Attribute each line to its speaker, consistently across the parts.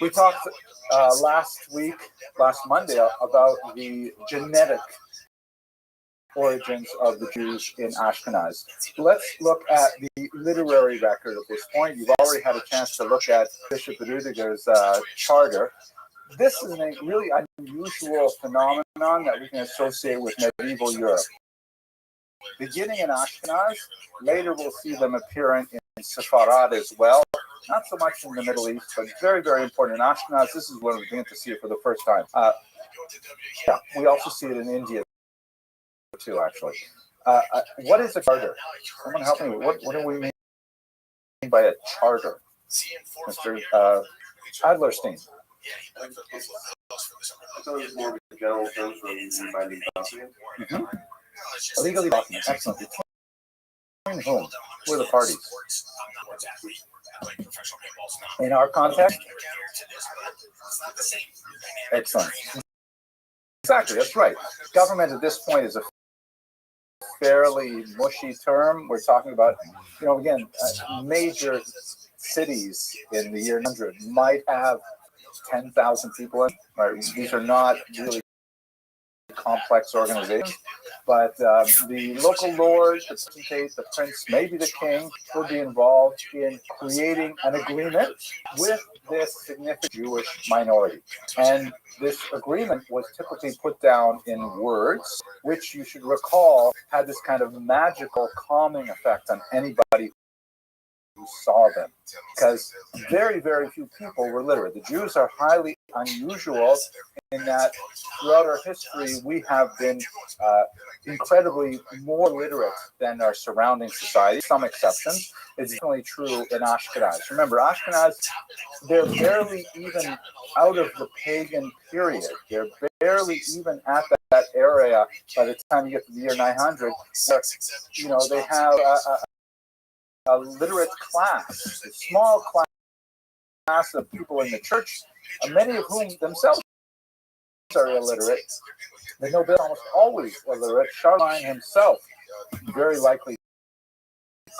Speaker 1: We talked last Monday, about the genetic origins of the Jews in Ashkenaz. Let's look at the literary record at this point. You've already had a chance to look at Bishop Rudiger's charter. This is a really unusual phenomenon that we can associate with medieval Europe. Beginning in Ashkenaz, later we'll see them appearing in Sepharad as well. Not so much in the Middle East, but very, very important in Ashkenaz. This is when we begin to see it for the first time. Yeah, we also see it in India too, actually. What is a charter? Someone help me. What do we mean by a charter, Mr. Adlerstein?
Speaker 2: General terms for binding document.
Speaker 1: Legally document. Excellent. Between whom? Who are the parties? In our context? Excellent. Exactly, that's right. Government at this point is a fairly mushy term. We're talking about, again, major cities in the year 100 might have 10,000 people in. Right? These are not really complex organizations, but the local lord, the potentate, the prince, maybe the king, will be involved in creating an agreement with this significant Jewish minority. And this agreement was typically put down in words, which you should recall had this kind of magical calming effect on anybody who saw them, because very, very few people were literate. The Jews are highly unusual in that throughout our history, we have been incredibly more literate than our surrounding society. Some exceptions. It's definitely true in Ashkenaz. Remember, Ashkenaz, they're barely even out of the pagan period. They're barely even at that area by the time you get to the year 900. Where, they have a literate class, a small class of people in the church, many of whom themselves are illiterate. The nobility almost always illiterate. Charlemagne himself very likely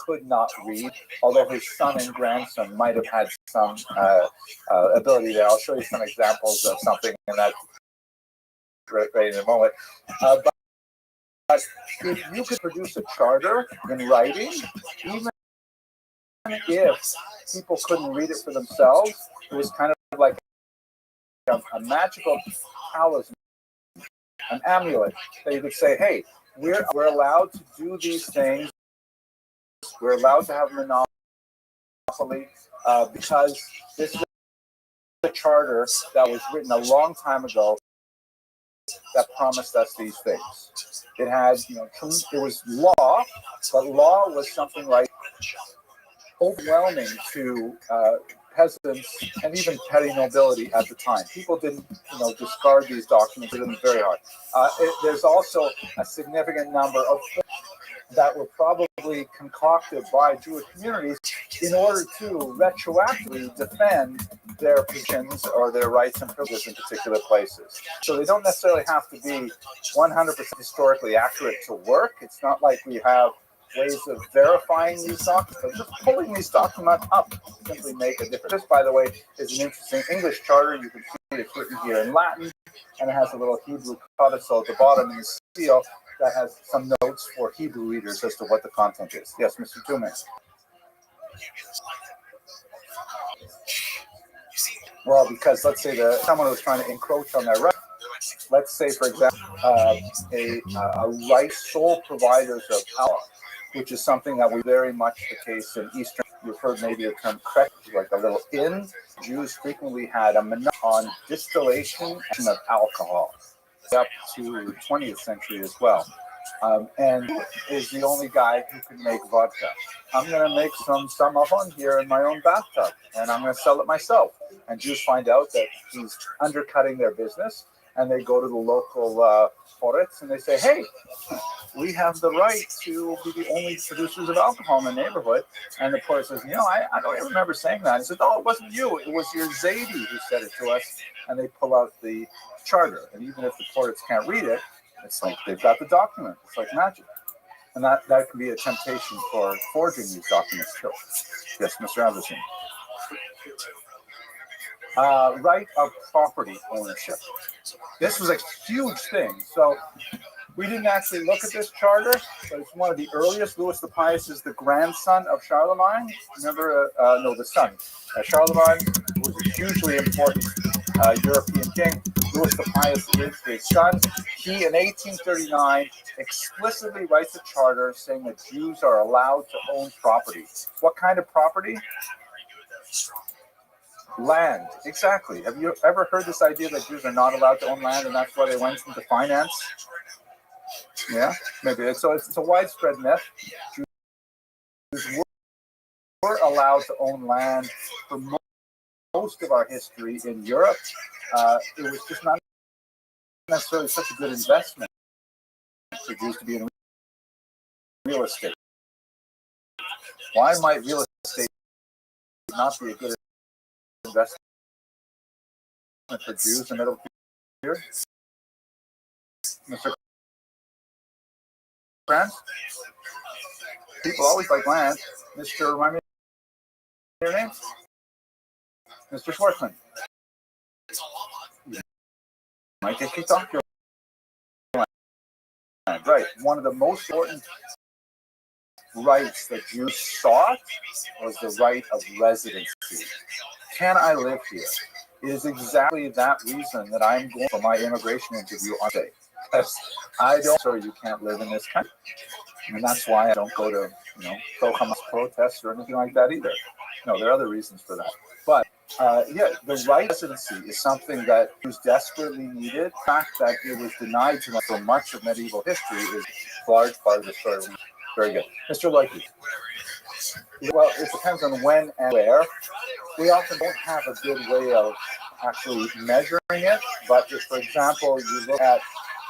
Speaker 1: could not read, although his son and grandson might have had some ability there. I'll show you some examples of something in that right in a moment. But if you could produce a charter in writing, even if people couldn't read it for themselves, it was kind of like a magical talisman, an amulet that you could say, hey, we're allowed to do these things. We're allowed to have monopoly because this is a charter that was written a long time ago that promised us these things. It had, it was law, but law was something like overwhelming to peasants and even petty nobility at the time. People didn't, discard these documents. It was very hard. There's also a significant number of things that were probably concocted by Jewish communities in order to retroactively defend their positions or their rights and privileges in particular places. So they don't necessarily have to be 100% historically accurate to work. It's not like we have ways of verifying these documents, but just pulling these documents up simply make a difference. This, by the way, is an interesting English charter. You can see it's written here in Latin, and it has a little Hebrew codicil at the bottom in the seal that has some notes for Hebrew readers as to what the content is. Yes, Mr. Tuman. Well, because let's say someone was trying to encroach on their rights. Let's say, for example, a right sole providers of power, which is something that was very much the case in Eastern. You've heard maybe the term krek, like a little inn. Jews frequently had a monopoly on distillation of alcohol, up to the 20th century as well. And is the only guy who can make vodka. I'm going to make some on here in my own bathtub, and I'm going to sell it myself. And Jews find out that he's undercutting their business, and they go to the local Poritz and they say, hey, we have the right to be the only producers of alcohol in the neighborhood. And the Poritz says, I don't even remember saying that. He said, oh, it wasn't you. It was your Zaidi who said it to us. And they pull out the charter. And even if the Poritz can't read it, it's like they've got the document. It's like magic. And that can be a temptation for forging these documents too. Yes, Mr. Anderson. Right of property ownership. This was a huge thing. So we didn't actually look at this charter, but it's one of the earliest. Louis the Pious is the grandson of Charlemagne. Remember, no, the son. Charlemagne was a hugely important European king. Louis the Pious is his son. He, in 1839, explicitly writes a charter saying that Jews are allowed to own property. What kind of property? Land, exactly. Have you ever heard this idea that Jews are not allowed to own land and that's why they went into finance? Yeah, maybe. So it's a widespread myth. Jews were allowed to own land for most of our history in Europe. It was just not necessarily such a good investment for Jews to be in real estate. Why might real estate not be a good investment for Jews in the middle here? Mr. Franz? People always like land. Mr. Remind me of your name? Mr. Schwartzman. Might get kicked off your land. Right. One of the most important rights that Jews sought was the right of residency. Can I live here? It is exactly that reason that I'm going for my immigration interview on day. Because I don't, sir, you can't live in this country. And that's why I don't go to, pro-Hamas protests or anything like that either. No, there are other reasons for that. But yeah, the right to residency is something that was desperately needed. The fact that it was denied to them for much of medieval history is a large part of the story. Very good. Mr. Leakey. Well, it depends on when and where. We often don't have a good way of actually measuring it, but if, for example, you look at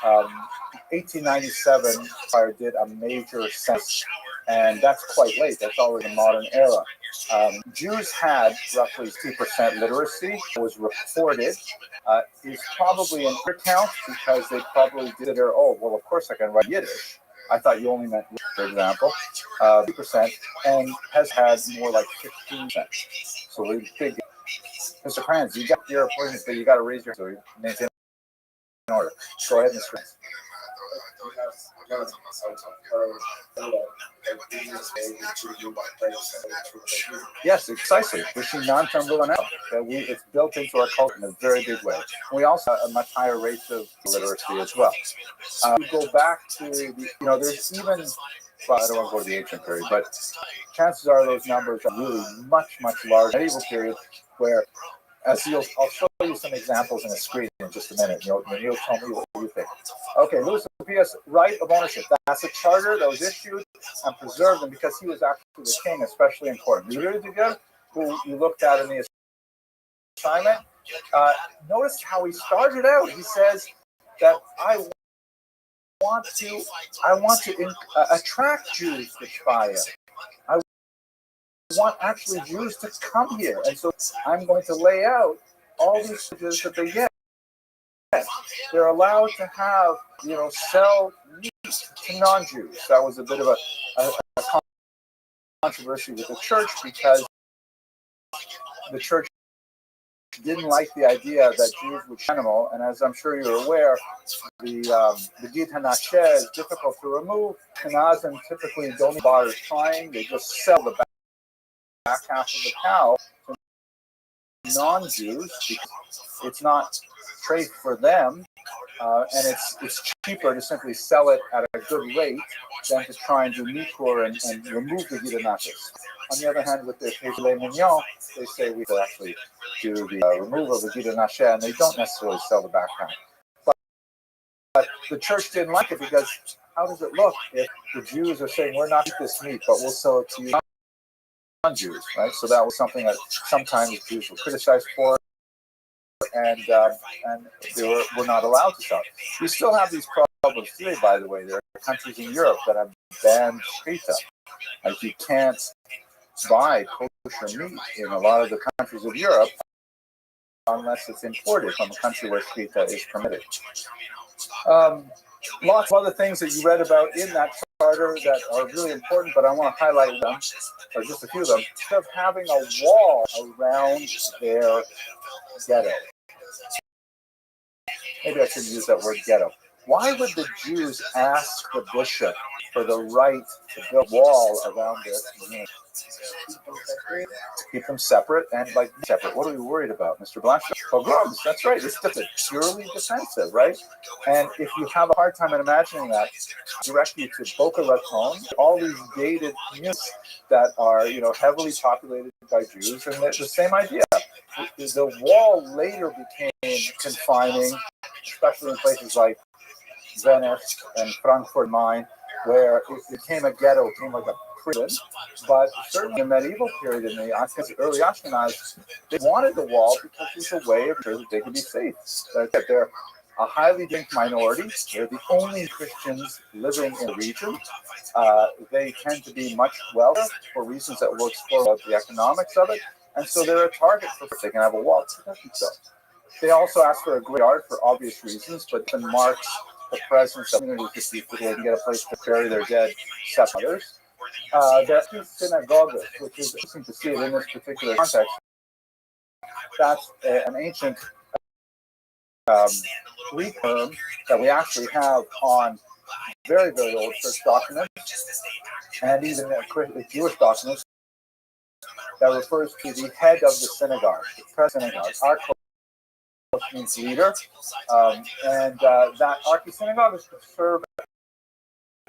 Speaker 1: 1897, I did a major census, and that's quite late. That's already the modern era. Jews had roughly 2% literacy. It was reported. It's probably an undercount because they probably did it, oh, well, of course I can write Yiddish. I thought you only meant, for example, 2%, and has had more like 15%. So we big. Mr. Franz, you got your appointments, but you got to raise your so maintain in order. Go ahead, Mr. Franz. Yes, precisely. We're seeing non-term will now. It's built into our culture in a very big way. We also have a much higher rate of literacy as well. We go back to there's even. Well, I don't want to go to the ancient period, but chances are those numbers are really much, much larger. Medieval period, where I'll show you some examples in the screen in just a minute. You'll tell me what you think. Okay, Louis the Pious, right of ownership. That's a charter that was issued and preserved, and because he was actually the king, especially important. Who you looked at in the assignment, notice how he started out. He says that I want to attract Jews to Shpaya. I want actually Jews to come here, and so I'm going to lay out all these privileges that they get. They're allowed to have, sell meat to non-Jews. That was a bit of a controversy with the church because the church didn't like the idea that Jews would be animal, and as I'm sure you're aware, the Gid Hanasheh is difficult to remove. Kenazim typically don't bother trying; they just sell the back half of the cow to non-Jews because it's not trade for them, and it's cheaper to simply sell it at a good rate than to try and do mikor and remove the Gid Hanasheh. On the other hand, with the filet mignon, they say we will actually do the removal of the Gid Hanasheh, and they don't necessarily sell the back half. But the church didn't like it because how does it look if the Jews are saying we're not eat this meat, but we'll sell it to you non-Jews, right? So that was something that sometimes Jews were criticized for, and they were not allowed to sell. We still have these problems today, by the way. There are countries in Europe that have banned shechita. Like you can't buy kosher meat in a lot of the countries of Europe unless it's imported from a country where shechita is permitted. Lots of other things that you read about in that charter that are really important, but I want to highlight them, or just a few of them. Instead of having a wall around their ghetto. Maybe I should use that word ghetto. Why would the Jews ask the bishop for the right to build a wall around their community? Keep them separate and like separate. What are we worried about, Mr. Blanchard? Pogroms, that's right. It's just purely defensive, right? And if you have a hard time in imagining that, direct you to Boca Raton, all these gated communities that are, heavily populated by Jews, and it's the same idea. The wall later became confining, especially in places like Venice and Frankfurt Main, where it became a ghetto, it became like a prison. But certainly in the medieval period, in the early Ashkenaz, they wanted the wall because it was a way of sure that they could be safe. That they're a highly linked minority. They're the only Christians living in the region. They tend to be much wealthier for reasons that we'll explore about the economics of it. And so they're a target for they can have a wall to protect themselves. They also ask for a graveyard for obvious reasons, but it marks the presence of communities to people who can get a place to bury their dead stepmothers. There are two synagogues, which is interesting to see it in this particular context. That's an ancient Greek term that we actually have on very, very old church documents, and even Jewish documents, that refers to the head of the synagogue, the president synagogue. Our means leader, and that archisynagogue is to serve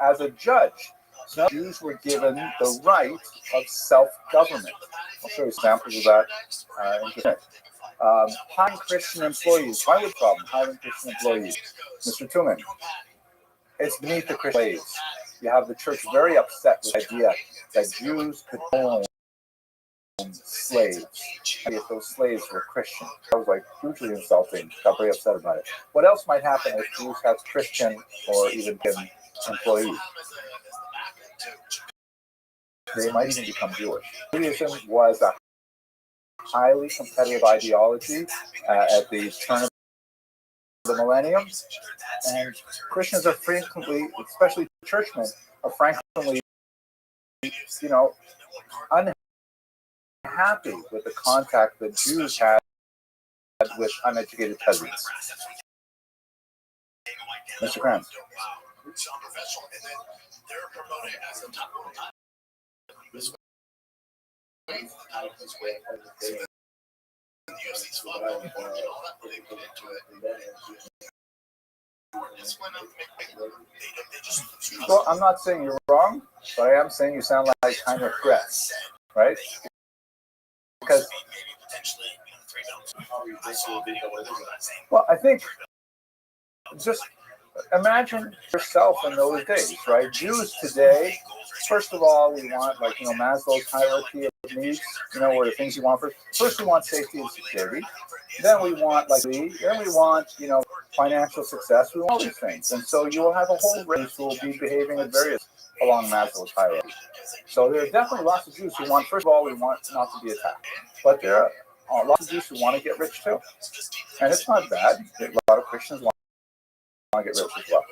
Speaker 1: as a judge. So Jews were given the right of self-government. I'll show you examples of that in a minute. Hiring Christian employees. Why would problem hiring Christian employees? Mr. Tuman, it's beneath the Christian slaves. You have the church very upset with the idea that Jews could own slaves. And if those slaves were Christian, that was like hugely insulting. Got very upset about it. What else might happen if Jews have Christian or even employees? They might even become Jewish. Judaism was a highly competitive ideology at the turn of the millennium, and Christians are frequently, especially churchmen, are frequently, unhappy with the contact that Jews had with uneducated peasants. Mr. Kranz. Well, I'm not saying you're wrong, but I am saying you sound like kind of threats, right? Because, well, I think just imagine yourself in those days, right? Jews today, first of all, we want, Maslow's hierarchy of needs, where the things you want first. First, we want safety and security. Then we want, financial success. We want all these things. And so you will have a whole race who will be behaving in various along Maslow's hierarchy. So there are definitely lots of Jews who want, first of all, we want not to be attacked. But there are lots of Jews who want to get rich too. And it's not bad. A lot of Christians want to get rich as well.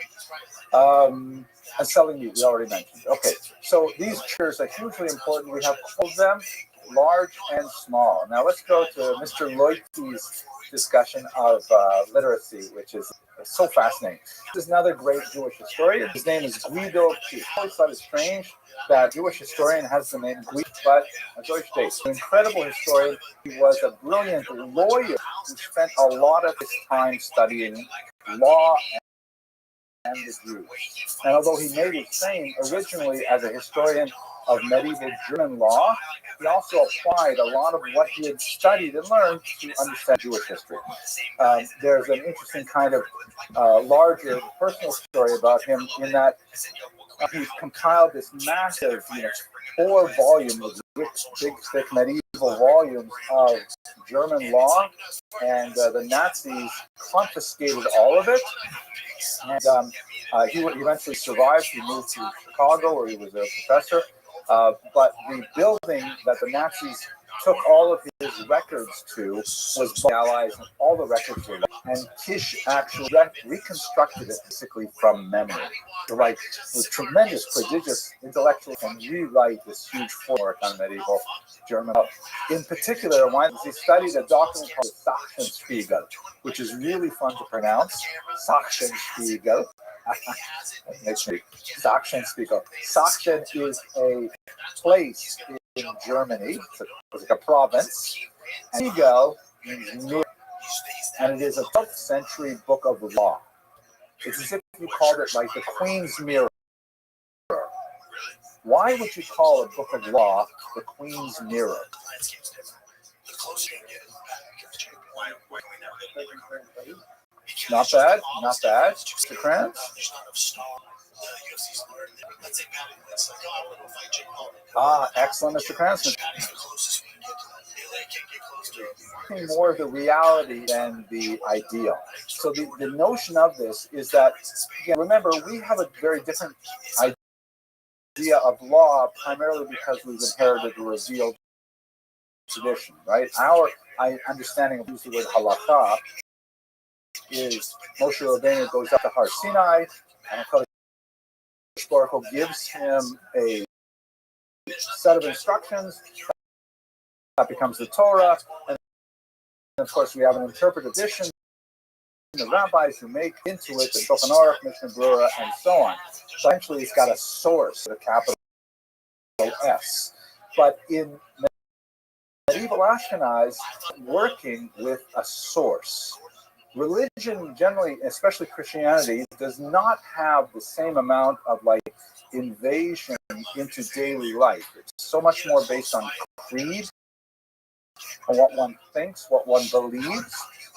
Speaker 1: And selling meat, we already mentioned. Okay, so these chairs are hugely important. We have all of them, large and small. Now let's go to Mr. Loity's discussion of literacy, which is so fascinating. This is another great Jewish historian. His name is Guido P. I always thought it strange that a Jewish historian has the name Guido, but a Jewish state. An incredible historian. He was a brilliant lawyer who spent a lot of his time studying law and the Jews. And although he made his fame originally as a historian of medieval German law, he also applied a lot of what he had studied and learned to understand Jewish history. There's an interesting kind of larger personal story about him in that he's compiled this massive, 4 volumes, big, thick medieval volumes of German law, and the Nazis confiscated all of it. And he eventually survived. He moved to Chicago, where he was a professor. But the building that the Nazis took all of his records to was the Allies, and all the records were, and Kish actually reconstructed it basically from memory. To write with tremendous, prodigious intellectual and rewrite this huge framework on medieval German. In particular, he studied a document called Sachsenspiegel, which is really fun to pronounce. Sachsenspiegel. Sachsenspiegel. Sachsen is a place in Germany. It's like a province. And Spiegel means mirror, and it is a 12th century book of law. It's as if you called it like the Queen's Mirror. Why would you call a book of law the Queen's Mirror? Not bad, not bad. Mr. Kranz? Excellent, Mr. Kranz. More of the reality than the ideal. So the notion of this is that, again, remember, we have a very different idea of law, primarily because we've inherited a revealed tradition, right? Our understanding of the word halakha is Moshe Rabbeinu goes up to Har Sinai, and HaKadosh Baruch Hu gives him a set of instructions that becomes the Torah, and of course we have an interpretive edition, the rabbis who make into it the Shulchan Aruch, Mishnah Berurah, and so on. So essentially it's got a source, a capital S. But in medieval Ashkenaz, working with a source. Religion generally, especially Christianity, does not have the same amount of like invasion into daily life. It's so much more based on creed, on what one thinks, what one believes,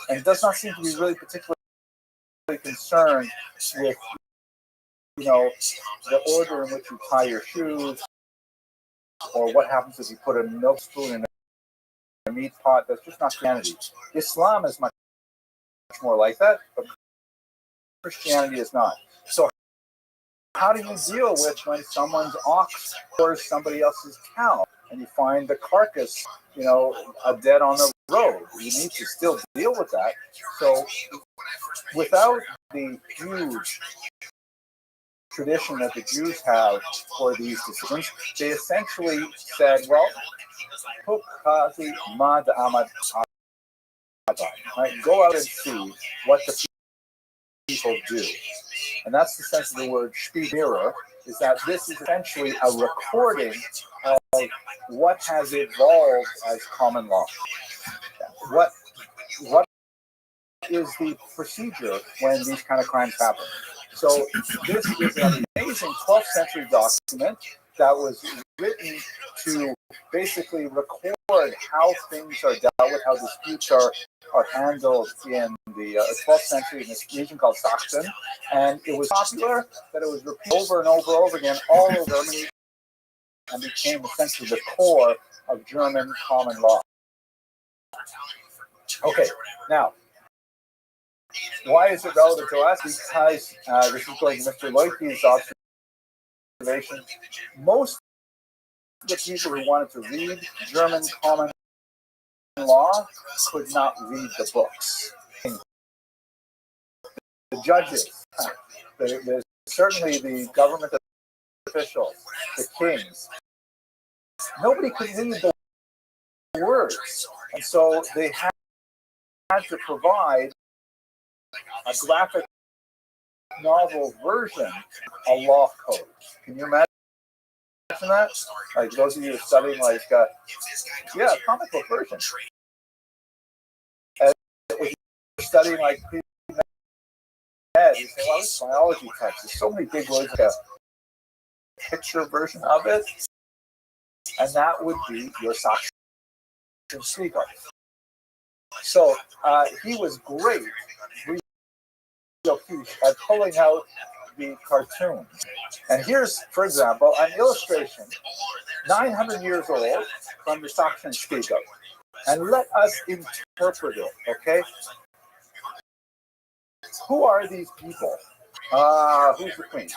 Speaker 1: and does not seem to be really particularly concerned with, the order in which you tie your shoes, or what happens if you put a milk spoon in a meat pot. That's just not Christianity. Islam is much more like that, but Christianity is not. So how do you deal with when someone's ox or somebody else's cow and you find the carcass, dead on the road? You need to still deal with that. So without the huge tradition that the Jews have for these decisions, they essentially said, well, right, go out and see what the people do. And that's the sense of the word mirror, is that this is essentially a recording of what has evolved as common law. What is the procedure when these kind of crimes happen? So this is an amazing 12th century document that was written to basically record how things are dealt with, how disputes are handled in the 12th century in this region called Sachsen. And it was popular that it was repeated over and over again all over Germany and became essentially the core of German common law. Okay, now, why is it relevant to us? Because this is going to Mr. Loiki's observation. Most of the people who wanted to read German common law could not read the books. The judges, certainly the government officials, the kings, nobody could read the words. And so they had to provide a graphic novel version of law code. Can you imagine that? Like those of you who are studying comic book version. And if you're studying like you say, well, this biology text, there's so many big words, like a picture version of it, and that would be your Sachsenspiegel. So he was great, at pulling out the cartoons. And here's, for example, an illustration, 900 years old, from the Sachsenspiegel. And let us interpret it, okay? Who are these people? Who's the queen?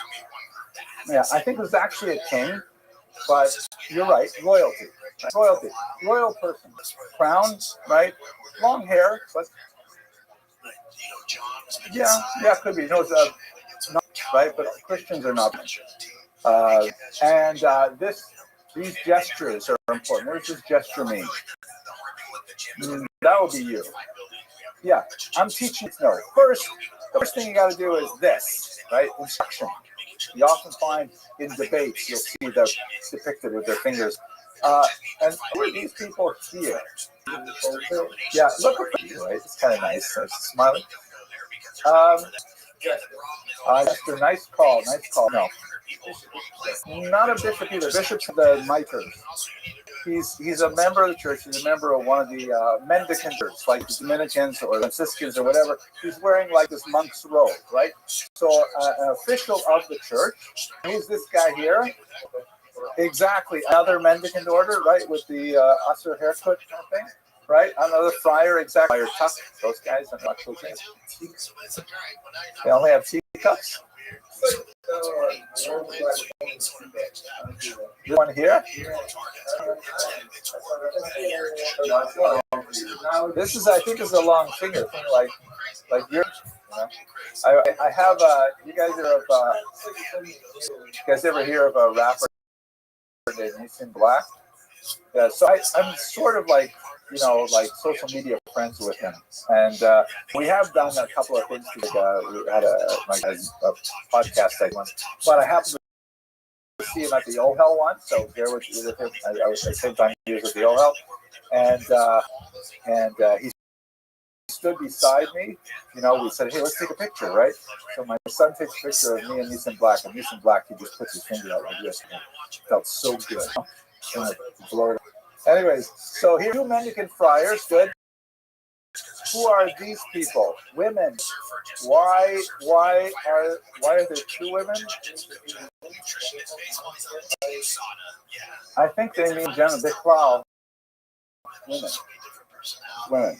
Speaker 1: Yeah, I think it was actually a king. But you're right, royalty. Right? Royalty. Royal person. Crown, right? Long hair, but yeah, could be. No, it's not right, but Christians are not. And these gestures are important. What does this gesture mean? That will be you. Yeah, I'm teaching. No, the first thing you got to do is this, right? Instruction. You often find in debates, you'll see them depicted with their fingers. And who are these people here? Yeah, look at them, right? It's kind of nice. Nice smiling. Esther, nice call. Nice call. No, not a bishop either. Bishop's the miters. He's a member of the church. He's a member of one of the mendicant churches, like the Dominicans or Franciscans or whatever. He's wearing like this monk's robe, right? So an official of the church. Who's this guy here? Exactly, another mendicant order, right? With the usher haircut kind of thing, right? Another friar, exactly. Friar tuck. Those guys are not cool guys. They only have teacups. You want to hear? This is, I think, is a long finger thing, like yours. You know? I have. You guys ever hear of a rapper named Restream Black? Yeah. So I'm sort of like, like social media friends with him, and we have done a couple of things. We had a podcast segment, but I happened to see him at the OHEL once, so there with him. I was at the same time he was at the OHEL, and he stood beside me. We said, "Hey, let's take a picture," right? So my son takes a picture of me and Restream Black, and Restream Black, he just puts his finger out like this. It felt so good. Anyways, so here, 2 mendicant friars. Good. Who are these people? Women. Why are there 2 women? I think they mean general Bichlal. Women.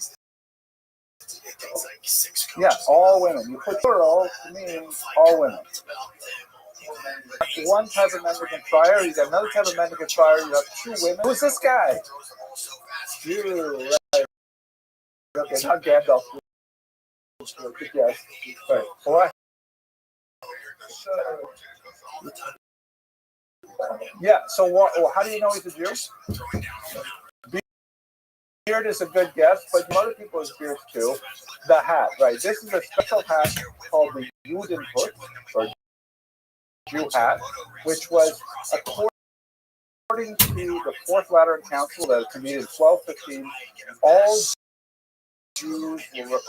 Speaker 1: Yeah, all women. You put plural to mean all women. One type of mendicant friar, you got another type of mendicant friar, you have 2 women. Who's this guy? You, right. Okay, not Gandalf. Yes. Right. What? Yeah, so how do you know he's a Jew? Beard is a good guess, but other people have beards too. The hat, right? This is a special hat called the Judenhut, or Jew hat, which was according to the Fourth Lateran Council that convened in 1215, all Jews were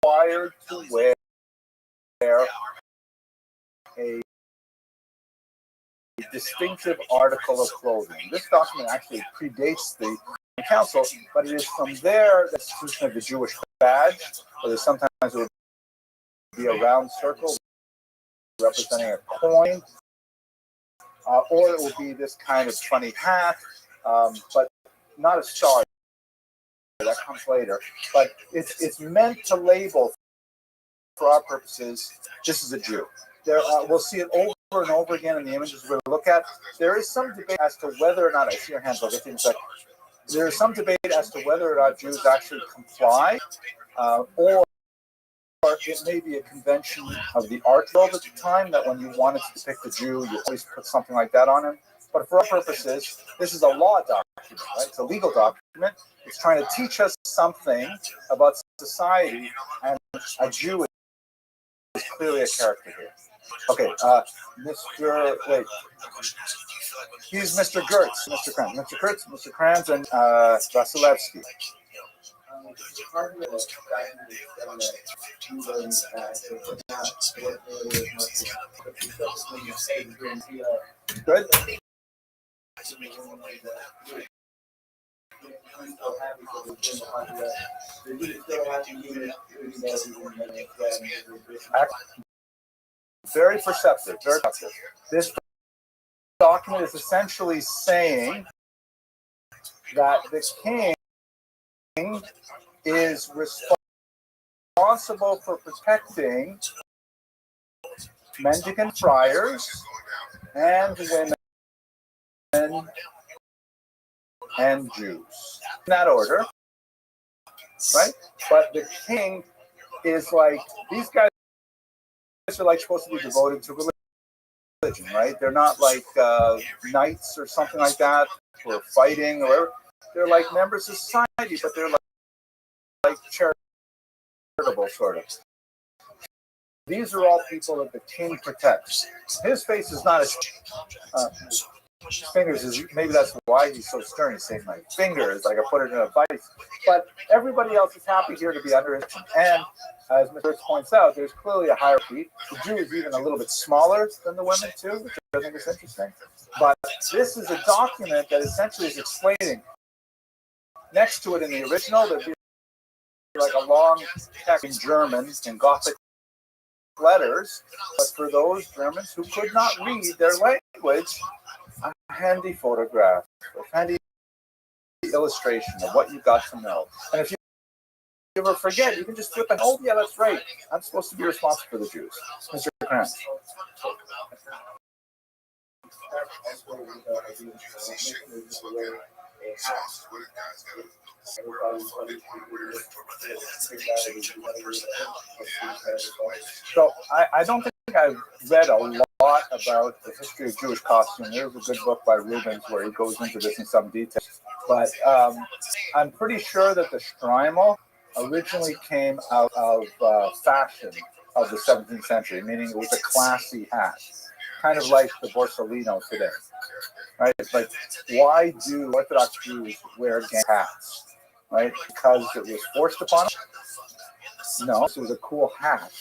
Speaker 1: required to wear a distinctive article of clothing. This document actually predates the council, but it is from there the institution of the Jewish badge, where sometimes it would be a round circle representing a coin, or it will be this kind of funny hat, but not a star. That comes later. But it's meant to label, for our purposes, this is a Jew. We'll see it over and over again in the images we're going to look at. There is some debate as to whether or not, I see your hands, I'll get to you in a second. There is some debate as to whether or not Jews actually comply, or it may be a convention of the art world at the time that when you wanted to depict a Jew, you always put something like that on him. But for our purposes, this is a law document, right? It's a legal document. It's trying to teach us something about society, and a Jew is clearly a character here. Okay, wait. He's Mr. Gertz, Mr. Kranz. Mr. Gertz, Mr. Kranz, and Vasilevsky. Good. Very perceptive, very perceptive. This document is essentially saying that the king is responsible for protecting mendicant friars and women women, and Jews. In that order, right? But the king is like, these guys are like supposed to be devoted to religion, right? They're not like knights or something like that, who are fighting or whatever. They're like members of society, but they're like charitable sort of. These are all people that the king protects. His face is not as fingers is maybe that's why he's so stern. He's saying my fingers, like I put it in a vice. But everybody else is happy here to be under his. And as Mr. points out, there's clearly a hierarchy. The Jew is even a little bit smaller than the women too, which I think is interesting. But this is a document that essentially is explaining. Next to it in the original, there'd be like a long text in German in Gothic letters. But for those Germans who could not read their language, a handy photograph, a handy illustration of what you got to know. And if you ever forget, you can just flip and, oh yeah, that's right. I'm supposed to be responsible for the Jews. Mr. Krantz. So I don't think I've read a lot about the history of Jewish costume. There's a good book by Rubens where he goes into this in some detail. But I'm pretty sure that the Shtreimel originally came out of fashion of the 17th century, meaning it was a classy hat, kind of like the Borsalino today. Right? It's like, why do Orthodox Jews wear gang hats? Right? Because it was forced upon them? No, it was a cool hat.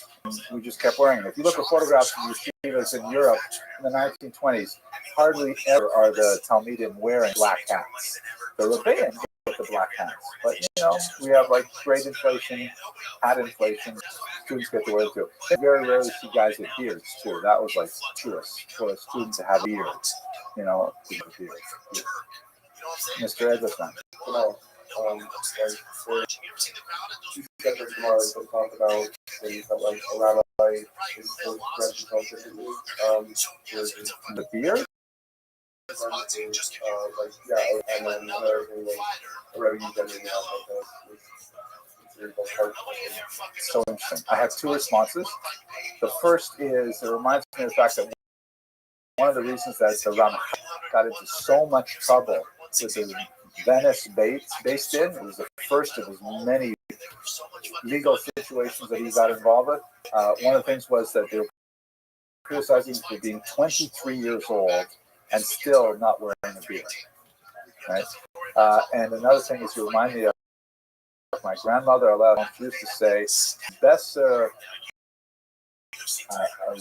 Speaker 1: We just kept wearing it. If you look at photographs of yeshivas in Europe in the 1920s, hardly ever are the Talmidim wearing black hats. The Rebbeim with the black hats. But, we have like grade inflation, hat inflation. Students get to wear it too. You very rarely see guys with beards too. That was like tourists for a student to have beards. Beard. Mr. Edgerton.
Speaker 2: Talk about things that like a rabbi is
Speaker 1: the beard?
Speaker 2: And then another thing like revenue generating
Speaker 1: So interesting. I have two responses. The first is, it reminds me of the fact that one of the reasons that the Ram got into so much trouble with the Venice based in, it was the first of his many legal situations that he got involved with. One of the things was that they were criticizing him for being 23 years old and still not wearing a beard. Right? And another thing is, you remind me of my grandmother used to say, "Besser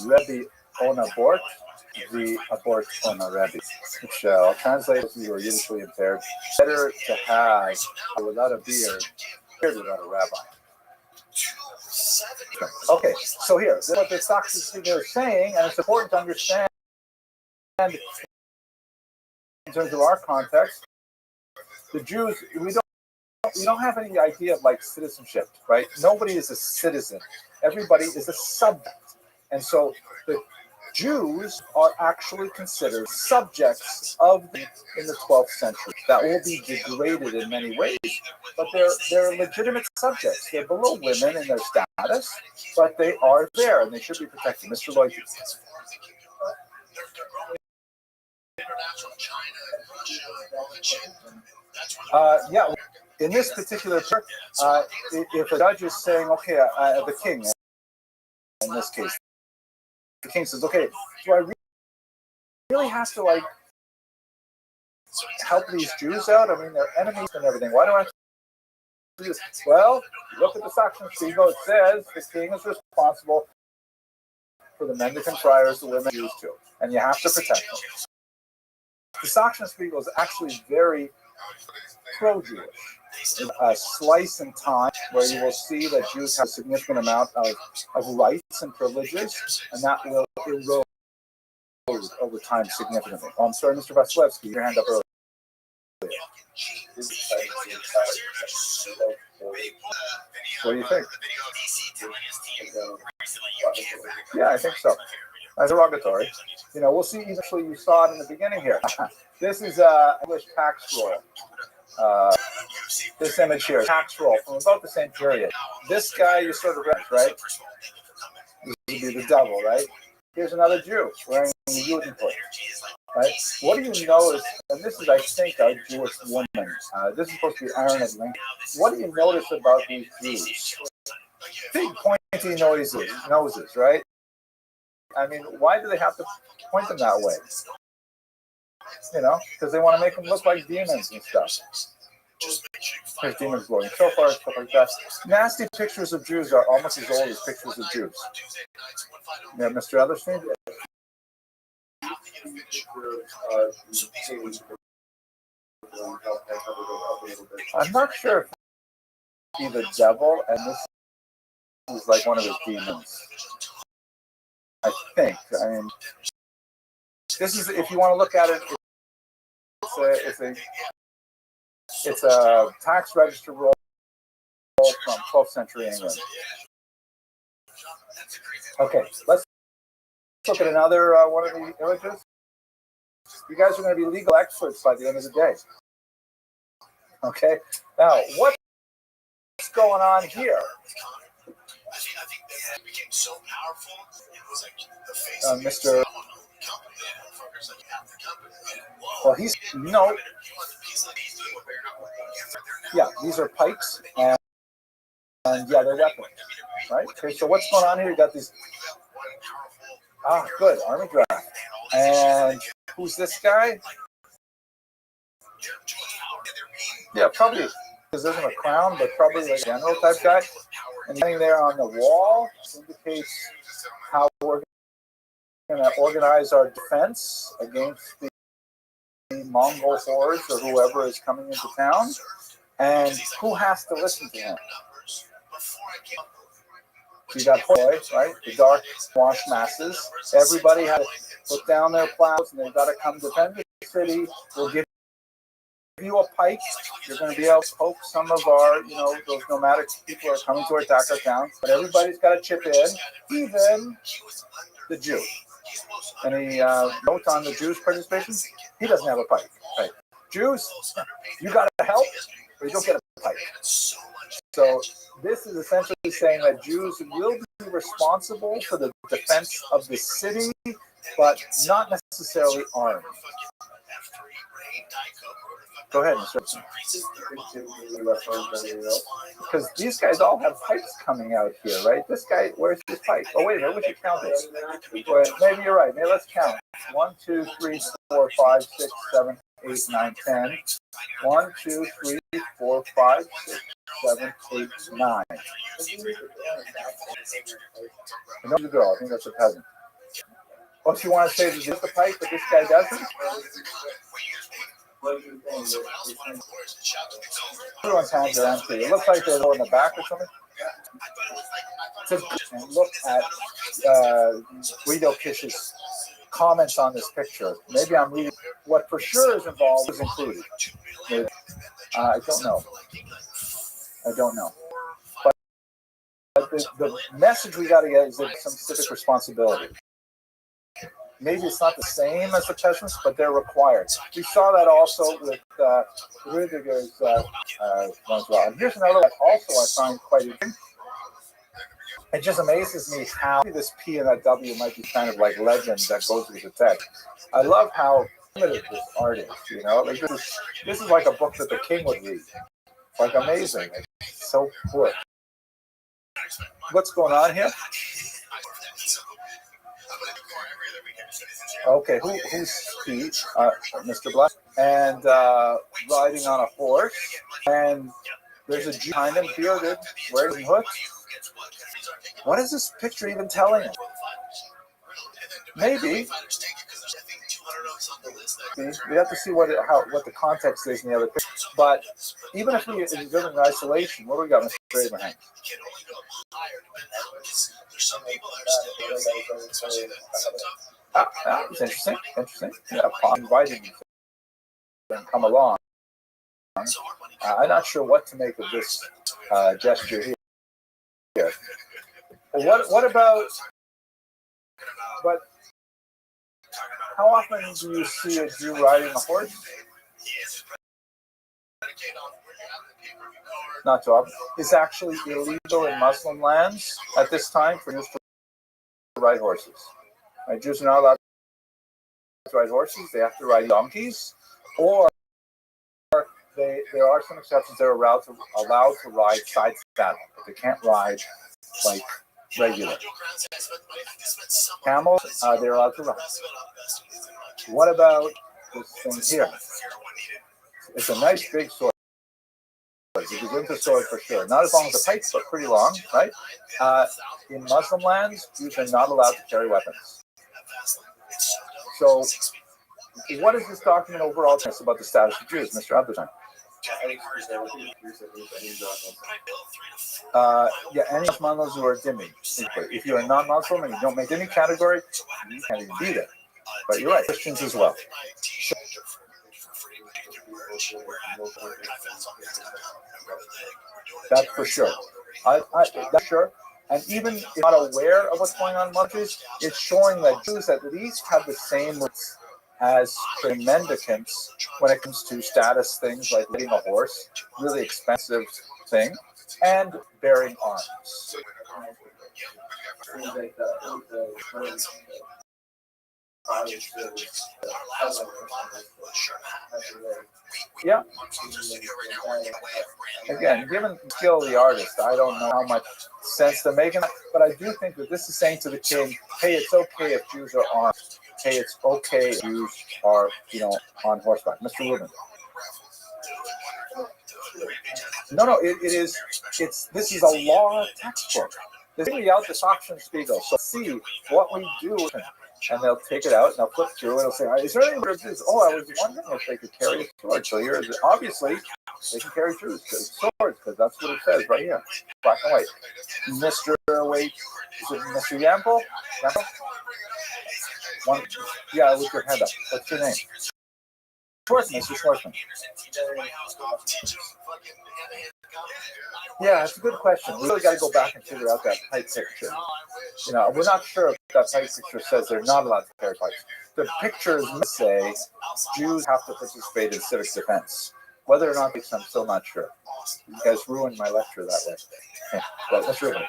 Speaker 1: Rebbe on abort, the abort on a Rebbe," which I'll translate if you are usually impaired. Better to have without a beard without a rabbi. Okay, so here, this is what the Saxons are saying, and it's important to understand in terms of our context. The Jews, we don't have any idea of like citizenship, right? Nobody is a citizen. Everybody is a subject. And so the Jews are actually considered subjects in the 12th century. That will be degraded in many ways, but they're legitimate subjects. They're below women in their status, but they are there and they should be protected. Mr. Lloyd. Yeah, in this particular part, if a judge is saying, okay, the king, in this case, the king says, okay, do I really have to like help these Jews out? I mean, they're enemies and everything. Why do I have to do this? Well, look at the Saxon Spiegel. It says the king is responsible for the mendicant friars, the women, Jews too, and you have to protect them. The Saxon Spiegel is actually very pro-Jewish. A slice in time where you will see that Jews have a significant amount of rights and privileges, and that will erode over time significantly. Oh, I'm sorry, Mr. Vasilevsky, your hand up earlier. What do you think? Yeah, I think so. That's derogatory. You know, we'll see. Eventually, you saw it in the beginning here. This is English tax roll. This image here, tax roll from about the same period. This guy you sort of read, right? This would be the devil, right? Here's another Jew wearing a Judenhood, right? What do you notice? And this is, I think, a Jewish woman. This is supposed to be Aaron of Lincoln. What do you notice about these Jews? Big pointy noses, right? I mean, why do they have to point them that way? You know, because they want to make them look like demons and stuff. Here's demons glowing so far, stuff like that. Nasty pictures of Jews are almost as old as pictures of Jews. Yeah, Mr. Restream? I'm not sure if he's the devil, and this is like one of his demons. I think. I mean, this is, if you want to look at it, it's a tax register roll from 12th century England. Okay, let's look at another one of the images. You guys are going to be legal experts by the end of the day. Okay, now what's going on here? Mr. Well, yeah, these are pikes, and yeah, they're weapons, right? Okay, so what's going on here? You got these. Good, army draft. And who's this guy? Yeah, probably, because there's a crown, but probably like a general type guy. And standing there on the wall indicates how we're going to organize our defense against the Mongol hordes or whoever is coming into town. And who has to listen to him? You got Boy, right? The dark washed masses. Everybody has to put down their plows and they've got to come defend the city. We'll give you a pike. You're going to be able to poke some of our, those nomadic people are coming to attack our town. But everybody's got to chip in, even the Jew. Any note on the Jews' participation? He doesn't have a pike. Right? Jews, you got to help or you don't get a pike. So this is essentially saying that Jews will be responsible for the defense of the city, but not necessarily armed. Go ahead, Mr. Because these guys all have pipes coming out here, right? This guy, where's his pipe? Oh, wait a minute, we should count this. Wait, maybe you're right. Maybe let's count. 1, 2, 3, 4, 5, 6, 7, 8, 9, 10. 1, 2, 3, 4, 5, 6, 7, 8, 9. No, the girl. I think that's a peasant. Oh, so you want to say that there's the pipe, but this guy doesn't? Everyone's hands are empty. It looks like they're in the back or something. And look at Guido Kish's comments on this picture. Maybe I'm reading what for sure is involved is included. I don't know. But the message we got to get is that some civic responsibility. Maybe it's not the same as the peasants, but they're required. We saw that also with Rudiger's as well. And here's another one also I find quite interesting. It just amazes me how this P and that W might be kind of like legend that goes with the text. I love how primitive this art is, Like this is like a book that the king would read. Like amazing. It's so good. What's going on here? Okay, who's he? Mr. Black. And riding on a horse. And there's a Jew behind him, bearded, wearing hoods. What is this picture even telling him? Maybe. We have to see what the context is in the other picture. But even if we examine in isolation, what do we got, Mr. Abraham? It's interesting. Yeah, upon inviting you to come along. I'm not sure what to make of this gesture here. What about? But how often do you see a Jew riding a horse? Not too often. It's actually illegal in Muslim lands at this time for Jews to ride horses. Right? Jews are not allowed to ride horses. They have to ride donkeys, or there are some exceptions. They're allowed to ride side saddle, but they can't ride like regular. Camels, they're allowed to ride. What about this thing here? It's a nice big sword. You can win the sword for sure. Not as long as the pike, but pretty long, right? In Muslim lands, Jews are not allowed to carry weapons. So, what is this document overall tell us about the status of Jews, Mr. Abdullah? Yeah, any Muslims who are dhimmi. If you're a non-Muslim and you don't make any category, you can't even be there. But you're right, Christians as well. That's for sure. That's sure. And even if you're not aware of what's going on in countries, it's showing that Jews at least have the same rights as mendicants when it comes to status things like riding a horse, really expensive thing, and bearing arms. Yeah. Again, given the skill of the artist, I don't know how much sense they're making, but I do think that this is saying to the king, hey, it's okay if Jews are armed. Hey, it's okay if Jews are, on horseback. Mr. Rubin. No, it is. This is a law textbook. This is out the Spiegel. So see what we do, and they'll take it out and they'll flip through and they'll say, "Is there any words?" Oh, I was wondering if they could carry a sword. So here, obviously, they can carry swords because that's what it says right here, black and white. Mr. Wait, is it Mr. Yample? Yample? One, yeah, with your hand up. What's your name? Schwartzman, Mr. Schwartzman. Yeah, it's a good question. We really got to go back and figure out that pipe picture. We're not sure if that pipe picture says they're not allowed to carry pipes. The pictures say Jews have to participate in civic defense. Whether or not I'm still not sure. You guys ruined my lecture that way. Yeah, but let's ruin it.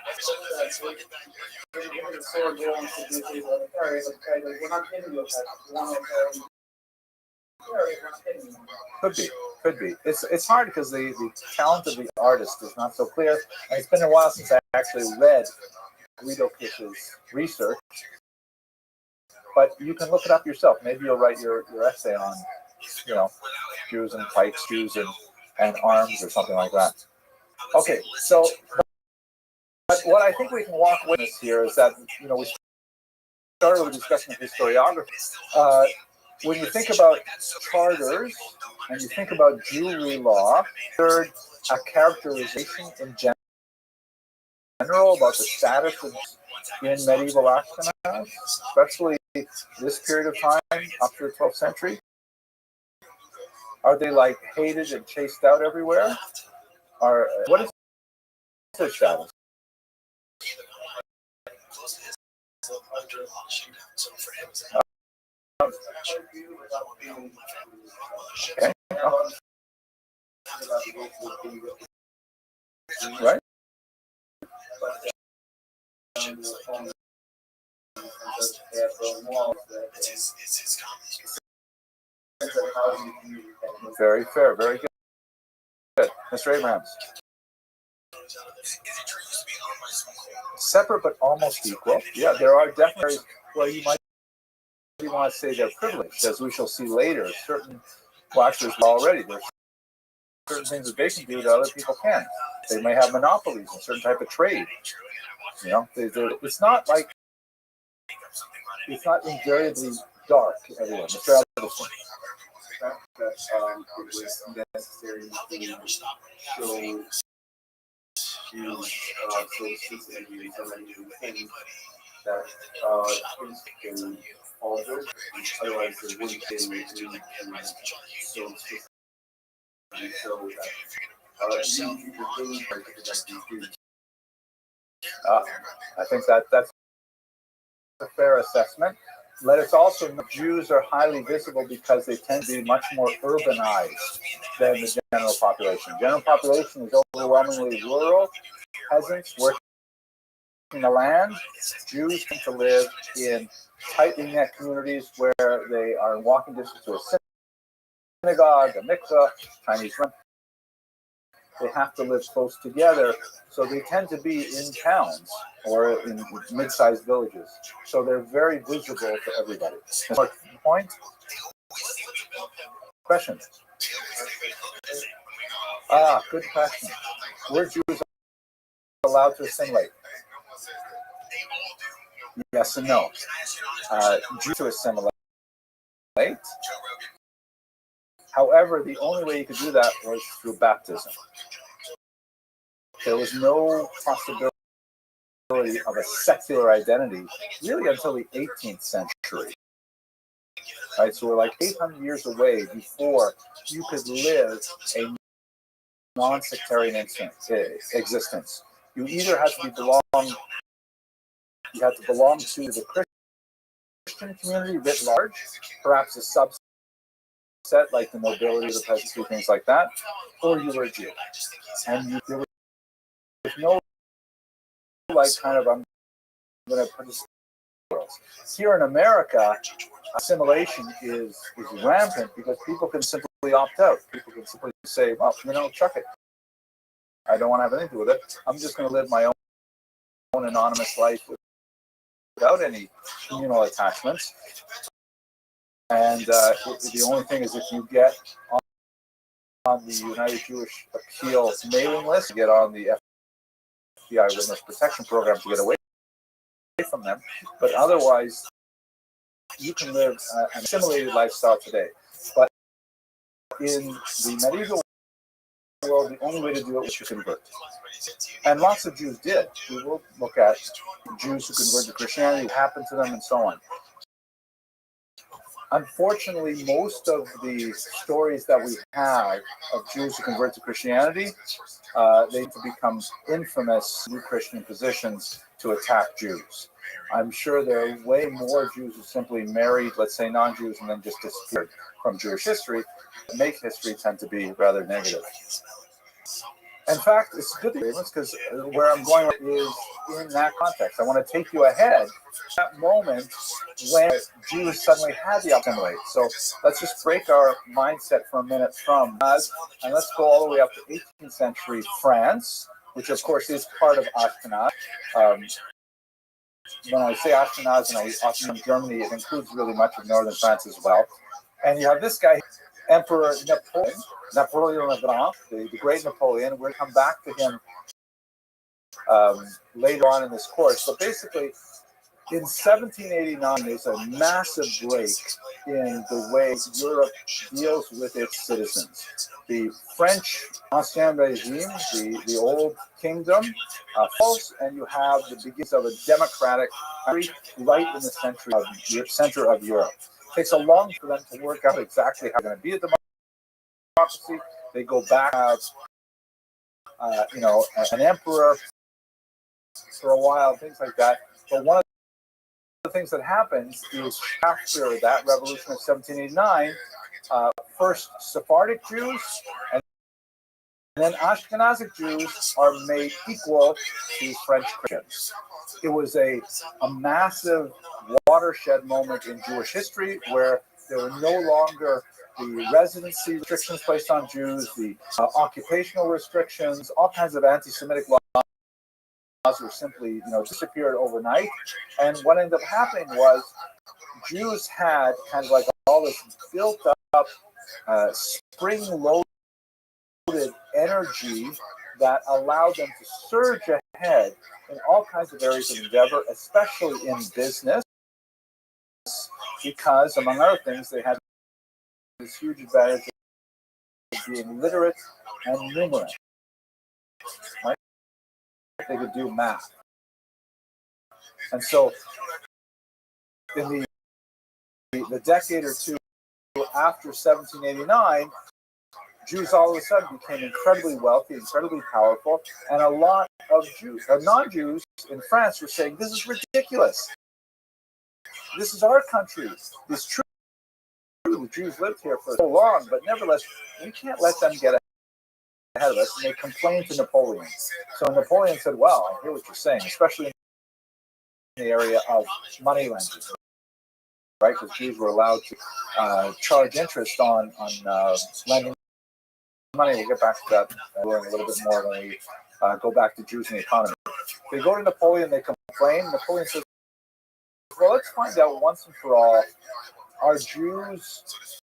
Speaker 1: Could be. It's hard because the talent of the artist is not so clear. And it's been a while since I actually read Guido Kish's research. But you can look it up yourself. Maybe you'll write your essay on, Jews and pikes, Jews and arms, or something like that. Okay, so but what I think we can walk with us here is that we started with a discussion of historiography. When you think about charters and you think about Jewry law, third, a characterization in general about the status of in medieval Ashkenaz, especially this period of time up to the 12th century. Are they like hated and chased out everywhere? Or what is their status? Okay. Right. Very fair. Very good. Mr. Abrahams. Separate but almost equal. Yeah, there are definitely where you might want to say they're privileged, as we shall see later. Actually already there's certain things that they can do that other people can't. They may have monopolies in certain type of trade. It's not invariably dark everywhere. Mr. Anderson.
Speaker 2: That it was necessary to show Jews specifically that can alter, otherwise they wouldn't be able to so
Speaker 1: I think that's a fair assessment. Let us also know Jews are highly visible because they tend to be much more urbanized than the general population. General population is overwhelmingly rural, peasants working the land. Jews tend to live in tightly knit communities where they are in walking distance to a synagogue, a mikveh, Chinese restaurant. They have to live close together, so they tend to be in towns or in mid-sized villages. So they're very visible to everybody. Point? Question? Good question. Were Jews allowed to assimilate? Yes and no. Jews to assimilate. However, the only way you could do that was through baptism. There was no possibility of a secular identity really until the 18th century. Right, so we're like 800 years away before you could live a non-sectarian existence. You either had to belong to the Christian community writ large, perhaps a subset like the nobility, the peasantry, things like that, or you were a Jew. And there was no kind of I'm going to put this here in America. Assimilation is rampant because people can simply opt out. People can simply say, well, chuck it. I don't want to have anything to do with it. I'm just going to live my own anonymous life without any communal attachments. And the only thing is if you get on the United Jewish Appeal mailing list, get on the FBI Witness Protection Program to get away from them. But otherwise, you can live an assimilated lifestyle today. But in the medieval world, the only way to do it was to convert. And lots of Jews did. We will look at Jews who converted to Christianity, what happened to them, and so on. Unfortunately, most of the stories that we have of Jews who convert to Christianity, they become infamous new Christian positions to attack Jews. I'm sure there are way more Jews who simply married, let's say, non-Jews and then just disappeared from Jewish history. Make history tend to be rather negative. In fact, it's good because where I'm going is in that context. I want to take you ahead to that moment when Jews suddenly had the assimilate. So let's just break our mindset for a minute from us, and let's go all the way up to 18th century France, which of course is part of Ashkenaz. When I say Ashkenaz and I often mean Germany, it includes really much of northern France as well. And you have this guy, Emperor Napoleon the Grand, the great Napoleon. We're going to come back to him later on in this course. But basically, in 1789, there's a massive break in the way Europe deals with its citizens. The French Ancien Regime, the old kingdom, falls, and you have the beginnings of a democratic country right in the center of Europe. It takes a long time for them to work out exactly how they're going to be a democracy. They go back, an emperor for a while, things like that. But one of the things that happens is after that revolution of 1789, first Sephardic Jews and then Ashkenazic Jews are made equal to French Christians. It was a massive watershed moment in Jewish history where there were no longer the residency restrictions placed on Jews, the occupational restrictions, all kinds of anti-Semitic laws were simply, disappeared overnight. And what ended up happening was Jews had kind of like all this built up, spring-loaded energy that allowed them to surge ahead in all kinds of areas of endeavor, especially in business, because, among other things, they had this huge advantage of being literate and numerate. Right? They could do math. And so, in the decade or two after 1789, Jews all of a sudden became incredibly wealthy, incredibly powerful, and a lot of Jews, non-Jews in France were saying, this is ridiculous. this is our country. It's true. The Jews lived here for so long, but nevertheless, we can't let them get ahead of us. And they complained to Napoleon. So Napoleon said, well, I hear what you're saying, especially in the area of money lenders, right? Because Jews were allowed to charge interest on lending money. We'll get back to that a little bit more when we go back to Jews and the economy. They go to Napoleon, they complain. Napoleon says, well, let's find out once and for all, are Jews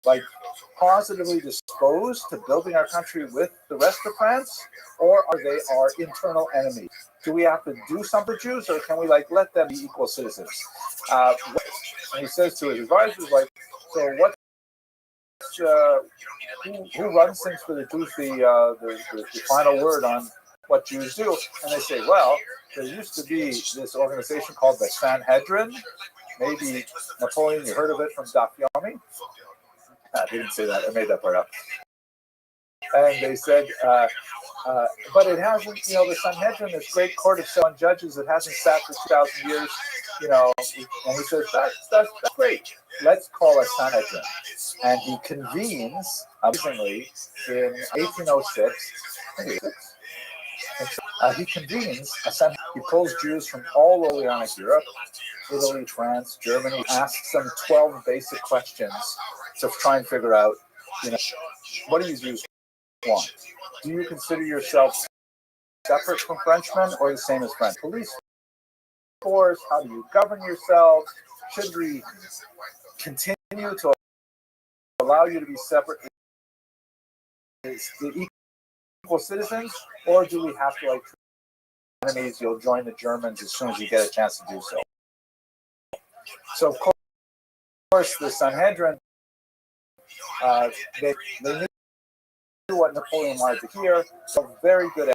Speaker 1: like positively disposed to building our country with the rest of France, or are they our internal enemy? Do we have to do something for Jews, or can we like let them be equal citizens? And he says to his advisors, like, so what? Who runs things for the Jews? The final word on what Jews do? And they say, well, there used to be this organization called the Sanhedrin. Maybe Napoleon, you heard of it from Daf Yomi? I didn't say that. I made that part up. And they said, but it hasn't, the Sanhedrin, this great court of 7 judges, it hasn't sat for 2,000 years, And he says, that's great. Let's call a Sanhedrin. And he convenes, amazingly, in 1806. He convenes a Sanhedrin. He pulls Jews from all over Europe, Italy, France, Germany, asks them 12 basic questions to try and figure out, what do you Jews want? Do you consider yourself separate from Frenchmen or the same as French? Police force, how do you govern yourselves? Should we continue to allow you to be separate equal citizens, or do we have to like enemies? You'll join the Germans as soon as you get a chance to do so. So of course the Sanhedrin, they knew what Napoleon wanted to hear, so very good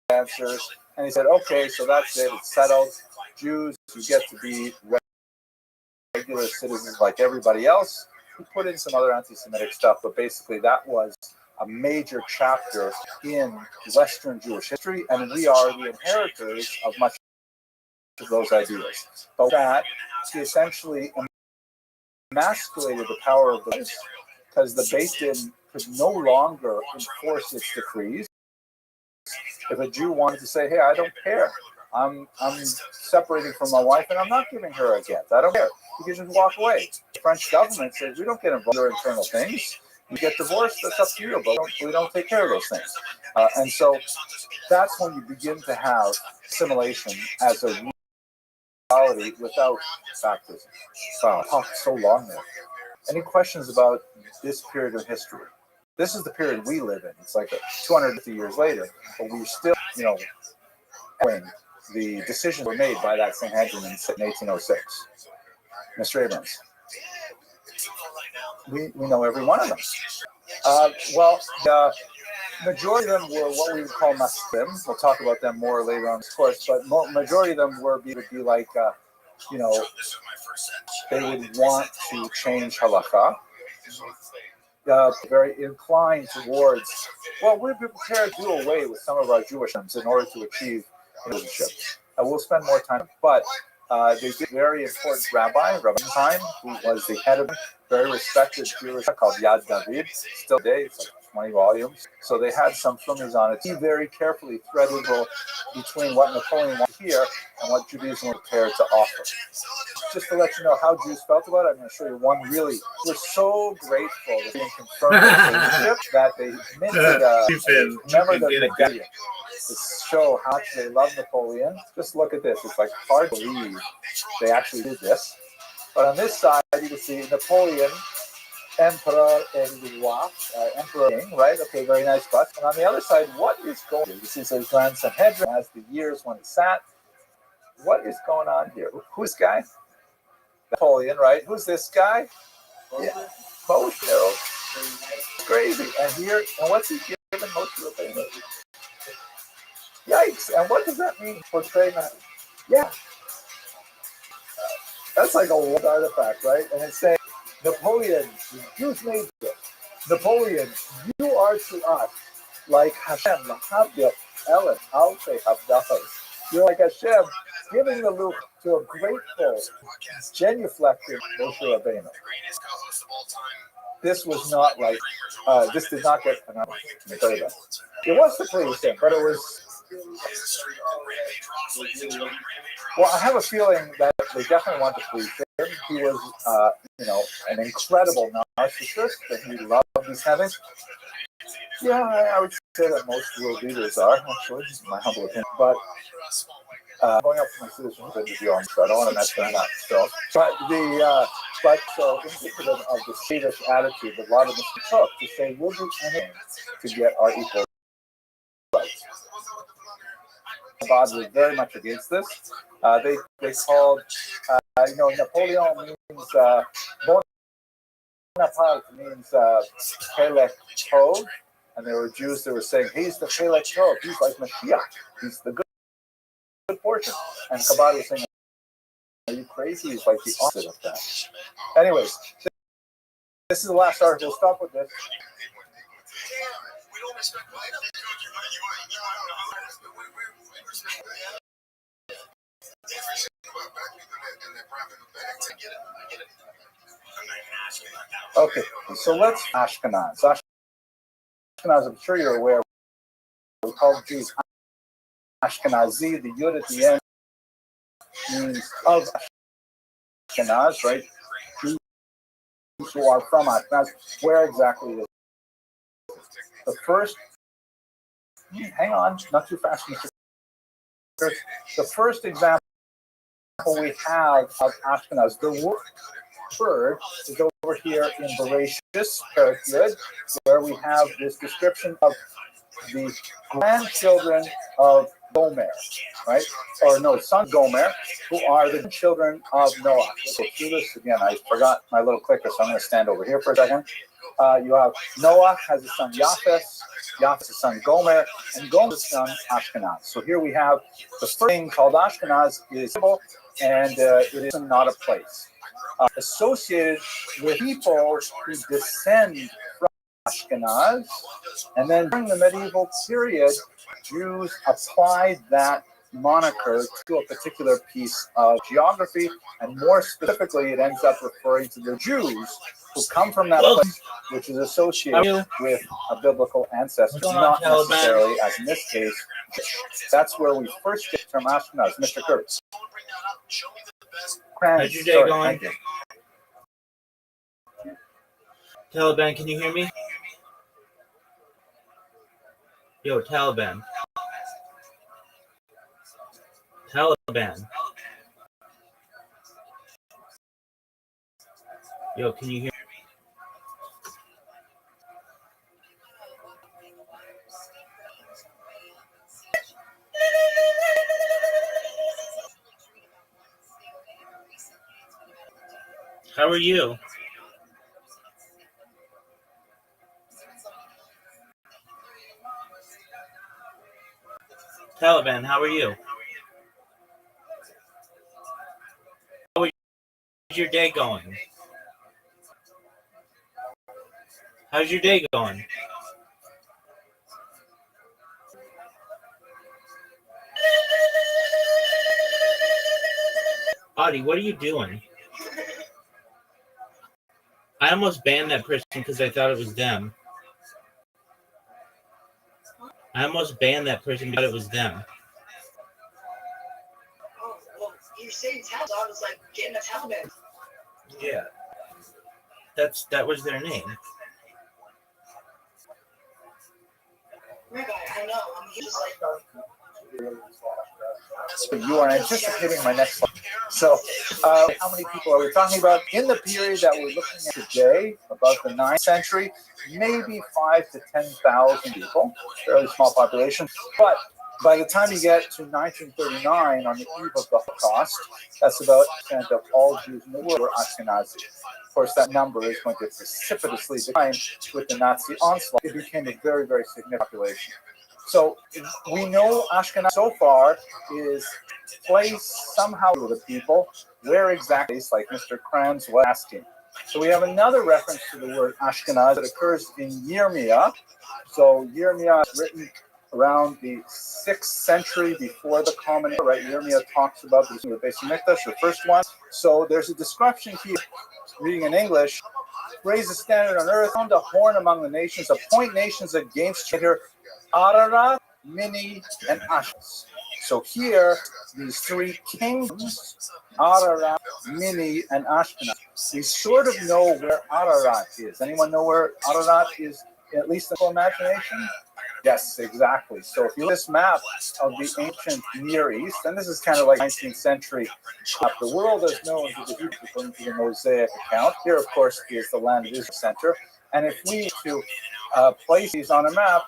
Speaker 1: answers. And he said, okay, so that's it, it's settled. Jews, you get to be regular citizens like everybody else. He put in some other anti-Semitic stuff, but basically that was a major chapter in Western Jewish history, and we are the inheritors of much of those ideas. But that he essentially emasculated the power of the Jews, because the Beit Din could no longer enforce its decrees. If a Jew wanted to say, hey, I don't care, I'm separating from my wife and I'm not giving her a get, I don't care, you can just walk away. The French government says, we don't get involved in your internal things. You get divorced, that's up to you, but we don't take care of those things. And so that's when you begin to have assimilation as a reality without baptism. Wow, I talked so long there. Any questions about this period of history? This is the period we live in. It's like 250 years later, but we're still, when the decisions were made by that Sanhedrin in 1806. Mr. Abrams. We know every one of them. The majority of them were what we would call Muslim. We'll talk about them more later on, of course, but majority of them would be like, they would want to change halakha. Very inclined towards, well, we're prepared to do away with some of our Jewish names in order to achieve citizenship. We'll spend more time, but they did a very important Rabbi Time, who was the head of a very respected Jewish called Yad David, still today, it's like 20 volumes. So they had some filmings on it. He very carefully threaded between what Napoleon wanted to hear and what Judaism was prepared to offer. Just to let you know how Jews felt about it, I'm going to show you one really. We're so grateful that being confirmed citizenship that they minted a commemorative medallion to show how much they love Napoleon. Just look at this. It's like hard to believe they actually did this. But on this side, you can see Napoleon, Emperor and Roi, Emperor King, right? Okay, very nice bust. And on the other side, what is going on? You see, so Grand Sanhedrin has the years when he sat. What is going on here? Who's this guy? Napoleon, right? Who's this guy? Yeah, Moshe. Crazy. And what's he giving Moshe Rabbeinu? Yikes! And what does that mean? Portraying that? Yeah, that's like a old artifact, right? And it's saying, Napoleon, you've made this. Napoleon, you are to us like Hashem, Lahavdil, Ellen, Alfe, Havdachos. You're like Hashem giving the loop to a grateful, genuflected Moshe Rabbeinu. This was not like, this did not get an It was to please him, but it was. Well, I have a feeling that they definitely want to please him. He was, an incredible narcissist, and he loved these kind of things. Yeah, I would say that most world leaders are, actually, this is my humble opinion. But going up to my citizenship interview, so I don't want to mess that up. So, but so indicative of the status attitude that a lot of us took to say we'll do anything to get our equal rights. Bob was very much against this. They called, Napoleon means Bonaparte means Pelech Tov, and there were Jews that were saying he's the Pelech Tov, he's like Mashiach, he's the good portion. And Chabad was saying, are you crazy? He's like the opposite of that. Anyways, this is the last article. We'll stop with this. Okay, so let's Ashkenaz. Ashkenaz, I'm sure you're aware, we call Jews Ashkenazi. The Yud at the end means of Ashkenaz, right? Jews who are from Ashkenaz. Where exactly is it? The first, hang on, not too fast. The first example we have of Ashkenaz, the word is over here in Bereshis, Perek, where we have this description of the grandchildren of Gomer, right? Or no, son Gomer, who are the children of Noah. So do this again. I forgot my little clicker, so I'm going to stand over here for a second. You have Noah has a son Japheth, Japheth's a son Gomer, and Gomer's son Ashkenaz. So here we have the first thing called Ashkenaz is and it is not a place. Associated with people who descend from Ashkenaz, and then during the medieval period, Jews applied that moniker to a particular piece of geography, and more specifically, it ends up referring to the Jews who come from that place, which is associated with a biblical ancestor, not necessarily, as in this case. That's where we first get the term Ashkenaz. Mr. Kurtz.
Speaker 3: How's your day going? Taliban, can you hear me? Yo, Taliban. Taliban. Yo, can you hear me? How are you? Taliban, how are you? How is your day going? How's your day going? Audie, what are you doing? I almost banned that person because I thought it was them. I almost banned that person because it was them.
Speaker 4: Oh, well, you say Taliban, I was like, getting a Taliban.
Speaker 3: Yeah. That was their name.
Speaker 4: Rabbi, I know, I'm just like...
Speaker 1: You are anticipating my next slide. So, how many people are we talking about? In the period that we're looking at today, about the 9th century, maybe 5,000 to 10,000 people, fairly small population. But by the time you get to 1939, on the eve of the Holocaust, that's about 10% of all Jews in the world were Ashkenazi. Of course, that number is going to precipitously decline with the Nazi onslaught. It became a very, very significant population. So we know Ashkenaz so far is placed somehow with the people. Where exactly, like Mr. Kranz was asking. So we have another reference to the word Ashkenaz that occurs in Yirmiyah. So Yirmiyah is written around the 6th century before the Common Era, right? Yirmiyah talks about this in the Beis Hamikdash, the first one. So there's a description here, reading in English, raise a standard on earth, sound a horn among the nations, appoint nations against her, Ararat, Mini, and Ashkenaz. So here, these three kingdoms, Ararat, Mini, and Ashkenaz. We sort of know where Ararat is. Anyone know where Ararat is, at least in the imagination? Yes, exactly. So if you look at this map of the ancient Near East, and this is kind of like 19th century map, the world as known to the Hebrews according to the Mosaic account. Here, of course, is the land of Israel center. And if we to place these on a map,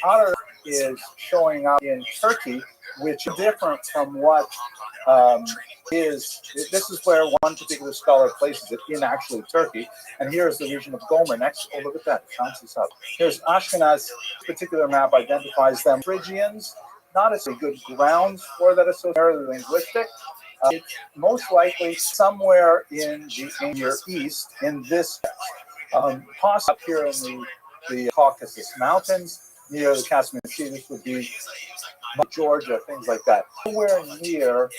Speaker 1: Ararat is showing up in Turkey, which is different from what this is where one particular scholar places it in actually Turkey. And here's the region of Gomer next. Oh, look at that. It bounces up. Here's Ashkenaz. This particular map identifies them Phrygians. Not as a good grounds for that associated linguistic. It's most likely somewhere in the Near East in this possibly up here in the Caucasus Mountains near the Caspian Sea. This would be Georgia, things like that. Nowhere near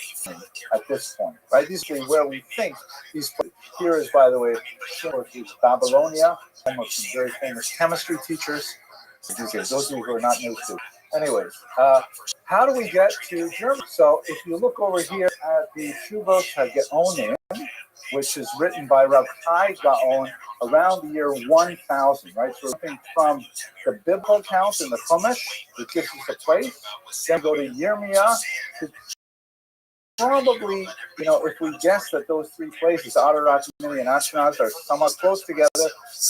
Speaker 1: at this point, right? These are where we think these places. Here is, by the way, Babylonia, home of some very famous chemistry teachers. Those of you who are not new to. Anyways, how do we get to Germany? So if you look over here at the Shuvot HaGeonim, which is written by Rav Chai Gaon around the year 1000, right? So something from the biblical account in the Chumash, which gives us a place. Then go to Yirmiyah. Probably, if we guess that those three places, Ararat, Mini, and Ashkenaz, are somewhat close together,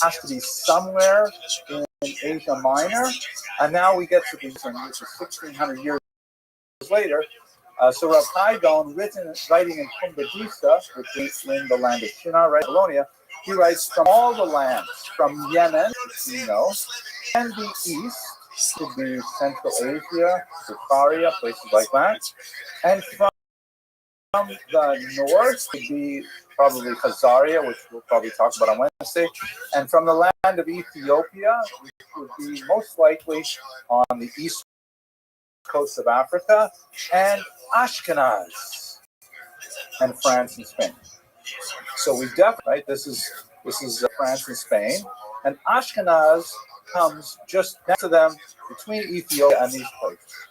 Speaker 1: has to be somewhere in Asia Minor. And now we get to the which is 1,600 years later. So Rav Chai Gaon, writing in Kumbadisa, which is in the land of Shinar, right, Babylonia, he writes from all the lands, from Yemen, and the east, to be Central Asia, Bukharia, places like that, and from the north to be probably Khazaria, which we'll probably talk about on Wednesday, and from the land of Ethiopia, which would be most likely on the east coast of Africa, and Ashkenaz, and France and Spain. So we definitely, right, this is France and Spain, and Ashkenaz comes just next to them between Ethiopia and these places.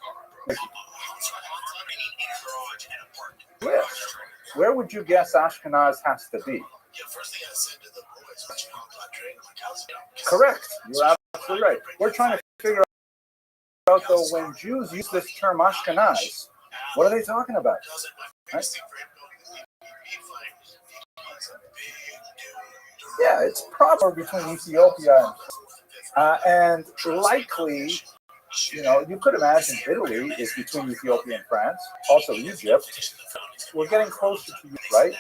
Speaker 1: Where would you guess Ashkenaz has to be? Correct. You're absolutely right. We're trying to figure out, though, when Jews use this term Ashkenaz, what are they talking about? Right? Yeah, it's probably between Ethiopia and likely, you could imagine Italy is between Ethiopia and France, also Egypt. We're getting closer to you, right?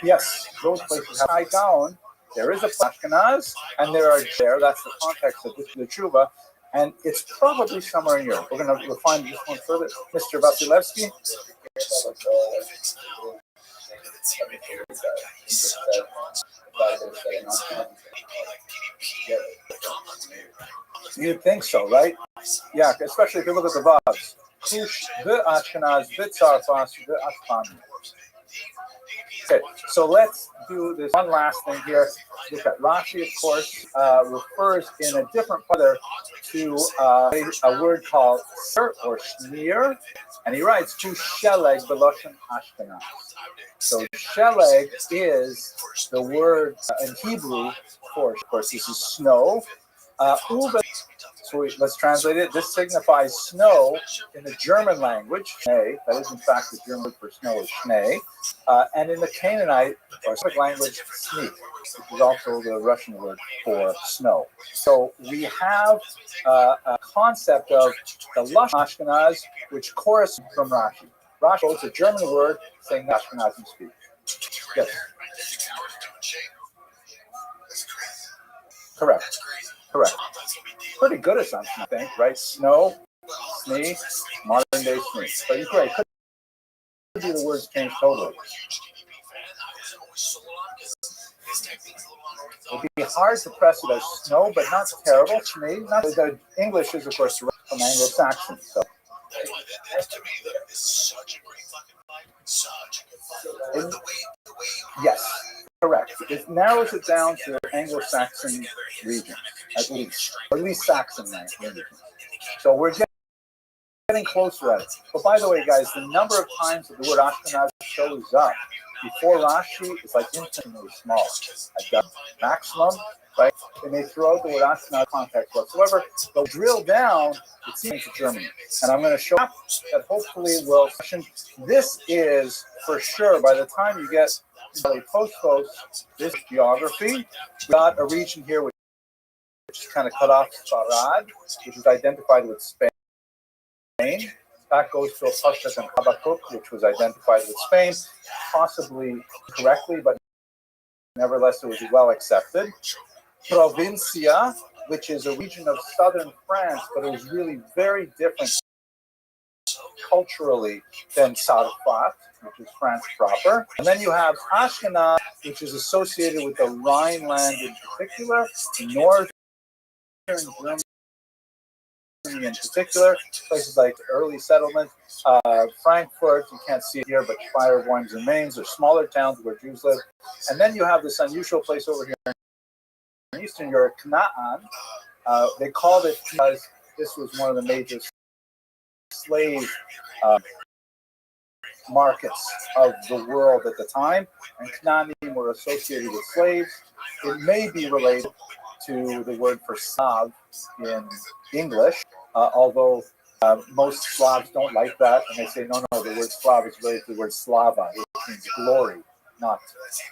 Speaker 1: Yes, those places have high down. There is a Ashkenaz, and that's the context of the Tshuva, and it's probably somewhere in Europe. We're going to refine this one further. Mr. Vasilevsky? You'd think so, right? Yeah, especially if you look at the Vavs. Kush, the Ashkenaz, the Tzarfas, the Ashkenaz. Okay, so let's do this one last thing here. Look at Rashi, of course, refers in a different part to a word called ser or shneer, and he writes to sheleg beloshen Ashkenaz. So sheleg is the word in Hebrew for, of course, this is snow. So let's translate it. This signifies snow in the German language. Schnee, that is in fact the German word for snow is Schnee. And in the Canaanite or Semitic language, Sneak, which is also the Russian word for snow. So we have a concept of the Lush Ashkenaz, which corresponds from Rashi. Rashi quotes a German word saying Ashkenazim speak. Yes. Correct. Pretty good assumption, I think, right? Snow, snee, modern day snee. But you're right. Could be the words changed totally. It'd be hard to press it as snow, but not terrible to me. Not the English is, of course, from Anglo-Saxon. So. Yes, correct. It narrows it down to Anglo-Saxon region, at least, or at least Saxon region. So we're getting closer at it. But by the way, guys, the number of times that the word Ashkenaz shows up before Rashi is like infinitely small. At the maximum, right? They may throw out the word Ashkenaz context whatsoever. They'll drill down, it seems, to Germany. And I'm going to show up that hopefully will. This is for sure, by the time you get to post this geography, we got a region here which is kind of cut off Farad, which is identified with Spain. That goes to a Pashas and Habakkuk, which was identified with Spain, possibly correctly, but nevertheless it was well accepted. Provincia, which is a region of southern France, but it was really very different culturally than Sarfat, which is France proper. And then you have Ashkenaz, which is associated with the Rhineland in particular, northern Germany in particular, places like early settlement, Frankfurt, you can't see it here, but Speyer, Worms, and Mainz are smaller towns where Jews live. And then you have this unusual place over here in Eastern Europe, Canaan. They called it because this was one of the major slave markets of the world at the time, and Canaanim were associated with slaves. It may be related to the word for Slav in English, although most Slavs don't like that, and they say, no, the word Slav is related to the word Slava, which means glory, not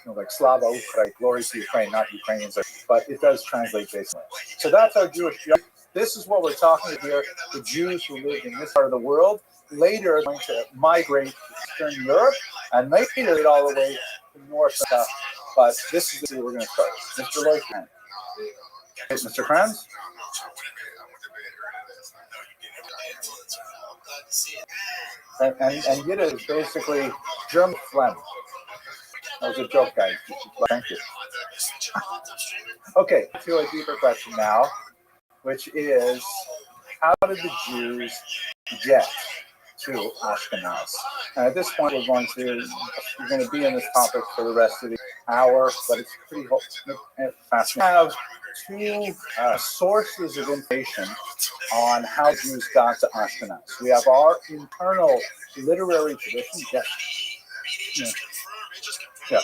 Speaker 1: like Slava, Ukraine, glory to Ukraine, not Ukrainians, but it does translate basically. So that's our Jewish geography. This is what we're talking about here, the Jews who lived in this part of the world, later are going to migrate to Eastern Europe, and migrate all the way to North Africa. But this is where we're going to start. Mr. Leuchtman. Mr. Kranz? And Yiddish is basically German phlegm. That was a joke, guys. Thank you. Okay, to a deeper question now, which is, how did the Jews get to Ashkenaz? And at this point, we're going to be in this topic for the rest of the hour, but it's pretty fascinating. I have two sources of information on how Jews got to Ashkenaz. We have our internal literary tradition. Yes. Yeah.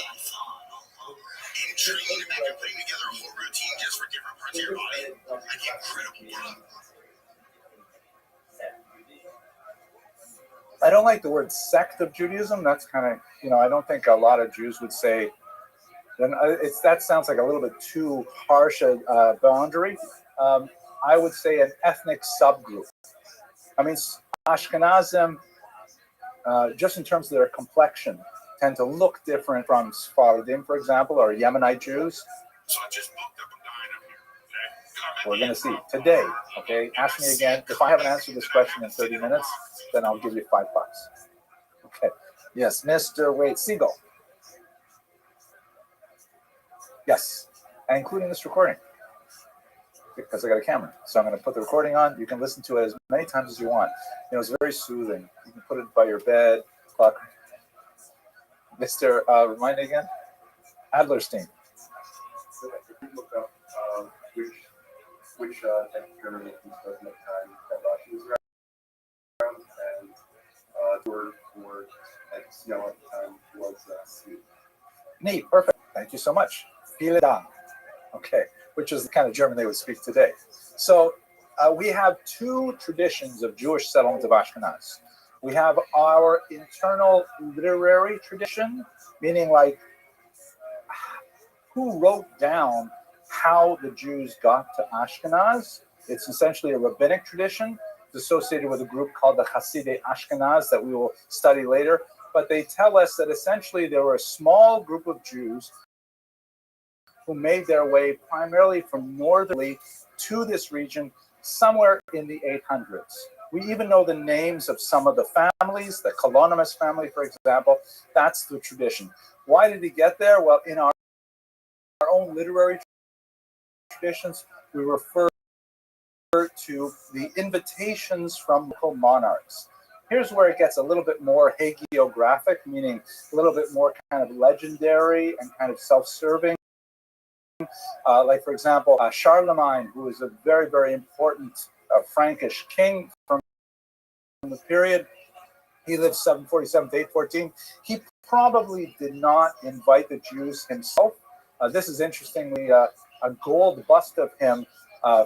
Speaker 1: I don't like the word sect of Judaism. That's kind of, I don't think a lot of Jews would say, that sounds like a little bit too harsh a boundary. I would say an ethnic subgroup. I mean, Ashkenazim, just in terms of their complexion, tend to look different from Sephardim, for example, or Yemenite Jews. We're going to see today. Okay, ask me again. If I haven't answered this question in 30 minutes, then I'll give you $5. Okay. Yes, Mr. Wade Siegel. Yes, and including this recording, because I got a camera. So I'm going to put the recording on. You can listen to it as many times as you want. It's very soothing. You can put it by your bed. Mr. Remind me again? Adlerstein.
Speaker 2: Look up which German at time that Rashi was around, and the word for Sion at the time was Sioux.
Speaker 1: Neat, perfect. Thank you so much. Vielen Dank. Okay, which is the kind of German they would speak today. So we have two traditions of Jewish settlement of Ashkenaz. We have our internal literary tradition, meaning like who wrote down how the Jews got to Ashkenaz. It's essentially a rabbinic tradition. It's associated with a group called the Hasidei Ashkenaz that we will study later. But they tell us that essentially there were a small group of Jews who made their way primarily from northerly to this region somewhere in the 800s. We even know the names of some of the families, the Colonimus family, for example. That's the tradition. Why did he get there? Well, in our own literary traditions, we refer to the invitations from local monarchs. Here's where it gets a little bit more hagiographic, meaning a little bit more kind of legendary and kind of self-serving. Like, for example, Charlemagne, who is a very, very important Frankish king from the period. He lived 747 to 814. He probably did not invite the Jews himself. This is interestingly a gold bust of him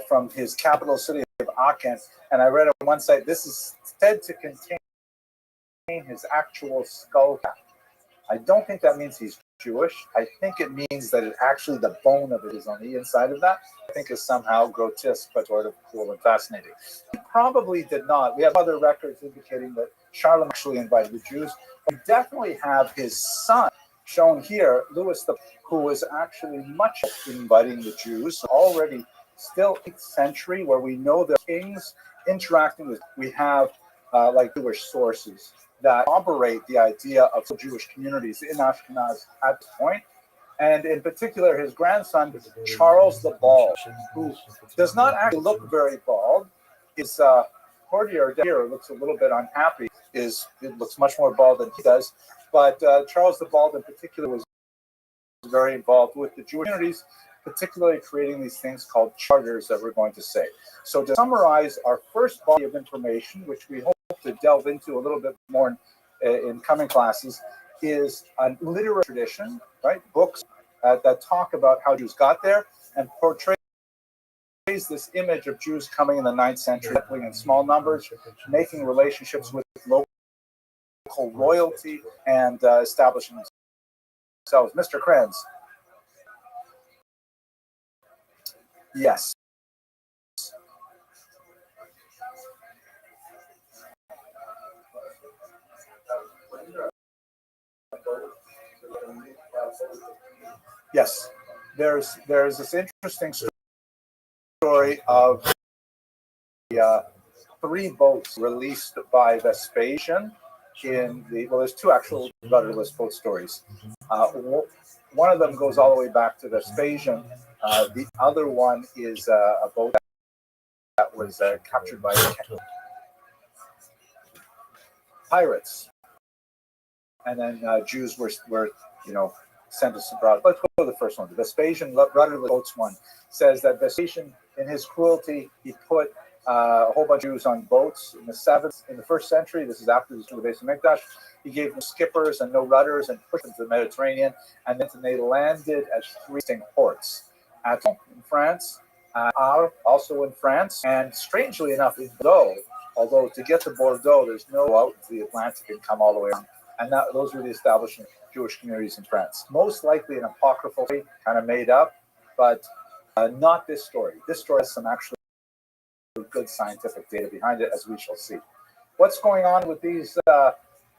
Speaker 1: from his capital city of Aachen. And I read on one site, this is said to contain his actual skull cap. I don't think that means he's Jewish. I think it means that actually the bone of it is on the inside of that. I think is somehow grotesque, but sort of cool and fascinating. He probably did not. We have other records indicating that Charlemagne actually invited the Jews. We definitely have his son shown here, Louis who was actually much inviting the Jews. Already still 8th century, where we know the kings interacting with. We have like Jewish sources that operate the idea of Jewish communities in Ashkenaz at this point. And in particular, his grandson, Charles the Bald, who does not actually look very bald. His courtier here looks a little bit unhappy. It looks much more bald than he does. But Charles the Bald in particular was very involved with the Jewish communities, particularly creating these things called charters that we're going to say. So to summarize our first body of information, which we hope to delve into a little bit more in coming classes, is a literary tradition, right? Books that talk about how Jews got there and portrays this image of Jews coming in the 9th century, settling in small numbers, making relationships with local royalty, and establishing themselves. Mr. Kranz. Yes. Yes, there's this interesting story of the 3 boats released by Vespasian in the, well, there's 2 actual rudderless boat stories. One of them goes all the way back to Vespasian. The other one is a boat that was captured by pirates, and then Jews were sent us abroad. Let's go to the first one. The Vespasian rudderless boats one says that Vespasian, in his cruelty, he put a whole bunch of Jews on boats in the 1st century. This is after the base of Mikdash. He gave them skippers and no rudders and pushed them to the Mediterranean. And then they landed at 3 distinct ports: Aton in France, Arles also in France, and strangely enough in Bordeaux. Although to get to Bordeaux, there's no out to the Atlantic and come all the way around. And those were the establishing Jewish communities in France. Most likely an apocryphal story, kind of made up, but not this story. This story has some actually good scientific data behind it, as we shall see. What's going on with these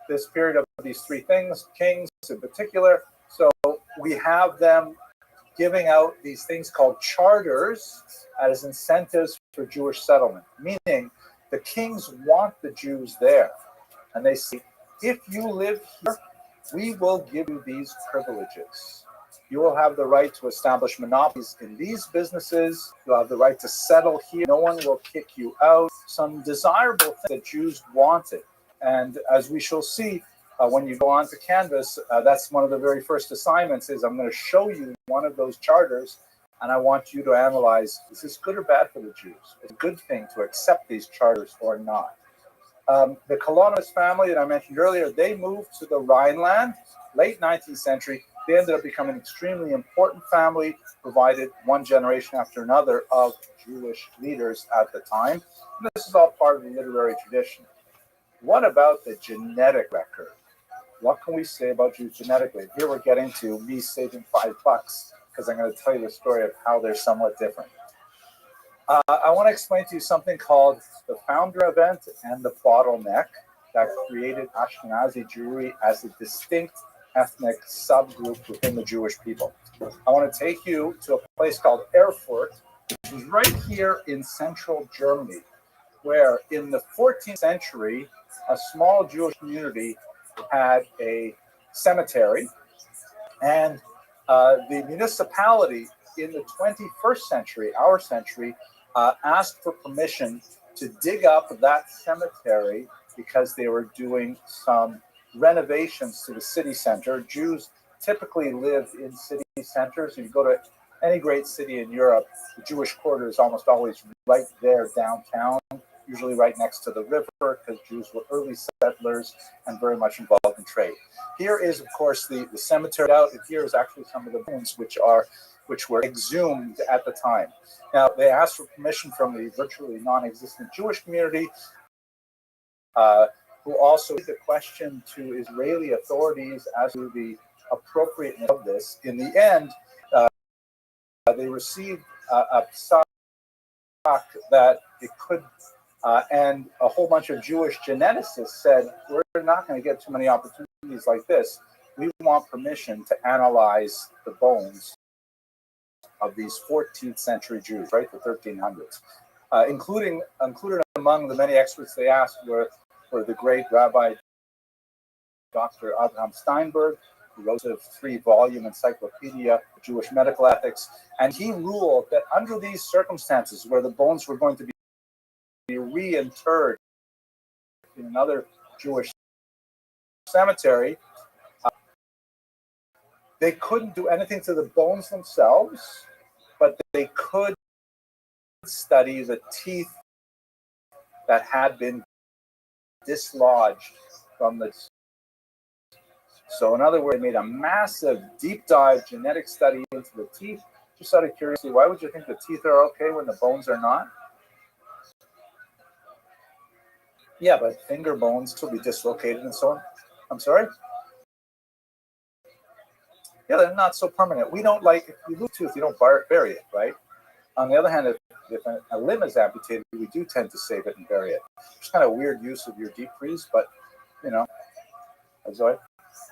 Speaker 1: this period of these 3 things, kings in particular? So we have them giving out these things called charters as incentives for Jewish settlement, meaning the kings want the Jews there. And they say, if you live here, we will give you these privileges. You will have the right to establish monopolies in these businesses. You'll have the right to settle here. No one will kick you out. Some desirable things that Jews wanted. And as we shall see, when you go on to Canvas, that's one of the very first assignments is I'm going to show you one of those charters, and I want you to analyze, is this good or bad for the Jews? It's a good thing to accept these charters or not. The colonist family that I mentioned earlier, they moved to the Rhineland, late 19th century. They ended up becoming an extremely important family, provided one generation after another of Jewish leaders at the time. And this is all part of the literary tradition. What about the genetic record? What can we say about Jews genetically? Here we're getting to me saving $5 because I'm going to tell you the story of how they're somewhat different. I want to explain to you something called the founder event and the bottleneck that created Ashkenazi Jewry as a distinct ethnic subgroup within the Jewish people. I want to take you to a place called Erfurt, which is right here in central Germany, where in the 14th century, a small Jewish community had a cemetery, and the municipality in the 21st century, our century, asked for permission to dig up that cemetery because they were doing some renovations to the city center. Jews typically live in city centers. If you go to any great city in Europe, the Jewish quarter is almost always right there downtown, usually right next to the river, because Jews were early settlers and very much involved in trade. Here is, of course, the cemetery out, and here is actually some of the bones which were exhumed at the time. Now, they asked for permission from the virtually non-existent Jewish community, who also put the question to Israeli authorities as to the appropriateness of this. In the end, they received a psak that it could, and a whole bunch of Jewish geneticists said, we're not going to get too many opportunities like this. We want permission to analyze the bones of these 14th century Jews, right, the 1300s. Included among the many experts they asked were the great Rabbi Dr. Abraham Steinberg, who wrote a 3-volume encyclopedia of Jewish medical ethics, and he ruled that under these circumstances, where the bones were going to be reinterred in another Jewish cemetery, they couldn't do anything to the bones themselves, but they could study the teeth that had been dislodged from the. So in other words, they made a massive deep dive genetic study into the teeth. Just out of curiosity, why would you think the teeth are okay when the bones are not? Yeah, but finger bones could be dislocated and so on. I'm sorry? Yeah, they're not so permanent. We don't like, if you lose a tooth, you don't bury it, right? On the other hand, if a limb is amputated, we do tend to save it and bury it. It's kind of weird use of your deep freeze, but, you know, sorry.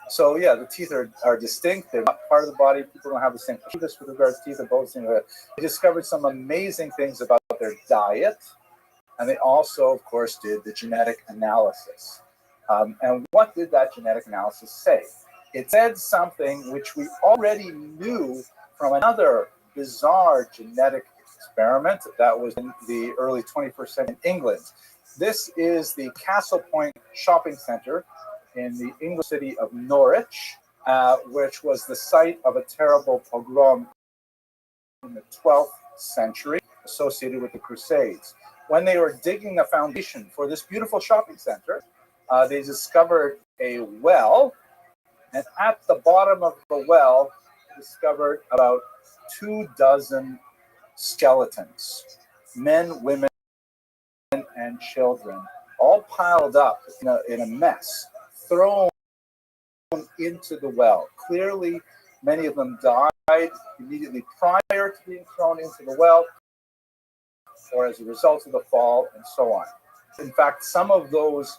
Speaker 1: So yeah, the teeth are distinct. They're not part of the body. People don't have the same prejudice with regards to teeth and bones. They discovered some amazing things about their diet, and they also, of course, did the genetic analysis. And what did that genetic analysis say? It said something which we already knew from another bizarre genetic experiment that was in the early 21st century in England. This is the Castle Point Shopping Center in the English city of Norwich, which was the site of a terrible pogrom in the 12th century associated with the Crusades. When they were digging a foundation for this beautiful shopping center, they discovered a well, and at the bottom of the well, discovered about 24 skeletons, men, women, and children, all piled up in a mess, thrown into the well. Clearly, many of them died immediately prior to being thrown into the well, or as a result of the fall, and so on. In fact, some of those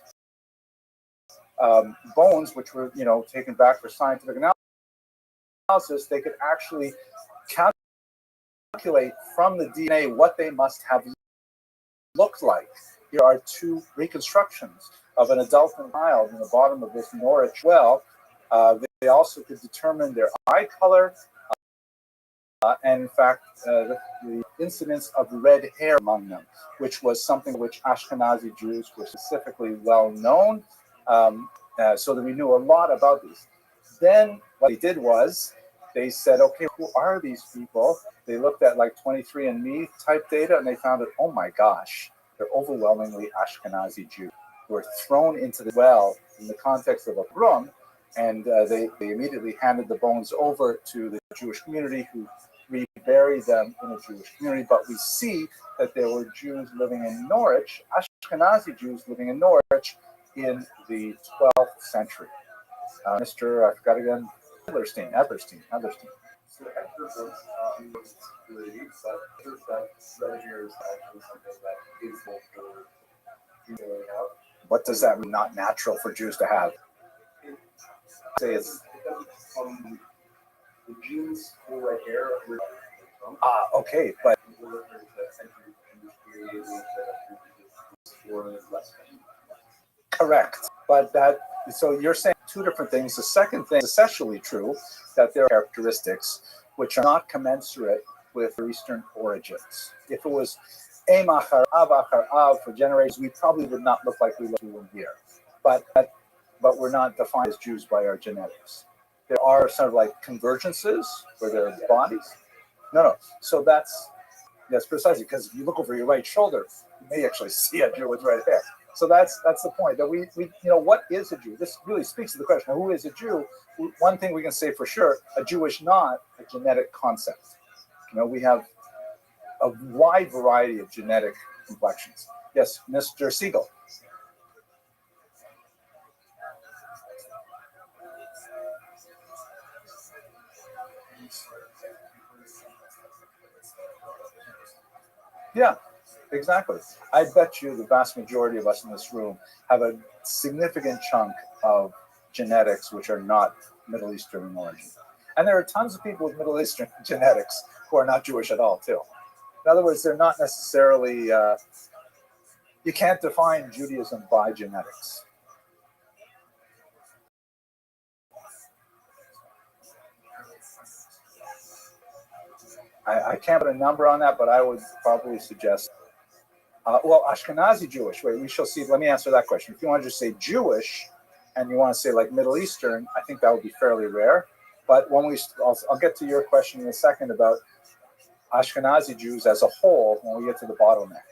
Speaker 1: bones, which were taken back for scientific analysis, they could actually calculate from the DNA what they must have looked like. Here are 2 reconstructions of an adult and child in the bottom of this Norwich well. They also could determine their eye color, and in fact, the incidence of red hair among them, which was something which Ashkenazi Jews were specifically well known, so that we knew a lot about these. Then what they did was they said, okay, who are these people? They looked at like 23andMe type data, and they found that, oh my gosh, they're overwhelmingly Ashkenazi Jews who were thrown into the well in the context of a pogrom, and they immediately handed the bones over to the Jewish community, who reburied them in a Jewish community. But we see that there were Jews living in Norwich, Ashkenazi Jews living in Norwich in the 12th century. Mr. I forgot again, Eberstein.
Speaker 2: So exorcisms was really neat, but that here is actually something that is both for feeling out.
Speaker 1: What does that mean? Not natural for Jews to have? Say it's
Speaker 2: From the Jews for red hair.
Speaker 1: okay, but correct. But so you're saying two different things. The second thing is essentially true, that there are characteristics which are not commensurate with their Eastern origins. If it was Achar Av for generations, we probably would not look like we look here. But we're not defined as Jews by our genetics. There are sort of like convergences where there are bodies. No. So that's precisely, because if you look over your right shoulder, you may actually see a Jew with red hair. So that's the point, that we what is a Jew? This really speaks to the question of who is a Jew. One thing we can say for sure, a Jew is not a genetic concept. We have a wide variety of genetic complexions. Yes, Mr. Siegel. Yeah, exactly. I bet you the vast majority of us in this room have a significant chunk of genetics which are not Middle Eastern in origin. And there are tons of people with Middle Eastern genetics who are not Jewish at all, too. In other words, they're not necessarily, you can't define Judaism by genetics. I can't put a number on that, but I would probably suggest, Ashkenazi Jewish. Wait, we shall see. Let me answer that question. If you want to just say Jewish, and you want to say like Middle Eastern, I think that would be fairly rare. But when I'll get to your question in a second about Ashkenazi Jews as a whole when we get to the bottleneck.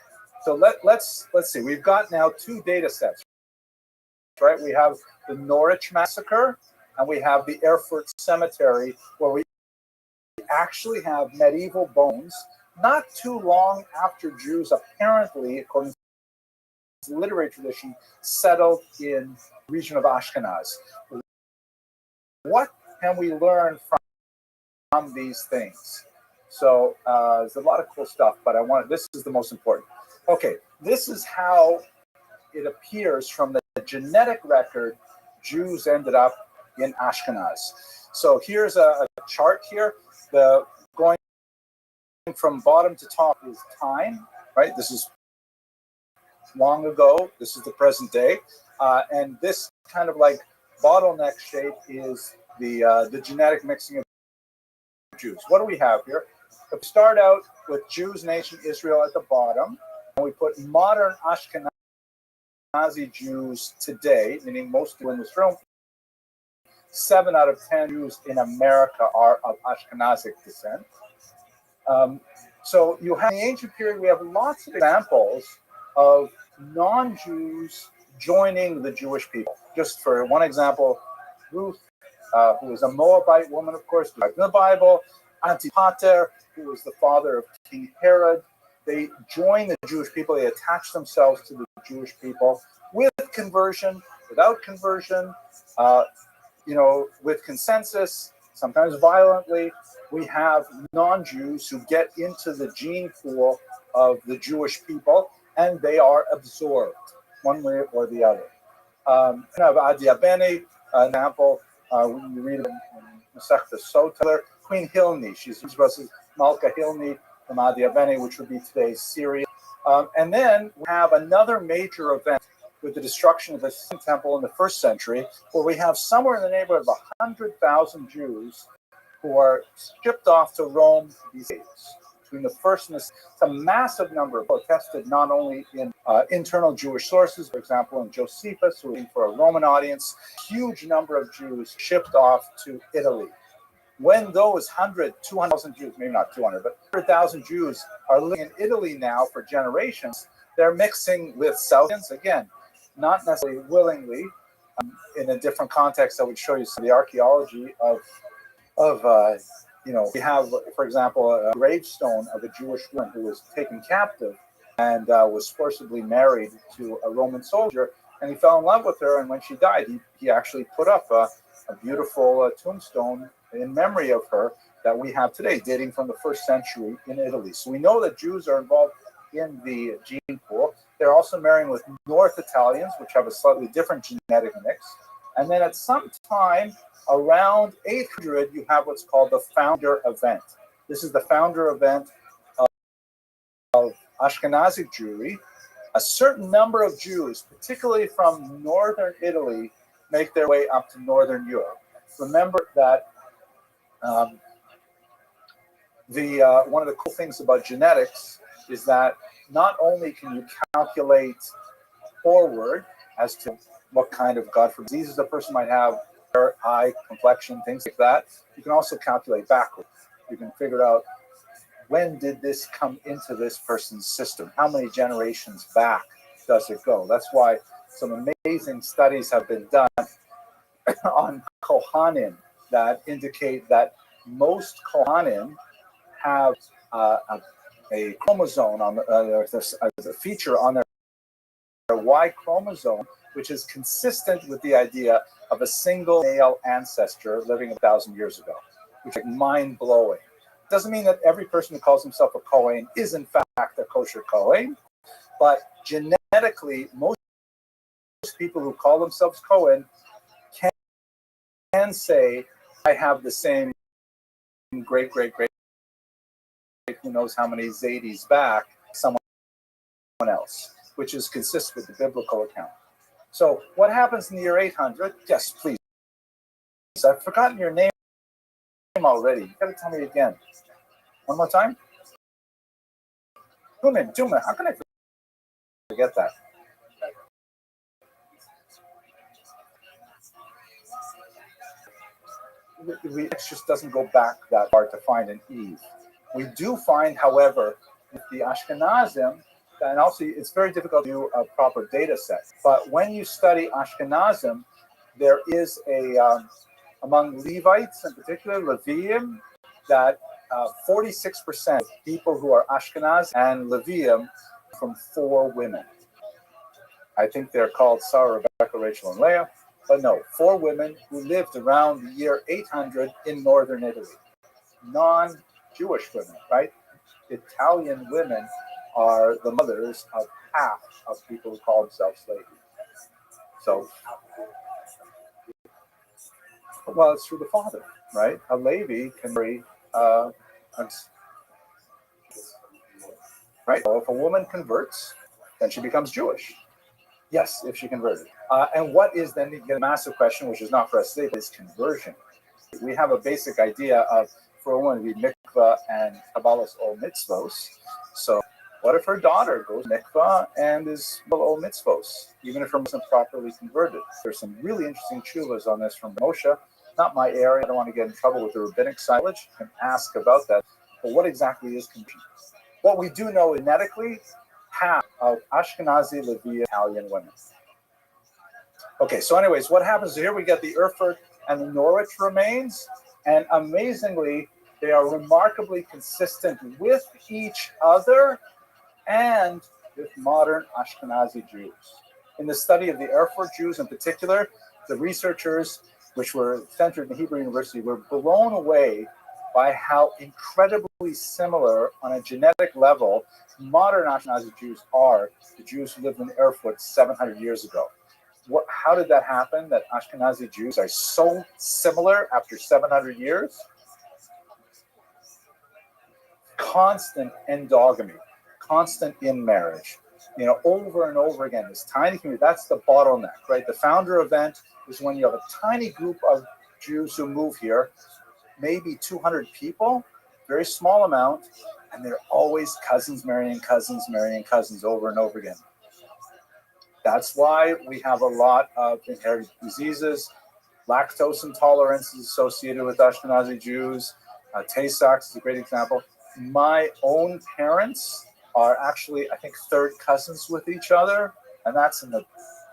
Speaker 1: So let's see. We've got now two data sets, right? We have the Norwich massacre, and we have the Erfurt cemetery, where we actually have medieval bones not too long after Jews apparently, according to the literary tradition, settled in the region of Ashkenaz. What can we learn from these things? So there's a lot of cool stuff, but this is the most important. Okay, this is how it appears from the genetic record Jews ended up in Ashkenaz. So here's a chart here. Going from bottom to top is time, right? This is long ago. This is the present day. And this kind of like bottleneck shape is the genetic mixing of Jews. What do we have here? If we start out with Jews, nation Israel at the bottom, and we put modern Ashkenazi Jews today, meaning most people in this room, 7 out of 10 Jews in America are of Ashkenazic descent. So you have in the ancient period, we have lots of examples of non-Jews joining the Jewish people. Just for one example, Ruth, who was a Moabite woman, of course, in the Bible, Antipater, who was the father of King Herod. They joined the Jewish people. They attached themselves to the Jewish people with conversion, without conversion, with consensus, sometimes violently. We have non-Jews who get into the gene pool of the Jewish people, and they are absorbed one way or the other. We have Adia Bene, an example. We read in Masechta Sotah, Queen Hilni. She's versus Malka Hilni from Adia Bene, which would be today's Syria. And then we have another major event with the destruction of the Second Temple in the 1st century, where we have somewhere in the neighborhood of 100,000 Jews who are shipped off to Rome to be saved. Between the first and the, it's a massive number, attested not only in internal Jewish sources, for example, in Josephus, who was for a Roman audience, huge number of Jews shipped off to Italy. When those 200,000 Jews, maybe not 200, but 100,000 Jews are living in Italy now for generations, they're mixing with Southans, again, not necessarily willingly, in a different context. I would show you some of the archaeology of we have, for example, a gravestone of a Jewish woman who was taken captive and was forcibly married to a Roman soldier, and he fell in love with her, and when she died, he actually put up a beautiful tombstone in memory of her that we have today, dating from the 1st century in Italy. So we know that Jews are involved in the gene pool. They're also marrying with North Italians, which have a slightly different genetic mix. And then at some time around 800, you have what's called the founder event. This is the founder event of Ashkenazic Jewry. A certain number of Jews, particularly from northern Italy, make their way up to Northern Europe. Remember that one of the cool things about genetics is that not only can you calculate forward as to what kind of, God forbid, diseases a person might have, hair, eye, complexion, things like that, you can also calculate backward. You can figure out when did this come into this person's system? How many generations back does it go? That's why some amazing studies have been done on Kohanim that indicate that most Kohanim have a chromosome on a feature on their Y chromosome, which is consistent with the idea of a single male ancestor living 1,000 years ago, which is mind blowing. Doesn't mean that every person who calls himself a Kohen is in fact a kosher Kohen, but genetically, most people who call themselves Kohen can say, I have the same great, who knows how many Zadis back, someone else, which is consistent with the biblical account. So what happens in the year 800? Yes, please. I've forgotten your name already. You gotta tell me again. One more time? Tumen, how can I forget that? It just doesn't go back that far to find an Eve. We do find, however, with the Ashkenazim, and also it's very difficult to do a proper data set. But when you study Ashkenazim, there is among Levites in particular, Leviim, that 46% of people who are Ashkenaz and Leviim from 4 women. I think they're called Sarah, Rebecca, Rachel, and Leah. But no, 4 women who lived around the year 800 in northern Italy. Non-Jewish women, right? Italian women are the mothers of half of people who call themselves Levi. So, well, it's through the father, right? A Levi can marry, right? So if a woman converts, then she becomes Jewish. Yes, if she converted. And what is then the massive question, which is not for us today, but is conversion. We have a basic idea of for a woman to be mikvah and kabbalas or mitzvos. So what if her daughter goes mikvah and is below mitzvos, even if her wasn't properly converted? There's some really interesting chuvas on this from Moshe. Not my area. I don't want to get in trouble with the rabbinic silage. You can ask about that. But what exactly is conversion? What we do know genetically, half of Ashkenazi, Levi, Italian women. Okay, so anyways, what happens here? We get the Erfurt and the Norwich remains, and amazingly, they are remarkably consistent with each other and with modern Ashkenazi Jews. In the study of the Erfurt Jews in particular, the researchers, which were centered in Hebrew University, were blown away by how incredibly similar on a genetic level modern Ashkenazi Jews are the Jews who lived in Erfurt 700 years ago. How did that happen, that Ashkenazi Jews are so similar after 700 years? Constant endogamy, constant in marriage, over and over again. This tiny community, that's the bottleneck, right? The founder event is when you have a tiny group of Jews who move here, maybe 200 people, very small amount, and they're always cousins marrying cousins over and over again. That's why we have a lot of inherited diseases. Lactose intolerance is associated with Ashkenazi Jews. Tay-Sachs is a great example. My own parents are actually, I think, third cousins with each other, and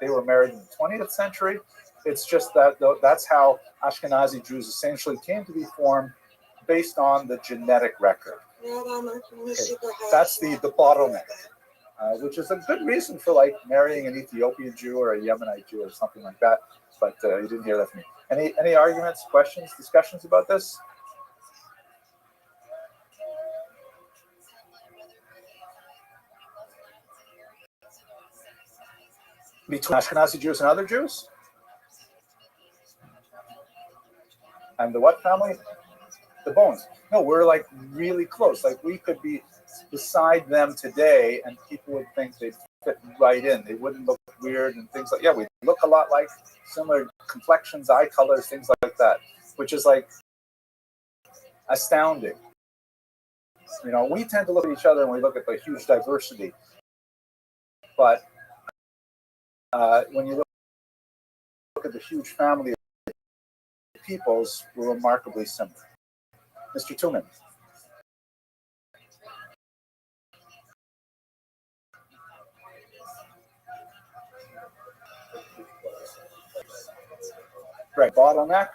Speaker 1: they were married in the 20th century. It's just that that's how Ashkenazi Jews essentially came to be formed based on the genetic record. Okay. That's the bottleneck, which is a good reason for like marrying an Ethiopian Jew or a Yemenite Jew or something like that. But you didn't hear that from me. Any arguments, questions, discussions about this? Between Ashkenazi Jews and other Jews? And the what family? The Bones. No, we're like really close. Like we could be beside them today and people would think they'd fit right in. They wouldn't look weird and things like, yeah, we look a lot like, similar complexions, eye colors, things like that, which is like astounding. You know, we tend to look at each other and we look at the huge diversity, but when you look at the huge family of peoples, we're remarkably similar. Mr. Tuman. Right, bottleneck,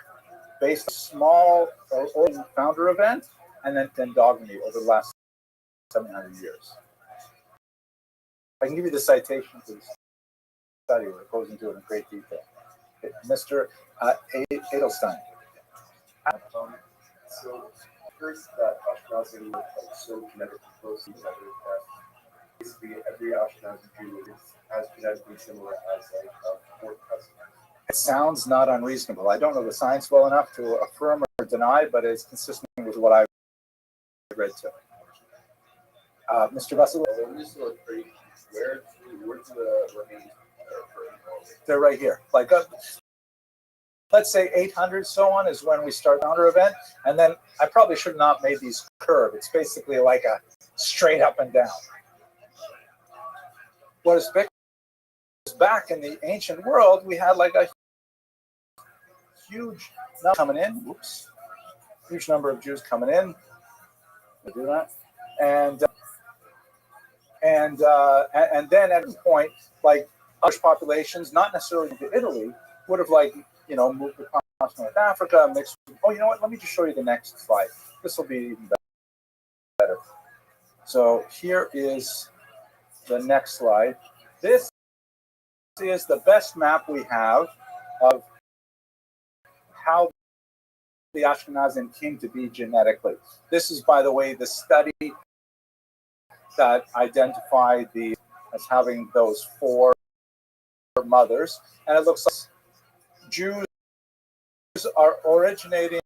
Speaker 1: based on small or founder event, and then endogamy over the last 700 years. I can give you the citation for the study where it goes into it in great detail. Okay, Mr. Edelstein.
Speaker 2: So first, that Ashkenazi were so genetically close to each other that basically every Ashkenazi Jew is as genetically similar as like a fourth cousin.
Speaker 1: It sounds not unreasonable. I don't know the science well enough to affirm or deny, but it's consistent with what I've read too. Mr. Russell?
Speaker 2: Where's the remains?
Speaker 1: They're right here. Like, let's say 800 so on is when we start the founder event, and then I probably should not made these curve. It's basically like a straight up and down. What is big is back in the ancient world, we had like a huge number coming in. Whoops, huge number of Jews coming in. We do that, and then at this point, like Irish populations, not necessarily into Italy, would have like moved across North Africa, mixed. Oh, you know what? Let me just show you the next slide. This will be even better. So here is the next slide. This is the best map we have of how the Ashkenazim came to be genetically. This is, by the way, the study that identified the as having those four mothers, and it looks like Jews are originating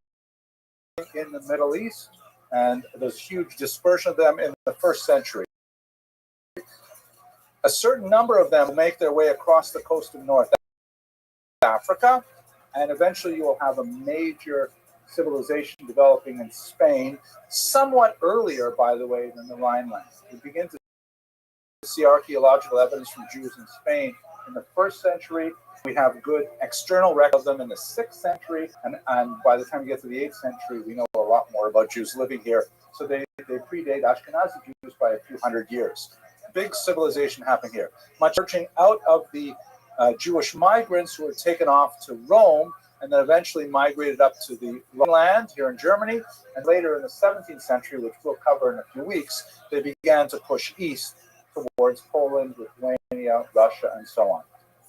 Speaker 1: in the Middle East, and there's huge dispersion of them in the first century. A certain number of them make their way across the coast of North Africa, and eventually you will have a major civilization developing in Spain, somewhat earlier, by the way, than the Rhineland. We begin to see archaeological evidence from Jews in Spain in the first century. We have good external record of them in the 6th century, and by the time we get to the 8th century, we know a lot more about Jews living here. So they predate Ashkenazi Jews by a few hundred years. Big civilization happening here. Much searching out of the Jewish migrants who were taken off to Rome and then eventually migrated up to the Rhineland here in Germany. And later in the 17th century, which we'll cover in a few weeks, they began to push east towards Poland, Lithuania, Russia, and so on.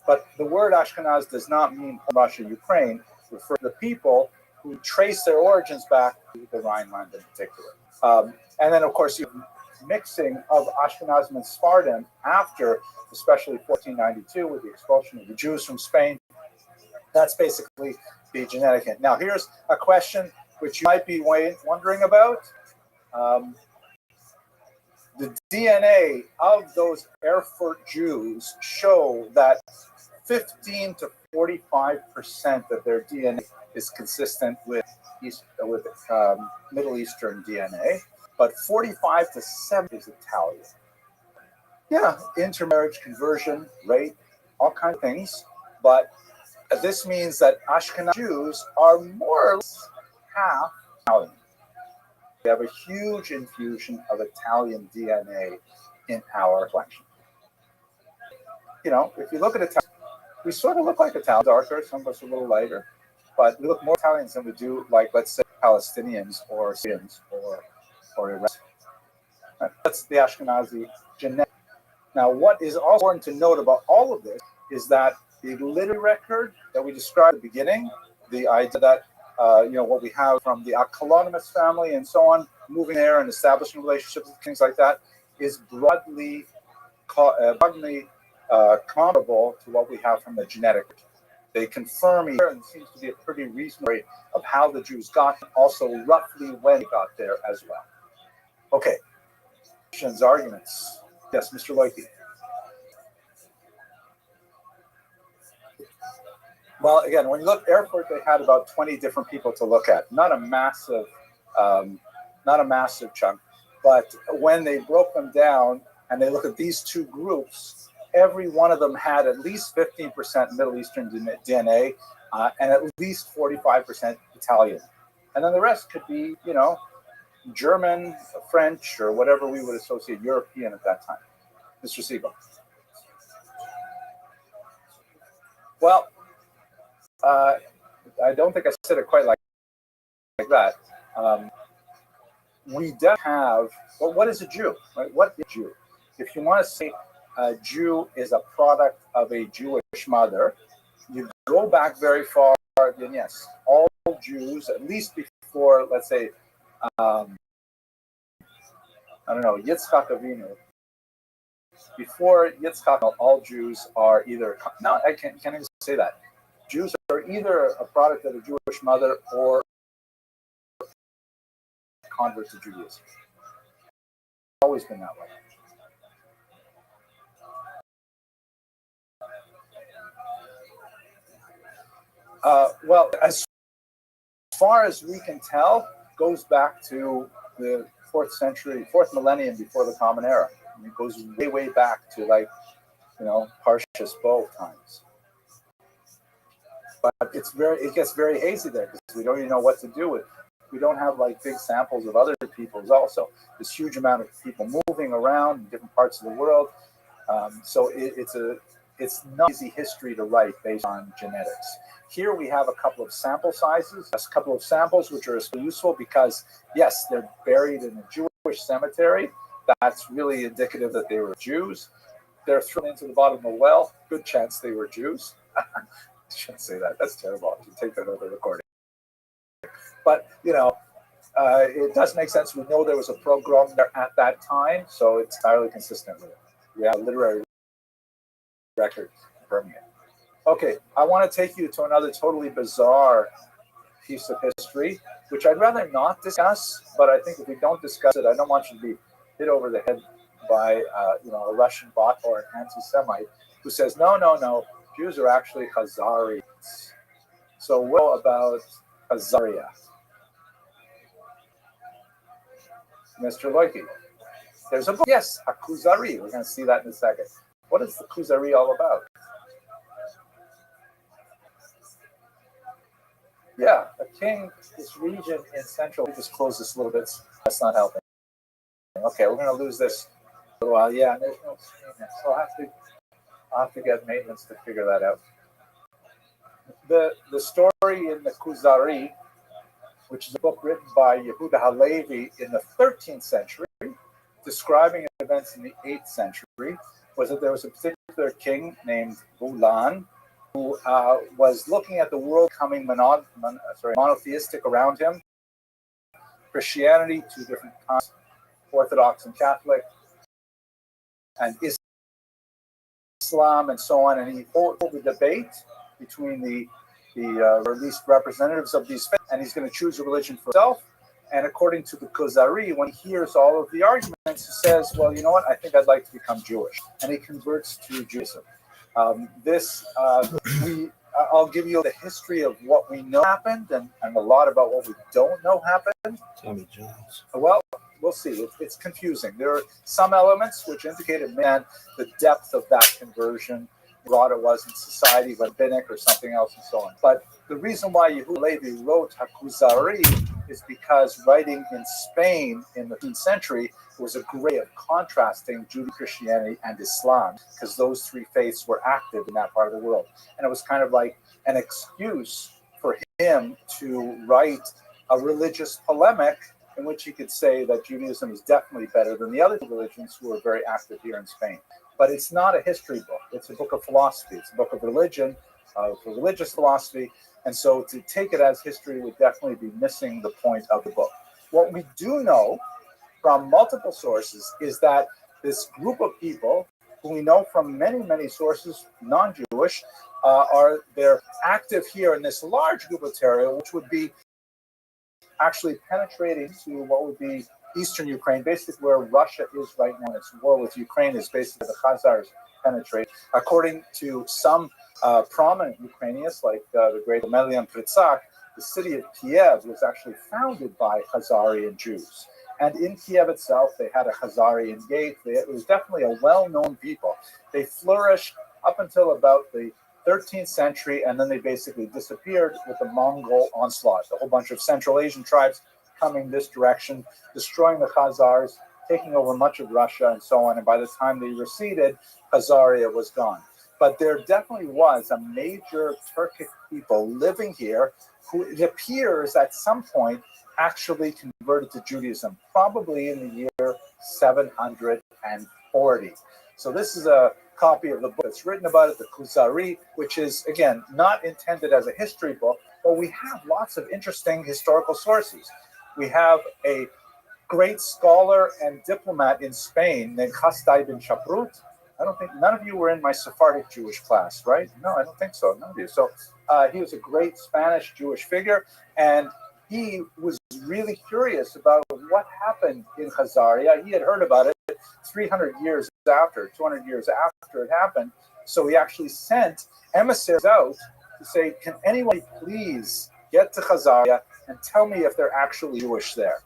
Speaker 1: But the word Ashkenaz does not mean Russia, Ukraine, refer to the people who trace their origins back to the Rhineland in particular. And then, of course, you have mixing of Ashkenazim and Sephardim after, especially 1492, with the expulsion of the Jews from Spain. That's basically the genetic hint. Now, here's a question which you might be wondering about. The DNA of those Erfurt Jews show that 15 to 45% of their DNA is consistent with Middle Eastern DNA, but 45 to 70 is Italian. Yeah, intermarriage, conversion, rape, all kinds of things, but this means that Ashkenazi Jews are more or less half Italian. We have a huge infusion of Italian DNA in our collection. If you look at Italian, we sort of look like Italians, darker, some of us are a little lighter, but we look more Italians than we do, like, let's say, Palestinians or Syrians or Iraqis. Right. That's the Ashkenazi genetic. Now, what is also important to note about all of this is that the literary record that we described at the beginning, the idea that what we have from the Akolonimus family and so on, moving there and establishing relationships and things like that, is broadly comparable to what we have from the genetic. They confirm here, and it seems to be a pretty reasonable rate of how the Jews got, also roughly when they got there as well. Okay. Questions, arguments? Yes, Mr. Loiky. Well, again, when you look Erfurt, they had about 20 different people to look at. Not a massive chunk. But when they broke them down and they look at these two groups, every one of them had at least 15% Middle Eastern DNA and at least 45% Italian. And then the rest could be, German, French, or whatever we would associate European at that time. Mr. Siegel. Well, I don't think I said it quite like that. We definitely have, well, what is a Jew? Right? What is a Jew? If you want to say a Jew is a product of a Jewish mother, you go back very far, then yes, all Jews, at least before, let's say, Yitzchak Avinu, before Yitzchak, all Jews are either, no, I can't even say that. Jews are either a product of a Jewish mother or convert to Judaism. It's always been that way. Well, as far as we can tell, goes back to the 4th century, 4th millennium before the Common Era. I mean, it goes way, way back to Parshas Bo times. But it gets very hazy there because we don't even know what to do with it. We don't have big samples of other peoples also. This huge amount of people moving around in different parts of the world. So it's not easy history to write based on genetics. Here we have a couple of sample sizes, a couple of samples which are useful because, yes, they're buried in a Jewish cemetery. That's really indicative that they were Jews. They're thrown into the bottom of a well. Good chance they were Jews. I shouldn't say that. That's terrible. You take that out of the recording. But, it does make sense. We know there was a pogrom there at that time, so it's entirely consistent with it. We have a literary record confirming it. Okay, I want to take you to another totally bizarre piece of history, which I'd rather not discuss, but I think if we don't discuss it, I don't want you to be hit over the head by a Russian bot or an anti-Semite who says, no, Jews are actually Khazarians. So what about Khazaria? Mr. Loiki, there's a book. Yes, a Khuzari. We're going to see that in a second. What is the Khuzari all about? Yeah, a king, this region in central. Let me just close this a little bit. That's not helping. Okay, we're going to lose this for a while. Yeah, there's no screen there, so I'll have to get maintenance to figure that out. The story in the Khuzari, which is a book written by Yehuda Halevi in the 13th century, describing events in the 8th century, was that there was a particular king named Bulan who was looking at the world becoming monotheistic around him. Christianity, two different kinds, Orthodox and Catholic, and Islam, and so on. And he held a debate between the or at least representatives of these faiths, and he's going to choose a religion for himself. And according to the Khuzari, when he hears all of the arguments, he says, well, you know what, I think I'd like to become Jewish. And he converts to Judaism. I'll give you the history of what we know happened and a lot about what we don't know happened.
Speaker 3: Tommy Jones.
Speaker 1: Well, we'll see. It's confusing. There are some elements which indicated, the depth of that conversion, broad it was in society, rabbinic or something else, and so on. But the reason why Yehuda Levi wrote Hakuzari is because writing in Spain in the 15th century was a great way of contrasting Judeo-Christianity and Islam, because those three faiths were active in that part of the world. And it was kind of like an excuse for him to write a religious polemic in which he could say that Judaism is definitely better than the other religions who were very active here in Spain. But it's not a history book. It's a book of philosophy. It's a book of religion, for religious philosophy. And so to take it as history would definitely be missing the point of the book. What we do know from multiple sources is that this group of people, who we know from many, many sources, non-Jewish, they're active here in this large group of territory, which would be actually penetrating to what would be eastern Ukraine, basically where Russia is right now. Its war with Ukraine is basically the Khazars penetrate. According to some prominent Ukrainians like the great Emelian Pritsak, the city of Kiev was actually founded by Khazarian Jews. And in Kiev itself, they had a Khazarian gate. It was definitely a well-known people. They flourished up until about the 13th century, and then they basically disappeared with the Mongol onslaught. A whole bunch of Central Asian tribes coming this direction, destroying the Khazars, taking over much of Russia and so on. And by the time they receded, Khazaria was gone. But there definitely was a major Turkic people living here who it appears at some point actually converted to Judaism, probably in the year 740. So this is a copy of the book that's written about it, the Kuzari, which is, again, not intended as a history book, but we have lots of interesting historical sources. We have a great scholar and diplomat in Spain named Hasdai bin Shaprut. I don't think, none of you were in my Sephardic Jewish class, right? No, I don't think so, none of you. So he was a great Spanish Jewish figure, and he was really curious about what happened in Khazaria. He had heard about it 300 years after, 200 years after it happened. So he actually sent emissaries out to say, can anyone please get to Khazaria and tell me if they're actually Jewish there?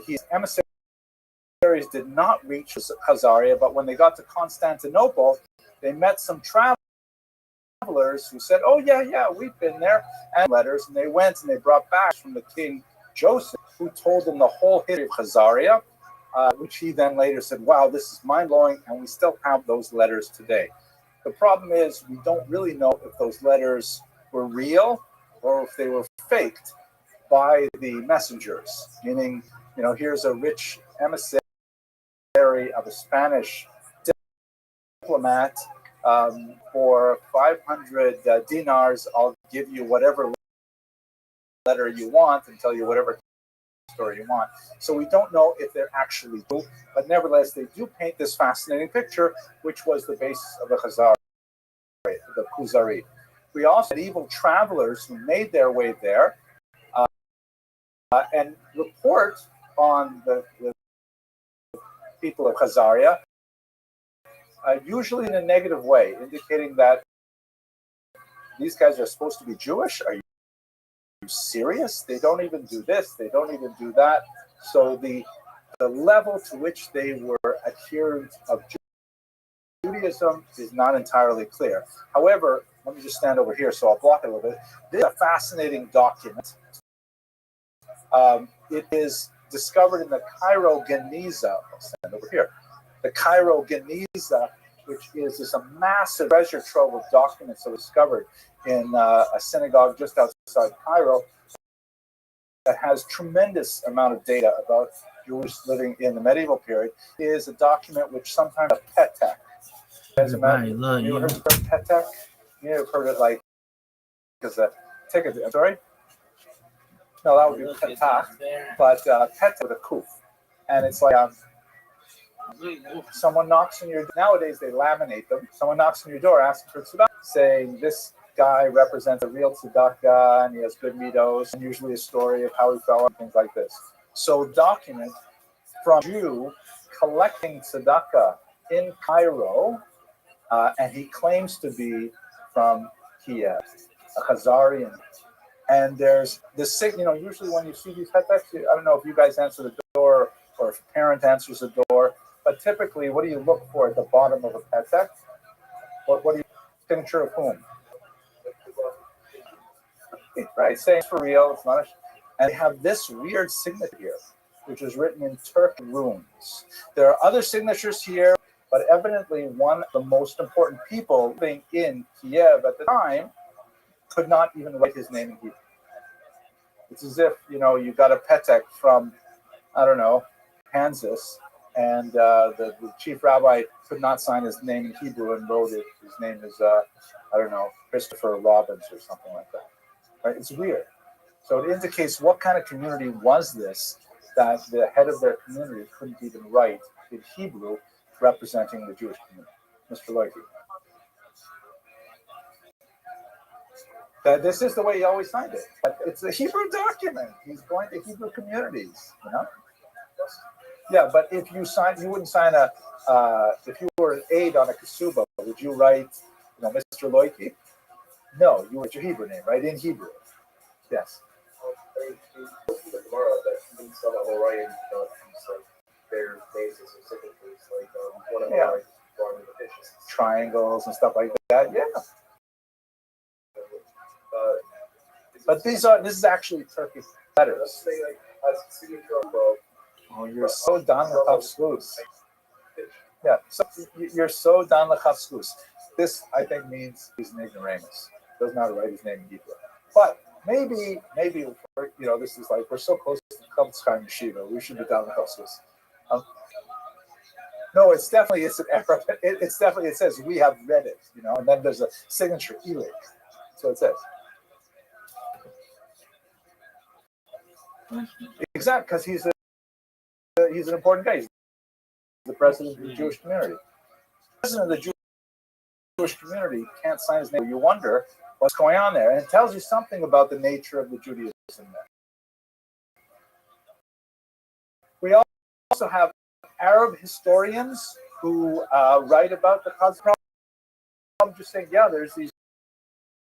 Speaker 1: His emissaries did not reach Khazaria, but when they got to Constantinople, they met some travelers who said, oh, yeah, we've been there, and letters, and they went and they brought back from the king Joseph, who told them the whole history of Khazaria, which he then later said, wow, this is mind-blowing, and we still have those letters today. The problem is we don't really know if those letters were real or if they were faked by the messengers, meaning, here's a rich emissary of a Spanish diplomat. For 500 dinars, I'll give you whatever letter you want and tell you whatever story you want. So we don't know if they're actually true, but nevertheless, they do paint this fascinating picture, which was the basis of the Khazari, the Kuzari. We also had evil travelers who made their way there and report on the people of Khazaria, usually in a negative way, indicating that these guys are supposed to be Jewish. Are you serious? They don't even do this. They don't even do that. So the level to which they were adherents of Judaism is not entirely clear. However, let me just stand over here so I'll block it a little bit. This is a fascinating document. It is discovered in the Cairo Geniza. I'll stand over here. The Cairo Geniza, which is this a massive treasure trove of documents that was discovered in a synagogue just outside Cairo that has tremendous amount of data about Jews living in the medieval period, is a document which sometimes a petek. You heard of petek? You may have heard it like, because that ticket, I'm sorry? No, that would be petak, but petek with a kuf. And it's like, someone knocks on your, nowadays they laminate them. Someone knocks on your door asking for tzedakah, saying this guy represents a real tzedakah and he has good midos, and usually a story of how he fell and things like this. So document from Jew collecting tzedakah in Cairo, and he claims to be from Kiev, a Khazarian. And there's this, usually when you see these peteks, I don't know if you guys answer the door or if a parent answers the door, but typically, what do you look for at the bottom of a petek? What do you, signature of whom? Right, saying it's for real, it's not and they have this weird signature here, which is written in Turkic runes. There are other signatures here, but evidently one of the most important people living in Kiev at the time could not even write his name in Hebrew. It's as if, you got a petek from, I don't know, Kansas, and the chief rabbi could not sign his name in Hebrew and wrote it. His name is, I don't know, Christopher Robbins or something like that. Right? It's weird. So it indicates what kind of community was this that the head of their community couldn't even write in Hebrew representing the Jewish community. Mr. Loiky. This is the way he always signed it. But it's a Hebrew document. He's going to Hebrew communities, Yeah, but if you wouldn't sign if you were an aide on a kasuba, would you write, Mr. Loiky? No, you want your Hebrew name, right? In Hebrew. Yes.
Speaker 2: Tomorrow that means some Orion don't use like their bases or signatures, like one of
Speaker 1: Yeah.
Speaker 2: our drawing the fishes.
Speaker 1: Triangles and stuff like that. Yeah.
Speaker 2: Uh,
Speaker 1: But this is actually Turkish letters.
Speaker 2: let's say like as signature of well,
Speaker 1: Oh, you're so done with Hafskus. Yeah, so you're so done with Hafskus. This, I think, means he's an ignoramus. Doesn't know how to write his name in Hebrew. But maybe, this is like, we're so close to Kabbalah Yeshiva, we should be done with Hafskus. No, it's an error. It's definitely, it says, we have read it, and then there's a signature, Elik. So it says. Exactly, because he's an important guy. He's the president of the Jewish community. The president of the Jewish community can't sign his name. You wonder what's going on there. And it tells you something about the nature of the Judaism there. We also have Arab historians who write about the Khazar. I'm just saying, yeah, there's these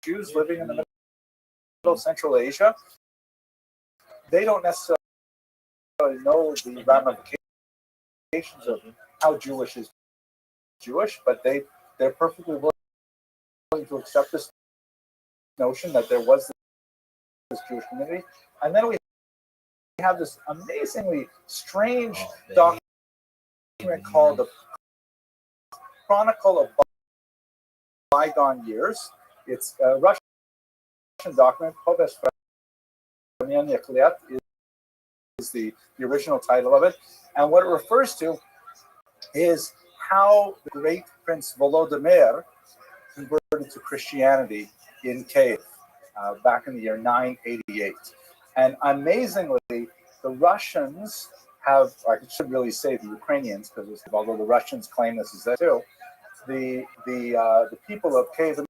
Speaker 1: Jews living in the middle of Central Asia. They don't necessarily know the ramifications of how Jewish is Jewish, but they're perfectly willing to accept this notion that there was this Jewish community. And then we have this amazingly strange document called the Chronicle of Bygone Years. It's a Russian document. Is the original title of it. And what it refers to is how the great Prince Volodymyr converted to Christianity in Kiev back in the year 988. And amazingly, the Russians have, I should really say the Ukrainians, because although the Russians claim this is that too, the people of Kiev and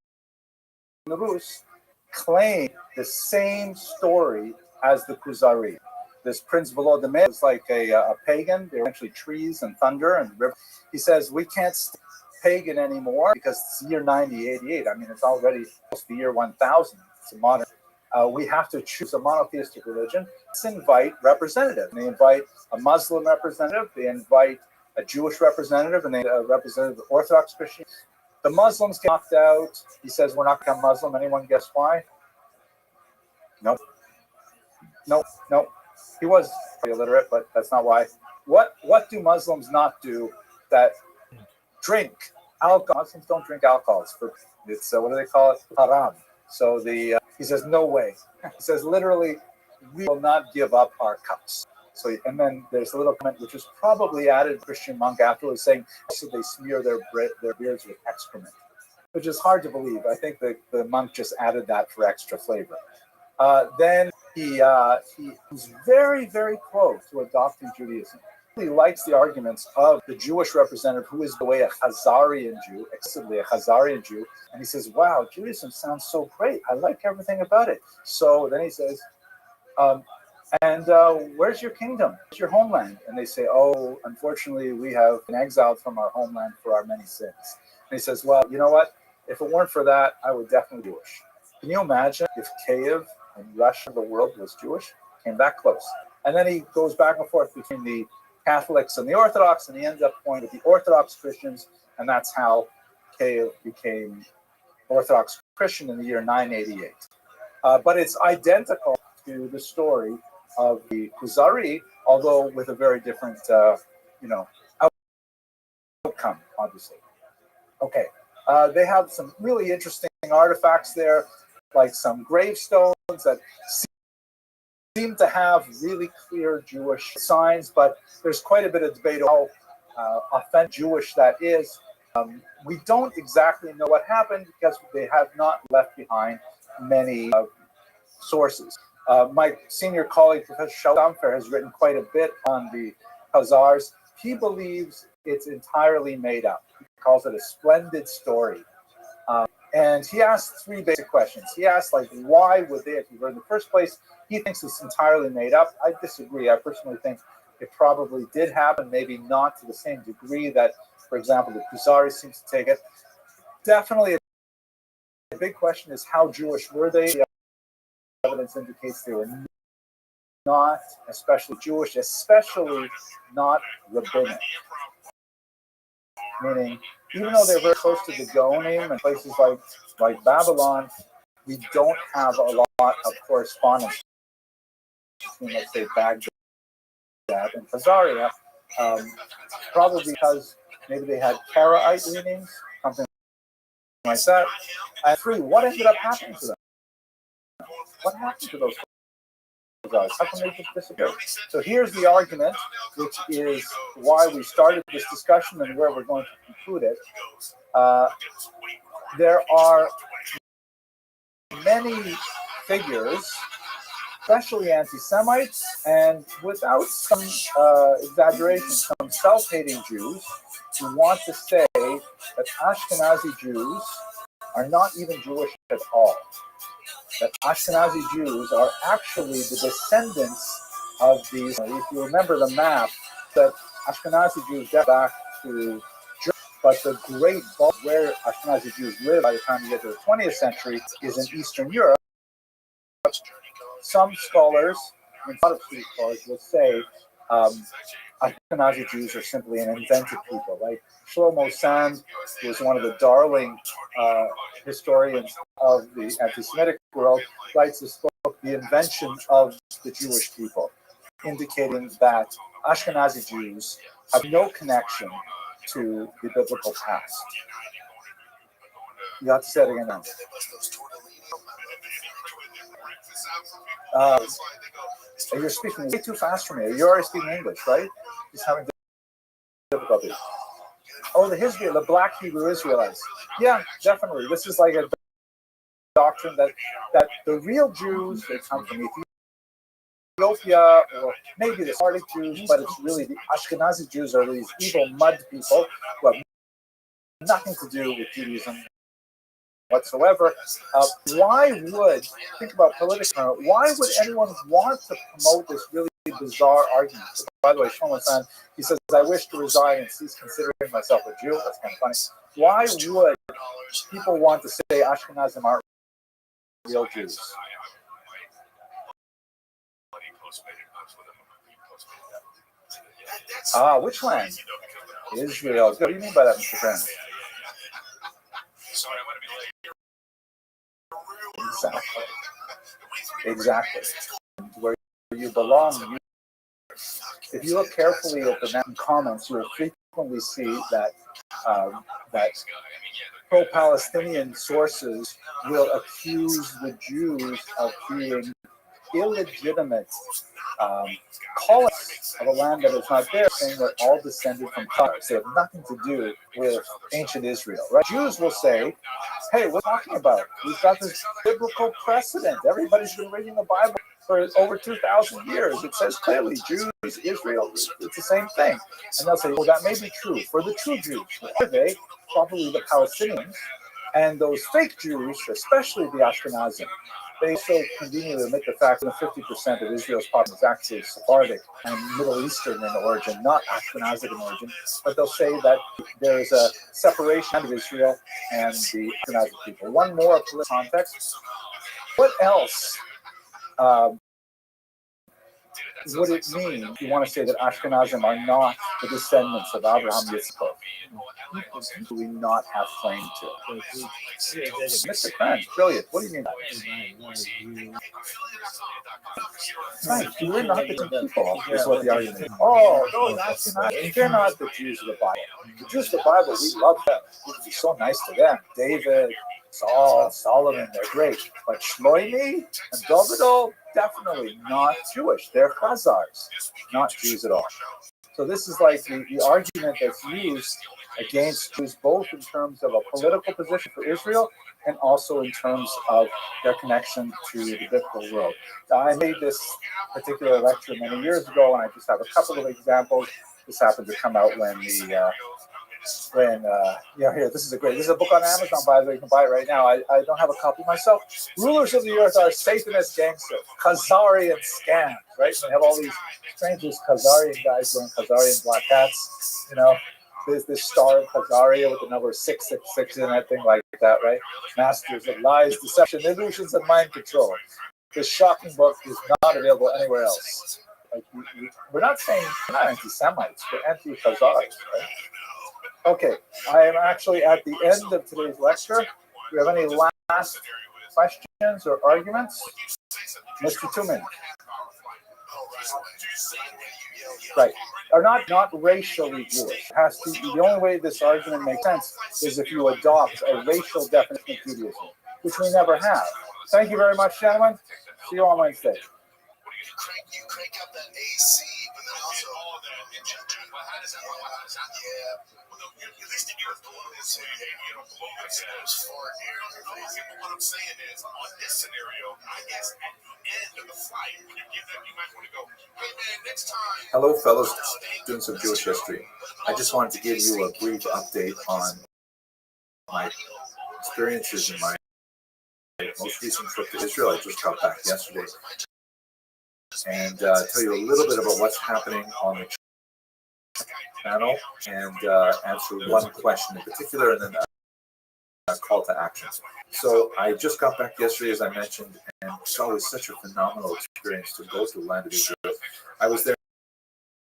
Speaker 1: the Rus claim the same story as the Khuzari. This Prince Volodymyr was like a pagan. They were actually trees and thunder and river. He says, we can't stay pagan anymore because it's the year 9088. I mean, it's already almost the year 1000. It's a modern. We have to choose a monotheistic religion. Let's invite representatives. And they invite a Muslim representative. They invite a Jewish representative, and they representative of Orthodox Christian. The Muslims get knocked out. He says, we're not become Muslim. Anyone guess why? Nope. He was illiterate, but that's not why. What do Muslims not do that drink alcohol? Muslims don't drink alcohol. It's what do they call it? Haram. So he says, no way. He says, literally, we will not give up our cups. So, and then there's a little comment which was probably added Christian monk afterwards saying, so they smear their beards with excrement, which is hard to believe. I think the monk just added that for extra flavor. Then he was very, very close to adopting Judaism. He likes the arguments of the Jewish representative, who is the way a Khazarian Jew, exclusively a Khazarian Jew, and he says, wow, Judaism sounds so great. I like everything about it. So then he says, where's your kingdom? Where's your homeland? And they say, oh, unfortunately, we have been exiled from our homeland for our many sins. And he says, well, you know what? If it weren't for that, I would definitely be Jewish. Can you imagine if Kiev and Russia, the world, was Jewish? Came that close. And then he goes back and forth between the Catholics and the Orthodox, and he ends up pointing to the Orthodox Christians, and that's how Kiev became Orthodox Christian in the year 988. But it's identical to the story of the Khuzari, although with a very different, outcome, obviously. Okay, they have some really interesting artifacts there, like some gravestones that seem to have really clear Jewish signs, but there's quite a bit of debate on how authentic Jewish that is. We don't exactly know what happened because they have not left behind many sources. My senior colleague, Professor Shamfer, has written quite a bit on the Khazars. He believes it's entirely made up. He calls it a splendid story. And he asked three basic questions. He asked, why would they have converted in the first place? He thinks it's entirely made up. I disagree. I personally think it probably did happen, maybe not to the same degree that, for example, the Khuzari seems to take it. Definitely big question is, how Jewish were they? The evidence indicates they were not especially Jewish, especially not rabbinic. Meaning, even though they're very close to the Gonim and places like Babylon, we don't have a lot of correspondence between, let's say, Baghdad and Khazaria, probably because maybe they had Karaite leanings, something like that. And three, what ended up happening to them? What happened to those guys? How come they just disappeared? So here's the argument, which is why we started this discussion and where we're going to conclude it. There are many figures, especially anti-Semites, and without some exaggeration, some self-hating Jews who want to say that Ashkenazi Jews are not even Jewish at all. That Ashkenazi Jews are actually the descendants of these. If you remember the map, that Ashkenazi Jews get back to Germany, but the great bulk where Ashkenazi Jews live by the time you get to the 20th century is in Eastern Europe. Some scholars, and a lot of scholars, will say Ashkenazi Jews are simply an invented people. Like Shlomo Sand was one of the darling historians of the anti-Semitic world, writes this book, The Invention of the Jewish People, indicating that Ashkenazi Jews have no connection to the biblical past. You have to say it again now. You're speaking way too fast for me. You're already speaking English, right? Just having difficulty. Oh, the black Hebrew Israelites. Yeah, definitely. This is like a doctrine that the real Jews, they come from Ethiopia, or maybe the Sephardic Jews, but it's really the Ashkenazi Jews are these evil mud people who have nothing to do with Judaism whatsoever. Why would, think about political, why would anyone want to promote this really bizarre argument? By the way, Shlomo Sand, he says, I wish to resign and cease considering myself a Jew. That's kind of funny. Why would people want to say Ashkenazim aren't real Jews? Which land? Israel. What do you mean by that, Mr. Friend? Exactly. Where you belong. If you look carefully at the comments, you will frequently see that pro-Palestinian sources will accuse the Jews of being illegitimate colonists of a land that is not there, saying they're all descended from Cars. They have nothing to do with ancient Israel. Right? Jews will say, hey, what are you talking about? We've got this biblical precedent. Everybody's been reading the Bible for over 2,000 years. It says clearly, Jews, Israel, it's the same thing. And they'll say, well, that may be true for the true Jews. Who are they? Probably the Palestinians. And those fake Jews, especially the Ashkenazim, they so conveniently admit the fact that 50% of Israel's population is actually Sephardic and Middle Eastern in origin, not Ashkenazic in origin. But they'll say that there is a separation of Israel and the Ashkenazic people. One more political context. What else would it mean if you want to say that Ashkenazim are not the descendants of Abraham Yitzchak? Do we not have claim to? Mr. Kranz, brilliant. What do you mean by that? Right, we're not the people, is what the argument is. Oh, those Ashkenazim, they're not the Jews of the Bible. The Jews of the Bible, we love them. We can be so nice to them. David, Saul, Solomon, they're great. But Shlomi and David, definitely not Jewish. They're Khazars, not Jews at all. So this is like the argument that's used against Jews, both in terms of a political position for Israel and also in terms of their connection to the biblical world. I made this particular lecture many years ago, and I just have a couple of examples. This happened to come out when here, this is a book on Amazon, by the way. You can buy it right now. I don't have a copy myself. Rulers of the earth are Satanist gangsters, Khazarian scams, right? They have all these strangers, Khazarian guys wearing Khazarian black hats, there's this star of Hazaria with the number 666 in that thing like that, right? Masters of Lies, Deception, Illusions, and Mind Control. This shocking book is not available anywhere else. Like we're not saying we're not anti-Semites, we're anti-Khazars, right? Okay, I am actually at the end of today's lecture. Do you have any last questions or arguments? Mr. Tuman. Right. Are not racially Jewish. It has to. The only way this argument makes sense is if you adopt a racial definition of Judaism, which we never have. Thank you very much, gentlemen. See you on Wednesday.
Speaker 5: You crank up that AC, but then also all that injection. But how does that work? Yeah. Well, at least you're doing this, you know, blow themselves for air. But what I'm saying is, on this scenario, I guess at the end of the flight, when you give them, you might want to go, hey man, next time.
Speaker 1: Hello, fellow students of Jewish history. I just wanted to give you a brief update on my experiences in my most recent trip to Israel. I just got back yesterday. And tell you a little bit about what's happening on the channel and answer one question in particular and then a call to action. So I just got back yesterday, as I mentioned, and it's always such a phenomenal experience to go to the land of Israel. I was there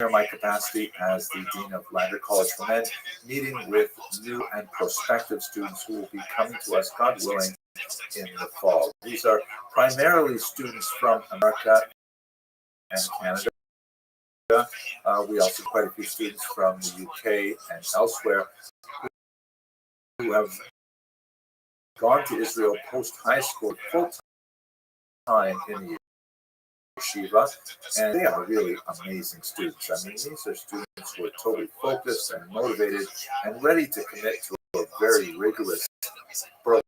Speaker 1: in my capacity as the Dean of Lander College for Men, meeting with new and prospective students who will be coming to us, God willing, in the fall. These are primarily students from America and Canada. We also have quite a few students from the UK and elsewhere who have gone to Israel post high school full time in the yeshiva, and they are really amazing students. I mean, these are students who are totally focused and motivated and ready to commit to a very rigorous program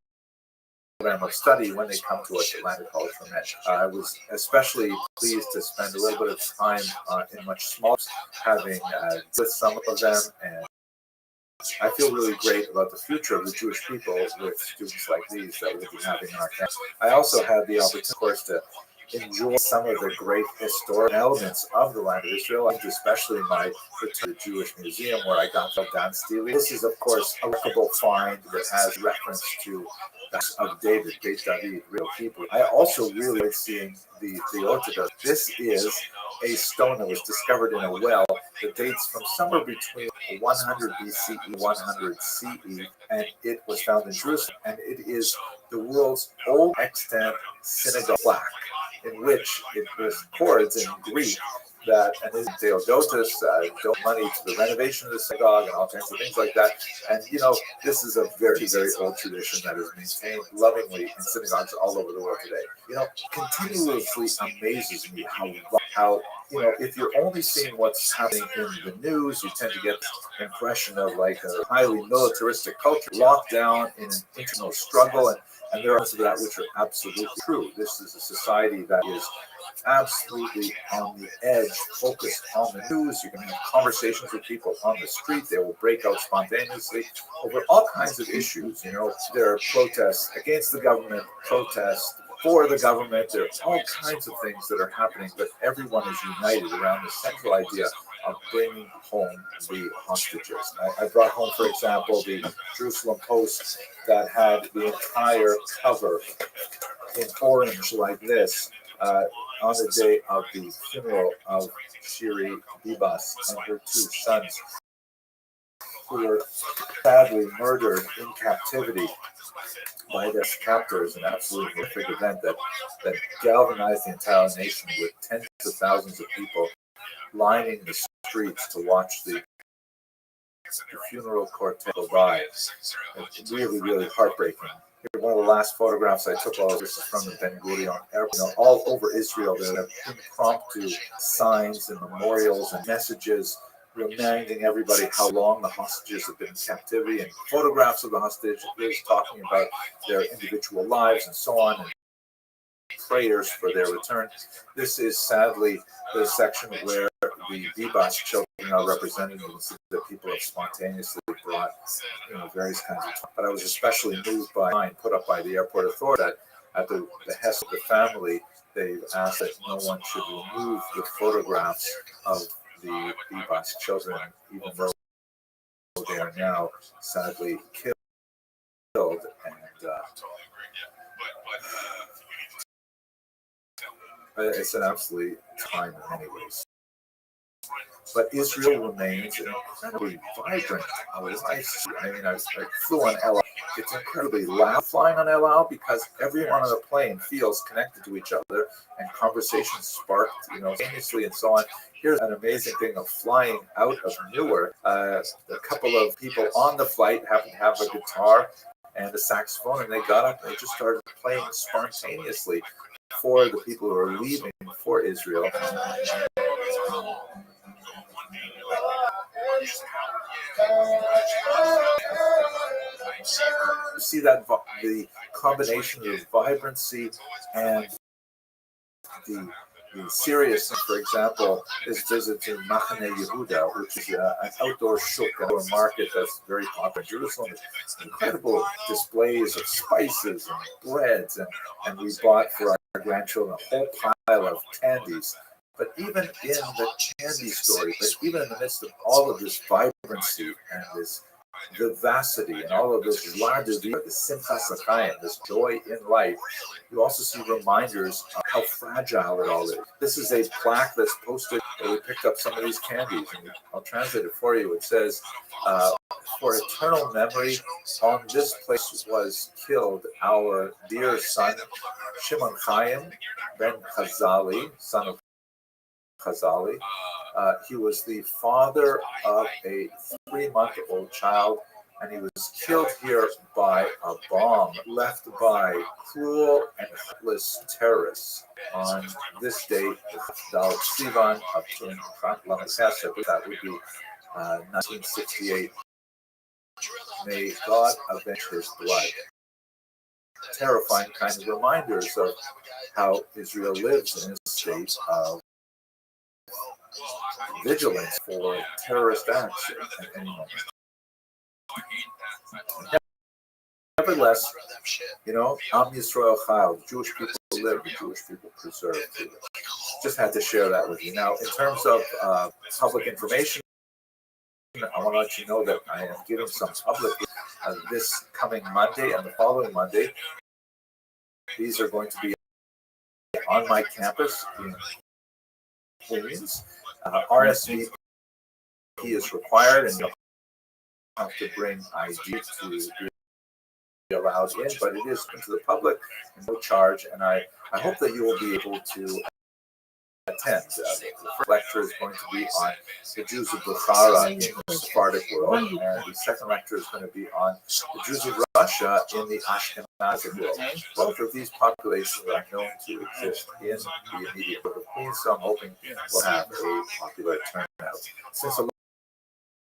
Speaker 1: of study when they come to us at Lander College for Men. I was especially pleased to spend a little bit of time in much smaller, having with some of them, and I feel really great about the future of the Jewish people with students like these that we'll be having in our campus. I also had the opportunity, of course, to enjoy some of the great historic elements of the land of Israel, especially my return to the Jewish Museum where I got to Dan Steely. This is, of course, a remarkable find that has reference to of David, Beit David, real Hebrew. I also really like seeing the Theotokos. This is a stone that was discovered in a well that dates from somewhere between 100 BCE, 100 CE, and it was found in Jerusalem. And it is the world's oldest extant synagogue plaque, in which it records in Greek that, and this Theodotus donate money to the renovation of the synagogue and all kinds of things like that. And, you know, this is a very, very old tradition that is maintained lovingly in synagogues all over the world today. You know, continuously amazes me how you know, if you're only seeing what's happening in the news, you tend to get an impression of like a highly militaristic culture, locked down in an internal struggle, and there are parts of that which are absolutely true. This is a society that is absolutely on the edge, focused on the news. You can have conversations with people on the street. They will break out spontaneously over all kinds of issues. You know, there are protests against the government, protests for the government. There are all kinds of things that are happening, but everyone is united around the central idea of bringing home the hostages. I brought home, for example, the Jerusalem Post that had the entire cover in orange like this on the day of the funeral of Shiri Bibas and her two sons, who were sadly murdered in captivity by their captors, an absolutely horrific event that galvanized the entire nation, with tens of thousands of people lining the streets to watch the funeral cortege go by. It's really, really heartbreaking. Here, one of the last photographs I took, all this is from the Ben Gurion airport. You know, all over Israel, there are impromptu signs and memorials and messages reminding everybody how long the hostages have been in captivity, and photographs of the hostages talking about their individual lives and so on, and prayers for their return. This is sadly the section where the Bibas children are represented, that people have spontaneously brought, you know, various kinds of. But I was especially moved by a sign put up by the airport authority that at the behest of the family, they've asked that no one should remove the photographs of the Bibas children, even though they are now sadly killed. And it's an absolute time in many ways. But Israel remains an incredibly vibrant life. I mean, I flew on El Al. It's incredibly loud flying on El Al because everyone on the plane feels connected to each other and conversations sparked, simultaneously and so on. Here's an amazing thing of flying out of Newark. A couple of people on the flight happened to have a guitar and a saxophone, and they got up and they just started playing spontaneously for the people who are leaving for Israel. You see that the combination of vibrancy and the seriousness. For example, is visiting Machane Yehuda, which is an outdoor shuk, outdoor market that's very popular in Jerusalem. It's incredible displays of spices and breads, and we bought for our grandchildren a whole pile of candies. But even in the candy story, but even in the midst of all of this vibrancy and this vivacity and all of this joie de vivre, this simchas l'chaim, this joy in life, you also see reminders of how fragile it all is. This is a plaque that's posted where we picked up some of these candies, and I'll translate it for you. It says, for eternal memory, on this place was killed our dear son, Shimon Chaim ben Chazali, son of Chazali. He was the father of a 3-month-old child, and he was killed here by a bomb left by cruel and heartless terrorists on this date, Dal Sivan of that would be 1968. May God avenge his blood. Terrifying kind of reminders of how Israel lives in a state of vigilance for terrorist acts at any moment. Nevertheless, Am Yisrael Chal, the Jewish people live, the Jewish people preserve. Just had to share that with you. Now, in terms of public information, I want to let you know that I am giving some public this coming Monday and the following Monday. These are going to be on my campus in Queens. RSVP is required, and you'll have to bring ID to be allowed in, but it is open to the public and no charge, and I hope that you will be able to attend. The first lecture is going to be on the Jews of Bukhara in the Sephardic world, and the second lecture is going to be on the Jews of Russia in the Ashkenazic world. Both of these populations are known to exist in the immediate world of Queens, so I'm hoping we'll have a popular turnout. Since a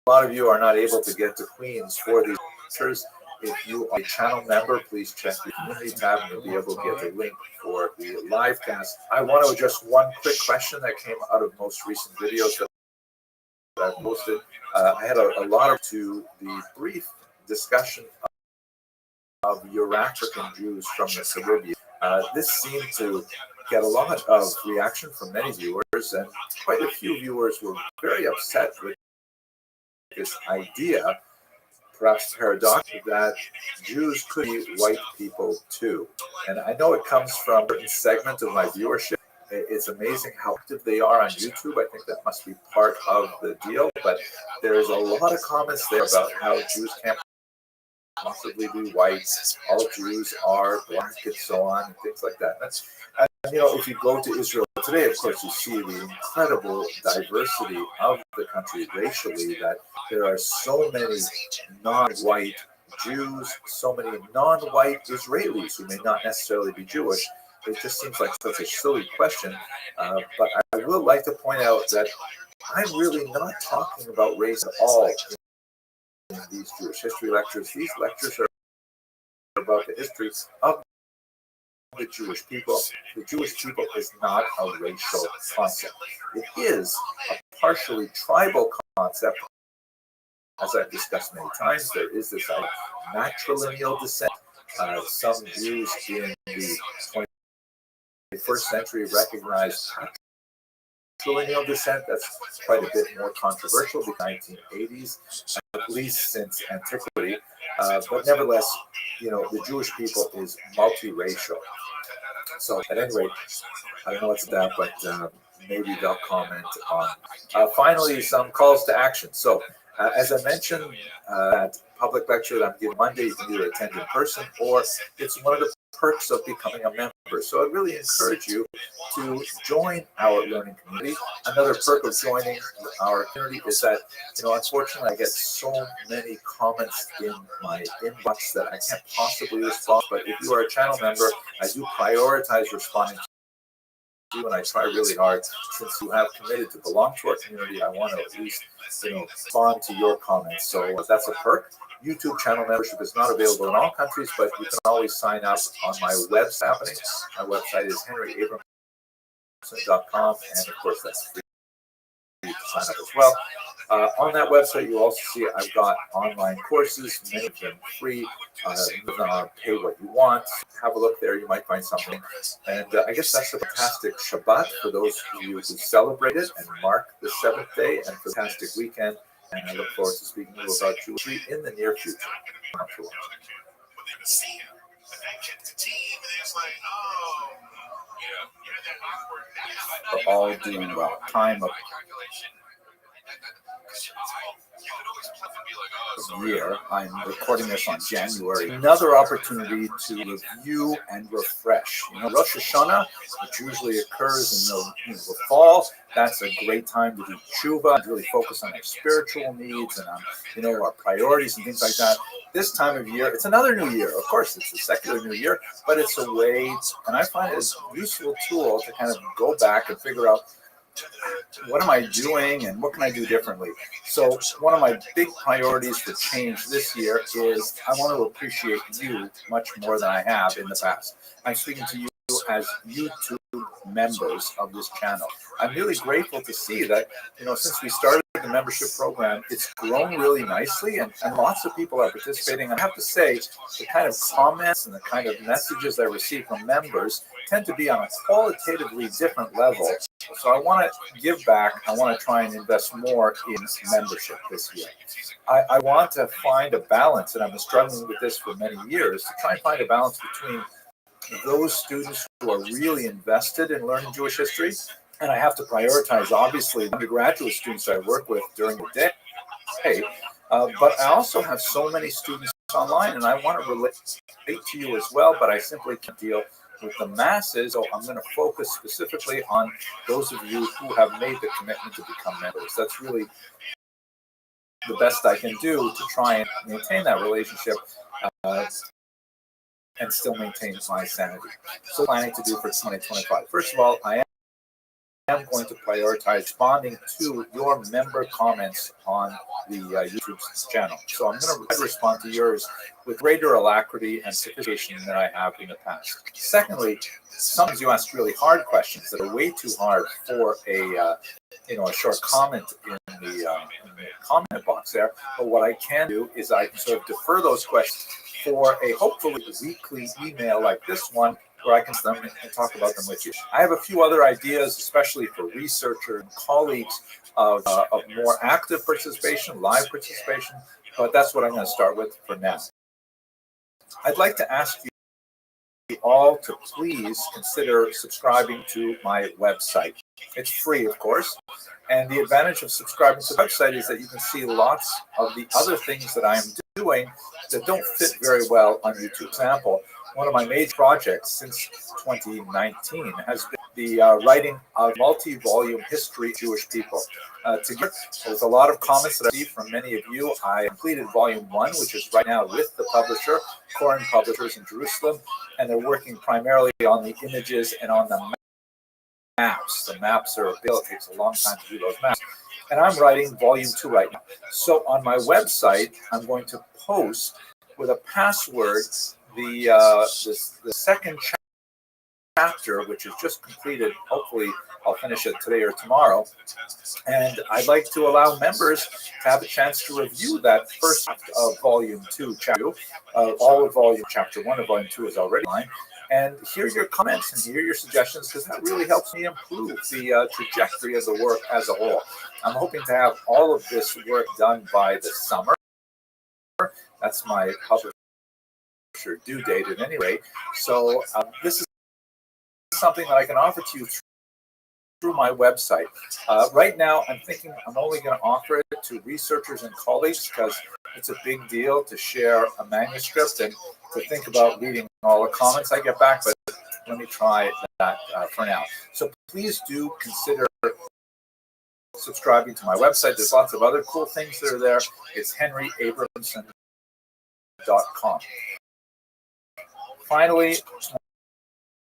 Speaker 1: lot of you are not able to get to Queens for these lectures, if you are a channel member, please check the community tab and you'll be able to get the link for the live cast. I want to address one quick question that came out of most recent videos that I posted. I had a lot to the brief discussion of Euro-African Jews from the Caribbean. This seemed to get a lot of reaction from many viewers, and quite a few viewers were very upset with this idea, perhaps paradoxical, that Jews could be white people too. And I know it comes from a certain segment of my viewership. It's amazing how active they are on YouTube. I think that must be part of the deal. But there's a lot of comments there about how Jews can't possibly be white, all Jews are black, and so on, and things like that. And if you go to Israel today, of course, you see the incredible diversity of the country racially, that there are so many non-white Jews, so many non-white Israelis who may not necessarily be Jewish. It just seems like such a silly question. But I would like to point out that I'm really not talking about race at all in these Jewish history lectures. These lectures are about the history of the Jewish people. The Jewish people is not a racial concept. It is a partially tribal concept. As I've discussed many times, there is this matrilineal descent. Some Jews in the 21st century recognized matrilineal descent. That's quite a bit more controversial in the 1980s, at least since antiquity. But nevertheless, the Jewish people is multiracial. So at any rate, I don't know what's that, but maybe they'll comment on. Finally, some calls to action. So as I mentioned, that public lecture that I'm giving Monday, you can either attend in person or it's one of the perks of becoming a member. So I'd really encourage you to join our learning community. Another perk of joining our community is that, unfortunately, I get so many comments in my inbox that I can't possibly respond. But if you are a channel member, I do prioritize responding to you, and I try really hard. Since you have committed to belong to our community, I want to at least, respond to your comments. So that's a perk. YouTube channel membership is not available in all countries, but you can always sign up on my website. My website is henryabramson.com, and of course that's free to sign up as well. On that website, you'll also see I've got online courses, many of them free. Pay what you want. Have a look there. You might find something. And I guess that's a fantastic Shabbat for those of you who celebrate it and mark the seventh day, and for a fantastic weekend. And I look forward to speaking to you about Jewry in the near future. For all due time of year, I'm recording this on January. Another opportunity to review and refresh. Rosh Hashanah, which usually occurs in the fall, that's a great time to do tshuva and really focus on our spiritual needs and on our priorities and things like that. This time of year, it's another new year. Of course, it's a secular new year, but it's a way, and I find it a useful tool to kind of go back and figure out, what am I doing and what can I do differently? So one of my big priorities for change this year is I want to appreciate you much more than I have in the past. I'm speaking to you as YouTube members of this channel. I'm really grateful to see that, since we started the membership program, it's grown really nicely and lots of people are participating. And I have to say, the kind of comments and the kind of messages I receive from members tend to be on a qualitatively different level. So I want to give back. I want to try and invest more in membership this year. I want to find a balance, and I've been struggling with this for many years, to try and find a balance between those students who are really invested in learning Jewish history, and I have to prioritize, obviously, the undergraduate students I work with during the day, but I also have so many students online, and I want to relate to you as well, but I simply can't deal with the masses, so I'm going to focus specifically on those of you who have made the commitment to become members. That's really the best I can do to try and maintain that relationship and still maintain my sanity. So planning to do for 2025. First of all, I am going to prioritize responding to your member comments on the YouTube channel. So I'm going to respond to yours with greater alacrity and sophistication than I have in the past. Secondly, sometimes you ask really hard questions that are way too hard for a short comment in the comment box there. But what I can do is I can sort of defer those questions for a hopefully weekly email like this one, where I can send them and talk about them with you. I have a few other ideas, especially for researchers and colleagues, of more active participation, live participation, but that's what I'm going to start with for now. I'd like to ask you all to please consider subscribing to my website. It's free, of course, and the advantage of subscribing to the website is that you can see lots of the other things that I'm doing that don't fit very well on YouTube. For example, one of my major projects since 2019 has been the writing of multi-volume history of Jewish people. Together with a lot of comments that I see from many of you, I completed volume 1, which is right now with the publisher, Koren Publishers in Jerusalem, and they're working primarily on the images and on the maps. The maps are a bill. It takes a long time to do those maps. And I'm writing volume 2 right now. So on my website, I'm going to post with a password the second chapter, which is just completed. Hopefully, I'll finish it today or tomorrow. And I'd like to allow members to have a chance to review that first of volume 2, chapter 2. All of volume chapter 1 of volume 2 is already online. and hear your comments and hear your suggestions, because that really helps me improve the trajectory of the work as a whole. I'm hoping to have all of this work done by the summer. That's my publisher due date at any rate. So this is something that I can offer to you through my website. Right now, I'm thinking I'm only going to offer it to researchers and colleagues, because it's a big deal to share a manuscript and to think about reading all the comments I get back, but let me try that for now. So please do consider subscribing to my website. There's lots of other cool things that are there. It's henryabramson.com. Finally, I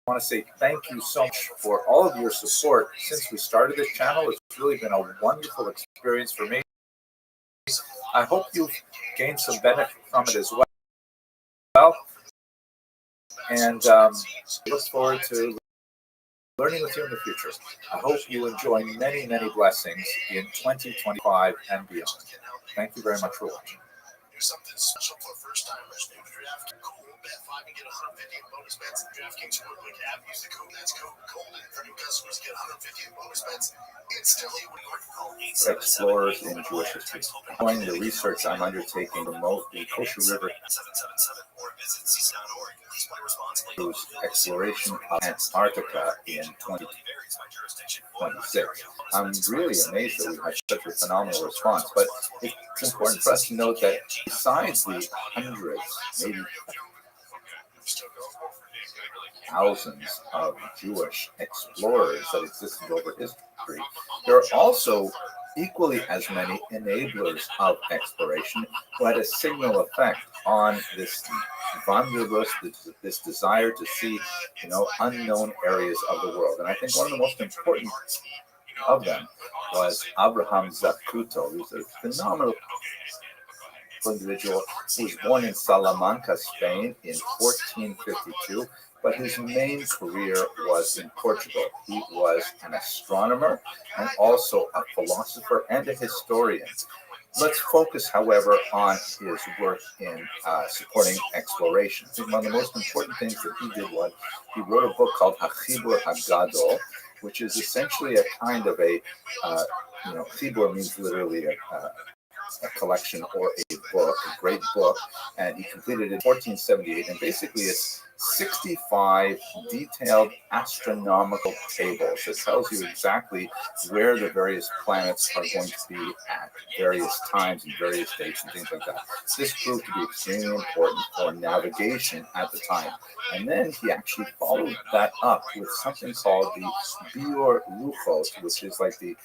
Speaker 1: want to say thank you so much for all of your support since we started this channel. It's really been a wonderful experience for me. I hope you've gained some benefit from it as well. And look forward to learning with you in the future. I hope you enjoy many, many blessings in 2025 and beyond. Thank you very much for watching.
Speaker 5: Here's something special for first timers. New to DraftKings. Cool. Bet 5 and get 150 in bonus bets. DraftKings Sportsbook app. Use the code. That's code GOLDEN for new customers. Get 150 in bonus bets instantly when you call 877.
Speaker 1: Explorers in Jewish history. Following the research I'm undertaking to promote the Kosher River
Speaker 5: or visit cc.org. Please play responsibly.
Speaker 1: exploration of Antarctica in 2026. I'm really amazed that we had such a phenomenal response, but it's important for us to note that besides the hundreds, maybe thousands of Jewish explorers that existed over history, there are also equally as many enablers of exploration who had a signal effect on this wanderlust, this desire to see, unknown areas of the world. And I think one of the most important of them was Abraham Zacuto, who's a phenomenal individual who was born in Salamanca, Spain in 1452, but his main career was in Portugal. He was an astronomer and also a philosopher and a historian. Let's focus, however, on his work in supporting exploration. I think one of the most important things that he did was he wrote a book called Hachibur Hagadol, which is essentially a kind of a, Chibur means literally a collection or a book, a great book, and he completed it in 1478, and basically it's 65 detailed astronomical tables that tells you exactly where the various planets are going to be at various times and various dates and things like that. This proved to be extremely important for navigation at the time. And then he actually followed that up with something called the Biur Luchot, which is like the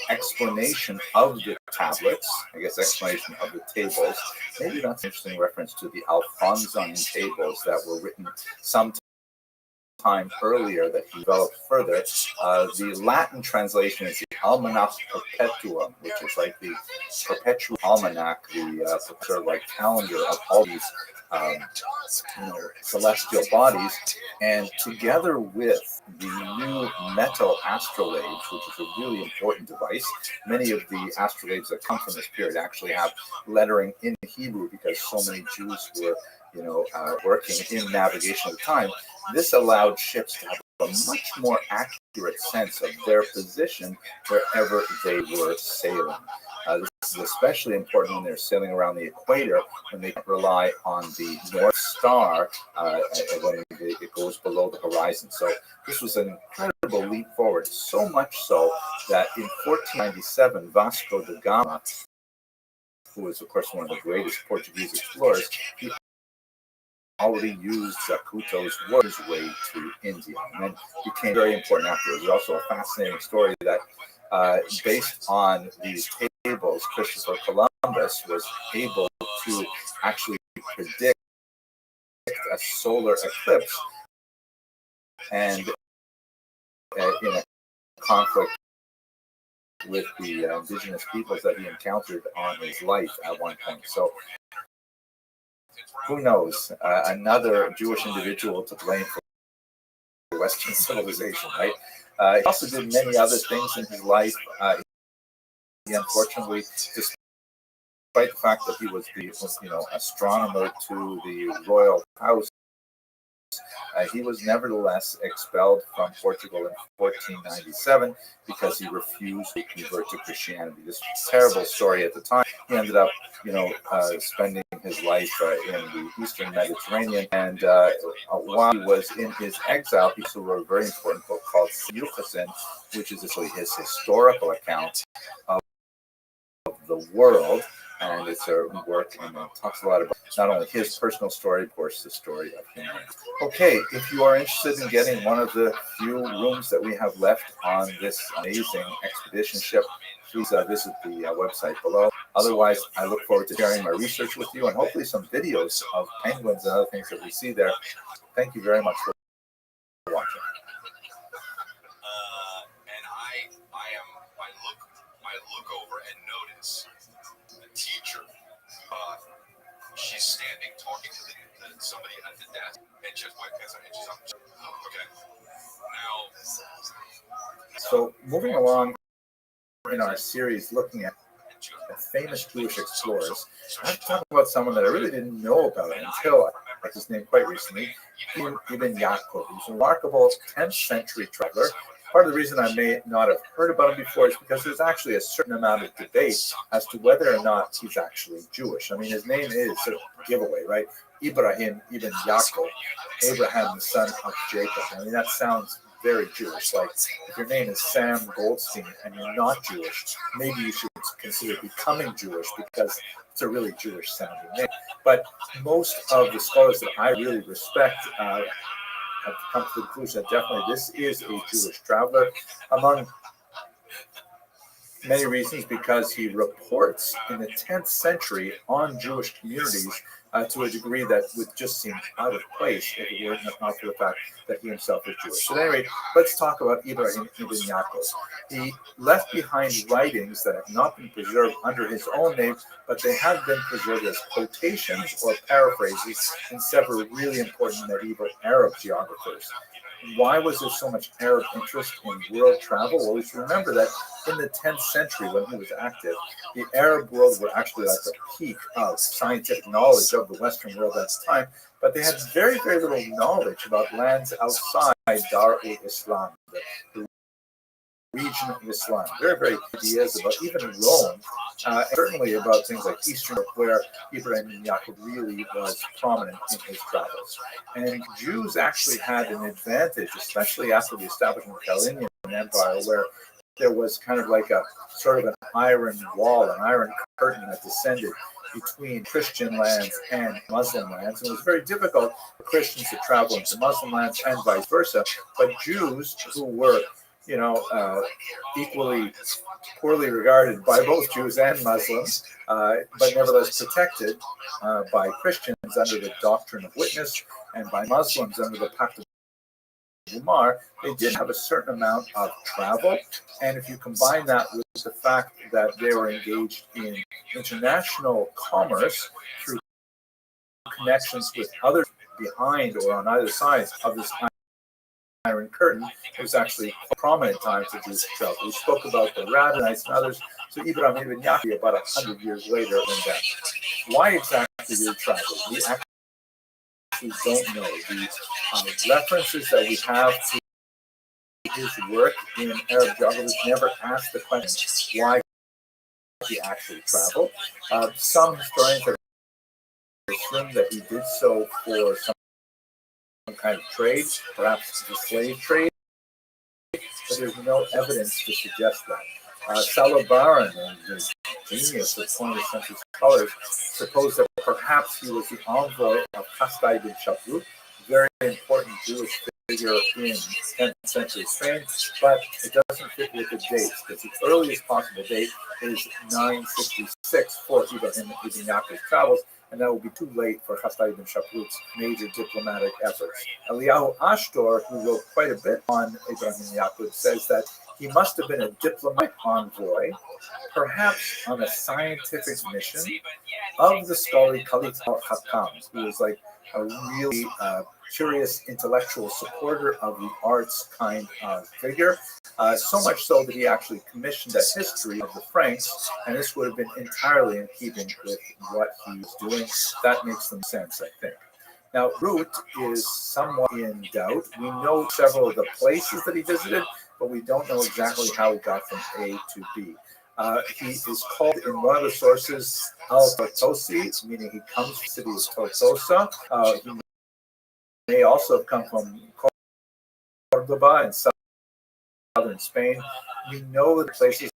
Speaker 1: explanation of the tablets, I guess explanation of the tables. Maybe that's an interesting reference to the Alphonsine tables that were written some time earlier that he developed further. The Latin translation is the Almanach Perpetuum, which is like the perpetual almanac, the calendar of all these celestial bodies, and together with the new metal astrolabes, which is a really important device. Many of the astrolabes that come from this period actually have lettering in Hebrew because so many Jews were, working in navigation at the time. This allowed ships to have a much more accurate sense of their position wherever they were sailing. This is especially important when they're sailing around the equator, when they rely on the North Star when it goes below the horizon. So this was an incredible leap forward, so much so that in 1497, Vasco da Gama, who was, of course, one of the greatest Portuguese explorers, he already used Zacuto's work his way to India, and then became very important afterwards. There's also a fascinating story that based on these tables, Christopher Columbus was able to actually predict a solar eclipse, and in a conflict with the indigenous peoples that he encountered on his life at one point. So who knows, another Jewish individual to blame for Western civilization, right? He also did many other things in his life. He unfortunately, despite the fact that he was the astronomer to the royal house, He was nevertheless expelled from Portugal in 1497 because he refused to convert to Christianity. This terrible story at the time. He ended up, spending his life in the Eastern Mediterranean. And while he was in his exile, he also wrote a very important book called Yuchasin, which is essentially his historical account of the world. And it's a work and it talks a lot about not only his personal story, of course, the story of humanity. Okay, if you are interested in getting one of the few rooms that we have left on this amazing expedition ship, please visit the website below. Otherwise, I look forward to sharing my research with you and hopefully some videos of penguins and other things that we see there. Thank you very much for watching.
Speaker 5: I look over and notice the teacher. She's standing talking to somebody at the desk, and she has white pants on, and she's on. Okay. Now.
Speaker 1: So moving along in our series, looking at famous Jewish explorers, I have to talk about someone that I really didn't know about until I heard his name quite recently, Ibn Yaakov. He's a remarkable 10th century traveler. Part of the reason I may not have heard about him before is because there's actually a certain amount of debate as to whether or not he's actually Jewish. I mean, his name is sort of a giveaway, right? Ibrahim Ibn Yaakov, Abraham the son of Jacob. I mean, that sounds very Jewish. Like, if your name is Sam Goldstein and you're not Jewish, maybe you should consider becoming Jewish because it's a really Jewish sounding name. But most of the scholars that I really respect have come to the conclusion that definitely this is a Jewish traveler, among many reasons, because he reports in the 10th century on Jewish communities to a degree that would just seem out of place if it were not for the fact that he himself is Jewish. So anyway, let's talk about Ibrahim Ibn Yaakov. He left behind writings that have not been preserved under his own name, but they have been preserved as quotations or paraphrases in several really important medieval Arab geographers. Why was there so much Arab interest in world travel? Well, we should remember that in the 10th century, when he was active, the Arab world were actually at the peak of scientific knowledge of the Western world at the time, but they had very, very little knowledge about lands outside Dar-ul-Islam, the region of Islam. Very, very ideas about even Rome, certainly about things like Eastern Europe, where Ibrahim ibn Yaakov really was prominent in his travels. And Jews actually had an advantage, especially after the establishment of the Chaldean Empire, where there was kind of like a sort of an iron wall, an iron curtain that descended between Christian lands and Muslim lands. And it was very difficult for Christians to travel into Muslim lands and vice versa. But Jews who were equally poorly regarded by both Jews and Muslims, but nevertheless protected by Christians under the doctrine of witness and by Muslims under the Pact of Umar, they did have a certain amount of travel. And if you combine that with the fact that they were engaged in international commerce through connections with others behind or on either side of this Iron Curtain, it was actually a prominent time for Jews to travel. We spoke about the Rabbinites and others, so Ibrahim ibn Yaakov about 100 years later than that. Why exactly did he travel? We actually don't know. The references that we have to his work in Arab geography never asked the question, why did he actually travel? Some historians have assumed that he did so for some kind of trade, perhaps the slave trade, but there's no evidence to suggest that. Salabaran and his genius of 20th century scholars suppose that perhaps he was the envoy of Hasdai bin Shaprut, very important Jewish figure in 10th century Spain, but it doesn't fit with the dates, because the earliest possible date is 966 for Ibrahim ibn Yaakov's travels, and that will be too late for Hasdai ibn Shaprut's major diplomatic efforts. Eliyahu Ashtor, who wrote quite a bit on Ibrahim ibn Yaakov, says that he must have been a diplomatic envoy, perhaps on a scientific mission of the scholarly Khalid al-Hakam, who was like a really curious intellectual supporter of the arts kind of figure, so much so that he actually commissioned a history of the Franks, and this would have been entirely in keeping with what he was doing. That makes some sense, I think. Now, route is somewhat in doubt. We know several of the places that he visited, but we don't know exactly how he got from A to B. He is called in one of the sources Al Tortosi, meaning he comes from the city of Tortosa. He may also have come from Cordoba in southern Spain. We know the places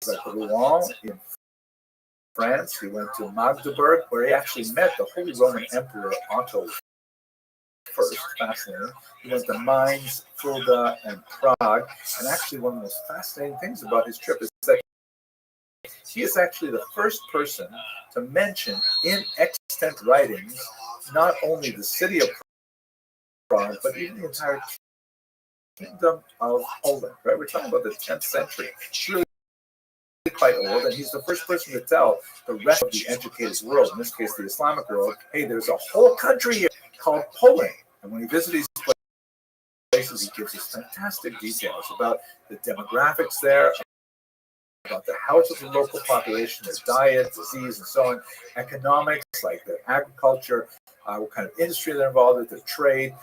Speaker 1: like Rouen in France. He went to Magdeburg, where he actually met the Holy Roman Emperor Otto first. Fascinating. He went to Mainz, Fulda, and Prague. And actually, one of the most fascinating things about his trip is that he is actually the first person to mention in extant writings not only the city of Prague, but even the entire kingdom of Poland. Right? We're talking about the 10th century. It's really quite old, and he's the first person to tell the rest of the educated world, in this case the Islamic world, hey, there's a whole country here called Poland. And when he visits these places, he gives us fantastic details about the demographics there, about the health of the local population, their diet, disease, and so on, economics, like their agriculture, what kind of industry they're involved with, their trade,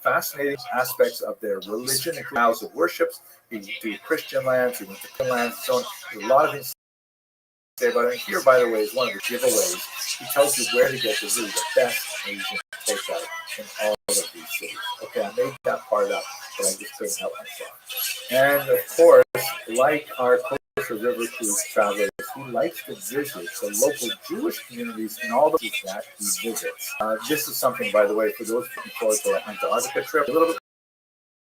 Speaker 1: fascinating aspects of their religion and house of worships. You do Christian lands, you went to Christian lands, and so on. There's a lot of things to say about it. And here, by the way, is one of the giveaways. He tells you where to get the really the best Asian takeout in all of these cities. Okay, I made that part up, but I just couldn't help myself. And of course, like our Kosher River Cruise travelers, he likes to visit the local Jewish communities in all the places that he visits. This is something, by the way, for those looking forward to an Antarctica trip, a little bit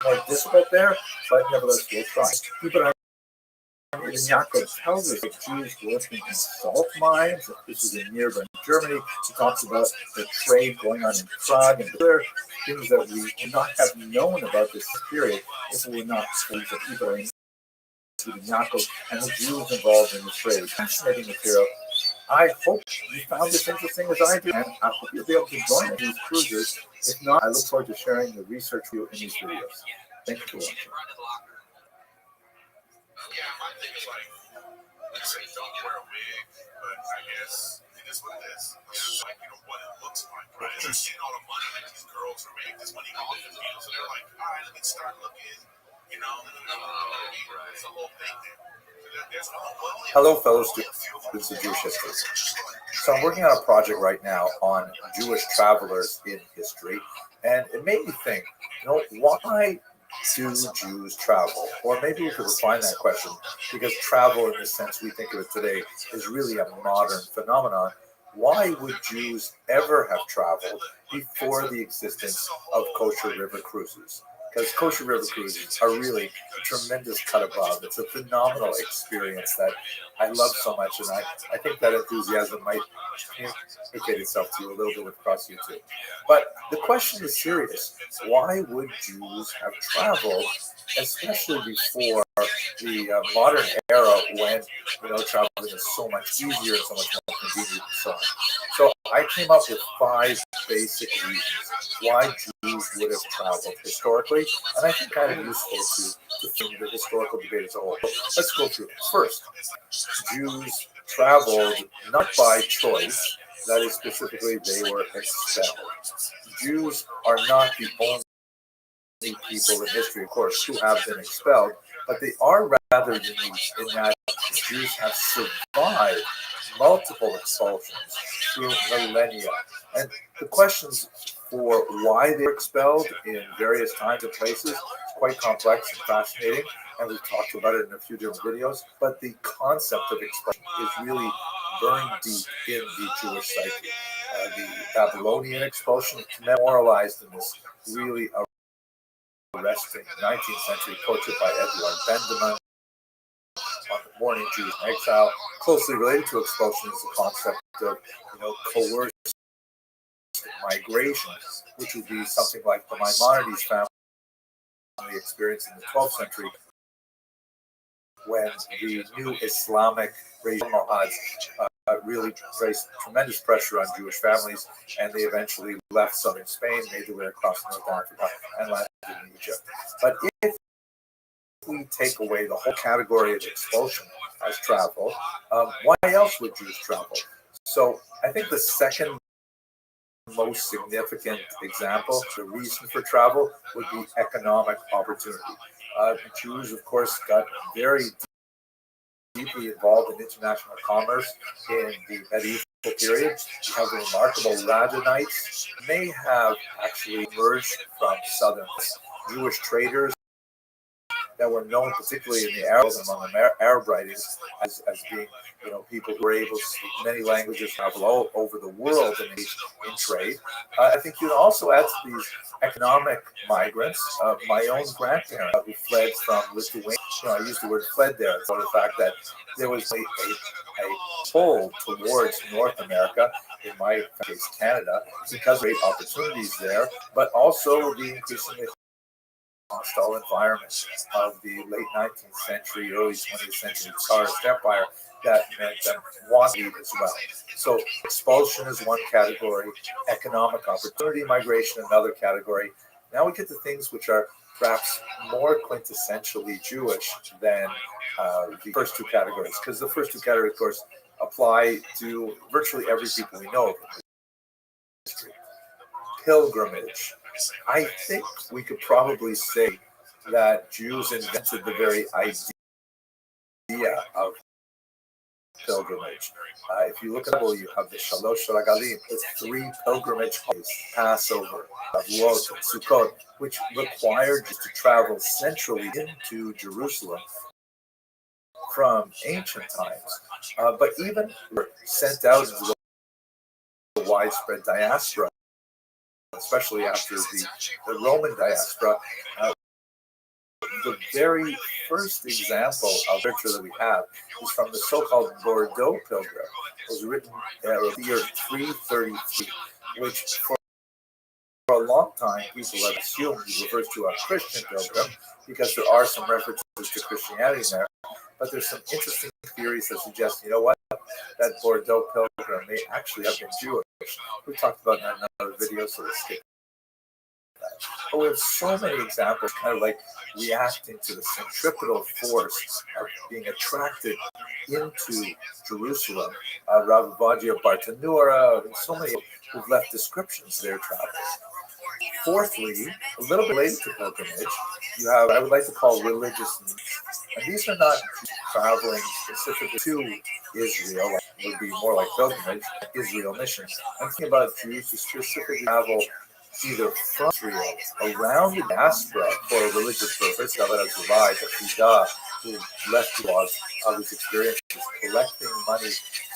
Speaker 1: more difficult there, but nevertheless, we'll try. Even Yaakov tells us that Jews working in salt mines. This is in nearby Germany. He talks about the trade going on in Prague and other things that we would not have known about this period if we were not for the people in Yaakov and the Jews involved in the trade. Fascinating material. I hope you found this interesting as I did, and I hope you'll be able to join these cruises. If not, I look forward to sharing the research with you in these videos. Thank you for watching.
Speaker 5: Yeah, my thing is like, let's say don't wear a wig, but I guess it is what it is. It's like, what it looks like, right? They're seeing all the money that these girls are making, this money all in the field, so they're like, all right, let me start looking, it's a whole thing there.
Speaker 1: Hello, fellow students of Jewish history. So I'm working on a project right now on Jewish travelers in history, and it made me think, why do Jews travel? Or maybe we could refine that question, because travel, in the sense we think of it today, is really a modern phenomenon. Why would Jews ever have traveled before the existence of kosher river cruises? Because kosher river cruises are really a tremendous cut above. It's a phenomenal experience that I love so much, and I think that enthusiasm might communicate itself to you a little bit across YouTube. But the question is serious. Why would Jews have traveled, especially before the modern era when traveling is so much easier and so much more convenient and so on? So I came up with 5 basic reasons why Jews would have traveled historically, and I think kind of useful to frame the historical debate as a whole. Let's go through it. First, Jews traveled not by choice, that is, specifically they were expelled. Jews are not the only people in history, of course, who have been expelled, but they are rather unique in that Jews have survived multiple expulsions through millennia. And the questions for why they were expelled in various times and places is quite complex and fascinating, and we've talked about it in a few different videos, but the concept of expulsion is really burned deep in the Jewish psyche. The Babylonian expulsion memorialized in this really arresting 19th century portrait by Edward Benjamin on the morning Jews in exile. Closely related to expulsion is the concept of coerced migration, which would be something like the Maimonides family experienced in the 12th century when the new Islamic regime really placed tremendous pressure on Jewish families, and they eventually left southern Spain, made their way across North Africa, and landed in Egypt. But if we take away the whole category of expulsion as travel, why else would Jews travel? So I think the second most significant example, the reason for travel would be economic opportunity. Jews, of course, got very deeply involved in international commerce in the medieval period. You have the remarkable Radhanites, may have actually emerged from southern Jewish traders that were known, particularly in the Arabs among the Arab writings, as being people who were able to speak many languages, travel all over the world in trade. I think you'd also add to these economic migrants. My own grandparents who fled from Lithuania. I use the word fled there for the fact that there was a pull towards North America, in my case Canada, because of great opportunities there, but also the increasingly hostile environment of the late 19th century, early 20th century Tsarist Empire that meant them wanting as well. So expulsion is one category, economic opportunity migration another category. Now we get to things which are perhaps more quintessentially Jewish than the first two categories, because the first two categories, of course, apply to virtually every people we know of in history. Pilgrimage. I think we could probably say that Jews invented the very idea of pilgrimage. If you look at the Bible, you have the Shalosh Regalim, the three pilgrimage holidays, Passover, Shavuot, and Sukkot, which required you to travel centrally into Jerusalem from ancient times. But even were sent out into the widespread diaspora, especially after the Roman diaspora. The very first example of literature that we have is from the so-called Bordeaux Pilgrim. It was written in the year 333, which for a long time people have assumed it refers to a Christian pilgrim because there are some references to Christianity in there. But there's some interesting theories that suggest, that Bordeaux Pilgrim may actually have been Jewish. We talked about that in another video, so let's skip that. But we have so many examples, kind of like reacting to the centripetal force of being attracted into Jerusalem. Ravavadia Bartanura, and so many who've left descriptions of their travels. Fourthly, a little bit related to pilgrimage, you have, I would like to call religious needs. And these are not traveling specifically to Israel, it would be more like pilgrimage, Israel missions. I'm thinking about Jews who specifically travel either from Israel, around the diaspora for a religious purpose, who left laws of his experiences collecting money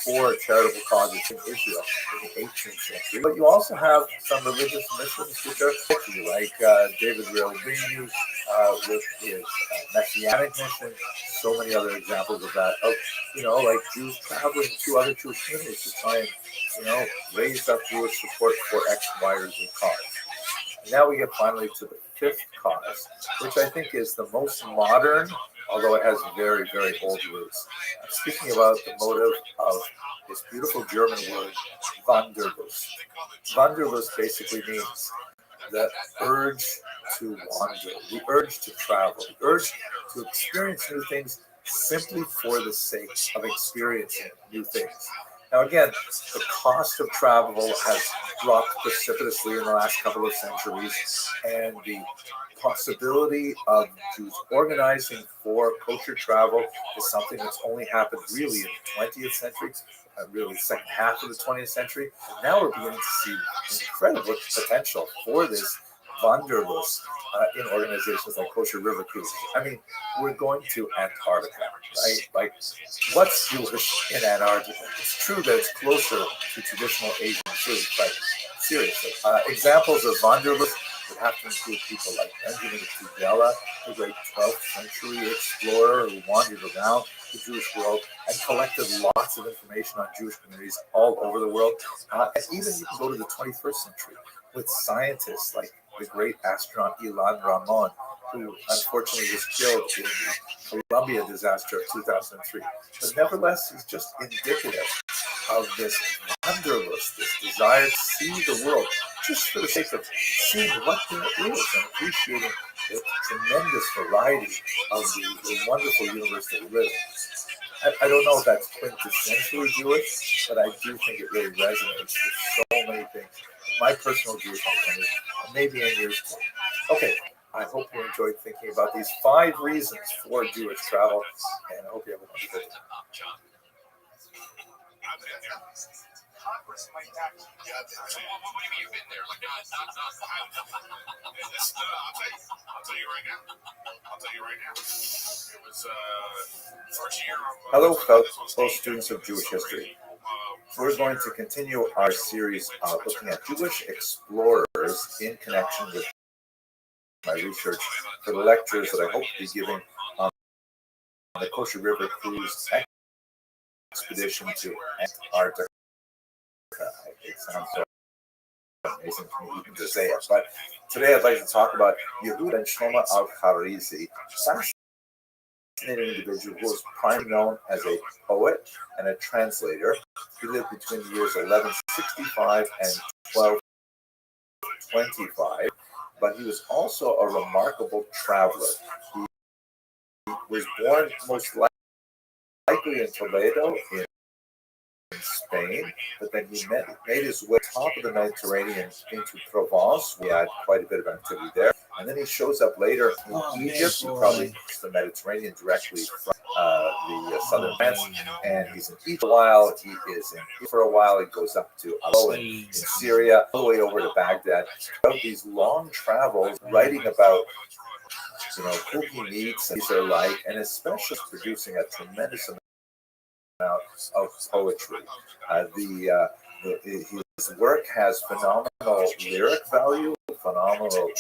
Speaker 1: for charitable causes in Israel in the 18th century. But you also have some religious missions which are tricky, like David Reubeni with his Messianic mission, so many other examples of that, of, like Jews traveling to other Jewish communities to try and, raise up Jewish support for X, Y, or Z cause. Now we get finally to the fifth cause, which I think is the most modern, although it has very, very old roots. I'm speaking about the motive of this beautiful German word, Wanderlust. Wanderlust basically means the urge to wander, the urge to travel, the urge to experience new things simply for the sake of experiencing new things. Now, again, the cost of travel has dropped precipitously in the last couple of centuries, and the possibility of Jews organizing for kosher travel is something that's only happened really in the 20th century, really the second half of the 20th century. And now we're beginning to see incredible potential for this Wanderlust in organizations like Kosher River Cruise. I mean, we're going to Antarctica, right? Like, what's Jewish in Antarctica? It's true that it's closer to traditional Asian food, but seriously, examples of Wanderlust would have to include people like Benjamin Tudela, the great 12th century explorer who wandered around the Jewish world and collected lots of information on Jewish communities all over the world. And even you can go to the 21st century with scientists like the great astronaut Ilan Ramon, who unfortunately was killed in the Columbia disaster of 2003. But nevertheless, he's just indicative of this wanderlust, this desire to see the world just for the sake of seeing what there is and appreciating the tremendous variety of the wonderful universe that we live in. I don't know if that's quintessentially Jewish, but I do think it really resonates with so many things. my personal Jewish identity, and maybe in yours too. Okay, I hope you enjoyed thinking about these 5 reasons for Jewish travel, and I hope you have a wonderful day.
Speaker 5: Congress might act. Yeah, what do you mean you've been there? Like, not I'll tell you right now. It was first year.
Speaker 1: Hello, fellow students of Jewish history. We're going to continue our series looking at Jewish explorers in connection with my research for the lectures that I hope to be giving on the Kosher River cruise expedition to Antarctica. It sounds so amazing for me even to say it, but today I'd like to talk about Yehud Ben Shlomo al-Harizi, fascinating individual who was primarily known as a poet and a translator. He lived between the years 1165 and 1225, but he was also a remarkable traveler. He was born most likely in Toledo, in Spain, but then he made his way top of the Mediterranean into Provence. We had quite a bit of activity there. And then he shows up later in Egypt. He probably crossed the Mediterranean directly from the southern France. And he's in Egypt for a while. He is in Egypt for a while. He goes up to Aleppo in Syria, all the way over to Baghdad. About these long travels, writing about who he meets, and these are like, and especially producing a tremendous amount of poetry. His work has phenomenal lyric value, phenomenal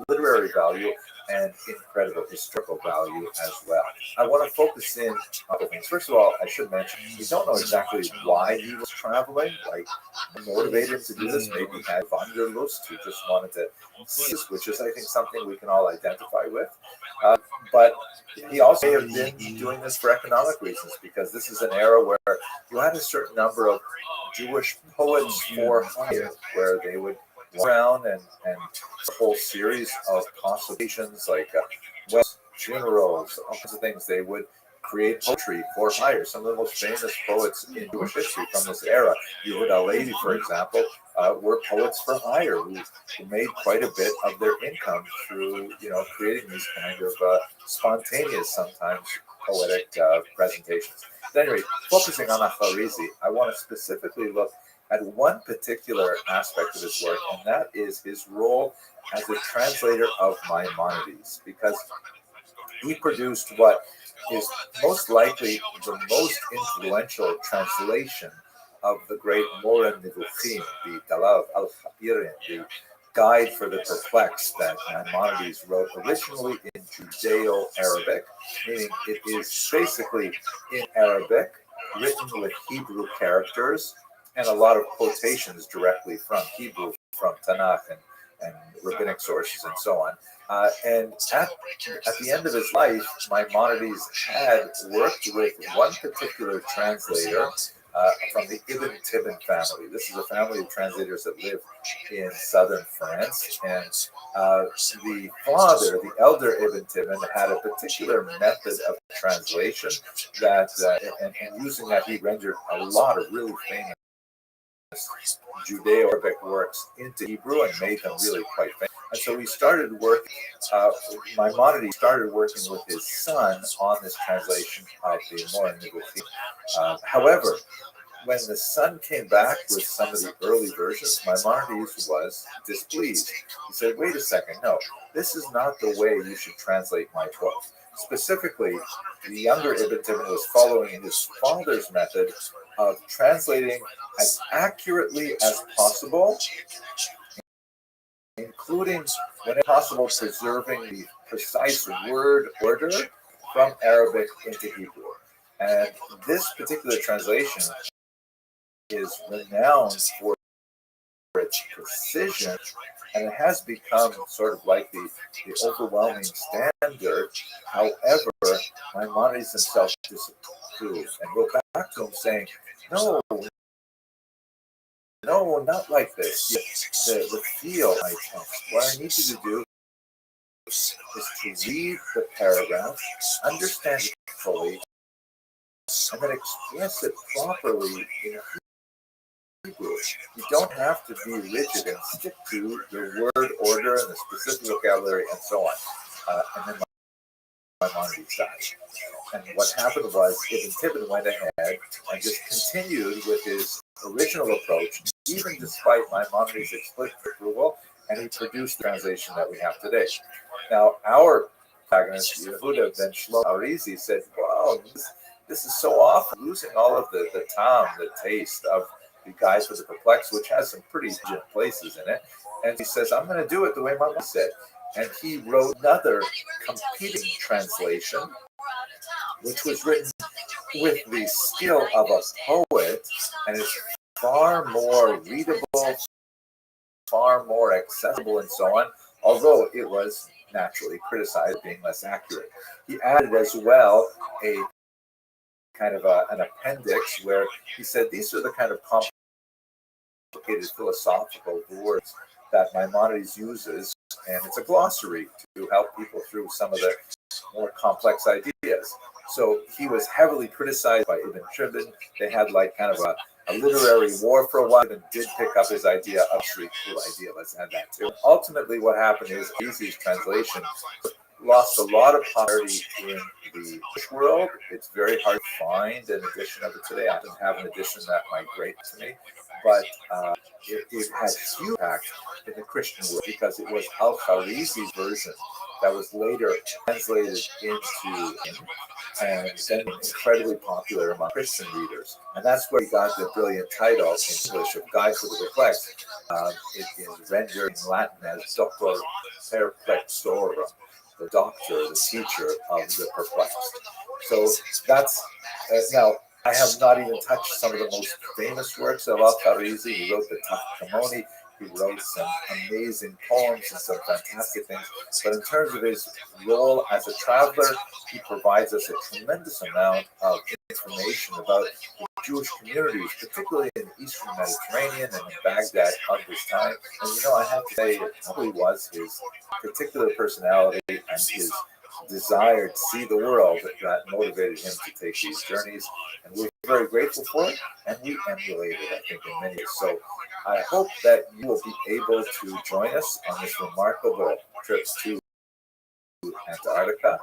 Speaker 1: literary value, and incredible historical value as well. I want to focus in on a couple things. First of all, I should mention we don't know exactly why he was traveling, like motivated him to do this. Maybe he had Wanderlust, who just wanted to see this, which is, I think, something we can all identify with. But he also may have been doing this for economic reasons, because this is an era where you had a certain number of Jewish poets for hire, where they would walk around and a whole series of consultations, like funerals, all kinds of things. They would create poetry for hire. Some of the most famous poets in Jewish history from this era, Yehuda Halevi, for example, were poets for hire who made quite a bit of their income through, creating these kind of spontaneous, sometimes poetic presentations. But anyway, focusing on Al-Harizi, I want to specifically look at one particular aspect of his work, and that is his role as a translator of Maimonides, because he produced what is most likely the most influential translation of the great Moreh Nevuchim, the Dalav al-Chapirim, the Guide for the Perplexed that Maimonides wrote originally in Judeo-Arabic, meaning it is basically in Arabic, written with Hebrew characters, and a lot of quotations directly from Hebrew, from Tanakh and rabbinic sources and so on. And at the end of his life, Maimonides had worked with one particular translator from the Ibn Tibbon family. This is a family of translators that live in southern France. And the father, the elder Ibn Tibbon, had a particular method of translation that, and using that, he rendered a lot of really famous Judeo-Arabic works into Hebrew and made them really quite famous. And so he started working, Maimonides started working with his son on this translation of the Moreh Nevuchim. However, when the son came back with some of the early versions, Maimonides was displeased. He said, wait a second, no, this is not the way you should translate my book. Specifically, the younger Ibn Tibbon was following his father's method of translating as accurately as possible, including, when possible, preserving the precise word order from Arabic into Hebrew. And this particular translation is renowned for its precision, and it has become sort of like the overwhelming standard. However, Maimonides himself disapproved and wrote back to him saying, no, not like this. The feel of my text. What I need you to do is to read the paragraph, understand it fully, and then express it properly in Hebrew. You don't have to be rigid and stick to the word order and the specific vocabulary and so on. And then Maimonides died. And what happened was Ibn Tibbon went ahead and just continued with his original approach, even despite Maimonides' explicit approval, and he produced the translation that we have today. Now, our protagonist, Yehuda ben Shlomo Arizi, said, wow, this is so often losing all of the time, the taste of the Guide for the Perplexed, which has some pretty good places in it. And he says, I'm going to do it the way my mom said. And he wrote another competing translation, which was written with the skill of a poet, and it's far more readable, far more accessible, and so on, although it was naturally criticized being less accurate. He added as well a kind of an appendix where he said these are the kind of complicated philosophical words that Maimonides uses, and it's a glossary to help people through some of the more complex ideas. So he was heavily criticized by Ibn Tibbon. They had like kind of a literary war for a while, and did pick up his idea of street cool idea. Let's add that too. Ultimately, what happened is Easy's translation lost a lot of popularity in the English world. It's very hard to find an edition of it today. I don't have an edition that migrates to me, but it had huge impact in the Christian world because it was Al-Kharizi's version that was later translated into and then incredibly popular among Christian readers. And that's where he got the brilliant title in English of Guide for the Perplexed. It is rendered in Latin as Doctor Perplexorum, the doctor, the teacher of the perplexed. So that's, now, I have not even touched some of the most famous works of Al-Kharizi. He wrote the Tachkamoni. He wrote some amazing poems and some fantastic things. But in terms of his role as a traveler, he provides us a tremendous amount of information about the Jewish communities, particularly in the Eastern Mediterranean and in Baghdad of this time. And I have to say, it probably was his particular personality and his desire to see the world that motivated him to take these journeys. And we're very grateful for it, and we emulate it, I think, in many ways. So I hope that you will be able to join us on this remarkable trip to Antarctica.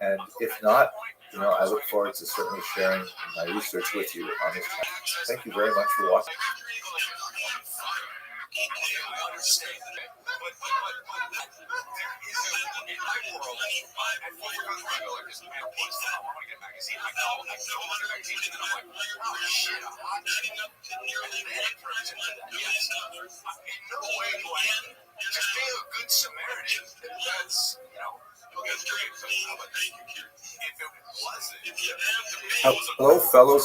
Speaker 1: And if not, I look forward to certainly sharing my research with you on this channel. Thank you very much for watching.
Speaker 5: Just being a good Samaritan, that's,
Speaker 1: Hello, fellow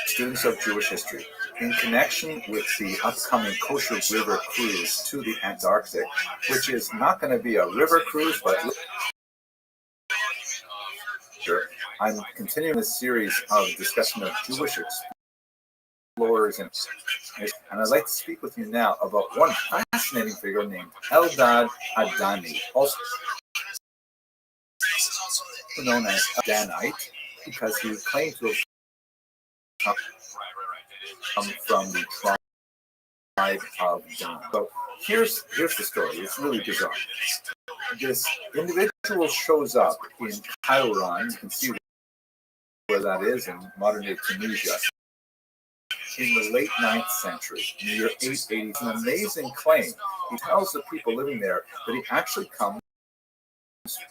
Speaker 1: students of Jewish history. In connection with the upcoming Kosher River cruise to the Antarctic, which is not going to be a river cruise, but I'm continuing this series of discussion of Jewish explorers, and I'd like to speak with you now about one fascinating figure named Eldad Adani, also known as Danite, because he claimed to have come from the tribe of Dan. So here's the story. It's really bizarre. This individual shows up in Kairouan. You can see where that is in modern-day Tunisia. In the late 9th century, in the year 880, it's an amazing claim. He tells the people living there that he actually comes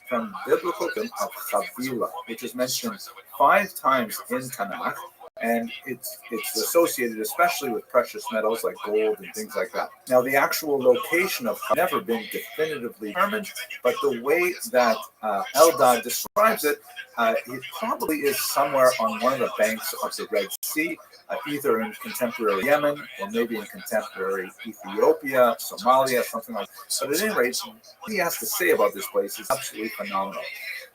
Speaker 1: from biblical of Chavila, which is mentioned 5 times in Tanakh, and it's associated especially with precious metals like gold and things like that. Now, the actual location of Chavila has never been definitively determined, but the way that Eldad describes it, it probably is somewhere on one of the banks of the Red Sea, either in contemporary Yemen or maybe in contemporary Ethiopia, Somalia, something like that. But at any rate, what he has to say about this place is absolutely phenomenal.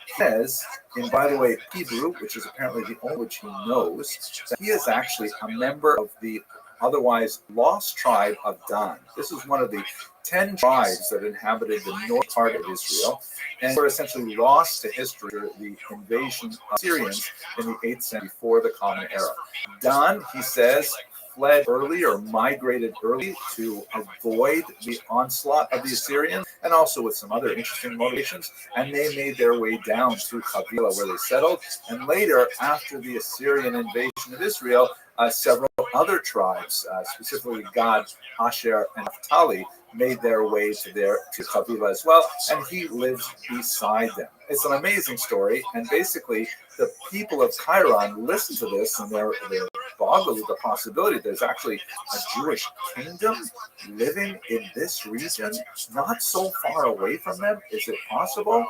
Speaker 1: He says, and by the way, Hebrew, which is apparently the only language he knows, that he is actually a member of the otherwise lost tribe of Dan. This is one of the 10 tribes that inhabited the north part of Israel and were essentially lost to history through the invasion of Syrians in the 8th century before the Common Era. Dan, he says, fled early or migrated early to avoid the onslaught of the Assyrians, and also with some other interesting motivations. And they made their way down to Havilah, where they settled. And later, after the Assyrian invasion of Israel, several other tribes, specifically Gad, Asher, and Naphtali, made their way to Havilah as well, and he lives beside them. It's an amazing story, and basically the people of Chiron listen to this, and they're boggled with the possibility there's actually a Jewish kingdom living in this region, not so far away from them. Is it possible?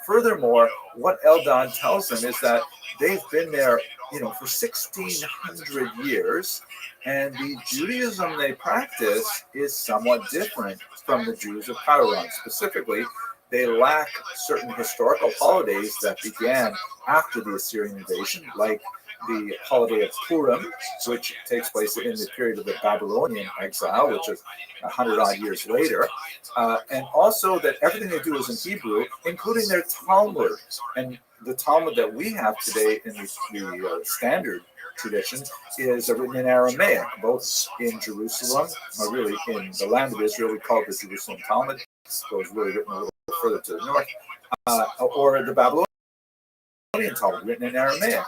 Speaker 1: Furthermore, what Eldad tells them is that they've been there, for 1,600 years, and the Judaism they practice is somewhat different from the Jews of Chiron. Specifically, they lack certain historical holidays that began after the Assyrian invasion, like the holiday of Purim, which takes place in the period of the Babylonian exile, which is 100-odd years later. And also that everything they do is in Hebrew, including their Talmud. And the Talmud that we have today in the standard tradition is written in Aramaic, both in Jerusalem, or really in the land of Israel. We call it the Jerusalem Talmud. So it's really written a little further to the north. Or the Babylonian Talmud, written in Aramaic.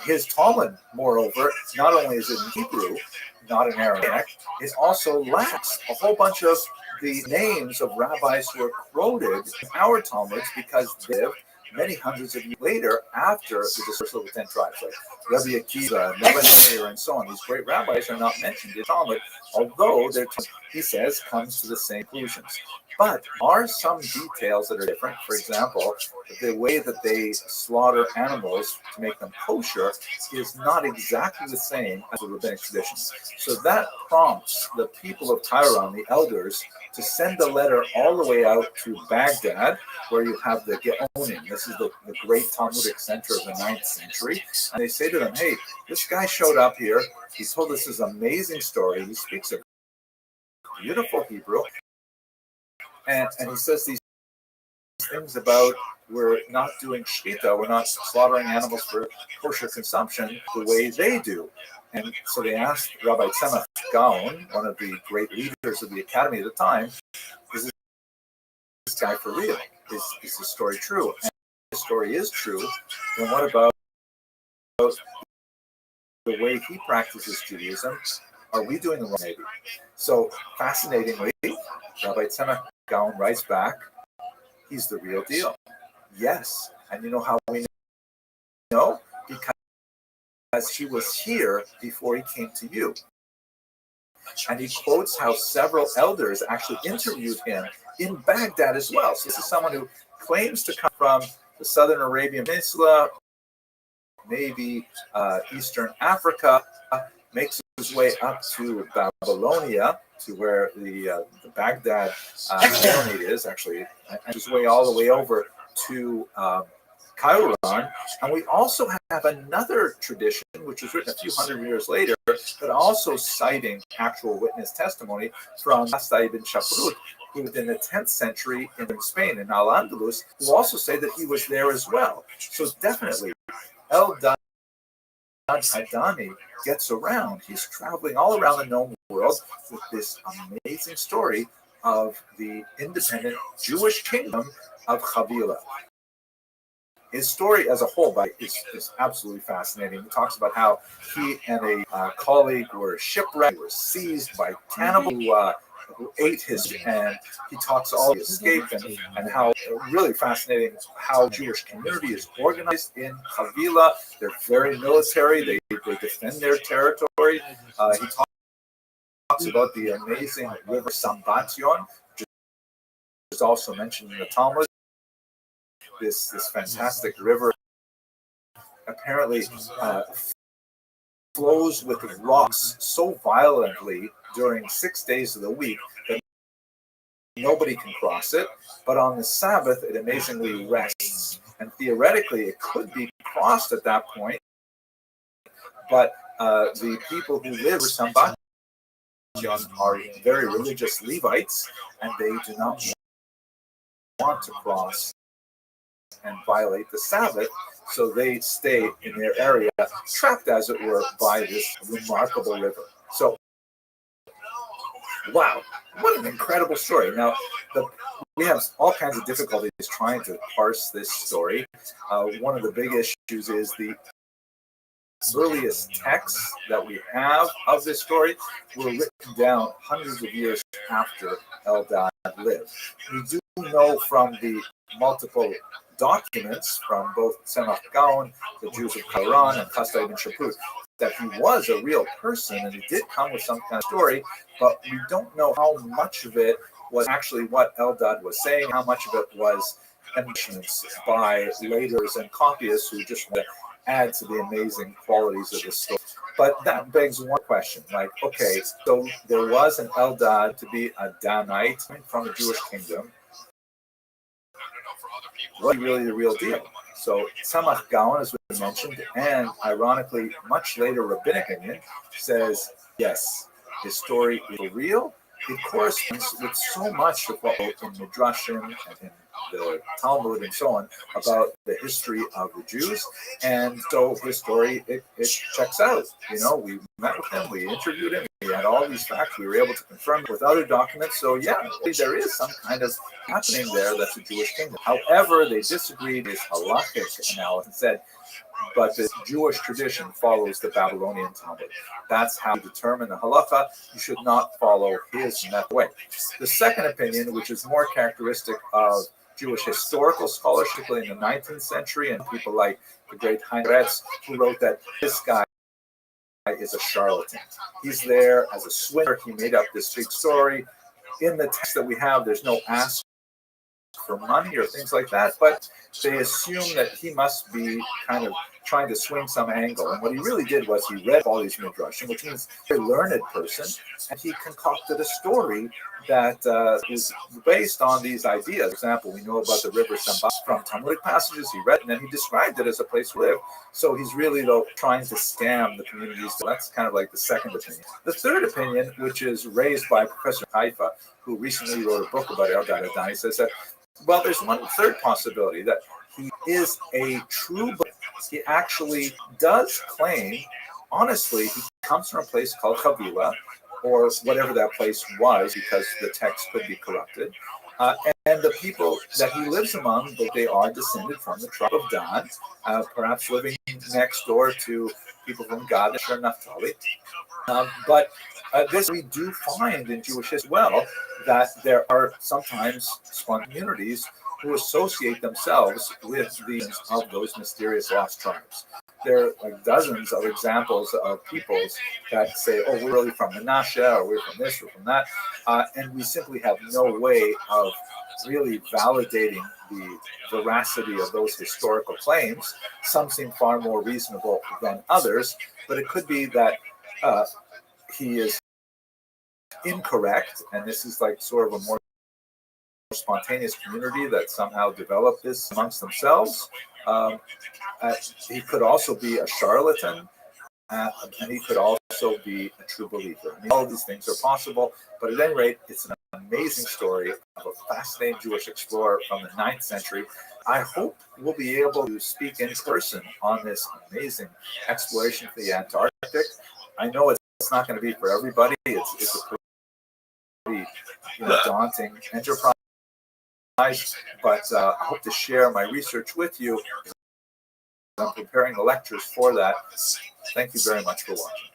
Speaker 1: His Talmud, moreover, not only is it in Hebrew, not in Aramaic, it also lacks a whole bunch of the names of rabbis who are quoted in our Talmuds because they lived many hundreds of years later after the dispersal of the 10 tribes, like Rabbi Akiva, Meir, and so on. These great rabbis are not mentioned in Talmud, although their Talmud, he says, comes to the same conclusions. But there are some details that are different. For example, the way that they slaughter animals to make them kosher is not exactly the same as the rabbinic tradition. So that prompts the people of Chiron, the elders, to send a letter all the way out to Baghdad, where you have the Geonim. This is the great Talmudic center of the 9th century. And they say to them, hey, this guy showed up here. He told us this amazing story. He speaks a beautiful Hebrew. And he says these things about we're not doing shechita, we're not slaughtering animals for kosher consumption the way they do. And so they asked Rabbi Tzemach Gaon, one of the great leaders of the academy at the time, is this guy for real? Is this story true? And if the story is true, then what about the way he practices Judaism? Are we doing the wrong maybe? So fascinatingly, Rabbi Tzemach Gaon writes back, he's the real deal. Yes. And you know how we know? Because he was here before he came to you. And he quotes how several elders actually interviewed him in Baghdad as well. So this is someone who claims to come from the southern Arabian Peninsula, maybe Eastern Africa, makes his way up to Babylonia, to where the Baghdad Stalemate is, actually, and his way all the way over to Chiron. And we also have another tradition, which was written a few hundred years later, but also citing actual witness testimony from Hasdai ibn Shaprut, who lived in the 10th century in Spain, in Al-Andalus, who also say that he was there as well. So definitely, Eldad Haidani gets around. He's traveling all around the known world with this amazing story of the independent Jewish kingdom of Havilah. His story as a whole is absolutely fascinating. He talks about how he and a colleague were shipwrecked, were seized by cannibals who ate his, and he talks all the escape and how really fascinating how Jewish community is organized in Havilah. They're very military. They defend their territory. He talks about the amazing river Sambation, which is also mentioned in the Talmud. This fantastic river apparently flows with rocks so violently during 6 days of the week that nobody can cross it, but on the Sabbath it amazingly rests. And theoretically it could be crossed at that point, but the people who live in Sambation are very religious Levites, and they do not want to cross and violate the Sabbath. So they stay in their area, trapped as it were by this remarkable river. So, wow, what an incredible story. Now, we have all kinds of difficulties trying to parse this story. One of the big issues is the earliest texts that we have of this story were written down hundreds of years after Eldad lived. We do know from the multiple documents from both Tzemach Gaon, the Jews of Qumran, and Chasdai ibn Shaput, that he was a real person and he did come with some kind of story, but we don't know how much of it was actually what Eldad was saying, how much of it was embellishments by laters and copyists who just want to add to the amazing qualities of the story. But that begs one question, like, okay, so there was an Eldad to be a Danite from the Jewish kingdom. Was he really the real deal? So Tzemach Gaon, as we mentioned, and ironically, much later rabbinic opinion says, yes, his story is real. It corresponds with so much of what in Midrashim and in the Talmud and so on about the history of the Jews. And so his story, it checks out. You know, we met with him, we interviewed him, we had all these facts, we were able to confirm with other documents. So yeah, there is some kind of happening there that's a Jewish kingdom. However, they disagreed with halakhic analysis and said, but the Jewish tradition follows the Babylonian Talmud. That's how you determine the halacha. You should not follow his method way. The second opinion, which is more characteristic of Jewish historical scholars, particularly in the 19th century, and people like the great Heinrich, who wrote that this guy is a charlatan. He's there as a swindler. He made up this big story. In the text that we have, there's no ask for money or things like that, but they assume that he must be kind of trying to swing some angle. And what he really did was he read all these midrashim, which means a very learned person, and he concocted a story that is based on these ideas. For example, we know about the river Samba from Talmudic passages he read, and then he described it as a place to live. So he's really, though, trying to scam the communities. So that's kind of like the second opinion. The third opinion, which is raised by Professor Haifa, who recently wrote a book about Eldad Adani, says that, well, there's one third possibility that he is a true, but he actually does claim, honestly, he comes from a place called Chavila, or whatever that place was, because the text could be corrupted. And the people that he lives among, they are descended from the tribe of Dan, perhaps living next door to people from Gad or Naphtali. But this we do find in Jewish history as well, that there are sometimes spontaneous communities who associate themselves with these of those mysterious lost tribes. There are like dozens of examples of peoples that say, oh, we're really from Menashe, or we're from this, or from that, and we simply have no way of really validating the veracity of those historical claims. Some seem far more reasonable than others, but it could be that he is incorrect, and this is like sort of a more spontaneous community that somehow developed this amongst themselves. He could also be a charlatan, and he could also be a true believer. I mean, all of these things are possible, but at any rate, it's an amazing story of a fascinating Jewish explorer from the 9th century. I hope we'll be able to speak in person on this amazing exploration for the Antarctic. I know it's not going to be for everybody. It's a pretty daunting enterprise, but I hope to share my research with you. I'm preparing the lectures for that. Thank you very much for watching.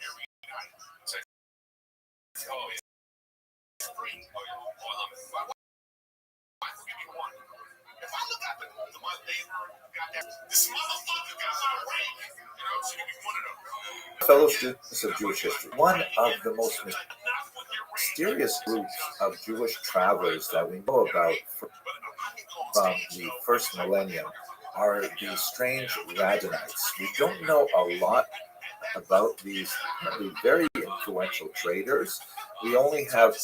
Speaker 1: Fellow students of Jewish history, one of the most mysterious groups of Jewish travelers that we know about from the first millennium are the strange Radhanites. We don't know a lot about these very influential traders. We only have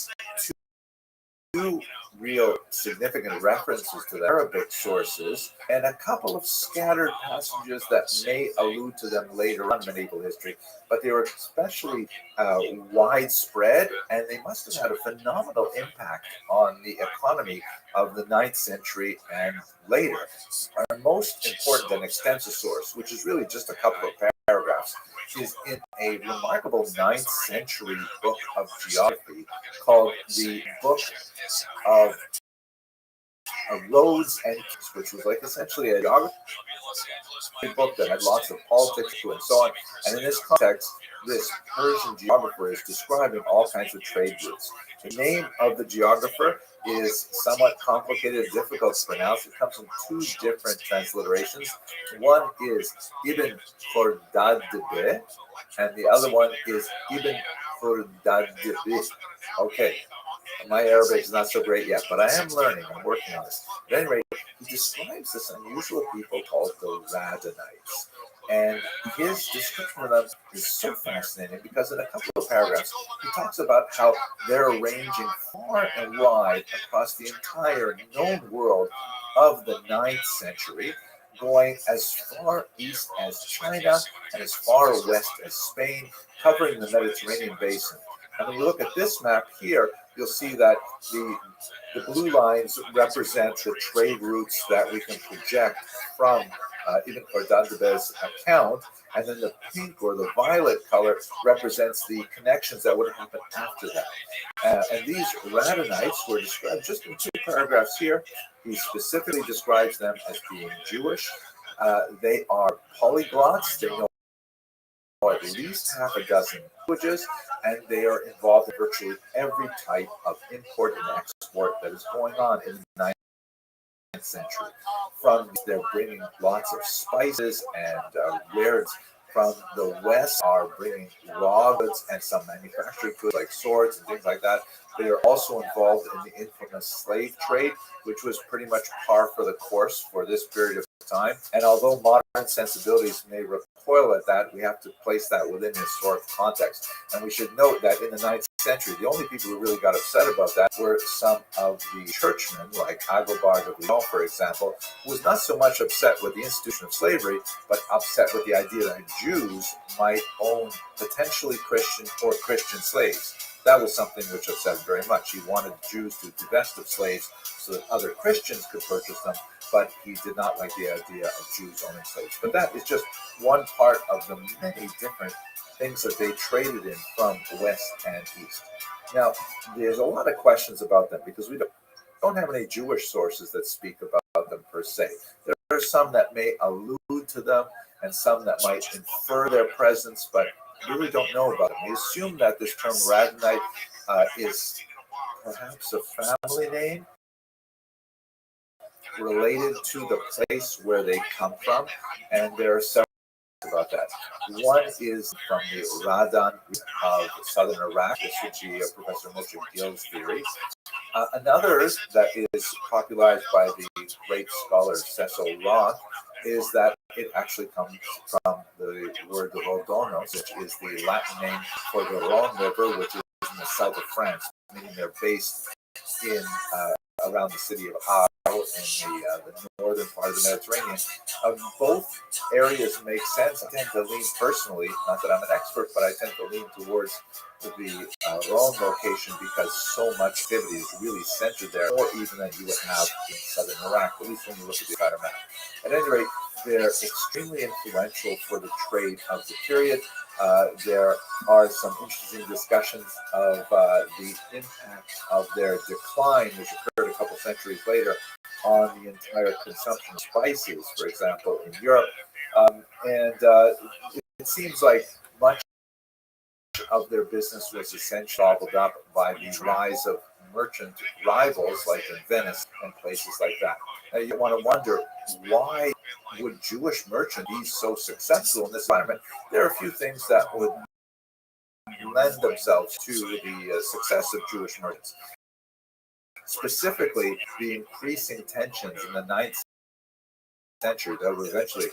Speaker 1: two real significant references to the Arabic sources and a couple of scattered passages that may allude to them later on in medieval history, but they were especially widespread, and they must have had a phenomenal impact on the economy of the 9th century and later. Our most important and extensive source, which is really just a couple of paragraphs, is in a remarkable 9th century book of geography called the Book of Roads and Keys, which was like essentially a geography book that had lots of politics to it and so on. And in this context, this Persian geographer is describing all kinds of trade routes. The name of the geographer is somewhat complicated and difficult to pronounce. It comes in two different transliterations. One is Ibn Khordadbeh, and the other one is Ibn Khordadbeh. Okay, my Arabic is not so great yet, but I am learning. I'm working on this. At any rate, he describes this unusual people called the Radhanites. And his description of them is so fascinating because in a couple of paragraphs, he talks about how they're ranging far and wide across the entire known world of the 9th century, going as far east as China and as far west as Spain, covering the Mediterranean basin. And when you look at this map here, you'll see that the blue lines represent the trade routes that we can project from Ibn Khordadbeh's account, and then the pink or the violet color represents the connections that would have happened after that. And these Radhanites were described just in 2 paragraphs here. He specifically describes them as being Jewish. They are polyglots. They know at least half a dozen languages, and they are involved in virtually every type of import and export that is going on in the 9th century. From they're bringing lots of spices and wares. From the west are bringing raw goods and some manufactured goods like swords and things like that. They are also involved in the infamous slave trade, which was pretty much par for the course for this period of time. And although modern sensibilities may recoil at that, we have to place that within historic context. And we should note that in the 9th century, the only people who really got upset about that were some of the churchmen, like Agobard of Lyon, for example, who was not so much upset with the institution of slavery, but upset with the idea that Jews might own potentially Christian or Christian slaves. That was something which upset him very much. He wanted Jews to divest of slaves so that other Christians could purchase them, but he did not like the idea of Jews owning slaves. But that is just one part of the many different things that they traded in from west and east. Now, there's a lot of questions about them because we don't have any Jewish sources that speak about them per se. There are some that may allude to them and some that might infer their presence, but really don't know about them. We assume that this term Radhanite is perhaps a family name related to the place where they come from, and there are several about that. One is from the Radan of southern Iraq. This would be Professor Moshe Gil's theory. Another that is popularized by the great scholar Cecil Roth is that it actually comes from the word Rodonos, which is the Latin name for the Rhone River, which is in the south of France, meaning they're based in around the city of Arles in the northern part of the Mediterranean. Both areas make sense. I tend to lean personally, not that I'm an expert, but I tend to lean towards the Rhone location because so much activity is really centered there, more even than you would have in southern Iraq, at least when you look at the entire map. At any rate, they're extremely influential for the trade of the period. There are some interesting discussions of the impact of their decline, which occurred a couple centuries later, on the entire consumption of spices, for example, in Europe. It seems like much of their business was essentially gobbled up by the rise of merchant rivals like in Venice and places like that. Now you want to wonder, why would Jewish merchants be so successful in this environment? There are a few things that would lend themselves to the success of Jewish merchants. Specifically, the increasing tensions in the 9th century that would eventually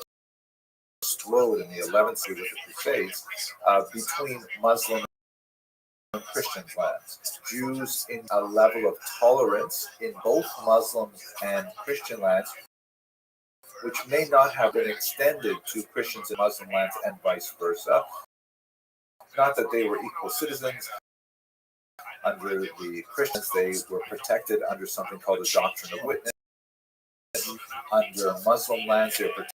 Speaker 1: explode in the 11th century with the Crusades between Muslim and Christian lands. Jews in a level of tolerance in both Muslim and Christian lands, which may not have been extended to Christians in Muslim lands and vice versa. Not that they were equal citizens, under the Christians, they were protected under something called the doctrine of witness. Under Muslim lands, they were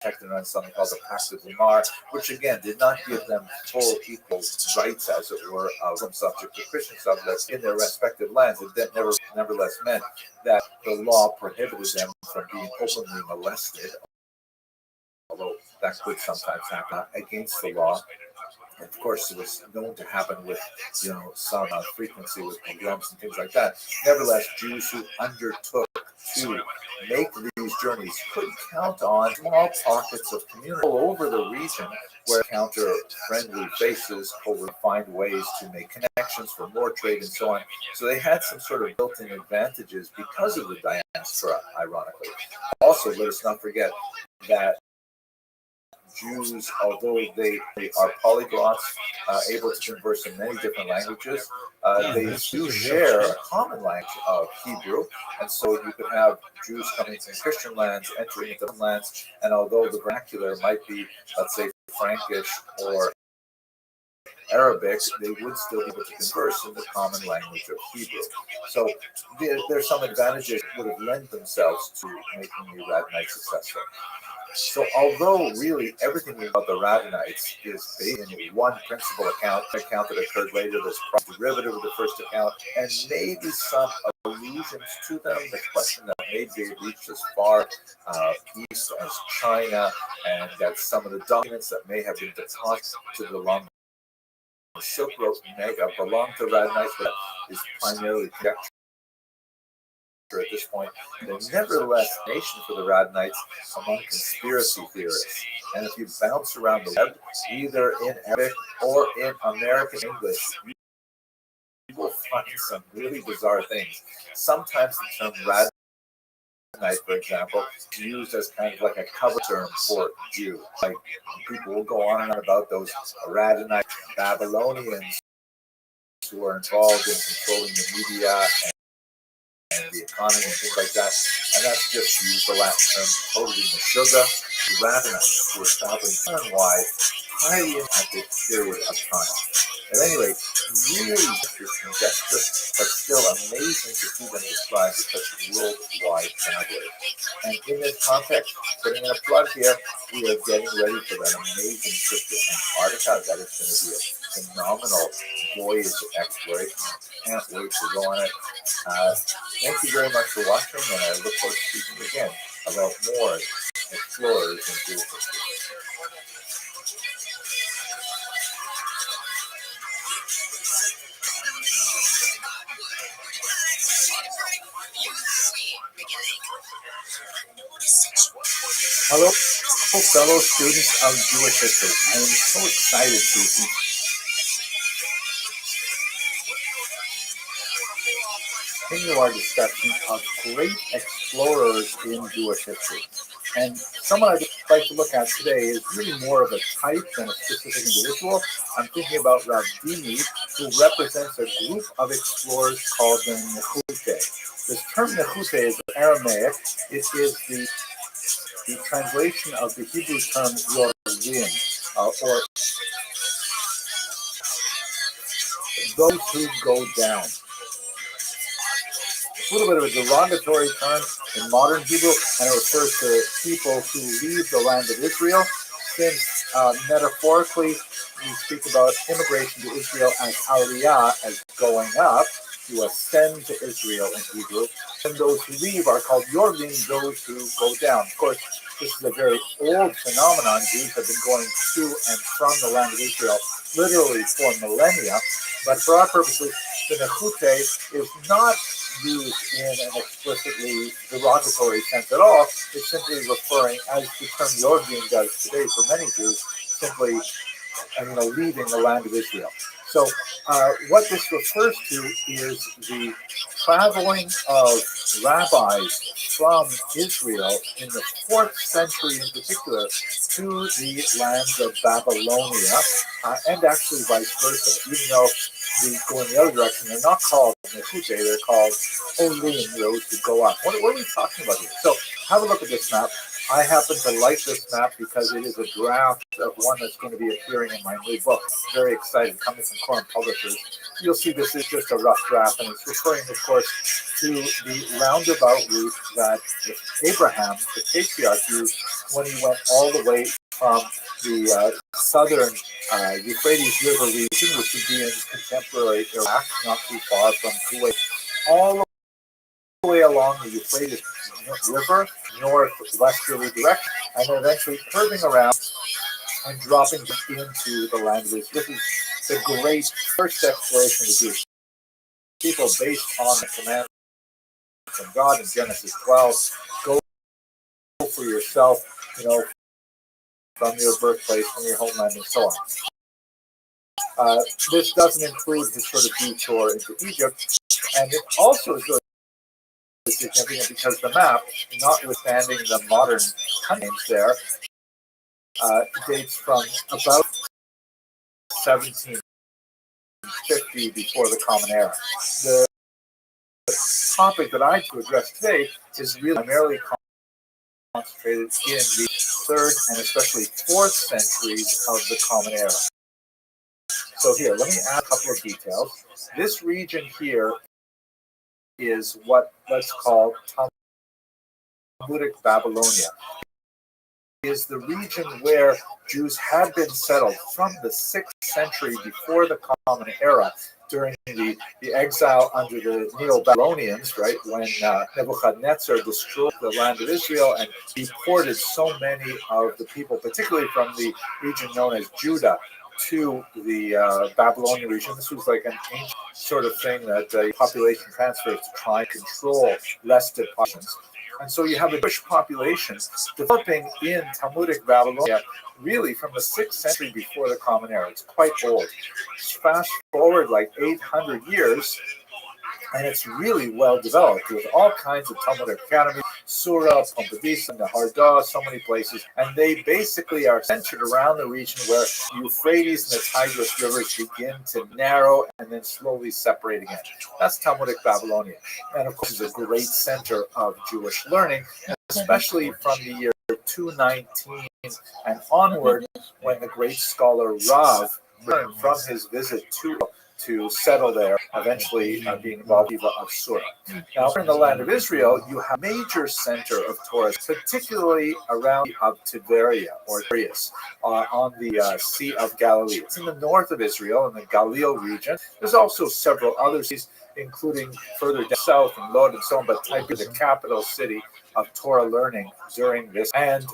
Speaker 1: protected under something called the Pact of Lamar, which again did not give them full equal rights, as it were, of some subjects or Christian subjects in their respective lands. It nevertheless meant that the law prohibited them from being openly molested, although that could sometimes happen against the law. Of course, it was known to happen with, some frequency with pogroms and things like that. Nevertheless, Jews who undertook to make these journeys could count on small pockets of community all over the region where encounter friendly faces or would find ways to make connections for more trade and so on. So they had some sort of built-in advantages because of the diaspora, ironically. Also, let us not forget that Jews, although they are polyglots, able to converse in many different languages, they do share a common language of Hebrew. And so you could have Jews coming from Christian lands, entering into lands, and although the vernacular might be, let's say, Frankish or Arabic, they would still be able to converse in the common language of Hebrew. So there's some advantages that would have lent themselves to making the Radhanite successful. So although really everything about the Radhanites is based in one principal account that occurred later, this derivative of the first account, and maybe some allusions to them, the question that maybe they reached as far east as China, and that some of the documents that may have been deposited along the Silk Road may have belonged to Radhanites, but is primarily conjecture at this point. There's nevertheless nation for the Radhanites among conspiracy theorists. And if you bounce around the web, either in Arabic or in American English, you will find some really bizarre things. Sometimes the term Radhanite, for example, is used as kind of like a cover term for Jew. Like people will go on and on about those Radhanite Babylonians who are involved in controlling the media and the economy and things like that. And that's just to use the Latin term totally Meshuggah, Radhanites, who were traveling far-and-wide, highly active period of time. At any rate, really conjecture, but still amazing to see them described as such worldwide travelers. And in this context, putting in a plug here, we are getting ready for that amazing trip to Antarctica. That is going to be a phenomenal voyage of exploration. Can't wait to go on it. Thank you very much for watching, and I look forward to speaking again about more explorers and Jewish history. Hello, fellow students of Jewish history. I am so excited to continue our discussion of great explorers in Jewish history. And someone I'd like to look at today is really more of a type than a specific individual. I'm thinking about Rav Dimi, who represents a group of explorers called the Nechute. This term Nechute is Aramaic. It is the translation of the Hebrew term Yordim, or those who go down. A little bit of a derogatory term in modern Hebrew, and it refers to people who leave the land of Israel, since metaphorically we speak about immigration to Israel as aliyah, as going up, to ascend to Israel in Hebrew, and those who leave are called yordim, those who go down. Of course, this is a very old phenomenon. Jews have been going to and from the land of Israel literally for millennia, but for our purposes, the Nechute is not used in an explicitly derogatory sense at all. It's simply referring, as the term Yordim does today for many Jews, simply leaving the land of Israel. So what this refers to is the traveling of rabbis from Israel in the 4th century in particular to the lands of Babylonia, and actually vice versa. Even though we go in the other direction, they're not called Nechute, they're called Olim, those who go up. What are we talking about here? So have a look at this map. I happen to like this map because it is a draft of one that's going to be appearing in my new book. Very excited, coming from Quorum Publishers. you'll see this is just a rough draft, and it's referring, of course, to the roundabout route that Abraham, the patriarch, used when he went all the way from the southern Euphrates River region, which would be in contemporary Iraq, not too far from Kuwait, all the way along the Euphrates River, northwesterly direction, and then eventually curving around and dropping into the land of Israel. This is the great first exploration of the Jewish people based on the command from God in Genesis 12. Go for yourself, from your birthplace, from your homeland, and so on. This doesn't include the sort of detour into Egypt, and it also is really significant because the map, notwithstanding the modern names there, dates from about 1750 before the Common Era. The topic that I like to address today is really primarily concentrated in the 3rd and especially 4th centuries of the Common Era. So here, let me add a couple of details. This region here is what let's call Talmudic Babylonia. It is the region where Jews had been settled from the 6th century before the Common Era during the exile under the Neo-Babylonians, right, when Nebuchadnezzar destroyed the land of Israel and deported so many of the people, particularly from the region known as Judah, to the Babylonian region. This was like an ancient sort of thing that population transfers to try and control rested populations. And so you have a Jewish population developing in Talmudic Babylonia really from the 6th century before the Common Era. It's quite old. Fast forward like 800 years, and it's really well developed with all kinds of Talmudic academies, Surah, Pompedice, Nahardah, so many places. And they basically are centered around the region where Euphrates and the Tigris rivers begin to narrow and then slowly separate again. That's Talmudic Babylonia. And of course, it's a great center of Jewish learning, especially from the year 219 and onward, when the great scholar Rav returned from his visit to settle there, eventually being involved in of Surah. Now, in the land of Israel, you have a major center of Torah, particularly around of Tiberia or Tiberias, on the Sea of Galilee. It's in the north of Israel, in the Galil region. There's also several other cities, including further down south in Lod and so on, but Tiberias, the capital city of Torah learning during this. And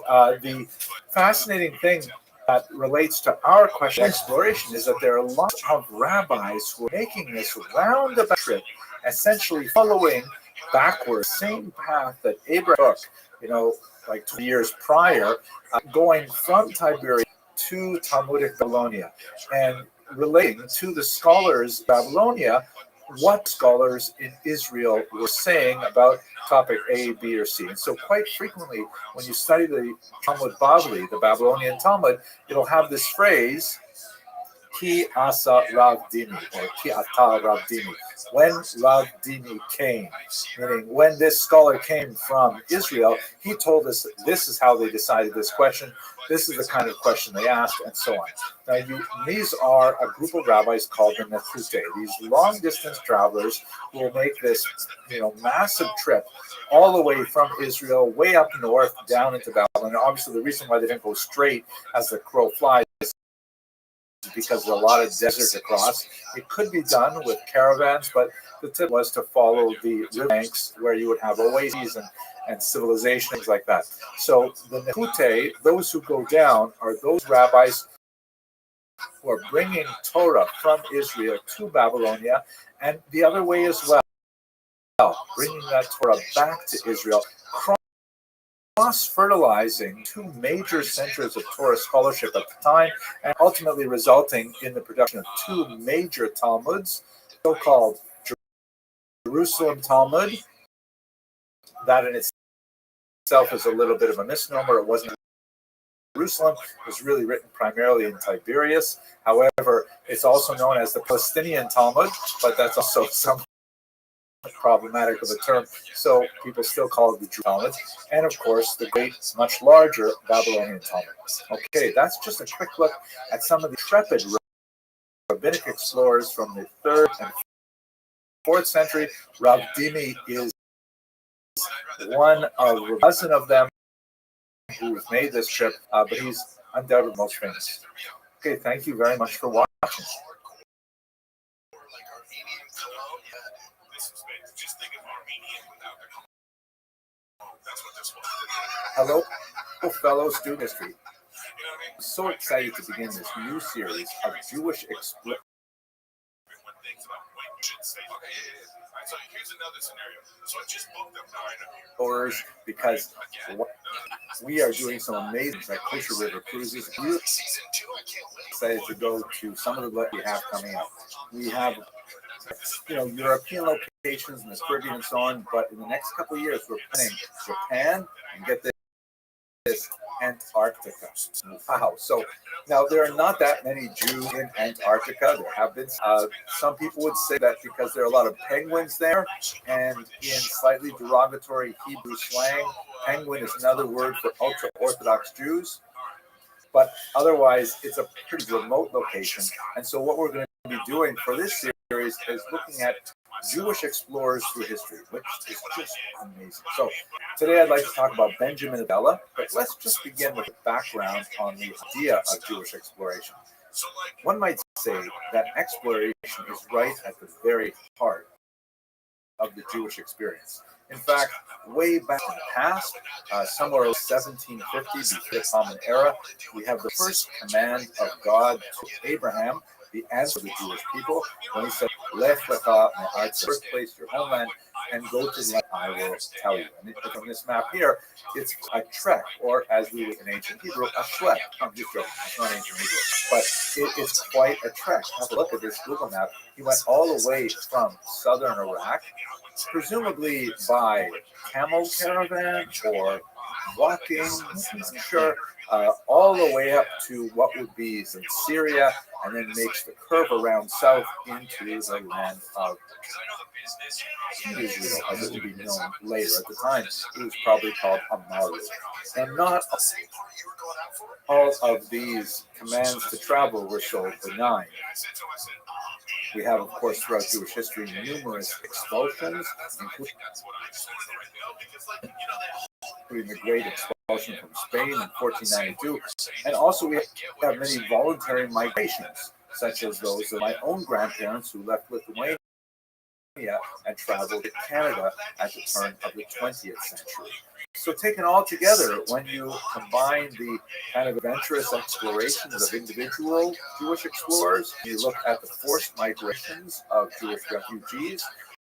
Speaker 1: the fascinating thing that relates to our question of exploration is that there are lots of rabbis who are making this roundabout trip, essentially following backwards, same path that Abraham took, like 2 years prior, going from Tiberias to Talmudic Babylonia, and relating to the scholars of Babylonia what scholars in Israel were saying about topic A, B, or C. And so quite frequently, when you study the Talmud Bavli, the Babylonian Talmud, it'll have this phrase, Ki asa Rav Dimi, or Ki ata Rav Dimi, when Rav Dimi came, meaning when this scholar came from Israel, he told us that this is how they decided this question, this is the kind of question they asked, and so on. Now, these are a group of rabbis called the Nechute, these long-distance travelers who will make this, massive trip all the way from Israel, way up north, down into Babylon. And obviously, the reason why they didn't go straight as the crow flies because there's a lot of desert across. It could be done with caravans, but the tip was to follow the river banks where you would have oases and civilization, things like that. So the Nechute, those who go down, are those rabbis who are bringing Torah from Israel to Babylonia, and the other way as well, bringing that Torah back to Israel, cross-fertilizing two major centers of Torah scholarship at the time, and ultimately resulting in the production of two major Talmuds, so-called Jerusalem Talmud. That in itself is a little bit of a misnomer. It wasn't Jerusalem. It was really written primarily in Tiberias. However, it's also known as the Palestinian Talmud, but that's also somewhat problematic of a term, so people still call it the Jew Talmud, and of course the great, much larger Babylonian Talmud. Okay, that's just a quick look at some of the intrepid rabbinic explorers from the 3rd and 4th century. Rav Dimi is one of a dozen of them who've made this trip, but he's undoubtedly the most famous. Okay, thank you very much for watching. Hello, fellow student history. I'm so excited to begin this new series of Jewish explorers. Because we are doing some amazing like Kosher River cruises. We're excited to go to some of the what we have coming up. We have European locations in the Caribbean and so on, but in the next couple of years we're planning Japan and get this Antarctica. Wow. So now there are not that many Jews in Antarctica. There have been some people would say that because there are a lot of penguins there, and in slightly derogatory Hebrew slang, penguin is another word for ultra-Orthodox Jews. But otherwise, it's a pretty remote location. And so what we're going to be doing for this series is looking at Jewish explorers through history, which is just amazing. So today I'd like to talk about Benjamin Abdallah, but let's just begin with a background on the idea of Jewish exploration. One might say that exploration is right at the very heart of the Jewish experience. In fact, way back in the past, somewhere around 1750, before the Common Era, we have the first command of God to Abraham, the answer of the Jewish people, when he said, Lech lecha me'aretz, first place your homeland, and go to the land I will tell you. And from this map here, it's a trek, or as we would in ancient Hebrew, a shlek. I'm just joking, it's not ancient Hebrew, but it's quite a trek. Have a look at this Google map. He went all the way from southern Iraq, presumably by camel caravan or walking, I'm not sure, all the way up to what would be in Syria, and then makes the curve around south into the land of Israel, as it would be known later. At the time, it was probably called Amaru. And not all of these commands to travel were so benign. We have, of course, throughout Jewish history, numerous expulsions, including the Great Expulsion from Spain in 1492. And also we have many voluntary migrations, such as those of my own grandparents who left Lithuania and traveled to Canada at the turn of the 20th century. So taken all together, when you combine the kind of adventurous explorations of individual Jewish explorers, you look at the forced migrations of Jewish refugees,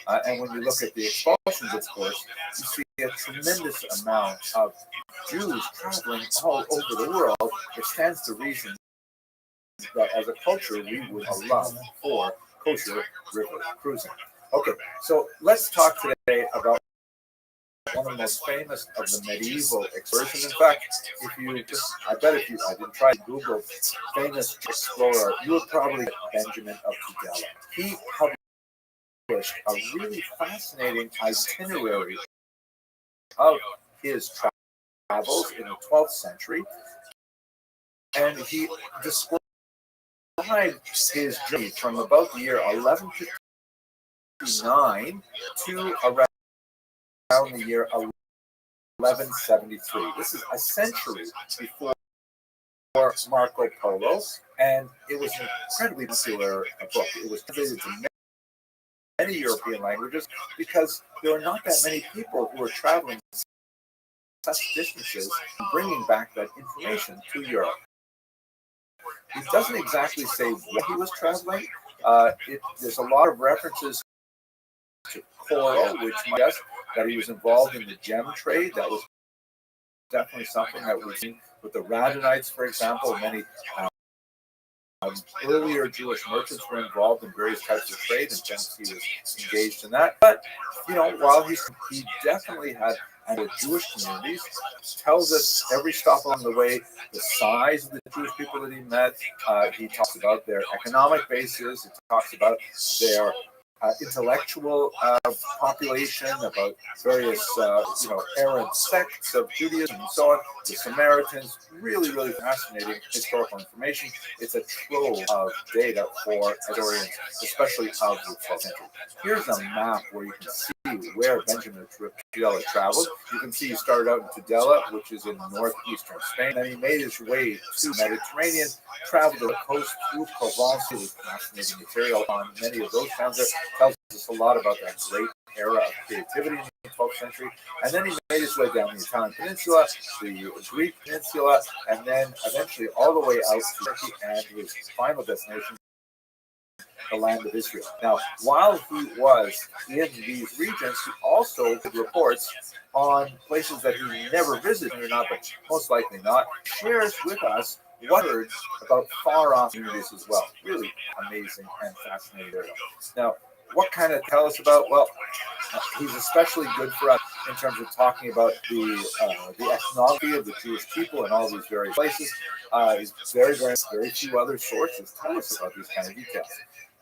Speaker 1: and when you look at the expulsions, of course, you see a tremendous amount of Jews traveling all over the world. It stands to reason that as a culture, we would allow for kosher river cruising. Okay, so let's talk today about one of the most famous of the medieval explorers. In fact, if you just, I didn't try to Google famous explorer, you would probably get Benjamin of Tudela. He published a really fascinating itinerary of his travels in the 12th century, and he described his journey from about the year 1159 to around the year 1173. This is a century before Marco Polo, and it was an incredibly popular book. It was translated to many European languages because there were not that many people who were traveling such distances and bringing back that information to Europe. It doesn't exactly say what he was traveling. There's a lot of references to coral, which I guess that he was involved in the gem trade. That was definitely something that we've seen with the Radonites, for example. Many earlier Jewish merchants were involved in various types of trade, and hence he was engaged in that. But while he definitely had the Jewish communities, tells us every stop along the way the size of the Jewish people that he met. He talks about their economic basis. He talks about their intellectual population, about various errant sects of Judaism and so on. The Samaritans, really, really fascinating historical information. It's a trove of data for historians, especially of the 12th century. Here's a map where you can see where Benjamin Tudela traveled. You can see he started out in Tudela, which is in northeastern Spain. Then he made his way to Mediterranean, traveled the coast through Provence. It was fascinating material on many of those towns. There tells us a lot about that great era of creativity in the 12th century. And then he made his way down the Italian peninsula, the Greek peninsula, and then eventually all the way out to Turkey and his final destination, the land of Israel. Now, while he was in these regions, he also did reports on places that he never visited or not, but most likely not, shares with us what he heard about far-off communities as well. Really amazing and fascinating area. Now, what kind of tell us about? Well, he's especially good for us in terms of talking about the ethnology of the Jewish people in all these various places. Very few other sources tell us about these kind of details.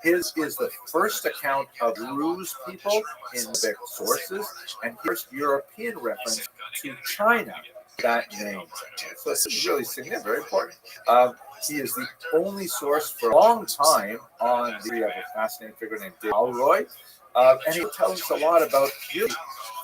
Speaker 1: His is the first account of Rus people in the sources, and first European reference to China, that name. So it's really significant, very important. He is the only source for a long time on the a fascinating figure named David Alroy, and he tells us a lot about really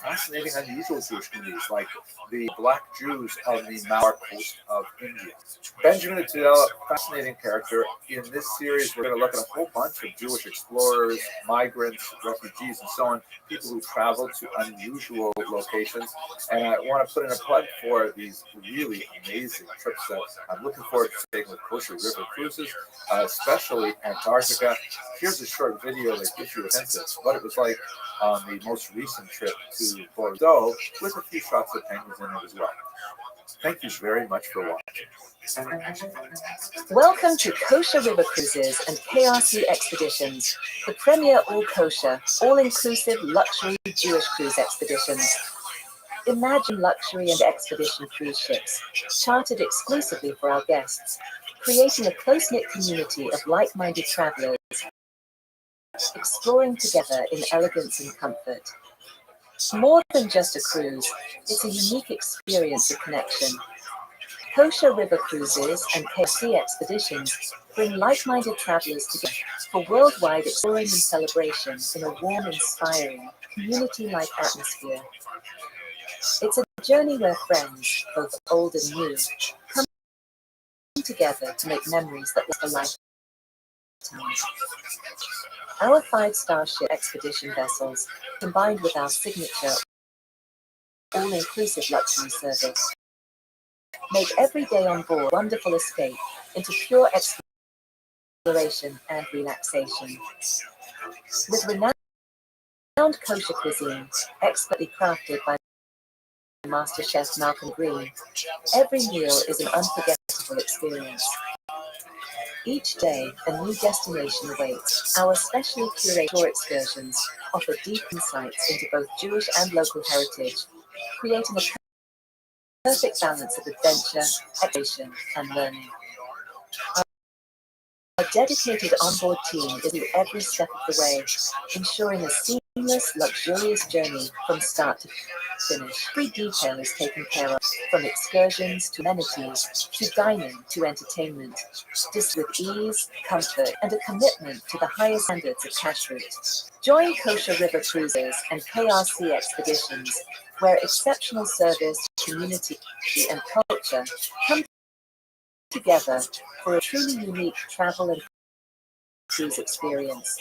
Speaker 1: fascinating, unusual Jewish communities, like the Black Jews of the Malbar coast of India. Benjamin Tudela, fascinating character. In this series, we're going to look at a whole bunch of Jewish explorers, migrants, refugees, and so on, people who travel to unusual locations. And I want to put in a plug for these really amazing trips that I'm looking forward to taking with Kosher River Cruises, especially Antarctica. Here's a short video that gives you a sense of what it was like on the most recent trip to Bordeaux, with a few shots of penguins in it as well. Thank you very much for watching.
Speaker 6: Welcome to Kosher River Cruises and KRC Expeditions, the premier all-kosher, all-inclusive luxury Jewish cruise expeditions. Imagine luxury and expedition cruise ships, chartered exclusively for our guests, creating a close-knit community of like-minded travelers, exploring together in elegance and comfort. More than just a cruise, it's a unique experience of connection. Kosher River Cruises and KC Expeditions bring like-minded travelers together for worldwide exploring and celebration in a warm, inspiring, community-like atmosphere. It's a journey where friends, both old and new, come together to make memories that last a lifetime. Our 5-star ship expedition vessels, combined with our signature all-inclusive luxury service, make every day on board a wonderful escape into pure exploration and relaxation. With renowned kosher cuisine, expertly crafted by Master Chef Malcolm Green, every meal is an unforgettable experience. Each day, a new destination awaits. Our specially curated tour excursions offer deep insights into both Jewish and local heritage, creating a perfect balance of adventure, exploration, and learning. Our dedicated onboard team is with every step of the way, ensuring a seamless, luxurious journey from start to finish. Every detail is taken care of, from excursions to amenities, to dining to entertainment, just with ease, comfort, and a commitment to the highest standards of kashrut. Join Kosher River Cruises and KRC Expeditions, where exceptional service, community, and culture come together for a truly unique travel and cruise experience.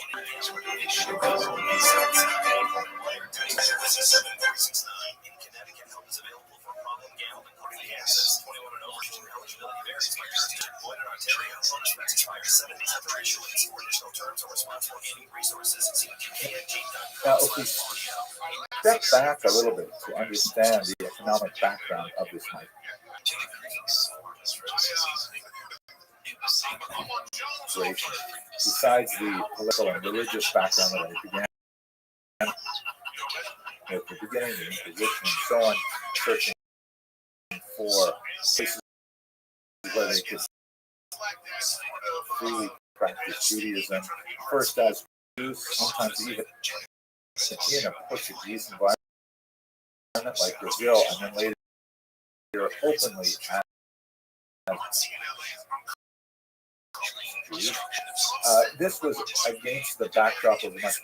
Speaker 1: Now, if we step back a little bit to understand the economic background of this hike, besides the political and religious background that I began at the beginning, the Inquisition and so on, searching for places where they could freely practice Judaism, first as sometimes even in a Portuguese environment like Brazil, and then later openly as Jews. This was against the backdrop of a much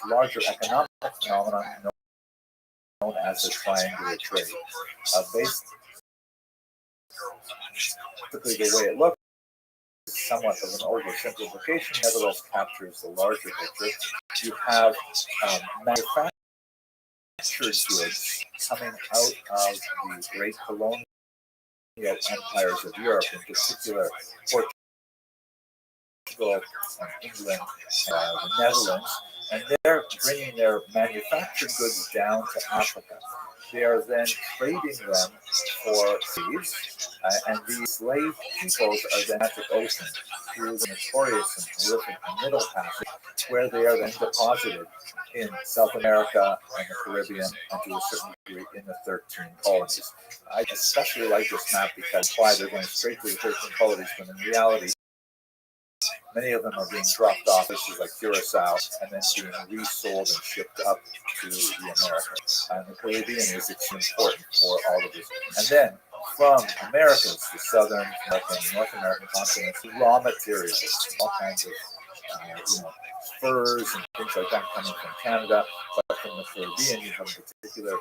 Speaker 1: larger economic phenomenon known as the triangular trade. Basically, the way it looks is somewhat of an oversimplification, nevertheless captures the larger picture. You have manufactured goods coming out of the great colonial empires of Europe, in particular Portugal, England, the Netherlands, and they're bringing their manufactured goods down to Africa. They are then trading them for slaves, and these slave peoples are then at the ocean through the notorious and horrific Middle Passage, where they are then deposited in South America and the Caribbean, and to a certain degree in the 13 colonies. I especially like this map because why they're going straight to the 13 colonies, when in reality, many of them are being dropped off places like Curacao and then being resold and shipped up to the Americas. And the Caribbean is extremely important for all of this. And then from Americas, the Southern American, North American continents, raw materials, all kinds of furs and things like that coming from Canada. But from the Caribbean, you have in particular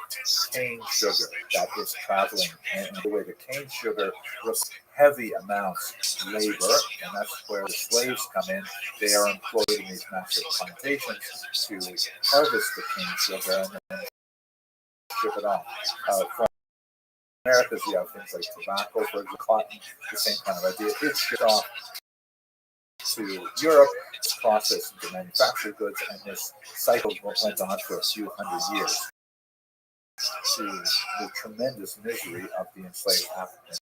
Speaker 1: cane sugar that is traveling. And the way the cane sugar was heavy amounts of labor, and that's where the slaves come in. They are employed in these massive plantations to harvest the cane sugar and then ship it off. From Americas, you have things like tobacco, for example, cotton, the same kind of idea. It's shipped off to Europe, it's processed into manufactured goods, and this cycle went on for a few hundred years to the tremendous misery of the enslaved Africans.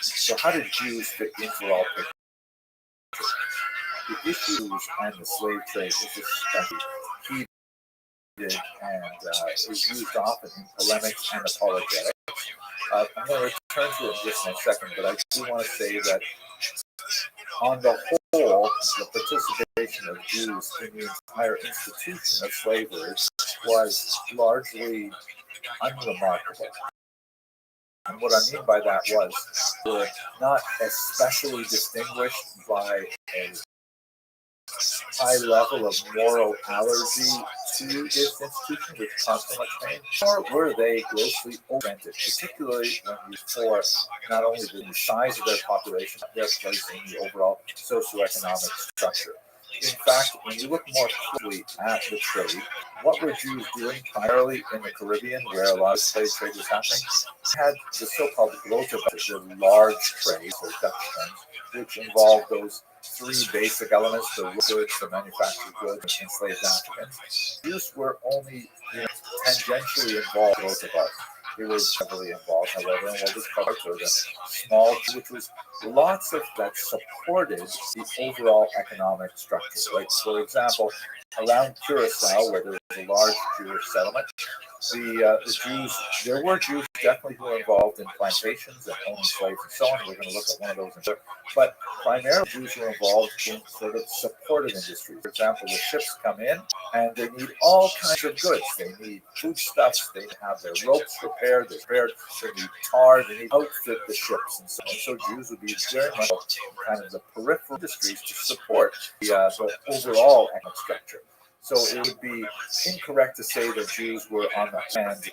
Speaker 1: So how did Jews fit into all picture? The issues and the slave trade is especially heated and is used often in polemics and apologetics. I'm going to return to it just in a second, but I do want to say that on the whole, the participation of Jews in the entire institution of slavery was largely unremarkable. And what I mean by that was were not especially distinguished by a high level of moral allergy to this institution, which caused so much pain, nor were they grossly oriented, particularly when you for not only the size of their population, but their place in the overall socioeconomic structure. In fact, when you look more closely at the trade, what were Jews doing primarily in the Caribbean, where a lot of slave trade was happening? They had the so-called Grotebus, the large trades, or Dutch terms, which involved those three basic elements: the goods, the manufactured goods, and enslaved Africans. Jews were only tangentially involved in both of us. They were heavily involved, however, in what was called the small, which was lots of that supported the overall economic structure. Like, for example, around Curacao, where there was a large Jewish settlement, the Jews, there were Jews definitely who were involved in plantations and owning slaves and so on. We're going to look at one of those in a bit. But primarily Jews were involved in sort of supported industry. For example, the ships come in and they need all kinds of goods. They need foodstuffs, they have their ropes repaired, they need tar, they need to outfit the ships and so on. So Jews would be very much kind of the peripheral industries to support the overall economic structure. So it would be incorrect to say that Jews were on the hand,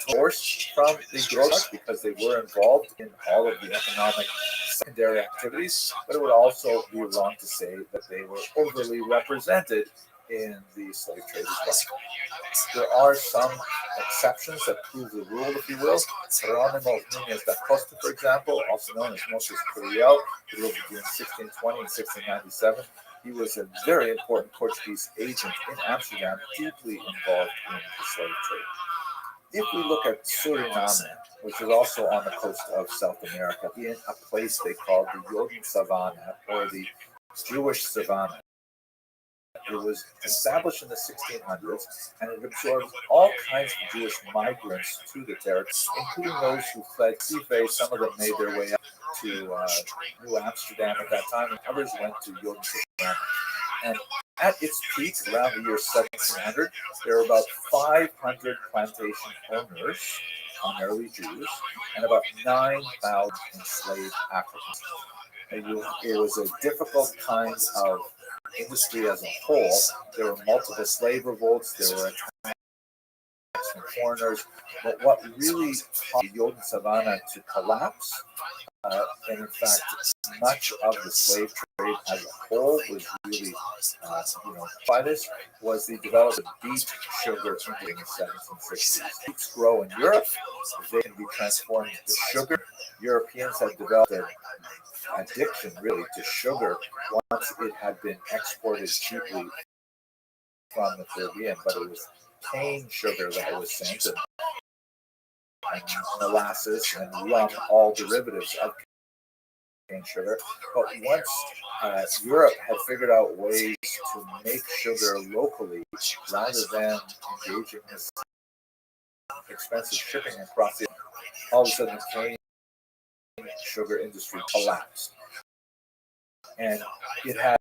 Speaker 1: divorced from the Grotebus because they were involved in all of the economic secondary activities, but it would also be wrong to say that they were overly represented in the slave trade as well. There are some exceptions that prove the rule, if you will. Geronimo Nunez da Costa, for example, also known as Moses Curiel, who lived between 1620 and 1697. He was a very important Portuguese agent in Amsterdam, deeply involved in the slave trade. If we look at Suriname, which is also on the coast of South America, in a place they called the Joden Savannah, or the Jewish Savannah, it was established in the 1600s, and it absorbed all kinds of Jewish migrants to the territory, including those who fled Sife. Some of them made their way up to New Amsterdam at that time, and others went to Jordan Savannah. And at its peak, around the year 1700, there were about 500 plantation owners, primarily Jews, and about 9,000 enslaved Africans. It was a difficult kind of industry as a whole. There were multiple slave revolts, there were attacks from foreigners, but what really caused Jordan Savannah to collapse, and in fact, much of the slave trade as a whole was really, by this, was the development of beet sugar in the 1760s. Beets grow in Europe, they can be transformed into sugar. Europeans had developed an addiction, really, to sugar once it had been exported cheaply from the Caribbean, but it was cane sugar that was sent, and molasses and rum, all derivatives of cane sugar. But once Europe had figured out ways to make sugar locally rather than engaging in this expensive shipping across the, all of a sudden the cane sugar industry collapsed. And it had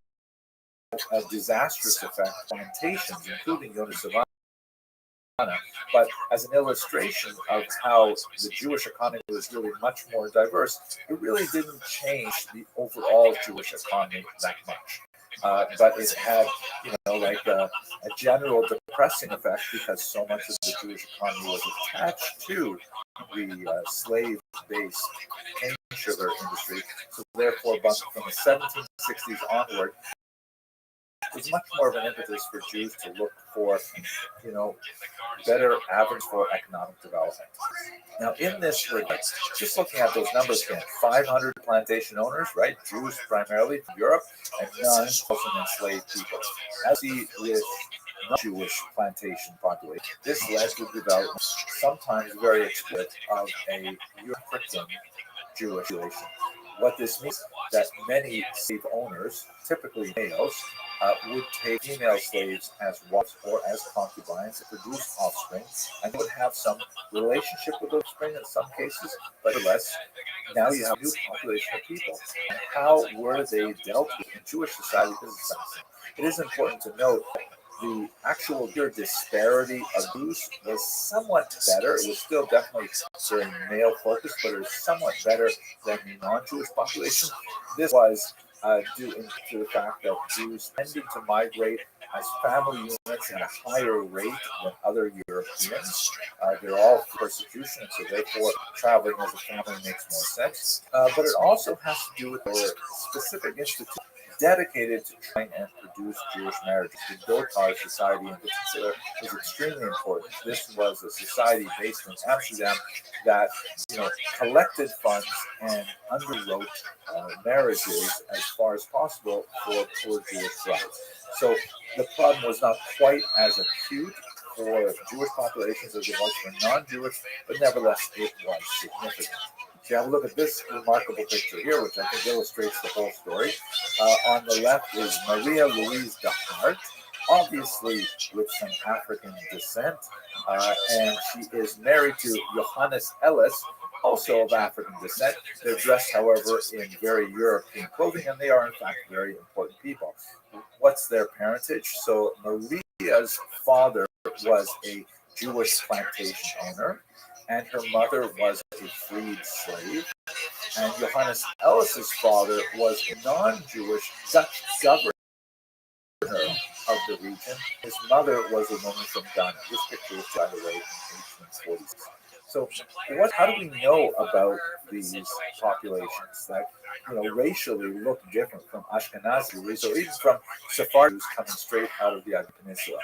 Speaker 1: a disastrous effect on plantations, including Jonas Savannah. But as an illustration of how the Jewish economy was really much more diverse, it really didn't change the overall Jewish economy that much. But it had, like a general depressing effect because so much of the Jewish economy was attached to the slave-based cane sugar industry. So therefore, from the 1760s onward, there's much more of an impetus for Jews to look for, better avenues for economic development. Now, in this regard, just looking at those numbers again, 500 plantation owners, right, Jews primarily from Europe, and 9,000 enslaved people. As with non-Jewish plantation population, this led to the development, sometimes very explicit, of a European Jewish population. What this means that many slave owners, typically males, would take female slaves as wives or as concubines to produce offspring, and they would have some relationship with those offspring in some cases, but nevertheless, now you have a new population of people. And how were they dealt with in Jewish society? It is important to note that the actual disparity of Jews was somewhat better. It was still definitely very male focused, but it was somewhat better than the non-Jewish population. This was due to the fact that Jews tended to migrate as family units at a higher rate than other Europeans. They're all persecution, and so therefore traveling as a family makes more sense. But it also has to do with a specific institute dedicated to trying and produce Jewish marriages. The Dotar Society in particular was extremely important. This was a society based in Amsterdam that collected funds and underwrote marriages as far as possible for poor Jewish brides. So the problem was not quite as acute for Jewish populations as it was for non-Jewish, but nevertheless it was significant. So you have a look at this remarkable picture here, which I think illustrates the whole story. On the left is Maria Louise de Hart, obviously with some African descent, and she is married to Johannes Ellis, also of African descent. They're dressed, however, in very European clothing, and they are, in fact, very important people. What's their parentage? So Maria's father was a Jewish plantation owner, and her mother was a freed slave. And Johannes Ellis's father was a non-Jewish Dutch governor of the region. His mother was a woman from Ghana. This picture is, by the way, from 1846. So, how do we know about these populations that, racially look different from Ashkenazi Jews or even from Sephardi Jews coming straight out of the Arabian Peninsula?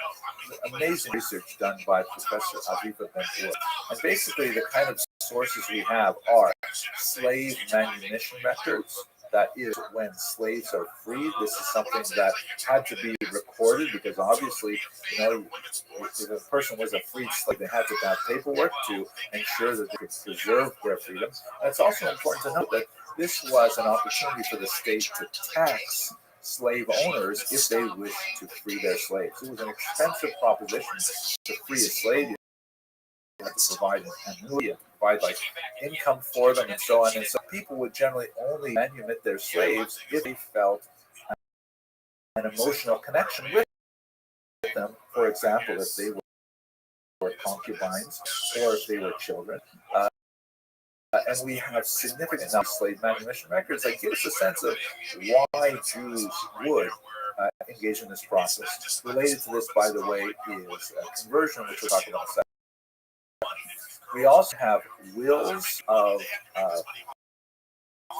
Speaker 1: Amazing research done by Professor Aviva Ben-Hur. And basically, the kind of sources we have are slave manumission records. That is, when slaves are freed, this is something that had to be recorded because obviously, if a person was a freed slave, they had to have paperwork to ensure that they could preserve their freedom. And it's also important to note that this was an opportunity for the state to tax slave owners if they wished to free their slaves. It was an expensive proposition to free a slave. You had to provide an annuity and provide like income for them and so on. And so people would generally only manumit their slaves if they felt an emotional connection with them. For example, if they were concubines or if they were children. And we have significant slave manumission records that give us a sense of why Jews would engage in this process. Related to this, by the way, is conversion, which we'll talk about in a second. We also have wills of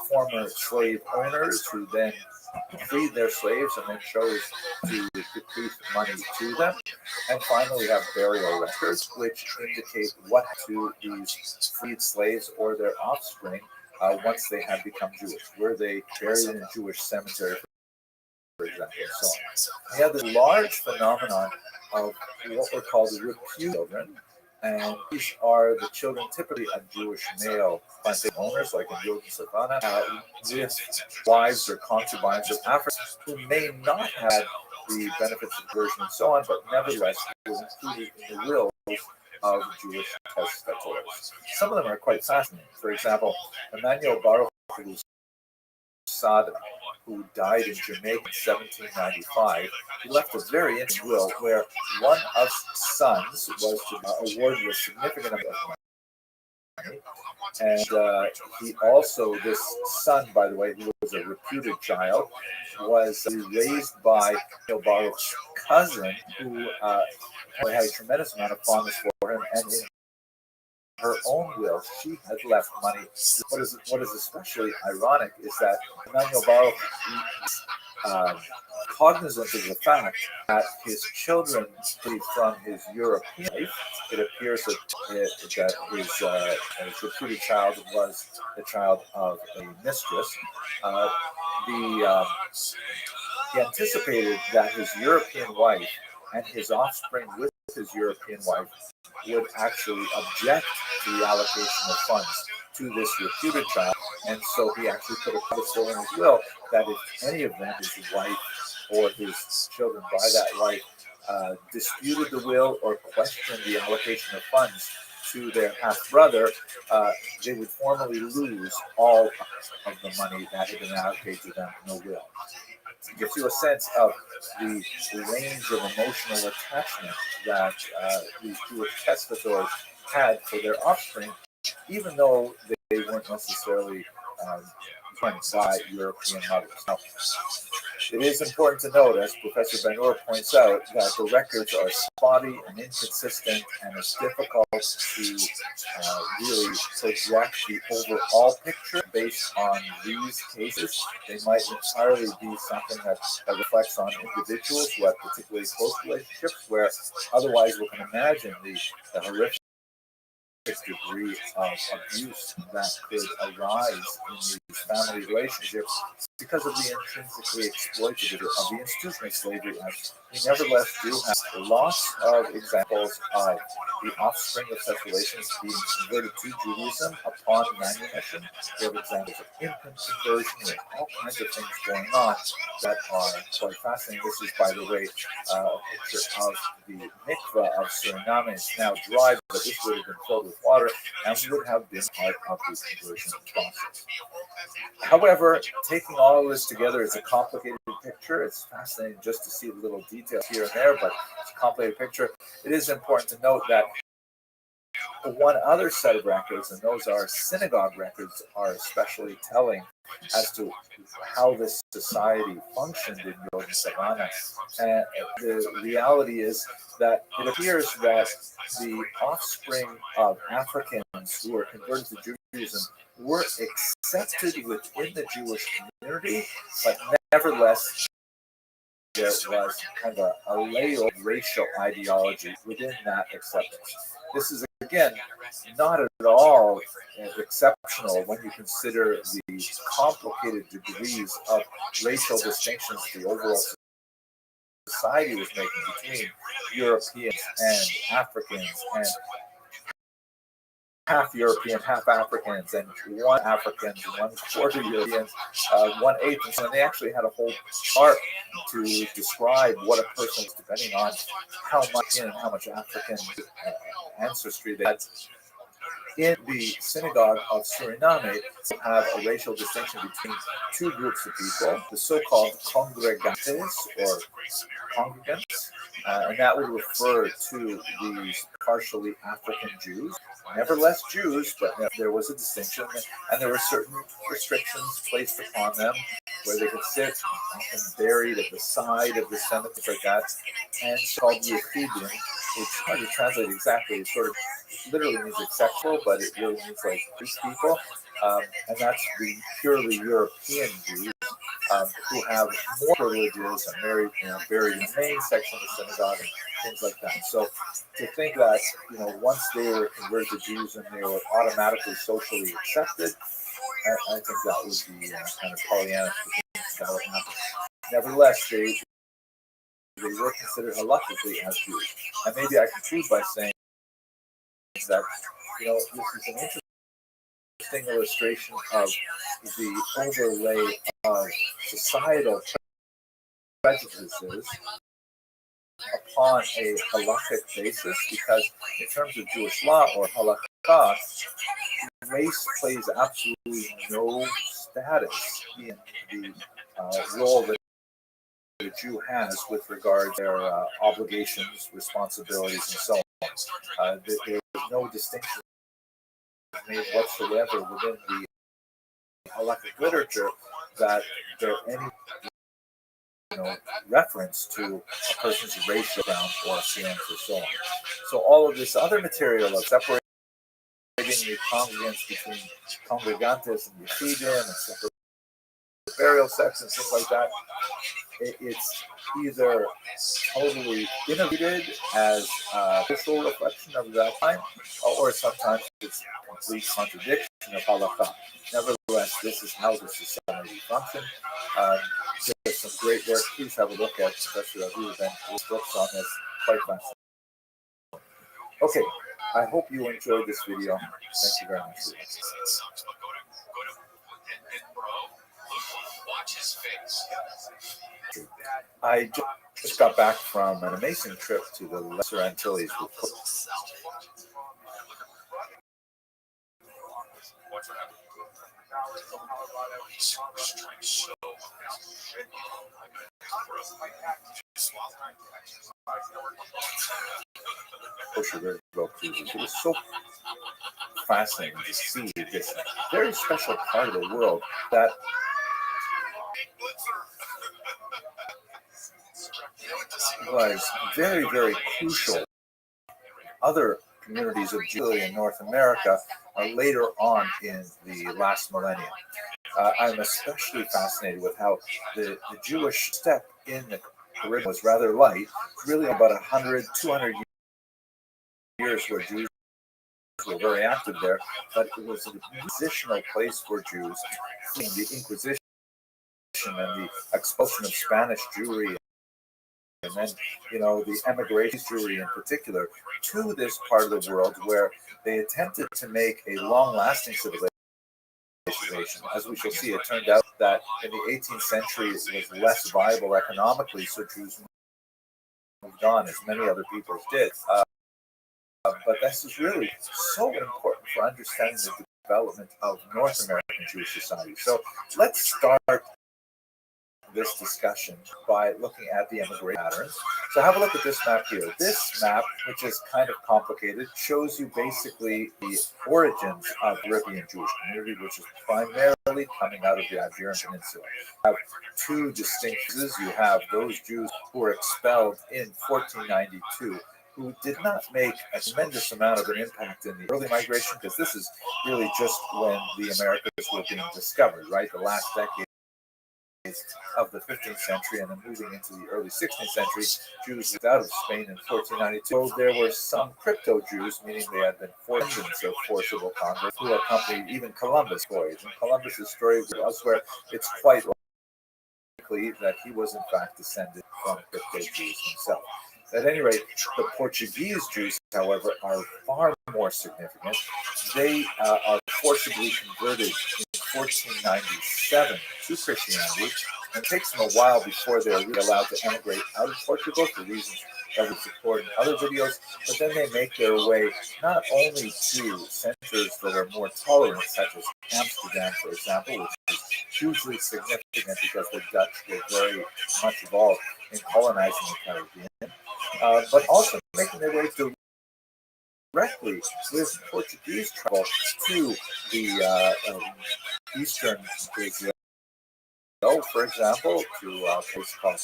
Speaker 1: former slave owners who then freed their slaves and then chose to bequeath money to them. And finally, we have burial records, which indicate what to these freed slaves or their offspring once they had become Jewish. Were they buried in a Jewish cemetery, for example, and so on. We have this large phenomenon of what were called reputed children. And these are the children typically of Jewish male plantation owners, like in Jordan Savannah, with wives or concubines of Africans who may not have the benefits of conversion and so on, but nevertheless was included in the wills of Jewish testators. Some of them are quite fascinating. For example, Emmanuel Baruch Sada, who died in Jamaica in 1795, he left a very interesting will where one of his sons was to be awarded a significant amount of money. And he also, this son, by the way, who was a reputed child, was raised by Baruch's cousin, who had a tremendous amount of fondness for him. And in her own will, she had left money. What is especially ironic is that Emmanuel Baruch cognizant of the fact that his children from his European life, it appears that his reputed child was the child of a mistress. He anticipated that his European wife and his offspring with his European wife would actually object to the allocation of funds to this reputed child, and so he actually put a codicil in his will that if any of them, his wife or his children by that wife, disputed the will or questioned the allocation of funds to their half-brother, they would formally lose all of the money that had been allocated to them in the will. It gives you a sense of the range of emotional attachment that these Jewish testators had for their offspring, even though they weren't necessarily joined by European mothers. Now, it is important to note, as Professor Ben-Hur points out, that the records are spotty and inconsistent, and it's difficult to really project the overall picture based on these cases. They might entirely be something that reflects on individuals who have particularly close relationships, where otherwise we can imagine the horrific degree of abuse that could arise in these family relationships because of the intrinsically exploitative of the institution of slavery. We nevertheless do have lots of examples of the offspring of such relations being converted to Judaism upon manumission. We have examples of infant conversion and all kinds of things going on that are quite fascinating. This is, by the way, a picture of the mikveh of Suriname. It's now dry, but this would have been filled with water and would have been part of the conversion process. However, taking all of this together is a complicated picture. It's fascinating just to see the little details here and there, but it's a complicated picture. It is important to note that one other set of records, and those are synagogue records, are especially telling as to how this society functioned in Jordan Savannah. And the reality is that it appears that the offspring of Africans who were converted to Judaism were accepted within the Jewish community, but nevertheless there was kind of a layer of racial ideology within that acceptance. This is, again, not at all exceptional when you consider the complicated degrees of racial distinctions the overall society was making between Europeans and Africans and half European, half Africans, and one African, one quarter Europeans, 1/8. And so they actually had a whole chart to describe what a person was, depending on how much in and how much African ancestry they had. In the synagogue of Suriname, we have a racial distinction between two groups of people, the so-called congregantes or congregants, and that would refer to these partially African Jews, nevertheless Jews, but there was a distinction, and there were certain restrictions placed upon them where they could sit, often buried at the side of the cemetery, like that, and it's called Yechidim, which is hard to translate exactly. It sort of literally means acceptable, but it really means like these people, and that's the purely European Jews who have more privileges and buried in the main section of the synagogue and things like that. So to think that once they were converted to Jews and they were automatically socially accepted, I think that would be kind of Pollyanna to think that would happen. Nevertheless, they were considered halakhically as Jews, and maybe I conclude by saying that this is an interesting illustration of the overlay of societal prejudices upon a halakhic basis, because in terms of Jewish law or halakha, race plays absolutely no status in the role that the Jew has with regard to their obligations, responsibilities, and so on. There is no distinction made whatsoever within the halakhic literature that there any reference to a person's racial background or feelings or so on. So all of this other material of separating the congregants between congregantes and yechidim and separate burial sects and things like that, it's either totally innovated as a visual reflection of that time, or sometimes it's a complete contradiction of halakha. Nevertheless, this is how the society functions. There's some great work. Please have a look at Professor Aviv and books on this. Quite fascinating. Okay, I hope you enjoyed this video. Thank you very much. I just got back from an amazing trip to the Lesser Antilles with Kosher cruises. It was so fascinating to see this very special part of the world that was very, very crucial. Other communities of Jews in North America later on in the last millennium. I'm especially fascinated with how the Jewish step in the Caribbean was rather light, really about 100, 200 years where Jews were very active there, but it was an inquisitional place for Jews, the Inquisition and the expulsion of Spanish Jewry, and then the emigration Jewry in particular to this part of the world where they attempted to make a long-lasting civilization. As we shall see, it turned out that in the 18th century it was less viable economically, so Jews moved on, as many other peoples did. But this is really so important for understanding the development of North American Jewish society. So let's start this discussion by looking at the immigration patterns. So have a look at this map here. This map, which is kind of complicated, shows you basically the origins of Caribbean Jewish community, which is primarily coming out of the Iberian Peninsula. You have two distinctions. You have those Jews who were expelled in 1492, who did not make a tremendous amount of an impact in the early migration, because this is really just when the Americas were being discovered, right? The last decade of the 15th century, and then moving into the early 16th century, Jews moved out of Spain in 1492. So there were some crypto Jews, meaning they had been fortunes of forcible converts, who accompanied even Columbus' voyage. And Columbus' story elsewhere, it's quite likely that he was in fact descended from crypto Jews himself. At any rate, the Portuguese Jews, however, are far more significant. They are forcibly converted in 1497 to Christianity, and it takes them a while before they're really allowed to emigrate out of Portugal for reasons that we support in other videos. But then they make their way not only to centers that are more tolerant, such as Amsterdam, for example, which is hugely significant because the Dutch were very much involved in colonizing the Caribbean, but also making their way directly with Portuguese travel to the eastern Brazil, for example, to a place called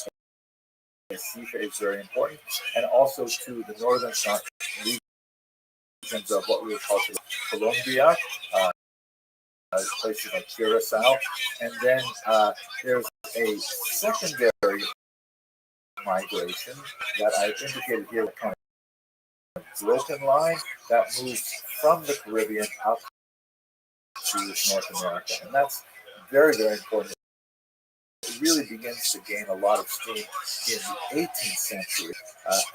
Speaker 1: Recife is very important, and also to the northern regions of what we would call Colombia, places like Curacao, and then there's a secondary migration that I've indicated here, kind of broken line that moves from the Caribbean up to North America, and that's very, very important. It really begins to gain a lot of steam in the 18th century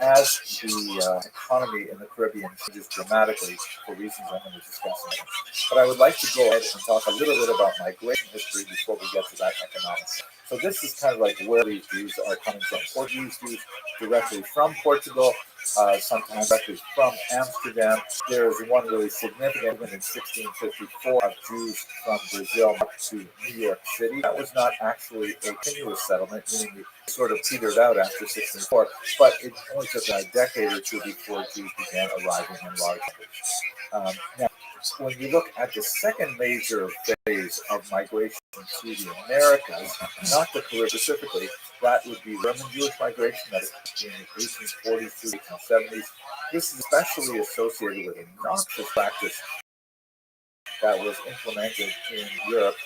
Speaker 1: as the economy in the Caribbean changes dramatically for reasons I'm going to discuss in a minute. But I would like to go ahead and talk a little bit about migration history before we get to that economics. So this is kind of like where these Jews are coming from. Portuguese Jews directly from Portugal, sometimes directly from Amsterdam. There is one really significant one in 1654 of Jews from Brazil to New York City. That was not actually a continuous settlement, meaning it sort of petered out after 1604, but it only took a decade or two before Jews began arriving in large numbers. Now, when you look at the second major phase of migration to the Americas, not the Caribbean specifically, that would be German Jewish migration that occurred in the 1840s through the 1870s. This is especially associated with a noxious practice that was implemented in Europe,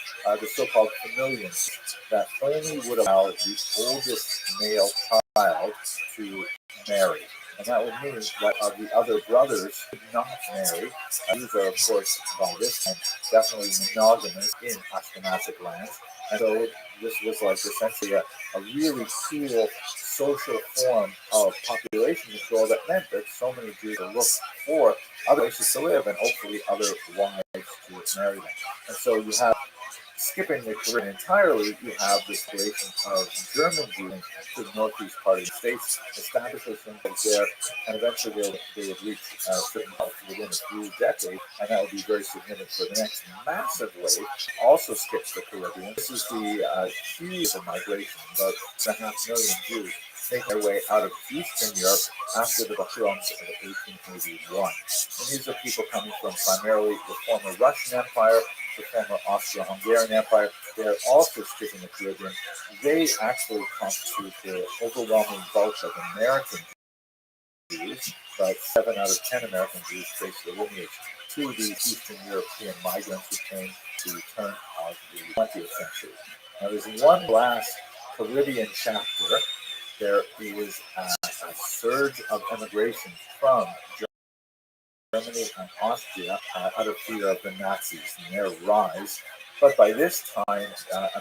Speaker 1: the so-called familians, that only would allow the oldest male child to marry. And that would mean that the other brothers could not marry. These are, of course, by this time, definitely monogamous in Ashkenazic lands. And so this was like essentially a really cool social form of population control that meant that so many Jews would look for other places to live and hopefully other wives to marry them. And so you have, skipping the Caribbean entirely, you have this creation of German Jews to the northeast part of the States, establishing themselves there, and eventually they would reach certain health within a few decades, and that would be very significant for the next massive wave. Also skips the Caribbean. This is the huge migration, about 2.5 million Jews make their way out of Eastern Europe after the pogroms of 1881. And these are people coming from primarily the former Russian Empire, the former Austro-Hungarian Empire. They're also skipping the Caribbean. They actually constitute the overwhelming bulk of American Jews. About 7 out of 10 American Jews trace their lineage to these Eastern European migrants who came to the turn of the 20th century. Now, there's one last Caribbean chapter. There is a surge of immigration from Germany and Austria out of fear of the Nazis and their rise. But by this time,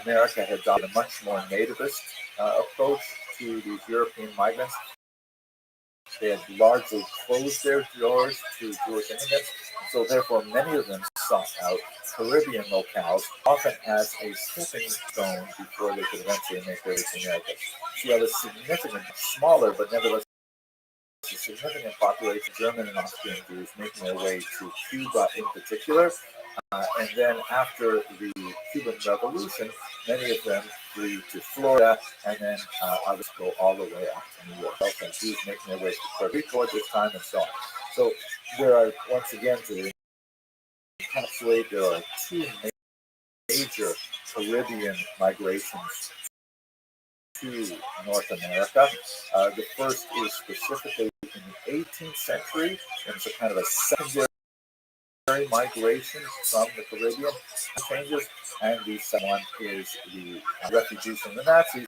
Speaker 1: America had adopted a much more nativist approach to these European migrants. They had largely closed their doors to Jewish immigrants, so therefore many of them sought out Caribbean locales, often as a stepping stone before they could eventually make their way to America. So you have a significant, smaller, but nevertheless a significant population of German and Austrian Jews making their way to Cuba in particular. And then after the Cuban Revolution, many of them flee to Florida, and then others go all the way up to New York. Also, Jews making their way to Puerto Rico at this time, and so on. So there are, once again, to encapsulate, there are 2 major Caribbean migrations to North America. The first is specifically in the 18th century, and it's a kind of a secondary migration from the Caribbean changes, and the second one is the refugees from the Nazis,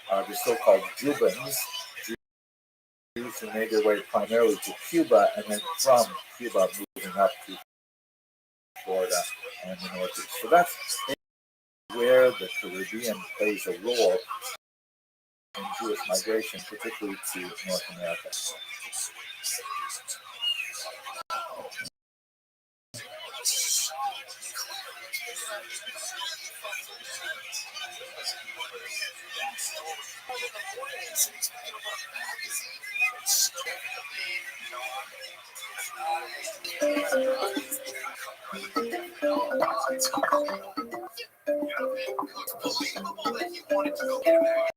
Speaker 1: the so-called Cubans, Jews who made their way primarily to Cuba, and then from Cuba moving up to Florida and the Northeast. So that's where the Caribbean plays a role Jewish migration, particularly to North America.
Speaker 5: Unbelievable that he wanted to go get him back.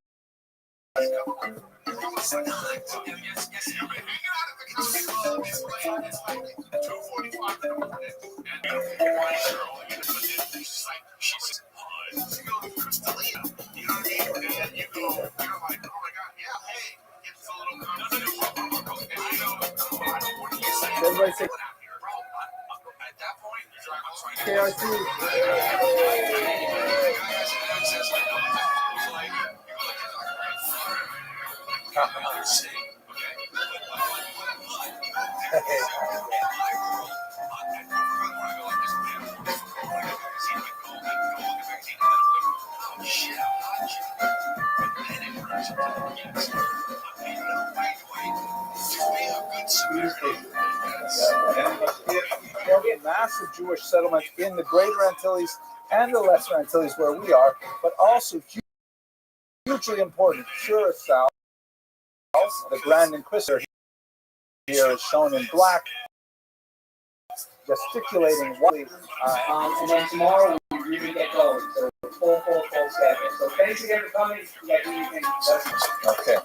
Speaker 5: Yes, you've been hanging out at the comedy club. It's like 2:45 in the morning, and beautiful white girl, she's like, she's hot. She goes, Crystalia, you know what I mean? And you go, you're like, oh my god, yeah, hey, it's a little no, and I know, what do you say?
Speaker 1: Everybody say
Speaker 5: Bro, at that point,
Speaker 1: There'll be massive Jewish settlements in the Greater Antilles and the Lesser Antilles where we are, but also hugely important Curacao. The Grand Inquisitor here is shown in black, gesticulating wildly.
Speaker 7: And then tomorrow we really get going. So full schedule. So thanks again for coming. You guys do anything.
Speaker 1: Okay.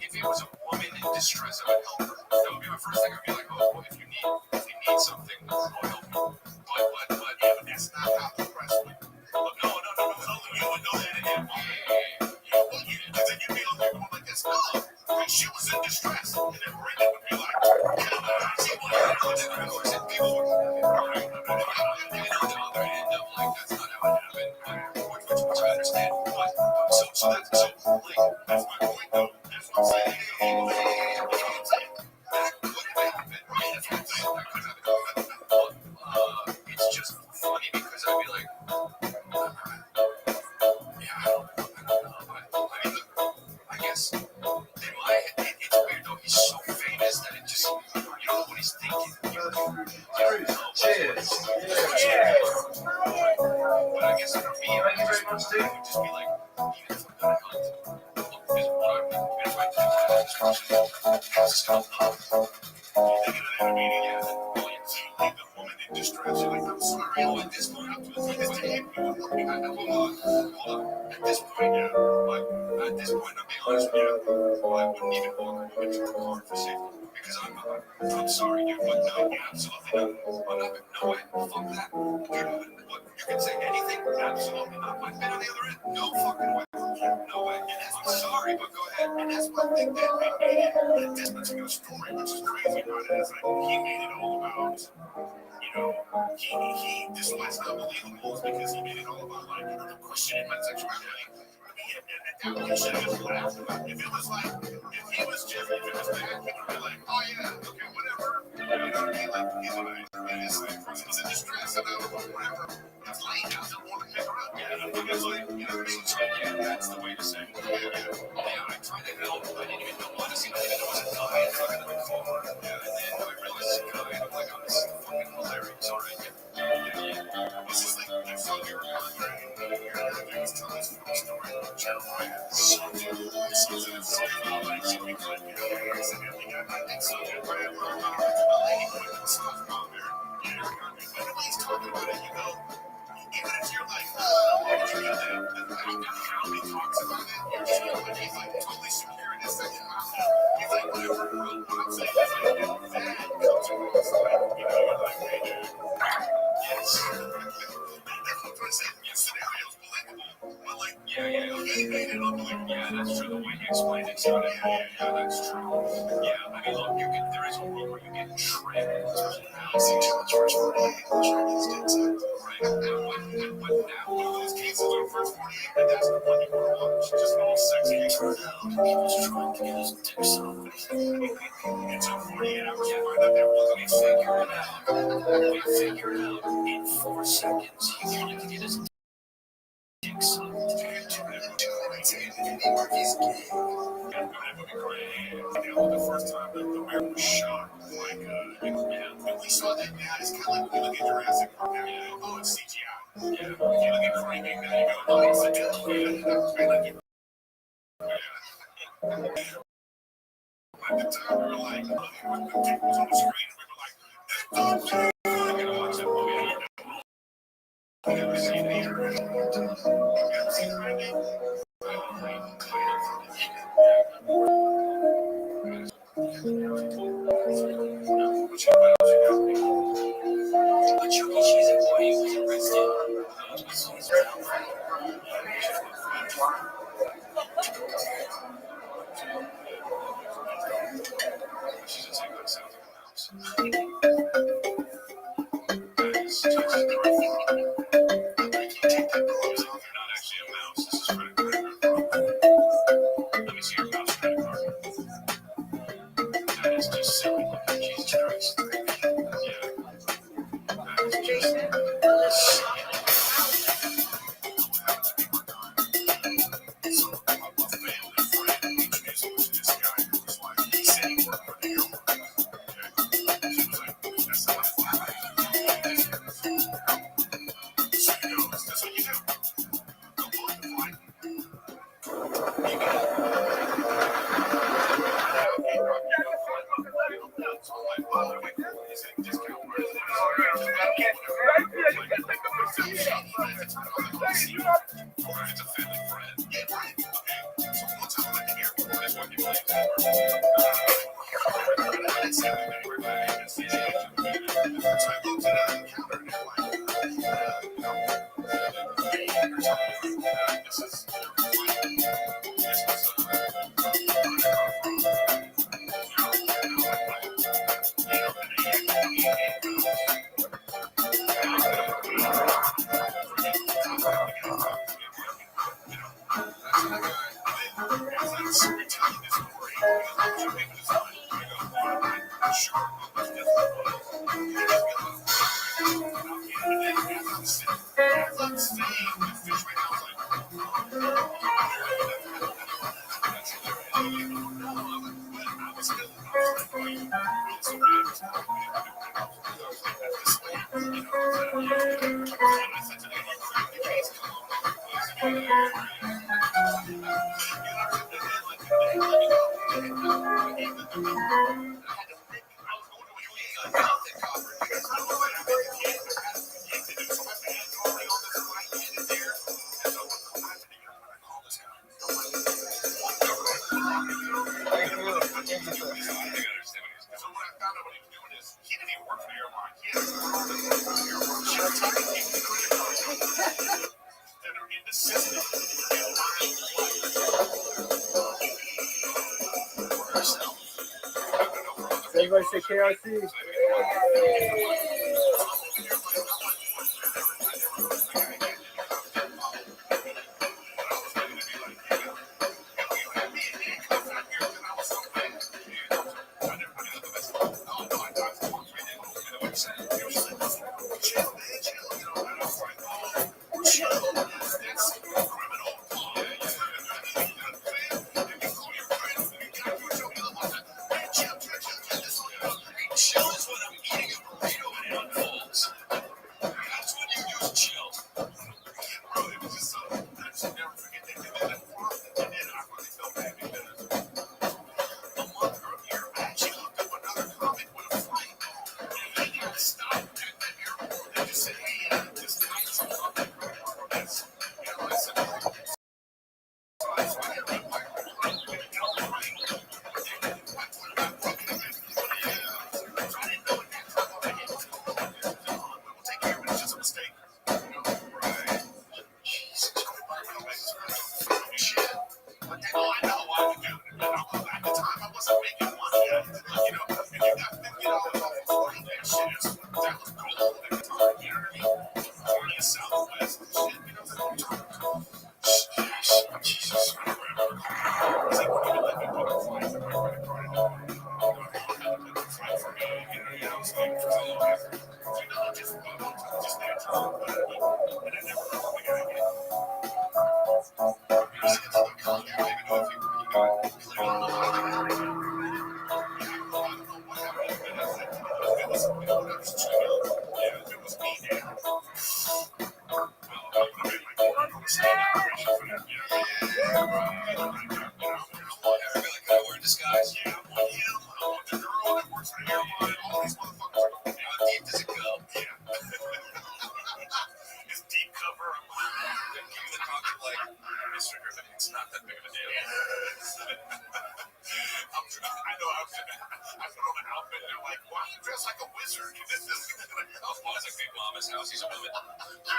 Speaker 5: If it was a woman in distress, I would help her. That would be my first thing. I'd be like, oh, if you need something, I'll help you. But yeah, but that's not how the press would. No. You would know that. Then you'd be going like this. No, she was in distress. And then Brandon would be like, she was. And of course, people would. On the other end of like, that's not how it happened. Which I understand. But so that's my point though. That's what I'm saying. It's just funny because I'd be like, yeah, I don't know. I mean, look, I guess in my head, it's weird though. He's so famous that it just, you don't know what he's thinking. Cheers. But I guess for me, I would just be like, even if I'm gonna hunt, is what I'm gonna try to do. How's this going up? You think of an meeting, yeah, then you leave the woman in distress. You're like, I'm sorry, at this point, I'm doing this to him. Hold on. At this point, yeah. But at this point, I'm being honest with you, I wouldn't even walk a woman to her car for safety. Because I'm sorry, dude, but no, absolutely not. I'm not, no way, fuck that. Dude, what, you can say anything? Absolutely not. I've been on the other end. No fucking way. No way. I'm sorry, but go ahead. And that's one thing that made it. That's the story, which is crazy about it. Is like, he made it all about, you know, this was not believable because he made it all about, like, questioning my sexuality. At that point, he should have just laughed about it. If it was like, if he was just, if it was bad, he would be like, oh yeah, okay, whatever. You know what I mean? Like, he's alright. And it's like, he's in distress and whatever. It's late now, so I want to pick her up. Yeah, it's like, you know what I mean? So, yeah, that's the way to say it. Yeah, I tried to help. I didn't even know, honestly, I didn't even know it was a guy in front of the car. Yeah, and then I realized it's a guy, and I'm like, oh, this is fucking hilarious. Alright, yeah. This is like, I saw your contract, and you're having this telling us the story of Jeremiah. So, sensitive story about, like, something like, you know, accidentally got my dick sucked and whatever. A lady put stuff on there. You know, but the way he's talking about it, you go, even if you're like, if you get that, the fact that how he talks about it, you're just like, he's like totally secure in his sexuality. He's like, whatever, what I'm saying is like, if that comes across, like, you know, you're like, hey, dude, yes. That's what I'm saying. Your scenario's believable. But like, yeah, he made it unbelievable. Yeah, that's true. The way he explained it sounded. Yeah, that's true. Yeah, I mean, look, there is a world where you get traded. I see Challenge first 48. Chinese did so. Right. And what now? One of those cases on first 48, and that's the one you want to watch. Just all sexy. He was trying to get his dick sucked. It took 48 hours to find out that wasn't. We figured it out in 4 seconds. He wanted to get his dick sucked. The first time the mayor was shot, like, and we saw that now. It's kind of like when you look at Jurassic Park now, you go, oh, it's CGI. Yeah, if you look at Craving now, you go, oh, it's a good. At the time, we were like, when the dick was on the screen, we were like, oh, I'm gonna watch that movie. I've never seen it either. You've never seen Craving? But she's a boy who was arrested. She's just like that sounds like a mouse. That is just terrifying. You take that clothes off, you're not actually a mouse. This is credit card. Let me see your mouse credit card. That is just silly. Jesus Christ. Yeah. That is just silly. So a family friend introduced me to this guy who was like, he said he worked for the airport. Okay. She was like, that's not fly. So he goes, that's what you do. Go on the flight. You go. So I'm like, oh, wait, is it discount? It's a family friend. Yeah, right. Okay. So once I'm at the airport, that's what you like. That's the only thing we're going to see. So I go to the counter and I'm like, this is
Speaker 1: Everybody say KRC.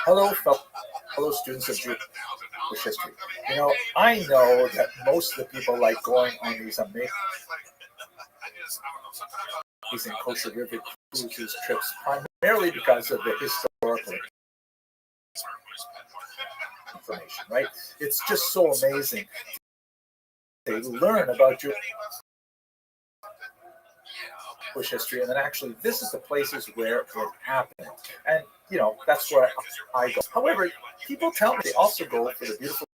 Speaker 1: Hello, fellow students of Jewish history. You know, I know that most of the people like going on these amazing kosher river cruises trips primarily because of the historical information, right? It's just so amazing. They learn about Jewish history and then actually visit the places where it happened. And, you know, that's where I go. However, people tell me they also go for the beautiful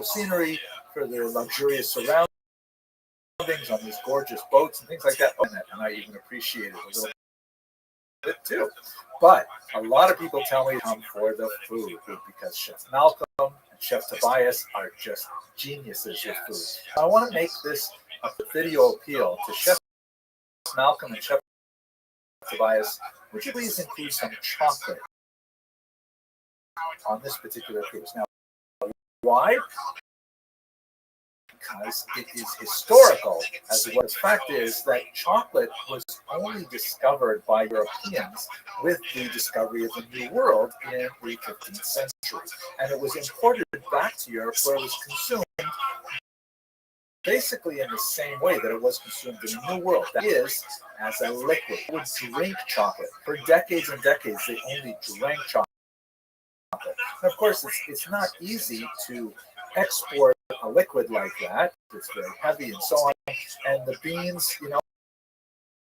Speaker 1: scenery, for their luxurious surroundings on these gorgeous boats and things like that. And I even appreciate it a little bit too. But a lot of people tell me to come for the food because Chef Malcolm and Chef Tobias are just geniuses with food. I want to make this a video appeal to Chef Malcolm and Chef Tobias. Would you please include some chocolate on this particular cruise? Now, why? Because it is historical, as what the fact is that chocolate was only discovered by Europeans with the discovery of the New World in the 15th century. And it was imported back to Europe where it was consumed basically in the same way that it was consumed in the New World. That is, as a liquid. They would drink chocolate. For decades and decades, they only drank chocolate. And of course, it's not easy to export a liquid like that. It's very heavy and so on. And the beans, you know,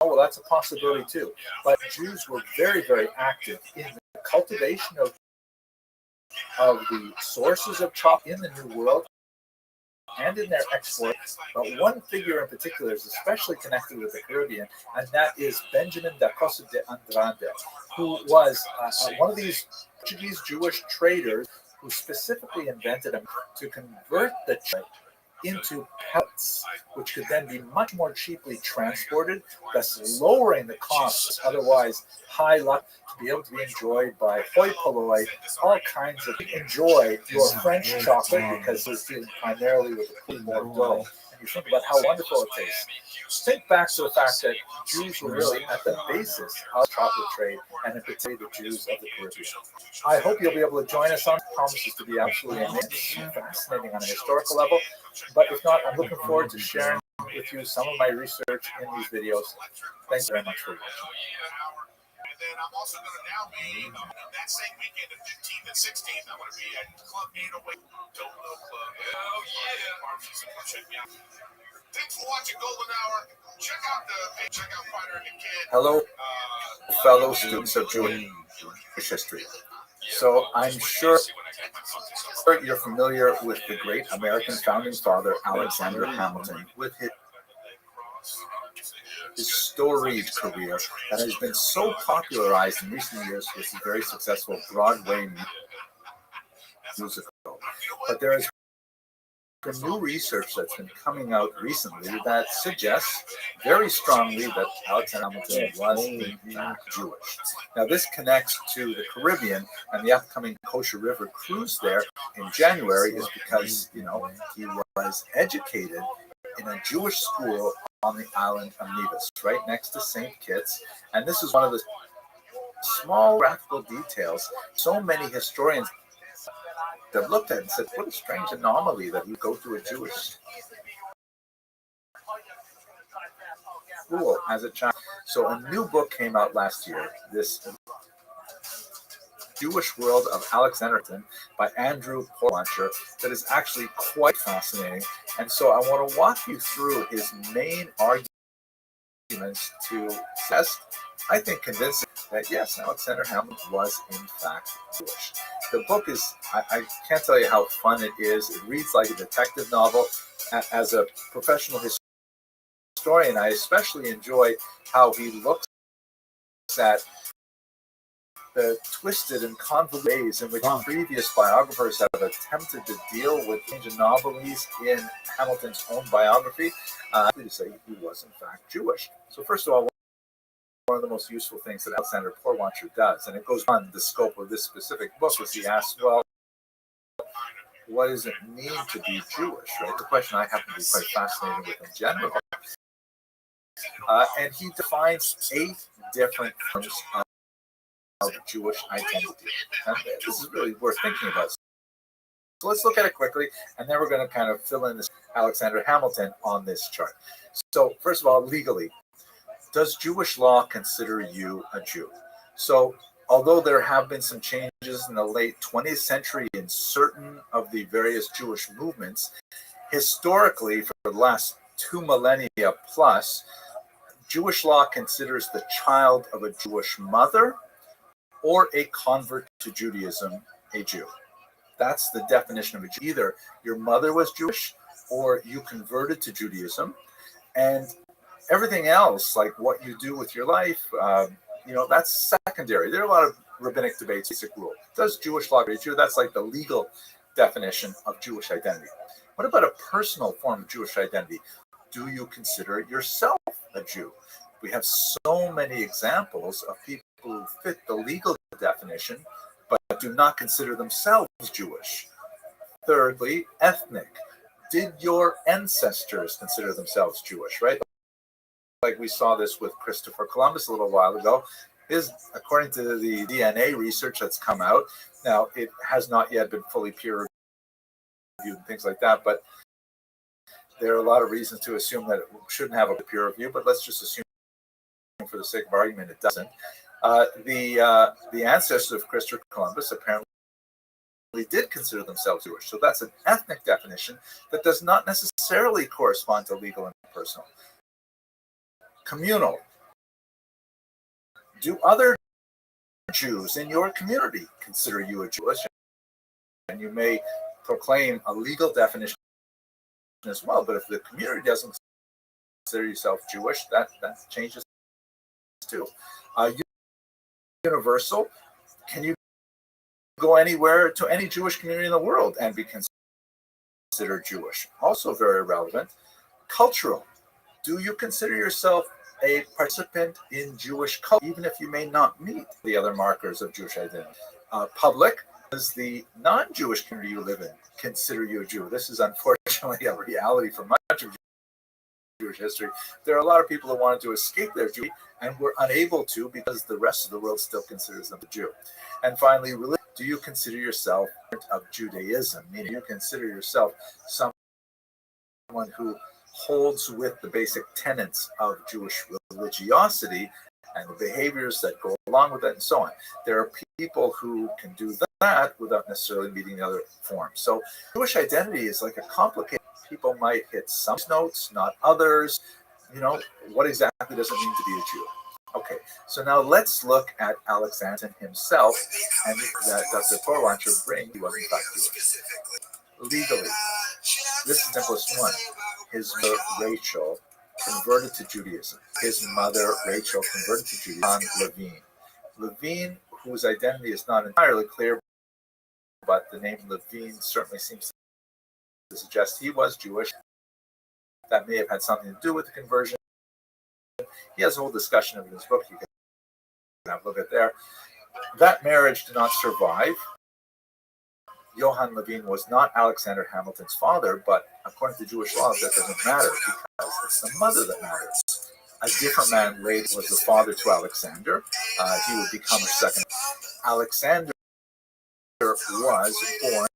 Speaker 1: well, that's a possibility too. But Jews were very, very active in the cultivation of the sources of chocolate in the New World and in their export. But one figure in particular is especially connected with the Caribbean, and that is Benjamin da Costa de Andrade, who was one of these Portuguese Jewish traders who specifically invented them to convert the chocolate into pellets, which could then be much more cheaply transported, thus lowering the costs, otherwise high luck, to be able to be enjoyed by hoi polloi, all kinds of enjoy your French chocolate because it's dealing primarily with the more dough. And you think about how wonderful it tastes. Think back to the fact that Jews were really at the basis of chocolate trade, and in particular the Jews of the Caribbean. I hope you'll be able to join us on it. It promises to be absolutely amazing, fascinating on a historical level. But if not, I'm looking forward to sharing with you some of my research in these videos. Thanks very much for watching.
Speaker 5: And then I'm also going to now be, that same weekend, the 15th and 16th, I'm going to be at Club 808, Dolo Club. Oh, yeah. Check me out. Thanks for watching Golden Hour. Check out the page, check out Fighter and the Kid.
Speaker 1: Hello, fellow students of Jewish history. So I'm sure you're familiar with the great American founding father, Alexander Hamilton, with his storied career that has been so popularized in recent years with the very successful Broadway musical. But there has been new research that's been coming out recently that suggests very strongly that Alexander Hamilton was in fact Jewish. Now this connects to the Caribbean, and the upcoming Kosher River cruise there in January is because, you know, he was educated in a Jewish school on the island of Nevis, right next to St. Kitts. And this is one of the small graphical details so many historians have looked at and said, what a strange anomaly that we go to a Jewish school as a child. So a new book came out last year, this Jewish World of Alexanderton by Andrew Portlancher, that is actually quite fascinating. And so I want to walk you through his main arguments to test, I think, convincing that yes, Alexander Hamilton was in fact Jewish. The book is, I can't tell you how fun it is. It reads like a detective novel. As a professional historian, I especially enjoy how he looks at the twisted and convoluted ways in which previous biographers have attempted to deal with strange anomalies in Hamilton's own biography. To say he was in fact Jewish. So first of all, one of the most useful things that Alexander Porwancher does, and it goes on the scope of this specific book, is he asks, well, what does it mean to be Jewish, right? The question I happen to be quite fascinated with in general. And he defines 8 different forms of Jewish identity. And this is really worth thinking about. So let's look at it quickly, and then we're going to kind of fill in this Alexander Hamilton on this chart. So first of all, legally, does Jewish law consider you a Jew? So although there have been some changes in the late 20th century in certain of the various Jewish movements, historically, for the last 2 millennia plus, Jewish law considers the child of a Jewish mother or a convert to Judaism a Jew. That's the definition of a Jew. Either your mother was Jewish or you converted to Judaism, and everything else, like what you do with your life, that's secondary. There are a lot of rabbinic debates. Basic rule: does Jewish law create a Jew? That's like the legal definition of Jewish identity. What about a personal form of Jewish identity? Do you consider yourself a Jew? We have so many examples of people who fit the legal definition, but do not consider themselves Jewish. Thirdly, ethnic. Did your ancestors consider themselves Jewish, right? Like we saw this with Christopher Columbus a little while ago. According to the DNA research that's come out, now it has not yet been fully peer reviewed and things like that, but there are a lot of reasons to assume that it shouldn't have a peer review, but let's just assume for the sake of argument it doesn't. The ancestors of Christopher Columbus apparently did consider themselves Jewish. So that's an ethnic definition that does not necessarily correspond to legal and personal. Communal. Do other Jews in your community consider you a Jewish? And you may proclaim a legal definition as well, but if the community doesn't consider yourself Jewish, that changes too. Universal. Can you go anywhere to any Jewish community in the world and be considered Jewish? Also very relevant. Cultural. Do you consider yourself a participant in Jewish culture, even if you may not meet the other markers of Jewish identity? Public. Does the non-Jewish community you live in consider you a Jew? This is unfortunately a reality for much of Jewish history. There are a lot of people who wanted to escape their Jew and were unable to because the rest of the world still considers them a Jew. And finally, religion. Do you consider yourself of Judaism? Meaning you consider yourself someone who holds with the basic tenets of Jewish religiosity and the behaviors that go along with it and so on. There are people who can do that without necessarily meeting the other forms. So Jewish identity is like a complicated. People might hit some notes, not others. What exactly does it mean to be a Jew? Okay, so now let's look at Alexander himself, and that Dr. Porwancher brings. He was in fact Jewish. Legally, this is the simplest one. His mother, Rachel, converted to Judaism. His mother, Rachel, converted to Judaism. Levine. Levine, whose identity is not entirely clear, but the name Levine certainly seems to suggest he was Jewish. That may have had something to do with the conversion. He has a whole discussion of it in his book. You can have a look at there. That marriage did not survive. Johann Levine was not Alexander Hamilton's father, but according to Jewish law, that doesn't matter because it's the mother that matters. A different man later was the father to Alexander. He would become her second. Alexander was born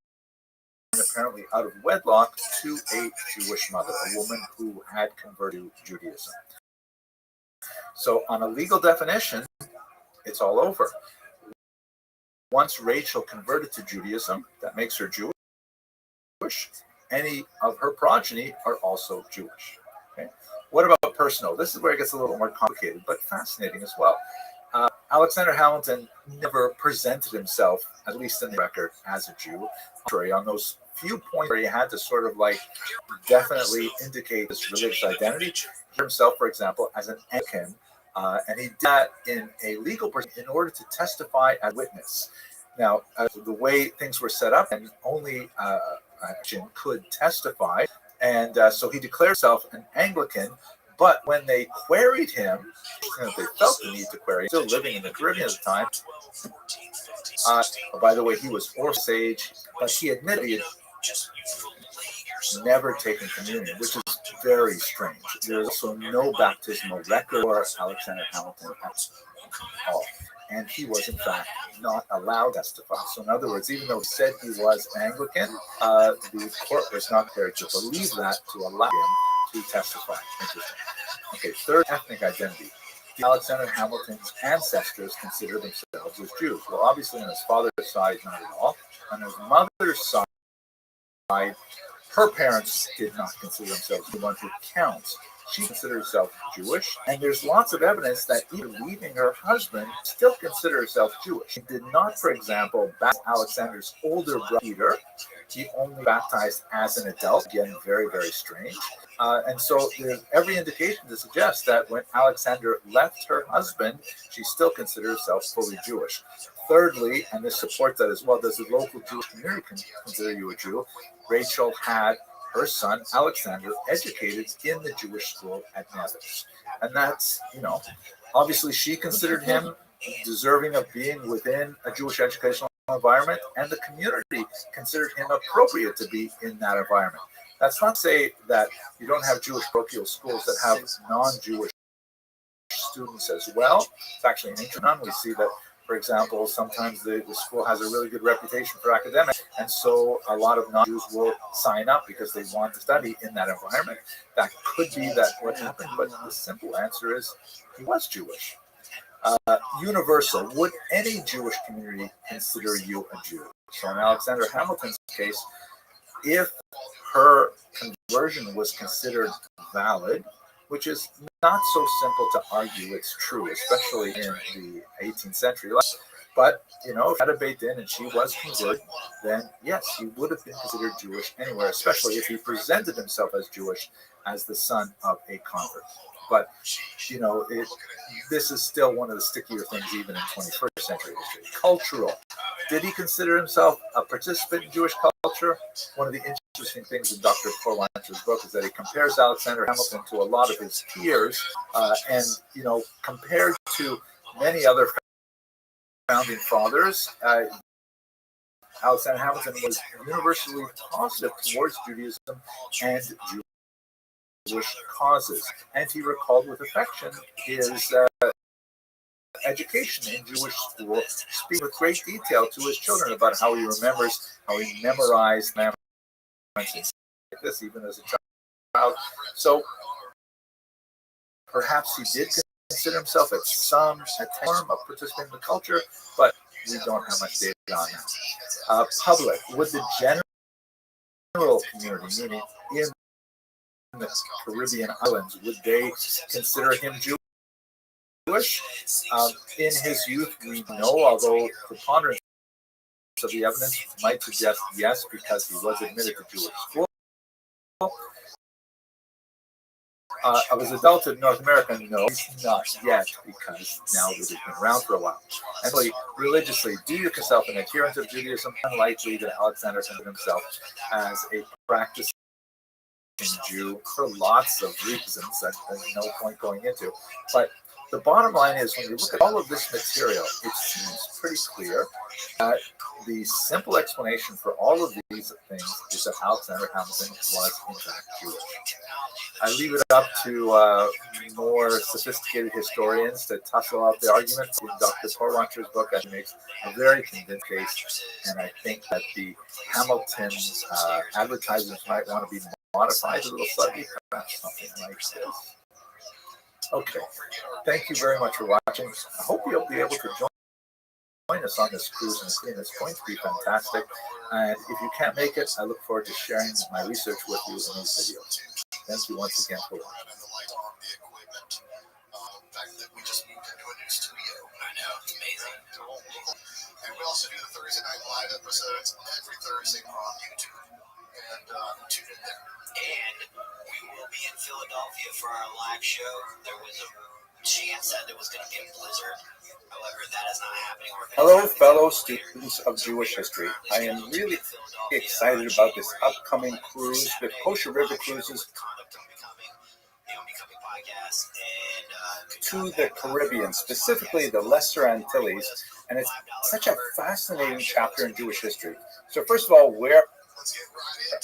Speaker 1: apparently out of wedlock to a Jewish mother, a woman who had converted to Judaism. So on a legal definition, it's all over. Once Rachel converted to Judaism, that makes her Jewish. Any of her progeny are also Jewish. Okay? What about personal? This is where it gets a little more complicated, but fascinating as well. Alexander Hamilton never presented himself, at least in the record, as a Jew. On those few points where he had to sort of like definitely indicate his religious identity, himself, for example, as an Anglican, and he did that in a legal person in order to testify as witness. Now, the way things were set up, and only could testify, and so he declared himself an Anglican. But when they queried him, they felt the need to query, still living in the Caribbean at the time. By the way, he was Osage, but he admitted he had never taken communion, which is very strange. There's also no baptismal record for Alexander Hamilton at all. And he was, in fact, not allowed to testify. So, in other words, even though he said he was Anglican, the court was not there to believe that, to allow him to testify. Interesting. Okay, third, ethnic identity. Alexander Hamilton's ancestors considered themselves as Jews. Well, obviously, on his father's side, not at all. On his mother's side, her parents did not consider themselves the one who counts. She considered herself Jewish, and there's lots of evidence that even leaving her husband, still considered herself Jewish. She did not, for example, baptize Alexander's older brother Peter. He only baptized as an adult. Again, very, very strange. And so there's every indication to suggest that when Alexander left her husband, she still considered herself fully Jewish. Thirdly, and this supports that as well, does the local Jewish community consider you a Jew? Rachel had her son, Alexander, educated in the Jewish school at Nevis. And that's, obviously she considered him deserving of being within a Jewish educational environment, and the community considered him appropriate to be in that environment. That's not to say that you don't have Jewish parochial schools that have non-Jewish students as well. It's actually an interesting. We see that, for example, sometimes the school has a really good reputation for academics, and so a lot of non-Jews will sign up because they want to study in that environment. That could be that what happened, but the simple answer is he was Jewish. Universal. Would any Jewish community consider you a Jew? So in Alexander Hamilton's case, if her conversion was considered valid, which is not so simple to argue it's true, especially in the 18th century. But, if that baked in and she was converted, then yes, he would have been considered Jewish anywhere, especially if he presented himself as Jewish as the son of a convert. But, this is still one of the stickier things even in 21st century history. Cultural. Did he consider himself a participant in Jewish culture? One of the interesting things in Dr. Corlanter's book is that he compares Alexander Hamilton to a lot of his peers, and, compared to many other founding fathers, Alexander Hamilton was universally positive towards Judaism and Jewish causes, and he recalled with affection his education in Jewish school, speaking with great detail to his children about how he memorized like this even as a child. So perhaps he did consider himself at some form of participating in the culture, but we don't have much data on that. Public. Would the general community, meaning in the Caribbean islands, would they consider him Jewish? In his youth, we know, although preponderance of the evidence might suggest yes, because he was admitted to Jewish school. Of his adulthood in North America, no, he's not yet, because now that he's been around for a while. And religiously, do you yourself an adherent of Judaism? Unlikely that Alexander considered himself as a practicing Jew for lots of reasons that there's no point going into. But the bottom line is, when you look at all of this material, it seems pretty clear that the simple explanation for all of these things is that Alexander Hamilton was, in fact, Jewish. I leave it up to more sophisticated historians to tussle out the arguments. In Dr. Corlanter's book, I think makes a very convincing case, and I think that the Hamilton advertisements might want to be modified a little slightly, perhaps something like this. Okay, thank you very much for watching. I hope you'll be able to join us on this cruise and screen. It's going to be fantastic. And if you can't make it, I look forward to sharing my research with you in these videos. Thank you once again for watching.
Speaker 5: amazing. And we also do the Thursday Night Live episodes every Thursday on YouTube. And tune in there.
Speaker 8: And we will be in Philadelphia for our live show. There was a chance that there was going to be a blizzard. However, that is not happening.
Speaker 1: Hello, fellow students of Jewish history. I am really excited about this upcoming cruise with Kosher River Cruises to the Caribbean, specifically the Lesser Antilles, and it's such a fascinating chapter in Jewish history. So first of all, where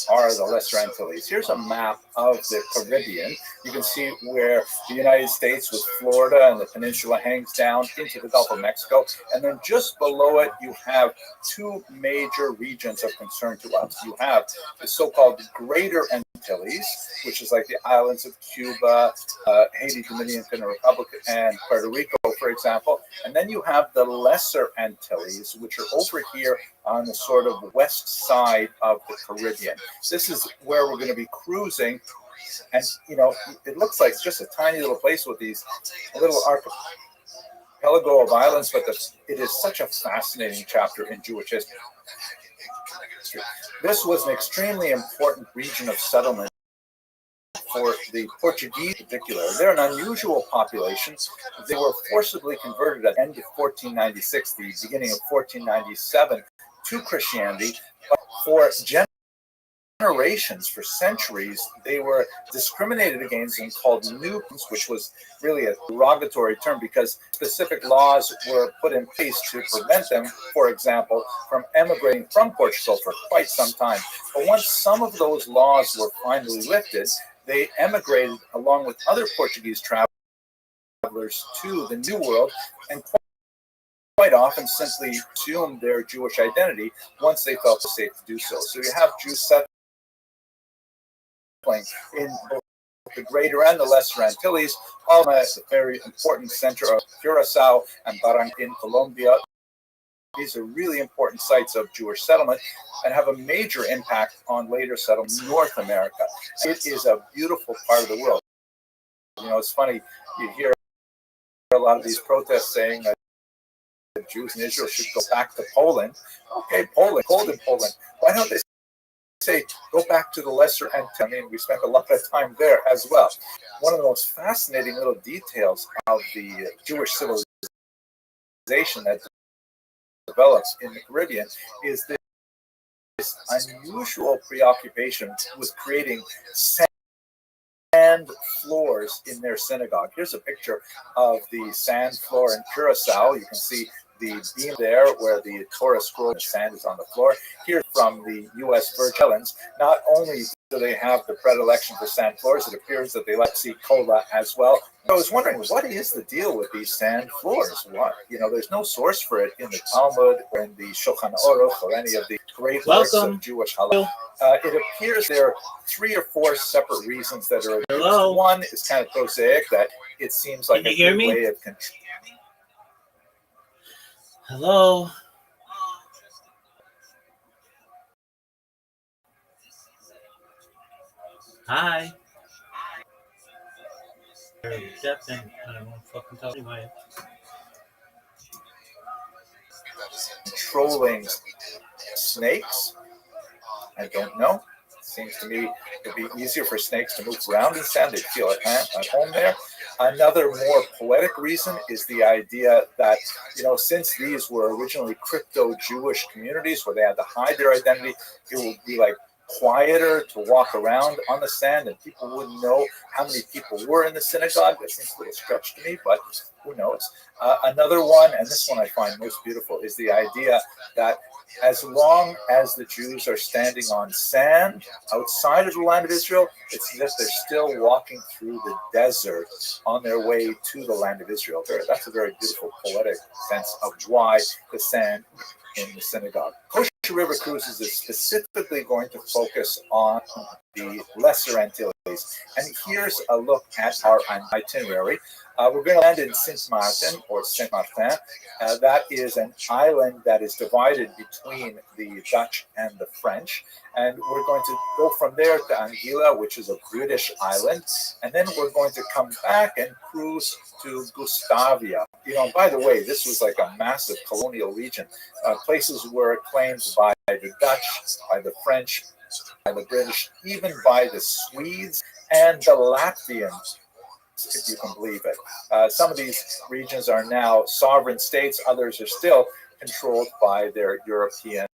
Speaker 1: are the Lesser Antilles? Here's a map of the Caribbean. You can see where the United States with Florida and the peninsula hangs down into the Gulf of Mexico. And then just below it, you have two major regions of concern to us. You have the so-called Greater Antilles, which is like the islands of Cuba, Haiti, Dominican Republic, and Puerto Rico, for example. And then you have the Lesser Antilles, which are over here on the sort of west side of the Caribbean. This is where we're going to be cruising. And, you know, it looks like just a tiny little place with these little archipelago of islands, but it is such a fascinating chapter in Jewish history. This was an extremely important region of settlement for the Portuguese in particular. They're an unusual population. They were forcibly converted at the end of 1496, the beginning of 1497, to Christianity. But for generations, for centuries, they were discriminated against and called newcomers, which was really a derogatory term because specific laws were put in place to prevent them, for example, from emigrating from Portugal for quite some time. But once some of those laws were finally lifted, they emigrated along with other Portuguese travelers to the New World and quite often simply assumed their Jewish identity once they felt safe to do so. So you have Jews settling in both the Greater and the Lesser Antilles, all a very important center of Curacao and Barranquilla in Colombia. These are really important sites of Jewish settlement and have a major impact on later settlement in North America. It is a beautiful part of the world. You know, it's funny, you hear a lot of these protests saying that Jews in Israel should go back to Poland. Okay, Poland, cold in Poland. Why don't they say go back to the Lesser Antilles? I mean, we spent a lot of time there as well. One of the most fascinating little details of the Jewish civilization that develops in the Caribbean is this unusual preoccupation with creating sand floors in their synagogue. Here's a picture of the sand floor in Curacao. You can see the beam there where the Torah scroll and sand is on the floor. Here from the U.S. Virgin Islands, not only do they have the predilection for sand floors, it appears that they like to see cola as well. I was wondering, what is the deal with these sand floors? What, you know, there's no source for it in the Talmud or in the Shulchan Aruch or any of the great works of Jewish halakha. It appears there are 3 or 4 separate reasons that are used. One is kind of prosaic, that it seems like a good way of control.
Speaker 3: Hello. Hi. Deaf and I don't want to fucking tell anyway.
Speaker 1: Controlling snakes? I don't know. Seems to me it'd be easier for snakes to move around in sand. They'd feel at home there. Another more poetic reason is the idea that, you know, since these were originally crypto-Jewish communities where they had to hide their identity, it would be like quieter to walk around on the sand and people wouldn't know how many people were in the synagogue. That seems a little stretch to me, but who knows? Another one, and this one I find most beautiful, is the idea that as long as the Jews are standing on sand outside of the land of Israel, it's as if they're still walking through the desert on their way to the land of Israel. That's a very beautiful poetic sense of why the sand in the synagogue. River Cruises is specifically going to focus on the Lesser Antilles. And here's a look at our itinerary. We're going to land in Saint Martin or Saint Martin. That is an island that is divided between the Dutch and the French. And we're going to go from there to Anguilla, which is a British island. And then we're going to come back and cruise to Gustavia. You know, by the way, this was like a massive colonial region. Places were claimed by the Dutch, by the French, by the British, even by the Swedes and the Latvians, if you can believe it. Some of these regions are now sovereign states. Others are still controlled by their European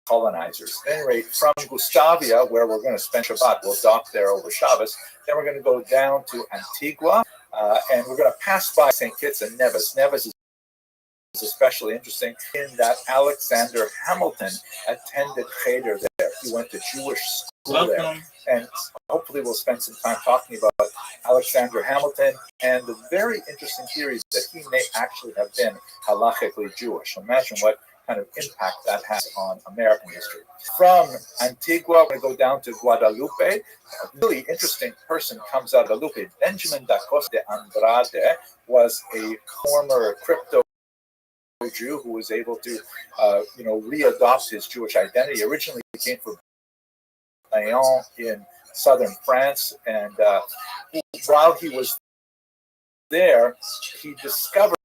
Speaker 1: colonizers. At any rate, from Gustavia, where we're going to spend Shabbat, we'll dock there over Shabbos. Then we're going to go down to Antigua, and we're going to pass by St. Kitts and Nevis. Nevis is especially interesting in that Alexander Hamilton attended Cheder there. He went to Jewish school there. And hopefully we'll spend some time talking about Alexander Hamilton and the very interesting theories that he may actually have been halachically Jewish. Imagine what kind of impact that has on American history. From Antigua, we're going to go down to Guadalupe. A really interesting person comes out of Guadalupe. Benjamin da Costa de Andrade was a former crypto Jew who was able to, readopt his Jewish identity. Originally, he came from Lyon in southern France, and while he was there, he discovered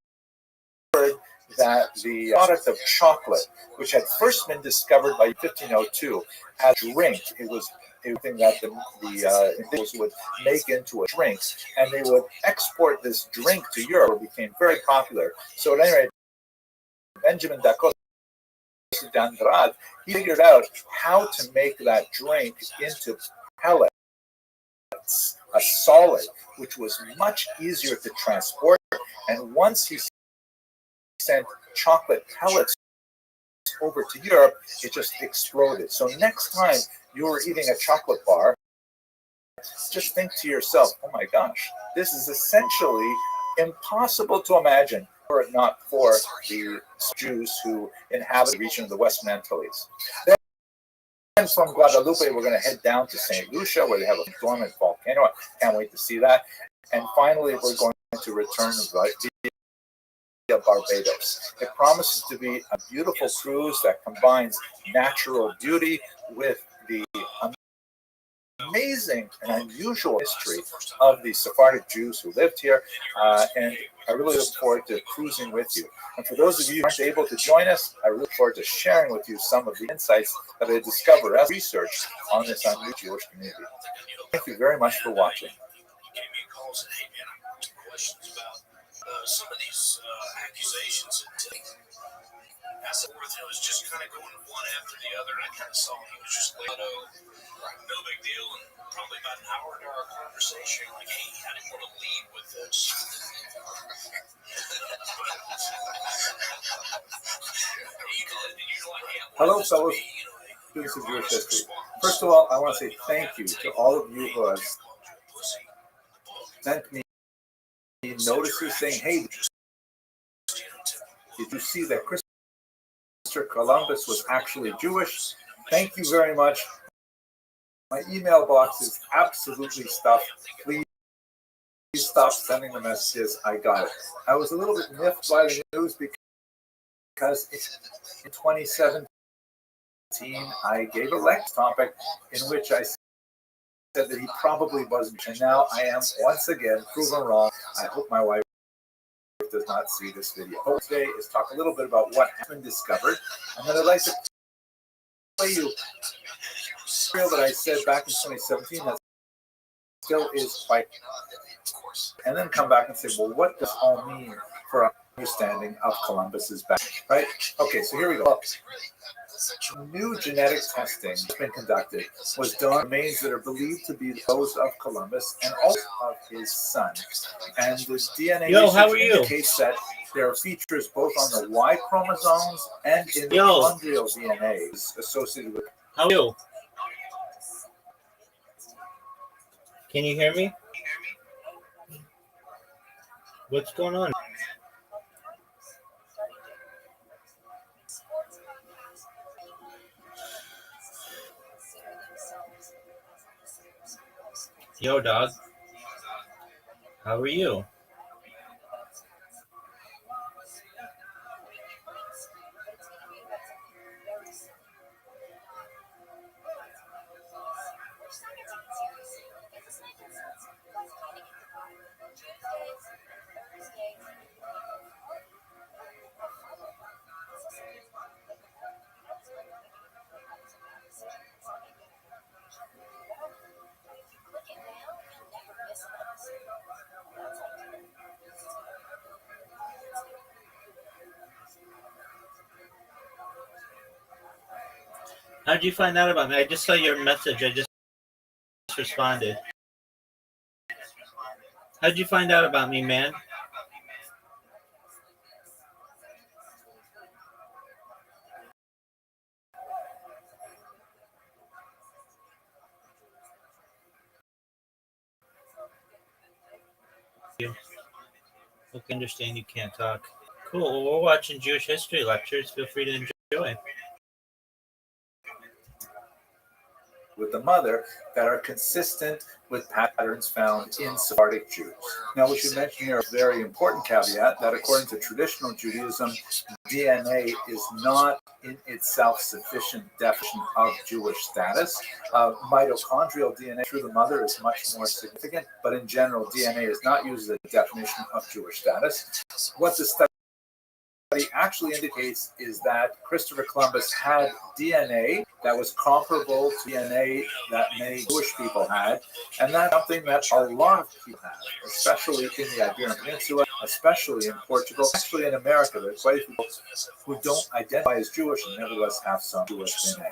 Speaker 1: that the product of chocolate, which had first been discovered by 1502 as drink, it was everything that the individuals would make into a drink, and they would export this drink to Europe. It became very popular. So at any rate, Benjamin da Costa de Andrade, he figured out how to make that drink into pellets, a solid, which was much easier to transport. And once he sent chocolate pellets over to Europe, it just exploded. So next time you were eating a chocolate bar, just think to yourself, oh my gosh, this is essentially impossible to imagine were it not for the Jews who inhabit the region of the Western Antilles. Then from Guadalupe, we're going to head down to St. Lucia, where they have a dormant volcano. I can't wait to see that. And finally, we're going to return via Barbados. It promises to be a beautiful cruise that combines natural beauty with the amazing and unusual history of the Sephardic Jews who lived here, and I really look forward to cruising with you. And for those of you who aren't able to join us, I really look forward to sharing with you some of the insights that I discovered as research on this unusual Jewish community. Thank you very much for watching.
Speaker 5: Some of these accusations as it was just kind of going one after the other. And I kind of saw he was just like, no big deal. And probably about an hour into our conversation, like, hey, I didn't want to lead with this.
Speaker 1: Hello, fellow students of Jewish history. First of all, I want to say thank you to all of you who have sent me notices saying, hey, did you see that Christopher Columbus was actually Jewish? Thank you very much. My email box is absolutely stuffed. Please stop sending the messages. I got it. I was a little bit miffed by the news because in 2017, I gave a lecture topic in which I said that he probably wasn't. And now I am once again proven wrong. I hope my wife does not see this video. Hope today is talk a little bit about what has been discovered, and then I'd like to play you material that I said back in 2017 that still is quite, and then come back and say, well, what does all mean for our understanding of Columbus's back, right? Okay, so here we go. New genetic testing has been conducted, was done on remains that are believed to be those of Columbus and also of his son. And this DNA research indicates that there are features both on the Y chromosomes and in the chondrial DNA associated with.
Speaker 3: How are you? Can you hear me? What's going on? Yo, dog. How are you? How did you find out about me? I just saw your message. I just responded. How did you find out about me, man? You. Okay, understand you can't talk. Cool. Well, we're watching Jewish history lectures. Feel free to enjoy.
Speaker 1: With the mother that are consistent with patterns found in Sephardic Jews. Now, we should mention here a very important caveat that according to traditional Judaism, DNA is not in itself sufficient definition of Jewish status. Mitochondrial DNA through the mother is much more significant, but in general, DNA is not used as a definition of Jewish status. What the study actually indicates is that Christopher Columbus had DNA that was comparable to DNA that many Jewish people had, and that's something that a lot of people have, especially in the Iberian Peninsula, especially in Portugal, actually in America. There are quite a few people who don't identify as Jewish and nevertheless have some Jewish DNA.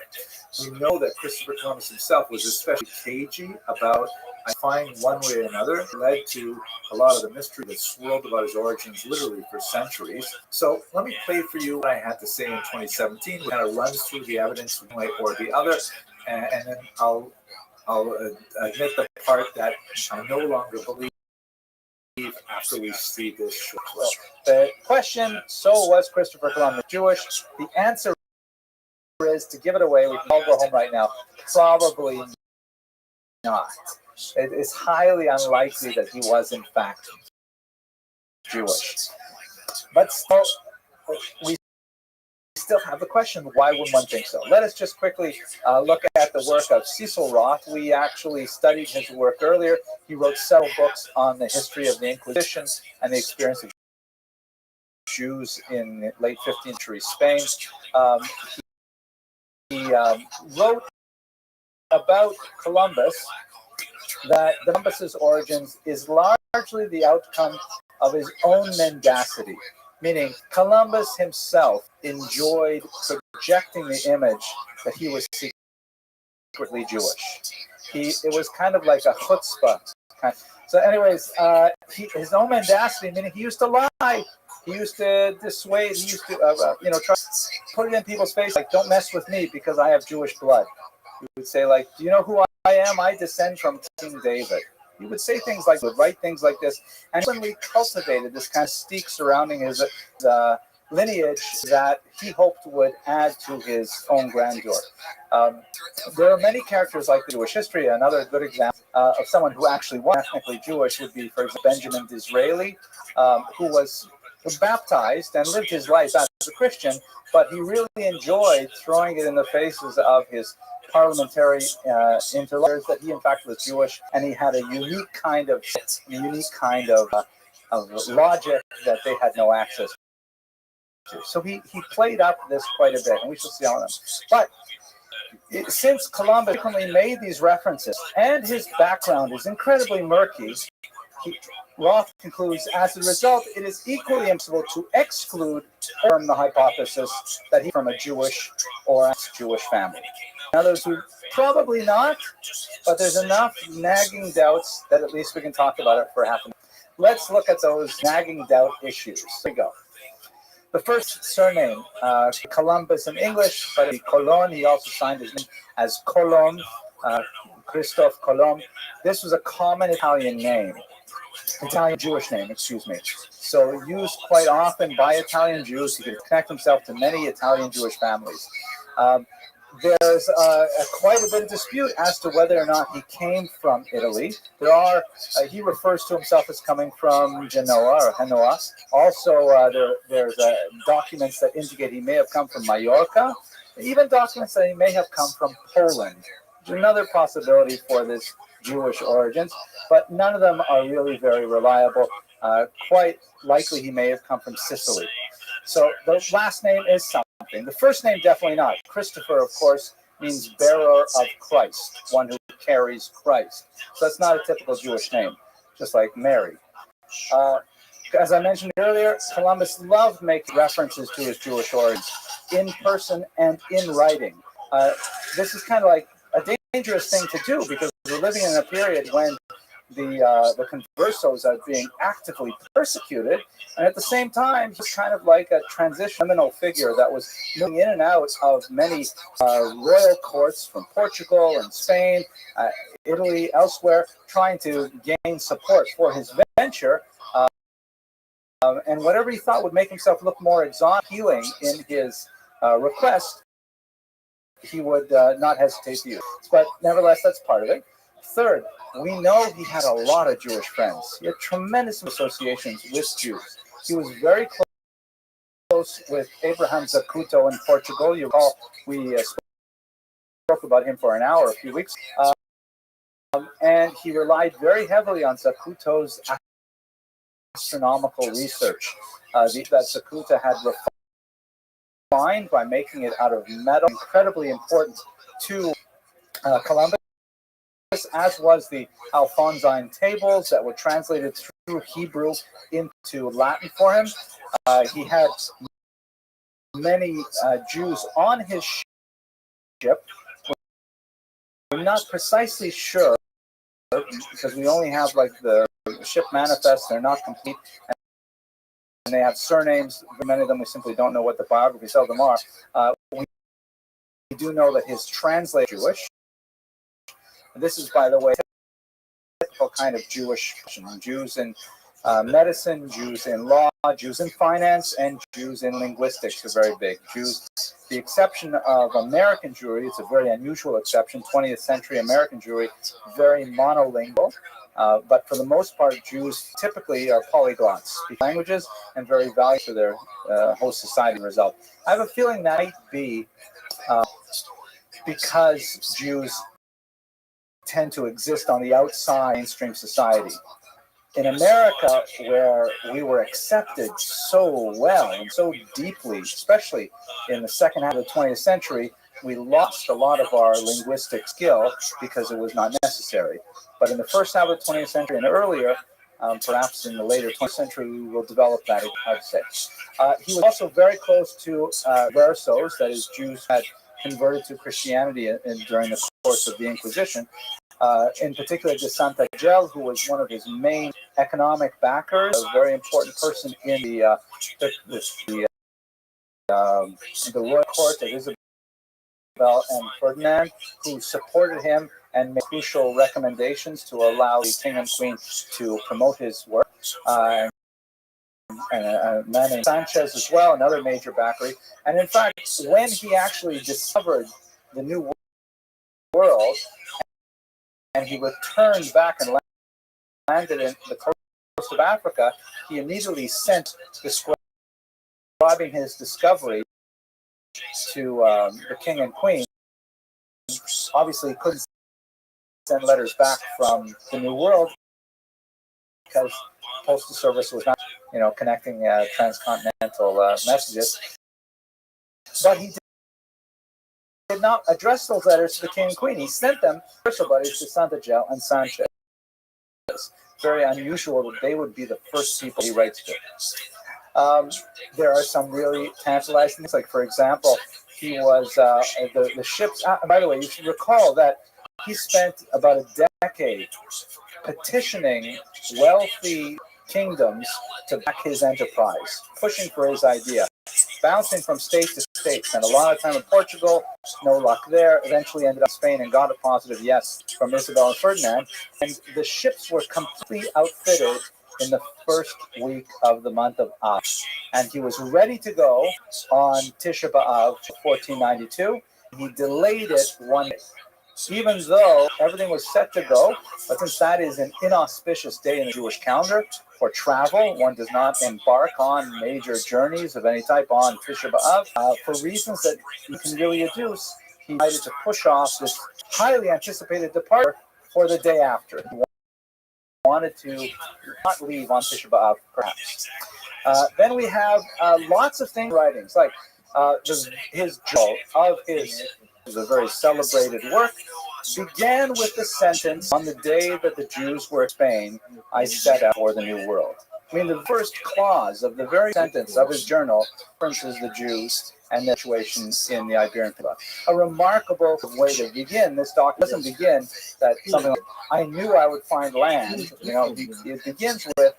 Speaker 1: We know that Christopher Columbus himself was especially cagey about finding one way or another. It led to a lot of the mystery that swirled about his origins literally for centuries. So let me play for you what I had to say in 2017. We kind of runs through the evidence one way or the other, and then I'll admit the part that I no longer believe after we see this short clip. The question, so was Christopher Columbus Jewish? The answer is, to give it away, we can all go home right now, probably not. It is highly unlikely that he was in fact Jewish. But still, we still have the question, why would one think so? Let us just quickly look at the work of Cecil Roth. We actually studied his work earlier. He wrote several books on the history of the Inquisition and the experience of Jews in late 15th century Spain. He wrote about Columbus that Columbus's origins is largely the outcome of his own mendacity, meaning Columbus himself enjoyed projecting the image that he was secretly Jewish. It was kind of like a chutzpah. So anyways, his own mendacity, meaning he used to lie. He used to dissuade, he used to try to put it in people's face, like, don't mess with me because I have Jewish blood. He would say, like, do you know who I am? I descend from King David. He would say things like, would write things like this, and when we cultivated this kind of mystique surrounding his lineage that he hoped would add to his own grandeur. There are many characters like the Jewish history. Another good example of someone who actually was ethnically Jewish would be, for example, Benjamin Disraeli, who was baptized and lived his life as a Christian, but he really enjoyed throwing it in the faces of his parliamentary interlocutors that he in fact was Jewish, and he had a unique kind of logic that they had no access to. So he played up this quite a bit, and we shall see on them. But since Columbus frequently made these references, and his background is incredibly murky, Roth concludes, as a result, it is equally impossible to exclude from the hypothesis that he's from a Jewish or Jewish family. Now, those who probably not, but there's enough nagging doubts that at least we can talk about it for half an hour. Let's look at those nagging doubt issues. Here we go. The first surname, Columbus in English, but in Colon, he also signed his name as Colomb, Christophe Colomb. This was a common Italian Jewish name, excuse me. So used quite often by Italian Jews. He could connect himself to many Italian Jewish families. there's quite a bit of dispute as to whether or not he came from Italy. He refers to himself as coming from Genoa or Genoa. Also, there's documents that indicate he may have come from Mallorca, even documents that he may have come from Poland. Another possibility for this Jewish origins, but none of them are really very reliable. Quite likely he may have come from Sicily. So the last name is something. The first name, definitely not. Christopher, of course, means bearer of Christ, one who carries Christ. So that's not a typical Jewish name, just like Mary. As I mentioned earlier, Columbus loved making references to his Jewish origins in person and in writing. This is kind of like a dangerous thing to do because we're living in a period when the conversos are being actively persecuted, and at the same time, he's kind of like a transitional figure that was moving in and out of many royal courts from Portugal and Spain, Italy, elsewhere, trying to gain support for his venture. And whatever he thought would make himself look more exotic, healing in his request, he would not hesitate to use. But nevertheless, that's part of it. Third, we know he had a lot of Jewish friends. He had tremendous associations with Jews. He was very close with Abraham Zacuto in Portugal. You recall we spoke about him for an hour a few weeks. And he relied very heavily on Zacuto's astronomical research that Zacuto had refined by making it out of metal. Incredibly important to Columbus, as was the Alphonsine tables that were translated through Hebrew into Latin for him. He had many Jews on his ship. We're not precisely sure because we only have like the ship manifests. They're not complete, and they have surnames. Many of them we simply don't know what the biographies of them are. We do know that his translator is Jewish. This is, by the way, a typical kind of Jewish Jews in medicine, Jews in law, Jews in finance, and Jews in linguistics are very big. Jews, the exception of American Jewry, it's a very unusual exception. 20th century American Jewry, very monolingual. But for the most part, Jews typically are polyglots, speak languages, and very valued for their host society result. I have a feeling that might be because Jews tend to exist on the outside mainstream society. In America, where we were accepted so well and so deeply, especially in the second half of the 20th century, we lost a lot of our linguistic skill because it was not necessary. But in the first half of the 20th century and earlier, perhaps in the later 20th century, we will develop that, I'd say. He was also very close to Versos, that is, Jews had converted to Christianity during the course of the Inquisition. In particular, de Santa Gel, who was one of his main economic backers, a very important person in the royal court of Isabel and Ferdinand, who supported him and made crucial recommendations to allow the king and queen to promote his work. And a man named Sanchez as well, another major backer. And in fact, when he actually discovered the New World, and he returned back and landed in the coast of Africa, he immediately sent describing his discovery to the king and queen. Obviously, he couldn't send letters back from the New World because postal service was not, connecting transcontinental messages. But he did not address those letters to the king and queen. He sent them personal buddies to Santa Gel and Sanchez. Very unusual that they would be the first people he writes to. There are some really tantalizing things, like, for example, he was the ships. By the way, you should recall that he spent about a decade petitioning wealthy kingdoms to back his enterprise, pushing for his idea, bouncing from state to state, spent a lot of time in Portugal, no luck there, eventually ended up in Spain and got a positive yes from Isabel and Ferdinand, and the ships were completely outfitted in the first week of the month of Av. And he was ready to go on Tisha B'Av 1492, He delayed it one day. Even though everything was set to go, but since that is an inauspicious day in the Jewish calendar for travel, one does not embark on major journeys of any type on Tisha B'Av. For reasons that you can really adduce, he decided to push off this highly anticipated departure for the day after. He wanted to not leave on Tisha B'Av, perhaps. Then we have lots of things writings, like his journal of his is a very celebrated work, began with the sentence, "On the day that the Jews were in Spain, I set out for the New World." I mean, the first clause of the very sentence of his journal references the Jews and the situation in the Iberian Peninsula. A remarkable way to begin. This document doesn't begin that something like, "I knew I would find land." You know, it begins with,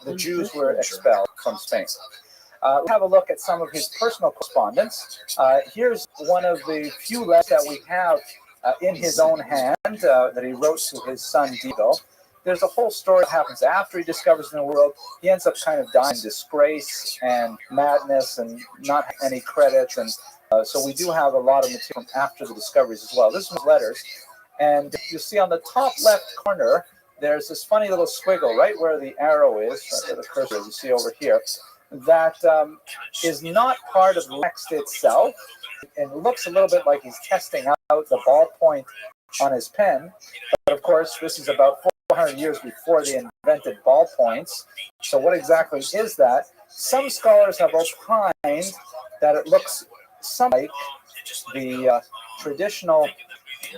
Speaker 1: "The Jews were expelled from Spain." We'll have a look at some of his personal correspondence. Here's one of the few letters that we have in his own hand that he wrote to his son Diego. There's a whole story that happens after he discovers the New World. He ends up kind of dying in disgrace and madness and not any credits. And so we do have a lot of material from after the discoveries as well. This is letters. And you see on the top left corner, there's this funny little squiggle right where the arrow is, right where the cursor is, you see over here. That is not part of the text itself. It looks a little bit like he's testing out the ballpoint on his pen. But of course, this is about 400 years before they invented ballpoints. So what exactly is that? Some scholars have opined that it looks something like the traditional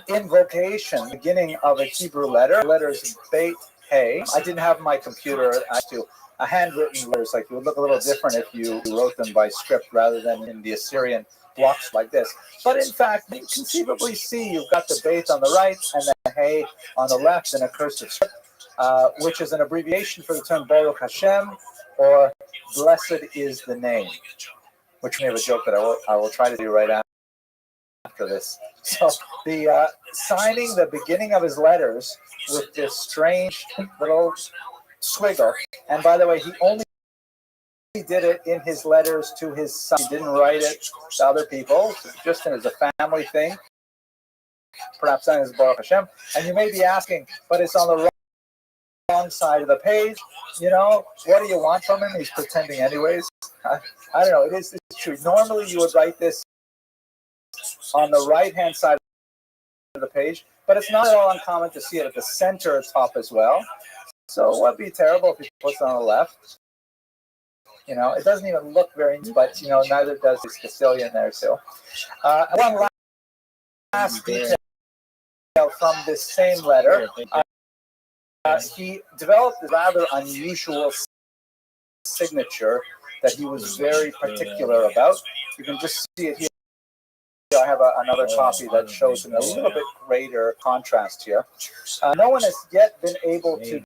Speaker 1: invocation, beginning of a Hebrew letter. Letters Beit Hey. I didn't have my computer. I had to. Handwritten letters, like, it would look a little different if you wrote them by script rather than in the Assyrian blocks like this. But in fact, you conceivably see you've got the Beit on the right and the Hey on the left in a cursive script, which is an abbreviation for the term Baruch Hashem, or blessed is the name, which we have a joke that I will try to do right after this. So the signing the beginning of his letters with this strange little swiggle. And by the way, he only did it in his letters to his son. He didn't write it to other people, just as a family thing. Perhaps that is Baruch Hashem. And you may be asking, but it's on the wrong side of the page. You know, what do you want from him? He's pretending anyways. I don't know. It's true. Normally you would write this on the right-hand side of the page, but it's not at all uncommon to see it at the center top as well. So it would be terrible if he puts it on the left. You know, it doesn't even look very nice, but, you know, neither does his Castilian there, too. One last detail from this same letter. He developed a rather unusual signature that he was very particular about. You can just see it here. I have another copy that shows in a little bit greater contrast here. No one has yet been able to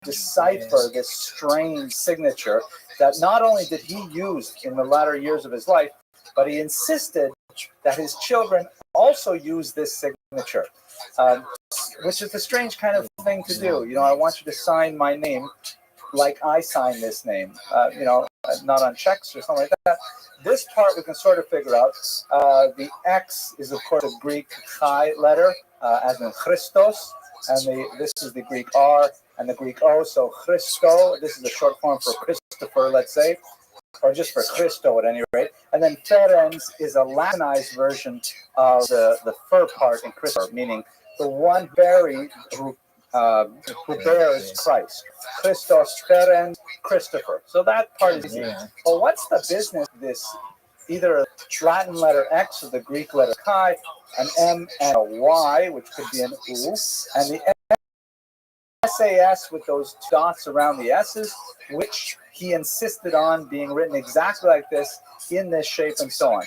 Speaker 1: decipher this strange signature that not only did he use in the latter years of his life, but he insisted that his children also use this signature, which is a strange kind of thing to do. You know, I want you to sign my name like I sign this name, you know, not on checks or something like that. This part we can sort of figure out. The X is, of course, a Greek chi letter, as in Christos, and this is the Greek R and the Greek O, so Christo, this is the short form for Christopher, let's say, or just for Christo at any rate. And then Ferenc is a Latinized version of the fur part in Christopher, meaning the one buried who bears Christ. Christos, Ferenc, Christopher. So that part is easy. But what's the business of this? Either a Latin letter X or the Greek letter chi, an M and a Y, which could be an U, and the SAS with those dots around the S's, which he insisted on being written exactly like this, in this shape, and so on.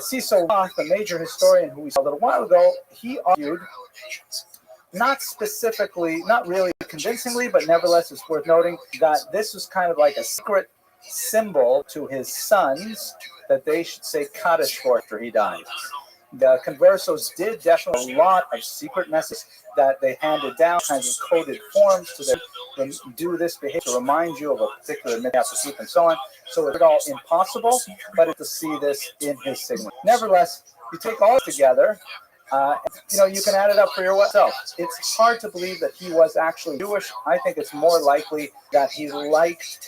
Speaker 1: Cecil Roth, the major historian who we saw a little while ago, he argued, not specifically, not really convincingly, but nevertheless it's worth noting that this was kind of like a secret symbol to his sons that they should say Kaddish for after he died. The conversos did definitely a lot of secret messages that they handed down, kinds of coded forms to their do this behavior to remind you of a particular minute to keep and so on. So it's all impossible, but it's to see this in his signature. Nevertheless, you take all together, you can add it up for yourself. It's hard to believe that he was actually Jewish. I think it's more likely that he liked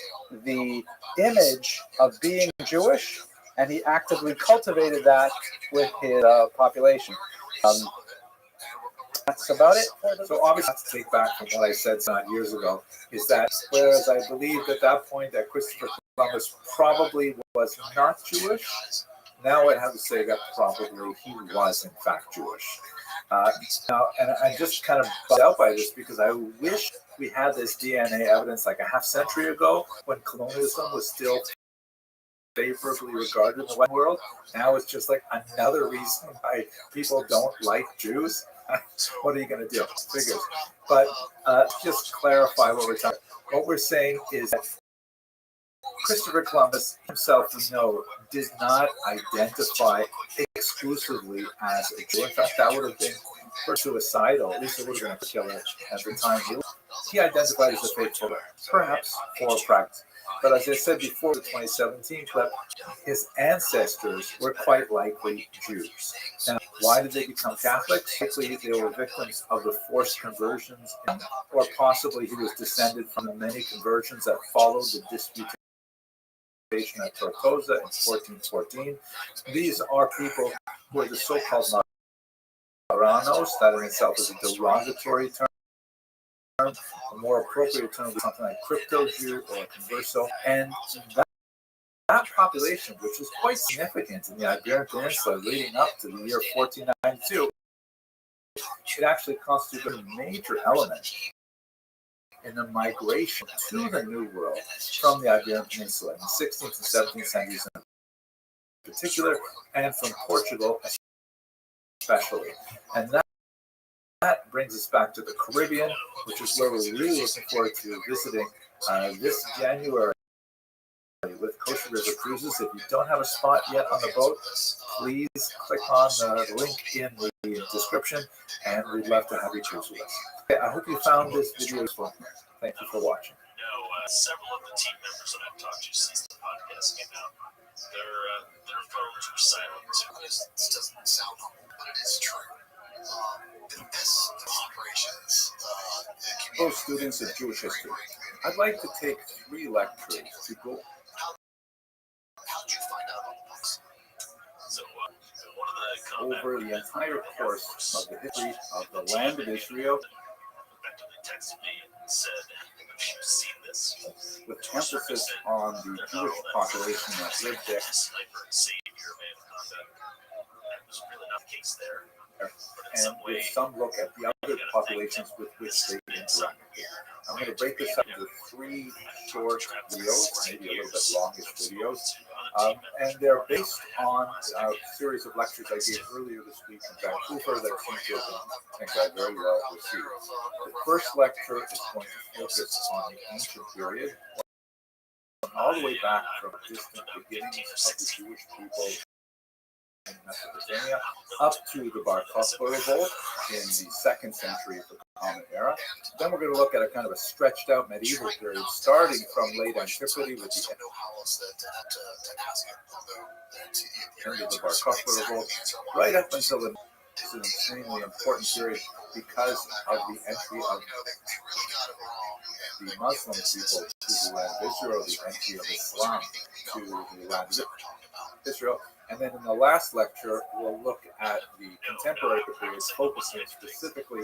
Speaker 1: the image of being Jewish, and he actively cultivated that with his population. That's about it.
Speaker 9: So obviously, to take back from what I said 9 years ago, is that whereas I believed at that point that Christopher Columbus probably was not Jewish, now I have to say that probably he was in fact Jewish. Now, and I just kind of bugged out by this because I wish we had this DNA evidence like a half century ago when colonialism was still favorably regarded in the Western world. Now it's just like another reason why people don't like Jews. What are you going to do? Figures. But just clarify what we're talking. What we're saying is that Christopher Columbus himself, did not identify exclusively as a Jew. In fact, that would have been suicidal. At least it would have been a killer at the time. He identified as a faithful, perhaps for practice. But as I said before, the 2017 clip, his ancestors were quite likely Jews. Now, why did they become Catholics? Likely they were victims of the forced conversions, or possibly he was descended from the many conversions that followed the disputation at Tortosa in 1414. These are people who are the so-called Marranos. That in itself is a derogatory term. A more appropriate term would be something like crypto-Jew or converso. And that population, which was quite significant in the Iberian Peninsula leading up to the year 1492, it actually constituted a major element in the migration to the New World from the Iberian Peninsula in the 16th and 17th centuries in particular, and from Portugal especially. And that brings us back to the Caribbean, which is where we're really looking forward to visiting this January with Costa River Cruises. If you don't have a spot yet on the boat, please click on the link in the description, and we'd love to have you cruise with us. Okay, I hope you found this video useful. Thank you for watching.
Speaker 5: Several of the team members that I've talked to since the podcast came out, their phones were silent. This doesn't sound humble, but it is true. This operations.
Speaker 9: Both students of Jewish history, I'd like to take 3 lectures to go.
Speaker 5: How'd you find out all this? So, one of the
Speaker 9: over the entire course of the history of the land of Israel,
Speaker 5: effectively texted me and said, "Have you seen this?"
Speaker 9: with emphasis on the Jewish population that lived there,
Speaker 5: Sniper and savior man conduct. That was really not the case there.
Speaker 9: and with some look at the other populations with which they interacted. I'm going to break this up into 3 short videos, maybe a little bit longish videos, and they're based on a series of lectures I gave earlier this week in Vancouver that seem to have been very well received. The first lecture is going to focus on the ancient period, all the way back from distant beginnings of the Jewish people in Mesopotamia up to the Bar Kokhba revolt in the 2nd century of the Common Era. Then we're going to look at a kind of a stretched out medieval period starting from late antiquity with the end of the Bar Kokhba revolt right up until the it's an extremely important period because of the entry of the Muslim people to the land of Israel, the entry of Islam to the land of Israel. And then in the last lecture, we'll look at the contemporary period, focusing specifically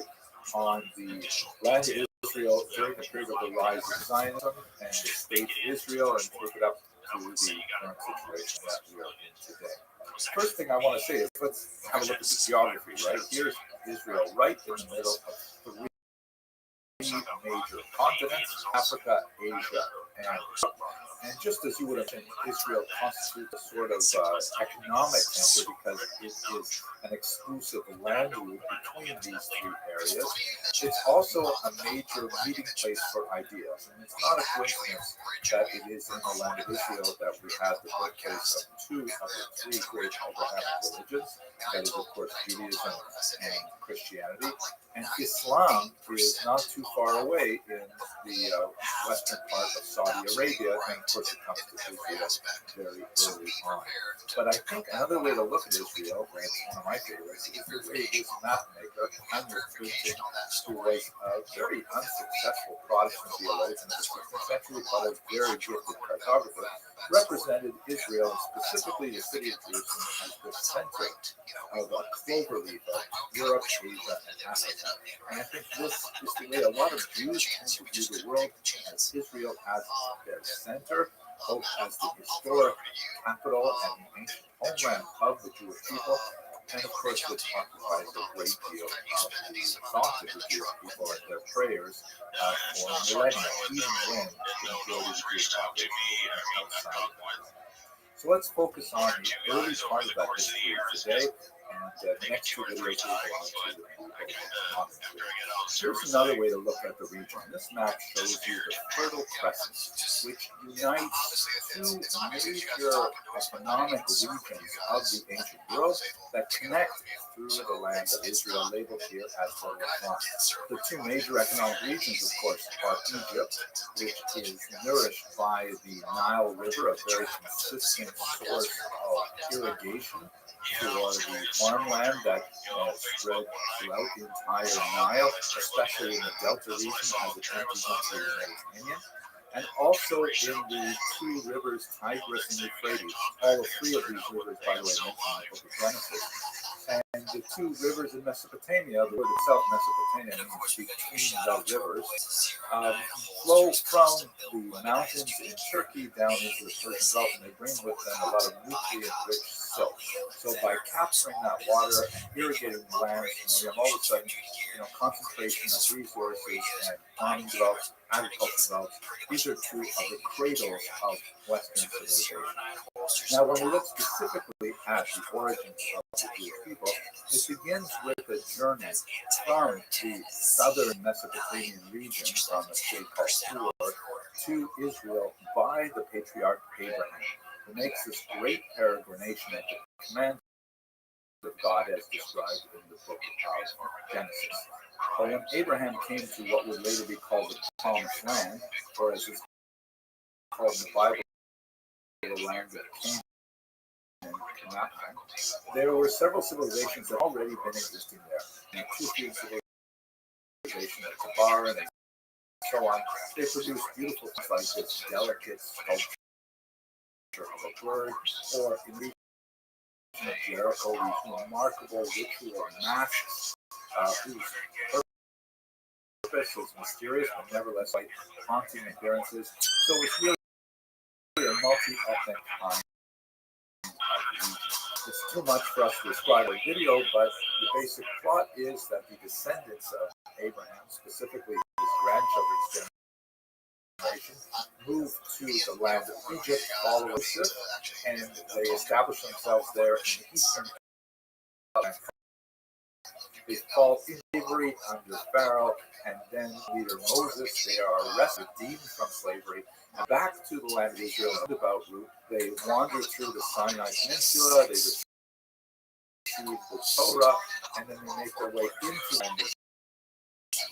Speaker 9: on the land of Israel during the period of the rise of Zionism and the state of Israel, and take it up to the current situation that we are in today. First thing I want to say is let's have a look at the geography, right? Here's Israel right in the middle of 3 major continents, Africa, Asia, and Europe. And just as you would have said, Israel constitutes a sort of economic center because it is an exclusive land route between these 3 areas. It's also a major meeting place for ideas. And it's not a coincidence that it is in the land of Israel that we have the birthplace of 2 of the 3 great Abrahamic religions. That is, of course, Judaism and Christianity. And Islam is not too far away in the western part of Saudi Arabia, and of course it comes to Israel very early on. But I think another way to look at Israel, and it's one of my favorites, is the way this map maker, Henry Printing, who was a very unsuccessful Protestant theologian of the 16th century, but a very gifted cartographer, represented Israel, specifically the city of Jerusalem, as the center of a clover leaf of Europe, Asia, and Africa. And I think this is the way a lot of Jews tend to view the world, as Israel as their center, both as the historic capital and the ancient homeland of the Jewish people, and of course which occupies a great deal of the thoughts of the Jewish people and their prayers for millennia, even when the majority of the Jewish population is outside of that. So let's focus on the early part of that history today, and the next two videos will go on to the modern period. Here's another way to look at the region. This map shows you the Fertile Crescent, which unites two major economic regions of the ancient world that connect through the land of Israel, labeled here as the Levant. The two major economic regions, of course, are Egypt, which is nourished by the Nile River, a very consistent source of irrigation for the farmland that spread throughout the entire Nile, especially in the Delta region as it enters into the Mediterranean, and also in the two rivers, Tigris and Euphrates. All three of these rivers, by the way, mentioned in the book of Genesis. And the two rivers in Mesopotamia, the word itself, Mesopotamia, means between the rivers, flow from the mountains in Turkey down into the Persian Gulf, and they bring with them a lot of nutrient-rich silt. So by capturing that water and irrigating the land, you have all of a sudden, concentration of resources and farming develops, agriculture develops. These are two of the cradles of Western civilization. Now, when we look specifically at the origins of the Jewish people, it begins with a journey from the southern Mesopotamian region, from a city called Ur, to Israel by the patriarch Abraham, who makes this great peregrination at the command of God as described in the book of Genesis. But when Abraham came to what would later be called the Promised Land, or as it's called in the Bible, the land of Canaan and Canaan, there were several civilizations that had already been existing there. The Kufian civilization of Tabar and so on. They produced beautiful things like this delicate sculpture of a bird, or in the region of Jericho, these remarkable ritual masks whose purpose is mysterious but nevertheless like haunting appearances. So it's really a multi-ethnic kind of region. It's too much for us to describe in video, but the basic plot is that the descendants of Abraham, specifically his grandchildren's generation, moved to the land of Egypt, following Joseph, and they established themselves there in the eastern country. They fall in slavery under Pharaoh, and then leader Moses. They are arrested, redeemed from slavery, and back to the land of Israel on the roundabout route. They wander through the Sinai Peninsula. They receive the Torah, and then they make their way into the land of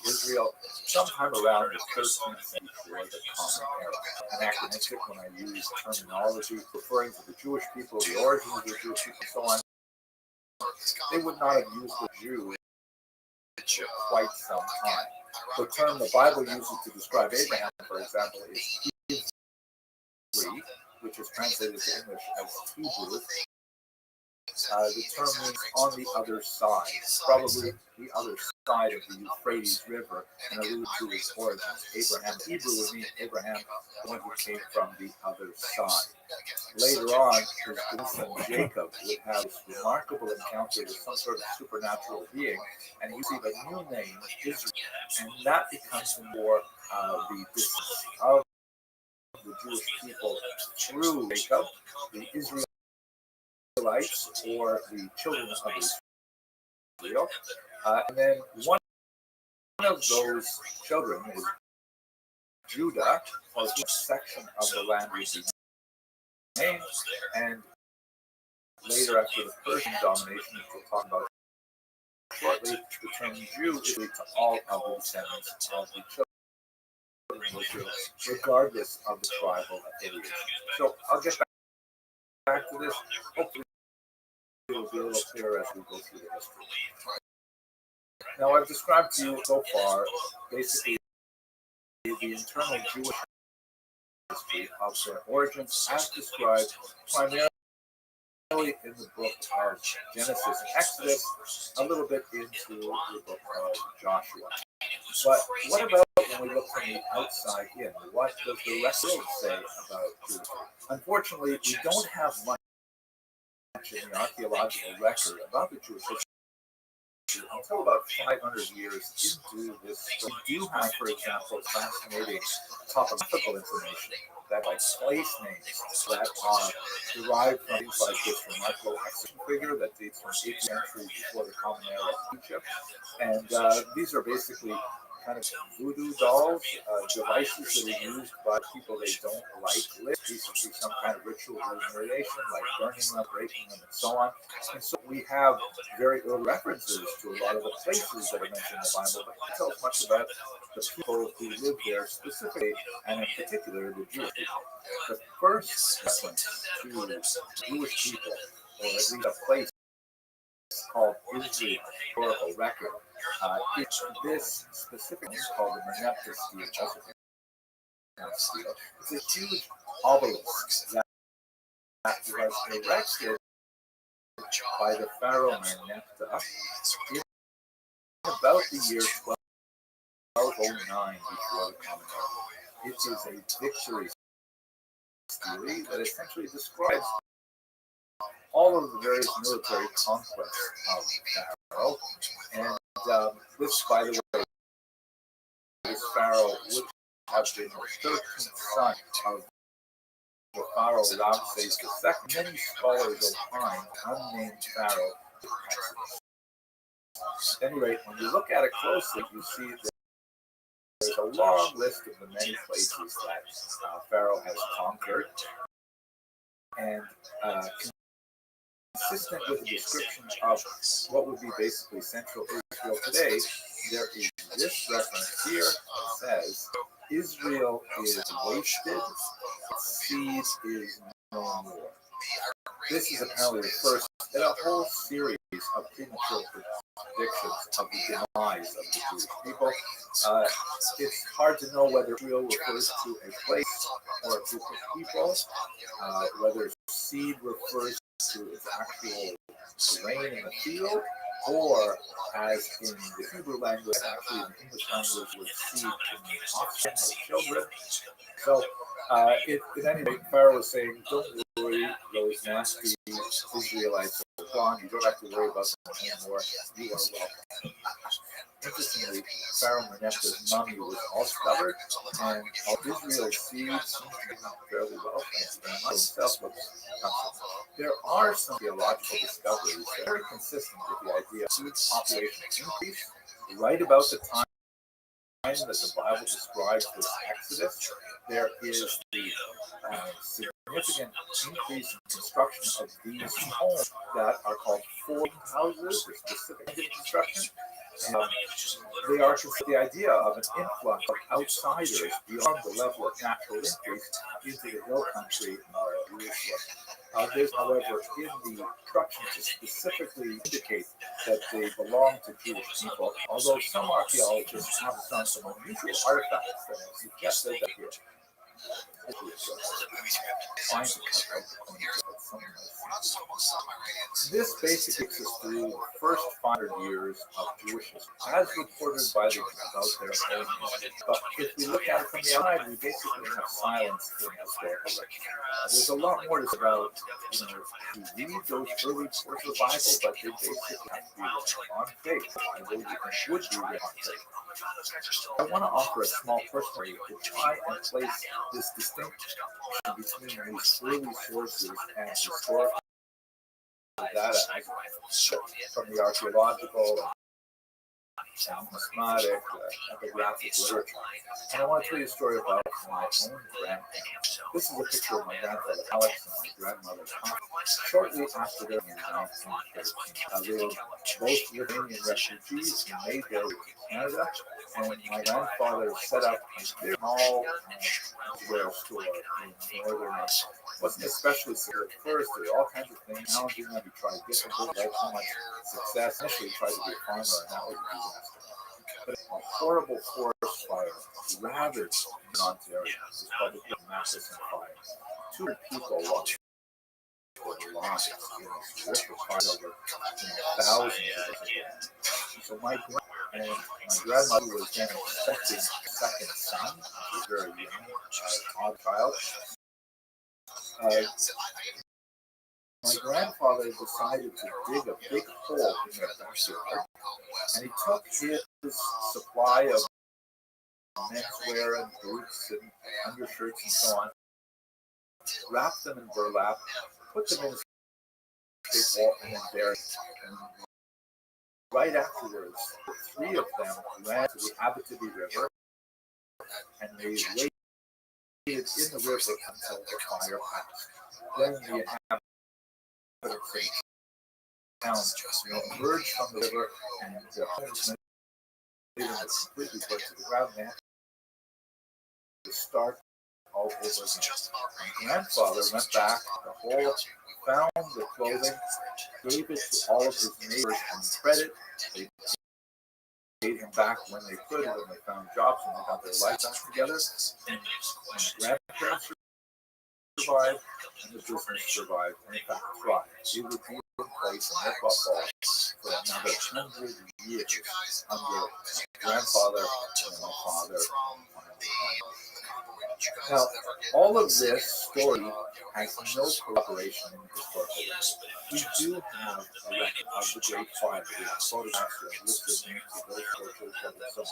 Speaker 9: Israel sometime around the 13th century before the Common Era. Anachronistic when I use terminology referring to the Jewish people, the origins of the Jewish people, and so on. They would not have used the Jew for quite some time. The term the Bible uses to describe Abraham, for example, is Hebrew, which is translated to English as Hebrew. The term means on the other side, probably the other side of the Euphrates River, and alludes to his origins. Abraham, Hebrew would mean Abraham, the one who came from the other side. Later on, his grandson Jacob would have this remarkable encounter with some sort of supernatural being, and he received a new name, Israel, and that becomes more the distance of the Jewish people through Jacob, the Israelites, or the children of Israel. And then one of those children is Judah, or which section of the land would be named, and later after the Persian domination, which we'll talk about shortly, the term Jew is linked to all of the descendants of the children of Israel, regardless of the tribal affiliation. So I'll get back to this. Hopefully, it will be a little clearer as we go through the history. Now, I've described to you so far basically the internal Jewish history of their origins as described primarily in the book of Genesis and Exodus, a little bit into the book of Joshua. But what about when we look from the outside in? What does the rest of the world say about Jewish? Unfortunately, we don't have much in the archaeological record about the Jewish history until about 500 years into this. We do have, for example, fascinating topographical information that like place names that are derived from things like this remarkable action figure that dates from 8th century before the Common Era of Egypt. And these are basically kind of voodoo dolls, devices that are used by people they don't like, basically some kind of ritual humiliation, like burning them, breaking them, and so on. And so we have very early references to a lot of the places that are mentioned in the Bible, but it tells much about the people who lived there specifically, and in particular, the Jewish people. The first reference to Jewish people, or at least a place called Israel, historical record, is this specific one called the Merneptah stele. It's a huge obelisk that was erected by the pharaoh Merneptah in about the year 1209 before the Common Era. It is a victory stele that essentially describes all of the various military conquests of Pharaoh. And this, by the way, this Pharaoh would have been the 13th son of the Pharaoh Ramses II. Many scholars opine unnamed Pharaoh. At any rate, when you look at it closely, you see that there's a long list of the many places that Pharaoh has conquered. And consistent with the description of what would be basically Central Israel today, there is this reference here that says, Israel is wasted, seed is no more. This is apparently the first in a whole series of premature predictions of the demise of the Jewish people. It's hard to know whether Israel refers to a place or a group of people, whether seed refers to its actual grain in the field, or as in the Hebrew language, actually in the English language, with seed in offspring or children. So, in any rate, Pharaoh was saying, don't worry, those nasty Israelites are gone. You don't have to worry about them anymore. You are welcome. Interestingly, Pharaoh Merneptah's mummy was all covered, and all Israel's seeds seemed to be fairly well. Himself looks comfortable. There are some theological discoveries that are very consistent with the idea of huge population increase right about the time that the Bible describes this Exodus. There is the significant increase in construction of these homes that are called foraging houses, or specific construction. They are the idea of an influx of outsiders beyond the level of natural increase into the hill country of Jerusalem. There's, however, in the instructions to specifically indicate that they belong to Jewish people, although some archaeologists have found some unusual artifacts that have suggested that here. This basically takes us through the first 500 years of Jewish history, as reported by the about their own history. But if we look at it from the outside, we basically have silence in historical record. There's a lot more to say about, to read those early portions of the Bible, but they basically have to be on faith. I believe it would be read on faith. I want to offer a small personal to try and place this distinction between these early sources and historical data from the archaeological numismatic, epigraphic literature. And I want to tell you a story about my own grandparents. This is a picture of my grandfather Alex and my grandmother Tom. Shortly after their in 1913, they were both Lithuanian refugees who made their way to Canada, and my grandfather set up a small rare store in northern Ireland. Wasn't especially severe at first. There were all kinds of things challenging them. He tried different things, had so much success. Initially, he tried to be a farmer, and that was a disaster. But a horrible forest fire ravaged Ontario. It was called the Matheson Fire. 200 people lost their lives in this terrific fire over thousands of them. So my grandmother was then expecting a second son. She was very young, odd child. My grandfather decided to dig a big hole in their backyard, and he took his supply of menswear and boots and undershirts and so on, wrapped them in burlap, put them in his big wall, and then buried them. Right afterwards, the three of them ran to the Abitibi River, and they waited in the river until the fire passed. Then the inhabitants of the town emerged from the river, and the homes was completely burnt to the ground. They had to start all over again. My grandfather went back the whole, found the clothing, gave it to all of his neighbors on credit. They paid him back when they could, when they found jobs and they got their lives back together. And my grandparents survived, and the business survived, and in fact thrived. It would be in place in their football for another 100 years under my grandfather and my father. Now, all of this story has no corroboration in the historical record. We do have a record of the Great Fire. We have photographs that list the names of those churches and so on.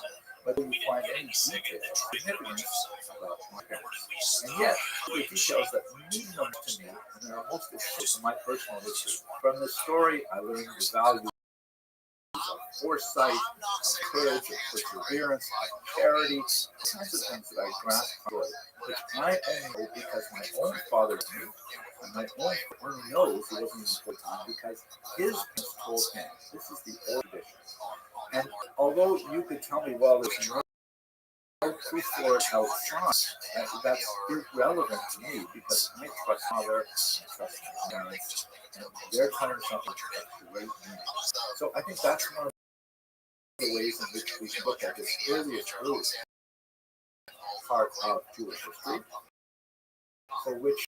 Speaker 9: But we find any detail of significance about my parents. And yet, the details that mean the most to me, and they are most essential to my personal history. From this story, I learned the value of foresight, of courage, of perseverance, of charity, all kinds of things that I grasped from it, which I only know because my own father knew, and my own father knows he wasn't even full time because his parents told him. This is the old tradition. And although you could tell me, well, there's no proof for it outside, that's irrelevant to me because I trust my father, I trust my parents, and they're telling something that's great news. So I think that's one of the ways in which we can look at this earliest part of Jewish history, for which,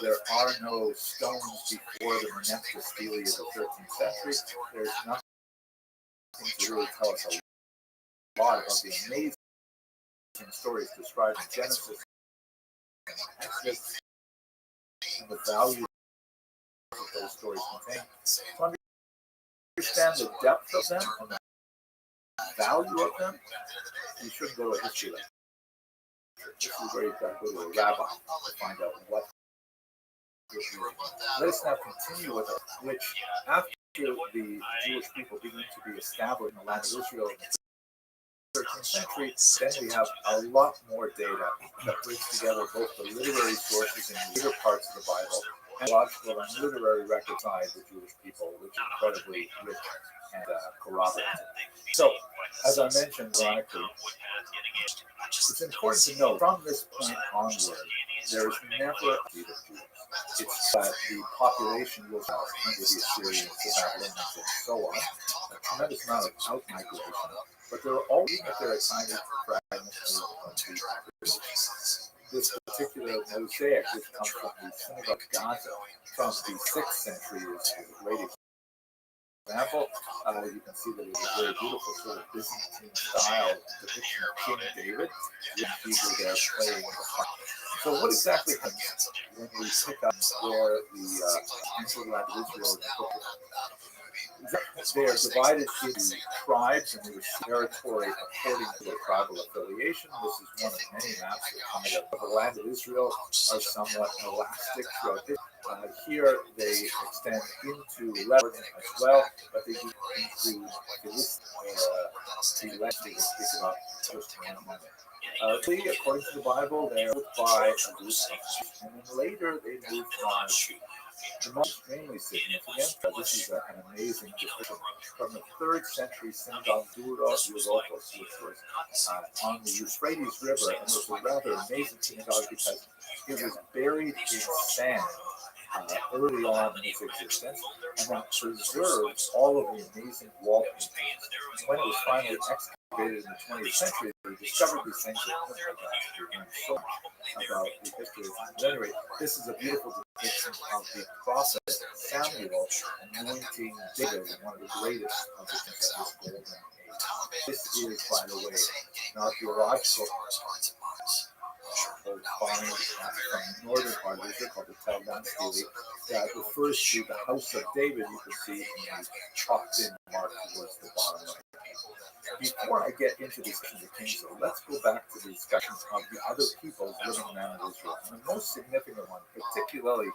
Speaker 9: there are no stones before the Monetophilia of the 13th century. There's nothing to really tell us a lot about the amazing stories described in Genesis and Exodus and the value that those stories contain. To understand the depth of them and the value of them, you shouldn't go to history lesson. This is where you've got to go to a rabbi to find out what. Let us now continue with it, which after the Jewish people begin to be established in the land of Israel in the 13th century, then we have a lot more data that brings together both the literary sources in later parts of the Bible and logical and literary records by the Jewish people, which is incredibly rich and corroborated. So, as I mentioned, ironically, it's important to note from this point onward, there is never a defeat of Jews. It's that the population will under the Assyrians, the Babylonians, and so on, a tremendous amount of out-migration, but there are always, even if there are tiny fragments of the population. This particular mosaic, which comes from the synagogue of Gaza from the 6th century, is a great example. You can see that it is a very beautiful sort of Byzantine style depiction of King David, with people there playing the harp. So what exactly happens when we pick up where the ancient land of Israel is located? They are divided into tribes and they receive territory according to their tribal affiliation. This is one of many maps that kind of the land of Israel are somewhat elastic throughout this. Here they extend into Lebanon as well, but they do include the last thing we speak about just in a moment. According to the Bible, they're moved by a group of Jews, and then later they moved on. The most extremely significant, this is an amazing description, from the 3rd century synagogue Dura Europos, which was on the Euphrates River, and it was a rather amazing synagogue because it was buried in sand early on in its existence, and that preserved all of the amazing wall paintings. When it was finally excavated in the 20th century, they discovered these things that learned so much about the history of it. But anyway, this is a beautiful depiction of the prophet Samuel anointing David, one of the greatest of the this golden age. This is, by the way, an archaeological find from the northern part of Israel called the Tel Dan Stele that refers to the house of David. You can see in the chopped in mark towards the bottom right. Before I get into the discussion of the kings, though, let's go back to the discussion of the other peoples living around Israel. And the most significant one, particularly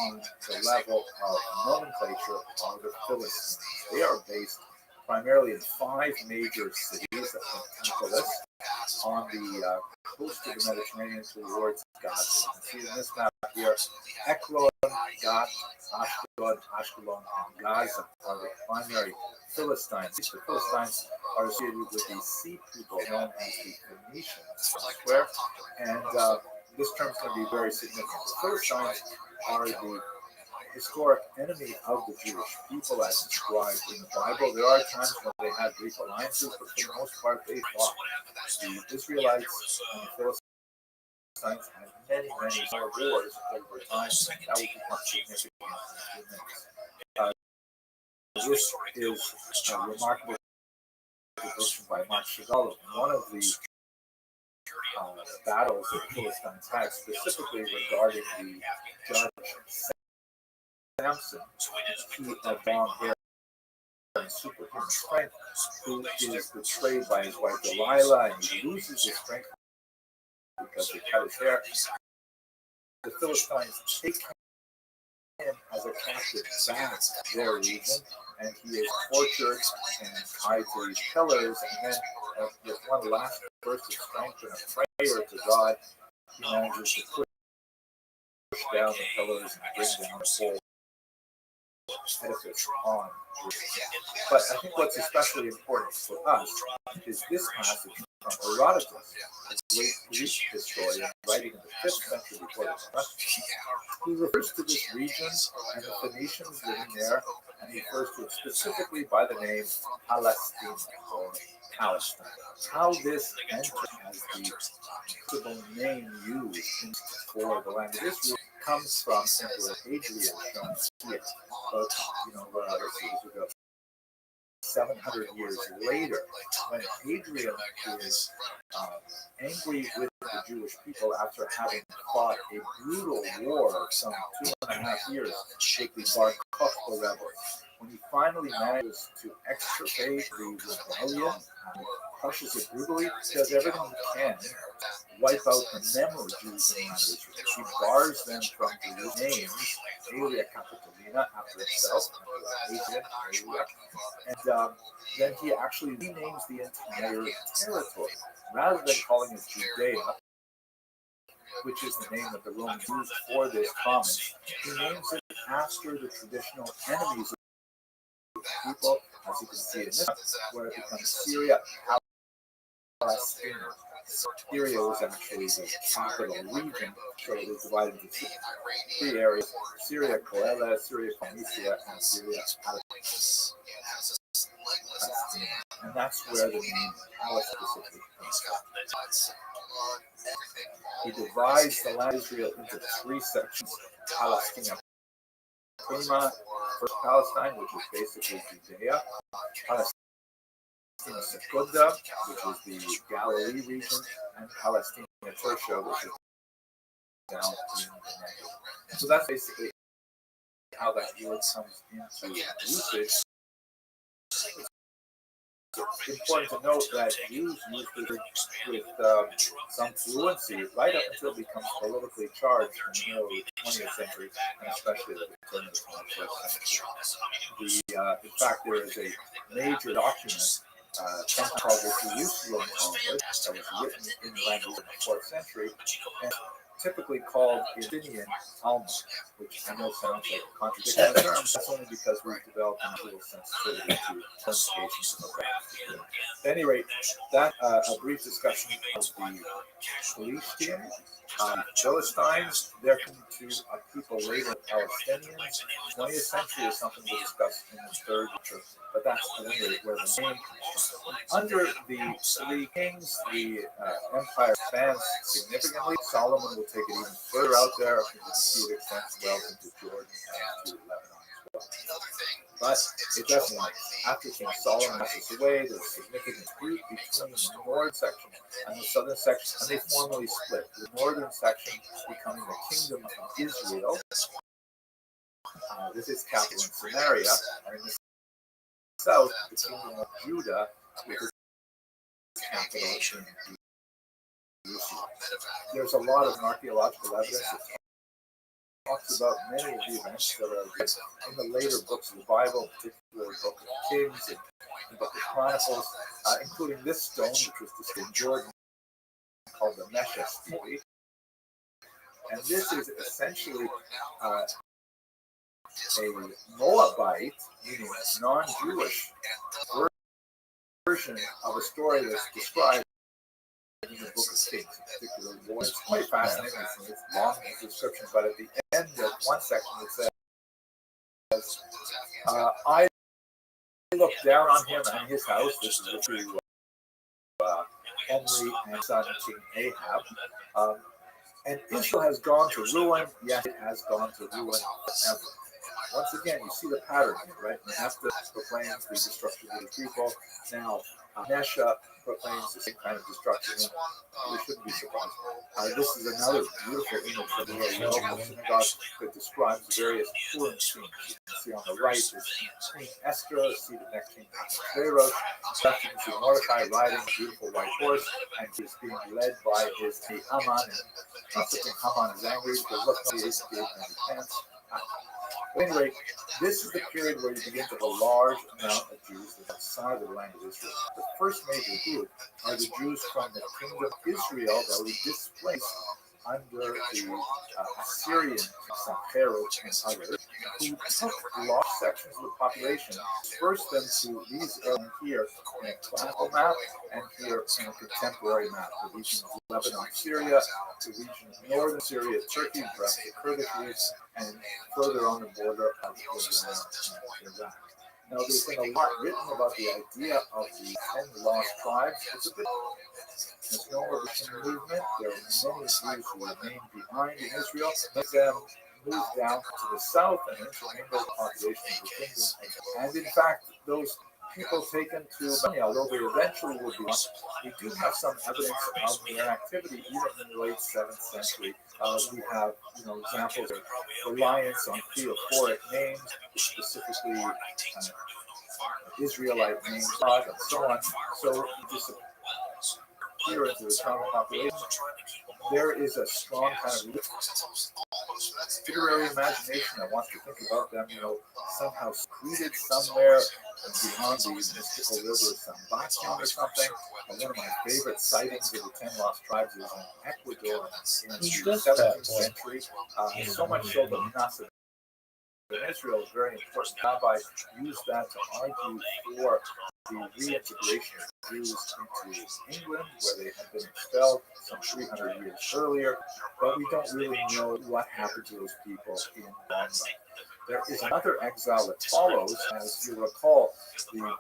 Speaker 9: on the level of nomenclature, are the Philistines. They are based primarily in 5 major cities of Pentapolis on the coast of the Mediterranean towards Gaza. You can see in this map here, Ekron, Gath, Ashdod, Ashkelon, and Gaza are the primary Philistines. The Philistines are associated with the sea people known as the Phoenicians elsewhere, and this term is going to be very significant. The Philistines are the historic enemy of the Jewish people as described in the Bible. There are times when they had brief alliances, but for the most part they fought. The Israelites and the Philistines had many more wars over time. That will become significant in a few minutes. This is a remarkable depiction by Mark Chagall. One of the battles that the Philistines had, specifically regarding the judge Samson, who had long hair and superhuman strength, who is betrayed by his wife Delilah, and he loses his strength because they cut his hair. The Philistines take him as a captive back to their region, and he is tortured and tied to these pillars, and then with one last burst of strength and a prayer to God, he manages to push down the pillars and bring down the whole edifice on. But I think what's especially important for us is this passage from Herodotus, the great Greek historian writing in the 5th century before Christ, who refers to this region and the Phoenicians living there, and he refers to it specifically by the name Palestine or Palestine. How this entered as the principal name used for the land of Israel comes from Emperor Hadrian, shown here. But, let's see, this would go 700 years later, when Hadrian is angry with the Jewish people after having fought a brutal war of some 2.5 years with the Bar Kokhba rebels. When he finally manages to extirpate the rebellion, crushes it brutally, does everything he can wipe out the memory of Jews in Israel. He bars them from the names, Aelia Capitolina after himself, and then he actually renames the entire territory. Rather than calling it Judea, which is the name that the Romans used for this province, he names it after the traditional enemies of the people, as you can see in this map, where it becomes Syria, Palestine. Syria was actually the capital region, so it was divided into 3 areas: Syria Coela, Syria Phoenicia, and Syria Palestine. And that's where the name Palestine specifically comes from. He divides the land of Israel into 3 sections: Palestina Prima, first Palestine, which is basically Judea; Palestina Secunda, which is the Galilee region; and Palestina Tertia, which is down in the Negev. So that's basically how that word comes into usage. it's important to note that Jews used it with some fluency right up until it becomes politically charged in the middle of the 20th century, and especially the turn of the 21st century. In fact, there is a major document, called the Jerusalem Talmud, that was written in the language in the 4th century, and typically called Athenian Talmud, which I know sounds like a contradiction of terms. That's only because we've developed a little sensitivity to pronunciations of that. At any rate, that a brief discussion of the Philistines. Philistines, they're coming to a people later, Palestinians. 20th century is something we'll discuss in the third lecture, but that's at any rate where the name comes from. Under the three kings, the empire expands significantly. Solomon will take it even further out there. You can see it extends well into Jordan and to Lebanon as well. But it doesn't. After King Solomon passes away, there's significant dispute between the northern section and the southern section, and they formally split. The northern section becoming the kingdom of Israel. This is capital in Samaria, and in the south, the kingdom of Judah, with its capital in Jerusalem. There's a lot of archaeological evidence that talks about many of the events that are in the later books of the Bible, particularly the Book of Kings and the Book of Chronicles, including this stone, which was discovered in Jordan, called the Mesha stone. And this is essentially a Moabite, meaning non-Jewish, version of a story that's described in the Book of Kings, in particular. It's quite fascinating. It's long description, but at the end of one section it says, I looked down on him and his house. This is through Omri and son King Ahab. And Israel has gone to ruin, yes, it has gone to ruin forever. Once again, you see the pattern here, right? Manasseh proclaims the destruction of the people. Now, Nesha proclaims the same kind of destruction. We shouldn't be surprised. This is another beautiful image from the local synagogue that describes various Purim scenes. You can see on the right is Queen Esther seated next to Pharaoh. Left you can see Mordecai riding a beautiful white horse, and he's being led by his Haman. And not that Haman is angry, because look, he is gave him pants. Anyway, this is the period where you begin to have a large amount of Jews outside of the land of Israel. The first major group are the Jews from the kingdom of Israel that were displaced under the Assyrian Sanherib and others, who took large sections of the population, dispersed them to these areas here in a classical map and here in a contemporary map. The region of Lebanon, Syria, the region of northern Syria, Turkey, perhaps the Kurdish regions, and further on the border of Iran and Iraq. Now, there's been a lot written about the idea of the 10 lost tribes. It's a bit misnomer movement. There are many Jews who remain behind in Israel. Many of them moved down to the south and intermingled with the population of the kingdom. And in fact, those people taken to Babylonia, although they eventually will be lost, we do have some evidence of their activity even in the late 7th century. We have, examples of reliance on theophoric names, specifically Israelite names, God, and so on. So disappear into the common population. There is a strong kind of literary imagination that wants to think about them, somehow secluded somewhere beyond the mystical river of Sambatyon or something. And one of my favorite sightings of the 10 lost tribes is in Ecuador in the 17th century. So much so that Manasseh in Israel is very important. Rabbis used that to argue for the reintegration of Jews into England, where they had been expelled some 300 years earlier, but we don't really know what happened to those people in the long run. There is another exile that follows, as you recall, the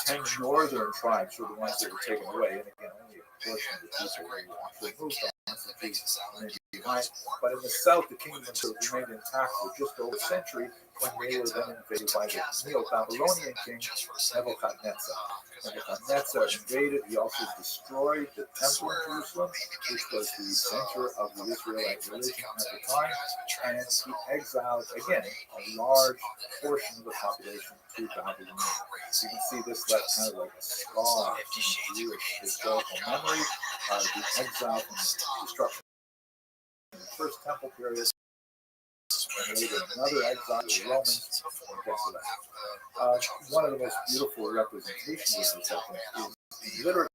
Speaker 9: 10 northern tribes were the ones that were taken away, and again, only a portion of the people were actually moved on. Jews. But in the south, the kingdom remained intact for just over a century when they were then invaded by the Neo-Babylonian king Nebuchadnezzar. Nebuchadnezzar invaded. He also destroyed the temple in Jerusalem, which was the center of the Israelite religion at the time, and he exiled again a large portion of the population to Babylon. You can see this left kind of like a scar in Jewish historical memory, the exile from destruction in the first temple period, and later another exile to the Romans. One of the most beautiful representations of this, I think, is the literature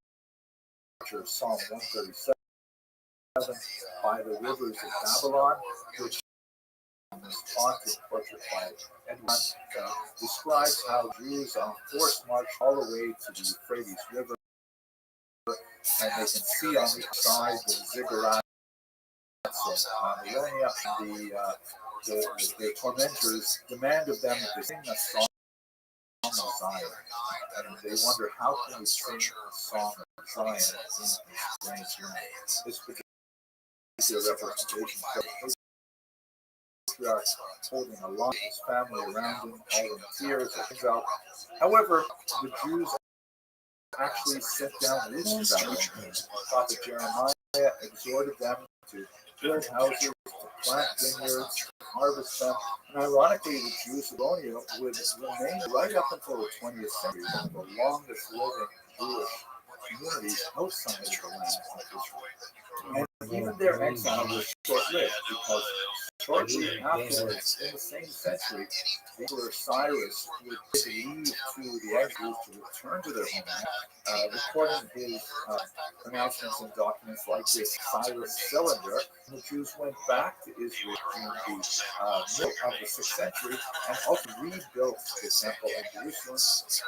Speaker 9: of Psalm 137 by the rivers of Babylon, which is haunted portrait by Edwin, describes how Jews on forced march all the way to the Euphrates River, and they can see on the side the ziggurats of Babylonia. The tormentors demand of them that they sing a song of Zion, and they wonder how can we sing a song of Zion in this strange land. This particular representation shows patriarch holding a lot of his family around him, all in tears or exile. However, the Jews actually set down roots in Babylon. Prophet Jeremiah exhorted them to build houses, to plant vineyards, to harvest them. And ironically, the Jews of Babylonia would remain right up until the 20th century, one of the longest living Jewish communities outside of the land of Israel. And even their exile was short-lived, because shortly afterwards, in the same century, the Emperor Cyrus would leave to the exiles to return to their homeland, recording his pronouncements in documents like this Cyrus Cylinder. The Jews went back to Israel in the middle of the 6th century and also rebuilt the temple in Jerusalem,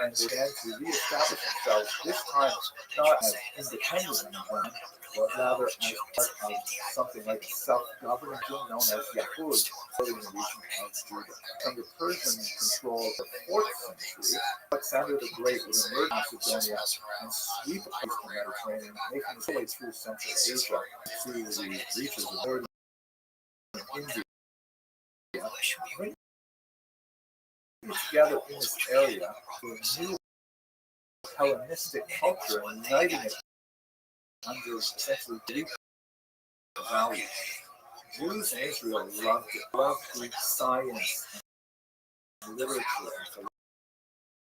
Speaker 9: and began to reestablish themselves, this time not as independent land, but rather as part of something like a self-governing region known as Yahud, in the region of Judah. Under Persian control of the 4th century, Alexander the Great would emerge in Macedonia and sweep across the Mediterranean, making his way through Central Asia to the reaches of northern India. Bringing together in this area to a new Hellenistic culture and uniting it under essentially Greek values. Jews in Israel loved Greek science and literature and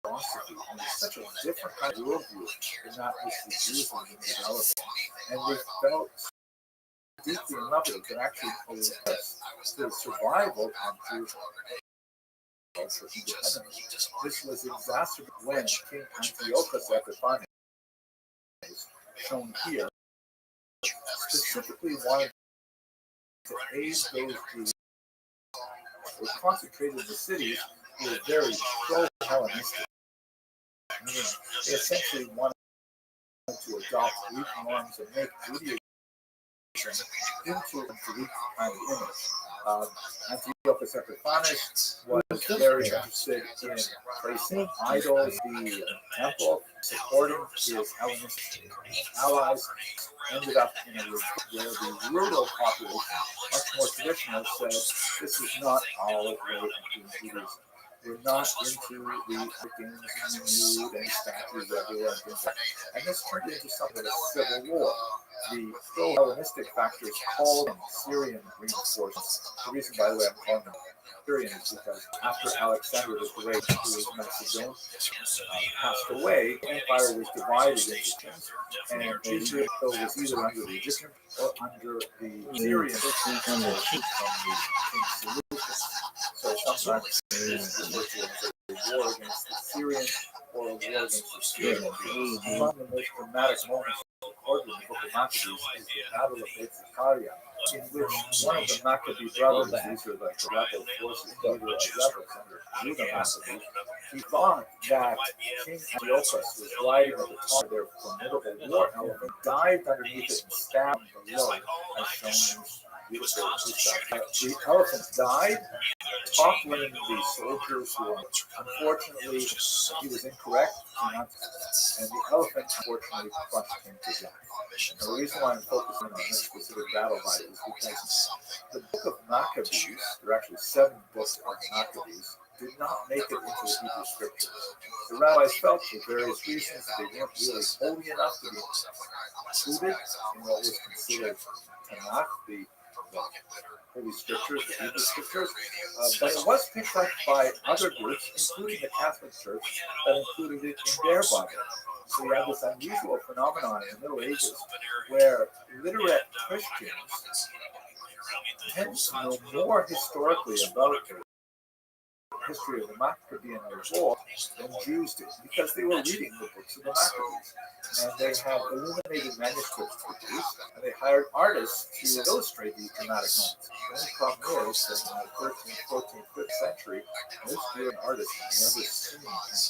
Speaker 9: philosophy, and it's such a different kind of worldview than that which the Jews had been developing. And they felt deeply in love with it, that actually the survival of Jewish culture independently. This was exacerbated when King Antiochus Epiphanes, shown here, specifically wanted to aid those Jews who were concentrated in the cities who were very pro-Hellenistic. Meaning, they essentially wanted to adopt Greek norms and make Judaism into a Greek kind of image. Antiochus Epiphanes was very interested in placing idols in the temple, supporting his Hellenistic allies. Ended up in a region where the rural population, much more traditional, said this is not our way of doing Judaism. We're not into the games and nude and statues everywhere and things like that. And this turned into something of a civil war. The pro-Hellenistic factors called in Syrian reinforcements. The reason, by the way, I'm calling them Syrian is because after Alexander the Great, who was Macedonian, passed away, the empire was divided into kingdoms, and Israel was either under the Egyptian or under the Syrian from the King Seleucus. So sometimes this is referred to as a war against the Syrians or a war against the Syrians. Among the most dramatic moments recorded in the book of Maccabees is the Battle of Beit Zechariah, in which one of the Maccabee brothers, these are like the rebel forces, leader of rebels under Judah Maccabee, he thought that King Antiochus was riding at the top of their formidable war elephant, dived underneath it and stabbed him below, as shown in beautiful stuff. The elephant died, toppling the soldiers who were, unfortunately, he was incorrect, and the elephant unfortunately crushed him to death. And the reason why I'm focusing on this specific battle fight is because the book of Maccabees, there are actually 7 books of Maccabees, did not make it into the Hebrew scriptures. The rabbis felt, for various reasons, that they weren't really holy enough to be included in what was considered Tanakh, the Holy Scriptures, the Hebrew Scriptures, but it was picked up by other groups, including the Catholic Church, that included it in their Bible. So you have this unusual phenomenon in the Middle Ages where literate Christians tend to know more historically about the history of the Maccabean revolt than Jews did, because they were reading the books of the Maccabees. And they had illuminated manuscripts produced, and they hired artists to illustrate these dramatic moments. The only problem is that in the 13th, 14th, 5th century, most European artists had never seen an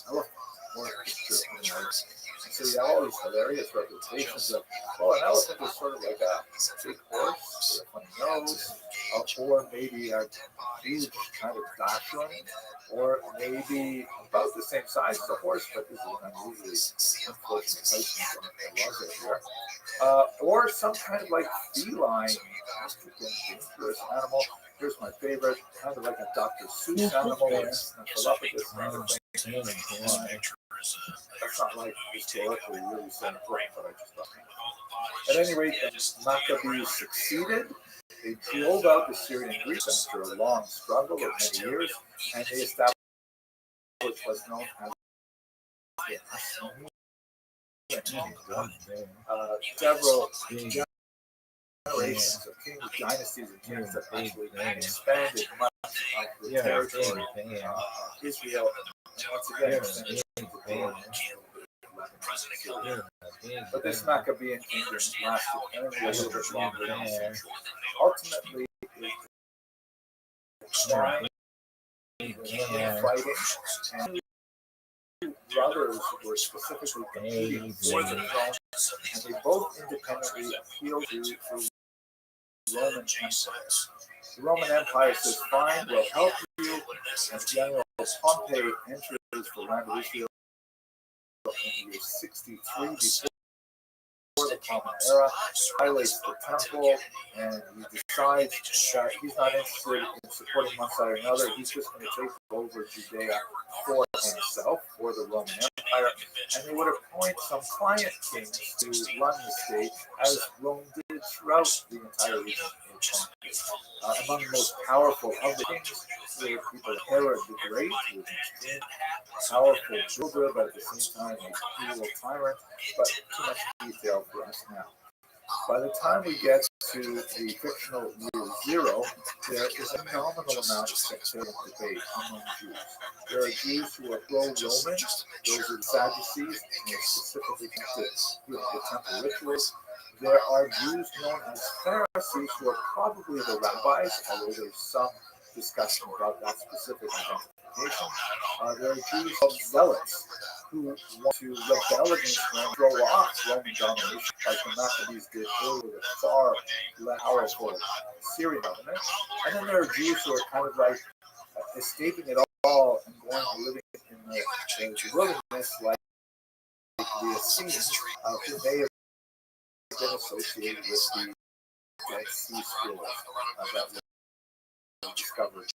Speaker 9: elephant or a picture of an elephant. And so you have all these hilarious representations of, well, an elephant is sort of like a big horse with a funny nose, or maybe a huge kind of dachshund, or maybe about the same size as a horse, but this is an unusually unfortunate placement of the was here. Or some kind of like feline, dangerous animal. Here's my favorite, kind of like a Dr. Seuss animal, Snuffleupagus kind of thing. That's not like historically really so important, but I just thought. At any rate, the Maccabees succeeded. They drove out the Syrian Greeks after a long struggle of many years, and they established what was known as the several generations of kings, dynasties, and kings that actually expanded much of the territory of Israel, and once again extended but this Maccabean kingdom lasted only a little bit longer than a century. Ultimately, it declined in fighting, and two brothers were specifically competing for the throne, and they both independently appealed to the Roman Empire. The Roman Empire says, fine, we'll help you, and General Pompey enters the land of Israel in the year 63 before the Common Era, violates the temple, and he decides that he's not interested in supporting one side or another. He's just going to take over Judea for himself, for the Roman Empire, and they would appoint some client kings to run the state, as Rome did throughout the entire region. Among the most powerful of the kings were people Herod the Great, who was an extreme powerful ruler, but at the same time a cruel tyrant, but too much detail for us now. By the time we get to the fictional year 0, there is a nominal amount of sectarian debate among Jews. There are Jews who are pro-Roman, those are the Sadducees, and they're specifically connected with the temple rituals. There are Jews known as Pharisees who are probably the rabbis, although there's some discussion about that specific identification. There are Jews called zealots who want to rebel against Rome, throw off Roman domination, like the Maccabees did earlier with far less powerful Syrian government. And then there are Jews who are kind of like escaping it all and going and living in the wilderness, like the Essenes, who may have been associated with the Dead Sea Scrolls that were discovered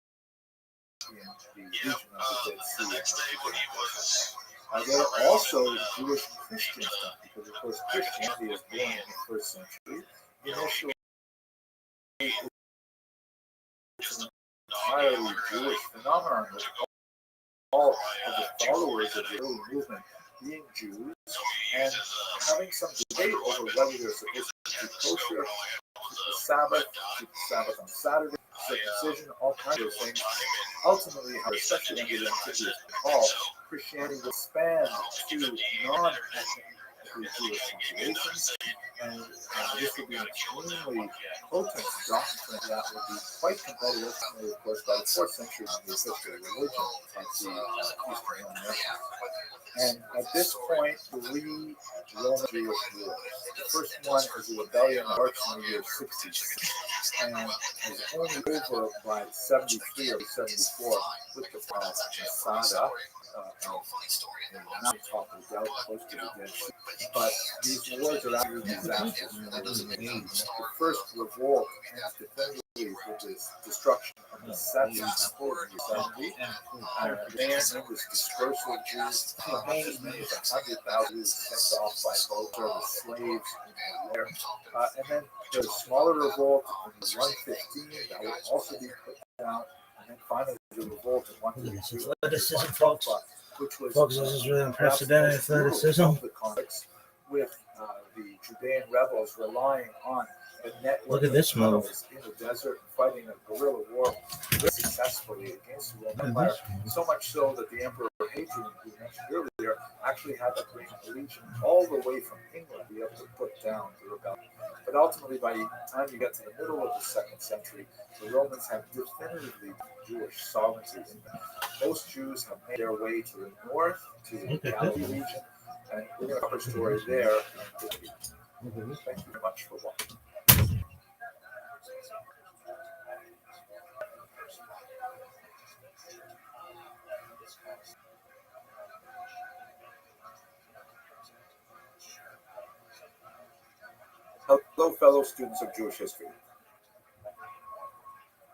Speaker 9: in the region of the Dead Sea. There are also Jewish Christians, because of course Christianity is born in the 1st century. Initially, it's an entirely Jewish phenomenon, with all of the followers of the early movement being Jews, and having some debate over whether they're supposed to keep kosher, keep the Sabbath on Saturday, circumcision, all kinds of things. Ultimately, especially under the Antiquity of Paul, Christianity will expand to non-ethnically Jewish populations, and this would be an extremely potent doctrine that would be quite competitive, of course, by the 4th century in the official religion of Eastern Roman Empire. And at this point, 3 Roman Jewish wars. The first one is a rebellion that starts in the year 66 and is only over by 73 or 74 with the fall of Masada. Not top of the Delta, close to the Dead Sea. But these wars are actually disastrous. The first revolt ends definitively with this destruction of the second temple in the 70s. Man was dispersal of Jews, as many as 100,000 Jews sent off by boat or the slaves in the air. And then there's a smaller revolt in 115 that will also be put down. And then finally the revolt in 152.
Speaker 3: Athleticism, folks.
Speaker 9: Which was
Speaker 3: Folks, this is really unprecedented athleticism.
Speaker 9: The conflicts with the Judean rebels relying on a network
Speaker 3: Look at this
Speaker 9: of
Speaker 3: move.
Speaker 9: tunnels in the desert and fighting a guerrilla war successfully against the Roman Empire. So much so that the Emperor Hadrian, who we mentioned earlier, actually had to bring a legion all the way from England to be able to put down the rebellion. But ultimately, by the time you get to the middle of the 2nd century, the Romans have definitively Jewish sovereignty. Most Jews have made their way to the north, to the Galilee region, and we're going to cover a story there. Thank you very much for watching. Hello, fellow students of Jewish history.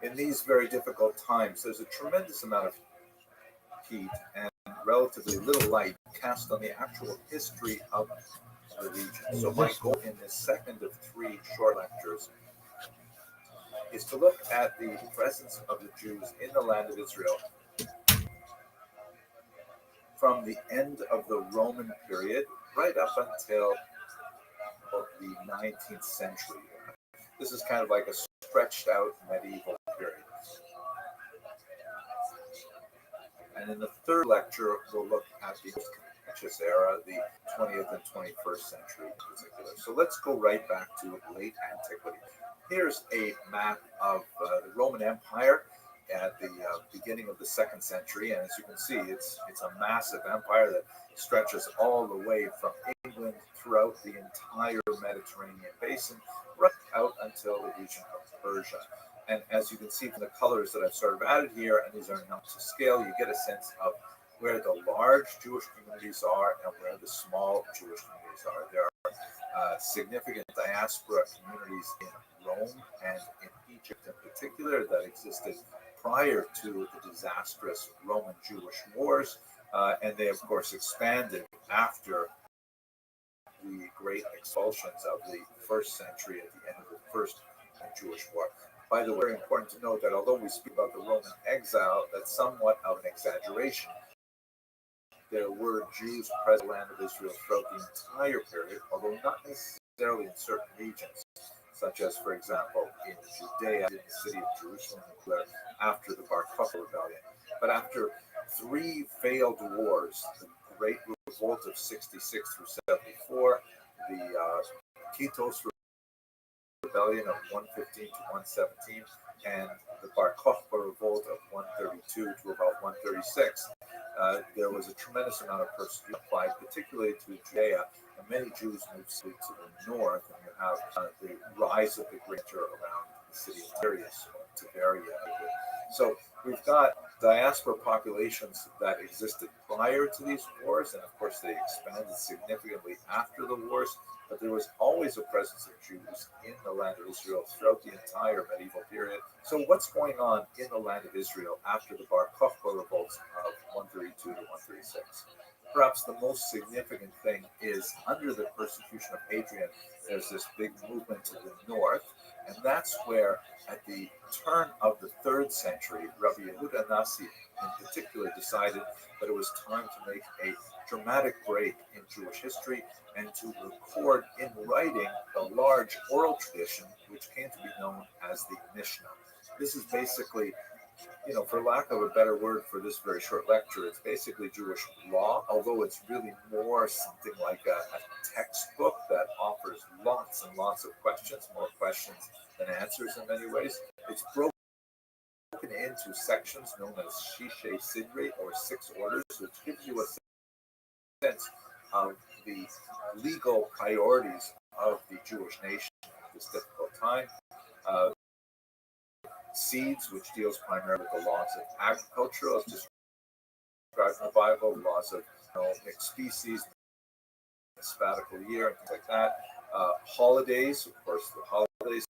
Speaker 9: In these very difficult times, there's a tremendous amount of heat and relatively little light cast on the actual history of the region. So my goal in this second of 3 short lectures is to look at the presence of the Jews in the land of Israel from the end of the Roman period right up until the 19th century. This is kind of like a stretched out medieval period. And in the third lecture, we'll look at the post-contentious era, the 20th and 21st century in particular. So let's go right back to late antiquity. Here's a map of the Roman Empire at the beginning of the 2nd century, and as you can see, it's a massive empire that stretches all the way from England throughout the entire Mediterranean basin, right out until the region of Persia. And as you can see from the colors that I've sort of added here, and these are not to scale, you get a sense of where the large Jewish communities are and where the small Jewish communities are. There are significant diaspora communities in Rome and in Egypt in particular that existed prior to the disastrous Roman-Jewish wars, and they of course expanded after the great expulsions of the 1st century at the end of the First Jewish War. By the way, very important to note that although we speak about the Roman exile, that's somewhat of an exaggeration. There were Jews present in the land of Israel throughout the entire period, although not necessarily in certain regions, such as, for example, in Judea, in the city of Jerusalem, after the Bar Kokhba rebellion. But after 3 failed wars, the Great Revolt of 66 through 74, the Kitos Rebellion of 115 to 117, and the Bar Kokhba Revolt of 132 to about 136, there was a tremendous amount of persecution applied, particularly to Judea, and many Jews moved to the north, and you have the rise of the greater around the city of Tiberia. So we've got diaspora populations that existed prior to these wars, and of course they expanded significantly after the wars, but there was always a presence of Jews in the land of Israel throughout the entire medieval period. So what's going on in the land of Israel after the Bar Kokhba revolts of 132 to 136? Perhaps the most significant thing is under the persecution of Hadrian, there's this big movement to the north, and that's where at the turn of the 3rd century, Rabbi Yehuda Nasi in particular decided that it was time to make a dramatic break in Jewish history and to record in writing the large oral tradition which came to be known as the Mishnah. This is basically, for lack of a better word for this very short lecture, it's basically Jewish law, although it's really more something like a textbook that offers lots and lots of questions, more questions than answers in many ways. It's broken into sections known as Shishe Sidre, or six orders, which gives you a sense of the legal priorities of the Jewish nation at this difficult time. Seeds, which deals primarily with the laws of agriculture, as described in the Bible, laws of mixed species, the sabbatical year, and things like that. Holidays, of course, the holidays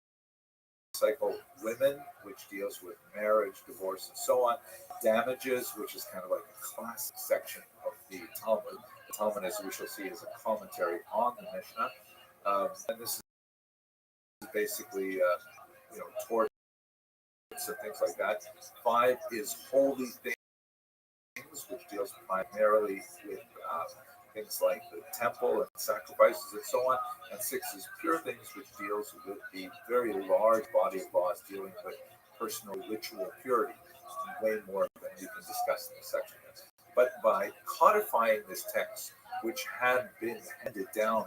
Speaker 9: cycle. Women, which deals with marriage, divorce, and so on. Damages, which is kind of like a classic section of the Talmud. The Talmud, as we shall see, is a commentary on the Mishnah, and this is basically torts and things like that. 5 is holy things, which deals primarily with things like the temple and sacrifices and so on. And 6 is pure things, which deals with the very large body of laws dealing with personal ritual purity, way more than we can discuss in this section. But by codifying this text, which had been handed down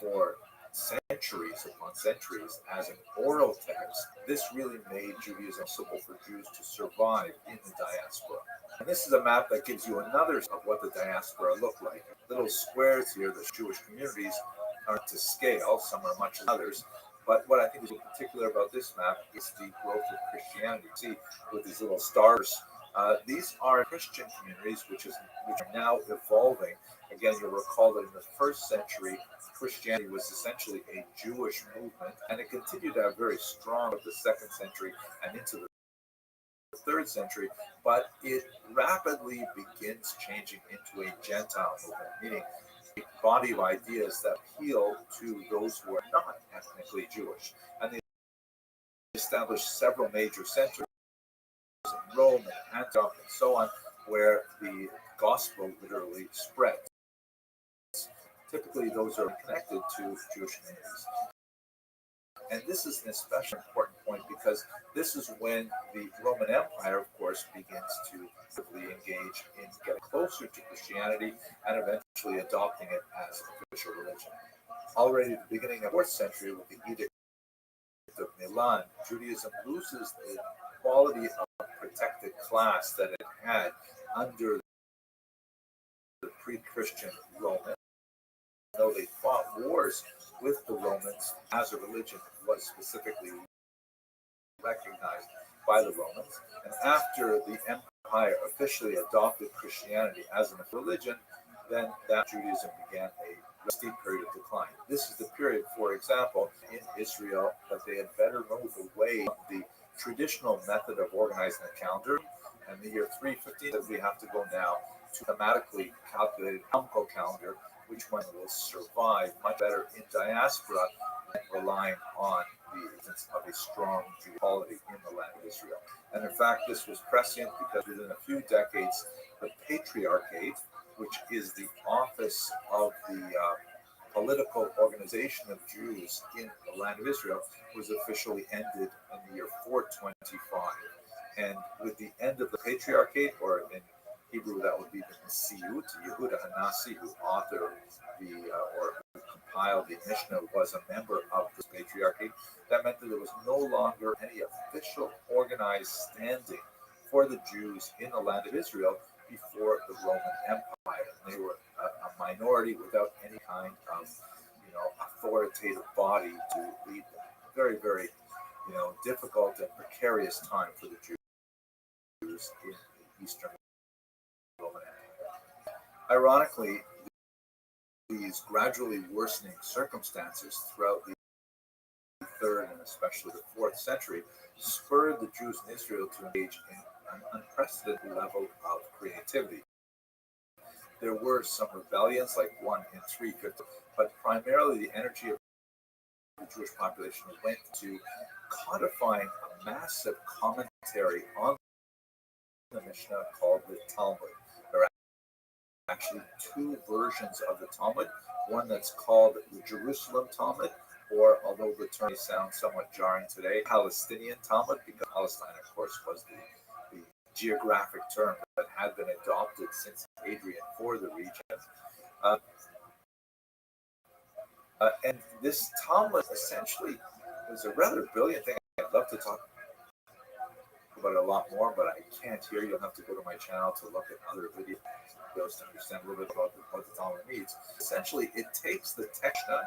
Speaker 9: for centuries upon centuries as an oral text, this really made Judaism possible for Jews to survive in the diaspora. And this is a map that gives you another of what the diaspora looked like. Little squares here, the Jewish communities are to scale, some are much as others. But what I think is particular about this map is the growth of Christianity. See, with these little stars, these are Christian communities which are now evolving. Again, you'll recall that in the first century, Christianity was essentially a Jewish movement, and it continued to have very strong of the second century and into the third century, but it rapidly begins changing into a Gentile movement, meaning a body of ideas that appeal to those who are not ethnically Jewish. And they established several major centers in Rome and Antioch and so on, where the gospel literally spreads. Typically, those are connected to Jewish communities. And this is an especially important point because this is when the Roman Empire, of course, begins to actively engage in getting closer to Christianity and eventually adopting it as an official religion. Already at the beginning of the 4th century, with the Edict of Milan, Judaism loses the quality of protected class that it had under the pre-Christian Romans. Though they fought wars with the Romans as a religion was specifically recognized by the Romans. And after the empire officially adopted Christianity as a religion, then that Judaism began a steep period of decline. This is the period, for example, in Israel that they had better move away from the traditional method of organizing the calendar. And the year 315 that we have to go now to thematically calculated Hamko calendar, which one will survive much better in diaspora than relying on the existence of a strong Jewish polity in the land of Israel. And in fact, this was prescient because within a few decades, the Patriarchate, which is the office of the political organization of Jews in the land of Israel, was officially ended in the year 425. And with the end of the Patriarchate, or in Hebrew, that would be the Nasiut, Yehuda Hanasi, who authored or who compiled the Mishnah, was a member of this patriarchy. That meant that there was no longer any official organized standing for the Jews in the land of Israel before the Roman Empire. They were a minority without any kind of, authoritative body to lead them. Very, very, difficult and precarious time for the Jews in the Eastern Roman Empire. Ironically, these gradually worsening circumstances throughout the 3rd and especially the 4th century spurred the Jews in Israel to engage in an unprecedented level of creativity. There were some rebellions, like one in 350, but primarily the energy of the Jewish population went to codifying a massive commentary on the Mishnah called the Talmud. There are actually 2 versions of the Talmud, one that's called the Jerusalem Talmud, or, although the term sounds somewhat jarring today, Palestinian Talmud, because Palestine, of course, was the geographic term that had been adopted since Hadrian for the region. And this Talmud essentially was a rather brilliant thing. I'd love to talk about it a lot more, but I can't here. You'll have to go to my channel to look at other videos to understand a little bit about what the Talmud means. Essentially, it takes the Texta,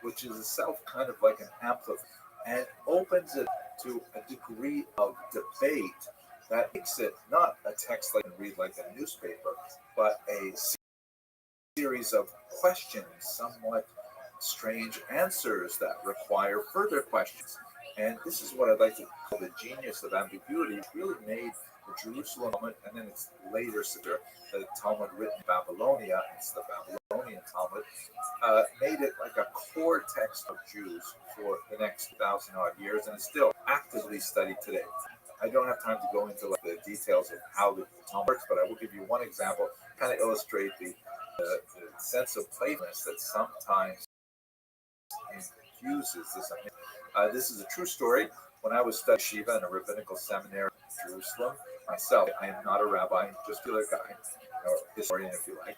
Speaker 9: which is itself kind of like an amplifier, and opens it to a degree of debate that makes it not a text like you read like a newspaper, but a series of questions, somewhat strange answers that require further questions. And this is what I'd like to call the genius of ambiguity. It really made the Jerusalem Talmud, and then it's later the Talmud written in Babylonia, it's the Babylonian Talmud, made it like a core text of Jews for the next 1,000 odd years, and it's still actively studied today. I don't have time to go into like the details of how the Talmud works, but I will give you one example, kind of illustrate the sense of playfulness that sometimes infuses this. This is a true story. When I was studying Shiva in a rabbinical seminary in Jerusalem, myself, I am not a rabbi, just a regular guy, or historian if you like.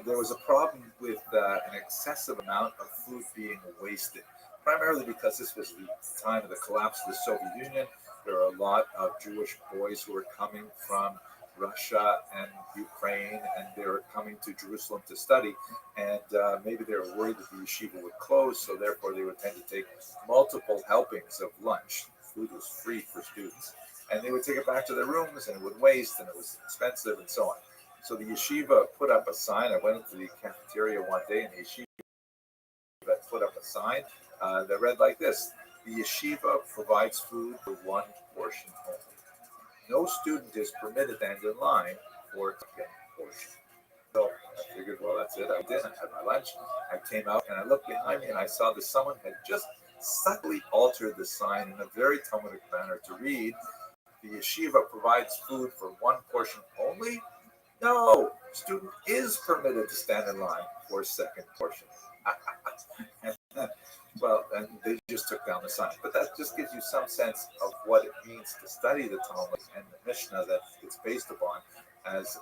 Speaker 9: There was a problem with an excessive amount of food being wasted, primarily because this was the time of the collapse of the Soviet Union. There were a lot of Jewish boys who were coming from Russia and Ukraine, and they were coming to Jerusalem to study, and maybe they were worried that the yeshiva would close, so therefore they would tend to take multiple helpings of lunch. Food was free for students, and they would take it back to their rooms, and it would waste, and it was expensive, and so on. So the yeshiva put up a sign. I went into the cafeteria one day, and the yeshiva put up a sign that read like this: "The yeshiva provides food for one portion only. No student is permitted to stand in line for a second portion." So I figured, well, that's it. I did. I had my lunch. I came out and I looked behind me and I saw that someone had just subtly altered the sign in a very Talmudic manner to read, "The yeshiva provides food for one portion only." No, student is permitted to stand in line for a second portion. Well, and they just took down the sign. But that just gives you some sense of what it means to study the Talmud and the Mishnah that it's based upon as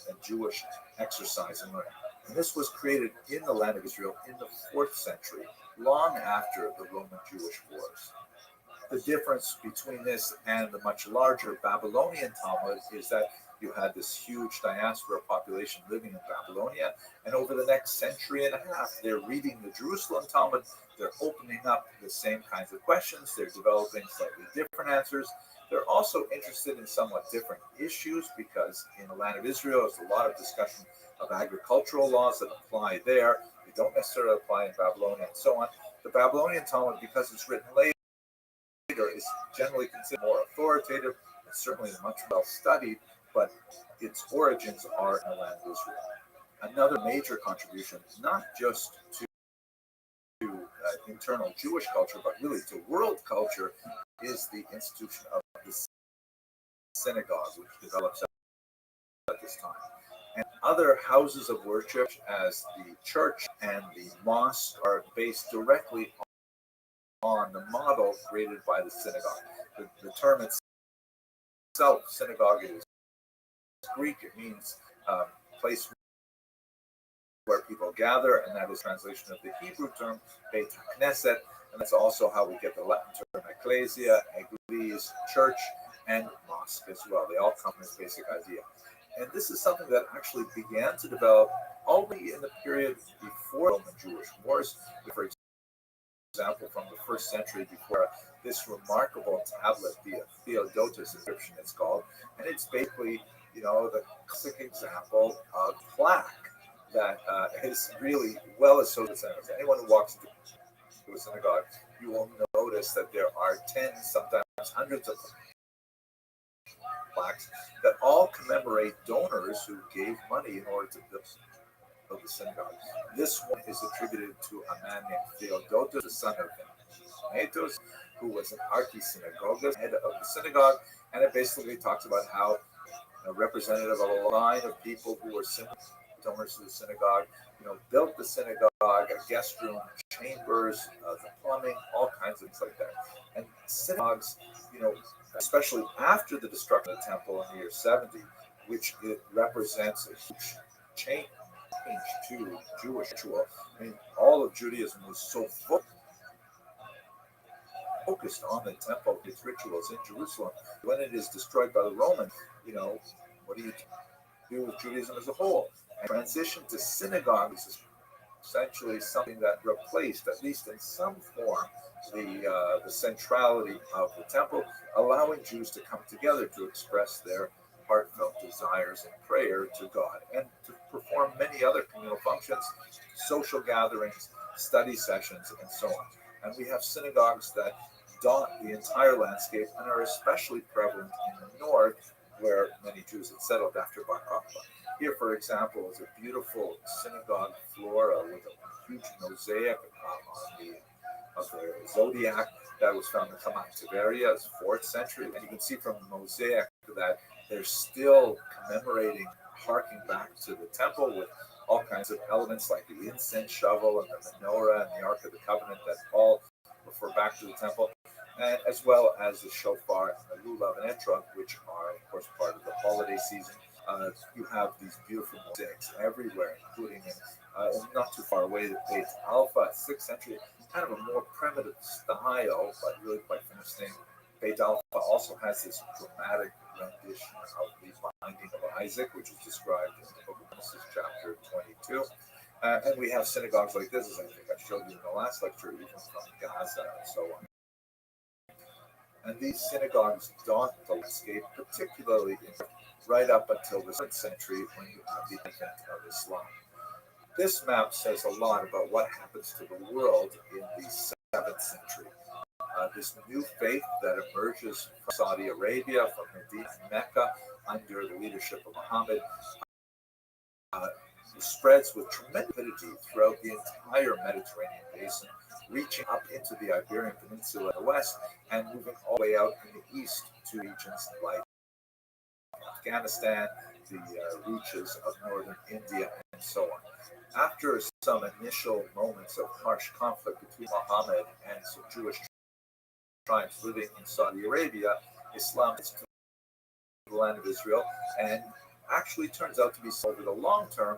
Speaker 9: a Jewish exercise in learning. And this was created in the land of Israel in the 4th century, long after the Roman-Jewish wars. The difference between this and the much larger Babylonian Talmud is that you had this huge diaspora population living in Babylonia, and over the next century and a half, they're reading the Jerusalem Talmud, they're opening up the same kinds of questions, they're developing slightly different answers. They're also interested in somewhat different issues because in the land of Israel, there's a lot of discussion of agricultural laws that apply there. They don't necessarily apply in Babylonia and so on. The Babylonian Talmud, because it's written later, is generally considered more authoritative and certainly much well studied, but its origins are in the land of Israel. Another major contribution, not just to internal Jewish culture, but really to world culture, is the institution of the synagogue, which develops at this time. And other houses of worship, as the church and the mosque, are based directly on the model created by the synagogue. The term itself, synagogue, is Greek. It means place where people gather, and that is translation of the Hebrew term Beit Knesset, and that's also how we get the Latin term ecclesia, eglise, church, and mosque as well. They all come from this basic idea. And this is something that actually began to develop only in the period before Roman Jewish wars. For example, from the 1st century before, this remarkable tablet, the Theodotus inscription, it's called, and it's basically, the classic example of plaque that is really well associated. Anyone who walks into a synagogue, you will notice that there are tens, sometimes hundreds of plaques that all commemorate donors who gave money in order to build the synagogue. This one is attributed to a man named Theodotus, the son of Netos, who was an archisynagogus, head of the synagogue, and it basically talks about how a representative of a line of people who were donors to the synagogue, built the synagogue, a guest room, chambers, the plumbing, all kinds of things like that. And synagogues, especially after the destruction of the temple in the year 70, which it represents a huge change to Jewish ritual. I mean, all of Judaism was so full. focused on the temple, its rituals in Jerusalem. When it is destroyed by the Romans, what do you do with Judaism as a whole? And transition to synagogues is essentially something that replaced, at least in some form, the centrality of the temple, allowing Jews to come together to express their heartfelt desires and prayer to God, and to perform many other communal functions, social gatherings, study sessions, and so on. And we have synagogues that dot the entire landscape and are especially prevalent in the north, where many Jews had settled after Bar Kokhba. Here, for example, is a beautiful synagogue flora with a huge mosaic of the zodiac that was found in Kamat Tiberia, it's 4th century. And you can see from the mosaic that they're still commemorating, harking back to the temple with all kinds of elements like the incense shovel and the menorah and the Ark of the Covenant that all refer back to the temple, and as well as the shofar and the lulav and etrog, which are, of course, part of the holiday season. You have these beautiful mosaics everywhere, including in not too far away, the Beit Alpha, 6th century, kind of a more primitive style, but really quite interesting. Beit Alpha also has this dramatic rendition of the binding of Isaac, which is described in the book of Genesis, chapter 22. And we have synagogues like this, as I think I showed you in the last lecture, even from Gaza and so on. And these synagogues dot the landscape, particularly right up until the 7th century, when you have the advent of Islam. This map says a lot about what happens to the world in the 7th century. This new faith that emerges from Saudi Arabia, from Medina and Mecca, under the leadership of Muhammad, spreads with tremendous rapidity throughout the entire Mediterranean basin, reaching up into the Iberian Peninsula in the west and moving all the way out in the east to regions like Afghanistan, the reaches of northern India, and so on. After some initial moments of harsh conflict between Muhammad and some Jewish tribes living in Saudi Arabia, Islam is to the land of Israel and actually turns out to be, over the long term,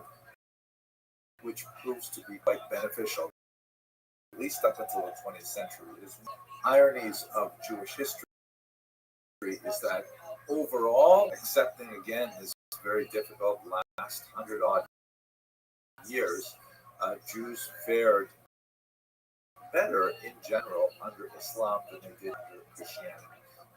Speaker 9: which proves to be quite beneficial, at least up until the 20th century. Ironies of Jewish history is that overall, accepting again this very difficult last 100-odd years, Jews fared better in general under Islam than they did under Christianity.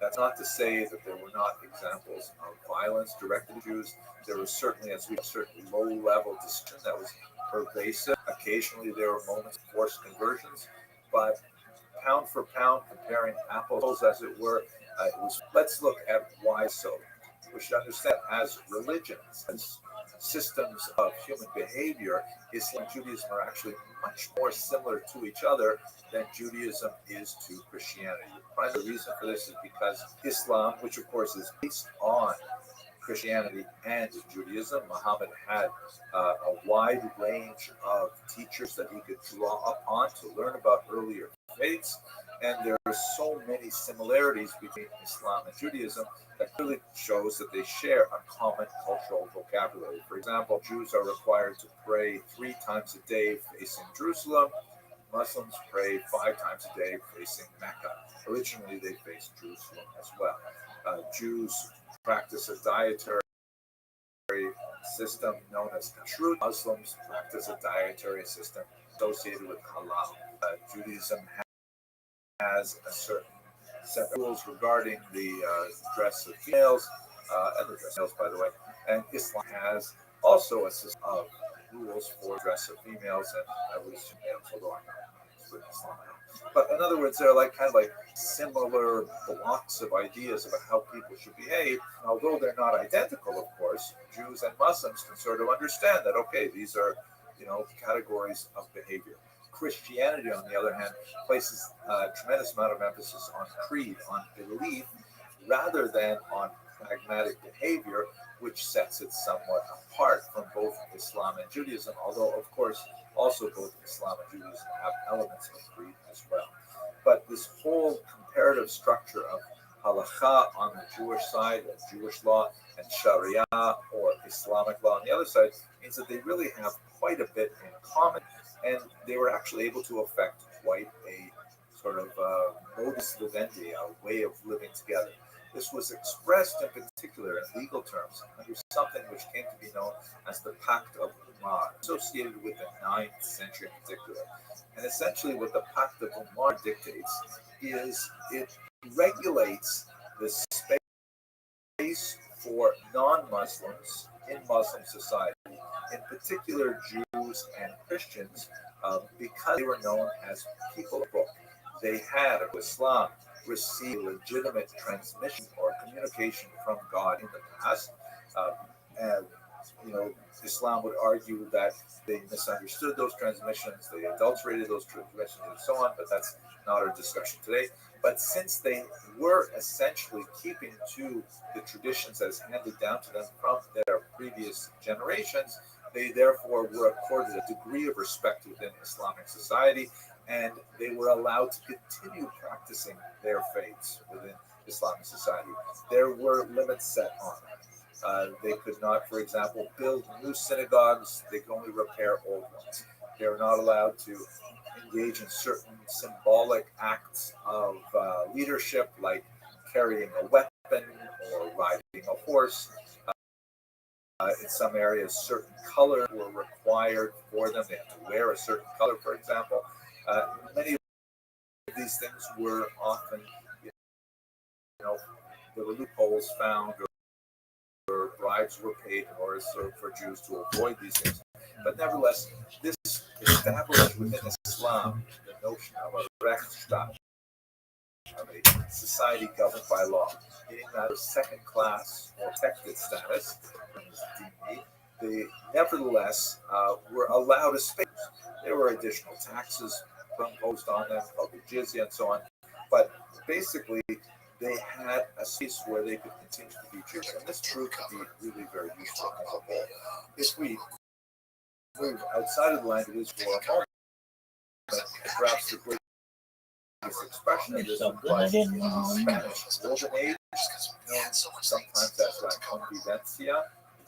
Speaker 9: That's not to say that there were not examples of violence directed at Jews. There was certainly, as we certainly low-level discussion that was pervasive. Occasionally there were moments of forced conversions, but pound for pound, comparing apples, as it were, it was. Let's look at why so. We should understand, as religions, as systems of human behavior, Islam and Judaism are actually much more similar to each other than Judaism is to Christianity. The primary reason for this is because Islam, which of course is based on Christianity and Judaism, Muhammad had a wide range of teachers that he could draw upon to learn about earlier faiths, and there are so many similarities between Islam and Judaism that clearly shows that they share a common cultural vocabulary. For example, Jews are required to pray 3 times a day facing Jerusalem. Muslims pray 5 times a day facing Mecca. Originally, they faced Jerusalem as well. Jews practice a dietary system known as kashrut. Muslims practice a dietary system associated with halal. Judaism has a certain set of rules regarding the dress of females, and the dress of males, by the way. And Islam has also a system of rules for dress of females and at least males, although I'm not with Islam. But in other words, they're kind of like similar blocks of ideas about how people should behave. Although they're not identical, of course, Jews and Muslims can sort of understand that, okay, these are, categories of behavior. Christianity, on the other hand, places a tremendous amount of emphasis on creed, on belief, rather than on pragmatic behavior, which sets it somewhat apart from both Islam and Judaism, although, of course, also both Islam and Judaism have elements of creed as well. But this whole comparative structure of halakha on the Jewish side, of Jewish law, and Sharia, or Islamic law on the other side, means that they really have quite a bit in common, and they were actually able to effect quite a sort of modus vivendi, a way of living together. This was expressed in particular in legal terms under something which came to be known as the Pact of Umar, associated with the 9th century in particular. And essentially what the Pact of Umar dictates is it regulates the space for non-Muslims in Muslim society, in particular Jews and Christians, because they were known as people of book. They had, of Islam, received legitimate transmission or communication from God in the past. And, Islam would argue that they misunderstood those transmissions, they adulterated those transmissions, and so on, but that's not our discussion today. But since they were essentially keeping to the traditions as handed down to them from their previous generations, they therefore were accorded a degree of respect within Islamic society, and they were allowed to continue practicing their faiths within Islamic society. There were limits set on them. They could not, for example, build new synagogues. They could only repair old ones. They were not allowed to engage in certain symbolic acts of leadership, like carrying a weapon or riding a horse. In some areas, certain colors were required for them. They had to wear a certain color, for example. Many of these things were often, there were loopholes found, or bribes were paid in order for Jews to avoid these things. But nevertheless, this established within Islam the notion of a Rechtsstaat, of a society governed by law, meaning that a second class or protected status, they nevertheless were allowed a space. There were additional taxes imposed on them, called the jizya and so on. But basically, they had a space where they could continue to be Jewish. And this proved to be really very useful as a whole. If we move outside of the land of Israel for a moment, perhaps the greatest expression of this applies in the Spanish Golden Age, sometimes as la convivencia,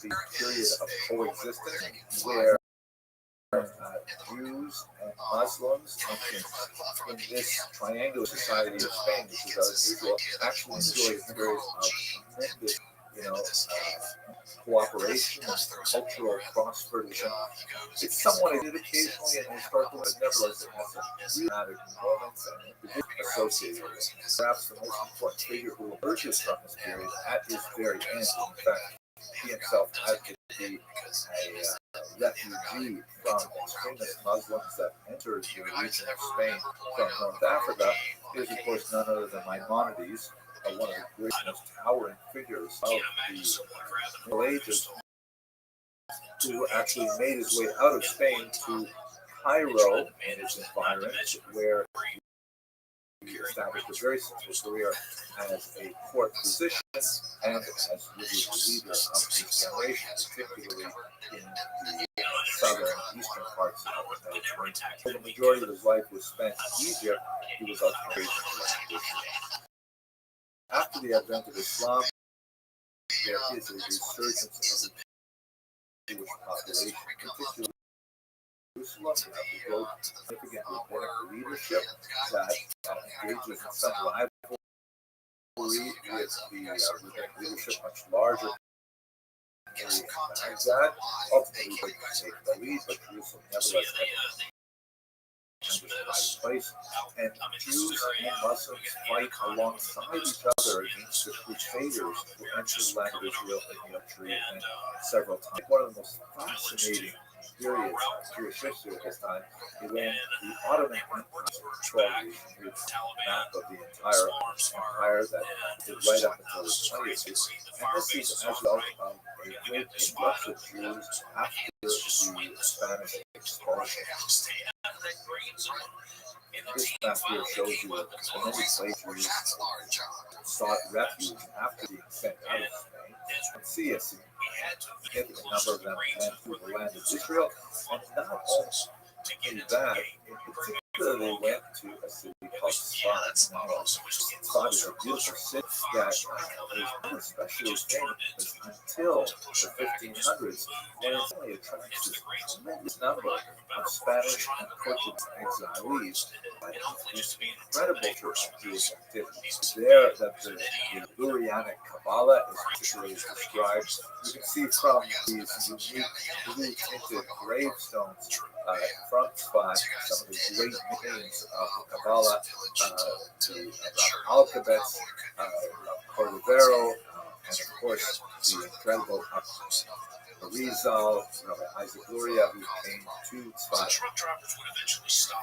Speaker 9: the period of coexistence, where Jews and Muslims in this triangular society of Spain, which is unusual, actually enjoyed a period of tremendous, cooperation and cultural prosperity. It's somewhat aided occasionally in historical, but nevertheless it has some dramatic moments and associated with it. Perhaps the most important figure who emerges from this period at his very end, in fact, he himself had to be a refugee from extremist Muslims that entered the region of Spain from North Africa, is of course none other than Maimonides, one of the greatest, most towering figures of the Middle Ages, who actually made his way out of Spain to Cairo and its environs, where he established a very successful career as a court physician and as really the leader of his generation, particularly in the southern and eastern parts of the Mediterranean. So the majority of his life was spent in Egypt. He was ultimately raised in Israel. After the advent of Islam, there is a resurgence of the Jewish population, particularly Jerusalem. You have the significant rabbinic leadership that engages in some rivalry with the rabbinic leadership much larger than Baghdad. Ultimately, they take the lead, but Jerusalem nevertheless has a place. And Jews and Muslims fight alongside each other against the Crusaders who entered the land of Israel in the entry and several times. One of the most fascinating periods of Jewish history at this time is when the Ottoman Empire controlled its map of the entire empire that did right up until the 20th century. And this is as a result of a great influx of Jews after the Spanish expulsion. This map here shows you the many places sought refuge after being sent out of Spain. You can see a significant number of them went through the land of Israel, and not only that, in particular, they went to a city about Spot. Spot is a beautiful city that was especially famous until the 1500s, when it only attracts this tremendous number of Spanish and Portuguese exilees. This incredible Jewish activities there that the Lurianic Kabbalah is particularly described. You can see from these unique blue tinted gravestones from Spot some of the great names of the Kabbalah, the Alphabets, Cordovero, and of course the incredible Rizal, Isaac Luria, who came to Spot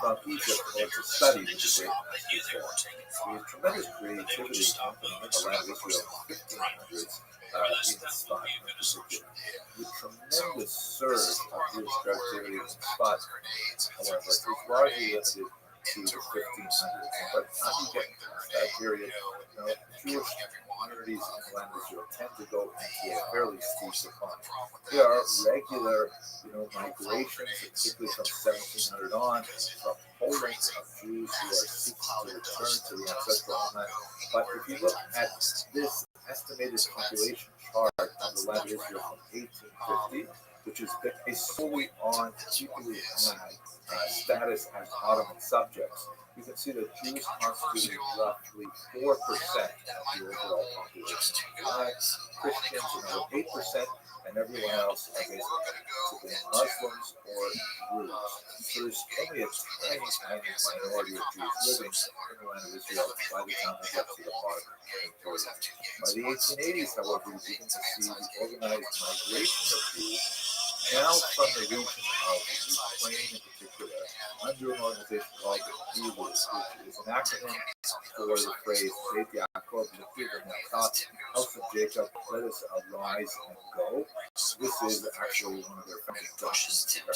Speaker 9: from Egypt in order to study with the great masters there. The tremendous creativity happening in the land of Israel in the 1500s in Spot in particular. The tremendous surge of Jewish creativity in Spot, however, is largely limited to the 1500s. But how do you get past that period? Jewish communities in the land of Israel tend to go into a fairly steep decline. There are regular, migrations, particularly from 1700 on, from Poland, of Jews who are seeking to return to the ancestral homeland. But if you look at this estimated population chart on the land of Israel from 1850, which is based solely on people who had status as Ottoman subjects, you can see that Jews constitute roughly 4% of the overall population. Blacks, Christians, another 8%, and everyone else are basically Muslims or Druze. So there's only a tiny, tiny minority of Jews living in the land of Israel by the time we get to the modern period. By the 1880s, however, we begin to see the organized migration of Jews now from the region of Ukraine in particular, under an organization called the Hebrews, which is an acronym for the phrase Beit Yaakov L'Kivon Yaakov, House of Jacob, let us arise and go. This is actually one of their founding documents here.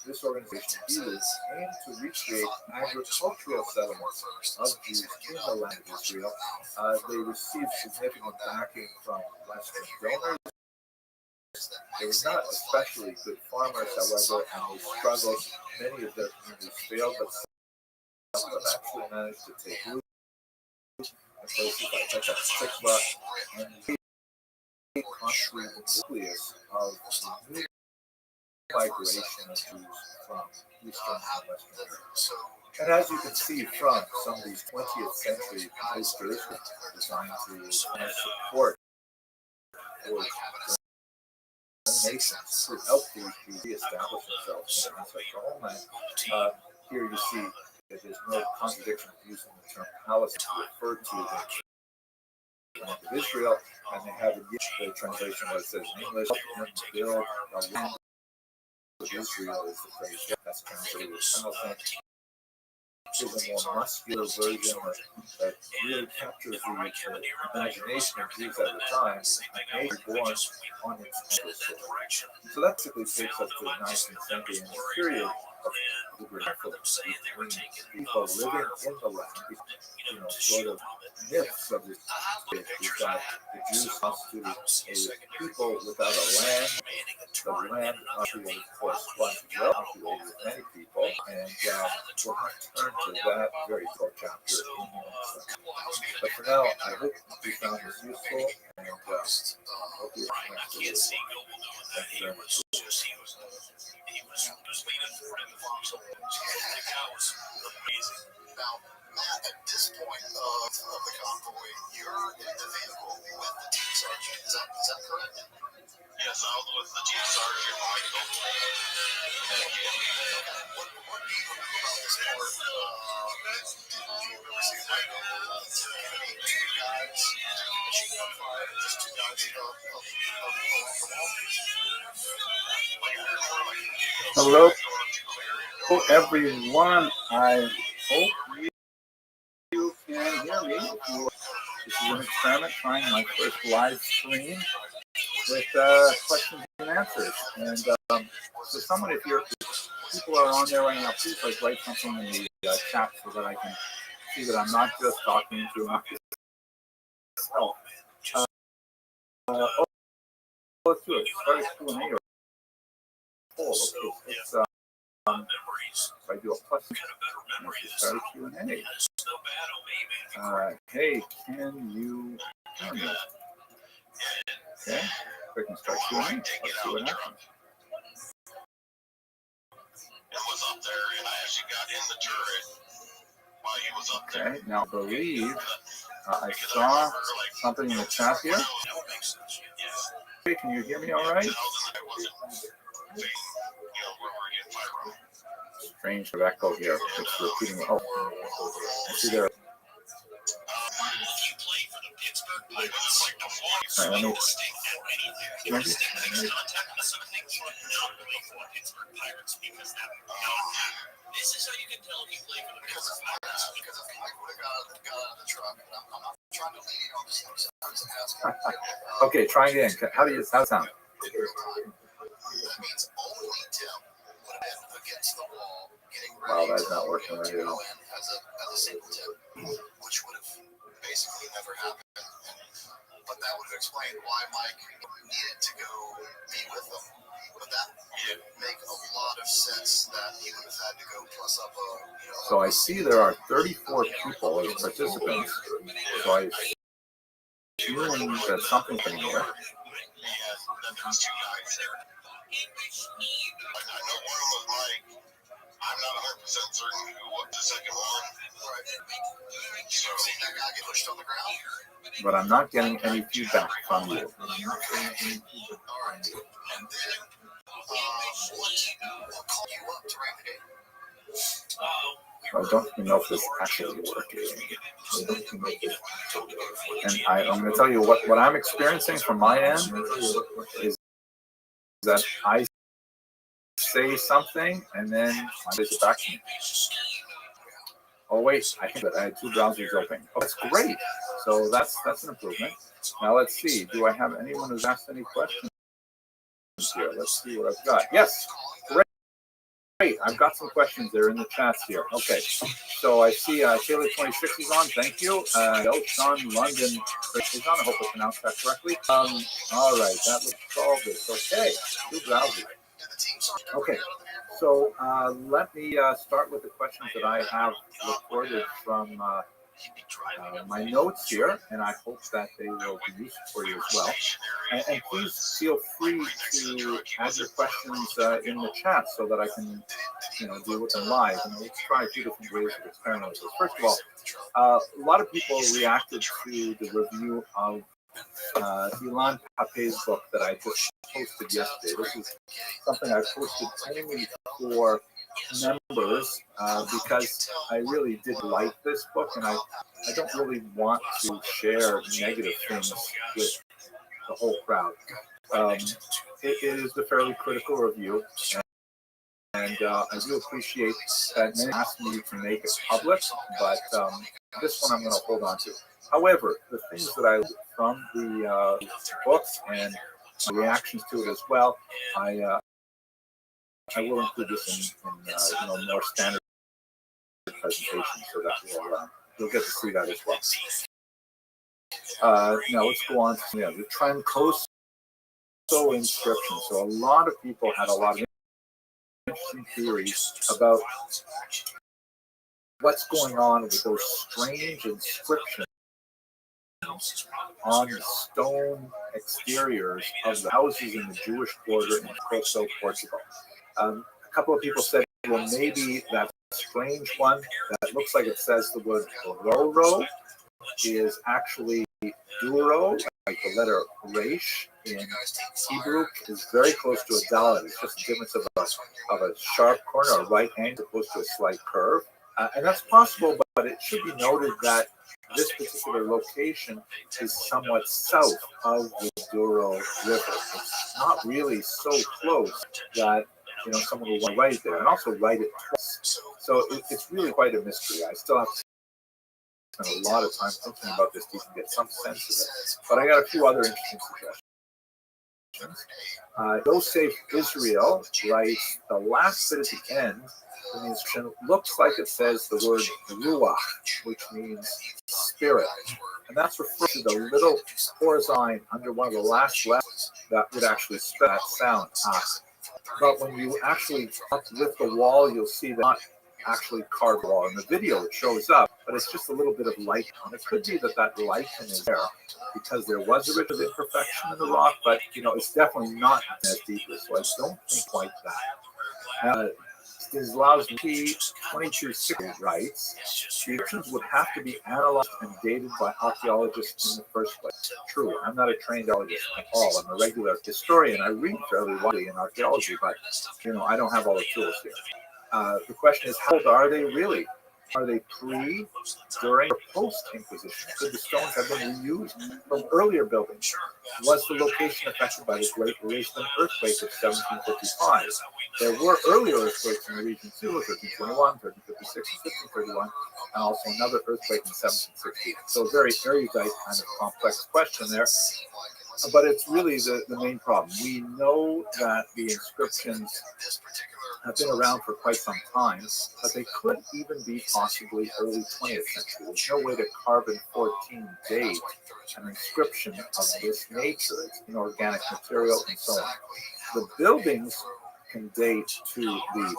Speaker 9: This organization, Hebrews, aimed to recreate agricultural settlements of Jews in the land of Israel. They received significant backing from Western donors. They were not especially good farmers, however, and they struggled. Many of their communities failed, but some of them actually managed to take root in places like Petah Tikva, and they constituted the nucleus of the new migration of Jews from Eastern and Western Europe. And as you can see from some of these 20th century posters designed to support for nations to help these Jews reestablish themselves in their ancestral homeland. Here you see that there's no contradiction of using the term Palestine to refer to the land of Israel, and they have the translation where it says in English, build the land of Israel is the phrase that's translated as Palestine. Is a more muscular version that really captures the imagination of Jews at the time, and maybe born on its soil. So that typically takes us to the 19th century and the period of the great influence between people living in the land, sort of myths of this period is that the Jews constituted a people without a land. The land populated, of course, was well populated with many people, and we'll have to turn to that very full chapter in the next section. But for now, I hope you found this useful, and I hope you expect it. Thank you very much.
Speaker 5: Now, Matt, at this point of the convoy, you're in the vehicle with the team sergeant. Is that correct? Yes, I was with the team sergeant, Michael. What do you remember about this part? Do you remember seeing Michael meet two guys, machine gun fire, just two guys from
Speaker 1: Hello, everyone. I hope you can hear me. This is an experiment trying my first live stream with questions and answers. And so someone, if people are on there right now, please write something in the chat so that I can see that I'm not just talking to myself. Let's do it. Start a Q&A or poll. Okay, it's So I do a plus. Start Q&A. Hey, can you hear me? Okay, we can start Q&A. Let's see what happens.
Speaker 5: Was up there, and I actually got in the turret while he was up there.
Speaker 1: Okay, now I believe I saw something in the chat here. Okay, can you hear me all right? Strange echo here. It's repeating. Oh, I see there. All right, let me.
Speaker 5: This is how you can tell if you play for the Pittsburgh Pirates. Because if Mike would have got out of the truck, and I'm not trying to lead you on this episode.
Speaker 1: Okay, try again. How does it sound?
Speaker 5: That means only Tim would have been against the wall, getting ready.
Speaker 1: Wow, that's not working right
Speaker 5: to go
Speaker 1: now.
Speaker 5: in as a single Tim, which would have basically never happened. But that would have explained why Mike needed to go be with them. But that would make a lot of sense that he would have had to go plus up a.
Speaker 1: So I see there are 34 people as participants. So I assume that something's in here.
Speaker 5: There's two guys there. I know one was Mike. I'm not 100% certain who was the second one. Right. So see that guy get pushed on the ground?
Speaker 1: But I'm not getting any feedback from you.
Speaker 5: All right. And then we'll call you up to rank the game.
Speaker 1: I don't even know if this actually works. And I'm going to tell you what I'm experiencing from my end is that I say something and then I say it back to me. Oh wait, I think that I had two browsers open. Oh, that's great. So that's an improvement. Now let's see. Do I have anyone who's asked any questions here? Let's see what I've got. Yes, great. I've got some questions there in the chats here. Okay, so I see Taylor26 is on. Thank you. Sean London is on. I hope I pronounced that correctly. All right, that looks solved. Okay, two browsers. Okay, so let me start with the questions that I have recorded from my notes here, and I hope that they will be useful for you as well. And please feel free to add your questions in the chat so that I can, deal with them live. And let's try a few different ways of experimenting with this. First of all, a lot of people reacted to the review of Ilan Pape's book that I just posted yesterday. This is something I posted only for members because I really did like this book, and I don't really want to share negative things with the whole crowd. It is a fairly critical review, and I do appreciate that many asked me to make it public, but this one I'm going to hold on to. However, the things that I learned from the book and reactions to it as well, I will include this in more standard presentation, so that you'll get to see that as well. Now let's go on to the Trancoso inscription. So a lot of people had a lot of interesting theories about what's going on with those strange inscriptions on the stone exteriors of the houses in the Jewish quarter in Coso, Portugal. A couple of people said, well, maybe that strange one that looks like it says the word Roro is actually Duro, like the letter Resh in Hebrew is very close to a Dalet. It's just a difference of a sharp corner, a right angle, opposed to a slight curve. And that's possible, but it should be noted that this particular location is somewhat south of the Douro River. It's not really so close that someone will want to write it there, and also write it twice. So it's really quite a mystery. I still have to spend a lot of time thinking about this to even get some sense of it. But I got a few other interesting suggestions. Yosef Israel writes the last bit at the end. The inscription looks like it says the word ruach, which means spirit. And that's referred to the little horizon under one of the last letters that would actually spell that sound.
Speaker 9: But when you actually lift the wall, you'll see that not actually carved wall. In the video, it shows up, but it's just a little bit of light. And it could be that that lichen is there because there was a bit of imperfection in the rock, but it's definitely not as deep as so. I don't think quite that. Stanislawski 2260 writes, the Egyptians would have to be analyzed and dated by archaeologists in the first place. True, I'm not a trained archaeologist at all. I'm a regular historian. I read fairly widely in archaeology, but I don't have all the tools here. The question is, how old are they really? Are they pre, during, or post-Inquisition? Could the stones have been reused from earlier buildings? Was the location affected by the Great Lisbon earthquake of 1755? There were earlier earthquakes in the region too, 1321, 1356, and 1531, and also another earthquake in 1760. So a very erudite kind of complex question there. But it's really the main problem. We know that the inscriptions have been around for quite some time, but they could even be possibly early 20th century. There's no way to carbon 14 date an inscription of this nature. It's inorganic material and so on. The buildings can date to the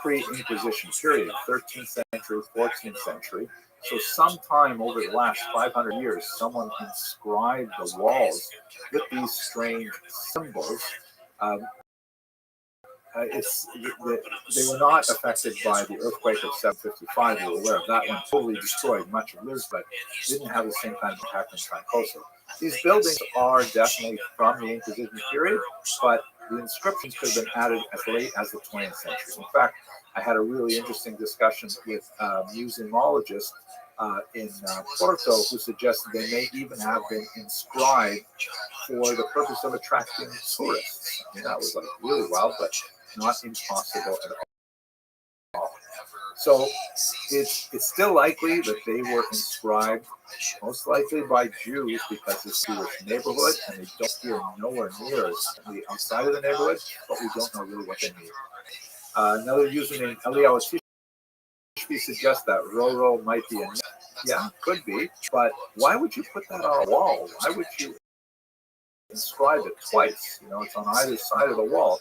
Speaker 9: pre-Inquisition period, 13th century, 14th century. So sometime over the last 500 years, someone inscribed the walls with these strange symbols. They were not affected by the earthquake of 755. We were aware of that one. Totally destroyed much of Lisbon, but didn't have the same kind of impact in Troncoso. These buildings are definitely from the Inquisition period, but the inscriptions could have been added as late as the 20th century. In fact, I had a really interesting discussion with museumologists in Porto who suggested they may even have been inscribed for the purpose of attracting tourists. I mean, that was like really wild, but not impossible at all. So it's still likely that they were inscribed, most likely by Jews, because it's a Jewish neighborhood, and they don't appear nowhere near the outside of the neighborhood, but we don't know really what they mean. Another username, Eliyahu Tishby, suggests that Roro might be a yeah, could be, but why would you put that on a wall? Why would you inscribe it twice? It's on either side of the wall.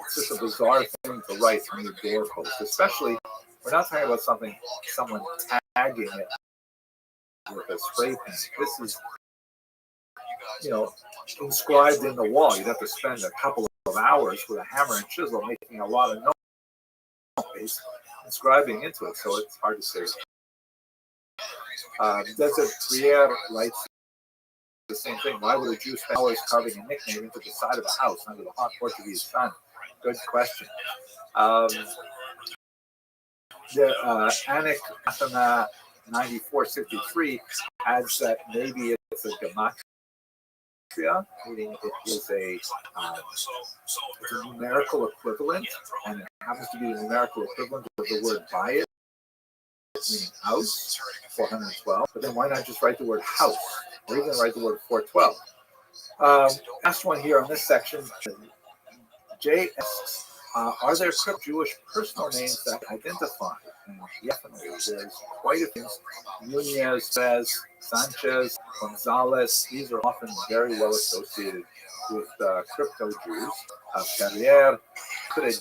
Speaker 9: It's just a bizarre thing to write on your doorpost, especially we're not talking about someone tagging it with a spray paint. This is, inscribed in the wall. You'd have to spend a couple of hours with a hammer and chisel making a lot of noise inscribing into it, so it's hard to say. Desert Trier writes the same thing. Why would a Jew spend hours carving a nickname into the side of a house under the hot Portuguese sun? Good question. Anik Athena 9463 adds that maybe it's a gematria, meaning it is it's a numerical equivalent, and it happens to be the numerical equivalent of the word bayit, meaning house, 412. But then why not just write the word house, or even write the word 412? Last one here on this section. J asks, are there Jewish personal names that identify? And definitely, there's quite a few. Nunez, Pez, Sanchez, Gonzalez, these are often very well associated with crypto Jews. Carrier,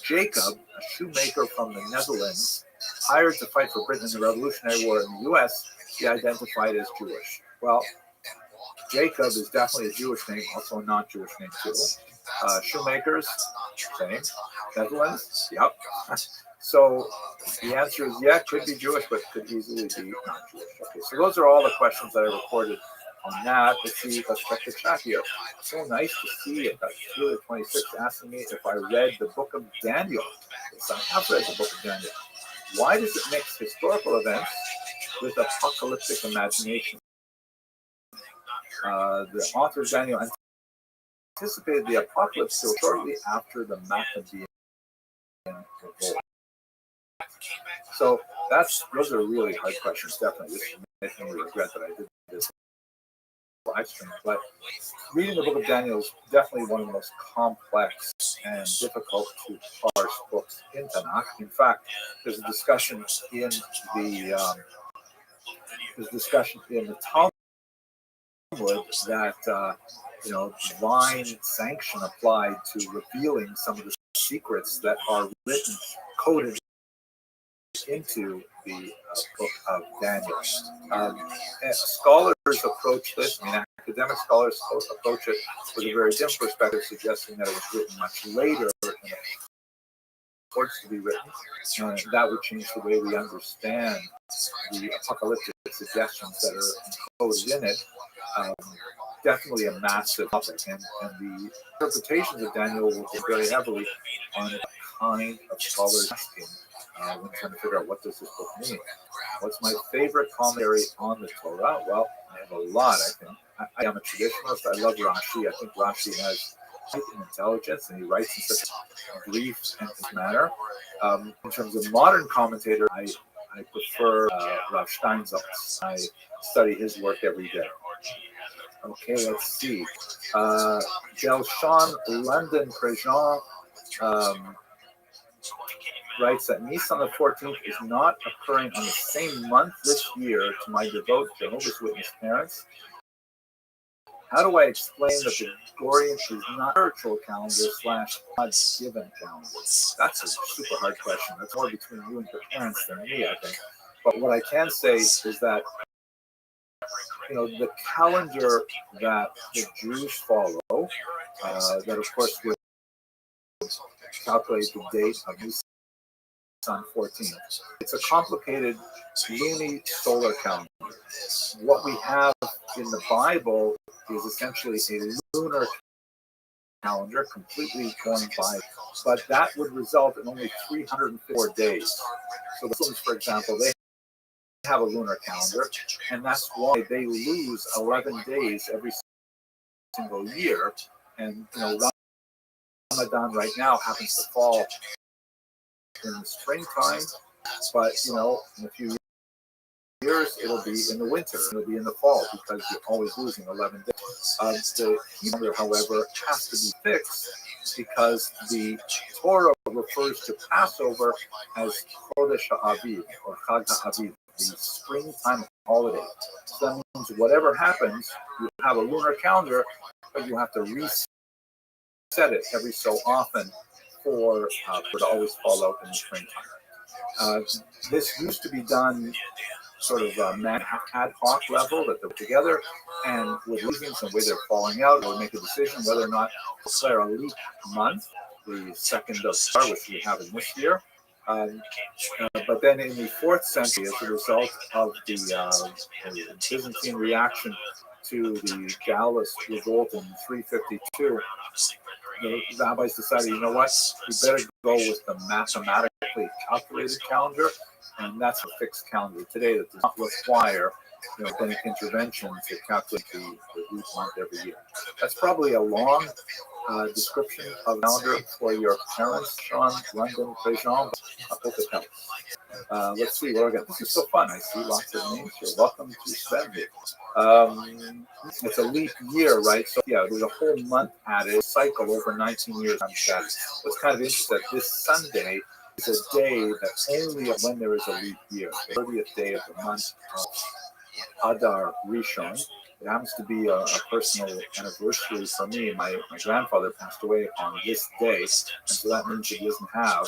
Speaker 9: Jacob, a shoemaker from the Netherlands, hired to fight for Britain in the Revolutionary War in the U.S., he identified as Jewish. Well, Jacob is definitely a Jewish name, also a non-Jewish name too. Shoemakers, same. Netherlands, yep. So the answer is yeah, could be Jewish, but could easily be non-Jewish. Okay, so those are all the questions that I recorded on that. Let's check the chat here. So nice to see it. Julia 26 asking me if I read the book of Daniel. Yes, I have read the book of Daniel. Why does it mix historical events with apocalyptic imagination? The author of Daniel anticipated the apocalypse so shortly after the Maccabean revolt. So those are really hard questions. Definitely, this makes me regret that I did this live stream. But reading the book of Daniel is definitely one of the most complex and difficult to parse books in Tanakh. In fact, there's a discussion in the Talmud that divine sanction applied to revealing some of the secrets that are written, coded into the book of Daniel. Scholars approach this, academic scholars approach it with a very different perspective, suggesting that it was written much later than it purports to be written. That would change the way we understand the apocalyptic suggestions that are encoded in it. Definitely a massive topic, and the interpretations of Daniel will be very heavily on the kind of scholars asking when trying to figure out what does this book mean. What's my favorite commentary on the Torah? Well, I have a lot, I think. I am a traditionalist. I love Rashi. I think Rashi has intelligence, and he writes in such a brief and manner. In terms of modern commentator, I prefer Rav Steinsaltz. I study his work every day. Okay, let's see. Delshon London Prejean writes that Nisan the 14th is not occurring on the same month this year to my devout Jehovah's Witness parents. How do I explain that the Gregorian is not a spiritual calendar / God-given calendar? That's a super hard question. That's more between you and your parents than me, I think. But what I can say is that the calendar that the Jews follow, that of course would calculate the date of Nisan 14th. It's a complicated luni-solar calendar. What we have in the Bible is essentially a lunar calendar completely going by, but that would result in only 304 days. So the Muslims, for example, they have a lunar calendar, and that's why they lose 11 days every single year. And Ramadan right now happens to fall in the springtime, but in a few years it'll be in the winter, it'll be in the fall, because you're always losing 11 days. The calendar, however, has to be fixed because the Torah refers to Passover as Chodesh HaAviv, or Chag HaAviv, the springtime holiday. So that means whatever happens, you have a lunar calendar, but you have to reset it every so often for it to always fall out in the springtime. This used to be done sort of ad hoc level, that they're together, and with reasons and the way they're falling out, they would make a decision whether or not to declare a leap month, the 2nd of Star, which we have in this year. But then in the 4th century, as a result of the Byzantine reaction to the Gaullist revolt in 352, the rabbis decided, you know what, we better go with the mathematically calculated calendar, and that's a fixed calendar today that does not require rabbinic intervention to calculate the leap month every year. That's probably a long description of the calendar for your parents, Sean, London, Prejean. I hope it helps. Let's see what I got. This is so fun. I see lots of names here. Welcome to Sven. It's a leap year, right? So yeah, there's a whole month added, cycle over 19 years. What's kind of interesting, this Sunday is a day that only when there is a leap year, the 30th day of the month of Adar Rishon. It happens to be a personal anniversary for me. My grandfather passed away on this day, and so that means he doesn't have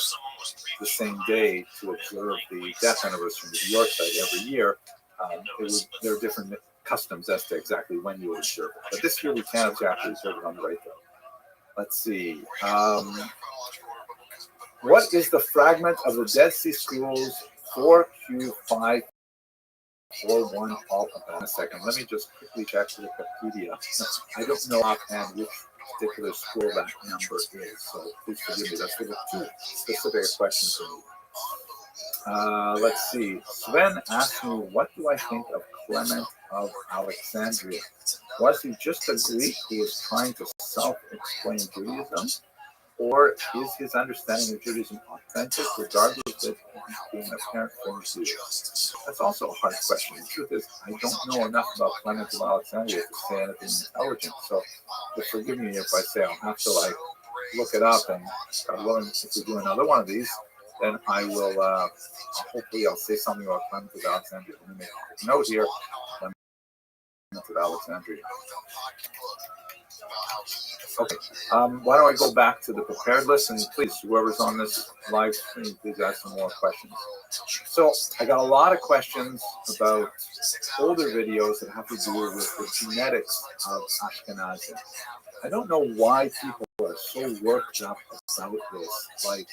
Speaker 9: the same day to observe the death anniversary of the York side every year. There are different customs as to exactly when you would observe it. But this year we can't exactly observe it on the right though. Let's see. What is the fragment of the Dead Sea Scrolls 4Q5? 4-1 all about a second. Let me just quickly check Wikipedia. I don't know offhand which particular scroll that number is, so please forgive me. That's for the two specific questions for me. Let's see. Sven asked me, what do I think of Clement of Alexandria? Was he just a Greek who was trying to self-explain Judaism? Or is his understanding of Judaism authentic, regardless of being a parent from Jews? That's also a hard question. The truth is, I don't know enough about Clement of Alexandria to say anything intelligent. So, forgive me if I say I'll have to look it up. And God willing, if we do another one of these, then I will. Hopefully, I'll say something about Clement of Alexandria. Let me make a quick note here. Clement of Alexandria. Okay. Why don't I go back to the prepared list, and please, whoever's on this live stream, please ask some more questions. So I got a lot of questions about older videos that have to do with the genetics of Ashkenazi. I don't know why people are so worked up about this. Like,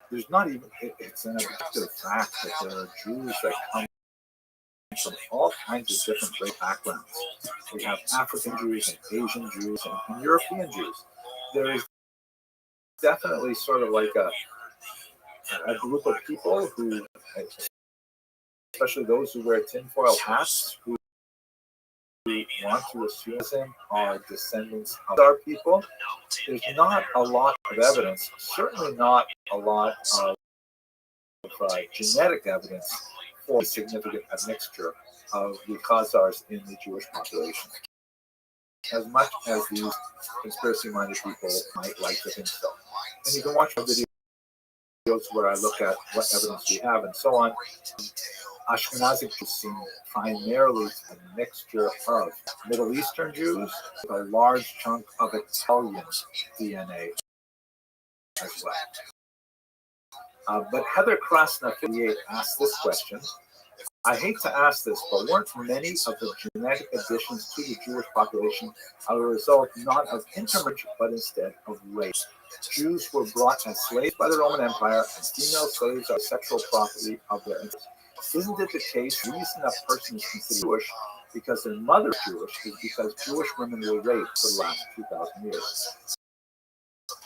Speaker 9: there's not even, it's an objective fact that there are Jews that come from all kinds of different race backgrounds. We have African Jews and Asian Jews and European Jews. There is definitely sort of like a group of people who, especially those who wear tinfoil hats, who want to assume are descendants of our people. There's not a lot of evidence, certainly not a lot of genetic evidence for significant admixture of the Khazars in the Jewish population, as much as these conspiracy-minded people might like to think so. And you can watch my videos where I look at what evidence we have and so on. Ashkenazic Jews seem primarily a mixture of Middle Eastern Jews with a large chunk of Italian DNA as well. But Heather Krasna 58 asked this question. I hate to ask this, but weren't many of the genetic additions to the Jewish population a result not of intermarriage, but instead of rape? Jews were brought as slaves by the Roman Empire, and female slaves are sexual property of their ancestors. Isn't it the case the reason that person is considered Jewish because their mother is Jewish is because Jewish women were raped for the last 2,000 years?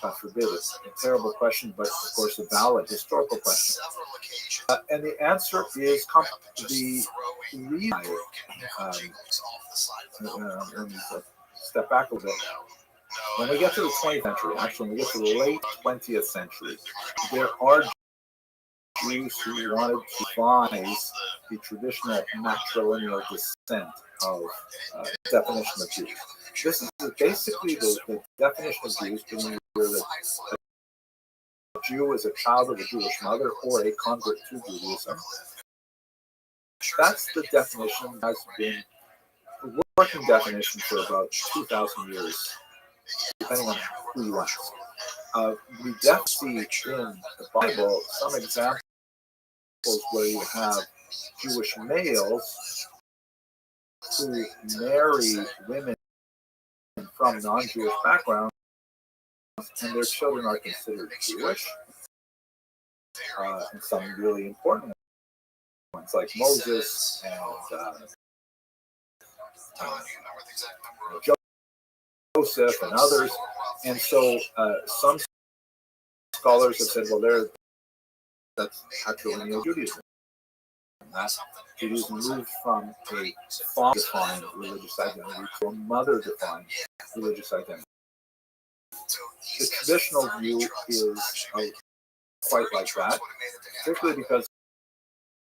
Speaker 9: God forbid, it's a terrible question, but of course a valid historical question. And the answer is the reason. Step back a little bit. When we get to the 20th century, actually, when we get to the late 20th century, there are Jews who wanted to revise the traditional matrilineal descent of definition of Jews. This is basically the definition of Jews, being where the Jew is a child of a Jewish mother or a convert to Judaism. That's the definition that has been the working definition for about 2,000 years, depending on who you ask. We definitely see in the Bible some examples where you have Jewish males who marry women from non-Jewish backgrounds, and their children are considered Jewish. And some really important ones like Moses and Joseph and others. And so some scholars have said, well, that's patrilineal Judaism. That Judaism moved from a father-defined religious identity to a mother-defined religious identity. The traditional view is quite like that, particularly because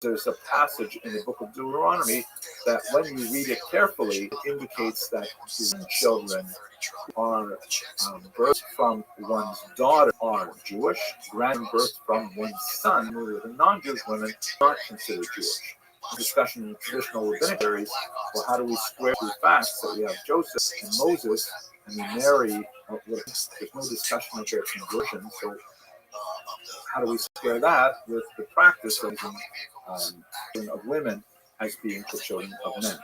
Speaker 9: there's a passage in the book of Deuteronomy that when you read it carefully, it indicates that children are birthed from one's daughter are Jewish, birth from one's son, who are non-Jewish women, not considered Jewish. The discussion in traditional rabbinic theories, well, how do we square the facts that we have Joseph and Moses, and we marry, there's no discussion of their conversion, so how do we square that with the practice of women as being the children of men?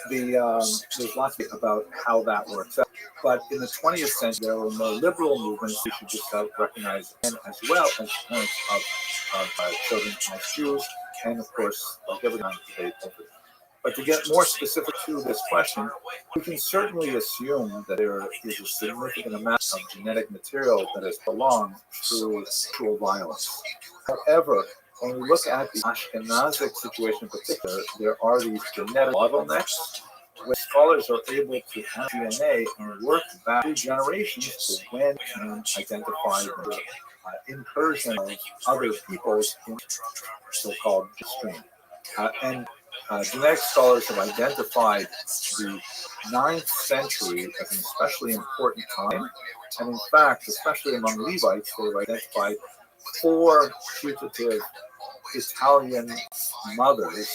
Speaker 9: There's lots about how that works out. But in the 20th century, there were more liberal movements who should just recognize men as well as parents of children as Jews, and of course, like every time debate over it. But to get more specific to this question, we can certainly assume that there is a significant amount of genetic material that has belonged through sexual violence. However, when we look at the Ashkenazic situation in particular, there are these genetic bottlenecks where scholars are able to have DNA and work back through generations to when and identify the incursion of other peoples in so-called Restream. And genetic scholars have identified the 9th century as an especially important time. And in fact, especially among Levites, they've identified 4 putative Italian mothers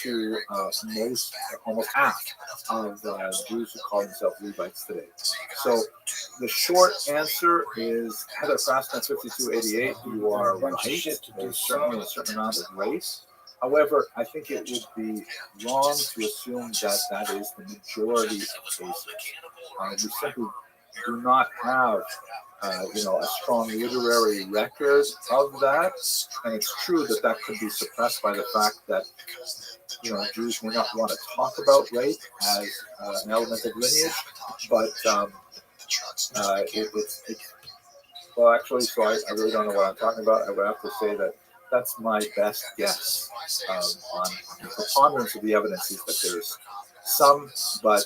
Speaker 9: to most, almost half of Jews who call themselves Levites today. So the short answer is Heather Fraston 5288. You are right. There's certainly a certain amount of race. However, I think it would be wrong to assume that that is the majority of cases. We simply do not have a strong literary record of that, and it's true that that could be suppressed by the fact that Jews may not want to talk about rape as an element of lineage, but well, actually, so I really don't know what I'm talking about. I would have to say that that's my best guess on the preponderance of the evidence is that there's some, but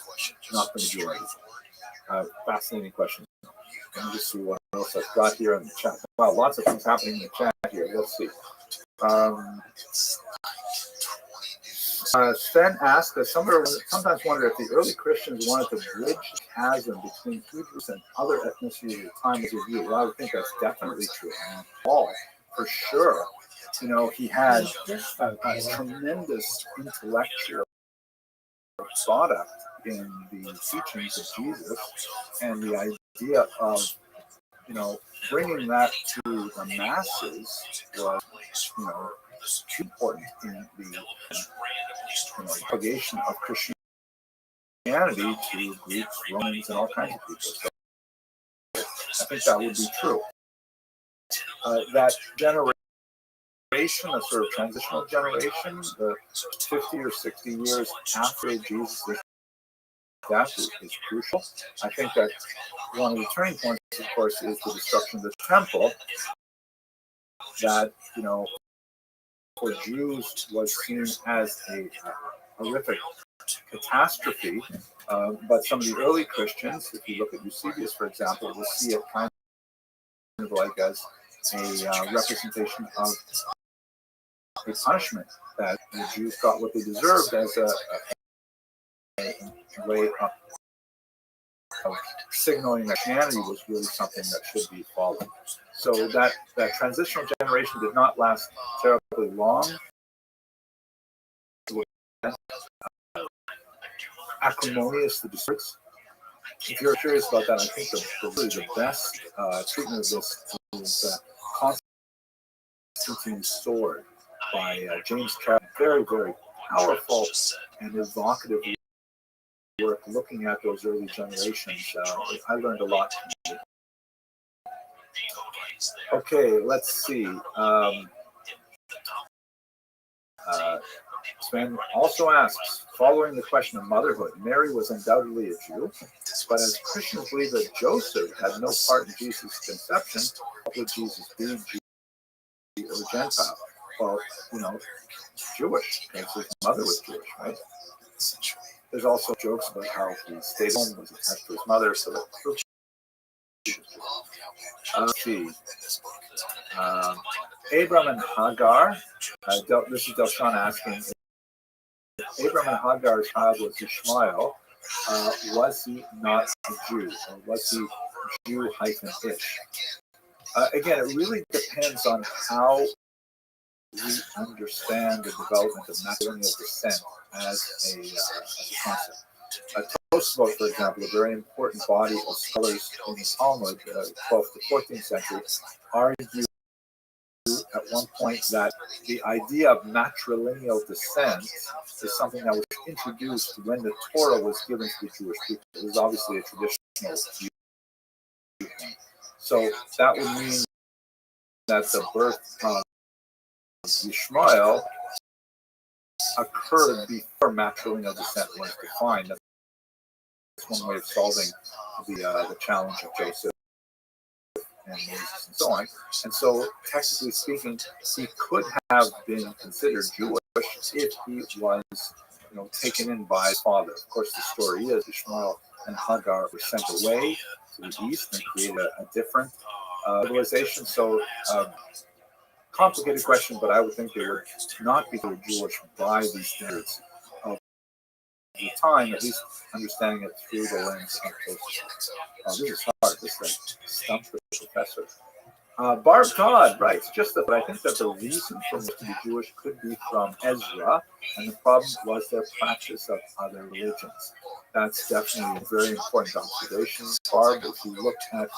Speaker 9: not the majority. Fascinating question. Let me just see what else I've got here in the chat. Wow, lots of things happening in the chat here. Let's see. Sven asked that sometimes wonder if the early Christians wanted to bridge the chasm between Hebrews and other ethnicities at the time as a view. Well, I would think that's definitely true. I mean, Paul, for sure, he had a tremendous intellectual product in the teachings of Jesus, and the idea of bringing that to the masses was important in the propagation of Christianity to Greeks, Romans, and all kinds of people. So I think that would be true. That generation, the sort of transitional generation, the 50 or 60 years after Jesus' death is crucial. I think that one of the turning points, of course, is the destruction of the temple. That, for Jews was seen as a horrific catastrophe. But some of the early Christians, if you look at Eusebius, for example, will see it kind of like as a representation of a punishment, that the Jews got what they deserved as a way of signaling that Christianity was really something that should be followed. So that transitional generation did not last terribly long. Acrimonious, the disciples. If you're curious about that, I think the best treatment of this is Constantine's Sword by James Carroll. Very, very powerful and evocative work looking at those early generations. I learned a lot from it. Okay, let's see. Sven also asks, following the question of motherhood, Mary was undoubtedly a Jew, but as Christians believe that Joseph had no part in Jesus' conception, what would Jesus be, Jew or Gentile? Well, Jewish, because his mother was Jewish, right? There's also jokes about how he stayed home, was attached to his mother, so that Abram and Hagar, this is Delshon asking, Abram and Hagar's child was Ishmael, was he not a Jew, or was he Jew-ish? Again, it really depends on how we understand the development of matrilineal descent as a concept. Tosfot, for example, a very important body of scholars in the Talmud, 12th to 14th century, argued at one point that the idea of matrilineal descent is something that was introduced when the Torah was given to the Jewish people. It was obviously a traditional viewpoint. So that would mean that the birth of Ishmael occurred before matrilineal descent was defined. That's one way of solving the challenge of Joseph and Moses and so on. And so, technically speaking, he could have been considered Jewish if he was, taken in by his father. Of course, the story is Ishmael and Hagar were sent away to the east and created a different civilization. So, complicated question, but I would think they would not be Jewish by these standards of the time, at least understanding it through the lens of those. Oh, this is hard. This is stumped the professor. Barb Todd writes, just that I think that the reason for most to be Jewish could be from Ezra, and the problem was their practice of other religions. That's definitely a very important observation, Barb. If you look at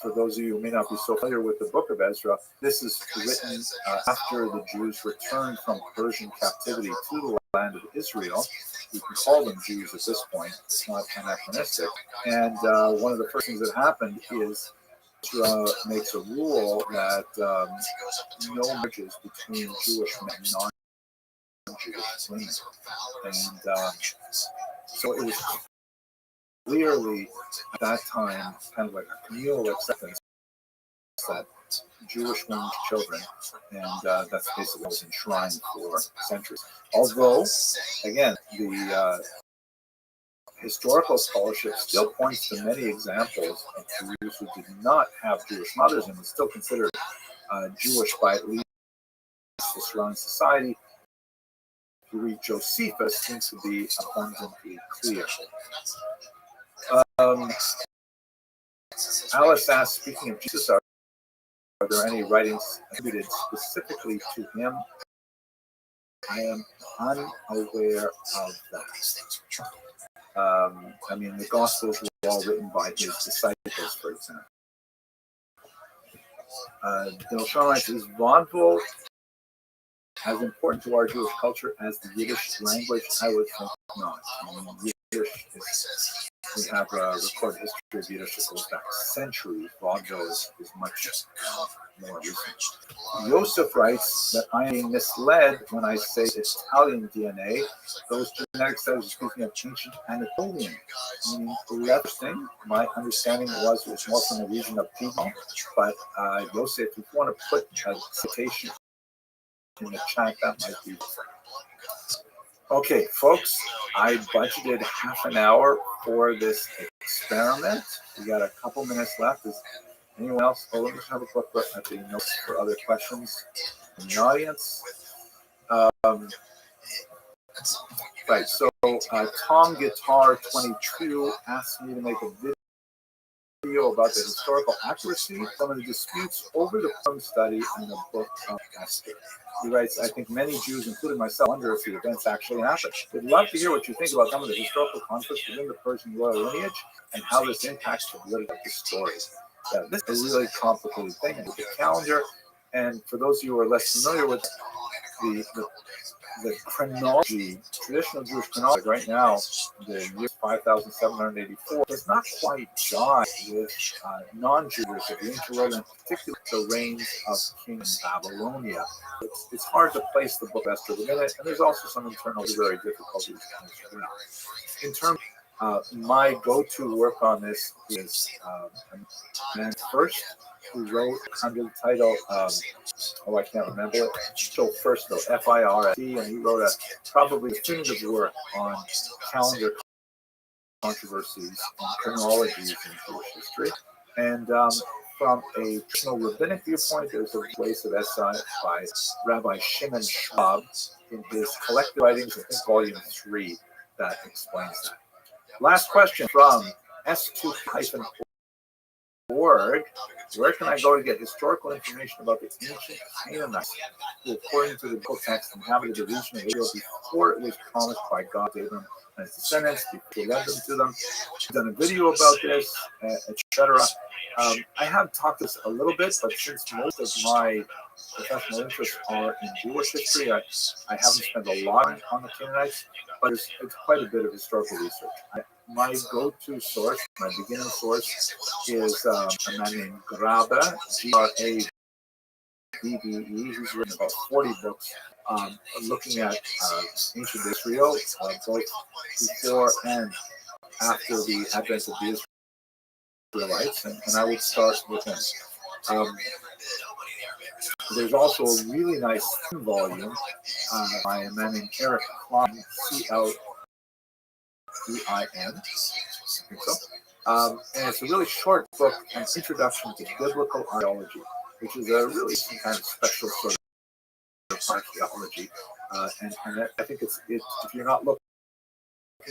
Speaker 9: for those of you who may not be so familiar with the book of Ezra, this is written after the Jews returned from Persian captivity to the land of Israel. You can call them Jews at this point. It's not anachronistic. And one of the first things that happened is Ezra makes a rule that no marriages between Jewish men and non-Jewish women. And so it was clearly at that time kind of like a communal acceptance that Jewish women's children, and that's basically what was enshrined for centuries. Although, again, the historical scholarship still points to many examples of Jews who did not have Jewish mothers and were still considered Jewish by at least the surrounding society. If you read Josephus, it seems to be abundantly clear. Alice asks, speaking of Jesus, are there any writings attributed specifically to him? I am unaware of that. I mean, the Gospels were all written by his disciples, for example. Sean writes, is vaudeville as important to our Jewish culture as the Yiddish language? I would think not. I mean, Yiddish is, we have a recorded history of Yiddish that goes back centuries. Vaudeville is much more recent. Joseph writes that I am misled when I say Italian DNA. Those genetic studies are speaking of ancient Anatolian, meaning interesting. My understanding was it was more from the region of Piedmont, but Joseph, if you want to put a citation in the chat, that might be different. Okay, folks, I budgeted half an hour for this experiment. We got a couple minutes left. Is anyone else? Oh, let me just have a quick look at the notes for other questions in the audience. Right, so Tom Guitar 22 asked me to make a video about the historical accuracy of the disputes over the Purim study and the book of Esther. He writes, I think many Jews, including myself, wonder if the events actually happened. We'd love to hear what you think about some of the historical conflicts within the Persian royal lineage and how this impacts the validity of the story. Yeah, this is a really complicated thing with the calendar. And for those of you who are less familiar with the chronology, traditional Jewish chronology right now, the year 5784 does not quite jive with non-Jewish of the interweb, in particular the reigns of King Babylonia. It's hard to place the book Esther within it, and there's also some internal literary difficulties as well. In terms of my go-to work on this is a man first who wrote under the title, I can't remember it. So first though, FIRST, and he wrote probably definitive work on calendar controversies and chronologies in Jewish history. And from a traditional rabbinic viewpoint, there's a place of essay by Rabbi Shimon Schwab in his collected writings, I think volume 3, that explains that. Last question from S2-org. Where can I go to get historical information about the ancient Canaanites who, according to the book text, inhabited the region of Israel before it was promised by God to Abram and his descendants, before he led them to them? I've done a video about this, etc. I have talked this a little bit, but since most of my professional interests are in Jewish history, I haven't spent a lot on the Canaanites, but it's quite a bit of historical research. My go-to source, my beginning source, is a man named Grabe, Grabbe, who's written about 40 books looking at ancient Israel, both before and after the advent of the Israelites, and I would start with him. There's also a really nice volume by a man named Eric Klein, C-L-E-I-N, I think so. And it's a really short book, An Introduction to Biblical Archaeology, which is a really some kind of special sort of archaeology. And I think it's if you're not looking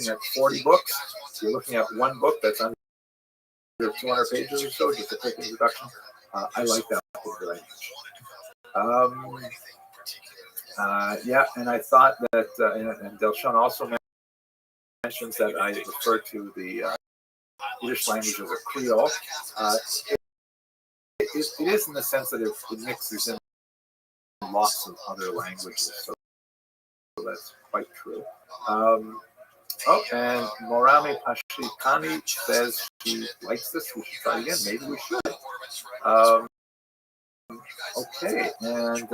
Speaker 9: at 40 books, you're looking at one book that's under 200 pages or so, just a quick introduction. I like that book very much. Yeah, and I thought that, and Delshon also mentions that I refer to the Yiddish language as a Creole. It is in the sense that it mixes in lots of other languages, so that's quite true. And Morami Pashikani says she likes this. We should try again. Maybe we should. Okay, and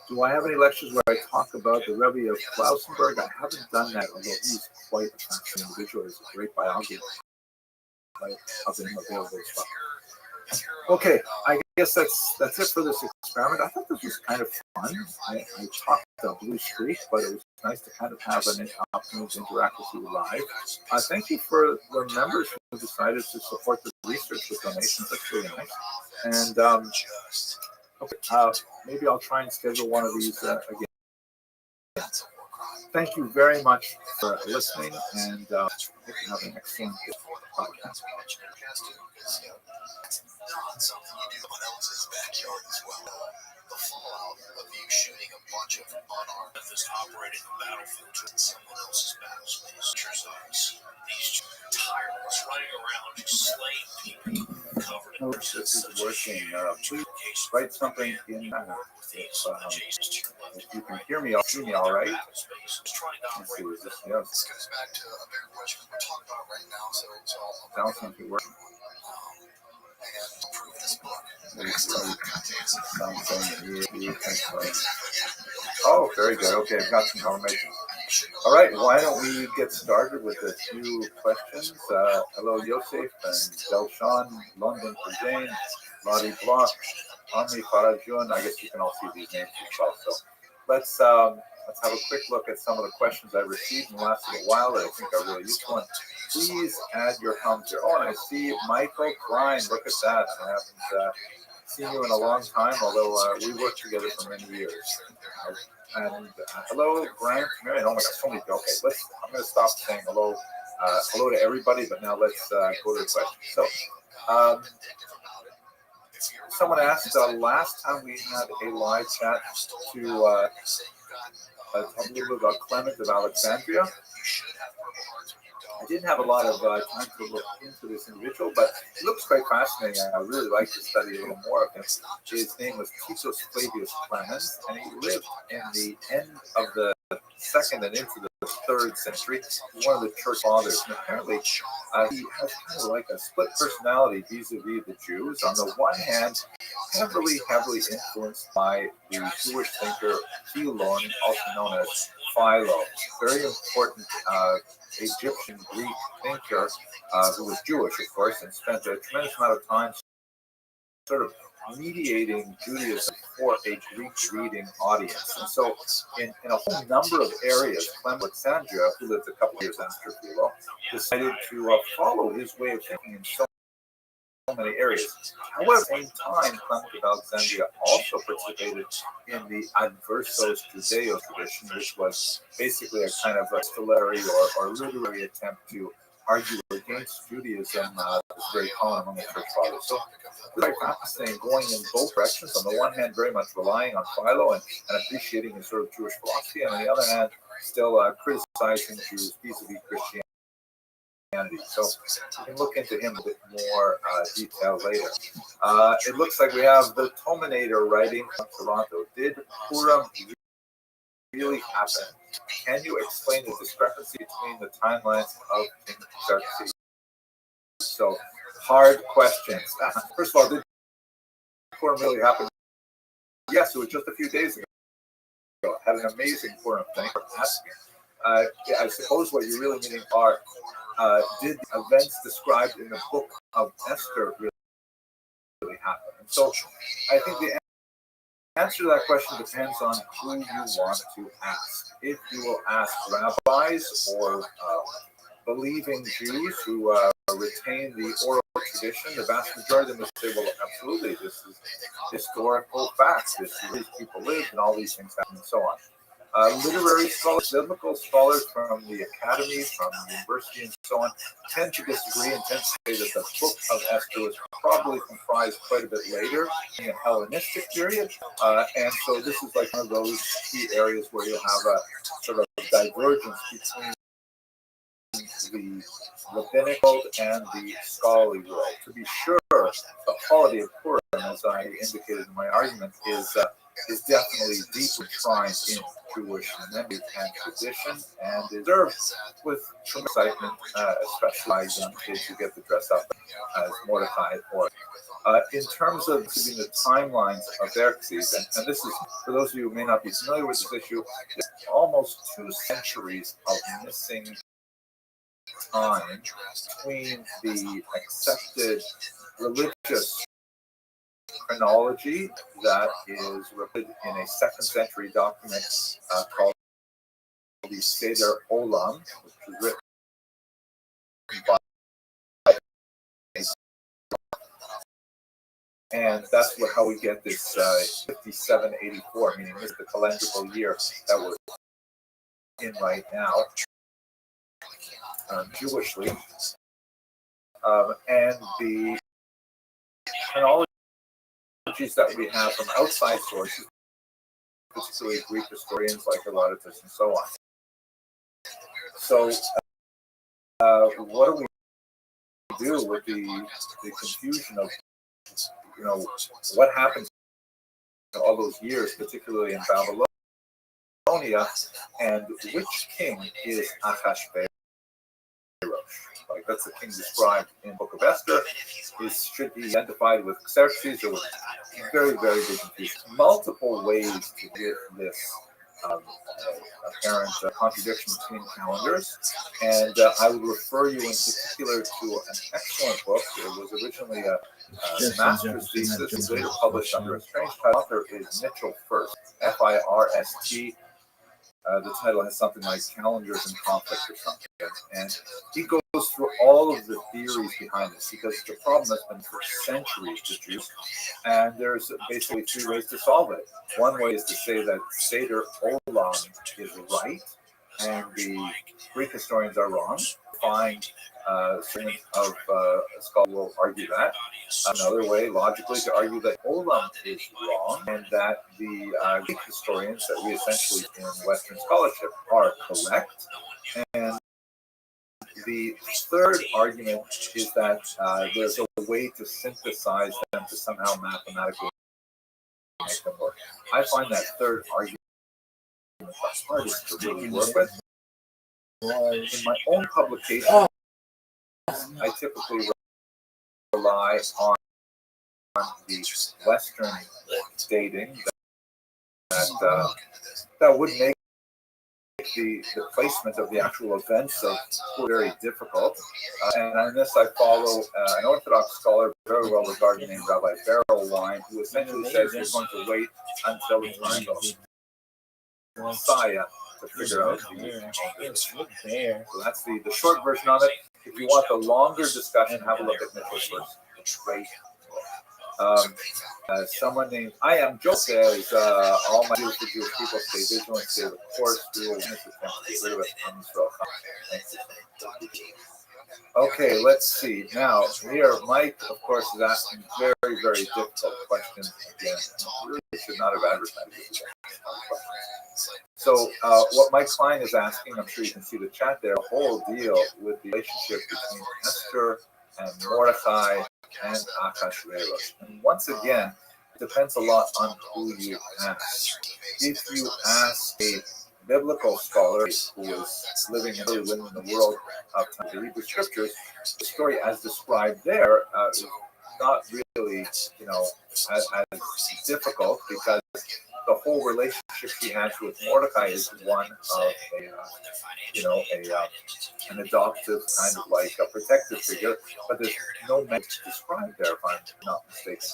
Speaker 9: do I have any lectures where I talk about the Rebbe of Klausenberg? I haven't done that, although he's quite a fascinating individual. He's a great biography of him available as well. Okay, I guess that's it for this experiment. I thought this was kind of fun. I talked Blue Streak, but it was nice to kind of have an opportunity to interact with you live. Thank you for the members who decided to support the research with donations. That's really nice. And okay, maybe I'll try and schedule one of these again. Thank you very much for listening, and hope you have an excellent day.
Speaker 5: Not something you do in someone else's backyard as well. The fallout of you shooting a bunch of unarmed Memphis operating a battlefield in someone else's battle space. These tyrants running around just slaying people covered in
Speaker 1: This is working. Please write something in if you can hear me, see me all right. Let's see, is this, yes.
Speaker 5: This goes back to a bigger question we're talking about right now, so
Speaker 1: Sounds like it works.
Speaker 5: and prove this book.
Speaker 1: Oh, very good. Okay, I've got some confirmation. All right, why don't we get started with a few questions? Hello, Yosef and Delshon, London for Jane, Lottie Block, Ami Farajun. I guess you can all see these names as well. So let's have a quick look at some of the questions I received in the last little while that I think are really useful. And please add your comments here. Oh, and I see Michael Klein. Look at that. I haven't seen you in a long time, although we worked together for many years. And hello, Grant Marion. Oh my God, so many. Okay, I'm going to stop saying hello. Hello to everybody, but now let's go to the question. So, someone asked last time we had a live chat to talk a little bit about Clement of Alexandria. I didn't have a lot of time to look into this individual, but he looks quite fascinating. I really like to study a little more of him. His name was Titus Flavius Clemens, and he lived in the end of the 2nd and into the 3rd century. He's one of the church fathers, and apparently he has kind of like a split personality vis-a-vis the Jews. On the one hand, heavily influenced by the Jewish thinker Philon, also known as Philo, very important Egyptian Greek thinker who was Jewish, of course, and spent a tremendous amount of time sort of mediating Judaism for a Greek-reading audience. And so in a whole number of areas, Clement of Alexandria, who lived a couple of years after Philo, decided to follow his way of thinking in so many areas. However, at the same time, Clement of Alexandria also participated in the Adversos Judaeos tradition, which was basically a kind of a literary or literary attempt to argue against Judaism. It's very common among the church fathers. So, very fascinating, going in both directions. On the one hand, very much relying on Philo and appreciating his sort of Jewish philosophy, and on the other hand, still criticizing Jews vis-a-vis Christianity. So you can look into him a bit more detail later. It looks like we have the Tominator writing from Toronto. Did Purim really happen? Can you explain the discrepancy between the timelines of King Xerxes? So, hard questions. First of all, did Purim really happen? Yes, it was just a few days ago. Had an amazing Purim. Thank you for asking. I suppose what you're really meaning are, did the events described in the book of Esther really happen? And so I think the answer to that question depends on who you want to ask. If you will ask rabbis or believing Jews who retain the oral tradition, the vast majority of them will say, well, absolutely, this is historical facts. This is where these people lived and all these things happen and so on.
Speaker 9: Literary scholars, biblical scholars from the academy, from the university, and so on, tend to disagree and tend to say that the book of Esther was probably comprised quite a bit later in the Hellenistic period. And so this is like one of those key areas where you have a sort of divergence between the rabbinical and the scholarly world. To be sure, the holiday of Purim, as I indicated in my argument, is definitely deeply enshrined in Jewish memory and tradition, and is observed with some excitement, especially young kids who get to dress up as Mordecai. Or in terms of giving the timelines of Xerxes, and this is for those of you who may not be familiar with this issue, it's almost 2 centuries of missing time between the accepted religious chronology that is written in a 2nd century document called the Seder Olam, which was written by, and that's how we get this 5784, meaning this is the calendrical year that we're in right now, Jewishly, and the chronologies that we have from outside sources, particularly Greek historians like Herodotus and so on. So, what do we do with the confusion of, what happened all those years, particularly in Babylonia, and which king is Ahasuerus? Like that's the king described in the Book of Esther. Should be identified with Xerxes or with very, very big confusion. Multiple ways to get this apparent contradiction between calendars, and I would refer you in particular to an excellent book. It was originally a master's thesis, later published under a strange title. Author is Mitchell First, First. The title has something like Calendars and Conflict or something, and he goes through all of the theories behind this, because the problem has been for centuries to Jews, and there's basically 3 ways to solve it. One way is to say that Seder Olam is right, and the Greek historians are wrong. Find certain of scholars will argue that. Another way, logically, to argue that Olam is wrong, and that the Greek historians that we essentially in Western scholarship are correct. And the third argument is that there's a way to synthesize them to somehow mathematically make them work. I find that third argument the hardest to really work with. In my own publication, I typically rely on the Western dating that would make the placement of the actual events of very difficult. And on this, I follow an Orthodox scholar, very well regarded, named Rabbi Berelwein, who essentially says we're going to wait until the time of Messiah to figure out so that's the short version of it. If you want the longer discussion, have a look at Mitchell's first. Great. Someone named I Am Joe says, all my Jewish people stay vigilant, stay the course, we will witness attempt to get rid of it from Israel. Okay, let's see. Now, here, Mike, of course, is asking very, very difficult questions again. Really should not have advertised this. So, what Mike Klein is asking, I'm sure you can see the chat there, the whole deal with the relationship between Esther and Mordecai and Ahasuerus. And once again, it depends a lot on who you ask. If you ask a biblical scholar who is living in the world of the Hebrew scriptures, the story as described there is not really, as difficult, because the whole relationship he has with Mordecai is one of an adoptive kind of like a protective figure, but there's no meant described there, if I'm not mistaken.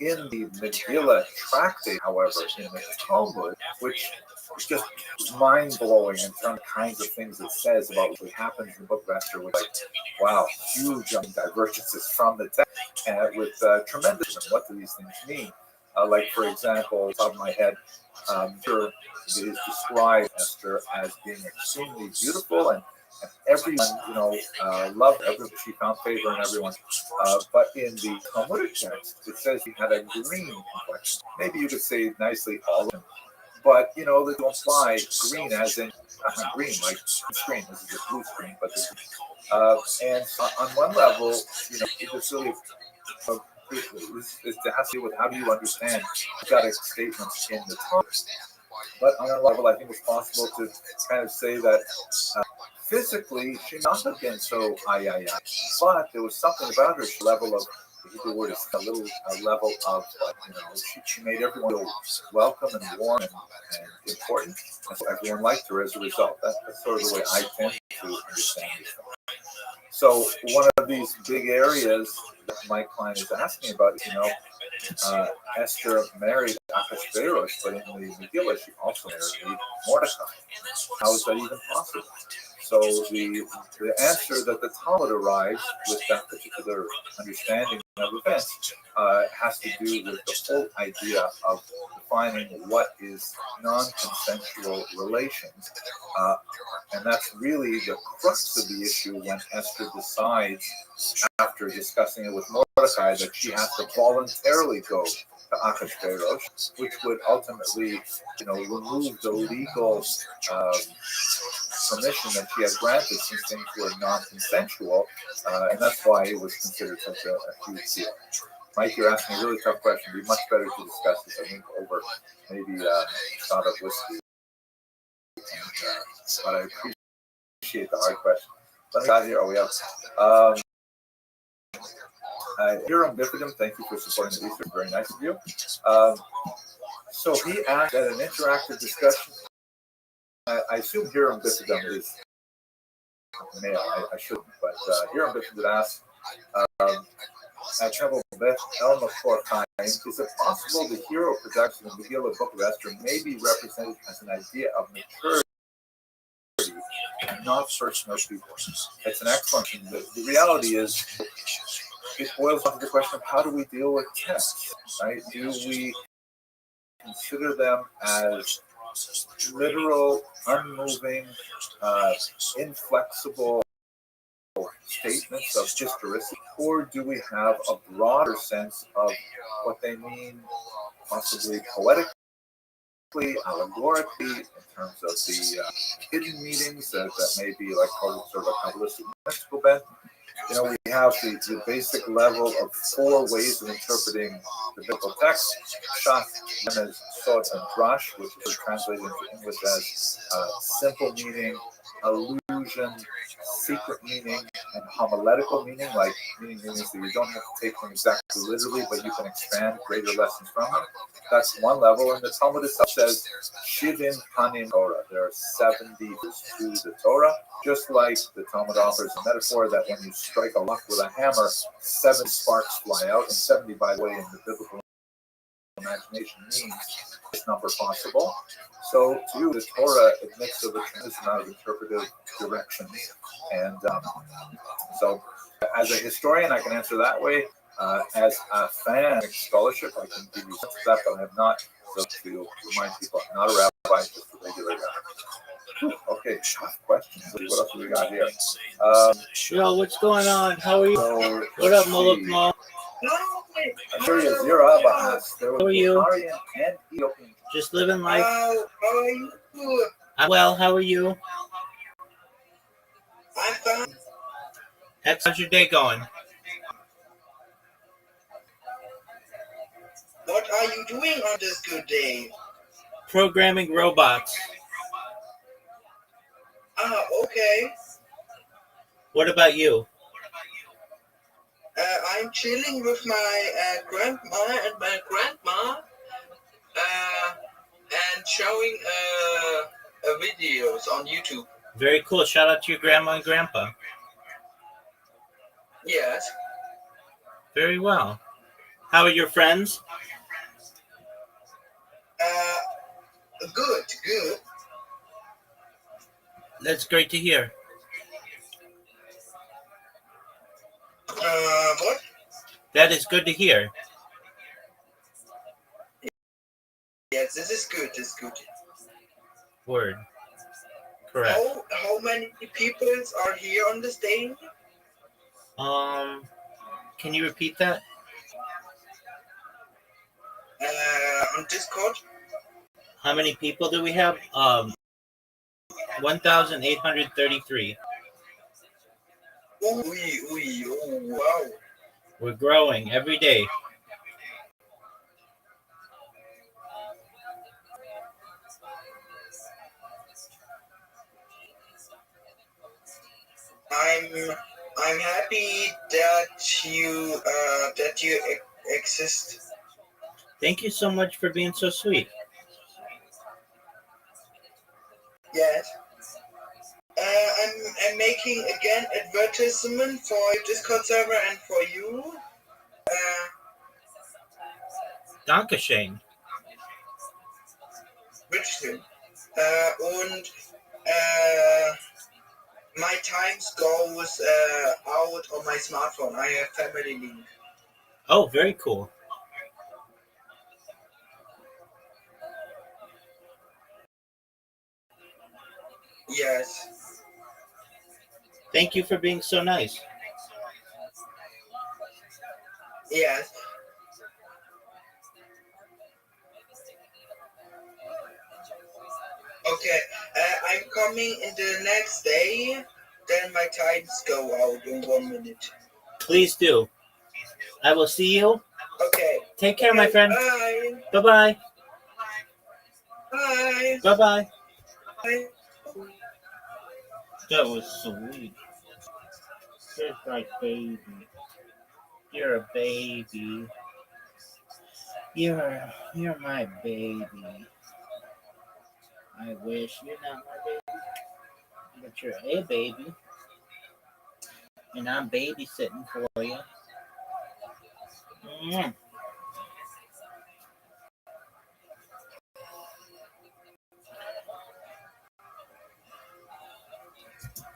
Speaker 9: In the Megillah tractate, however, in the Talmud, which is just mind-blowing in terms of kinds of things it says about what happens in the Book of Esther, with huge divergences from the text, and with tremendous, what do these things mean? Like, for example, off the top of my head, Sure, is described Esther as being extremely beautiful and everyone, loved her. She found favor in everyone. But in the Talmudic text, it says he had a green complexion. Maybe you could say nicely olive, but they don't imply green as in green, like screen. This is a blue screen, but and on one level, it's really it has to do with how do you understand prophetic statements in the Torah. But on a level, I think it's possible to kind of say that physically she must have been so but there was something about her level of the Hebrew word is a level of she made everyone feel welcome and warm and important, and so everyone liked her as a result. That's sort of the way I tend to understand this. So one of these big areas that my client is asking about is, Esther married Ahasuerus, but in the Megillah she also married Mordecai. How is that even possible? So the answer that the Talmud arrives with that particular understanding of events has to do with the whole idea of defining what is non-consensual relations. And that's really the crux of the issue when Esther decides, after discussing it with Mordecai, that she has to voluntarily go to Ahasuerus, which would ultimately, remove the legal permission that she had granted since things were non-consensual, and that's why it was considered such a huge deal. Mike, you're asking a really tough question. It'd be much better to discuss this, I think, over maybe a shot of whiskey. But I appreciate the hard question. Let me out here. Oh, we have Hiram Bifidum. Thank you for supporting the research. Very nice of you. So he asked at an interactive discussion. I assume Hiram Bifidum is male. I shouldn't, but Hiram Bifidum asked. At Temple Beth El Makor time, is it possible the hero production of the Megillah Book of Esther may be represented as an idea of maturity and not personal people? It's an excellent thing. The reality is, it boils down to the question of how do we deal with texts, right? Do we consider them as literal, unmoving, inflexible statements of historicity, or do we have a broader sense of what they mean, possibly poetically, allegorically, in terms of the hidden meanings that may be like sort of a Kabbalistic mystical bent? We have the basic level of 4 ways of interpreting the biblical text. Shach, known as Sod and Drash, which is translated into English as simple meaning, allusion, secret meaning, and homiletical meaning, like meanings that you don't have to take them exactly literally, but you can expand greater lessons from them. That's one level, and the Talmud itself says Shivim Panim Torah. There are 70 to the Torah, just like the Talmud offers a metaphor that when you strike a rock with a hammer, 7 sparks fly out, and 70, by the way, in the biblical imagination means this number possible. So to you, the Torah admits of a tremendous amount of interpretive directions. And so as a historian, I can answer that way. As a fan of scholarship, I can give you some of that, but I have not. So to remind people, I'm not a rabbi, just a regular guy. Okay, tough questions. What else do we got here?
Speaker 3: Yo, what's going on? How are you?
Speaker 9: So,
Speaker 3: What up, Moloch Mo?
Speaker 9: Here is Zira Bahas. There
Speaker 3: How are
Speaker 9: was
Speaker 3: you?
Speaker 9: Bulgarian and Ethiopian.
Speaker 3: Just living life.
Speaker 4: How are you?
Speaker 3: I'm well. How are you?
Speaker 4: I'm fine.
Speaker 3: How's your day going?
Speaker 4: What are you doing on this good day?
Speaker 3: Programming robots.
Speaker 4: Okay.
Speaker 3: What about you?
Speaker 4: I'm chilling with my grandma and my grandma and showing videos on YouTube.
Speaker 3: Very cool. Shout out to your grandma and grandpa.
Speaker 4: Yes.
Speaker 3: Very well. How are your friends?
Speaker 4: Good.
Speaker 3: That's great to hear.
Speaker 4: What?
Speaker 3: That is good to hear.
Speaker 4: Yes,
Speaker 10: Yes, this is good. This is good.
Speaker 3: Word. Correct.
Speaker 10: How many people are here on this day?
Speaker 3: Can you repeat that?
Speaker 10: On Discord?
Speaker 3: How many people do we have? 1,833.
Speaker 10: Oh, wow.
Speaker 3: We're growing every day.
Speaker 10: I'm happy that you exist.
Speaker 3: Thank you so much for being so sweet.
Speaker 10: Yes. I'm making again advertisement for your Discord server and for you.
Speaker 3: Dankeschön.
Speaker 10: Bitteschön. Und my times goes out on my smartphone. I have family link.
Speaker 3: Oh, very cool.
Speaker 10: Yes.
Speaker 3: Thank you for being so nice.
Speaker 10: Yes. Okay. I'm coming in the next day. Then my times go out in 1 minute.
Speaker 3: Please do. I will see you.
Speaker 10: Okay.
Speaker 3: Take care, my friend.
Speaker 10: Bye.
Speaker 3: Bye-bye.
Speaker 10: Bye.
Speaker 3: Bye-bye.
Speaker 10: Bye.
Speaker 3: That was sweet. You're my baby. You're a baby. You're my baby. I wish you're not my baby, but you're a baby. And I'm babysitting for you. Mm.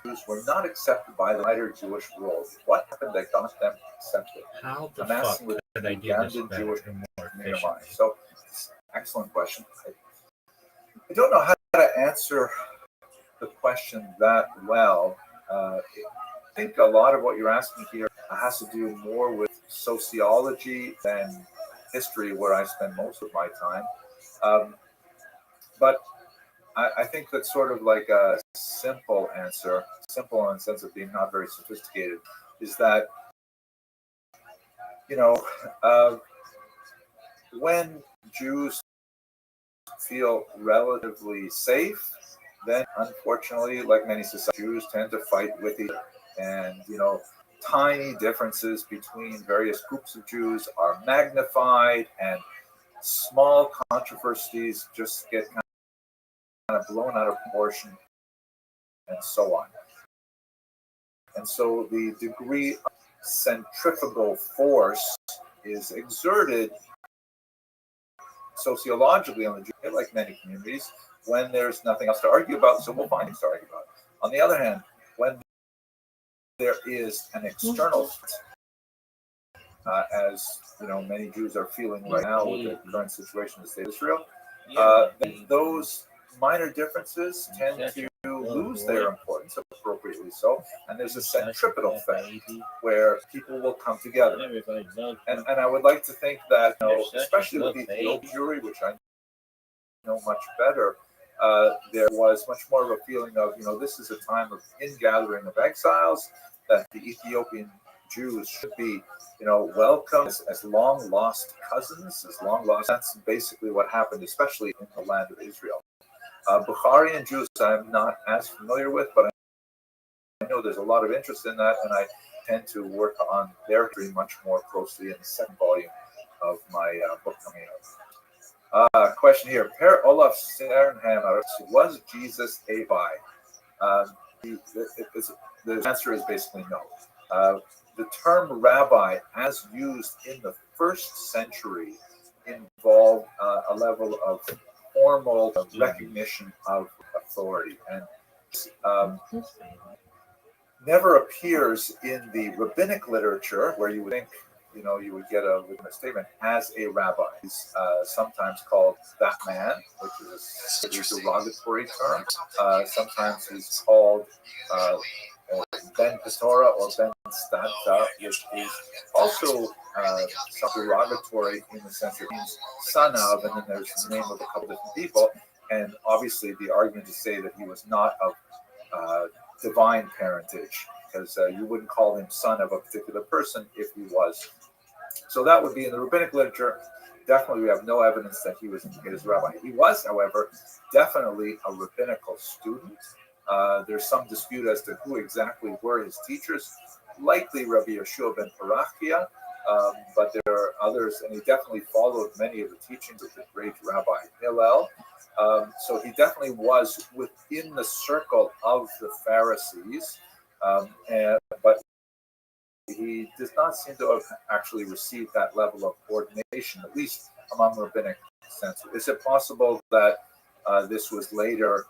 Speaker 9: Jews were not accepted by the wider Jewish world. What happened that got them accepted?
Speaker 3: How the
Speaker 9: I'm
Speaker 3: fuck
Speaker 9: asking with
Speaker 3: could
Speaker 9: the
Speaker 3: I do this
Speaker 9: Ugandan
Speaker 3: better
Speaker 9: Jewish
Speaker 3: and more
Speaker 9: nearby.
Speaker 3: efficient?
Speaker 9: So, excellent question. I don't know how to answer the question that well. I think a lot of what you're asking here has to do more with sociology than history, where I spend most of my time. But I think that's sort of like a simple answer, simple in the sense of being not very sophisticated, is that, you know, when Jews feel relatively safe, then unfortunately, like many societies, Jews tend to fight with each other. And, tiny differences between various groups of Jews are magnified, and small controversies just get kind of blown out of proportion, and so on. And so the degree of centrifugal force is exerted sociologically on the Jews, like many communities, when there's nothing else to argue about, so we'll find things to argue about. On the other hand, when there is an external threat, as many Jews are feeling right now with the current situation in the state of Israel, then those minor differences tend to lose their importance, appropriately so, and there's a centripetal effect where people will come together. And I would like to think that, especially with Ethiopian Jewry, which I know much better, there was much more of a feeling of, this is a time of ingathering of exiles, that the Ethiopian Jews should be, welcomed as long lost cousins, as long lost. That's basically what happened, especially in the land of Israel. Bukharian Jews, I'm not as familiar with, but I know there's a lot of interest in that, and I tend to work on their history much more closely in the second volume of my book coming out. Question here: Per Olaf Sternhammer, was Jesus a rabbi? The answer is basically no. The term rabbi, as used in the first century, involved a level of formal recognition of authority, and never appears in the rabbinic literature, where you would think you would get a statement as a rabbi. He's sometimes called that man, which is a derogatory term. Sometimes he's called Ben Ketorah or Ben Stadta, which is also some derogatory in the sense it means son of, and then there's the name of a couple different people. And obviously, the argument to say that he was not of divine parentage, because you wouldn't call him son of a particular person if he was. So that would be in the rabbinic literature. Definitely, we have no evidence that he was his rabbi. He was, however, definitely a rabbinical student. There's some dispute as to who exactly were his teachers. Likely Rabbi Yeshua ben Parachia, but there are others, and he definitely followed many of the teachings of the great Rabbi Hillel. So he definitely was within the circle of the Pharisees, but he does not seem to have actually received that level of ordination, at least among rabbinic sense. Is it possible that this was later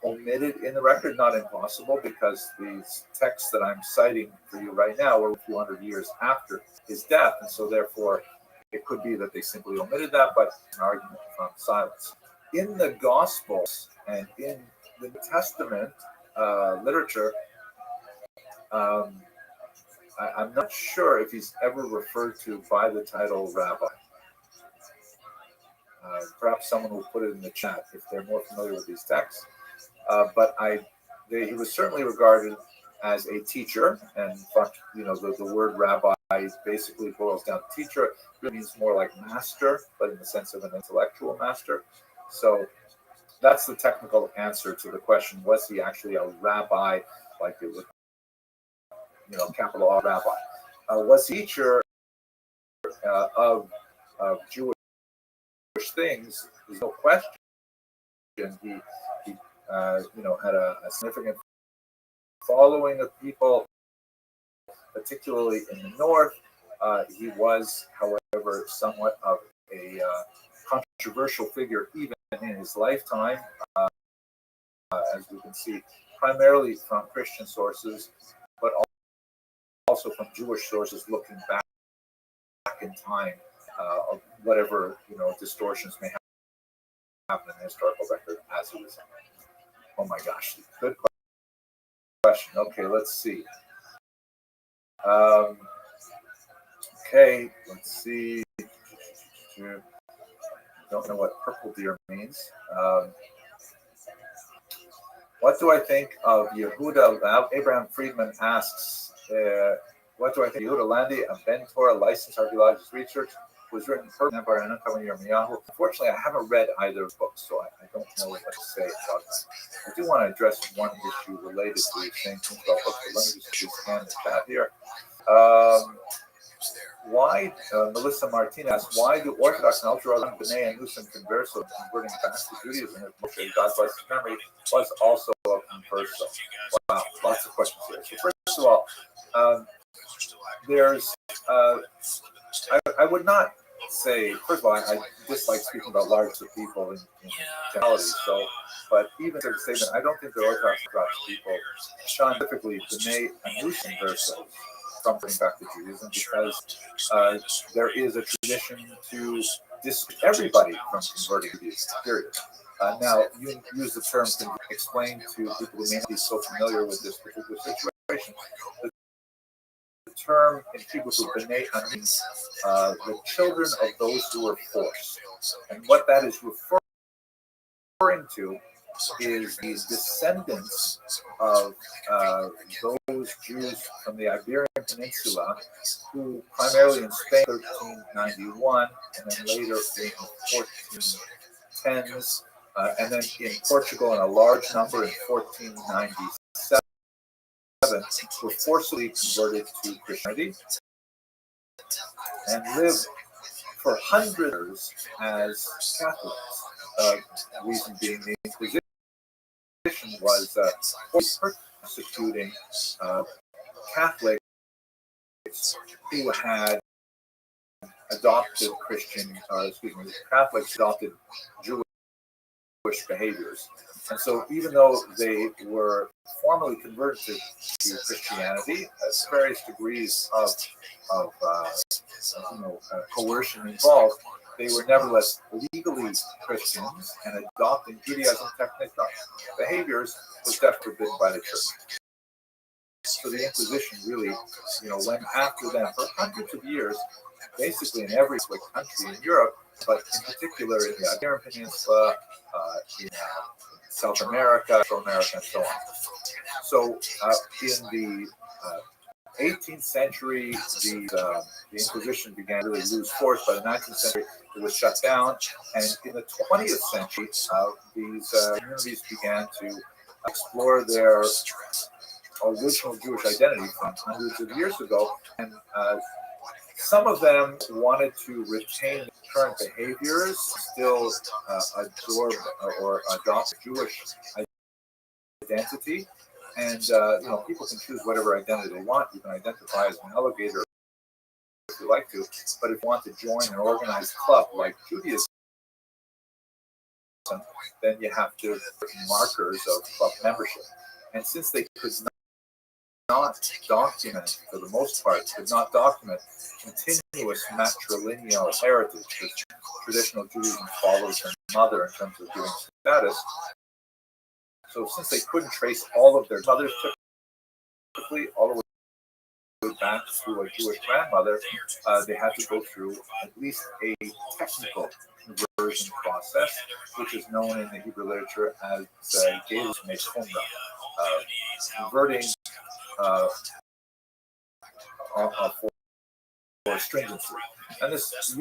Speaker 9: omitted in the record? Not impossible, because these texts that I'm citing for you right now were a few hundred years after his death, and so therefore it could be that they simply omitted that, but an argument from silence. In the Gospels and in the New Testament literature, I'm not sure if he's ever referred to by the title rabbi. Perhaps someone will put it in the chat if they're more familiar with these texts. But he was certainly regarded as a teacher, and the word rabbi basically boils down to teacher. It really means more like master, but in the sense of an intellectual master. So that's the technical answer to the question: was he actually a rabbi, like it would, capital R rabbi? Was he a teacher of Jewish things? There's no question. He had a significant following of people, particularly in the north. He was, however, somewhat of a controversial figure even in his lifetime, as we can see, primarily from Christian sources, but also from Jewish sources looking back in time, of whatever distortions may happen in the historical record as it was. Oh my gosh, good question. Okay, let's see. Okay, let's see. Don't know what purple deer means. What do I think of Yehuda? Abraham Friedman asks, what do I think of Yehuda Landi, a Ben Torah licensed archaeologist research, was written per Empire and Uncommon Yirmiyahu? Unfortunately, I haven't read either of books, so I don't know what to say about that. I do want to address one issue related to the same thing about books, but let me just scan the chat here. Why, Melissa Martinez, why do Orthodox and ultra-Orthodox B'nai Anusim converso converting back to Judaism if Moshe, God bless his memory, was also a converso? Wow, lots of questions here. So first of all, there's, I would not say, first of all, I dislike speaking about large groups of people in generality, so, but even to the statement, I don't think the Orthodox people, scientifically, B'nai Anusim conversos, from bringing back to Judaism, because there is a tradition to discourage everybody from converting to Judaism, period. Now, you use the term to explain to people who may not be so familiar with this particular situation. The term in Hebrew for B'nai means the children of those who were forced. And what that is referring to is the descendants of those Jews from the Iberian Peninsula who primarily in Spain 1391 and then later in the 1410s and then in Portugal in a large number in 1497 were forcibly converted to Christianity and lived for hundreds as Catholics. Reason being the Inquisition was persecuting Catholics who had adopted Catholics adopted Jewish behaviors. And so even though they were formally converted to Christianity, various degrees of coercion involved, they were nevertheless legally Christians, and adopting Judaism technical behaviors was death forbidden by the church. So the Inquisition really, went after them for hundreds of years, basically in every country in Europe, but in particular in the Iberian Peninsula, in South America, Central America, and so on. So in the 18th century, the Inquisition began to really lose force. By the 19th century, it was shut down. And in the 20th century, these communities began to explore their original Jewish identity from hundreds of years ago. And some of them wanted to retain current behaviors, still absorb or adopt Jewish identity. And people can choose whatever identity they want. You can identify as an alligator if you like to, but if you want to join an organized club like Judaism, then you have to put markers of club membership. And since they could not document, for the most part, could not document continuous matrilineal heritage, which traditional Judaism follows their mother in terms of giving status. So since they couldn't trace all of their mothers, typically all the way back to a Jewish grandmother, they had to go through at least a technical conversion process, which is known in the Hebrew literature as Gelus Mechumra, converting for stringency. And this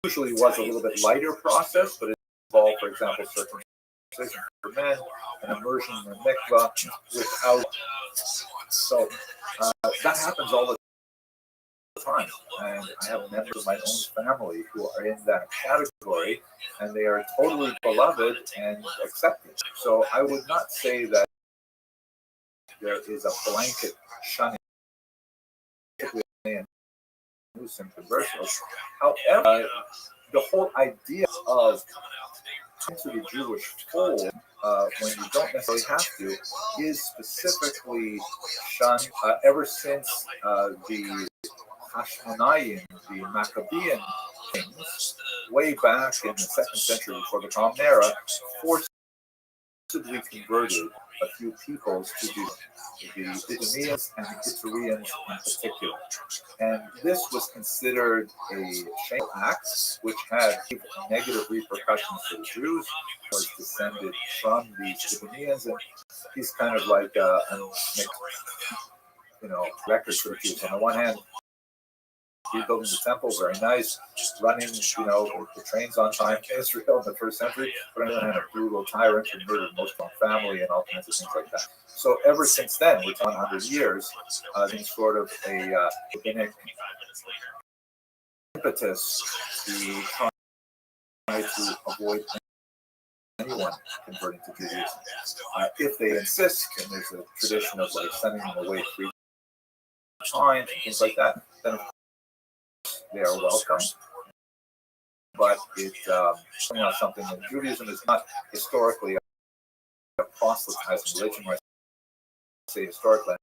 Speaker 9: usually was a little bit lighter process, but it involved, for example, circumcision for men, an immersion in the mikvah without. So that happens all the time. And I have members of my own family who are in that category, and they are totally beloved and accepted. So I would not say that there is a blanket shunning and some conversions. However, the whole idea of to the Jewish fold, when you don't necessarily have to, is specifically shunned ever since the Hashmonaim, the Maccabean kings, way back in the 2nd century before the Common Era, forcibly converted a few peoples to do the Idumeans and the Itareans in particular. And this was considered a shameful act, which had negative repercussions for the Jews, was descended from the Idumeans, and he's kind of like a mixed, record for the Jews. On the one hand, rebuilding the temple, very nice, running, the trains on time in Israel in the 1st century, but on the other hand, a brutal tyrant who murdered most of the family and all kinds of things like that. So ever since then, with 100 years, in sort of a rabbinic impetus to try to avoid anyone converting to Judaism. If they insist, and there's a tradition of like sending them away 3 times and things like that, then of course they are welcome. But it's something that Judaism is not historically a proselytizing religion. When I say historically,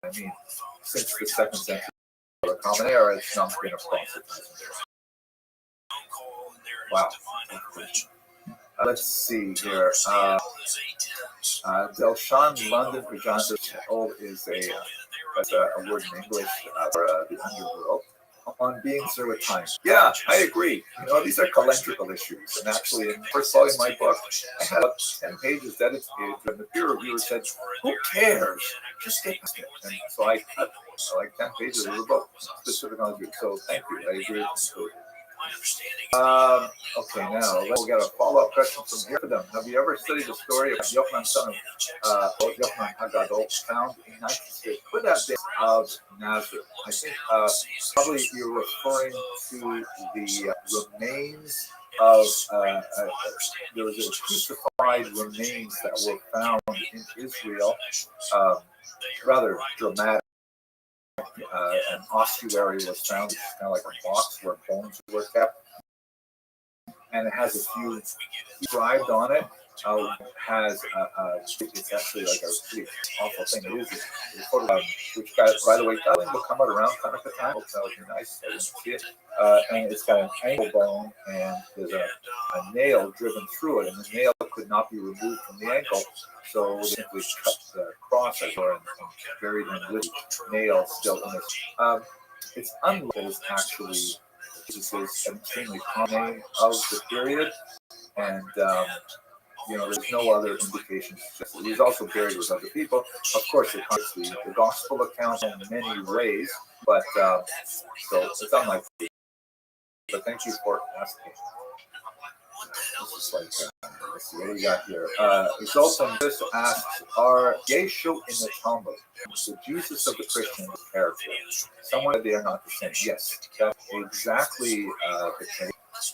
Speaker 9: I mean since the 2nd century, the Common Era, it's not been a proselytizing. Wow. Let's see here. Delshan London Prajanta is a word in English for the underworld. On being there with time. Yeah, I agree. These are calendrical issues. And actually, in the first volume of my book, I had 10 pages dedicated, and the peer reviewer said, "Who cares? Just get past it." And so I cut like 10 pages of the book specific on it. So thank you. I agree. Okay, now we'll get a follow-up question from here for them. Have you ever studied the story of Yochanan, son of Yochanan Hagadol, found in 1960? Could have been of Nazareth. I think probably you're referring to the remains of there was a crucified remains that were found in Israel. Rather dramatic. An ossuary was found, which is kind of like a box where bones were kept. and it has a few inscribed on it. Has it's actually like a pretty awful thing. It is a photo, which got, by the way, that one will come out around Hanukkah time. That would be nice. I didn't see it. And it's got an ankle bone, and there's a nail driven through it, and the nail could not be removed from the ankle, so they simply cut the cross and buried him with nail still in it. It's unlikely that it's actually this is an extremely common name of the period, and there's no other indications. He's also buried with other people. Of course, it comes the gospel account in many ways, but so it's unlikely. But thank you for asking. This is like, let's see what we got here. Exultant this asks, are Yeshu in the Talmud the Jesus of the Christian character? Someone they are not the same. Yes, that's exactly the case.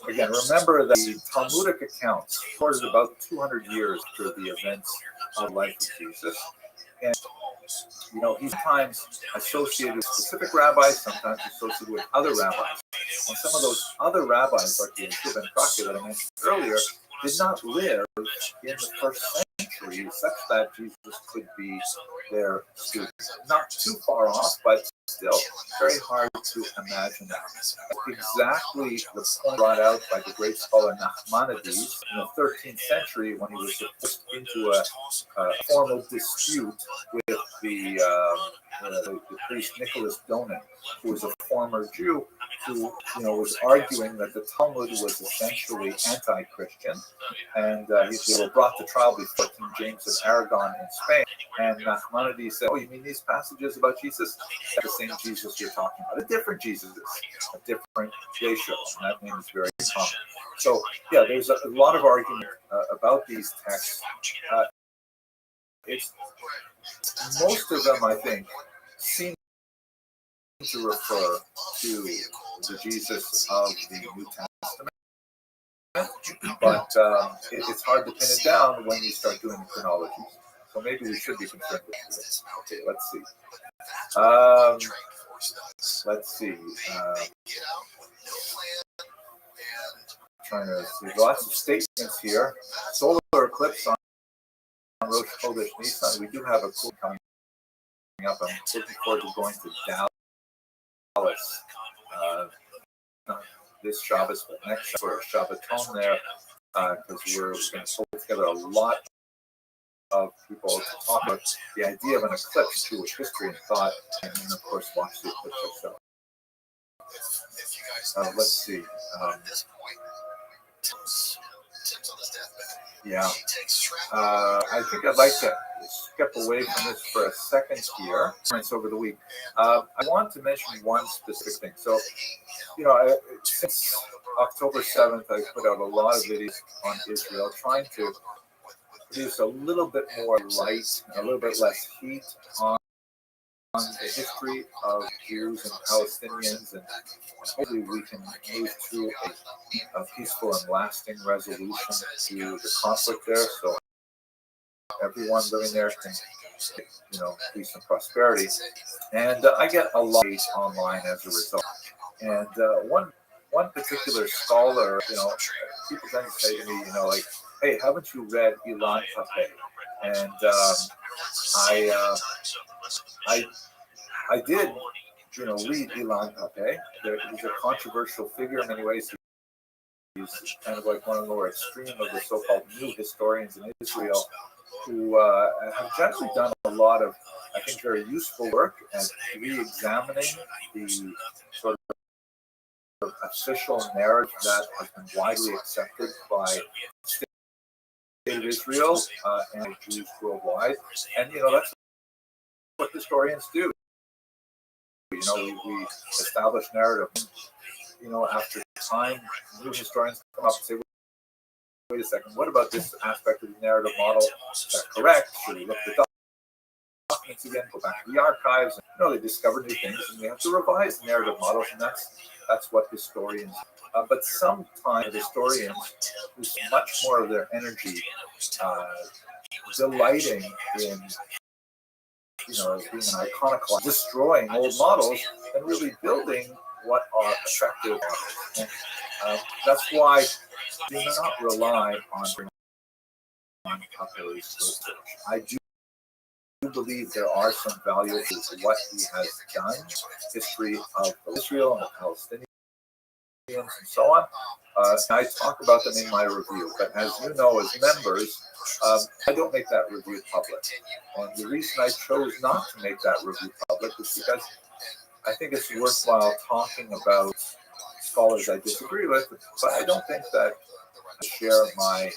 Speaker 9: Again, remember that the Talmudic accounts recorded about 200 years after the events of the life of Jesus. And, he's sometimes associated with specific rabbis, sometimes associated with other rabbis. And some of those other rabbis, like the Yeshua ben Kaki that I mentioned earlier, did not live in the first century such that Jesus could be their student. Not too far off, but still very hard to imagine that. Exactly the point brought out by the great scholar Nachmanides in the 13th century when he was forced into a formal dispute with the priest Nicholas Donin, who was a former Jew, who was arguing that the Talmud was essentially anti-Christian, and they were brought to trial before King James of Aragon in Spain. And Nachmanides said, "Oh, you mean these passages about Jesus? That's the same Jesus you're talking about. A different Jesus, a different Yeshua." And that name is very common. So, yeah, there's a lot of argument about these texts. It's most of them, I think, seem to refer to the Jesus of the New Testament, but it's hard to pin it down when you start doing the chronology. So maybe we should be concerned with this. Okay, let's see. Let's see. Trying to see lots of statements here. Solar eclipse on Rosh Chodesh Nisan. We do have a cool coming up. I'm looking forward to going to Dallas this Shabbos, but next for a Shabbaton there, because we're going to pull together a lot of people to talk about the idea of an eclipse, Jewish history and thought, and then of course watch the eclipse itself. Let's see. Yeah. I think I'd like to step away from this for a second here. It's over the week. I want to mention one specific thing. So, since October 7th, I put out a lot of videos on Israel, trying to produce a little bit more light, a little bit less heat on the history of Jews and Palestinians, and hopefully we can move to a peaceful and lasting resolution to the conflict there, so everyone living there can, peace and prosperity. And I get a lot of hate online as a result. And one particular scholar, people tend to say to me, like, "Hey, haven't you read Ilan Pappé?" And I did, read Ilan Pappé. He's a controversial figure in many ways. He's kind of like one of the more extreme of the so-called new historians in Israel, who have generally done a lot of, I think, very useful work at re-examining the sort of official narrative that has been widely accepted by the state of Israel and Jews worldwide. And, that's what historians do. We establish narrative. After time, new historians come up and say, "Wait a second, what about this aspect of the narrative model? Is that correct? Should we look at the documents again, go back to the archives?" And, they discover new things, and they have to revise the narrative models, and that's what historians do. But sometimes historians lose much more of their energy delighting in being an iconoclast, destroying old models, and really building what are effective models. And that's why do not rely on popular research. I do believe there are some value to what he has done, history of Israel and the Palestinians and so on. I talk about them in my review, but as you know, as members, I don't make that review public. And the reason I chose not to make that review public is because I think it's worthwhile talking about scholars I disagree with, but I don't think that I share my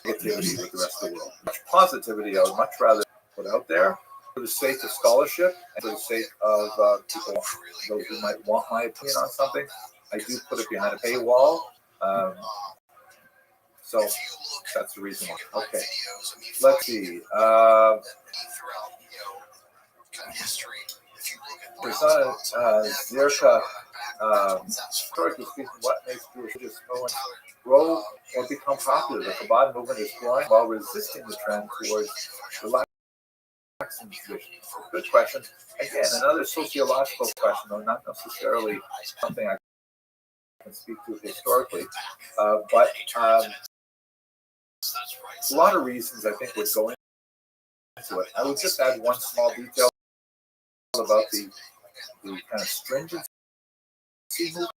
Speaker 9: negativity with the rest of the world. Much positivity I would much rather put out there for the sake of scholarship and for the sake of people, those who might want my opinion on something. I do put it behind a paywall. So that's the reason why. Okay, let's see. Persona Zirka, historically speaking, what makes Jewish movement grow or become popular? The Chabad movement is growing while resisting the trend towards relaxing traditions. Good question. Again, another sociological question, though not necessarily something I can speak to historically, but a lot of reasons I think would go into it. I would just add one small detail about the kind of stringency movement.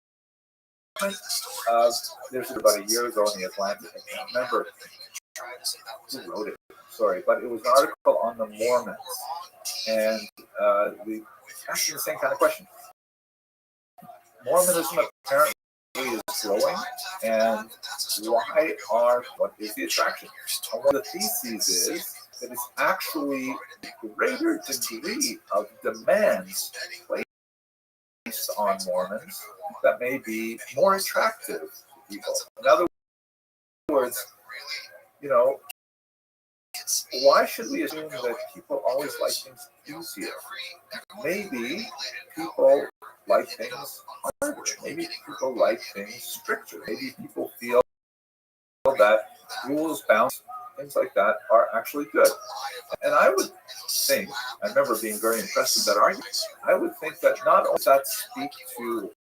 Speaker 9: There's about a year ago in the Atlantic, I can't remember who wrote it, sorry, but it was an article on the Mormons, and we asking the same kind of question. Mormonism apparently is growing, and what is the attraction? And one of the theses is that it's actually a greater degree of demands placed on Mormons that may be more attractive to people. In other words, why should we assume that people always like things easier? Maybe people like things harder. Maybe people like things stricter. Maybe people feel that rules, bounds, things like that are actually good. And I would think, I remember being very impressed with that argument, I would think that not only does that speak to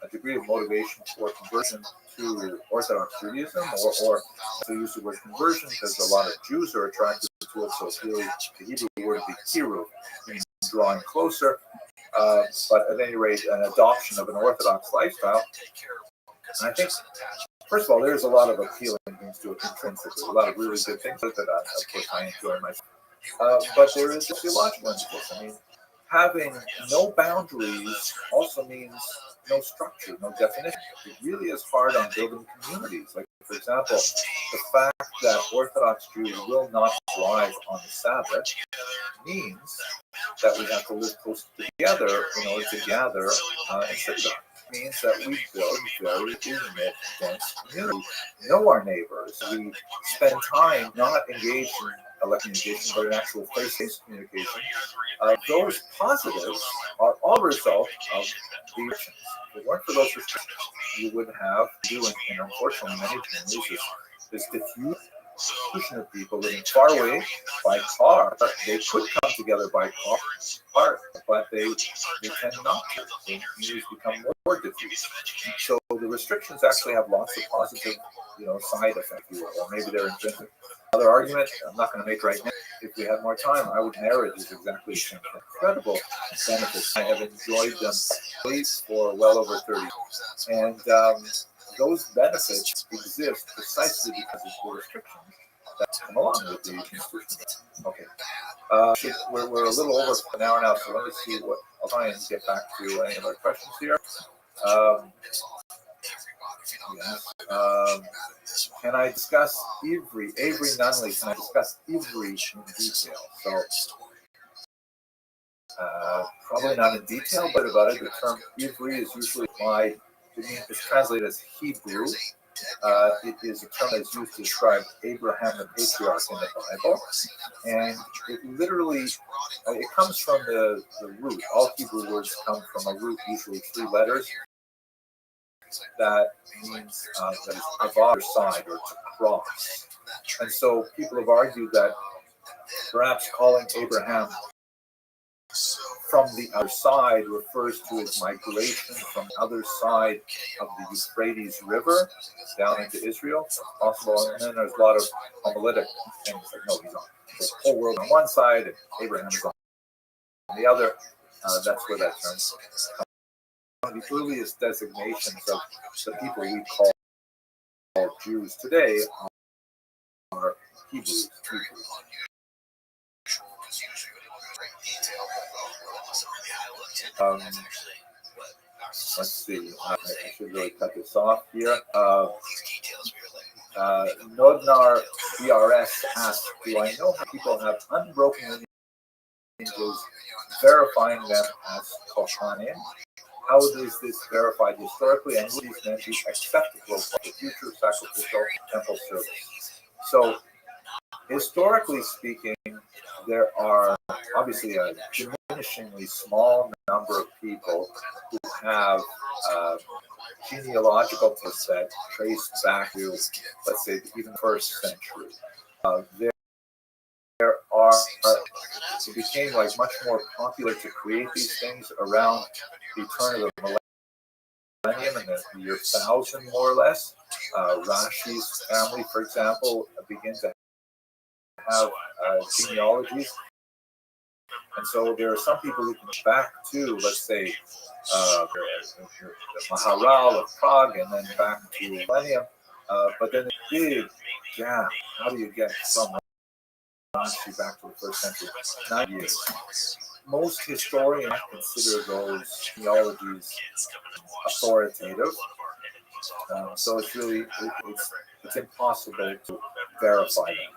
Speaker 9: a degree of motivation for conversion to Orthodox Judaism, or to use the word conversion because a lot of Jews are attracted to it, so it's really the Hebrew word would be kiruv, meaning drawing closer, but at any rate, an adoption of an Orthodox lifestyle. And I think, first of all, there's a lot of appealing things to it intrinsically, a lot of really good things that of course I enjoy myself. But there is a theological implication. I mean, having no boundaries also means no structure, no definition. It really is hard on building communities. Like, for example, the fact that Orthodox Jews will not drive on the Sabbath means that we have to live close together in order to gather in synagogue. Means that we build very intimate, dense community. We know our neighbors. We spend time not engaged in electrommunication, but in actual face-to-face communication. Those positives are all a result of the restrictions. If it weren't for those restrictions, you would have, and unfortunately many communities, this diffusion of people living far away by car. They could come together by car, but they tend not to. The communities become more diffuse. So the restrictions actually have lots of positive, side effects, or maybe they're intrinsic. Another argument I'm not going to make right now. If we had more time, I would marriage is exactly the same. Incredible benefits. I have enjoyed them for well over 30 years. And those benefits exist precisely because of the restrictions that come along with the institutions. Okay. We're a little over an hour now, so let me see what I'll try and get back to any other questions here. Can I discuss Avery Nunley? Can I discuss Avery in detail? So, probably not in detail, but about it. The term Avery is usually applied. It's translated as Hebrew. It is a term that is used to describe Abraham the patriarch in the Bible, and it literally it comes from the root. All Hebrew words come from a root, usually 3 letters. That means that is of other side or to cross. And so people have argued that perhaps calling Abraham from the other side refers to his migration from the other side of the Euphrates River down into Israel. Possible, and then there's a lot of homiletic things like, no, he's on the whole world on one side and Abraham is on the other. That's where that term. One of the earliest designations of the people we call Jews today are Hebrews. Let's see. I should really cut this off here. Nodnar BRS asks, do I know how people have unbroken lineages verifying them as Kohanim? How is this verified historically, and would these men be acceptable for the future sacrificial temple service? So, historically speaking, there are obviously a diminishingly small number of people who have genealogical tests that trace back to, let's say, even the first century. There are, it became like much more popular to create these things around the turn of the millennium and the year 1000, more or less. Rashi's family, for example, begin to have genealogies. And so there are some people who can back to, let's say, the Maharal of Prague and then back to millennium. But then a big gap. How do you get from Rashi back to the first century? 9 years. Most historians consider those genealogies authoritative. So it's really, it's impossible to verify them.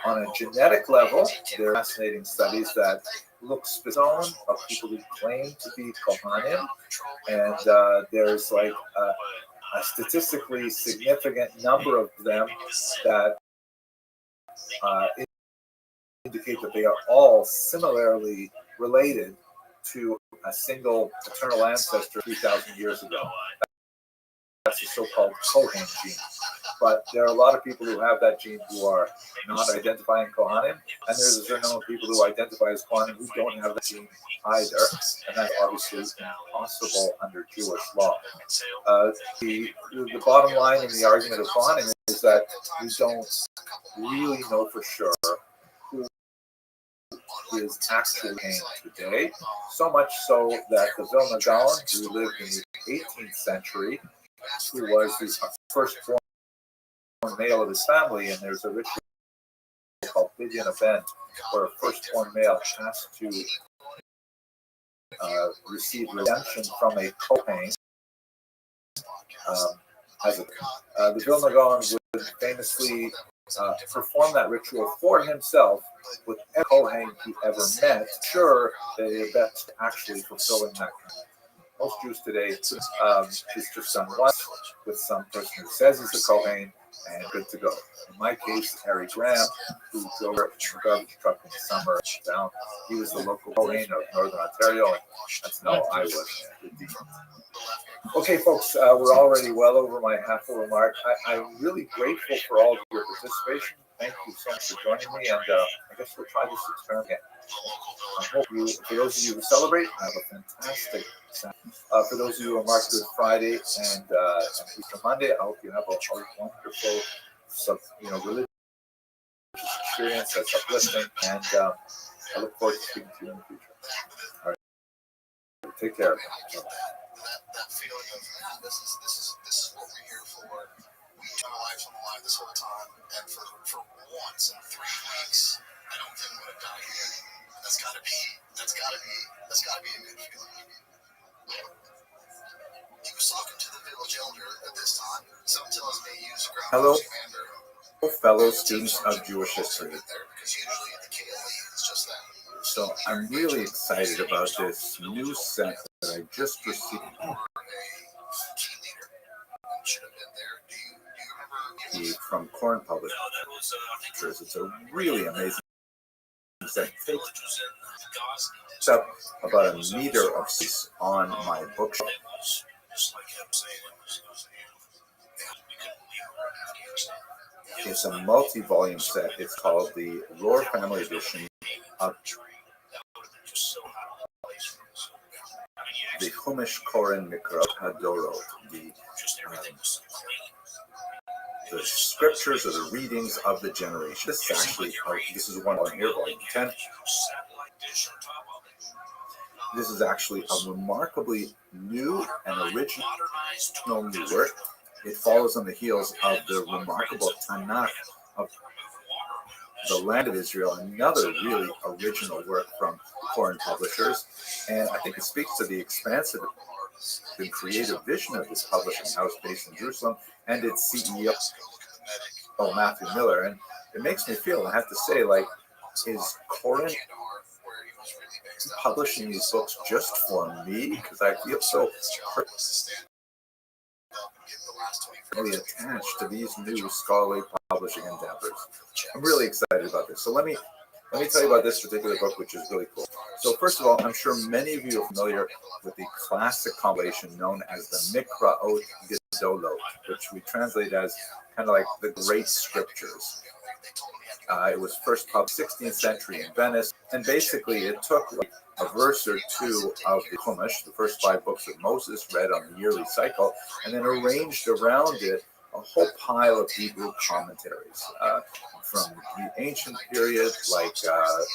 Speaker 9: On a genetic level, there are fascinating studies that look specific of people who claim to be Kohanim, and there's like a statistically significant number of them that indicate that they are all similarly related to a single paternal ancestor 3,000 years ago. That's the so-called Kohen gene. But there are a lot of people who have that gene who are not identifying Kohanim, and there's a certain number of people who identify as Kohanim who don't have that gene either, and that's obviously impossible under Jewish law. The bottom line in the argument of Kohanim is that we don't really know for sure who is actually Kohen today, so much so that the Vilna Gaon, who lived in the 18th century, who was the firstborn male of his family, and there's a ritual called Pidyon event where a firstborn male has to receive redemption from a Kohen. The Vilna Gaon would famously perform that ritual for himself with every Kohen he ever met, sure that he best actually fulfilling that. Most Jews today, it's just done once with some person who says he's a Kohen, and good to go. In my case, Harry Graham, who drove a garbage truck in the summer down, he was the local Kohen of Northern Ontario, and that's how I was. Okay, folks, we're already well over my half-hour mark. I'm really grateful for all of your participation. Thank you so much for joining me, and I guess we'll try this experiment again. I hope you, for those of you who celebrate, have a fantastic Saturday. For those of you who are marked Good Friday and Easter Monday, I hope you have a wonderful, religious experience that's uplifting, and I look forward to speaking to you in the future. All right, take care.
Speaker 5: That feeling of this is what we're here for. My life's on the line this whole time, and for once in 3 weeks, I don't think I'm gonna die here. That's gotta be a good feeling. He was talking to the village elder at this time. Some tells me he used a ground.
Speaker 9: Hello, fellow students of Jewish history. So I'm really excited about this new set that I just received from Corn Publishers. It's a really amazing set. It's up about a meter of space on my bookshelf. It's a multi-volume set. It's called the Rohr Family Edition of the Chumash Koren Mikrot Hadorot, the scriptures or the readings of the generation. This is actually, this is one on here, volume 10. This is actually a remarkably new and original new work. It follows on the heels of the remarkable Tanakh of the Land of Israel, another really original work from foreign publishers. And I think it speaks to the expansive and creative vision of this publishing house based in Jerusalem and its CEO, Matthew Miller. And it makes me feel, I have to say, like, is Koren publishing these books just for me? Because I feel so really attached to these new scholarly publishing endeavors. I'm really excited about this. So let me tell you about this particular book, which is really cool. So first of all, I'm sure many of you are familiar with the classic compilation known as the Mikraot Gedolot, which we translate as kind of like the Great Scriptures. It was first published 16th century in Venice, and basically it took like a verse or two of the Chumash, the first 5 books of Moses, read on the yearly cycle, and then arranged around it a whole pile of Hebrew commentaries from the ancient period, like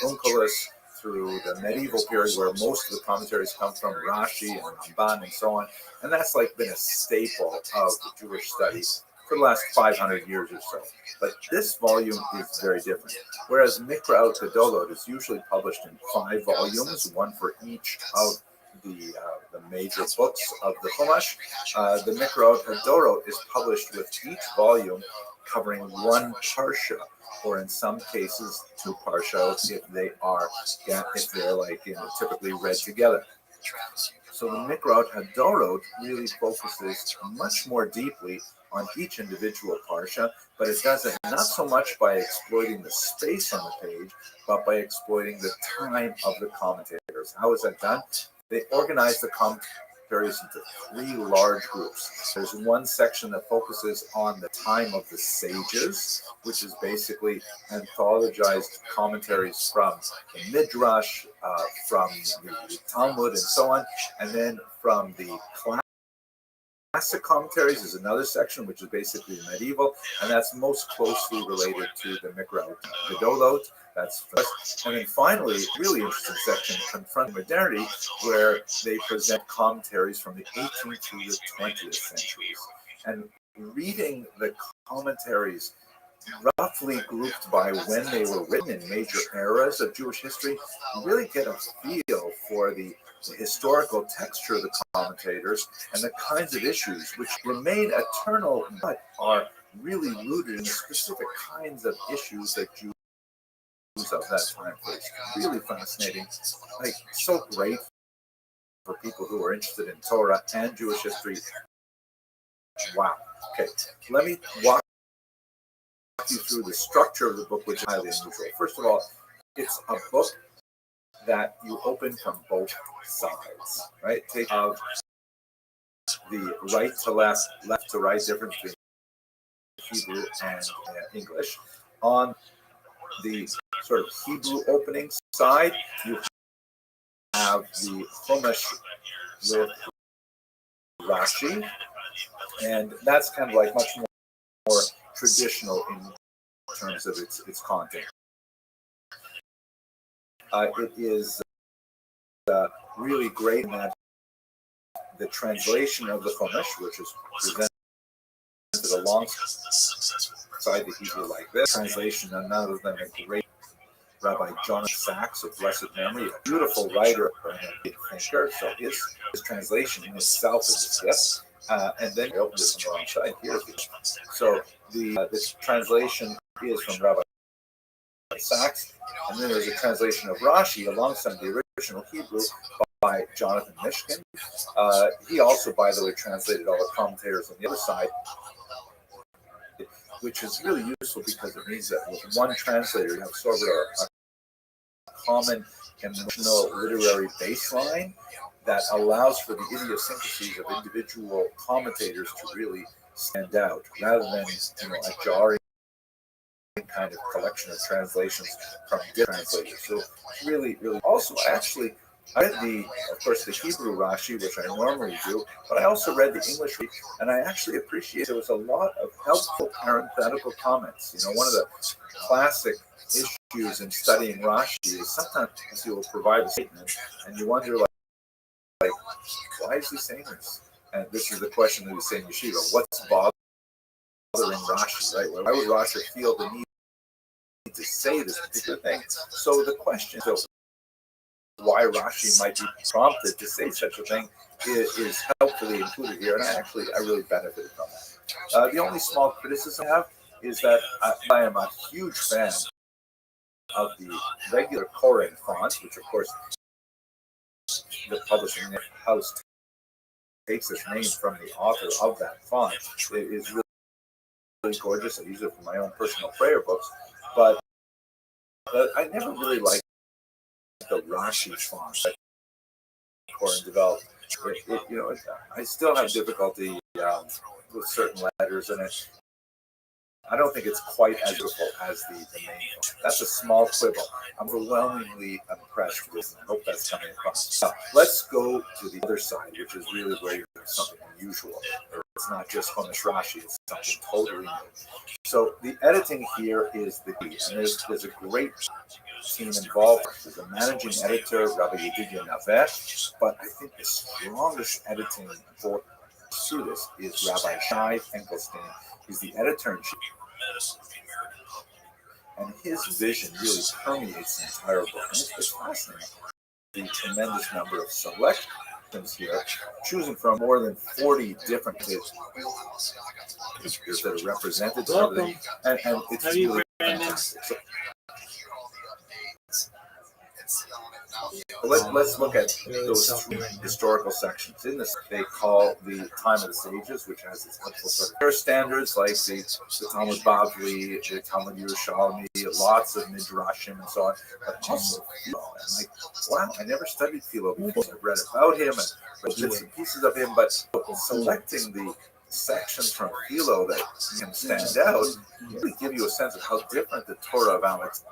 Speaker 9: Onkelos, through the medieval period, where most of the commentaries come from, Rashi and Ramban and so on. And that's like been a staple of the Jewish studies for the last 500 years or so. But this volume is very different. Whereas Mikraot Gedolot is usually published in 5 volumes, one for each of the major books of the Chumash, the Mikraot Gedolot is published with each volume covering one parsha, or in some cases 2 parshas if they're like typically read together. So the Mikraot Gedolot really focuses much more deeply on each individual parsha, but it does it not so much by exploiting the space on the page, but by exploiting the time of the commentators. How is that done? They organize the commentaries into 3 large groups. There's one section that focuses on the time of the sages, which is basically anthologized commentaries from the Midrash, from the Talmud, and so on, and then from the classic commentaries is another section, which is basically medieval, and that's most closely related to the Mikraot Gedolot. That's first. And then finally, a really interesting section, Confronting Modernity, where they present commentaries from the 18th through the 20th centuries. And reading the commentaries roughly grouped by when they were written in major eras of Jewish history, you really get a feel for the historical texture of the commentators and the kinds of issues which remain eternal but are really rooted in specific kinds of issues that Jews of that time faced. Really fascinating, like so great for people who are interested in Torah and Jewish history. Wow. Okay, let me walk you through the structure of the book, which is highly unusual. First of all, it's a book that you open from both sides, right? Take of the right to left, left to right difference between Hebrew and English. On the sort of Hebrew opening side, you have the Chumash with Rashi, and that's kind of like much more traditional in terms of its content. It is really great in that the translation of the Chumash, which is presented alongside the Hebrew like this, translation none other than a great Rabbi Jonathan Sachs of blessed memory, a beautiful writer and a big thinker. So his translation in itself is a gift. And then you open this on the wrong side. Here's the so this translation is from Rabbi Sachs, and then there's a translation of Rashi alongside the original Hebrew by Jonathan Mishkin. He also, by the way, translated all the commentators on the other side, which is really useful because it means that with one translator, you have sort of a common emotional literary baseline that allows for the idiosyncrasies of individual commentators to really stand out, rather than a jarring kind of collection of translations from different translators. So really, really. Also, actually, I read of course, the Hebrew Rashi, which I normally do, but I also read the English Rashi, and I actually appreciate there was a lot of helpful parenthetical comments. One of the classic issues in studying Rashi is sometimes he will provide a statement, and you wonder, like why is he saying this? And this is the question that we say in Yeshiva: what's bothering Rashi, right? Why would Rashi feel the need to say this particular thing? So the question is why Rashi might be prompted to say such a thing is helpfully included here, and I really benefited from it. The only small criticism I have is that I am a huge fan of the regular Koren font, which of course the publishing house takes its name from the author of that font. It is really gorgeous. I use it for my own personal prayer books, but I never really liked the Rashi font that Koren developed. I still have difficulty with certain letters in it. I don't think it's quite as beautiful as the main. That's a small quibble. I'm overwhelmingly impressed with it. I hope that's coming across. Now, let's go to the other side, which is really where you have something unusual. It's not just Chumash Rashi, it's something totally new. So the editing here is the key, and there's a great team involved. There's a managing editor, Rabbi Yedidia Naveh, but I think the strongest editing for this is Rabbi Shai Finkelstein. He's the editor-in-chief. And his vision really permeates the entire book. And it's fascinating. The tremendous number of selections here, choosing from more than 40 different hits that are represented. And it's really fantastic. Let's look at those three historical sections. In this, they call the Time of the Sages, which has its helpful sort of standards like the Talmud Bavli, the Talmud Yerushalmi, lots of midrashim and so on. But also Philo, and like, wow, I never studied Philo before. I've read about him and read bits and pieces of him, but selecting the sections from Philo that can stand out really give you a sense of how different the Torah of Alex,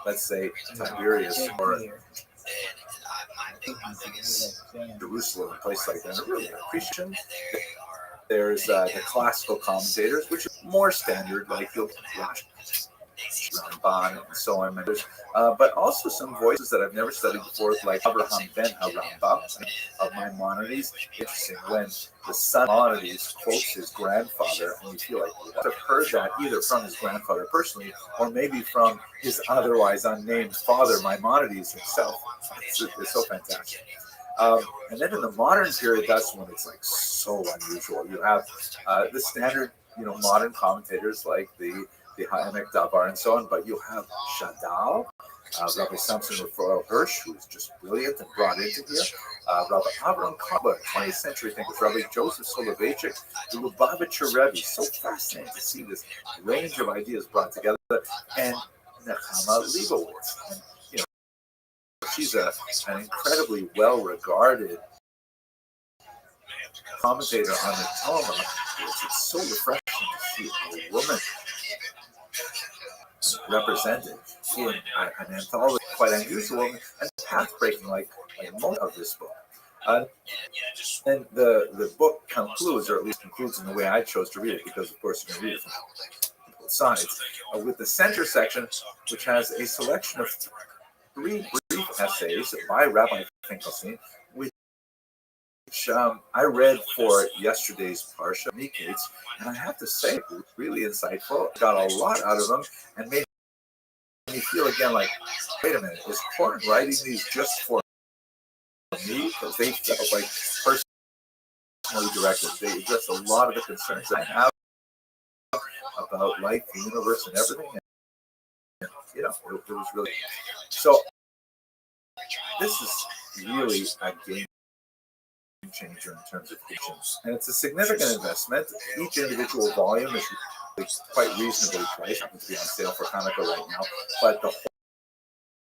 Speaker 9: let's say Tiberius or Jerusalem, a place like that, really appreciation. There's the classical commentators, which are more standard, like you'll Ramban and so on. But also some voices that I've never studied before, like Abraham ben Rambam of Maimonides. Interesting, when the son Maimonides quotes his grandfather, and you feel like you would have heard that either from his grandfather personally, or maybe from his otherwise unnamed father, Maimonides himself. It's so fantastic. And then in the modern period, that's when it's like so unusual. You have the standard, modern commentators like the Ha'emek Davar and so on, but you have Shadal, Rabbi Samson Raphael Hirsch, who is just brilliant and brought into here, Rabbi Avram Kaba, 20th century thinkers, Rabbi Joseph Soloveitchik, the Lubavitcher Rebbe. So fascinating to see this range of ideas brought together, and Nechama Leibowitz. And, she's an incredibly well-regarded commentator on the Talmud. It's so refreshing to see a woman represented in an anthology, quite unusual and path-breaking, like most of this book. And the book concludes, or at least concludes in the way I chose to read it, because of course you can read it from both sides, with the center section, which has a selection of 3 brief essays by Rabbi Finkelstein, which I read for yesterday's Parsha Miketz, and I have to say, really insightful. Got a lot out of them, and made me feel again like, wait a minute, is Koren writing these just for me? Because they felt like personally directed. They address a lot of the concerns I have about life, the universe, and everything. And, it was really so. This is really a game changer in terms of patience, and it's a significant investment. Each individual volume is quite reasonably priced. Happens to be on sale for Hanukkah right now, but the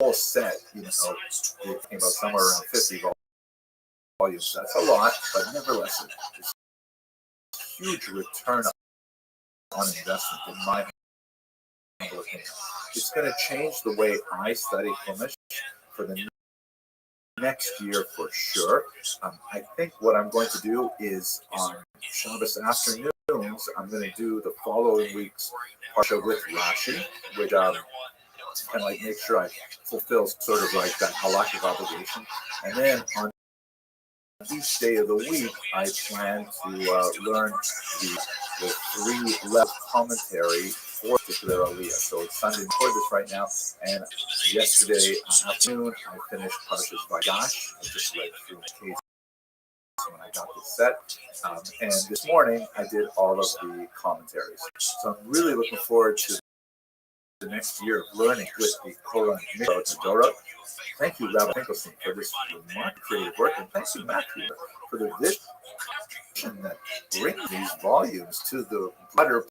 Speaker 9: whole set, you're talking about somewhere around 50 volumes. That's a lot, but nevertheless, it's a huge return on investment in my It's going to change the way I study Chumash for the next year for sure. I think what I'm going to do is on Shabbos afternoons, I'm going to do the following week's Parsha with Rashi, which kind of like make sure I fulfill sort of like that halakhic obligation. And then on each day of the week, I plan to learn the three-level commentary for particular aliyah. So it's Sunday before this right now, and yesterday afternoon I finished Parshas Vayash. I just read through the case when I got this set, and this morning I did all of the commentaries. So I'm really looking forward to the next year of learning with the Koran Mitzvot and Torah. Thank you, Rabbi Finkelstein, for this remarkable creative work, and thank you, Matthew, for the vision that brings these volumes to the broader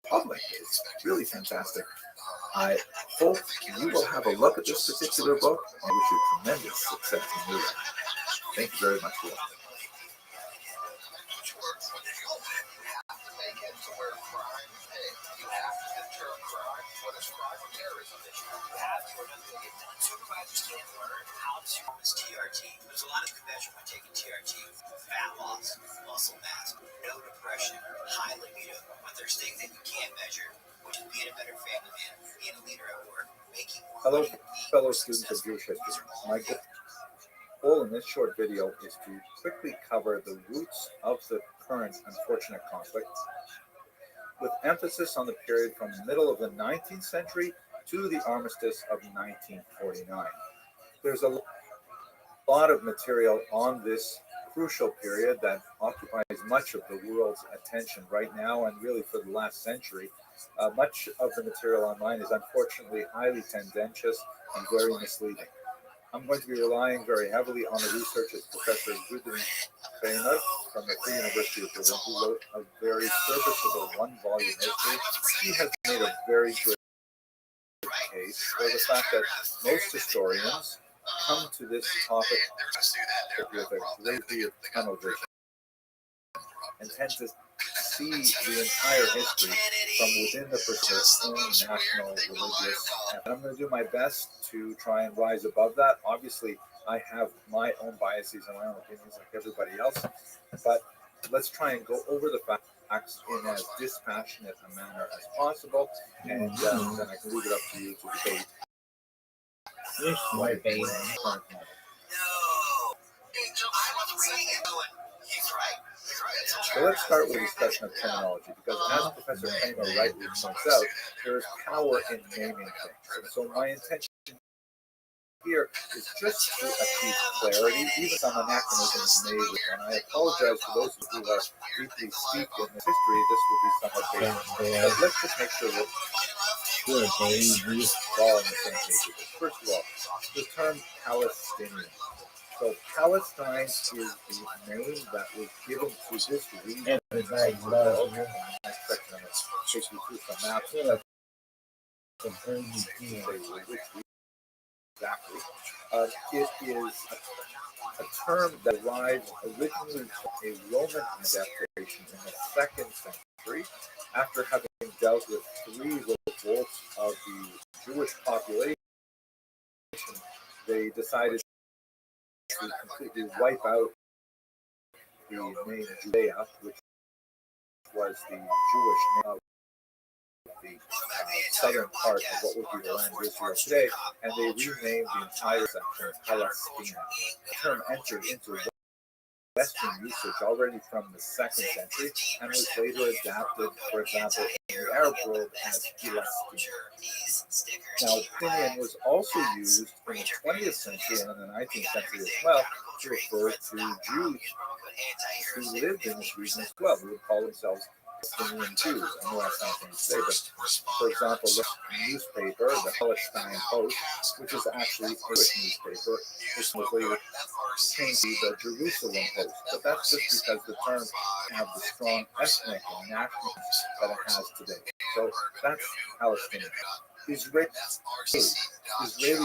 Speaker 9: public. It's really fantastic. I hope you will have a look at this particular book. I wish you tremendous success in your life. Thank you very much for watching.
Speaker 8: Supervisors can't learn how to use TRT. There's a lot of measure when taking TRT. Fat loss, muscle mass, no depression, high libido. But there's things that you can't measure, which is being a better family man, being a leader at work, making more
Speaker 9: Hello,
Speaker 8: money,
Speaker 9: fellow students of Jewish history. My goal in this short video is to quickly cover the roots of the current unfortunate conflict, with emphasis on the period from the middle of the 19th century to the armistice of 1949. There's a lot of material on this crucial period that occupies much of the world's attention right now and really for the last century. Much of the material online is unfortunately highly tendentious and very misleading. I'm going to be relying very heavily on the research of Professor Gudrun Feiner from the Free University of Berlin, who wrote a very serviceable one-volume history. He has made a very good case for the fact that most historians come to this topic with a great deal of tunnel vision and tend to see the entire history from within the person's own national religious. And I'm going to do my best to try and rise above that. Obviously, I have my own biases and my own opinions like everybody else, but let's try and go over the facts in as dispassionate a manner as possible, and then I can leave it up to you to debate.
Speaker 3: You're smart, baby.
Speaker 8: No, Angel, I was reading it going, he's right.
Speaker 9: So let's start with a discussion of terminology, because as Professor Kramer rightly points out, there is power in naming things. And so my intention here is just to achieve clarity, even some anachronisms made, and I apologize to those who are deeply steeped in this history. This will be somewhat basic. But let's just make sure that we're all on the same page. First of all, the term Palestinian. So Palestine is the name that was given to this region.
Speaker 3: Everybody loves you.
Speaker 9: Next section, I'm going to take you through some maps. Exactly. It is a term that arrived originally from a Roman adaptation in the 2nd century, after having dealt with 3 revolts of the Jewish population. They decided to completely wipe out the name Judea, which was the Jewish name of the southern part of what would be the land of Israel today, and they renamed the entire section Palestine. The term entered into Western usage already from the 2nd century and was later adapted, for example, in the Arab world as Palestine. Now, Palestinian was also used in the 20th century and in the 19th century as well to refer to Jews who lived in this region as well, who would call themselves Palestinian Jews. I know that's not thing to say, but for example, the newspaper, the Palestine Post, which is actually a Jewish newspaper, which was later changed to the Jerusalem Post. But that's just because the term has the strong ethnic and national that it has today. So that's Palestinian. Israeli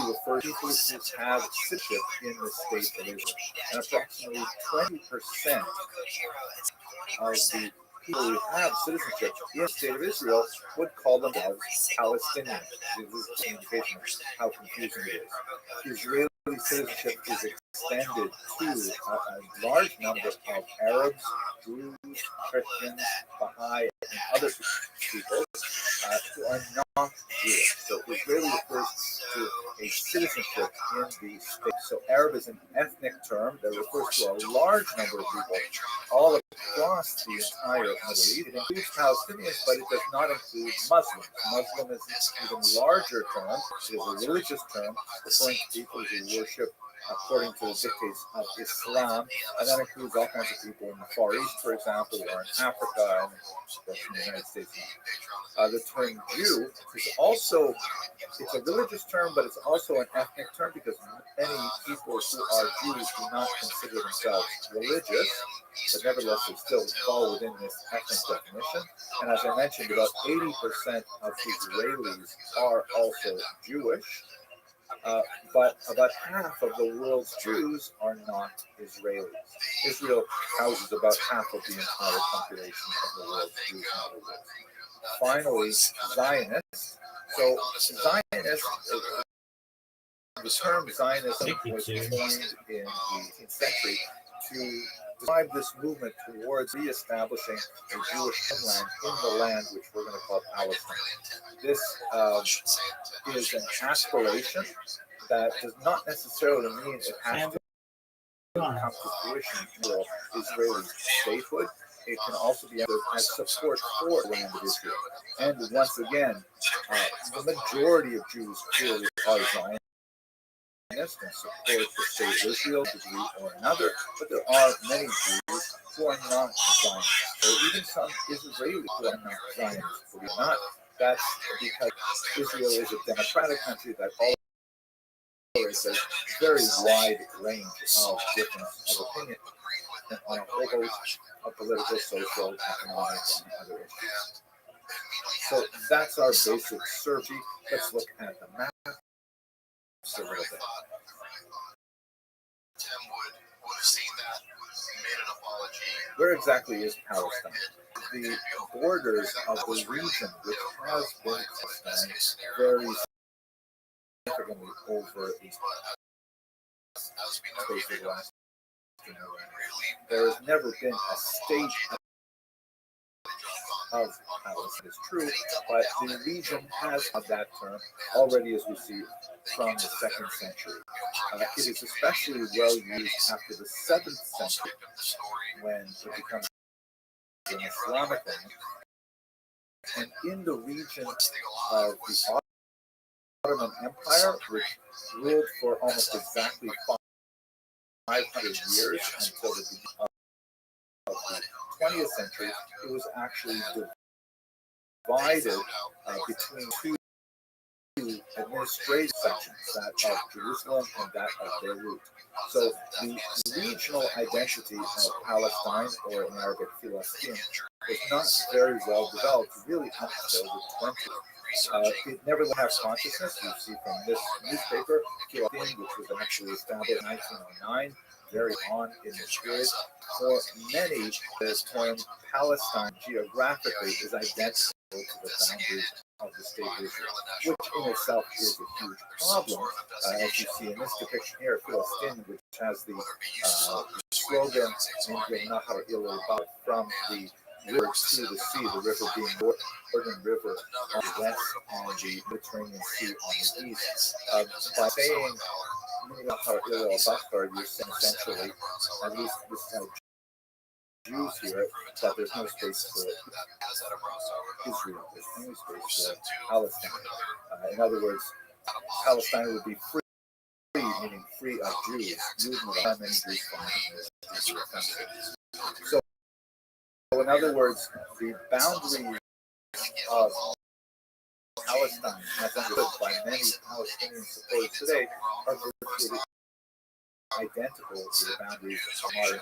Speaker 9: refers to people who have citizenship in the state of Israel, and approximately 20% of the people who have citizenship in the state of Israel would call themselves Palestinians. This is an indication of how confusing it is. Israeli citizenship is extended to a large number of Arabs, Jews, Christians, Baha'i, and other people who are not Jewish. So Israeli refers to a citizenship in the state. So Arab is an ethnic term that refers to a large number of people all across the entire Middle East. It includes Palestinians, but it does not include Muslims. Muslim is an even larger term. It is a religious term referring to people who worship according to the dictates of Islam, and that includes all kinds of people in the Far East, for example, or in Africa, and of course in the United States. The term Jew is also, it's a religious term, but it's also an ethnic term because many people who are Jews do not consider themselves religious, but nevertheless they still fall within this ethnic definition. And as I mentioned, about 80% of Israelis are also Jewish. But about half of the world's Jews are not Israelis. Israel houses about half of the entire population of the world's Jews. Finally, Zionists. So Zionists, the term Zionism was coined in the 18th century to describe this movement towards reestablishing a Jewish homeland in the land which we're going to call Palestine. This is an aspiration that does not necessarily mean it has to come to fruition for Israeli statehood. It can also be understood as support for the land of Israel. And once again, the majority of Jews clearly are Zionists and support the state of Israel to a degree or another, but there are many Jews who are not Zionists, or even some Israelis who are not Zionists, believe it or not. That's because Israel is a democratic country that tolerates a very wide range of difference of opinion on a whole host of political, social, economic, and other issues. So that's our basic survey. Let's look at the map a little bit. Where exactly is Palestine? The borders of the region, which has been Palestine, vary significantly over the space of the last. There has never been a state of Palestine, is true, but the region has of that term already, as we see, from the 2nd century. It is especially well used after the 7th century, when it becomes an Islamic land. And in the region of the Ottoman Empire, which ruled for almost exactly 500 years until the beginning of the 20th century, it was actually divided between two administrative sections, that of Jerusalem and that of Beirut. So the regional identity of Palestine, or in Arabic, Palestine, was not very well developed really until the 20th. It never had consciousness. You see from this newspaper, Palestine, which was actually established in 1909, very on in this period. For many, the term Palestine geographically is identical to the boundaries of the state of Israel, which in itself is a huge problem. As you see in this depiction here, Palestine, which has the slogan Nahar il from the river to the sea, the river being the Jordan River on the west and the Mediterranean Sea on the east. By saying Nahar il Bahar, you're saying essentially, at least this is how Jews hear it, that there's no space for Israel. There's only space for Palestine. In other words, Palestine would be free, meaning free of Jews. Jews would have many Jews from. So, in other words, the boundaries of Palestine, as understood by many Palestinian supporters today, are virtually identical to the boundaries of modern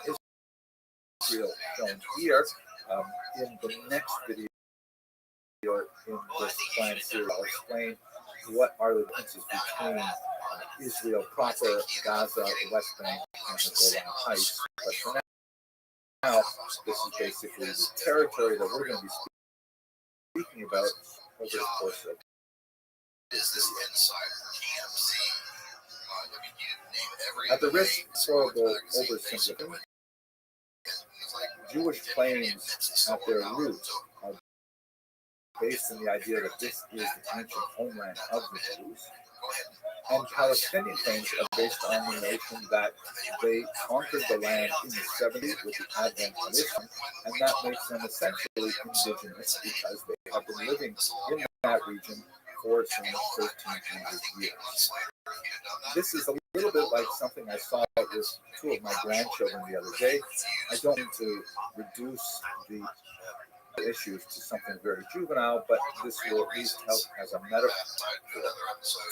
Speaker 9: Israel shown here. In the next video, in this planned series, I'll explain what are the differences between Israel proper, Gaza, the West Bank, and the Golan Heights. But for now, well, this is basically the territory that we're going to be speaking about over the course of
Speaker 5: Is this insider TMZ? I mean, you name every
Speaker 9: at the
Speaker 5: other
Speaker 9: risk
Speaker 5: name,
Speaker 9: of horrible
Speaker 5: magazine,
Speaker 9: oversimplification.
Speaker 5: it's like
Speaker 9: Jewish claims at their roots are based on the idea that this is the ancient homeland of the Jews, and Palestinian claims are based on the notion that they conquered the land in the 70s with the advent of Islam, and that makes them essentially indigenous because they have been living in that region for some 1,300 years. This is a little bit like something I saw with two of my grandchildren the other day. I don't mean to reduce the issues to something very juvenile, but this will at least help as a metaphor.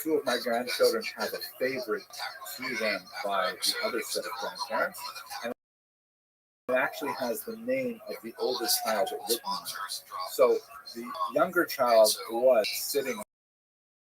Speaker 9: Two of my grandchildren have a favorite to them by the other set of grandparents, and it actually has the name of the oldest child written on it. So the younger child was sitting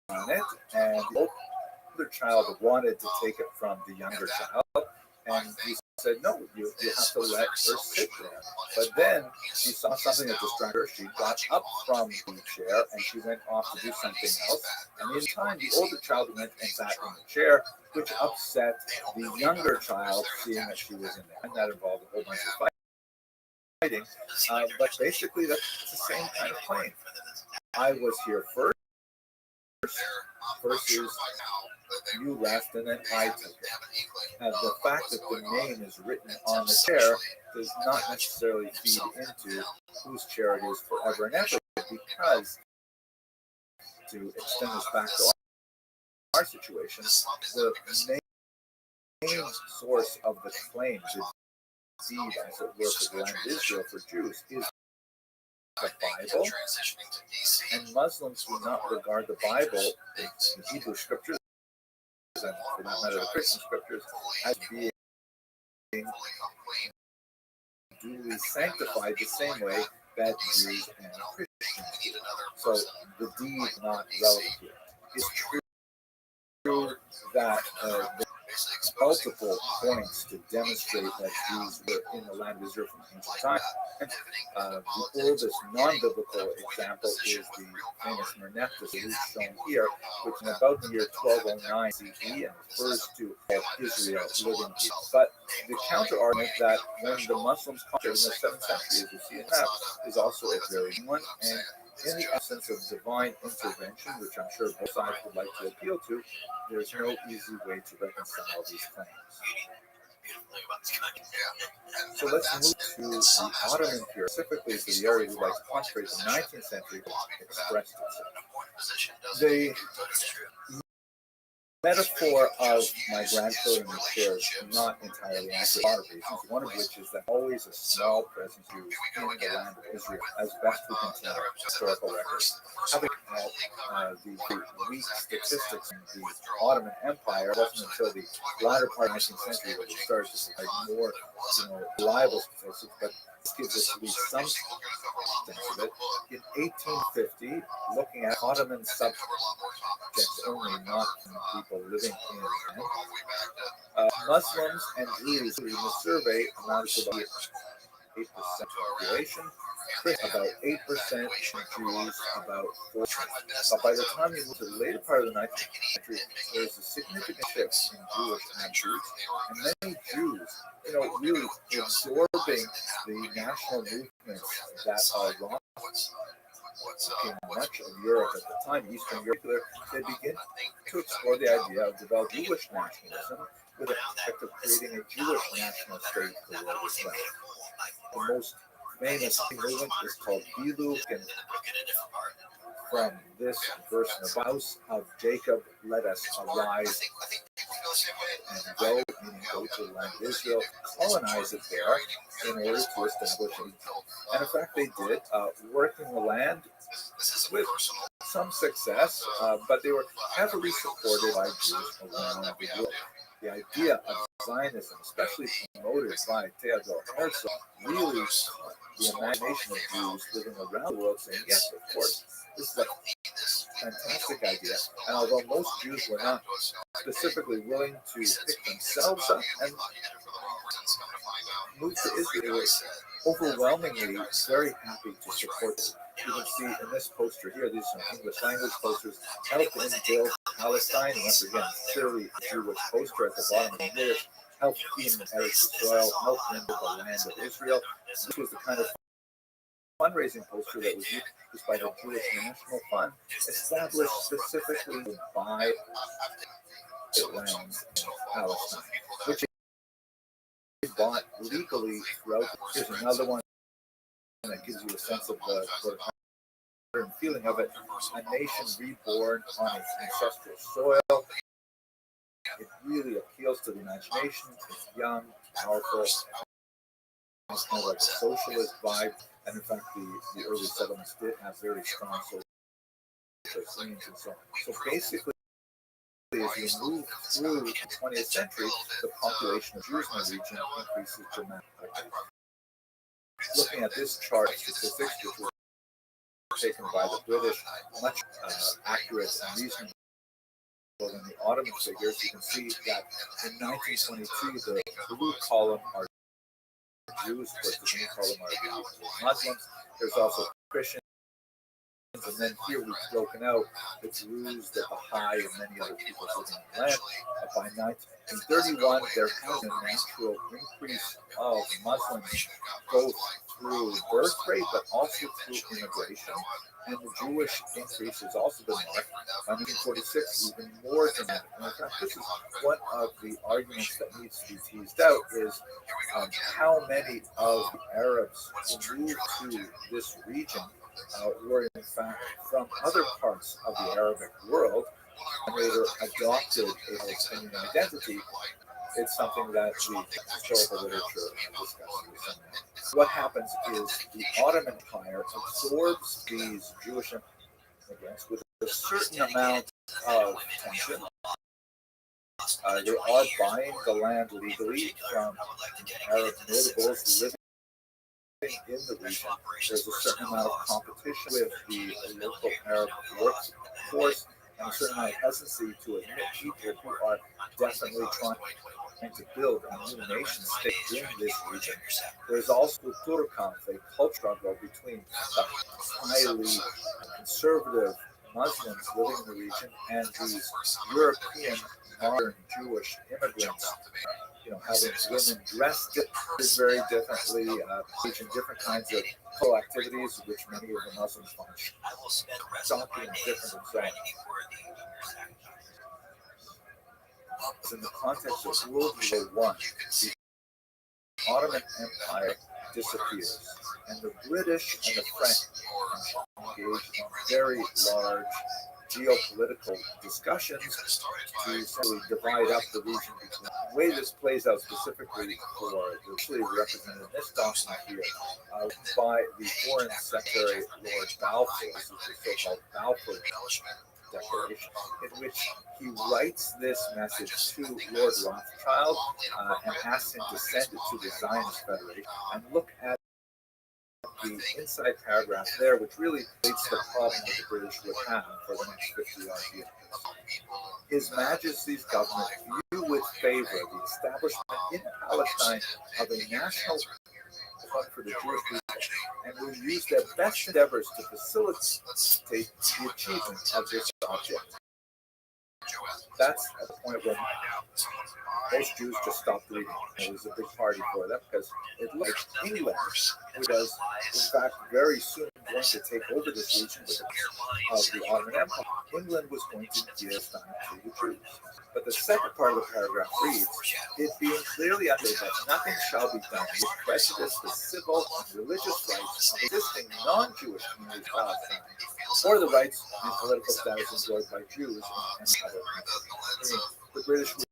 Speaker 9: on it, and the older child wanted to take it from the younger child, and he said, no, you have to let her sit there. But then she saw something that distracted her. She got up from the chair and she went off to do something else. And in time, the older child went and sat in the chair, which upset the younger child, seeing that she was in there. And that involved a whole bunch of fighting. But basically, that's the same kind of claim. I was here first versus you left and then I took it. And the fact that the name is written on the chair does not necessarily feed into whose chair it is forever and ever, because to extend this back to our situation, the main source of the claim, the deed, as it were, for the land of Israel for Jews, is the Bible, and Muslims do not regard the Bible, the Hebrew scriptures, and for that matter, the Christian scriptures, as being duly sanctified the same way that Jews and Christians do. So the deed is not relevant here. It's true that multiple points to demonstrate that Jews were in the land of Israel from ancient times. The oldest non-biblical example is the famous Merneptah Solution shown here, which is about the year 1209 CE and refers to Israel living here. But the counter-argument that when the Muslims conquered in the 7th century, as you see in that, is also a very good one. And in the essence of divine intervention, which I'm sure both sides would like to appeal to, there's no easy way to reconcile these claims. So let's move to the Ottoman period, specifically to the area we'd like to concentrate. The 19th century expressed itself. The metaphor of my grandchildren in chairs is not entirely accurate for a lot of reasons, one of which is that always a small presence of Jews in the land of Israel, as best we can tell historical records. Having had the weak statistics in the Ottoman Empire, it wasn't until the latter part of the 19th century that we started to provide more reliable statistics, but this gives us at least some sense of it. In 1850, looking at Ottoman subjects only, not people living in the land, Muslims and Jews in the survey amounted to about 8% population, about 8%, Jews about 4%. But by the time you move to the later part of the 19th century, there's a significant shift in Jewish attitudes, and many Jews, really absorbing the national movements that are wrong in much of Europe at the time, Eastern Europe, they begin to explore the idea of developing Jewish nationalism with the effect of creating a Jewish national state for the world as well. The most famous movement is called Biluk, and from this verse in the house of Jacob, let us arise and go, meaning go to the land of Israel, colonize it there in order to establish it. And in fact, they did, working the land with some success, but they were heavily supported by Jews around the world. The idea of Zionism, especially promoted by Theodor Herzl, really caught the imagination of Jews living around the world, saying, yes, of course, this is a fantastic idea. And although most Jews were not specifically willing to pick themselves up and move to Israel, overwhelmingly very happy to support this. You can see in this poster here, these are some English language posters, help in build Palestine. Once again, clearly a Jewish poster at the bottom in Yiddish, help in Eretz Israel, help in the land of Israel. This was the kind of fundraising poster that was used by the Jewish National Fund, established specifically by the land in Palestine, which is bought legally throughout. Here's another one that gives you a sense of the modern feeling of it. A nation reborn on its ancestral soil. It really appeals to the imagination. It's young, powerful. It's kind of like a socialist vibe. And in fact, the early settlements did have very strong socialist leanings and so on. So basically, as you move through the 20th century, the population of Jews in the region increases dramatically. Looking at this chart, statistics, which were taken by the British, much accurate and reasonable than the Ottoman figures, you can see that in 1922, the blue column are Jews, but the green column are the Muslims. There's also Christians, and then here we've broken out the Druze, the Baha'i, and many other people living in the land. By 1931, there has been a natural increase of Muslims, both through birth rate, but also through immigration. And the Jewish increase has also been marked. By 1946, even more dramatic. And in fact, this is one of the arguments that needs to be teased out is how many of the Arabs who moved to this region were in fact from other parts of the Arabic world and later adopted a Palestinian identity. It's something that the historical literature discusses. What happens is the Ottoman Empire absorbs these Jewish immigrants with a certain amount of tension. They are buying the land legally from Arab notables living in the region. There's a certain amount of competition with the local Arab workforce and a certain amount of hesitancy to admit people who are definitely trying to build a new nation state in this region. There's also Kulturkampf, a cultural struggle between the highly conservative Muslims living in the region and these European modern Jewish immigrants. Having women dressed is very differently, engaged in different kinds of cultural activities, which many of the Muslims find shocking and different and so on. In the context of World War I, the Ottoman Empire disappears, and the British and the French engage in very large geopolitical discussions to essentially divide up the region. The way this plays out specifically for the actually represented in this document here by the Foreign Secretary Lord Balfour, this is the so-called Balfour Declaration, in which he writes this message to Lord Rothschild and asks him to send it to the Zionist Federation. And look at the inside paragraph there, which really relates to the problem that the British would have for the next 50 odd years. His Majesty's government view with favor the establishment in Palestine of a national fund for the Jewish people and will use their best endeavors to facilitate the achievement of this object. That's at the point when most Jews just stopped reading. It was a big party for them because it looked like England, which was in fact very soon going to take over this region of the Ottoman Empire. England was going to give time to the Jews. But the second part of the paragraph reads, it being clearly understood that nothing shall be done with prejudice the civil and religious rights of existing non-Jewish communities of Palestine, or the rights and political status enjoyed by Jews and other countries. The British were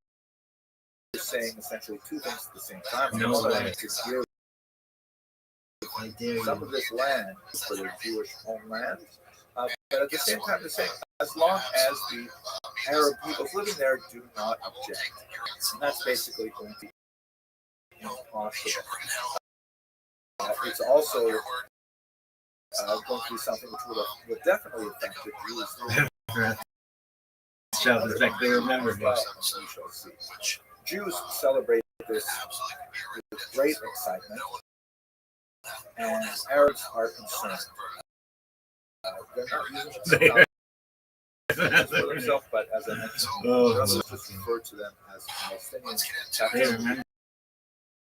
Speaker 9: saying essentially two things at the same time. On the one hand, to give some of this land for their Jewish homeland, but at the same time, they're saying as long as the Arab peoples living there do not object. And that's basically going to be impossible. It's also going to be something which would definitely affect the Jews.
Speaker 3: Shall exactly remember this.
Speaker 9: We shall see. Jews celebrate this with great excitement. and Arabs are concerned. They're not using it for themselves, but as I mentioned, others just refer to them as Palestinians.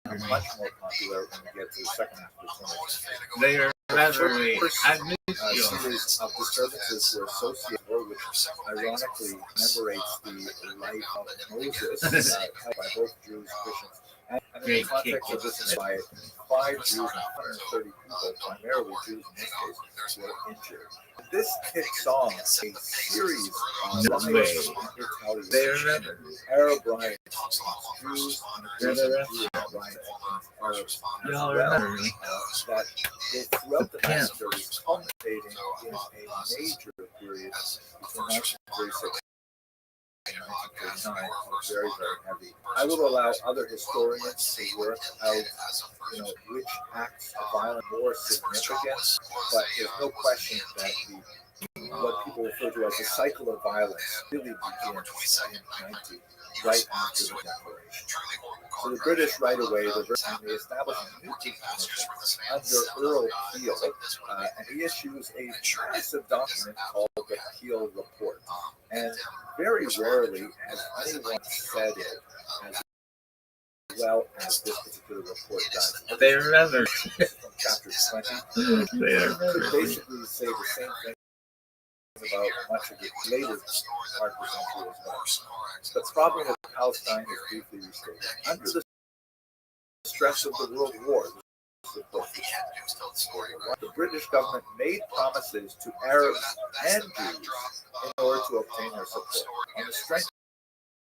Speaker 9: That's much more popular when we get to the second half of the 20th century.
Speaker 11: They are rather
Speaker 9: series of disturbances were associated with, which ironically commemorates the life of Moses, held by both Jews, Christians, and in the context of this by 5 Jews and 130 people, primarily Jews in this case, were injured. This hit song, a series of riots and retaliation, Arab riots, Jews and Jewish riots against Arabs as well, that throughout the massacres, culminating in a major period between 1936 and 1939, was very, very heavy. I will allow other historians to work out, which acts of violence are more significant, but there's no question that what people refer to as the cycle of violence really begins in 19, right after the Declaration. So the British right away, they establish a new commission under Earl Peel, and he issues a massive document called the Peel Report. And very rarely has anyone said it as well as this particular report does.
Speaker 11: They remember.
Speaker 9: From chapter 20, could basically say the same thing about much of the later part of the century as well. The problem with Palestine is briefly restated. Under the stress of the World War, the British government made promises to Arabs and Jews in order to obtain their support. On the strength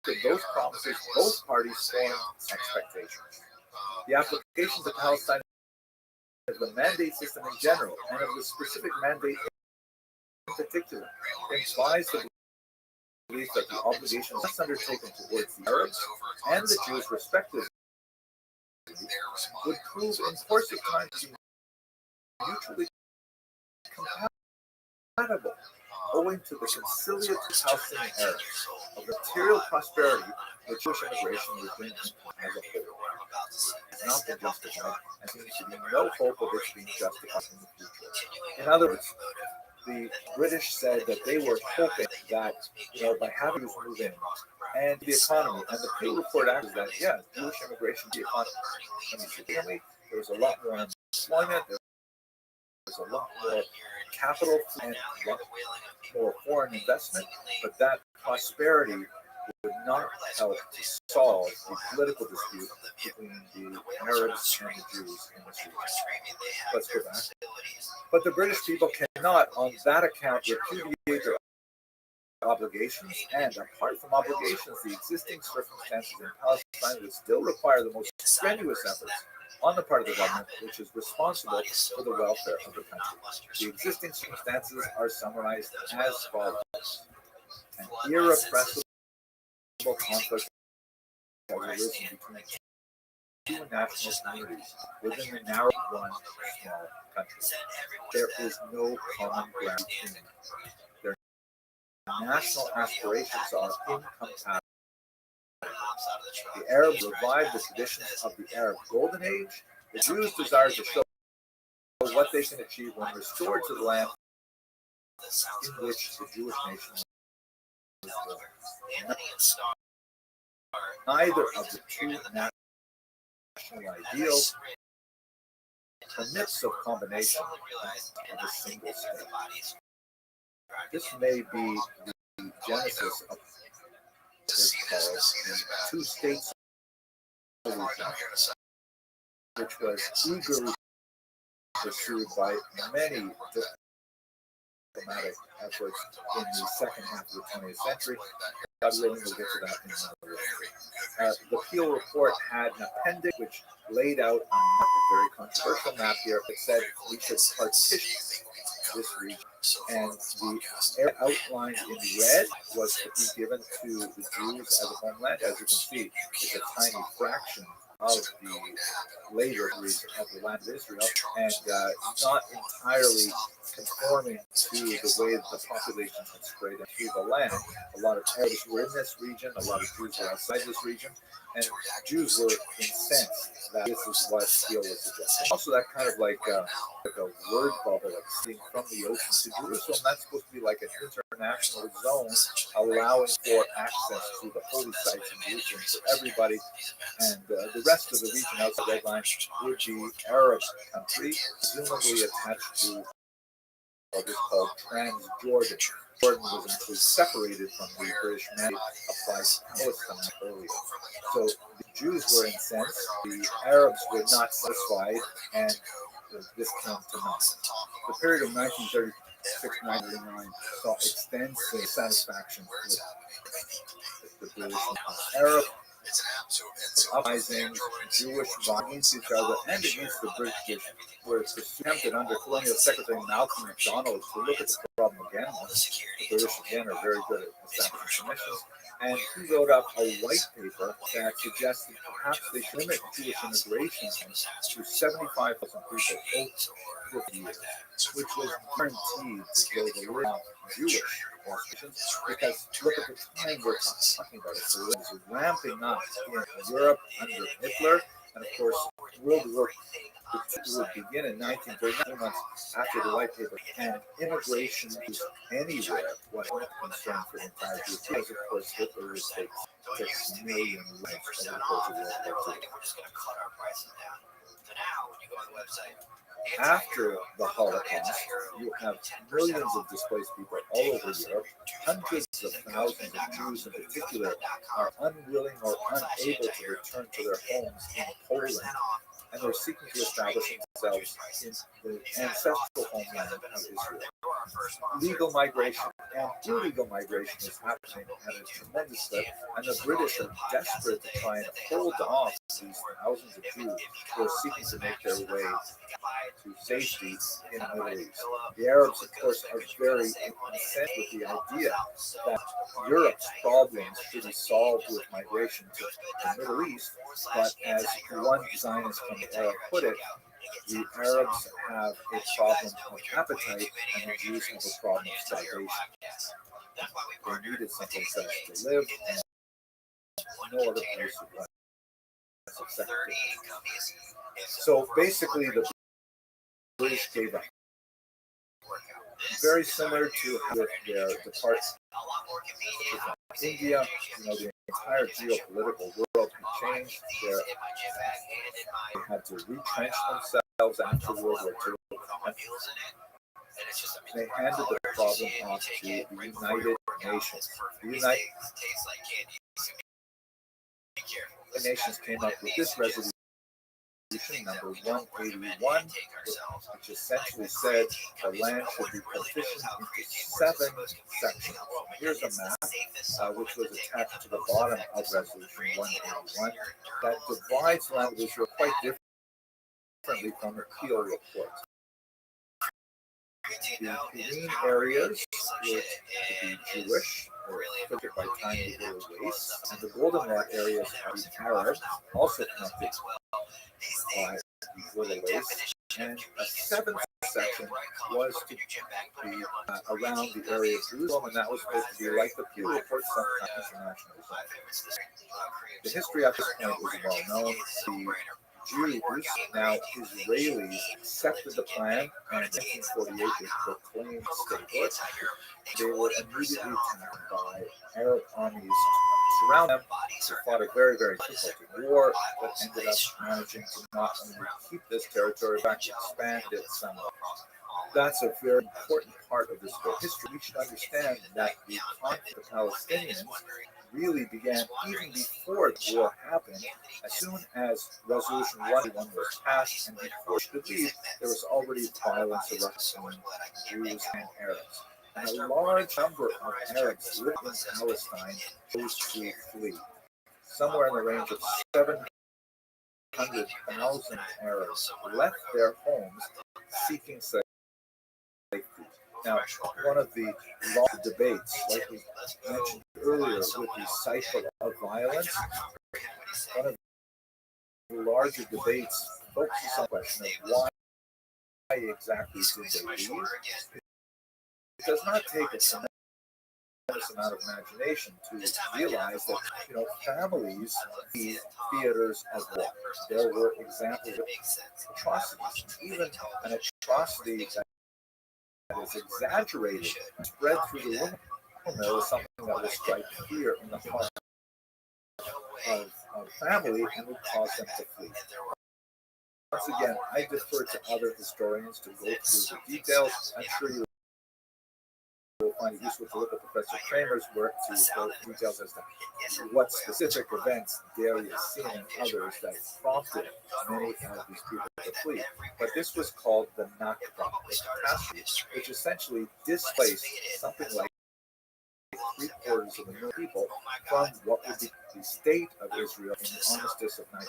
Speaker 9: of those promises, both parties formed expectations. The application to Palestine of the mandate system in general and of the specific mandate in particular implies the belief that the obligations thus undertaken towards the Arabs and the Jews respectively would prove in course of time to be mutually compatible, owing to the conciliatory Palestinian Arabs of material prosperity which Jewish immigration would bring as a whole. It's not been justified, and seems to be no hope of it being justified in the future. In other words, the British said that they were hoping that, by having Jews move in and the economy, and the Peel Report acted that, Jewish immigration, the economy, there was a lot more employment, there was a lot more capital and a lot more foreign investment, but that prosperity would not help to solve the political dispute between the Arabs and the Jews in this region. Let's go back. But the British people cannot, on that account, repudiate their obligations, and apart from obligations, the existing circumstances in Palestine would still require the most strenuous efforts on the part of the government, which is responsible for the welfare of the country. The existing circumstances are summarized as follows: an irrepressible conflict has arisen between two national communities within the narrow one small country. There is no common ground between them. Their national aspirations are incompatible. The Arabs revived the traditions of the Arab Golden Age. The Jews desire to show what they can achieve when restored to the land in which the Jewish nation was born. Neither of the two national ideals permits of combination of a single state. This may be the genesis of the two-state solution, which was eagerly pursued by many diplomatic efforts in the second half of the 20th century. God willing, we'll get to that in another way. The Peel Report had an appendix which laid out a very controversial map here that said we should partition this region, and the area outlined in red was to be given to the Jews as a homeland. As you can see, it's a tiny fraction of the labor region of the land of Israel, and not entirely conforming to the way that the population had spread through the land. A lot of Arabs were in this region, a lot of Jews were outside this region, and Jews were incensed that this is what Steele was suggesting. Also, that kind of like a word bubble extending from the ocean to Jerusalem. That's supposed to be like an international zone, allowing for access to the holy sites in Jerusalem for everybody. And the rest of the region outside the red line would be Arab country, presumably attached to what was called Transjordan. Jordan was actually separated from the British mandate applied to Palestine earlier. So the Jews were incensed, the Arabs were not satisfied, and this came to naught. The period of 1936-1939 saw extensive satisfaction with the British Arab uprisings, Jewish violence against each other and against the British were attempted under Colonial Secretary Malcolm MacDonald to look at the problem again. The British again are very good at establishing commissions, and he wrote up a white paper that suggested perhaps they should limit Jewish immigration to 75,000 people over 50 years, which was guaranteed to go the way of Jewish institutions, because look at the time we're talking about it. So it was ramping up in Europe under Hitler, and of course World War II would begin in 1939, months after the White Paper, and immigration is anywhere was a concern for the entire Jewish, because of course Hitler would take 6 million lives over the course of World War II. After the Holocaust, you have millions of displaced people all over Europe. Hundreds of thousands of Jews in particular are unwilling or unable to return to their homes in Poland, and they're seeking to establish themselves in the ancestral homeland of Israel. Legal migration and illegal migration is happening at a tremendous clip, and the British are desperate to try and hold off these thousands of Jews who are seeking to make their way to safety in the Middle East. The Arabs, of course, are very incensed with the idea that Europe's problems should be solved with migration to the Middle East, but as one Zionist from the Arab put it, the Arabs have a problem of appetite and the Jews have a problem of starvation. They needed someplace else to live, and no other place would less acceptable. So basically, the British gave up. Very similar to how with their departs from India, the entire geopolitical world had changed. They had to retrench themselves after World War II. They handed the problem off to the United Nations. The Nations came up with this resolution, number 181, which essentially said the land should be partitioned into 7 sections. Here's a map, which was attached to the bottom of Resolution 181, that divides land of Israel quite differently from the Peel report. The green areas were to be Jewish, or filtered by tiny little wastes, and the goldenrod areas are Arab, also connected by these little wastes. And a 7th section was to be around the area of Jerusalem, and that was supposed to be like the Pew Report, some kind of international zone. The history at this point was well known. The Jews, now Israelis, accepted the plan, and in 1948 they proclaimed statehood. They were immediately attacked by Arab armies surround them. They fought a very, very difficult war, but ended up managing to not only keep this territory, but expand it somewhat. That's a very important part of this whole history. We should understand that the conflict of the Palestinians really began even before the war happened. As soon as Resolution 181 was passed, and before it could leave, there was already violence erupting Jews and Arabs. And a large number of Arabs living in Palestine chose to flee. Somewhere in the range of 700,000 Arabs left their homes seeking safety. Now, one of the long debates, like we mentioned earlier, with the cycle of violence, one of larger debates focuses on the question of why exactly did they leave. It does not take a tremendous amount of imagination to realize that families need theaters of war. There were examples of atrocities, even an atrocity that is exaggerated, spread through the world. There was something that will strike fear in the heart of family and would cause them to flee. Once again, I defer to other historians to go through the details. I'm sure you will find it useful to look at Professor Kramer's work to go into details as to what specific events Darius seen and others that prompted many of these people to flee. But this was called the Nakba, which essentially displaced something like 3/4 of a million people from what would be the state of Israel in the armistice of 1949.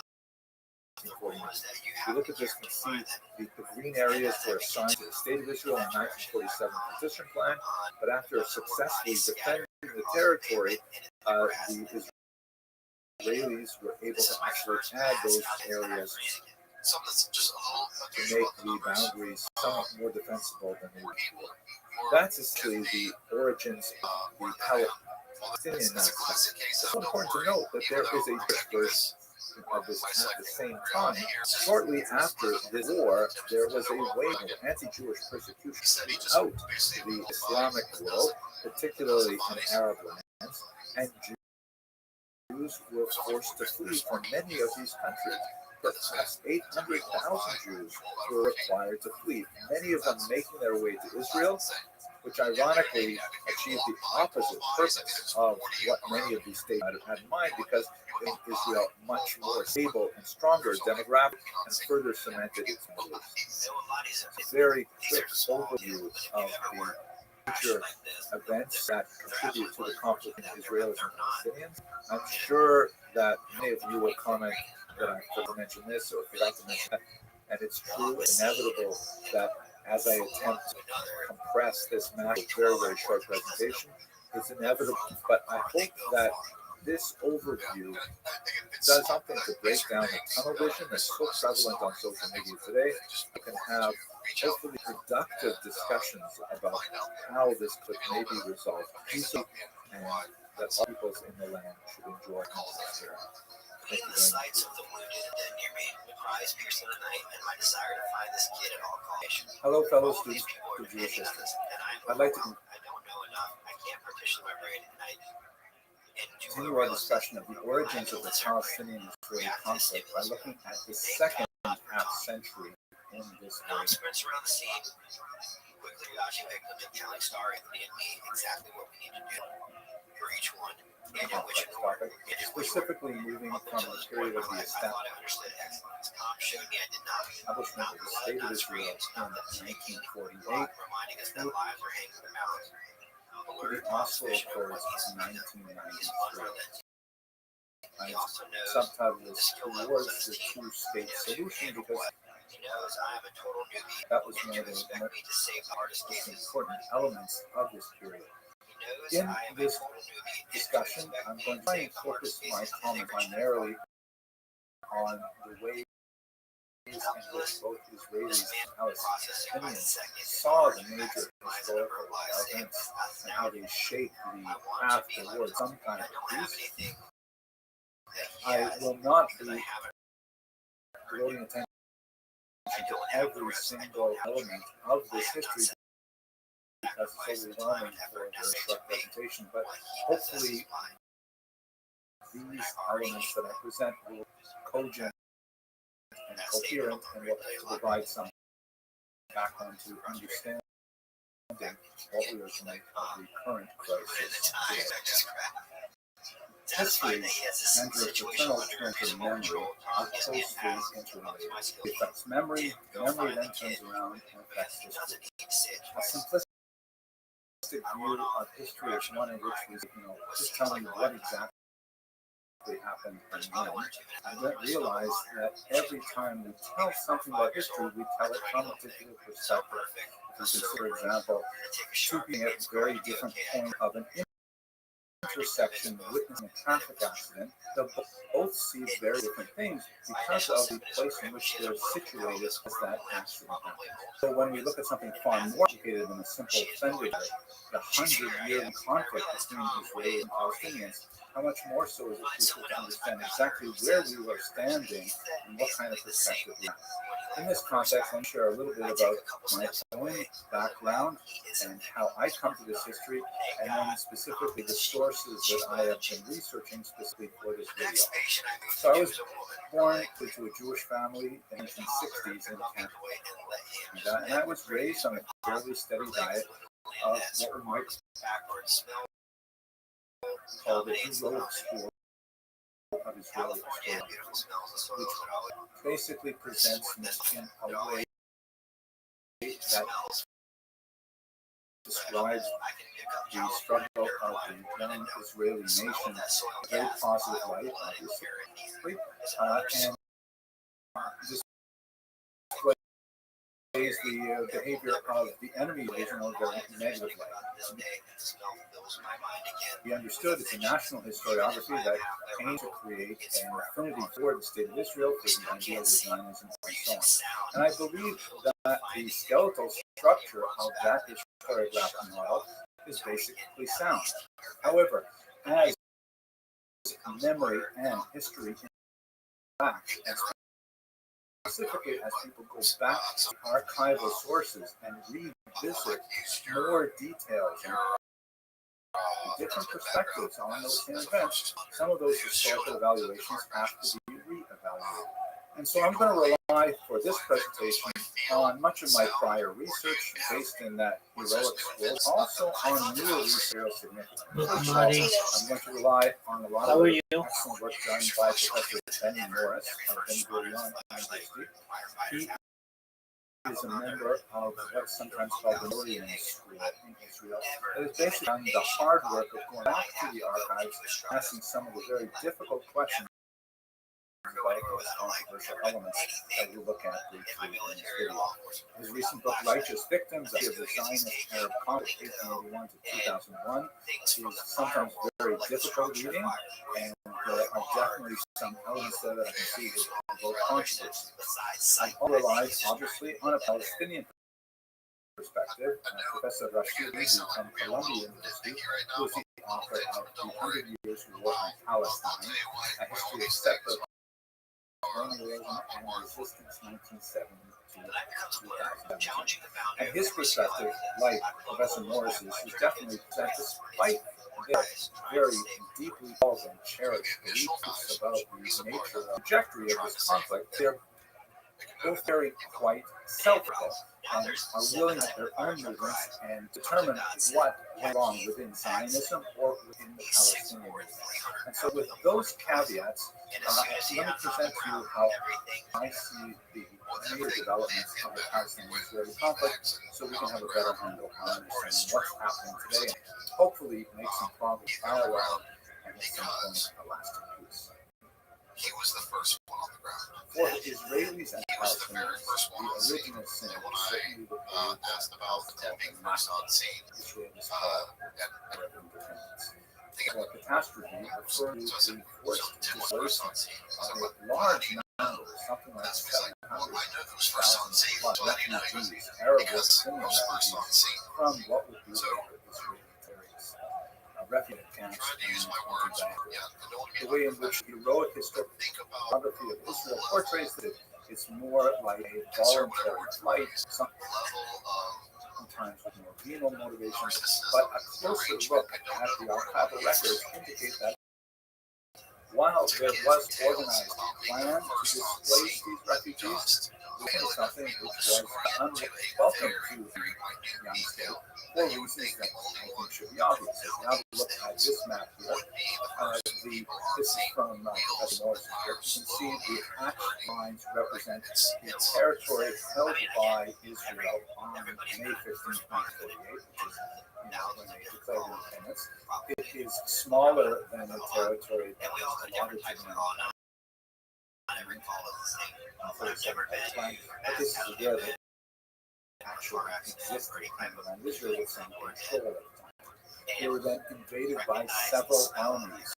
Speaker 9: If you look at this, you can see the green areas were assigned to the state of Israel in the 1947 partition plan, but after successfully defending the territory, the Israelis were able to actually add those areas to make the boundaries somewhat more defensible than they were before. That's essentially the origins of the Palestinian Nazis. It's important to note that there is a verse of this at the same time. Shortly after this war, there was a wave of anti-Jewish persecution throughout the Islamic world, particularly in Arab lands, and Jews were forced to flee from many of these countries. Perhaps 800,000 Jews were required to flee, many of them making their way to Israel, which ironically achieved the opposite purpose of what many of these states might have had in mind, because it made Israel much more stable and stronger demographically and further cemented its beliefs. A very quick overview of the future events that contribute to the conflict in Israelis and Palestinians. I'm sure that many of you will comment that I forgot to mention this or forgot to mention that, and it's true, it's inevitable that as I attempt to compress this massive, very, very short presentation, it's inevitable, but I hope that this overview does something to break down the tunnel vision that's so prevalent on social media today. You can have hopefully productive discussions about how this could maybe resolve peacefully and that all peoples in the land should enjoy peace here. Thank you very much. Hello, fellow students of Jewish history. I'd like to continue our discussion of the origins of the Palestinian-Israeli conflict by looking at the second half-century in this area.
Speaker 8: Quickly watching victims and telling Star Anthony and me exactly what we need to do for each one, and in which order.
Speaker 9: Specifically moving from the period of the establishment of the State of Israel in 1948 to the Oslo Accords in 1993. I subtitled this Towards the Two-State Solution because that was one of the most important elements of this period. In this discussion, I'm going to try and focus my comment primarily on the ways in which both Israelis and Palestinians saw the major historical events and how they shaped the path towards some kind of peace. I will not be devoting attention to every single element of this history because it's overwhelming for a very short presentation, but hopefully these elements that I present will be cogent and coherent and will provide some background to understanding what we are to make of the current crisis today. History and your paternal turn to memory are closely interrelated. It affects memory, memory then turns around and affects history. A simplistic view of history is one in which we, just telling you what exactly happened and when. I don't realize that every time we tell something about history, we tell it from a particular perspective. If you consider, for example, two being at very different point of an
Speaker 1: intersection witnessing a traffic accident, they'll both see very different things because of the place in which they're situated as that accident happened. So when we look at something far more complicated than a simple fender, the 100-year conflict between Israelis and Palestinians, how much more so is it crucial to understand exactly where we were standing and what kind of perspective we have. In this context, let me share a little bit about my own background and how I come to this history, and then specifically the sources that I have been researching specifically for this video. So I was born into a Jewish family in the 1960s in Canada, and I was raised on a fairly steady diet of what we might call the heroic school of Israeli history, which basically presents in a way that describes the struggle of the young Israeli nation in a very positive light, obviously, and displays the behavior of the enemy in a very negative light. He understood as a national historiography that aimed to create an affinity for the state of Israel, for the ideals of Zionism, and so on. And I believe that the skeletal structure of that historiographic model is basically sound. However, as memory and history back, and specifically as people go back to archival sources and revisit more details and different perspectives on those same events, some of those historical evaluations have to be re-evaluated. And so I'm going to rely for this presentation on much of my prior research based in that heroic school, also on newer research significance. I'm going to rely on a lot of excellent work done by Professor Benny Morris of Ben-Gurion University. He is a member of what's sometimes called the Morian School in Israel. It is basically done the hard work of going back to the archives, asking some of the very difficult questions about those controversial elements that we look at briefly in this video. His recent book, Righteous Victims of the Zionist Arab Conflict, 1881 to 2001, is sometimes very difficult reading, and there are definitely some elements there that I can see that provoke controversy. I relies, obviously, on a Palestinian perspective. Professor Restream from Columbia University, who is the author of The 100 Years War on Palestine, A History of Separate Colonialism and Resistance, 1970 to 2017. And his perspective, like Professor Morris's, is definitely that despite their very deeply held and cherished beliefs about the nature and trajectory of this conflict, they're both very quite self-critical and are willing at their own movements and determine what went wrong within Zionism or within the Palestinian movement. And so with those caveats, let me present to you how I see the major developments of the Palestinian-Israeli conflict so we can have a better handle on understanding what's happening today and hopefully make some progress dialogue and at some point a lasting peace.
Speaker 5: He was the first one on the ground.
Speaker 1: For Israelis and Palestinians, the original sin was certainly the
Speaker 5: Asked about them being first on scene.
Speaker 1: Israelis called Arab independence. The catastrophe referred to the forced displacement of a large number, something like 700,000 plus refugees, Arab Palestinian refugees, from what would be the Israeli terrorists. Refugee camps and the way in which heroic historiography of Israel portrays it, it's more like a voluntary flight, sometimes with more venal motivations, but a closer look at the archival records indicate that while there was organized plan to displace these refugees, this is something which was unwelcome to the young state for reasons that I think should be obvious. If you now look at this map here, this is from Professor Morris's book. You can see the hatched lines represent the territory held by Israel on May 15th, 1948, which is now when they declared independence. It is smaller than the territory that was allotted to them. But this is where they actually existed, and Israel was in control at the time.
Speaker 9: They were then invaded by several armies,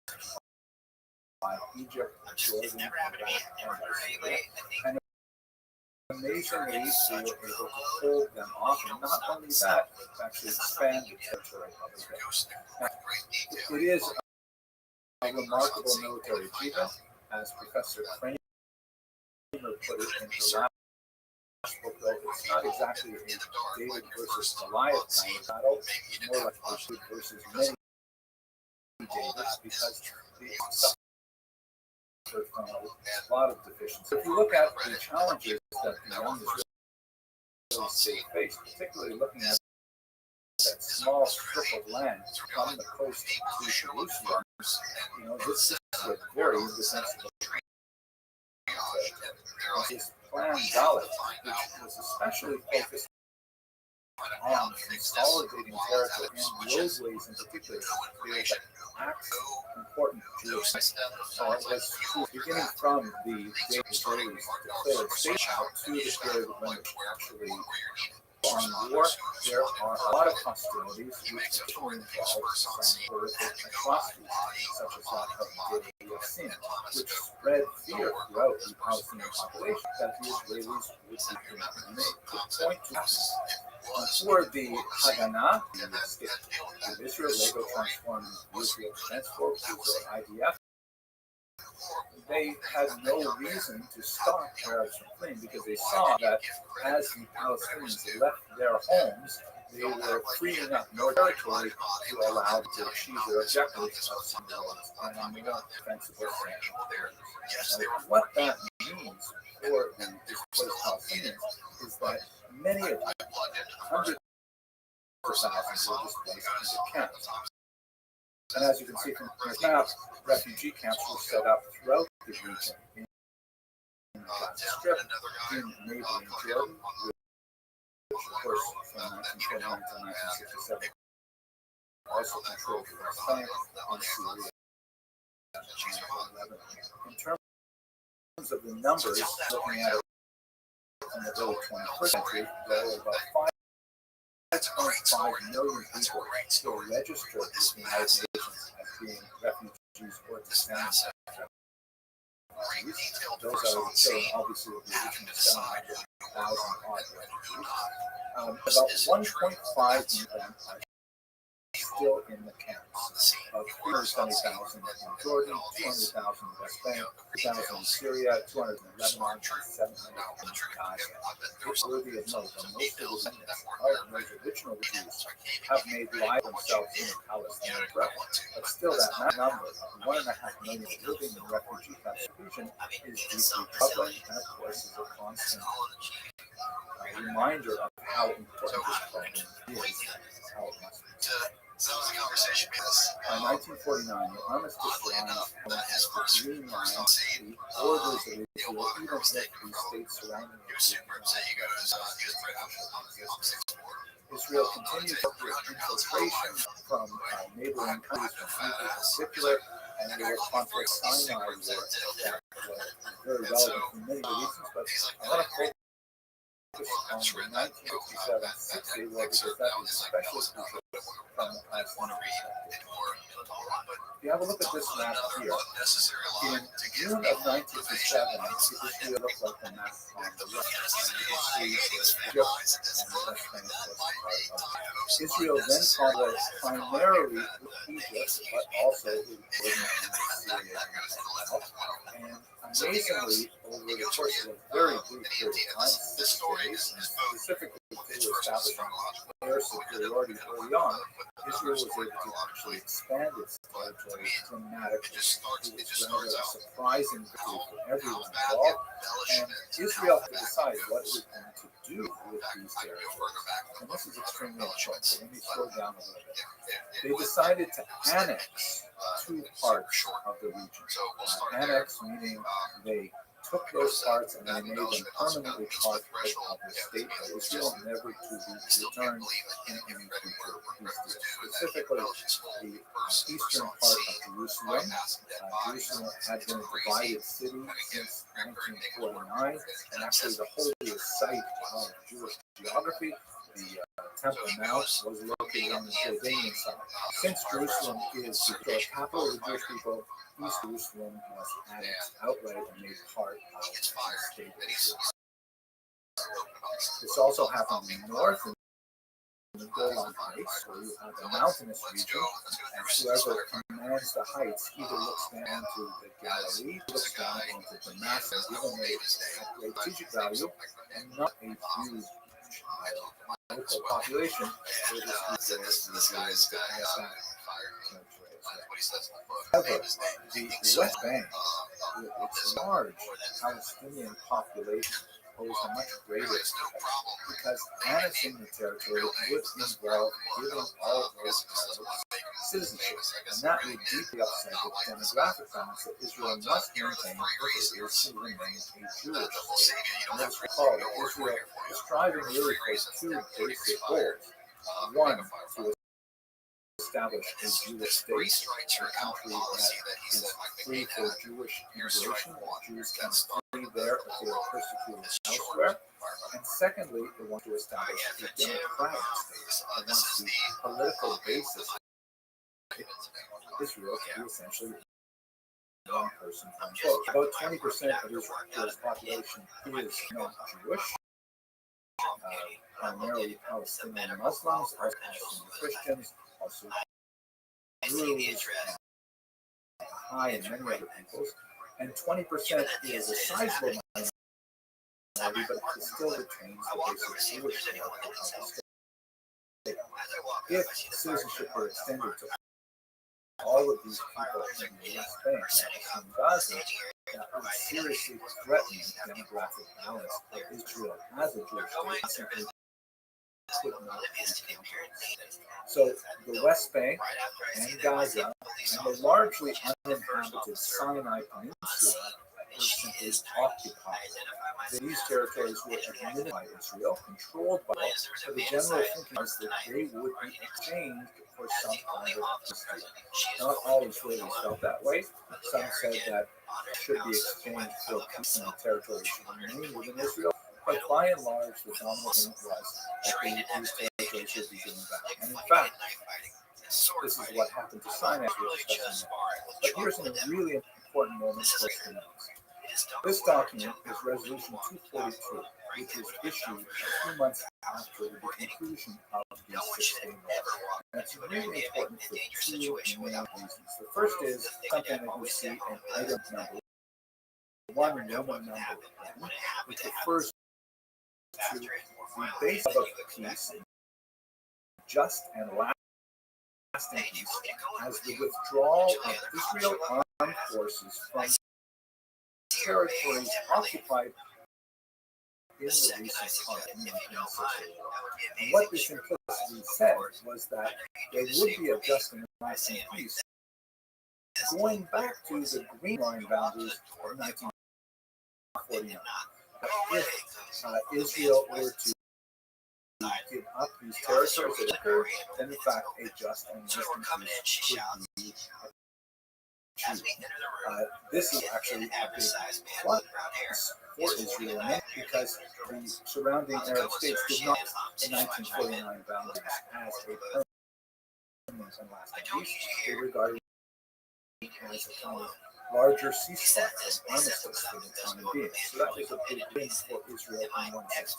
Speaker 9: by Egypt, Jordan, Iraq, and Syria. And amazingly, they were able to hold them off, and not only that, actually expand the territory of Israel. Now, it is a remarkable military achievement, as Professor Kramer put it in the last book, though it's not exactly a David versus Goliath kind of battle, it's more like David versus many Davids, because they suffered from a lot of deficiencies. If you look at the challenges that the young Israeli state faced, particularly looking at that small strip of land from the coast to Jerusalem, this is a very defensible. His plan Dalit, which was especially focused on consolidating territory and roadways in particular, the acts important to was beginning from the day Israelis declared state out to the period when they actually on war. There are a lot of hostilities which actually involve some horrific atrocities, such as that of Deir Yassin, which spread fear throughout the Palestinian population that the Israelis would be eliminated. To point to for the Haganah, the state of Israel, later transformed into Israel Defense Forces, or IDF, they had no reason to stop Arabs from fleeing, because they saw that as the Palestinians left their homes, they were freeing up more territory to allow them to achieve their objectives of civilians and more defensible sanctuaries. What that means for the displaced Palestinians is that many of them, hundreds of thousands, were displaced into camps. And as you can see from this map, refugee camps were set up throughout the region in the Gaza Strip, in neighboring Jordan, which of course from 1949 to 1967 also controlled the West Bank and Syria. In terms of the numbers, looking at it in the early 21st century, there were about 5.5 million people still registered with the United Nations as being refugees or descendants of refugees. Those are showing obviously the original 700,000 odd refugees. About 1.5 of them are still in the camps, of 370,000 in Jordan, 200,000 in West Bank, 2,000 in Syria, 200 in Lebanon, and 700 in Gaza. It's worthy of note that most of the descendants of those original Jews have made life themselves in Palestine forever. But still, that number of 1.5 million living in refugee camps is deeply troubling, and of course is a constant reminder of how important this problem is, how it must be. By 1949, the armistice lines formed as the Green Line, the borders of Israel, even if the states surrounding it. Israel continued to infiltration from neighboring countries, from Egypt in particular, and there were conflicts in Sinai war that were very relevant for many reasons, but I want to focus on the 1957-60 war because that was especially crucial from the Palestinian perspective. If you have a look at this map here, in June of 1957, Israel looks like the map on the left, and you can see Egypt and the West Bank was part of. Israel then conquered primarily with Egypt, but also with Jordan and Syria and amazingly, over the course of a very brief period of time, 6 days, specifically through establishing air superiority early on, Israel was able to actually expand its territory dramatically. It was rather a surprising victory for everyone involved, and Israel had to decide what it was going to do with these territories. And this is extremely important, so let me slow down a little bit. They decided to annex 2 parts of the region. Annex meaning they took those parts and they made them permanently part of the state of Israel, never to be returned in any future peace deal. Specifically, the eastern part of Jerusalem. Jerusalem had been a divided city since 1949, and actually the holiest site of Jewish geography. The Temple Mount was located on the Jordanian side. Since Jerusalem is the capital of the Jewish people, East Jerusalem was annexed outright and made part of the state of Israel. This also happened in the north, in the Golan Heights, where you have a mountainous region, and whoever commands the heights either looks down to the Galilee, looks down onto Damascus, even though it had great strategic value and not a huge local population.
Speaker 5: This guy's
Speaker 9: However, the West Bank, with its large Palestinian population, posed a much greater threat because annexing the territory would involve giving all those Arabs citizenship, and that would deeply upset the demographic balance that Israel must maintain if it is to remain a Jewish state. And let's recall that Israel is striving really for two basic goals. One, to establish a Jewish state, a country that is free for Jewish immigration, that Jews can flee there if they are persecuted elsewhere. And secondly, they want to establish a democratic state. They want the political basis of Israel to be essentially one person, one vote. About 20% of Israel's population is non-Jewish, primarily Palestinian Muslims, also Palestinian Christians, also Druze, Baha'i, and many other peoples. And 20% is a sizable minority, but it still retains the basic Jewish character of the state. If citizenship were extended to all of these people in the West Bank and Gaza, that would seriously threaten the demographic balance of Israel as a Jewish state. Could not be accomplished. So the West Bank and Gaza and the largely uninhabited Sinai Peninsula were simply occupied. These territories were administered by Israel, controlled by Israel, so the general thinking was that they would be exchanged for some kind of history. Not all Israelis felt that way. Some said that should be exchanged for peace and the territory should remain within Israel. But by and large, the dominant point was that these territories should be given back. And in fact, this is what happened to Sinai. But here's a really important moment for us to note. This document is Resolution 242, which was issued a few months after the conclusion of the 6-day war. And it's really important for two main reasons. The first is something that we see in item number 1 and Roman number 1, which refers to the base of peace, just and lasting peace, as the withdrawal of Israel armed forces from territories occupied in the recent conflict in 1967. And what this implicitly said was that there would be a just and lasting peace going back to the Green Line boundaries of 1949. If Israel were to give up these territories that occurred, then in fact a just and lasting peace could be achieved. This is actually a big plus for Israel because the surrounding Arab states did not the 1949 boundaries as a permanent and lasting peace. They regarded it as a kind of larger ceasefire and armistice for the time being. So that was a big win for Israel in one sense.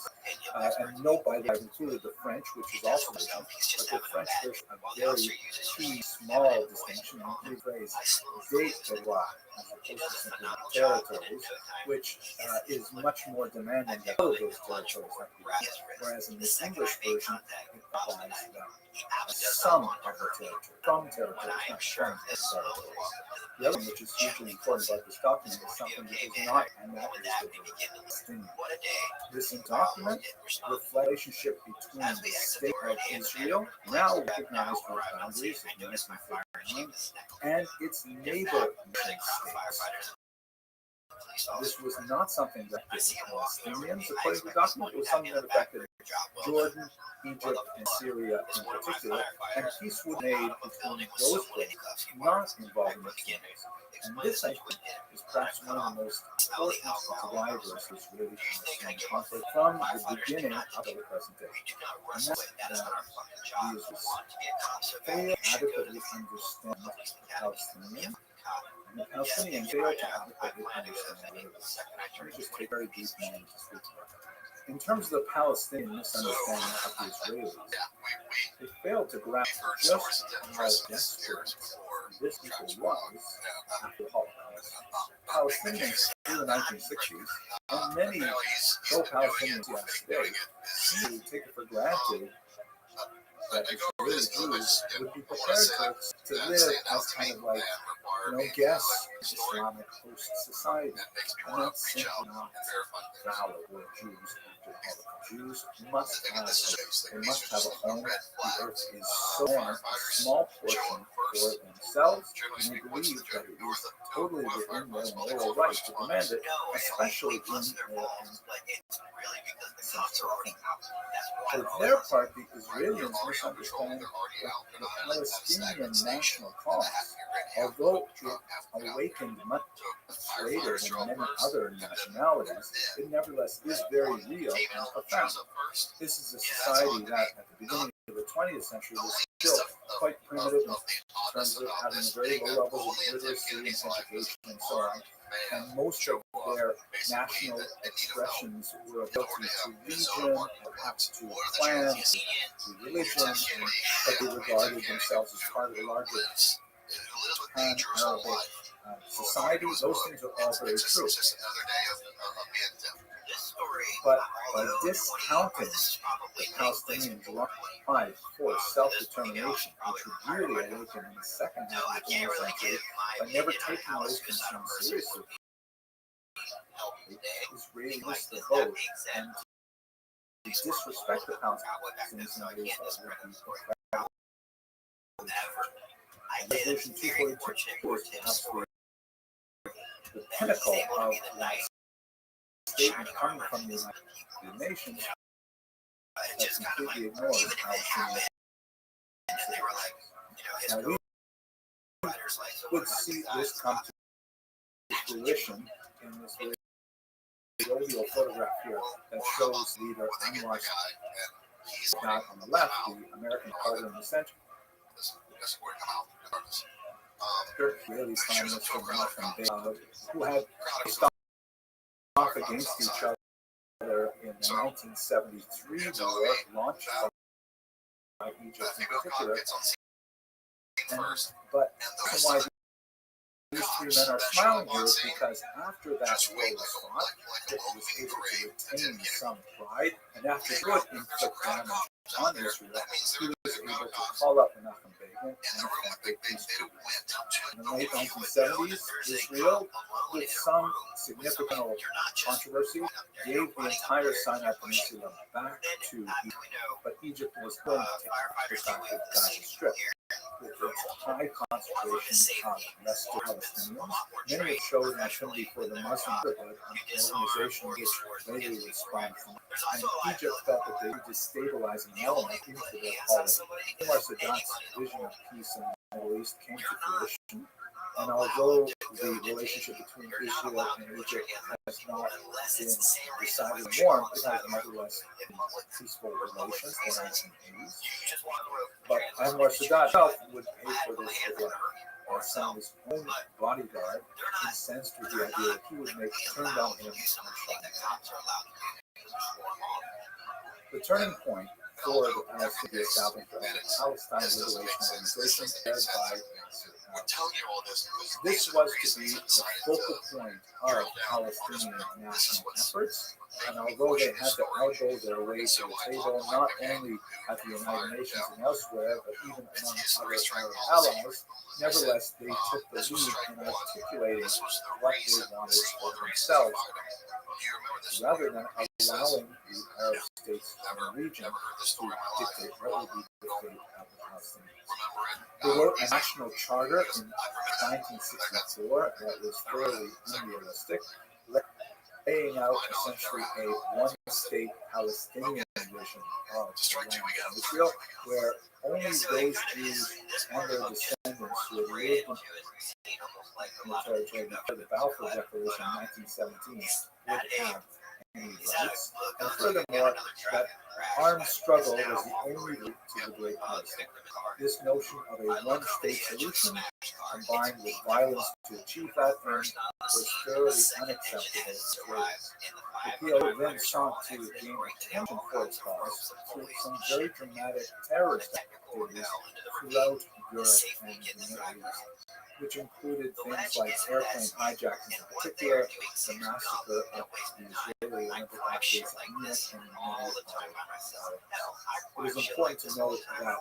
Speaker 9: And note, by the way, I've included the French, which is also version, but the French version, a very key, small distinction in the phrase "des terroirs," as opposed to simply territories, which is much more demanding that all of those territories have to be. Whereas in the English version, it applies some of the territory, from territories, not from territories. The other one, which is hugely important about this document, is something that is not, and that is the Palestinian. This document reflects the relationship between the state of Israel, now recognized with boundaries of 1949, and its neighbor states. This was not something that the Palestinians, according to the document, it was something that affected Jordan, Egypt, and Syria in particular, and peace was made between those places not involving the kingdoms. And this, I think, is perhaps one of the most important drivers of Israeli-Palestinian conflict from the beginning up to the present day. And that's that the Israelis fail to adequately understand the Palestinian, and the Palestinians fail to adequately understand the Israelis. Let me just take a very brief moment to speak about that. In terms of the Palestinian misunderstanding of the Israelis, they failed to grasp just how desperate this people was after the Holocaust. Palestinians in the 1960s, and many pro-Palestinians today, seem to take it for granted that Israeli Jews would be prepared to live as kind of like, guests in Islamic host society. And that's simply not valid where Jews after the Holocaust. Jews must have a home. The earth is so a small portion for themselves, and they believe that it is totally within their moral right to demand it, especially in their for their part, the Israelis misunderstand the Palestinian national cause, although it awakened much later than many other nationalities. It nevertheless is very real and profound. This is a society that, at the beginning of the 20th century, was still quite primitive in terms of having very low levels of literacy and education and so on. And most of their national expressions were ability to region, perhaps to clans, to religion, but they regarded themselves as part of a larger pan-Arabic society. Those things are all very true. But by discounting the Palestinian drive for self-determination, which would really awaken in the second half of the 20th century, by never taking those concerns seriously, Israelis missed the boat and to disrespect the Palestinians in ways that would be incredible. Resolution 242 is perhaps the pinnacle of the statement coming from the United Nations that completely ignores Palestinian. Now we would see this come to fruition in this video photograph here that shows leader Anwar Sadat on the left, the American Carter in the center. Israeli Prime Minister Menachem Begin, who had stopped off against each other in the 1973 war launched by Egypt in particular. But why these three men are smiling here is because after that war was fought, it was able to retain some pride, and after good inflict damage on Israel, he was able to call up Menachem Begin and effect a peace treaty. In the late 1970s, Israel, with some significant controversy, gave the entire Sinai Peninsula back to Egypt, but Egypt was willing to take the back of Gaza Strip. With its high concentration of Western Palestinians, many have showed an affinity for the Muslim Brotherhood, an organization which later would spawn from. And Egypt felt that they were destabilizing element into their polity. Anwar Sadat's vision of peace in the Middle East came to fruition, and although the relationship between Israel and Egypt has not been decidedly warm, it has nevertheless been peaceful relations in the 1980s. But Anwar Sadat himself would pay for this with sending his own bodyguard, incensed with the idea that he would turn down him and shot him. The turning point for the Palestinian establishment of the Palestine Liberation Organization led by this was to be the focal point of Palestinian national efforts, and although they had to elbow their way to the table, not only at the United Nations and elsewhere, but even among other Arab allies, nevertheless they took the lead in articulating what they wanted for themselves, rather than allowing the Arab states in the region to dictate what would be the fate of the Palestinians. They wrote a national charter in 1964 that was thoroughly unrealistic, laying out essentially a one-state Palestinian division of the land in Israel, where only those Jews and their descendants who had lived in the territory before the Balfour Declaration in 1917 would have any rights. And furthermore, that armed struggle was the only route to the Great West. This notion of a one-state solution, combined with violence to achieve that end, was thoroughly unacceptable to Israelis. The PLO then sought to gain attention for its cause through some very dramatic terrorist activities throughout Europe and the Middle East, which included things like airplane hijackings in particular, the massacre of the Israeli Olympic athletes in Munich and many others. It is important to note that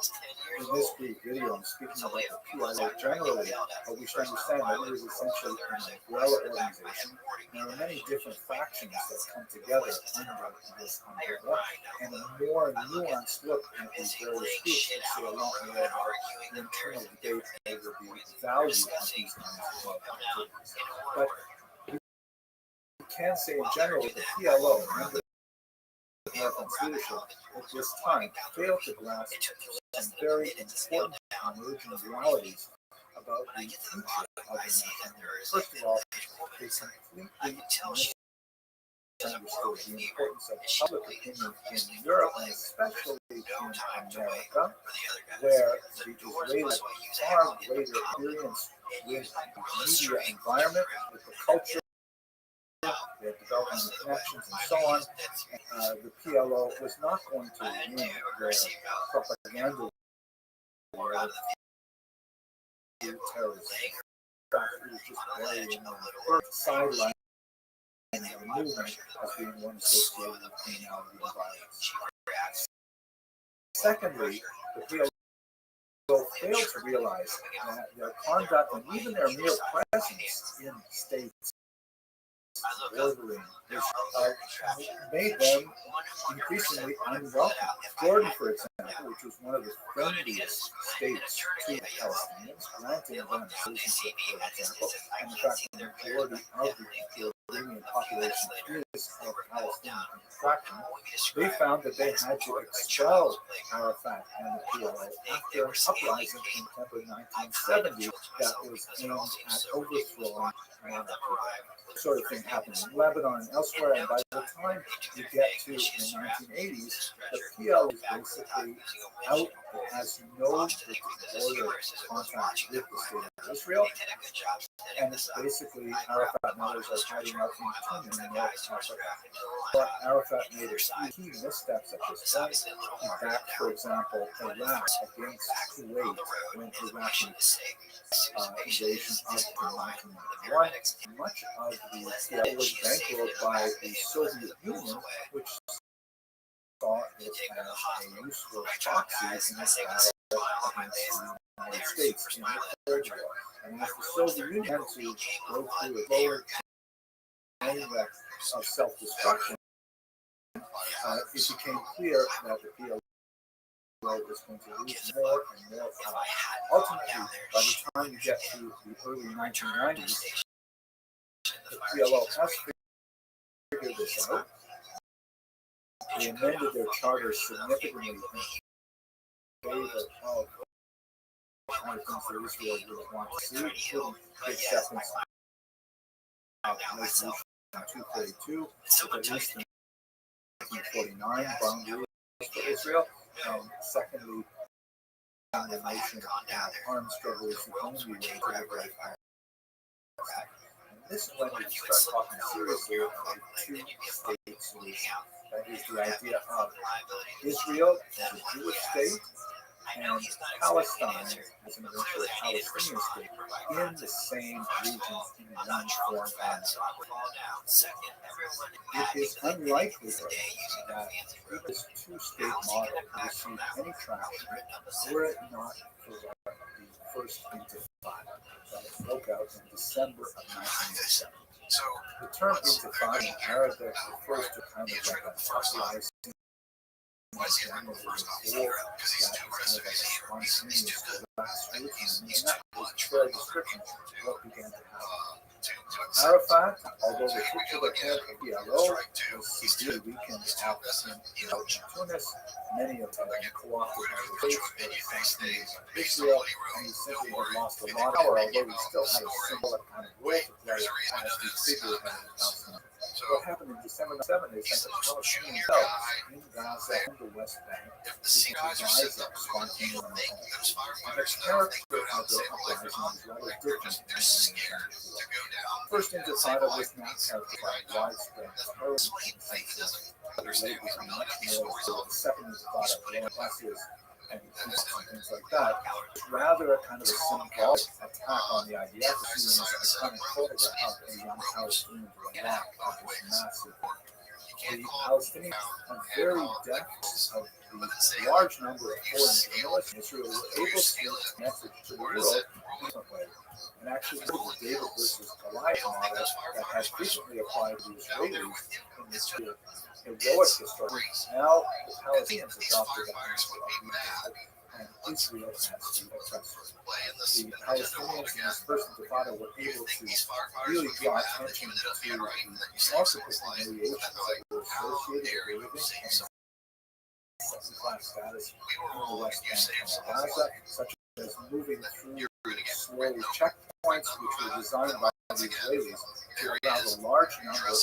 Speaker 9: in this brief video, I'm speaking about the PLO generally, but we should understand that it is essentially an umbrella organization. There are many different factions that come together under this umbrella, and a more nuanced look at these various groups will see a lot more about the internal debate over the value of these kinds of activities. But we can say in general that the PLO and American's leadership at this time failed to grasp some very important emerging realities about the future of the nation. First of all, they completely misunderstood the importance of public opinion in Europe and especially in America, where the Israelis far greater experience with the media environment, with the culture, their development of connections and so on. The PLO was not going to win their propaganda war to terrorism. In fact, it was just very first sideline of the movement as being one associated with criminality and violence. Secondly, the PLO failed to realize that their conduct and even their mere presence in states bordering made them increasingly unwelcome. Jordan, for example, which was one of the friendliest states to the Palestinians, granting them citizenship, for example, and in fact the majority of the Jordanian population is of Palestinian extraction, they found that they had to expel Arafat and the PLO after an uprising in September 1970 that was aimed at overthrowing monarchy. Sort of thing happened in Lebanon and elsewhere, and by the time you get to the 1980s, the PLO is basically out. It has no border contact with the state of Israel, and it's basically Arafat and others are hiding out in Tunis in North Africa. But Arafat made a few key missteps at this point. He backed, for example, Iraq against Kuwait when Iraqi invasion up in 1991. Much of the PLO was bankrolled by the Soviet Union, which saw it as a useful proxy in the battle against the United States in the Third War. And as the Soviet Union had to go through a lower chain of self-destruction, it became clear that the PLO was going to lose more and more power. Ultimately, by the time you get to the early 1990s, the PLO has figured this out. They amended their charter significantly in favor of the kind of things that Israel would want to see, including the acceptance of Resolution 242, with at least the 1949 boundaries for Israel, and secondly, the nation of armed struggle is the only way to liberate Palestine. And this is when we start talking seriously about a two-state solution. That is the idea of Israel as a Jewish state and Palestine as an eventual Palestinian state in the same region in one form and it is unlikely that this two-state model will receive any traction were it not for the first intifada that broke out in December of 1987. So the term intifada in Arabic refers to kind of like an uprising. Why is he like the first off hero? Because he's too risky. He's too good. And that was a fair description of what began to happen. Arafat, although the titular head of the PLO, was severely weakened after Tunis, many of them co-opted by the states or assassinated by Israel, and he simply had lost a lot of power, although he still had a similar kind of role to play as the figurehead of the Palestinian. What happened in December 7 is that the Palestinians themselves in Gaza and the West Bank began to rise up spontaneously on their own. And the character of the uprising is rather different than the First Intifada was not characterized by widespread terrorism and much more so the Second Intifada, blowing buses and things like that. It's rather a kind of a symbolic attack on the IDF. You see in this iconic photograph of the young Palestinians were locked of this massive. The Palestinians, on very depths of the large number of foreign journalists in Israel, were able to get a message to the world in some way. And actually, the David versus Goliath model that has frequently applied to the Israelis in this field. Heroic history. Now the Palestinians adopted the model of David, and Israel as the oppressor. The Palestinians in this first intifada were able to really draw attention to the multiple humiliations that were associated with living in second-class status in the West Bank and Gaza, such as moving through slow checkpoints which were designed by the Israelis to allow the large number of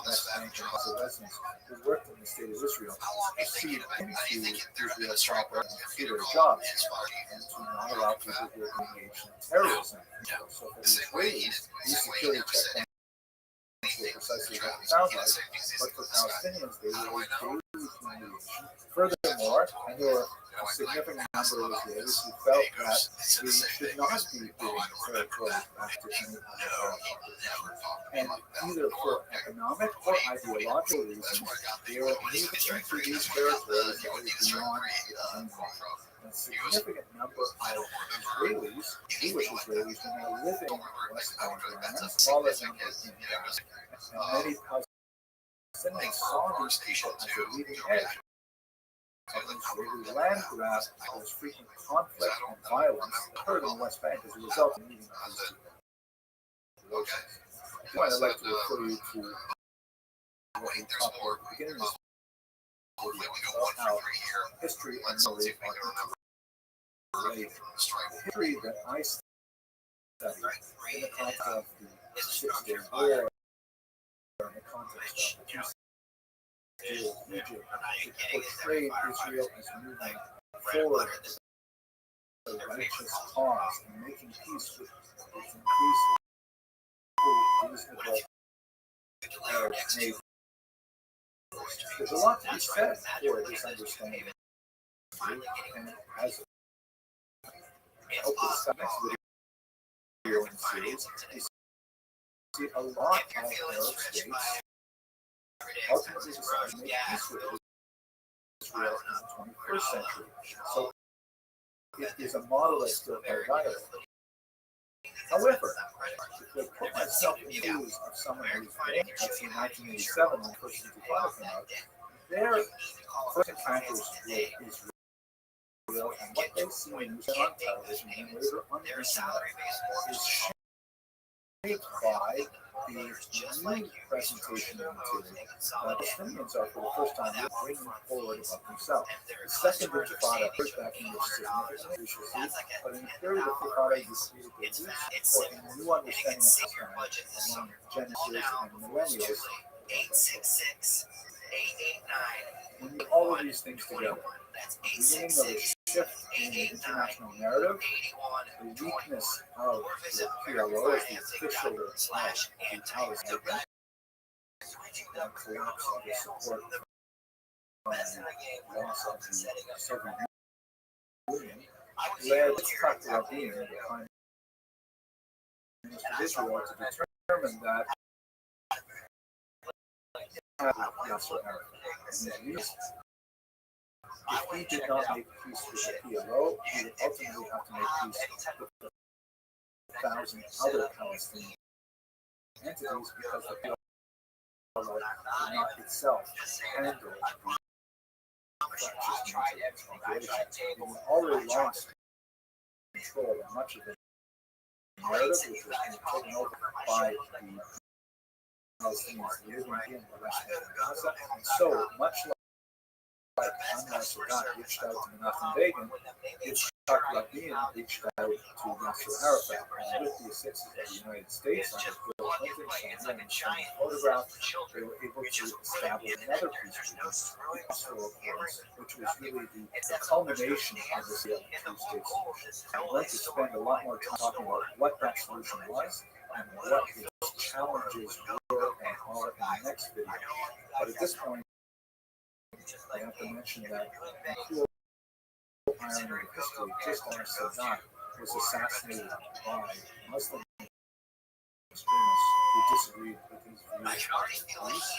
Speaker 9: West Bank and Gaza residents who worked in the state of Israel to proceed into Israel proper and do their jobs, and to not allow people who are engaged in terrorism. So for the Israelis, these security checkpoints were precisely what it sounds like, but for Palestinians, they were a daily humiliation. Furthermore, and there were a significant number of Israelis who felt that we should not be giving territory back to any other and either for economic or ideological reasons, they were moving into these territories that were beyond the boundary. A significant number of Israelis, Jewish Israelis, were now living in West Bank lands, smaller numbers in Gaza, and many Palestinians saw these people as a leading edge of Israeli land grab. There was frequent conflict and violence occurred in the West Bank as a result of meeting these two relations. I'd like to refer you to what we talked about at the beginning of this video about how history and memory are interrelated. The history that I studied in the context of the Six-Day War, in the context of the Egypt, it portrayed Israel as moving forward with a righteous cause and making peace with increasingly reasonable Arab neighbors. There's a lot to be said for this understanding. And as I hope this next video in series, you see a lot of Arab states ultimately decided to make peace with Israel in the 21st century. So it is a model that's still very viable. However, if I put myself in the shoes of someone who's born, that's in 1987 when the first Intifada came out, their first encounters with Israel and what they see in news on television and later on the internet is shaped by the new presentation of material that Palestinians are for the first time bringing forward about themselves. The second Intifada, first back in which significantly we should see, but in the third Intifada, you see the roots for a new understanding of Palestine among Genesis and millennials.
Speaker 8: 866 889
Speaker 9: When you put all of these things together, the beginning of a shift in the international narrative, the weakness of the PLO as the official of the Palestinian movement, the collapse of the support from the loss of the Soviet Union, led Yitzhak Rabin, the Prime Minister of Israel, to determine that Yasser Arafat. If he did not make peace with the PLO, he would ultimately have to make peace with the 1,000 other Palestinian entities because the PLO could not itself handle the fractious nature of its population. It had already lost control of much of it. narrative, which was taken over by the Palestinians living in the West Bank and Gaza. And so, much like Anwar Sadat reached out to Menachem Begin, Yitzhak Rabin reached out to Yasser Arafat. And with the assistance of the United States and Bill Clinton, some photograph, they were able to establish another peace treaty, which was really the culmination of the two-state solution. I'm going to spend a lot more time talking about what that solution was and what its challenges were and are in the next video. But at this point, I have to mention that cool irony of history, just as Sadat was assassinated by Muslim extremists who disagreed with his views on police,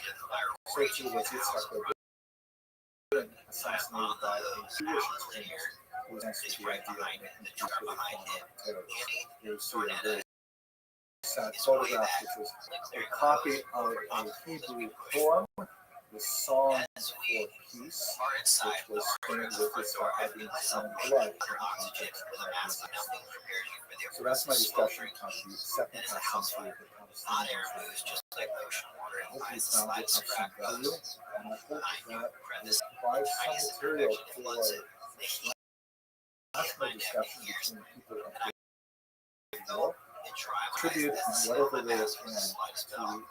Speaker 9: so too was Yitzhak Rabin assassinated by a Jewish extremist who was against the idea of making people terrorists. You see a very sad photograph, which was a copy of a Hebrew poem, the Song for Peace, which was stained with Yitzhak Rabin's own blood in the context of American history. So that's my discussion on the second half century of the Palestinian Israel. I hope you found it of some value, and I hope that will provide some material for national discussion between people of the world, tribute in whatever way it can to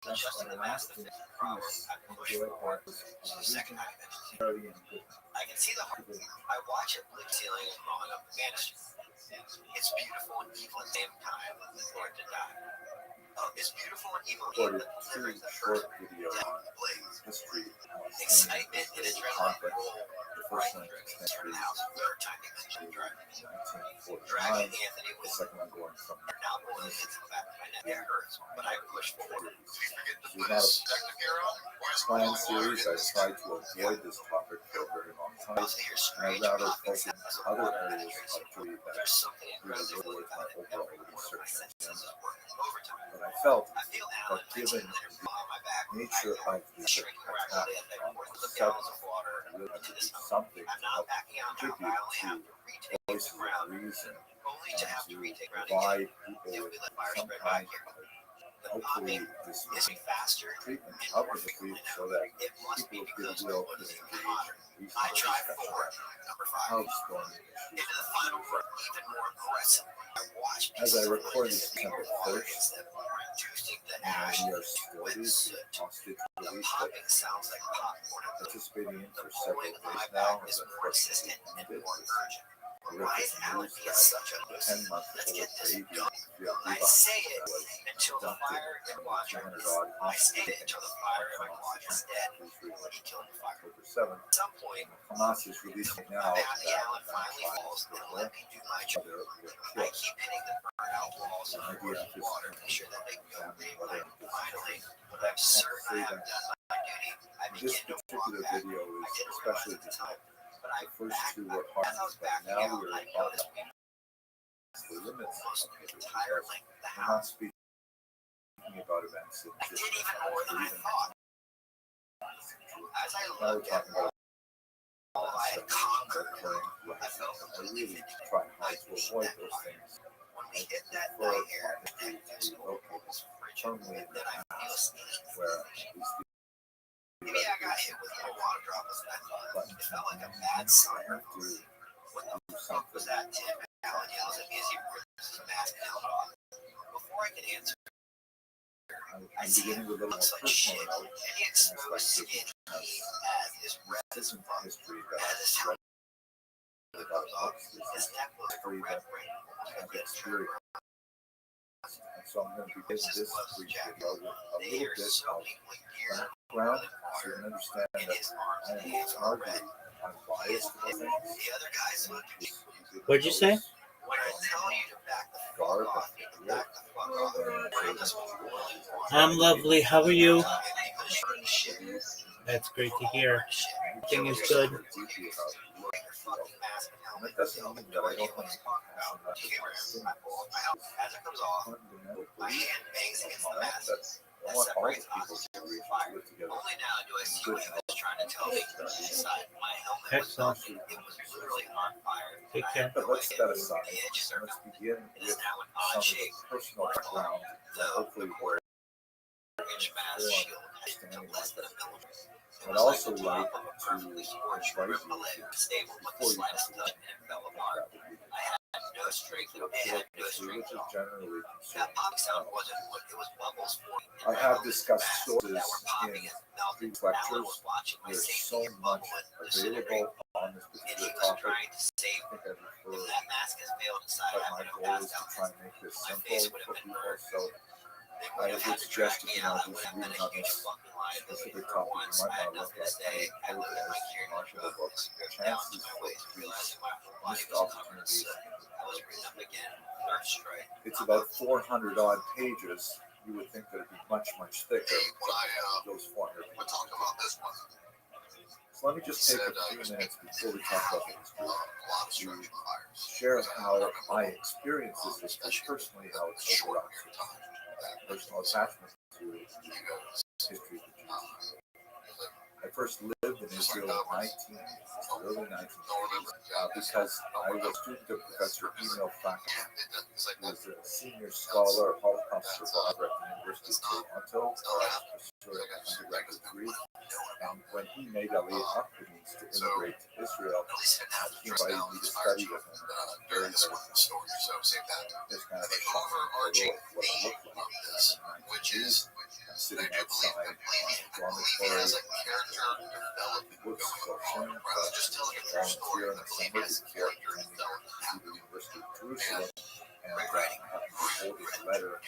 Speaker 9: the just and lasting peace enjoyed by this region, security, and goodness.
Speaker 8: I can see the heart. I watch it blue ceiling on a banister. It's beautiful and evil at the same time. For it to die. It's beautiful and evil.
Speaker 9: Recorded two short videos on history.
Speaker 8: Excitement and adrenaline roll.
Speaker 9: The first one is history.
Speaker 8: Third time you mentioned driving.
Speaker 9: 1949.
Speaker 8: Anthony
Speaker 9: The
Speaker 8: was
Speaker 9: second one going from
Speaker 8: now pulling it to the back of my neck. It hurts, but I push forward.
Speaker 9: This is not a planned series. I tried to avoid this topic for a very long time, and I rather focus on other areas of history that really go with my overall research agenda. But I felt that given the nature of the attack on the subject, I really had to do something to help contribute to voices of reason and to provide people with some kind of hopefully this treatment of the history so that people of goodwill can engage in reasonable discussion of stormy issues. As I record this December 1st, and we are still these hostage release that participating in for several days now is unfortunately ended. Horrific news that 10-month-old baby was abducted from the 200-odd hospital in Israel on October 7th. Hamas is releasing now that child is still there. They're killed. The idea of this family, whether it's say that this particular video is especially difficult. The first two were hard, but now we are about the limits of it because we're not speaking about events that just or even now we're talking about occurring right. I really try hard to avoid those things. I prefer my history to be located firmly in the past where these
Speaker 8: maybe I got hit with more water droplets than I thought. It felt like a bad summer. What the fuck was that, Tim? Alan yells at me as he rips his mask down. Before I can answer, I see him. Looks like shit. Any exposed skin he has is red as fuck. As his helmet goes off, his neck was a red ring.
Speaker 9: have experience. And so I'm going to begin this brief video with a little bit of background so you can understand that I am hardly unbiased about things.
Speaker 3: What'd you say? I'm lovely. How are you? That's great to hear. Everything is good.
Speaker 9: That doesn't mean that I don't want to I want all the people to reach together. Good health.
Speaker 3: Excellent.
Speaker 8: It was literally on fire.
Speaker 3: Take care.
Speaker 9: But let's set that aside. Let's begin with some of the personal background that hopefully will understanding of that. I'd also like to invite you before you have which is generally I have discussed sources in these lectures. There's so much available on this particular topic. I think I refer, but my goal is to try and make this simple for people. So I would suggest if you want to do some reading on this specific topic, you might want to look at a marketable book. Chances for these missed opportunities. It's about 400 odd pages. You would think that it'd be much, much thicker. Those 400 pages. So let me just take a few minutes before we talk about the history to share how I experience this history personally, how it's overlapped with personal attachment to history of the Jews. I first lived in Israel in early 1980s because I was a student of Professor Emil Fackman, who was a senior scholar, Holocaust survivor at the University of Toronto, pursuing an undergraduate degree. And when he made Aliyah to immigrate to Israel, he invited me to study with him. Very, very this kind of a shocking photo of what it looked like. Which is sitting outside the dormitory, woods section, volunteer in the summer before attending the University of Jerusalem, and having to hold his letter.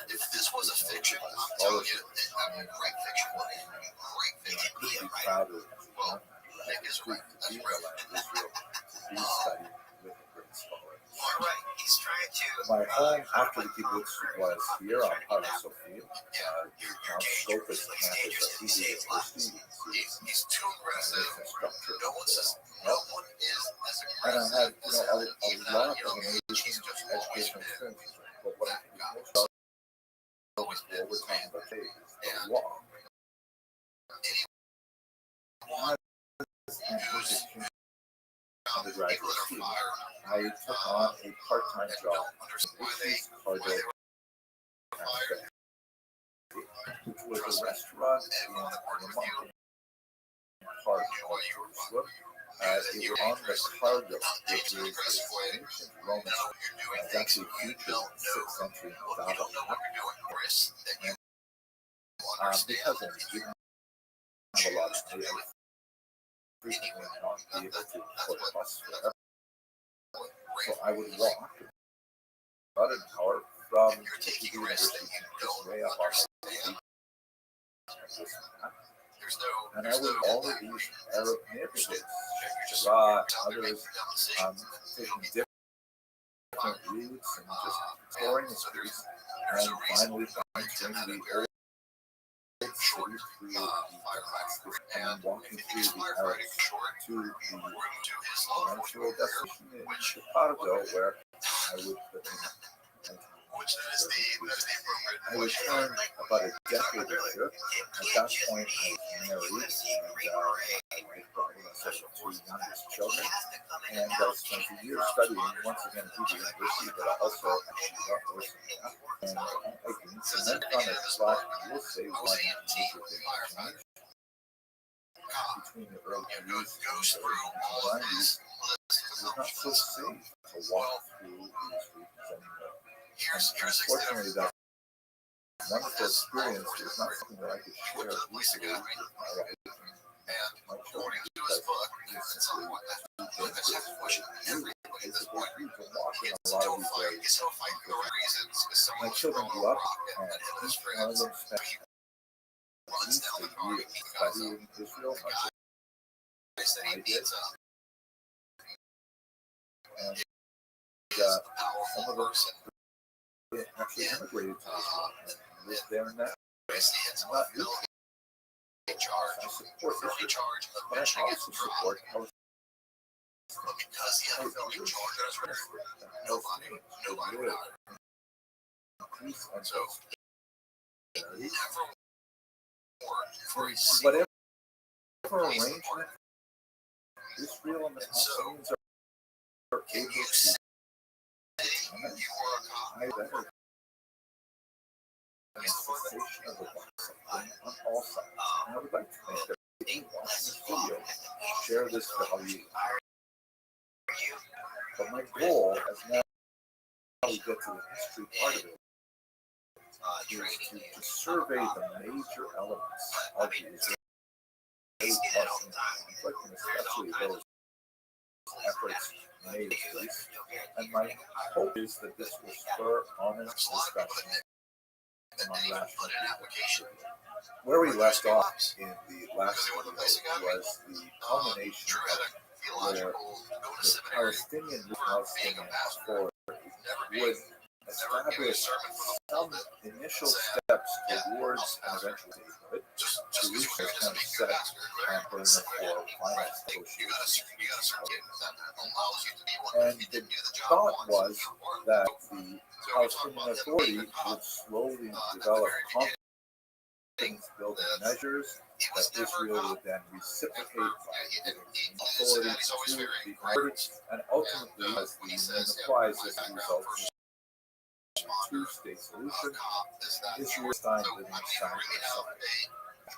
Speaker 9: If this was a fiction, I'm telling you, I mean, great fiction. I couldn't be prouder of Nick is right. That's right. Israel to be studied with a great scholar. All right, he's trying to. My home after the kibbutz was here on Har Sophia, Mount Scopus campus at Hebrew University. He's too aggressive. No one says no one is as aggressive. And I had a lot of amazing educational experiences. But what I think is most always what we're talking about today is the law. Undergraduate student, I took on a part-time job which was a restaurant in the mountain part of Jerusalem. It was on the Cargo, which is ancient Roman. It's actually featured in the 6th century Dava map. Because I didn't have a lot of money, I frequently not be able to afford a bus fare. So I would walk about an hour from the university campus way up on the beach. And I would all of these Arab neighborhoods, Iraq, others, taking different routes and just exploring the streets, and finally entering the old city through the and walking through the Arabs to the eventual destination in Chicago, where I would put in. I returned about a decade later. At that point, I was married, and my wife brought us two youngest children. And I spent a year studying, once again, at Hebrew University, but also at Yeshiva. And I can cement on a slot, I will say one major thing changed between the early 80s and the 90s. It was not so safe to walk through these regions anymore. Unfortunately, that wonderful experience was not something that I could share easily with my wife and my children, because it's simply too dangerous for you to walk in a lot of these ways. My children grew up, and each one of them spent at least a year studying Israel, much as I did. And some of them actually immigrated to Israel and live there now. I'm not neutral. I support Israel, but I also support Palestine. Peace and prosperity. Whatever arrangement Israel and the Palestinians either and cessation of the box on all sides. And I would like to think that anyone watching this video share this value. But my goal, as now we get to the history part of it, is to survey the major elements of the Israeli-Palestinian conflict, and especially those efforts made to peace. And my hope is that this will spur honest discussion among rational people. Where we left off in the last video was the culmination where the Palestinian Authority would establish some initial steps towards an eventual statehood to reach this kind of set and bring it for final negotiations. And the thought was that the Palestinian Authority would slowly develop confidence building measures that Israel would then reciprocate by giving authority to the Arabs, and ultimately, as the name implies, this results in a two-state solution. Israel signed living side by side.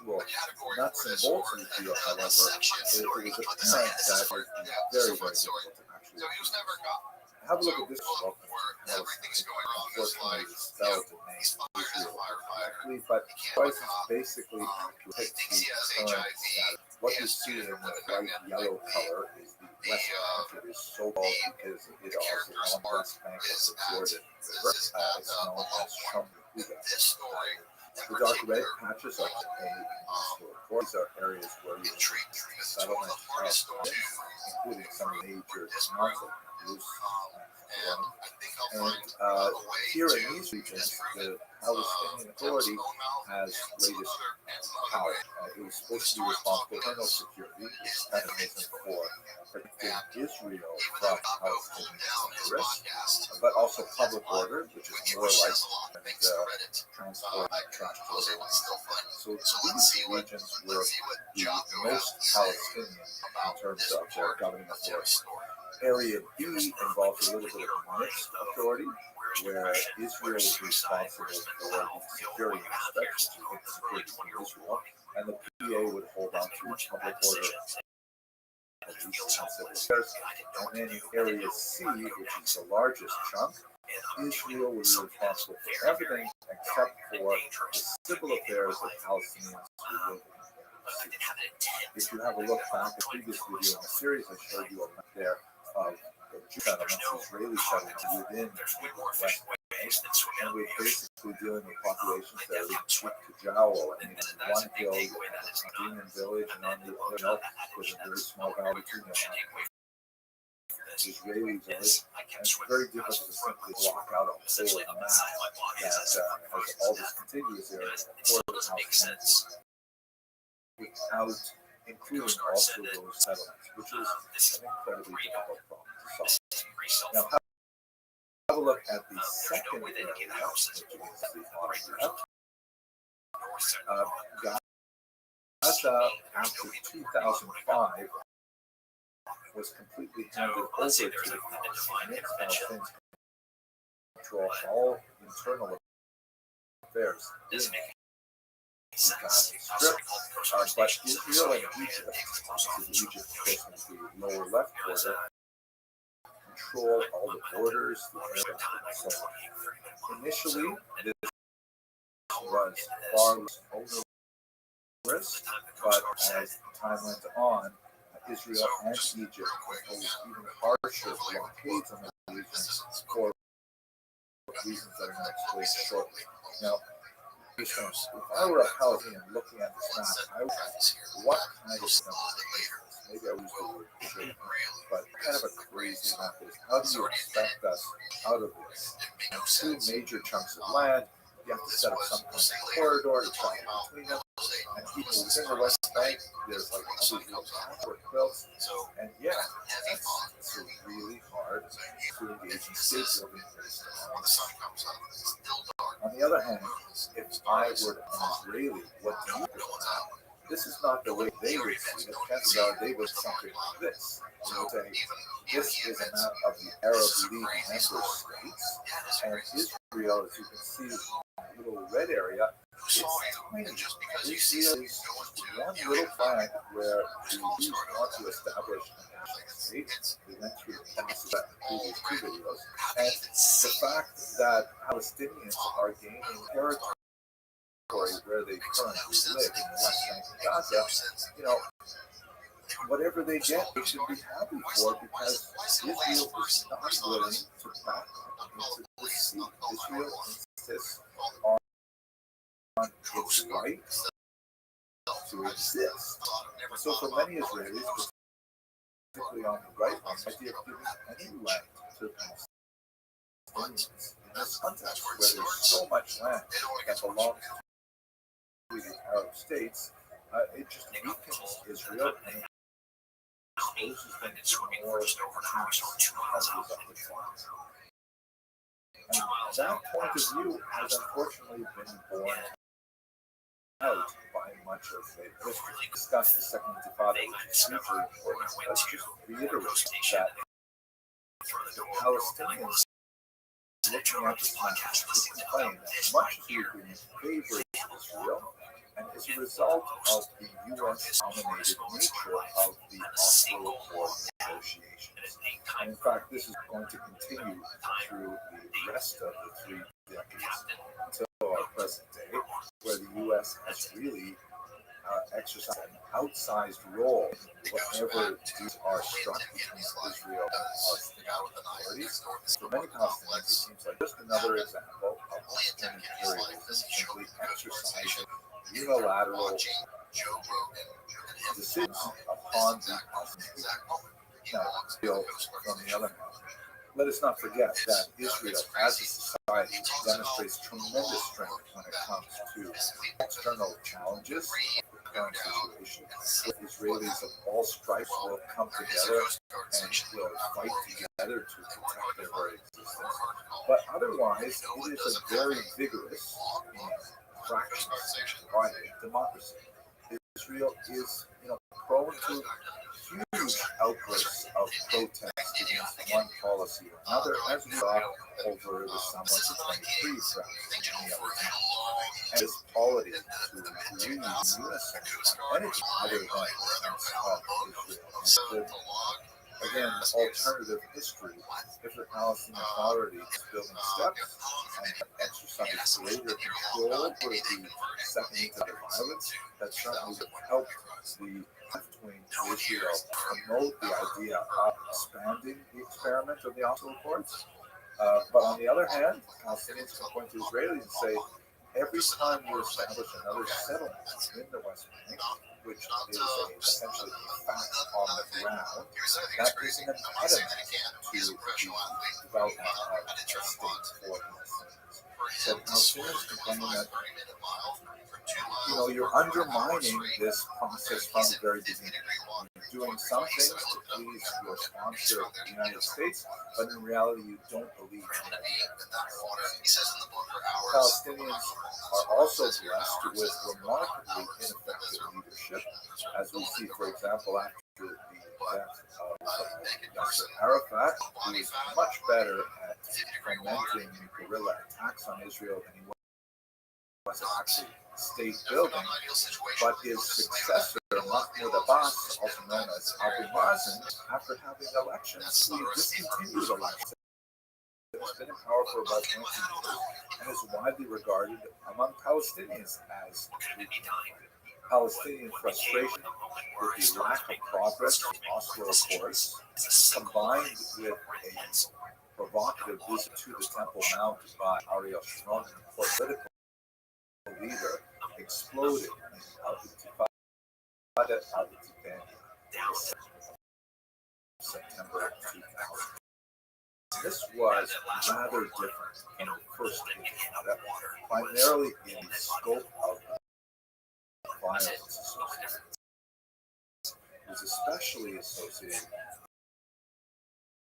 Speaker 9: Actual nuts and bolts of the deal, however, it was apparent that it would be very, very difficult to actually have a look at this result. Unfortunately, it's spelled the name Israel correctly, but Price is basically accurate to current status. What you see in the bright yellow color is the West Bank. It is so called because it also on the West Bank of the Jordan River. It's known as Sham. The dark red patches are these are areas where you settlement including some major towns like Bruce and here in these regions, the Palestinian Authority has greatest power. It was supposed to be responsible for internal security, mechanism for protecting Israel from Palestinian terrorists, but also public order, which is more like transport trash to other lands. So these regions were the most Palestinian in terms of their governing authority. Area B involves a little bit of mixed authority, where Israel is responsible for the security aspects, which is the security of Israel, and the PA would hold on to public order, police, and civil affairs. And then in Area C, which is the largest chunk, Israel would be responsible for everything except for the civil affairs of Palestinians who live in the city. If you have a look back at the previous video in the series, I showed you a map there of the Jewish settlements, Israeli settlements within the West Bank, and we're basically dealing with populations that are up to Jowl. I mean, on one hill, you have a Demon village, and on the other hill, there's a very small valley between them. Israeli village, and it's very difficult to simply block out a whole map that has all this contiguous area for the Palestinians without including also those settlements, which is an incredibly difficult problem to solve. Now, have a look at the second area, which is the bottom left. Gaza, after 2005, was completely handed over to the Palestinians. Palestinians control all internal affairs. Strip, but Israel and Egypt, Egypt is the lower left border, control all the borders, the aircraft, and so on. Initially, this was far less onerous, but as time went on, Israel and Egypt imposed even harsher blockades on the region for reasons that are going to explain shortly. Now, if I were a Palestinian looking at this map, I would ask, what kind of maybe I would use the word shame, but kind of a crazy map is. How do you expect us out of this? Two major chunks of land, you have to set up some kind of corridor to travel between them. And even within the West Bank, there's like all these little patchwork quilts. And yeah, it's really hard to engage in state building. On the other hand, if I were an Israeli, what do you do? this is not the way they would see it. Chances are they would something like this. They would say, this is a map of the Arab League member states, and Israel, as you can see, in the little red area, it's tiny. Israel is one little planet where the Jews want to establish a national state. We went through the process in the previous two videos, and the fact that Palestinians are gaining territory where they currently live in the West Bank of Gaza, you know, whatever they get, they should be happy for, because Israel is not willing to back up into the sea. Israel insists on its right to exist. So for many Israelis, particularly on the right, the idea of giving any land to Palestinians in this context, where there's so much land that belongs to the Arab states, it just weakens Israel and exposes them to more as a result of it. And that point of view has unfortunately been borne out by much of the history. We discussed the Second Intifada, which is hugely important. Let's just reiterate that the Palestinians looking at the podcast would complain that much of the agreement favored Israel, and as a result of the U.S.-dominated nature of the Oslo Accord negotiations. And in fact, this is going to continue through the rest of the 3 decades until our present day, where the U.S. has really exercised an outsized role in whatever deals are struck between Israel and Palestinian authorities. For many Palestinians, it seems like just another example of Western imperialism simply exercising unilateral decisions upon the Palestinians. Now, Israel, on the other hand, let us not forget that Israel, as a society, demonstrates tremendous strength when it comes to external challenges of the current situation. Israelis of all stripes will come together and will fight together to protect their very existence. But otherwise, it is a very vigorous, fractious, divided democracy. Israel is, prone to huge outbursts of protest against one policy or another, as we saw over the summer of 23 perhaps many other times. And this polity to use unison and its other than the defense of Israel. Again, alternative history, if the Palestinian Authority is building steps and exercise greater control over the second into violence, that certainly would help the left-wing Israel promote the idea of expanding the experiment of the Oslo Accords. But on the other hand, Palestinians can point to Israelis and say, every time you establish another settlement in the West Bank, which is essentially a fact on the ground, that is an impediment to the development of a state for Palestinians. So Palestinians complain that you're undermining this process from the very beginning. You're doing some things to please your sponsor, the United States, but in reality, you don't believe in that. Palestinians are also blessed with remarkably ineffective leadership, as we see, for example, after the death of Yasser Arafat, who is much better at fomenting guerrilla attacks on Israel than he was actually state building, but his successor, Mahmoud Abbas, also known as Abu Mazen, after having elections, he discontinued elections. It's been in power for about 20 years and is widely regarded among Palestinians as Palestinian frustration with the lack of progress in Oslo Accords, combined with a provocative visit to the Temple Mount by Ariel Sharon, a political leader, exploded in Al-Intifada al-Tibani, September 2000. This was rather different from the first Intifada, primarily in the scope of violence associated. It was especially associated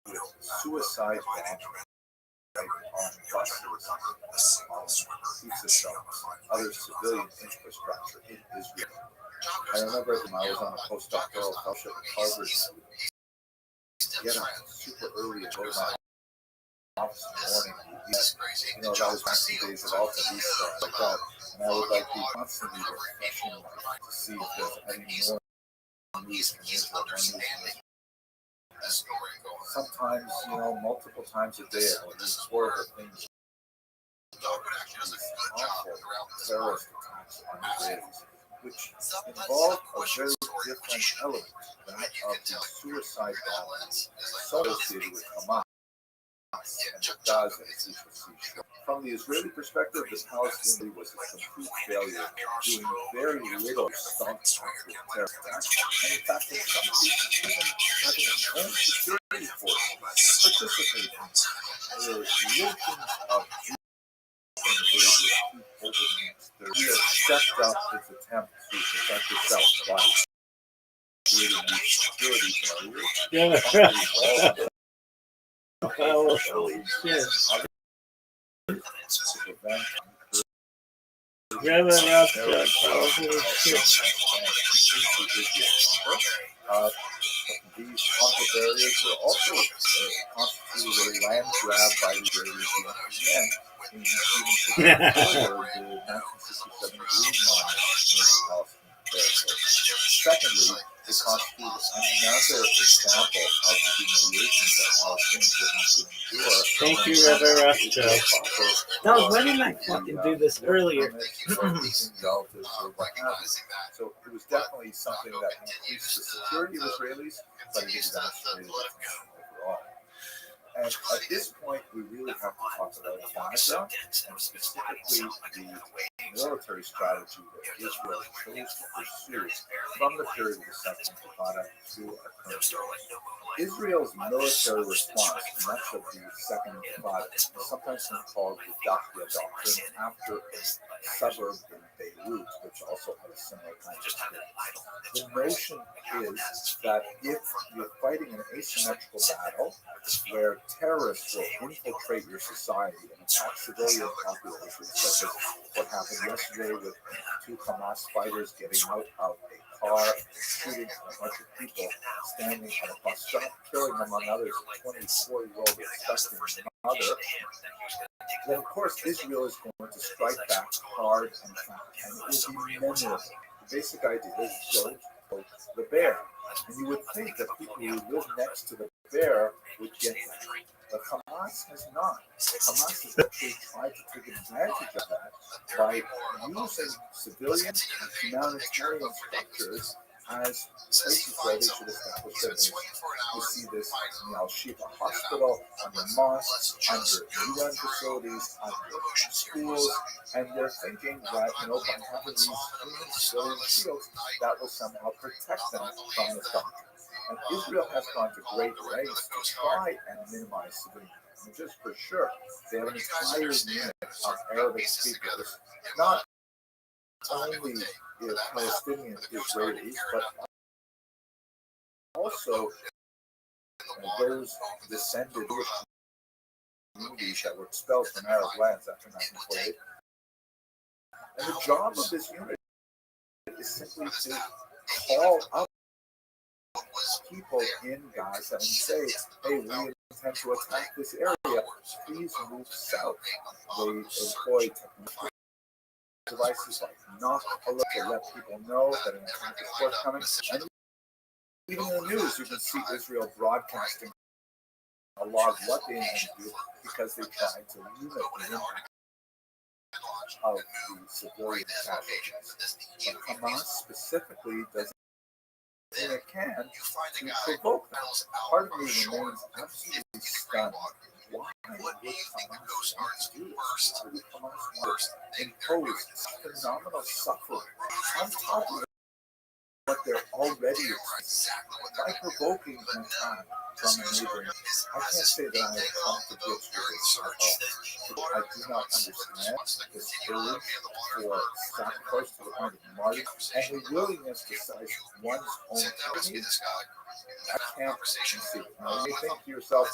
Speaker 9: with suicide bombing on buses, on pizza shops, other civilian infrastructure in Israel. I remember when I was on a postdoctoral fellowship at Harvard, get up super early and go to my office in the morning. You know, that was back in the days of Alta Vista like that. And I would like be constantly refreshing to see if there's any more news from Israel, more news from Israel. Sometimes, you know, multiple times a day, these horrible things, these awful terrorist attacks on Israelis, which involve a very different element, that of the suicide bombing associated with Hamas and Gaza, as we shall see. From the Israeli perspective, the Palestinian was a complete failure, doing very little to stop the terror attacks, and in fact, in some cases, even having its own security force participate in the lynchings of Jews in the days of over the next 30 years. Stepped up its attempt to protect itself by creating these security barriers.
Speaker 3: Holy shit.
Speaker 9: To prevent
Speaker 3: Reverend Rothschild, holy shit.
Speaker 9: These awful barriers were also constituted a land grab by the Israelis again in 1964, the 1967 Green Line in the Palestinian territory. Secondly, it constituted another example of the humiliations that Palestinians would have to endure.
Speaker 3: Thank you, Reverend Rothschild. No, why didn't I fucking do this earlier?
Speaker 9: So it was definitely something that increased the security of Israelis, but it demonstrated overall. And at this point, we really have to talk about Gaza and specifically the military strategy that Israel chose to pursue from the period of the Second Intifada to our current day. Israel's military response to much of the Second Intifada is sometimes called the Dakhya Doctrine, after a suburb in Beirut, which also had a similar kind of experience. The notion is that if you're fighting an asymmetrical battle where terrorists will infiltrate your society and attack civilian populations, such as what happened yesterday with two Hamas fighters getting out of a car, shooting a bunch of people standing at a bus stop, killing, among others, a 24-year-old disgusting mother, then of course Israel is going to strike back hard and fast, and it will be memorable. The basic idea is don't poke the bear. And you would think that people who live next to the bear would get that. But Hamas has not. Hamas has actually tried to take advantage of that by using civilian and humanitarian structures as places where they should establish their base. You see this in the Al-Shifa hospital, under mosques, under UN facilities, under schools, and they're thinking that, you know, by having these human civilian shields, that will somehow protect them from the doctrine. And Israel has gone to great lengths to try and minimize civilian damages, for sure. They have an entire unit of Arabic speakers, not only Palestinian Israelis, but also those descended communities that were expelled from Arab lands after 1948. And the job of this unit is simply to call up people in Gaza and say, hey, we intend to attack this area, please move south. They employ technology devices like knock alert to let people know that an attack is forthcoming. And even in the news, you can see Israel broadcasting a lot of what they intend to do because they tried to limit the impact of the civilian casualties. But Hamas specifically does everything it can to provoke them. Part of me remains absolutely stunned. Why would Hamas want to do this? Why would Hamas want to impose phenomenal suffering on top of what they're already experiencing by provoking an attack from a neighboring? I can't say that I have come to grips with this at all. I do not understand this urge for sacrifice to the point of martyrdom and the willingness to slice one's own enemy. I can't conceive. Now, you may think to yourself,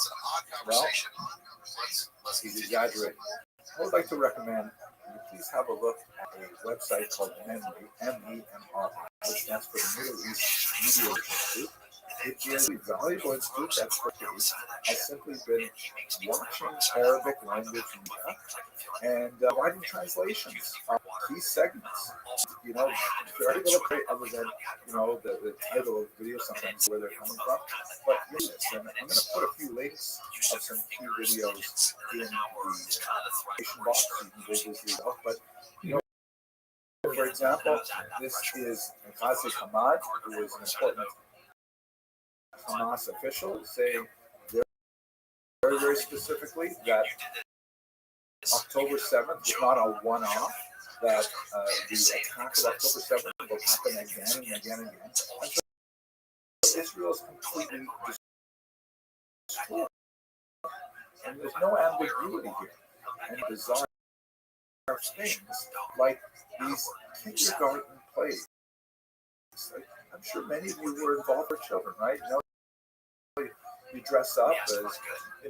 Speaker 9: well, he's exaggerating. I would like to recommend you please have a look at a website called Memory, M-E-M-R-I. That's for the Middle East Media Institute. It is a valuable institute expertise. I've simply been watching Arabic language media and writing translations of these segments. Very little other than, the title of the video, sometimes where they're coming from. But yes, and I'm going to put a few links of some key videos in the description box. You can go visit yourself. But, for example, this is Ghazi Hamad, who is an important Hamas official, saying very, very specifically that October 7th is not a one-off, that the attack of October 7th will happen again and again and again. And so Israel is completely destroyed. And there's no ambiguity here. And bizarre things like these kindergarten plays. Like, I'm sure many of you were involved with children, right? You dress up as, I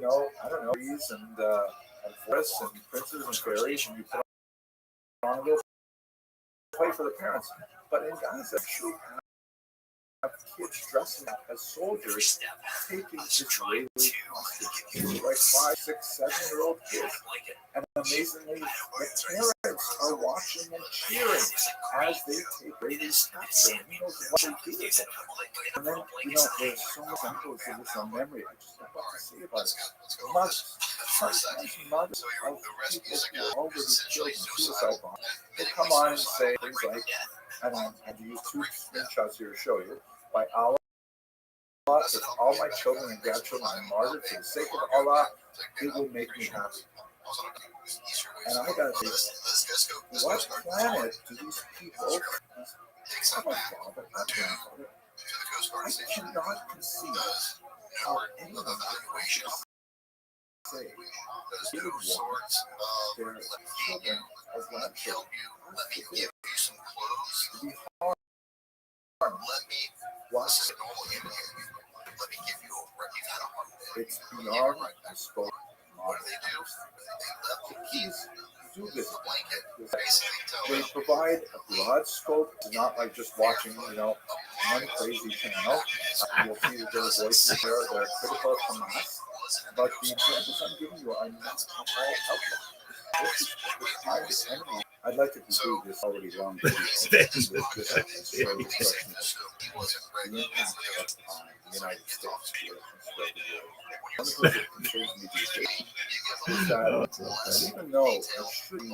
Speaker 9: don't know, trees and forests and princes and fairies, and you put on a little play for the parents. But in Gaza, actually have kids dressing up as soldiers, taking Israeli hostages, like 5, 6, 7-year-old kids. And amazingly, the parents are watching and cheering as they take babies capture. Who knows what they do with it? And then, there's so many examples of this on memory. I just don't know what to say about it. Mothers, sometimes mothers of people who are already killed in suicide bombs, they come on and say things like, and I have to use 2 screenshots here to show you, by Allah, if all my children and grandchildren are martyred for the sake of Allah, it will make me happy. And I gotta say, what planet do these people, my father, my grandfather, I cannot conceive how anyone could say they would want their children as grandchildren to be harmed. What's it's beyond the scope of please do this. They provide a broad scope, not like just watching, one crazy channel. You'll see that there's voices there that are critical of Hamas, but the examples I'm giving you are not all outlook. This is the kind of enemy. I'd like to conclude this already long video with this short discussion of the impact on the United States. One of the things that concerns me these days is that even though it should be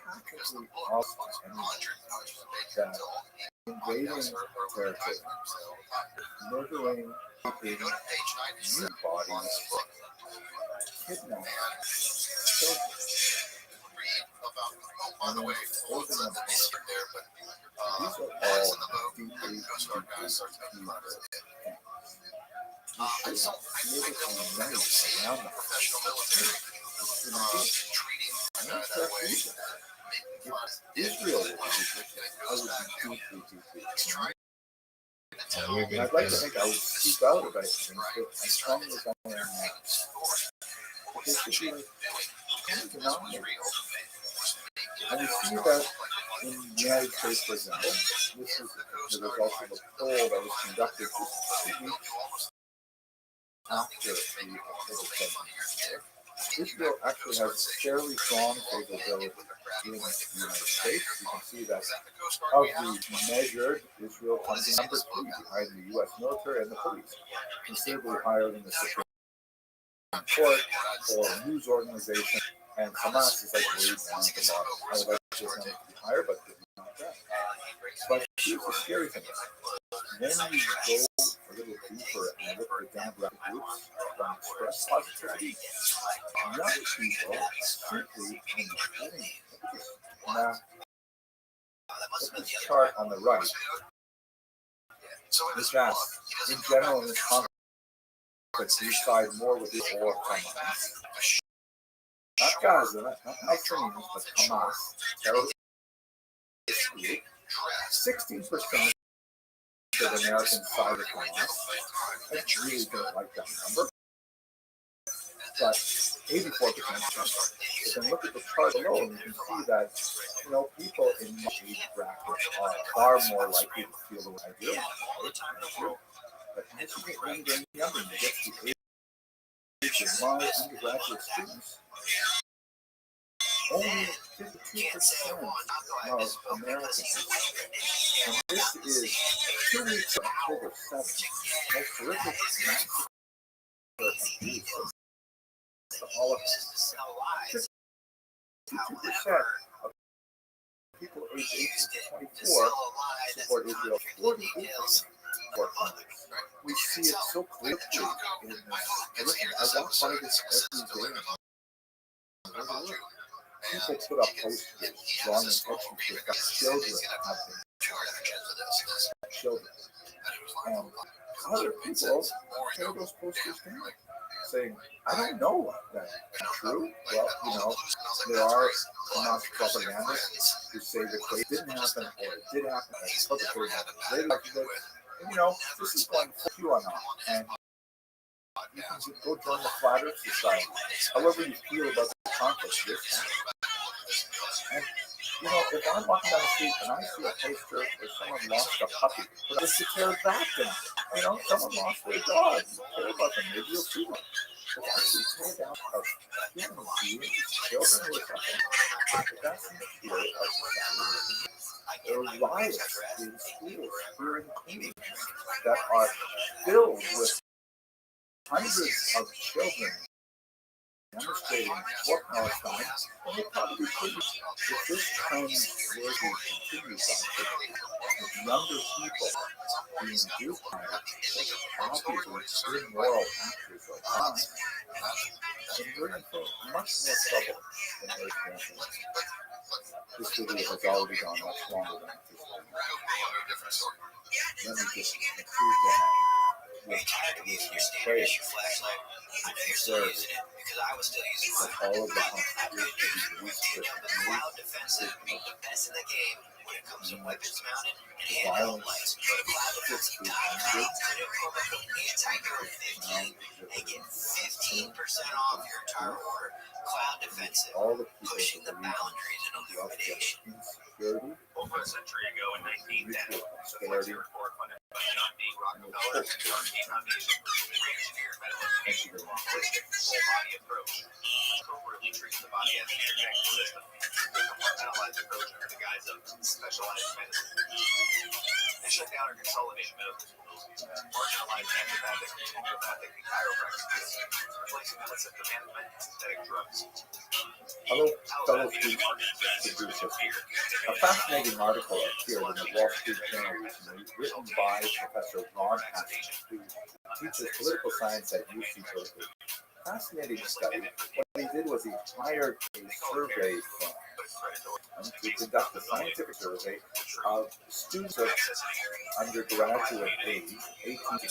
Speaker 9: practically obvious to anyone that invading territory, murdering, raping, nude bodies, kidnapping children, and then holding them hostage, these are all deeply evil acts. We should be able to unite around them. If Israel was I would be deeply and I'd like to think I would speak out about things, but as strongly as I am now. But there should be phenomenal. And we see that in the United States, for example, this is the result of a poll that was conducted just 2 weeks after the October 7th. Israel actually has fairly strong favorability in the United States. You can see that of the measured, Israel comes in number 3 behind the U.S. military and the police, considerably higher than the Supreme Court or news organization, and Hamas is like way down at the bottom. I would like this number to be higher, but not that. But here's the scary thing. When you go a little deeper and look at the demographic groups that express positivity, young people simply understanding. Now, look at this chart on the right. This asked, in general, in this context, you side more with the or Hamas. Not Gaza, not Palestinians, but Hamas. Terrorist group. 16% of Americans side with Hamas. I really don't like that number. But
Speaker 1: 84%. But then look at the chart below, and you can see that, you know, people in my age bracket are far more likely to feel the way I do. Right? But as you get younger and younger, you get to the age of my undergraduate students, only 52% of Americans, and this is 2 weeks of October 7th, most horrific massacre to all of us. 52% of people aged 18 to 24 support Israel, 48% support others. We see it so clearly in this. Listen, I walk by this every day. People put up posters drawing attention to the fact children have been children. And other people tear those posters down, saying, I don't know that's true. Well, you know, there are Hamas propagandists who say that they didn't happen or it did happen as perpetrated. They like that, you know, this is going for you or not. And you can go join the Flat Earth Society. However you feel about the conflict, this happens. And, you know, if I'm walking down the street and I see a poster where someone lost a puppy, just to tear that down. You know, someone lost their dog. You care about them. Maybe you'll see one. But actually tear down of human beings, children who are suffering. That's the spirit of society. There are riots in schools here in Queens that are filled with hundreds of children demonstrating for Palestine, and it probably could be if this trend were to continue with younger people being duped by obviously immoral actors like us, then we're in for much more trouble than those experiencing. This video has already gone much longer than this. Let me just conclude that.
Speaker 8: Are you tired of using your standard issue flashlight? I know you're still using it because I was still using mine.
Speaker 1: All of the
Speaker 8: I good news. We've taken the Cloud Defensive, being the best in the game when it comes to weapons mounted and handheld lights. Go to clouddefensive.com, put in promo code ANTIGIRL15 and get 15% off your entire order. Cloud Defensive, pushing the boundaries in illumination.
Speaker 5: Over a century ago in 1910, the Fletcher Report funded by John D. Rockefeller and the Carnegie Foundation re-engineered medical education through a holistic, full-body approach. Appropriately treats the body as an interconnected system. The compartmentalized approach under the guise of specialized medicine. They shut down or consolidate medical schools, marginalized naturopathic, homeopathic, and chiropractic medicine, replacing them with symptom management and synthetic drugs.
Speaker 1: Hello, fellow students. A fascinating article appeared in the Wall Street Journal recently, written by Professor Ron Hatch, who teaches political science at UC Berkeley. Fascinating study. What he did was he hired a survey firm to conduct a scientific survey of students of undergraduate age, 18 to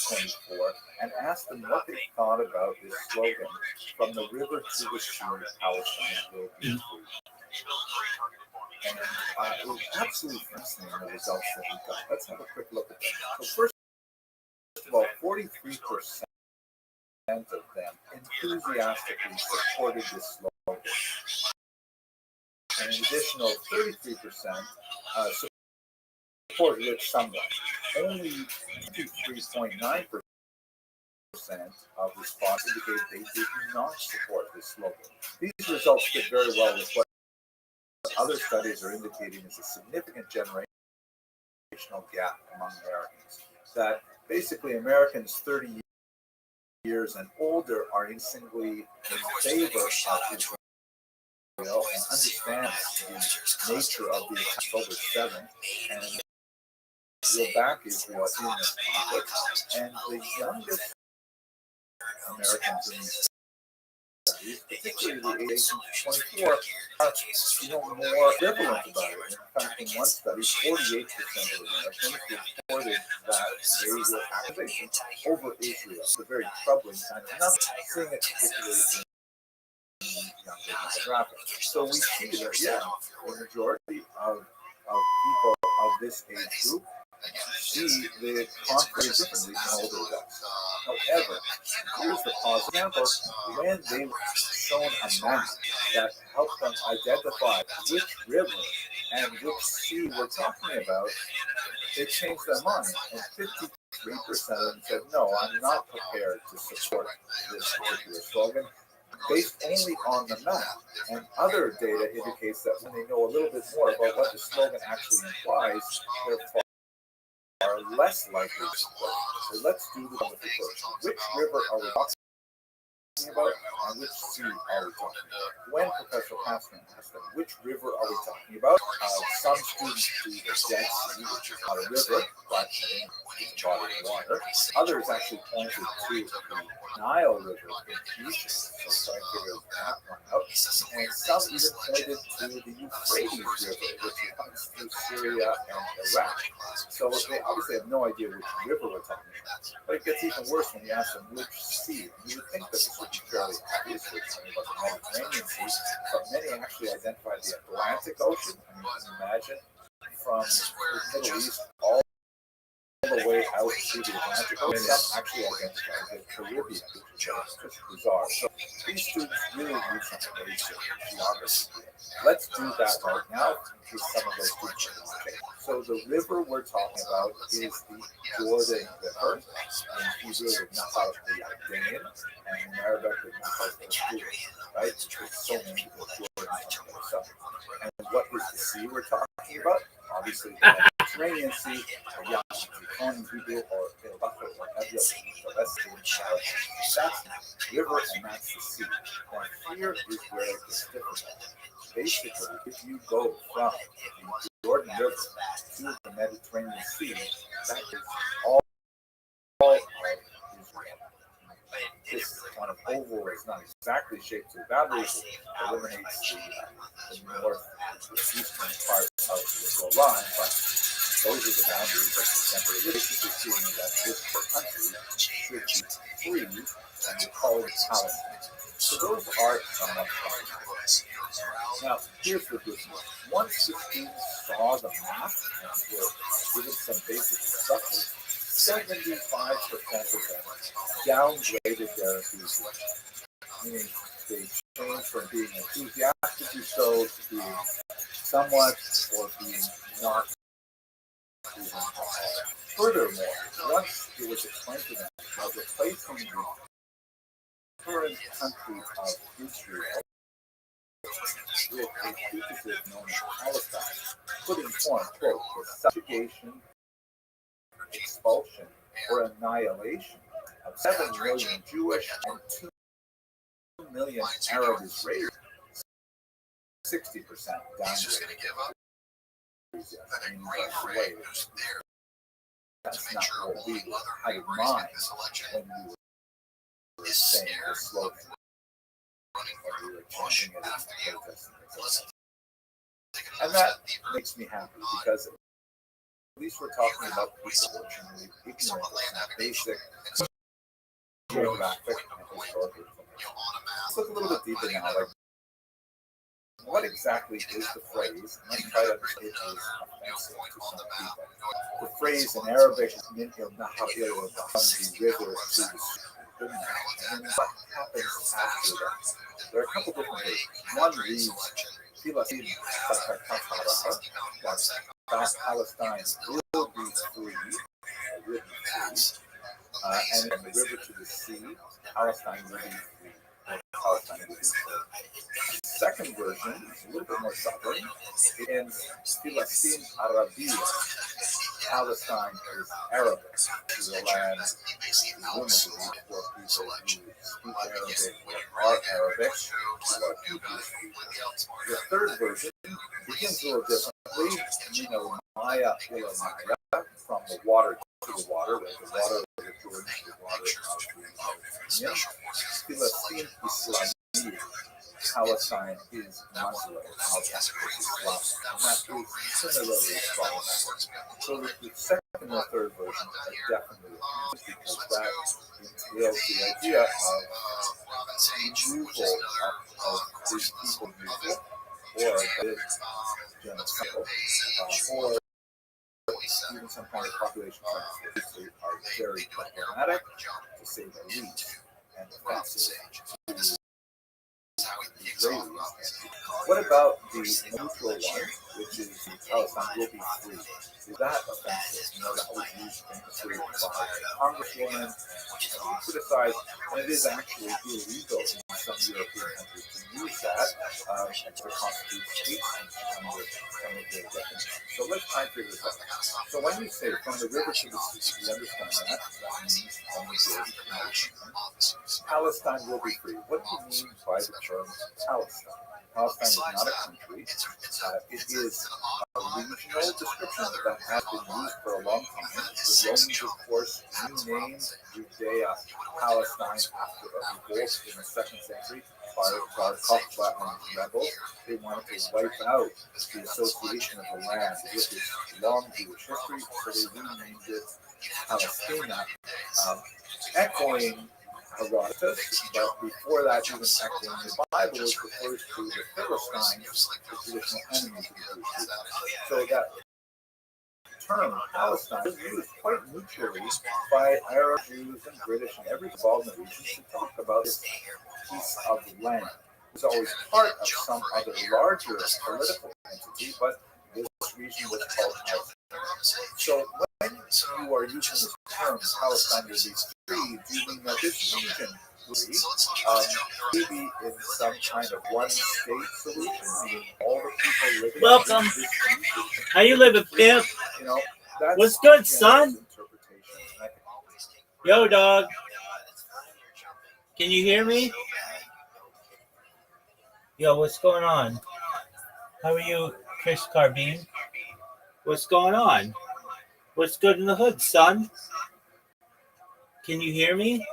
Speaker 1: 24, and asked them what they thought about this slogan, "From the river to the sea, Palestine will be free." And it was absolutely fascinating, the results that we got. Let's have a quick look at them. So first of all, 43% of them enthusiastically supported this slogan. And an additional 33% supported it somewhat. Only 53.9% of respondents indicated they did not support this slogan. These results fit very well with what other studies are indicating is a significant generational gap among Americans. That basically Americans 30 years and older are increasingly in favor of Israel and understand the nature of the October 7th and will back Israel in this conflict. And the youngest Americans in these studies, particularly the age of 24, are more ambivalent about it. In fact, in one study, 48% of Americans reported that they were activation over Israel. It's a very troubling kind of number, seeing it particularly in younger demographics. So we see that, yeah, the majority of people of this age group see the conflict differently than older adults. However, here's the positive example. When they
Speaker 9: shown a map that helped them identify which river and which sea we're talking about, they changed their mind. And 53% of them said, no, I'm not prepared to support this particular slogan, based only on the map. And other data indicates that when they know a little bit more about what the slogan actually implies, they're far less likely to support it. So let's do the wonderful first. Which river are we talking about, and which sea are we talking about? When Professor Passman asked them, which river are we talking about? Some students do the Dead Sea, which is not a river, but a body of water. Others actually pointed to the Nile River in Egypt, so trying to figure that one out. And some even pointed to the Euphrates River, which runs through Syria and Iraq. So they obviously have no idea which river we're talking about. But it gets even worse when you ask them which sea. You would think that this would be fairly obvious. We're talking about the Mediterranean Sea, but many actually identified the Atlantic Ocean. I mean, you can imagine from the Middle East all the way out to the Atlantic Ocean. Some actually identified the Caribbean, which is just bizarre. So these students really need some basic geography. Let's do that right now with some of those students. Okay. So the river we're talking about is the Jordan River. In Hebrew, the Nahal Yarden, and in Arabic, the Nahal Yarden. Right? There's so many people Jordan. And what is the sea we're talking about? Obviously, the Mediterranean Sea, or Yam on Hebrew, or El Bahr, or Abyad. So that's the river, and that's the sea. Now here is where it gets difficult. Basically, if you go from the Jordan River to the Mediterranean Sea, that is all of Israel. This kind of oval is not exactly shaped to the boundaries. It eliminates the north, the eastern part of the Israel line, but those are the boundaries of the temporary. Basically seeing that this country should be free, and we call it Palestine. So those are somewhat fine. Now, here's the good news. Once the students saw the map and were given some basic instructions, 75% of them downgraded their enthusiasm. Meaning they changed from being enthusiastically so to being somewhat or being not. Furthermore, once it was explained to them that replacing the current country of Israel with a fugitive known as Palestine could inform, quote, the subjugation, expulsion, or annihilation of 7 million Jewish and 2 million Arab Israelis, 60% downgrade. That's not what we had in mind when we were saying the slogan, when we were changing it into protesting. And that makes me happy because at least we're talking about people which are ignorant of basic geographic and historical information. Let's look a little bit deeper now. Like, what exactly is the phrase? Let's try to understand it is offensive to some people. The phrase in Arabic is min il nahar ila from the river to the sea. And what happens after that? There are a couple different versions. One reads Filastin that Palestine will be free, written free, and in the river to the sea, Palestine will be free. Palestine will be free. The second version is a little bit more stubborn. It ends Filastin Arabia. Palestine is Arabic. To the land, presumably for people who speak Arabic or are Arabic, or Hebrew speakers. The third version begins a little differently. You know, Maya ila Maya, from the water to the water, right? The water of the Jordan to the water of the Mediterranean. Filastin Islamiyya. Palestine is Muslim. Palestine is Islam. And that is similarly problematic. So the second or third version are definitely because that entails the idea of removal of these people removal, or genocidal, or even some kind of population transfer are very problematic, to say the least, and offensive to
Speaker 1: Israelis. What about the neutral one, which is Palestine will be free? Is that offensive? You know, that was used famously by a congresswoman who criticized, and it is actually illegal in some European countries to use that to constitute speech and some of their definitions. So let's try and figure this out. So when you say from the river to the sea, we understand that. That means from the Jordan to the ocean. Palestine will be free. What do you mean by the term Palestine? Palestine is not a country. It is a regional description that has been used for a long time. The Romans, of course, renamed Judea Palestine after a revolt in the 2nd century by Bar Kokhba and rebels. They wanted to wipe out the association of the land with its long Jewish history, so they renamed it Palestina, echoing Herodotus, but before that, even echoing the Bible, which refers to the Philistines, the traditional enemies of the Jewish people. So that term, Palestine, is used quite neutrally by Arab Jews and British and every involved in the region to talk about this piece of land. It was always part of some other larger political entity, but this region was called Palestine. So when you are using this term, Palestine will be free, do you mean that this region will be maybe in some kind of one-state solution, meaning all the people living
Speaker 3: Welcome.
Speaker 1: in this region?
Speaker 3: How you living, pimp?
Speaker 1: You know, that's
Speaker 3: What's good, son?
Speaker 1: interpretation.
Speaker 3: Yo, dog. Can you hear me? Yo, what's going on? How are you, Chris Carbine? What's going on? What's good in the hood, son? Can you hear me?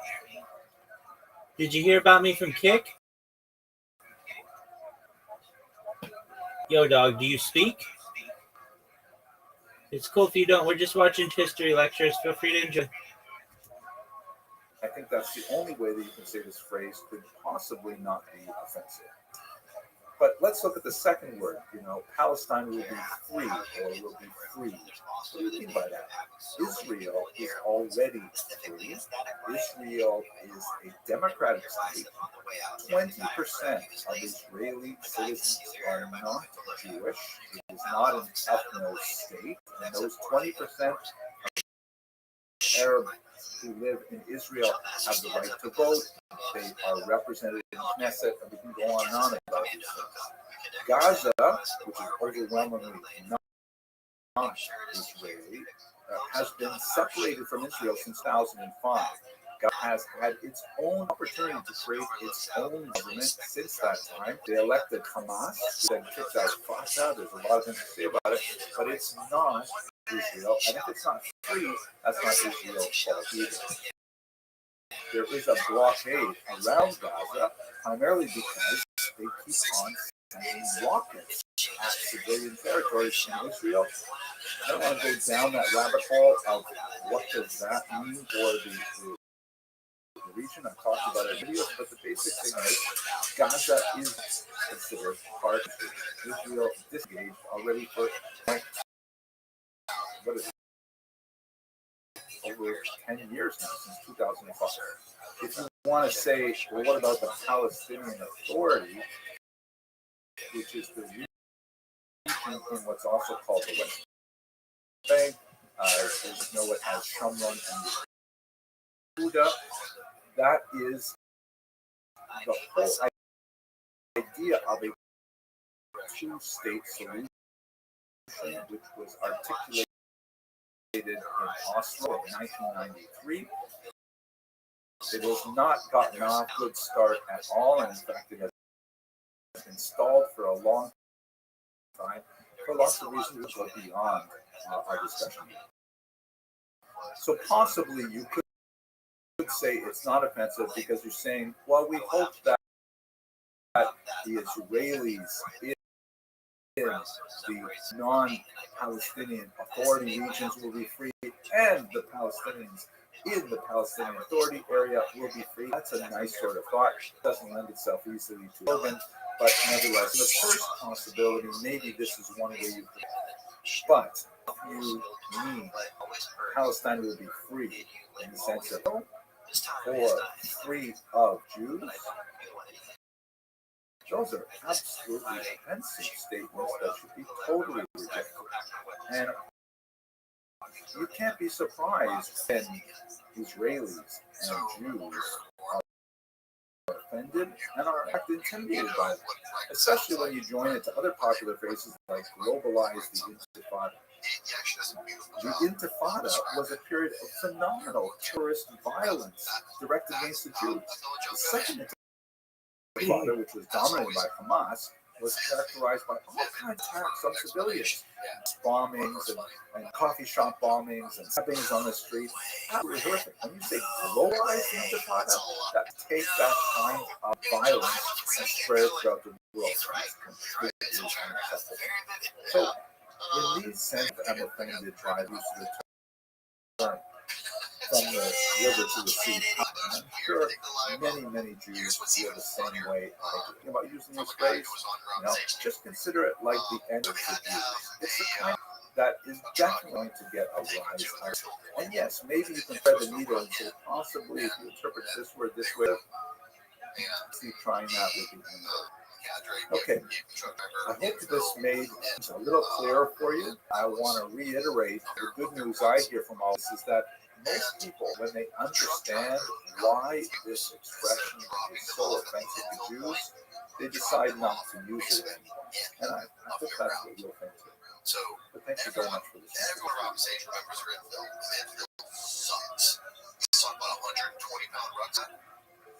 Speaker 3: Did you hear about me from Kick? Yo, dog, do you speak? It's cool if you don't. We're just watching history lectures. Feel free to enjoy.
Speaker 1: I think that's the only way that you can say this phrase could possibly not be offensive. But let's look at the second word. You know, Palestine will be free or will be freed. What do you mean by that? Israel is already free. Israel is a democratic state. 20% of Israeli citizens are not Jewish. It is not an ethno state. And those 20% of Arab who live in Israel have the right to vote. They are represented in Knesset, and we can go on and on about these things. Gaza, which is overwhelmingly non-Israeli, has been separated from Israel since 2005. Gaza has had its own opportunity to create its own government since that time. They elected Hamas, then kicked out Fatah. There's a lot of things to say about it, but it's not Israel, and if it's not free, that's not Israel's fault either. There is a blockade around Gaza, primarily because they keep on sending rockets at civilian territories in Israel. I don't want to go down that rabbit hole of what does that mean for the region. I've talked about it in videos, but the basic thing is Gaza is considered part of Israel. Israel disengaged already for what is it? Over 10 years now, since 2005. If you want to say, well, what about the Palestinian Authority, which is the region in what's also called the West Bank, as you know, it has Shomron and Yehuda. That is the whole idea of a two-state solution, which was articulated in Oslo in 1993. It has not gotten off a good start at all, and in fact, it has been stalled for a long time for lots of reasons which go beyond our discussion. So possibly you could say it's not offensive because you're saying, well, we hope that the Israelis in the non-Palestinian Authority regions will be free, and the Palestinians in the Palestinian Authority area will be free. That's a nice sort of thought. It doesn't lend itself easily to slogan, but nevertheless, the first possibility, maybe this is one way you could. But you mean Palestine will be free in the sense of or free of Jews,
Speaker 9: Those are absolutely offensive statements that should be totally rejected. And you can't be surprised when Israelis and Jews are offended and are intimidated by them, especially when you join it to other popular phrases like globalize the Intifada. The Intifada was a period of phenomenal terrorist violence directed against the Jews. The second Intifada, which was dominated by Hamas, was characterized by all kinds of attacks on civilians, bombings and coffee shop bombings and stabbings on the street. Absolutely horrific. When you say globalize the Intifada, that take that kind of violence and spread it throughout the world. It's completely unacceptable. So, in these sense, I'm offended by the use of the term from the river to the sea. I'm sure many Jews feel the same way about using this phrase. Just consider it like the end of the Jews. It's the kind that is definitely going to get a rise out. And yes, maybe you can thread the needle and say, possibly if you interpret this word this way, see trying that with the N word. Okay, I hope this made it a little clearer for you. I want to reiterate the good news I hear from all this is that most people, when they understand why this expression is so offensive to Jews, they decide not to use it anymore. And I think that's what you'll think too. But thank you very much for this.
Speaker 5: Everyone around Sage remembers Renville. Renville sucks. He's talking about 120-pound rucksack.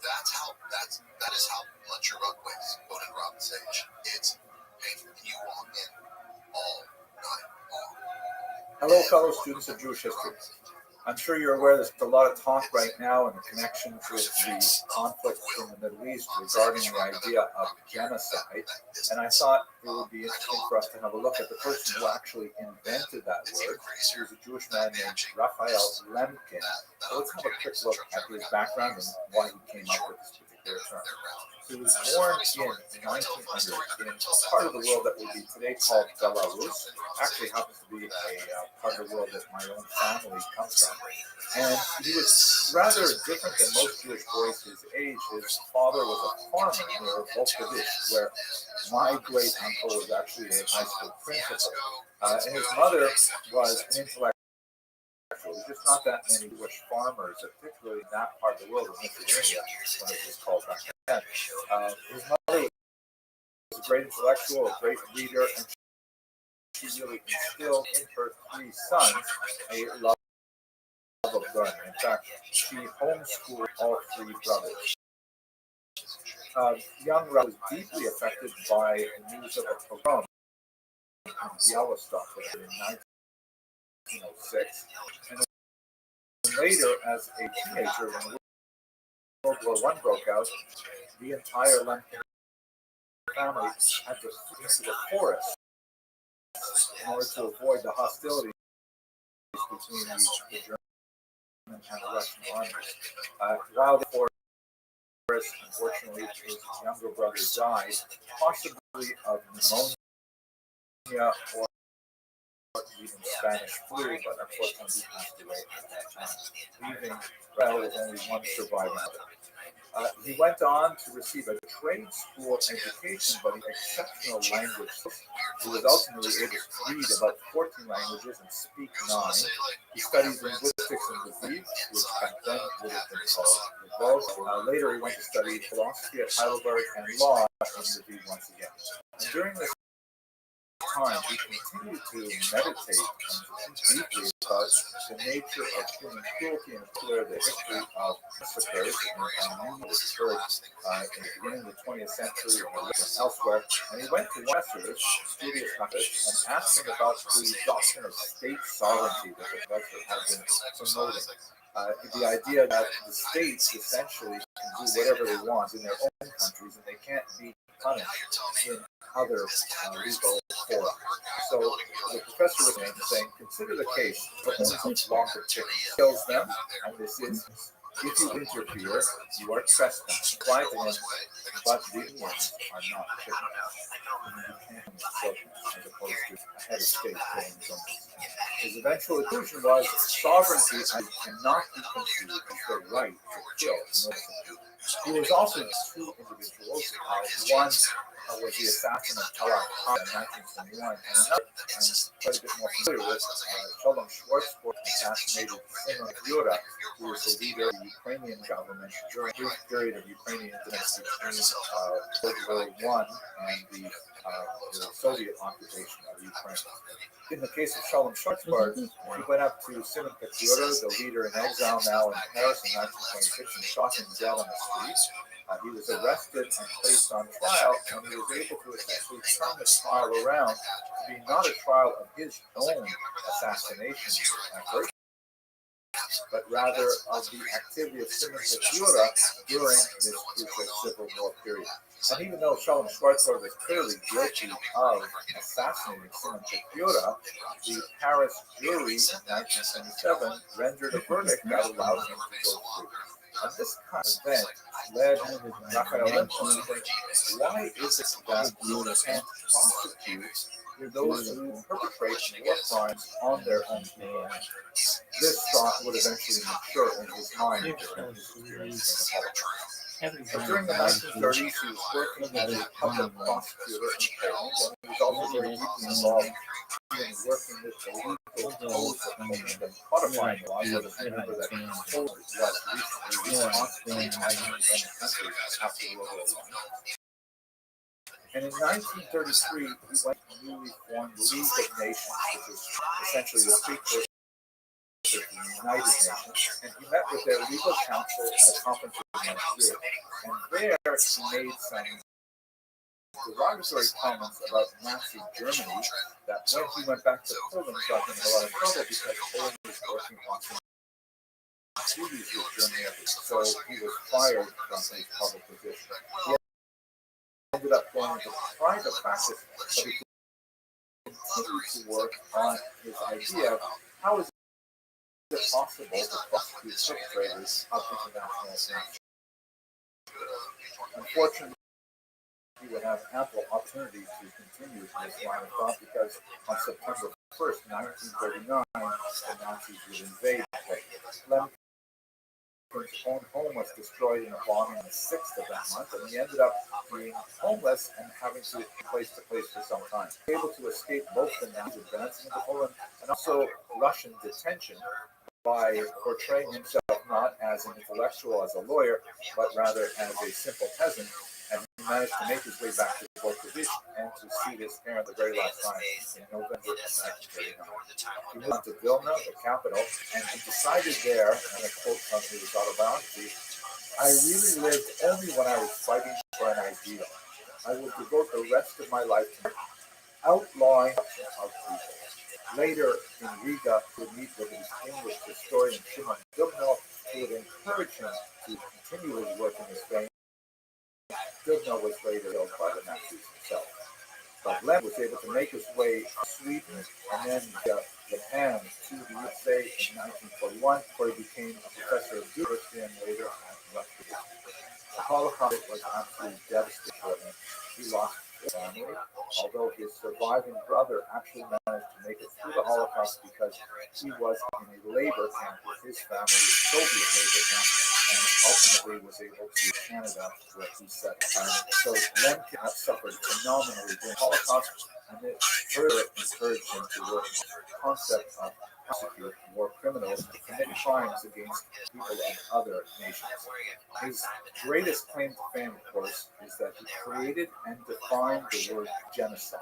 Speaker 5: That is how much your rug weighs going in Robin Sage. It's painful. You walk in all night long.
Speaker 9: Hello, fellow students of Jewish history. I'm sure you're aware there's a lot of talk right now in the connection with the conflict in the Middle East regarding the idea of genocide. And I thought it would be interesting for us to have a look at the person who actually invented that word. He was a Jewish man named Raphael Lemkin. So let's have a quick look at his background and why he came up with this particular term. He was born in 1900 in a part of the world that would be today called Belarus. Actually happens to be a part of the world that my own family comes from. And he was rather different than most Jewish boys his age. His father was a farmer near Volkovich, where my great uncle was actually a high school principal. And his mother was an intellectual. There's just not that many Jewish farmers, particularly in that part of the world of Lithuania, when it was called back then. His mother was a great intellectual, a great reader, and she really instilled in her three sons a love of learning. In fact, she homeschooled all three brothers. Young Ralph was deeply affected by the news of a pogrom in Białystok in 1906, and later, as a teenager, when World War I broke out, the entire Lemkin family had to flee into the forest in order to avoid the hostilities between the German and the Russian armies. While the forest, unfortunately, his younger brother died, possibly of pneumonia or even Spanish flu, but unfortunately he passed away at that time, leaving Rael with only one surviving brother. He went on to receive a trade school education, but exceptional language skills. He was ultimately able to read about 14 languages and speak 9. He studied linguistics in Lviv, which back then would have been called Lvov. Later he went to study philosophy at Heidelberg and law in Lviv once again. And during this time, we continue to meditate and think deeply about the nature of human cruelty and clear the history of massacres and occurred in the beginning of the 20th century and elsewhere. And he went to one professor, studious methods, and asked him about the doctrine of state sovereignty that the professor had been promoting. The idea that the states essentially can do whatever they want in their own countries and they can't be punished in other legal fora. So the professor was saying, consider the case of a flock of chickens. Kills them, and this is, if you interfere, you are trespassing. Apply to him, but the Indians are not chickens. As opposed to a head of state killing someone. His eventual conclusion was sovereignty cannot be conceived as the right to kill. He was also two individuals examples. One was the assassin of Talat Khan in 1921, and another, and quite a bit more familiar with, Shalom Schwarzkopf assassinated Simon Yura, who was the leader of the Ukrainian government during his period of Ukrainian dynasty between World War I and the Soviet occupation of Ukraine. In the case of Shalom Schwarzkopf, he went up to Simon Petlura, the leader in exile now in Paris in 1926, and shot him dead on the street. He was arrested and placed on trial, and he was able to essentially turn the trial around to be not a trial of his own assassination effort, but rather of the activity of Simon Petlura during this crucial Civil War period. And even though Shalom Schwarzkopf was clearly guilty of assassinating Simon Petlura, the Paris jury in 1977 rendered a verdict that allowed him to go free. And this kind of event led Raphael Lemkin to think, why is it that you can't prosecute those who perpetrate war crimes on their own people? This thought would eventually mature in his mind during his experience in the Holocaust. But during the 1930s, he was working as a public prosecutor in Poland, and he was also very deeply involved in working with the legal codes of Poland and codifying law. So that remember that Poland was recently responsible as an independent country after World War I. And in 1933, he went to the newly formed League of Nations, which was essentially the precursor to the United Nations, and he met with their legal counsel at a conference in Madrid. And there he made some derogatory comments about Nazi Germany that when he went back to Poland, got him in a lot of trouble because Poland was working on some treaties with Germany, so he was fired from his public position. He ended up going into private practice, but he continued to work on his idea of how is it possible to prosecute perpetrators of international sanctions. Unfortunately, he would have ample opportunity to continue this line of thought because on September 1st, 1939, the Nazis would invade Poland. Lemkin's own home was destroyed in a bombing on the 6th of that month, and he ended up being homeless and having to place to place for some time. He was able to escape both the Nazi advance into Poland and also Russian detention by portraying himself not as an intellectual, as a lawyer, but rather as a simple peasant. And he managed to make his way back to Volkovich and to see his parent the very last time in November of 1939. He moved to Vilna, the capital, and he decided there, and I quote from his autobiography, "I really lived only when I was fighting for an ideal. I will devote the rest of my life to outlawing of people." Later in Riga, he would meet with a distinguished historian, Shimon Dubno, who would encourage him to continue his work in this vein. Dubno was later killed by the Nazis himself. But Lem was able to make his way to Sweden and then Japan to the USA in 1941, where he became a professor of university and later at Restream. The Holocaust was absolutely devastating for him. He lost his family, although his surviving brother actually managed to make it through the Holocaust because he was in a labor camp with his family, Soviet labor camp, and ultimately was able to Canada, where he settled. So Lemkin suffered phenomenally during the Holocaust, and it further encouraged him to work on the concept of prosecute war criminals to commit crimes against people of other nations. His greatest claim to fame, of course, is that he created and defined the word genocide,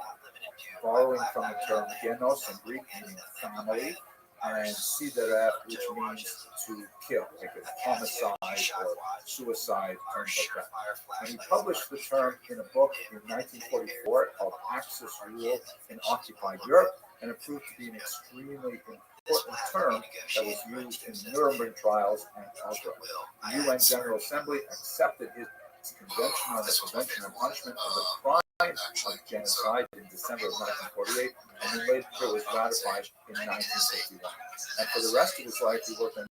Speaker 9: borrowing from the term genos in Greek, meaning family, and sidera, which means to kill, like a homicide or suicide, terms like that. And he published the term in a book in 1944 called Axis Rule in Occupied Europe, and it proved to be an extremely important term that was used in Nuremberg trials and elsewhere. The UN General Assembly accepted his Convention on the Prevention and Punishment of the Crime of Genocide in December of 1948, and then later it was ratified in 1961. And for the rest of his life, he worked on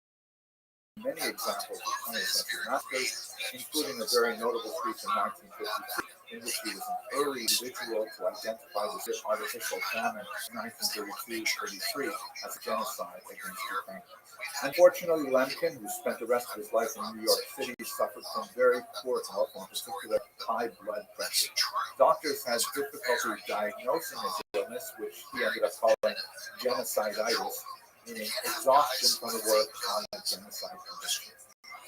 Speaker 9: many examples of 20th century massacres, including a very notable speech in 1953 in which he was an early individual to identify the artificial famine in 1932-33 as a genocide against Ukraine. Unfortunately, Lemkin, who spent the rest of his life in New York City, suffered from very poor health, in particular high blood pressure. Doctors had difficulty diagnosing his illness, which he ended up calling genociditis, meaning exhaustion from the work on the genocide convention.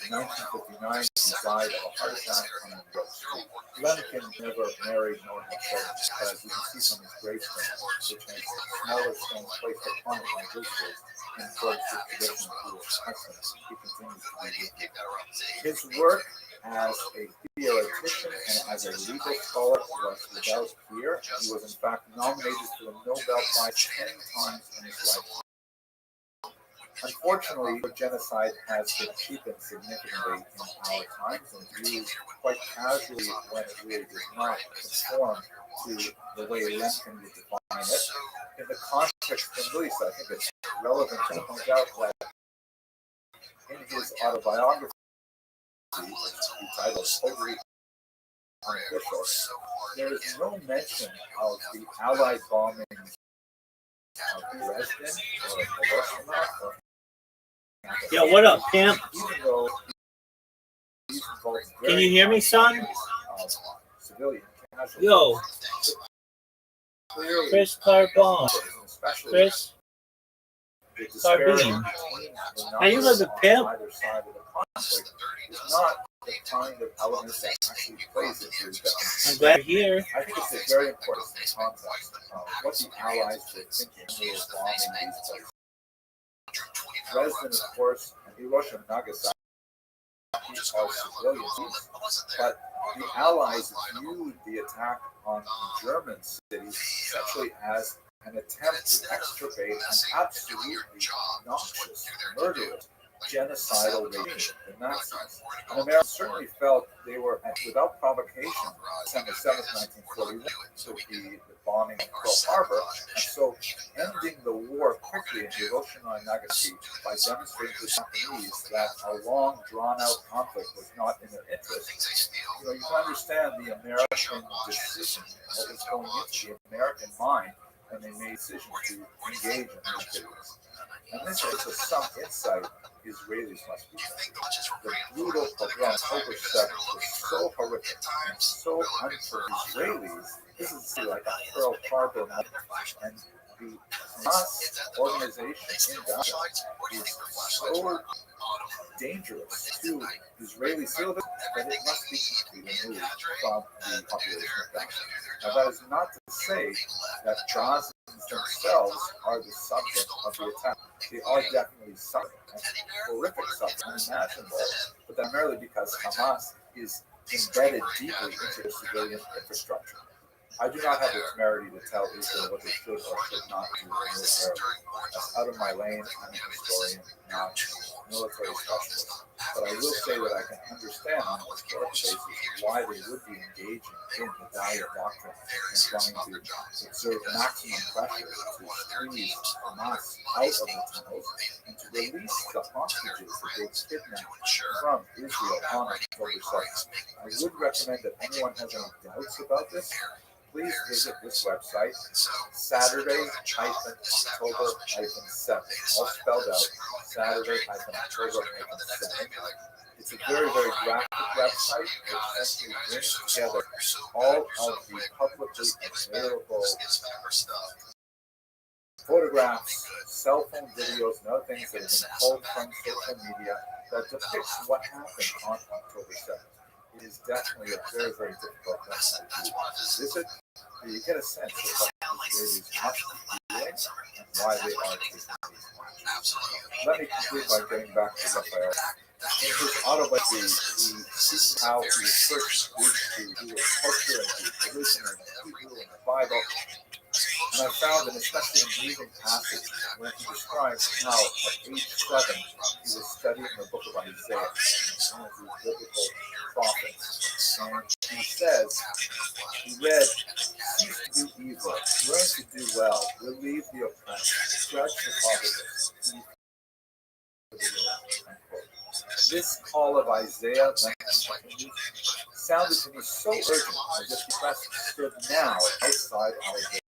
Speaker 9: In 1959, he died of a heart attack on New York Street. Lemkin never married nor had children, but as you can see from his gravestone, which has smaller stones placed upon it by visitors, and towards the traditional Jewish customs, he continues to be with. His work as a theoretician and as a legal scholar was without peer. He was in fact nominated for the Nobel Prize 10 times in his lifetime. Unfortunately, genocide has been cheapened significantly in our times and used quite casually when it really does not conform to the way Lemkin would define it. In the context of release, I think it's relevant to point out that in his autobiography, which he titled Totally Unofficial, there is no mention of the Allied bombings of Dresden or Hiroshima or
Speaker 3: Yo, what up, pimp?
Speaker 9: even though these involved
Speaker 3: Can you hear me, son?
Speaker 9: Civilian casualties.
Speaker 3: Yo,
Speaker 9: Clearly,
Speaker 3: Chris Carbone.
Speaker 9: especially
Speaker 3: Chris
Speaker 9: the disparity
Speaker 3: Carbine.
Speaker 9: between the
Speaker 3: Are you
Speaker 9: numbers
Speaker 3: like a
Speaker 9: on
Speaker 3: pimp?
Speaker 9: either side of the conflict is not the kind of element that actually plays into
Speaker 3: I'm
Speaker 9: definition.
Speaker 3: glad you're here.
Speaker 9: I think it's a very important context of what the Allies were thinking when they were bombing these places. Dresden, of course, and Hiroshima and Nagasaki are civilians, but the Allies viewed the attack on German cities essentially as an attempt to extirpate an absolutely noxious, murderous, genocidal regime, the Nazis. And Americans certainly felt they were, without provocation, December 7th, 1941, to be the bombing of Pearl Harbor, and so ending the war quickly in Hiroshima and Nagasaki by demonstrating to the Japanese that a long, drawn-out conflict was not in their interest. You can understand the American decision, what was going into the American mind when they made decisions to engage in these activities. And this is for some insight Israelis must be having. The brutal pogrom October 7th was so horrific and so unfair. Israelis, this is like a Pearl Harbor moment, and the Hamas organization in Gaza is so dangerous to Israeli citizens that it must be completely removed from the population of Gaza. Now, that is not to say that Gazans themselves are the subject of the attack. They are definitely suffering, and horrific suffering, unimaginable, but primarily because Hamas is embedded deeply into the civilian infrastructure. I do not have the temerity to tell Israel what they should or should not do militarily. That's out of my lane. I'm a historian, not a military specialist. But I will say that I can understand on a historical basis why they would be engaging in the Daya doctrine and trying to exert maximum pressure to squeeze Hamas out of the tunnels and to release the hostages that they kidnapped from Israel on October 7th. I would recommend that anyone has any doubts about this, please visit this website, Saturday-October-7, all spelled out, Saturday-October-7. It's a very, very graphic website that essentially brings together all of the publicly available photographs, cell phone videos, and other things that have been pulled from social media that depicts what happened on October 7th. It is definitely a very, very difficult website to visit. You get a sense of what Israelis must be doing and why they are taking these actions. Let me conclude by getting back to Raphael. In his autobiography, he speaks how he was first introduced to Jewish culture and Jewish religion and Hebrew and the Bible. And I found an especially amusing passage when he describes how at age 7 he was studying the book of Isaiah, one of the biblical prophets. And he says, he read, "Cease to do evil, learn to do well, relieve the oppressed, judge the fatherless, unquote. This call of Isaiah sounded to me so urgent, as if the press stood now outside our door.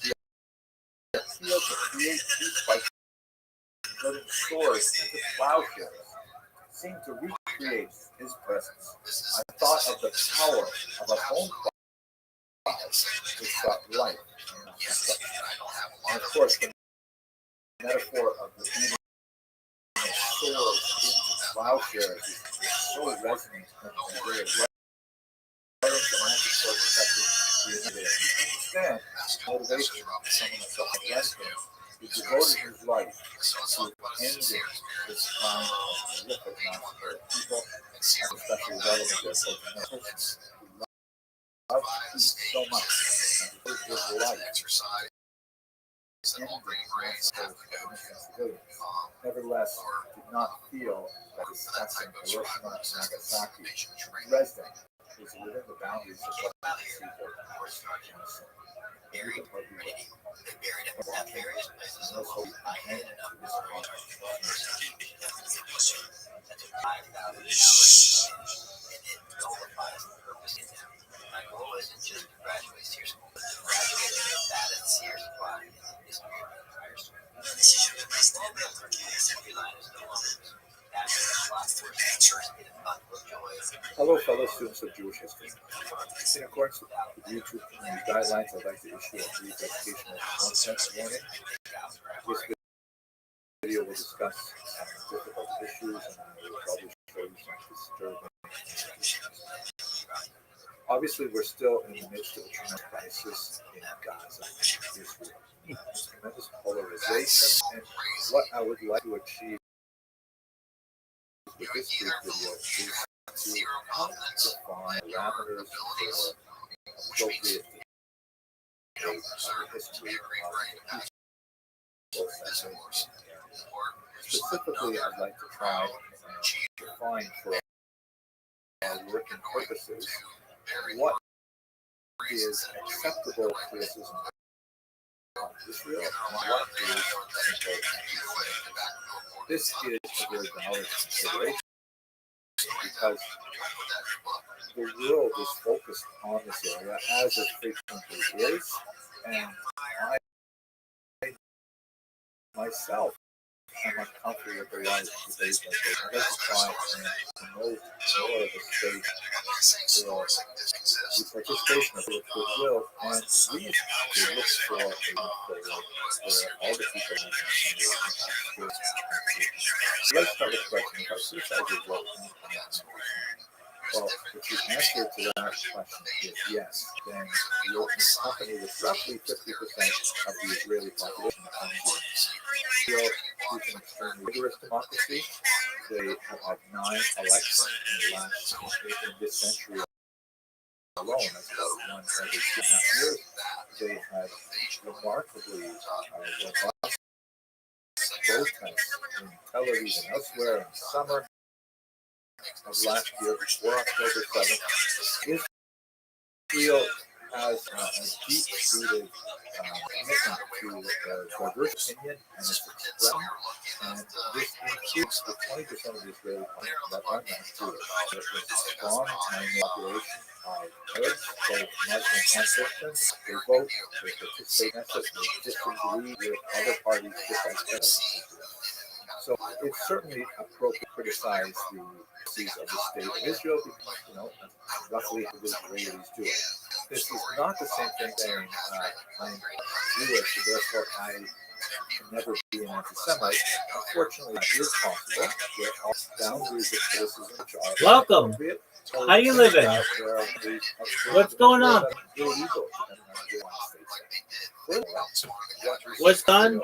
Speaker 9: The appeal to create peace by converting swords into plowshares seemed to recreate his presence. I thought of the power of a home cloud which brought life and not destruction. And of course, the metaphor of the beating of swords into plowshares is so resonant and very You understand motivation of someone like Restream who devoted his life to ending this kind of horrific massacre of people, and especially relevant to a person who loved peace so much and devoted his life ending massacres of innocent civilians. Nevertheless, did not feel that discussing Hiroshima and Nagasaki, Dresden, is within the boundaries of what we see for genocide. You can hardly wait. And also, I hand to this
Speaker 8: My goal isn't just to graduate SEER school. Graduate with status SEER supply is great for the higher school. Every line is no longer
Speaker 9: Hello, fellow students of Jewish history. In accordance with YouTube community guidelines, I'd like to issue a brief educational content warning. This video will discuss difficult issues and I will probably show you some disturbing. Obviously, we're still in the midst of a tremendous crisis in Gaza, Israel. Tremendous polarization, and what I would like to achieve with this brief video is to help define parameters for appropriate history of specifically, I'd like to try and define for our working purposes what is acceptable criticism of Israel and what is important. This is a very valid consideration because the world is focused on this area as it frequently is, and I myself am uncomfortable with a lot of debates like this. I'd like to try and promote more of a space for the participation of it goodwill and reason to look for a way forward where all the people in the country. Let's start with the question: if suicide is what? Well, if the answer to that question is yes, then your company with roughly 50% of the Israeli population Israel is an extremely rigorous democracy. They have had 9 elections in this century alone. That's about one every 2.5 years. They had remarkably robust protests in Tel Aviv and elsewhere in the summer of last year, before October 7th. Israel has a deep-rooted commitment to diverse opinion and its expression, and this includes the 20% of the Israeli population that are not Jewish. It was a strong population of Arabs, both Muslim and Christians. They vote, they participate in it, they disagree with other parties just like Arabs. So it's certainly appropriate to criticize the policies of the state of Israel because, roughly the Israelis do it. This is not the same thing saying I'm Jewish, therefore I can never be an anti-Semite. Unfortunately, that is possible. There are boundaries of criticism which are
Speaker 3: Welcome.
Speaker 9: appropriate.
Speaker 3: How you living? What's going on? What's done?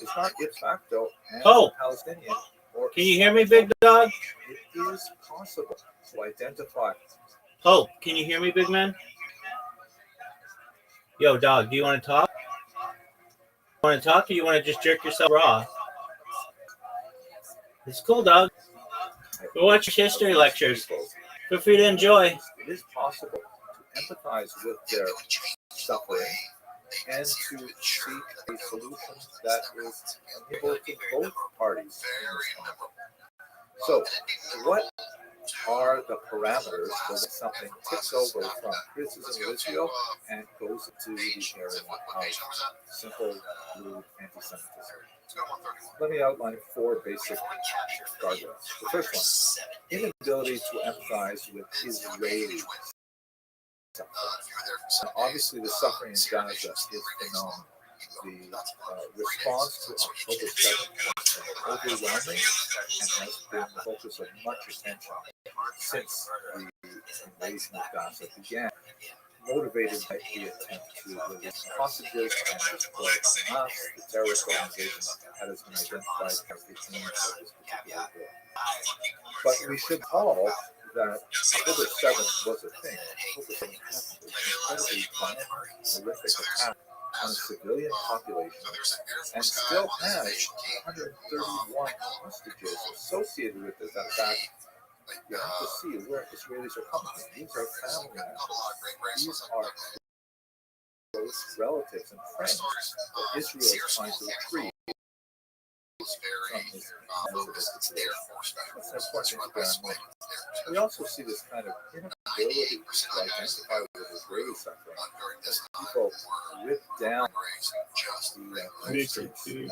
Speaker 9: It's not de facto
Speaker 3: Oh.
Speaker 9: Palestinian.
Speaker 3: Can you hear me, big dog?
Speaker 9: It is possible to identify.
Speaker 3: Oh, can you hear me, big man? Yo, dog, do you want to talk? Want to talk, or you want to just jerk yourself raw? It's cool, dog. Go watch your history lectures. Feel free to enjoy.
Speaker 9: It is possible to empathize with their suffering and to seek a solution that is amenable to both parties. So, what are the parameters for when something tips over from criticism of Israel and goes into the area of simple blue anti-Semitism? Let me outline 4 basic guardrails. The first one, inability to empathize with Israeli suffering. Obviously, the suffering in Gaza is phenomenal. The response to October 7th has been overwhelming and has been the focus of much attention since the invasion of Gaza began, motivated by the attempt to release hostages and destroy Hamas, the terrorist organization that has been identified as the aim of this particular war. But we should recall that October 7th was a thing. October 7th happened. It was an incredibly violent, horrific attack on a civilian population and still has 131 hostages associated with this attack. You have to see where Israelis are coming from. These are family members. These are close relatives and friends that Israel is trying to retrieve from this situation. That's an important thing to bear in mind. We also see this kind of inability to identify with Israeli suffering as people rip down the posters that commemorate these people who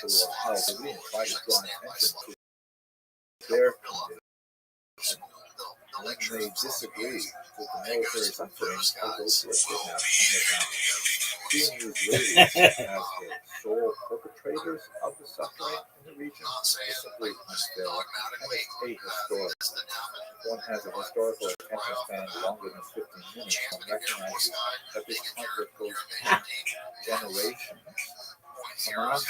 Speaker 9: are held and try to draw attention to their condition. When they disagree with the military suffering, they go to a kidnap and they're found. Seeing the Israelis as the sole perpetrators of the suffering in the region is simply unfair and it's ahistoric. One has a historical attention span longer than 15 minutes and recognizes that this conflict goes back generations. Hamas,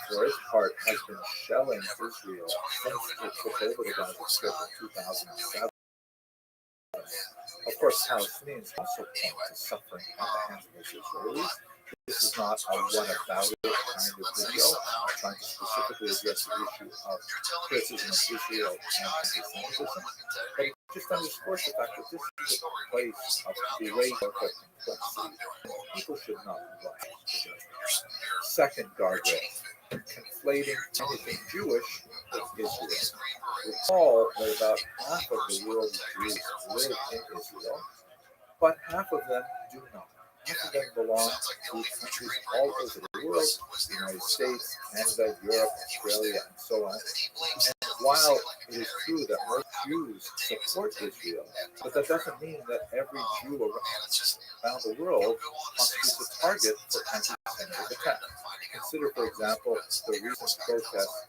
Speaker 9: for its part, has been shelling Israel since it took over the Gaza Strip in 2007. Of course, Palestinians also point to suffering at the hands of Israelis. This is not a one-about-it kind of video. I'm trying to specifically address the issue of criticism of Israel and anti-Semitism. But it just underscores the fact that this is a place of great complexity. People should not rush to judgment. Second guardrail, conflating anything Jewish with Israel. Recall that about half of the world's Jews live in Israel, but half of them do not. Half of them belong to countries all over the world, the United States, Canada, Europe, Australia, and so on. And while it is true that most Jews support Israel, but that doesn't mean that every Jew around the world constitutes a target for anti-Semitic attack. Consider, for example, the recent protests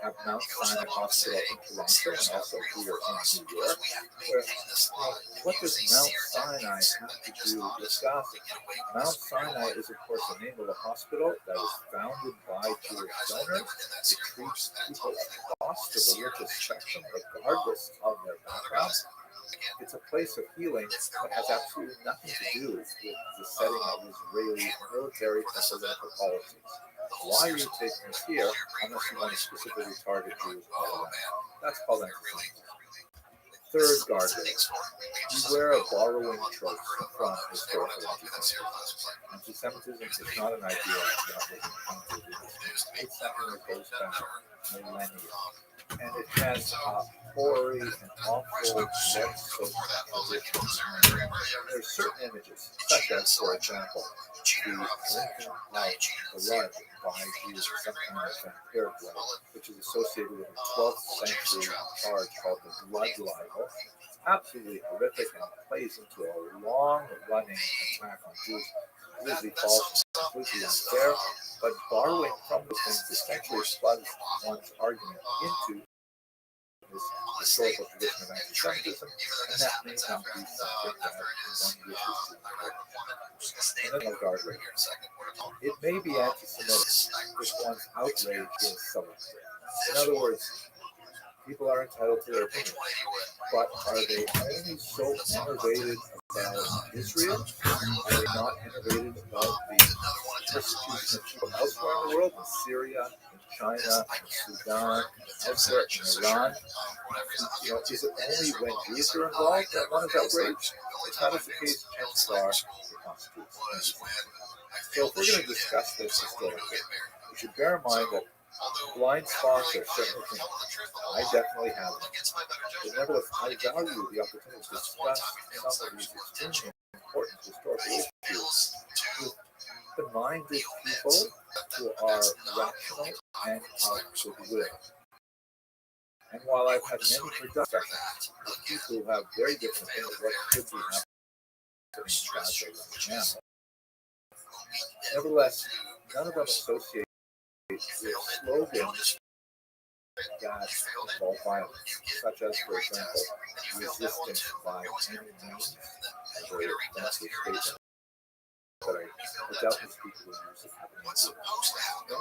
Speaker 9: at Mount Sinai Hospital in Toronto and also here in New York. What does Mount Sinai have to do with Gaza? Mount Sinai is, of course, the name of a hospital that was founded by Jewish donors. It treats people across the religious spectrum, regardless of their backgrounds. It's a place of healing that has absolutely nothing to do with the setting of Israeli military and political policies. Why are you taking us here unless you want to specifically target Jews all around? That's called anti-Semitism. Third guardrail, beware of borrowing tropes from historical anti-Semitism. Anti-Semitism is not an idea that was invented in this country. It's something that goes back millennia. And it has hoary and awful legislative traditions. There are certain images, such as, for example, the drinking of blood by Jews, some kind of vampiric blood, which is associated with a 12th century charge called the blood libel. It's absolutely horrific and plays into a long-running attack on Jews. Completely false, completely unfair, but borrowing from those things essentially plugs one's argument into this historical tradition of anti-Semitism, and that may not be something that one wishes to incorporate. Another guardrail. It may be anti-Semitic if one's outrage is selective. In other words, people are entitled to their opinion, but are they only so enervated about Israel? Are they not enervated about the persecution of people elsewhere in the world, in Syria, in China, in Sudan, elsewhere in Iran? Is it only when Jews are involved that one is outraged? If that is the case, chances are it constitutes. So if we're going to discuss this historically, we should bear in mind that Blind spots are certainly things. I definitely have them. But nevertheless, I value the opportunity to discuss some of these extremely important historical issues with open-minded people who are rational and of goodwill. And while I've had many productive discussions with people who have very different opinions of what could be happening in Gaza right now, nevertheless, none of them associate with slogans that involve violence, such as, for example, resistance by any means, a very offensive statement that I doubtless people will use it,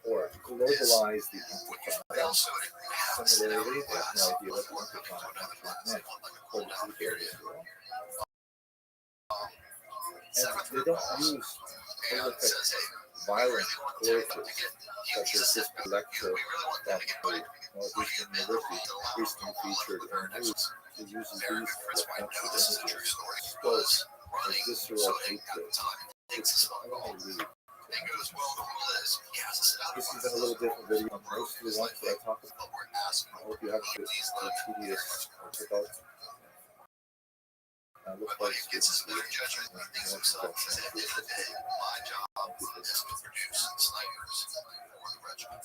Speaker 9: or globalize the intifada. Similarly, they have no idea what the intifada actually meant, according to the area. And they don't use horrific, violent choruses, such as this lecture from the Northeastern University recently featured in the news, who uses these offensive images, stokes, or visceral hatred. It's only read. This has been a little different video from most of the ones that I talk about. I hope you haven't been tedious or difficult. Looks like it's their judgment. He thinks himself as at the end of the day, my job is to produce snipers for the regiment.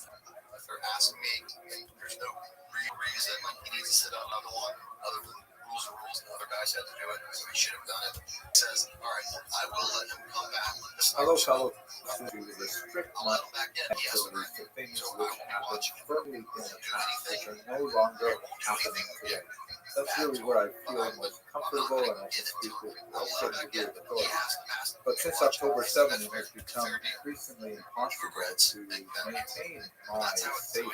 Speaker 9: If they're asking me, there's no real reason like he needs to sit on another one, other than rules are rules, and other guys had to do it, so he should have done it. He says, all right, I will let him come back. Hello, fellow students, to restrict my activities to things which happened firmly in the past, which are no longer happening today. That's really where I feel most comfortable and I can speak with a certain degree of authority. But since October 7th, it has become increasingly impossible to maintain my safe,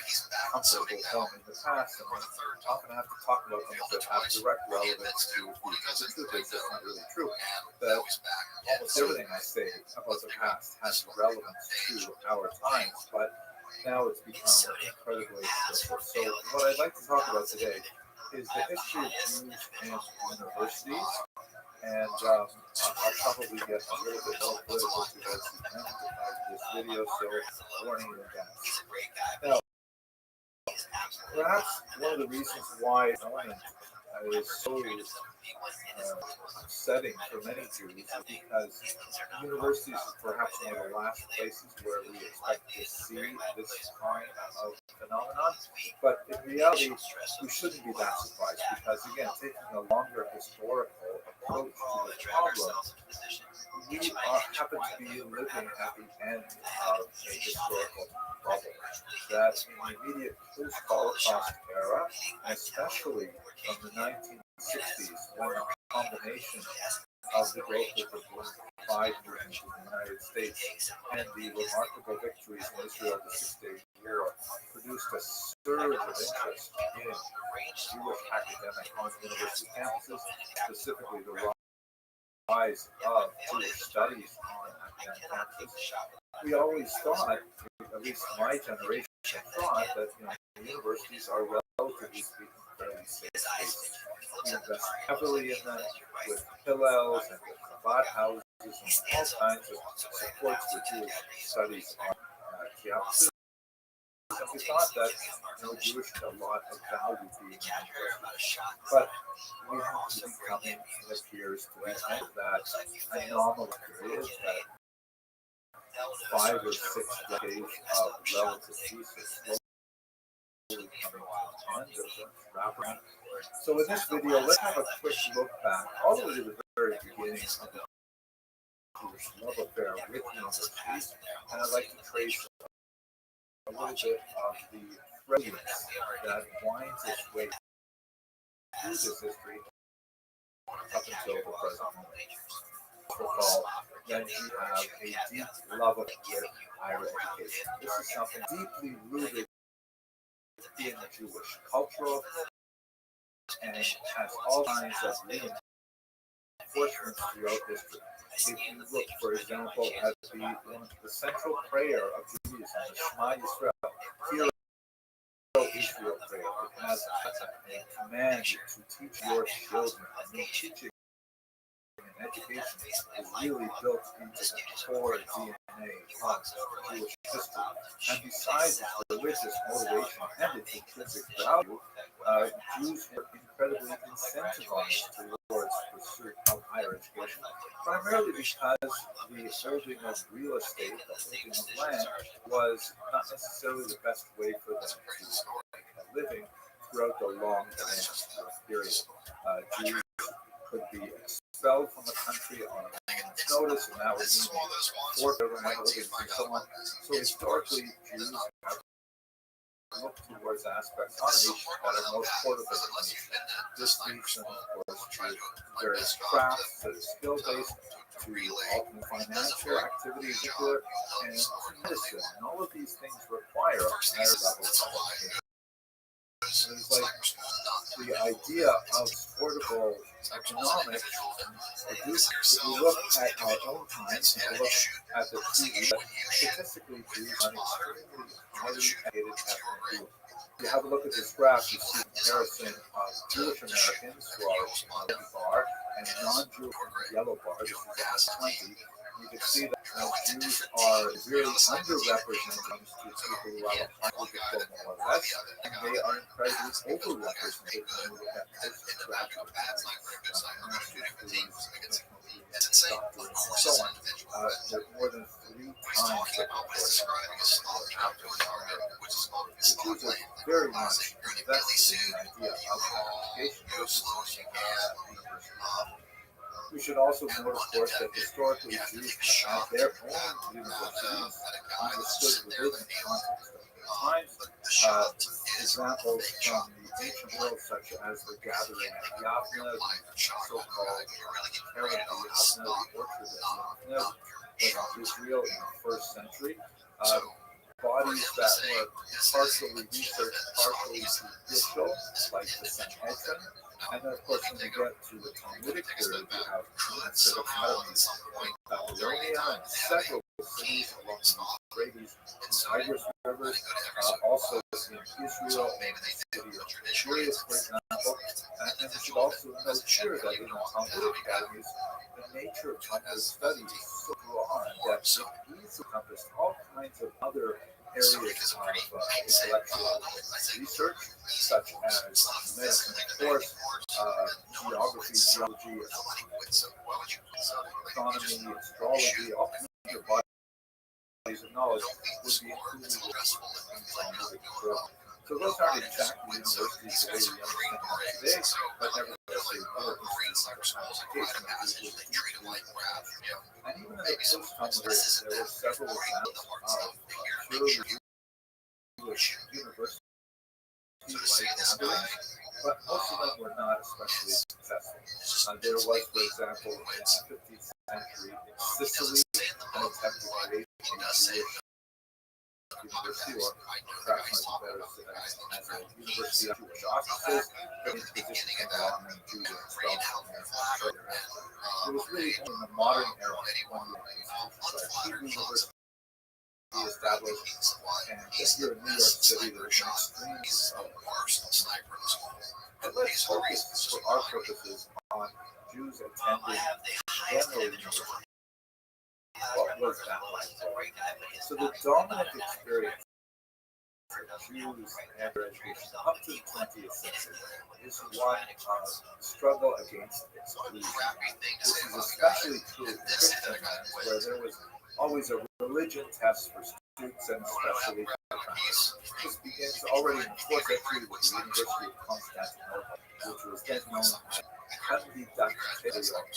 Speaker 9: comfortable home in the past, and I often have to talk about things that have direct relevance to the future. The truth is, that's not really true. That almost everything I say about the past has relevance to our times, but now it's become incredibly difficult. So what I'd like to talk about today is the history of Jews and universities, and I'll probably get a little bit more political towards the end of this video, so warning in advance. Now, perhaps one of the reasons why Roman is so upsetting for many Jews is because universities is perhaps one of the last places where we expect to see this kind of phenomenon. But in reality, we shouldn't be that surprised because, again, taking a longer historical approach to the problem, we happen to be living at the end of a historical bubble. That in the immediate post-Holocaust era, especially from the 1960s, when the combination of the growth of the Black movement in the United States and the remarkable victories in Israel the Six-Day War produced a surge of interest in Jewish academic on university campuses, specifically the rise of Jewish studies on academic campuses. We always thought, at least my generation thought, that universities are relatively speaking fairly safe spaces. We invest heavily in them with Hillels and with Chabad houses and all kinds of supports for Jewish studies on campuses. And we thought that Jewish had a lot of value being in universities. But we have to be coming, it appears, to the end of that anomalous period, that 5 or 6 decades of relative peace is slowly coming to an end of the wraparound. So in this video, let's have a quick look back all the way to the very beginning of the Jewish love affair with universities, and I'd like to trace a little bit of the threadiness that winds its way through this history up until the present moment. Recall that you have a deep love of higher education. This is something deeply rooted in Jewish culture and has all kinds of reinforcements throughout history. If you look, for example, at the central prayer of Judaism, the Shema Yisrael, Hear Israel prayer, it has a command to teach your children, and teaching and education is really built into the core DNA of Jewish history. And besides its religious motivation and its intrinsic value, Jews were incredibly incentivized towards pursuit of higher education, primarily because the holding of real estate, the holding of land, was not necessarily the best way for them to make a living throughout the long period. Jews could be expelled from the country on a moment's notice, and that would mean forfeit and so on. So historically, Jews have look towards aspects of economy that are most portable. This leads them, of course, to various crafts that are skill-based, to ultimate financial activities, and medicine. And all of these things require a higher level of education. It's like the idea of portable economics. If you look at our own times, and look at the TV, statistically, Jews are extremely highly educated ethnic group. If you have a look at this graph, you see a comparison of Jewish Americans, who are red bar, and non-Jewish yellow bar. This is 20. You can see that Jews are really underrepresented to people who have a high diploma or less, and they are incredibly overrepresented when you look at postgraduate doctorates, and so on. They're more than 3 times the proportion of African Americans. The Jews are very much invested in the idea of education versus university. We should also note, of course, that historically Jews have had their own universities understood within the context of their times. Examples from the ancient world, such as the gathering at Yavne, the so-called Karen of Yavne, the orchard of Yavne, was in Israel in the 1st century. Bodies that were partially research, partially judicial, like the Sanhedrin. And then, of course, when you get to the Talmudic period, you have massive academies in Babylonia and several cities along the Euphrates and Tigris rivers, also in Israel and the city of Tiberias, for example. And you should also note here that in the Talmudic academies, the nature of Talmudic study is so broad that it easily encompassed all kinds of other areas of intellectual research, such as medicine, of course, geography, geology, astronomy, astrology, all kinds of bodies of knowledge would be included in Talmudic program. So those aren't exactly universities the way we understand them today, but nevertheless they were institutions of education that we would treat them like crap. And even in the post-Talmudic, there were several examples of purely Jewish universities like gatherings, but most of them were not especially successful. There was, for example, in the 15th century in Sicily, an attempt to create a Jewish university, or perhaps might be better as a university of Jewish officers, but in position came along and Jews were expelled from there shortly thereafter. It was really only in the modern era when the institutions like Hebrew University established, and here in New York City there is an extreme but let's focus for our purposes on Jews attending general university. What was that like? So the dominant experience for Jews and their education up to the 20th century is one of struggle against exclusion. This is especially true in Christian lands, where there was always a religion test for students, and especially for countries. This begins already in the 4th century with the University of Constantinople, which was then known as Candidacterion, or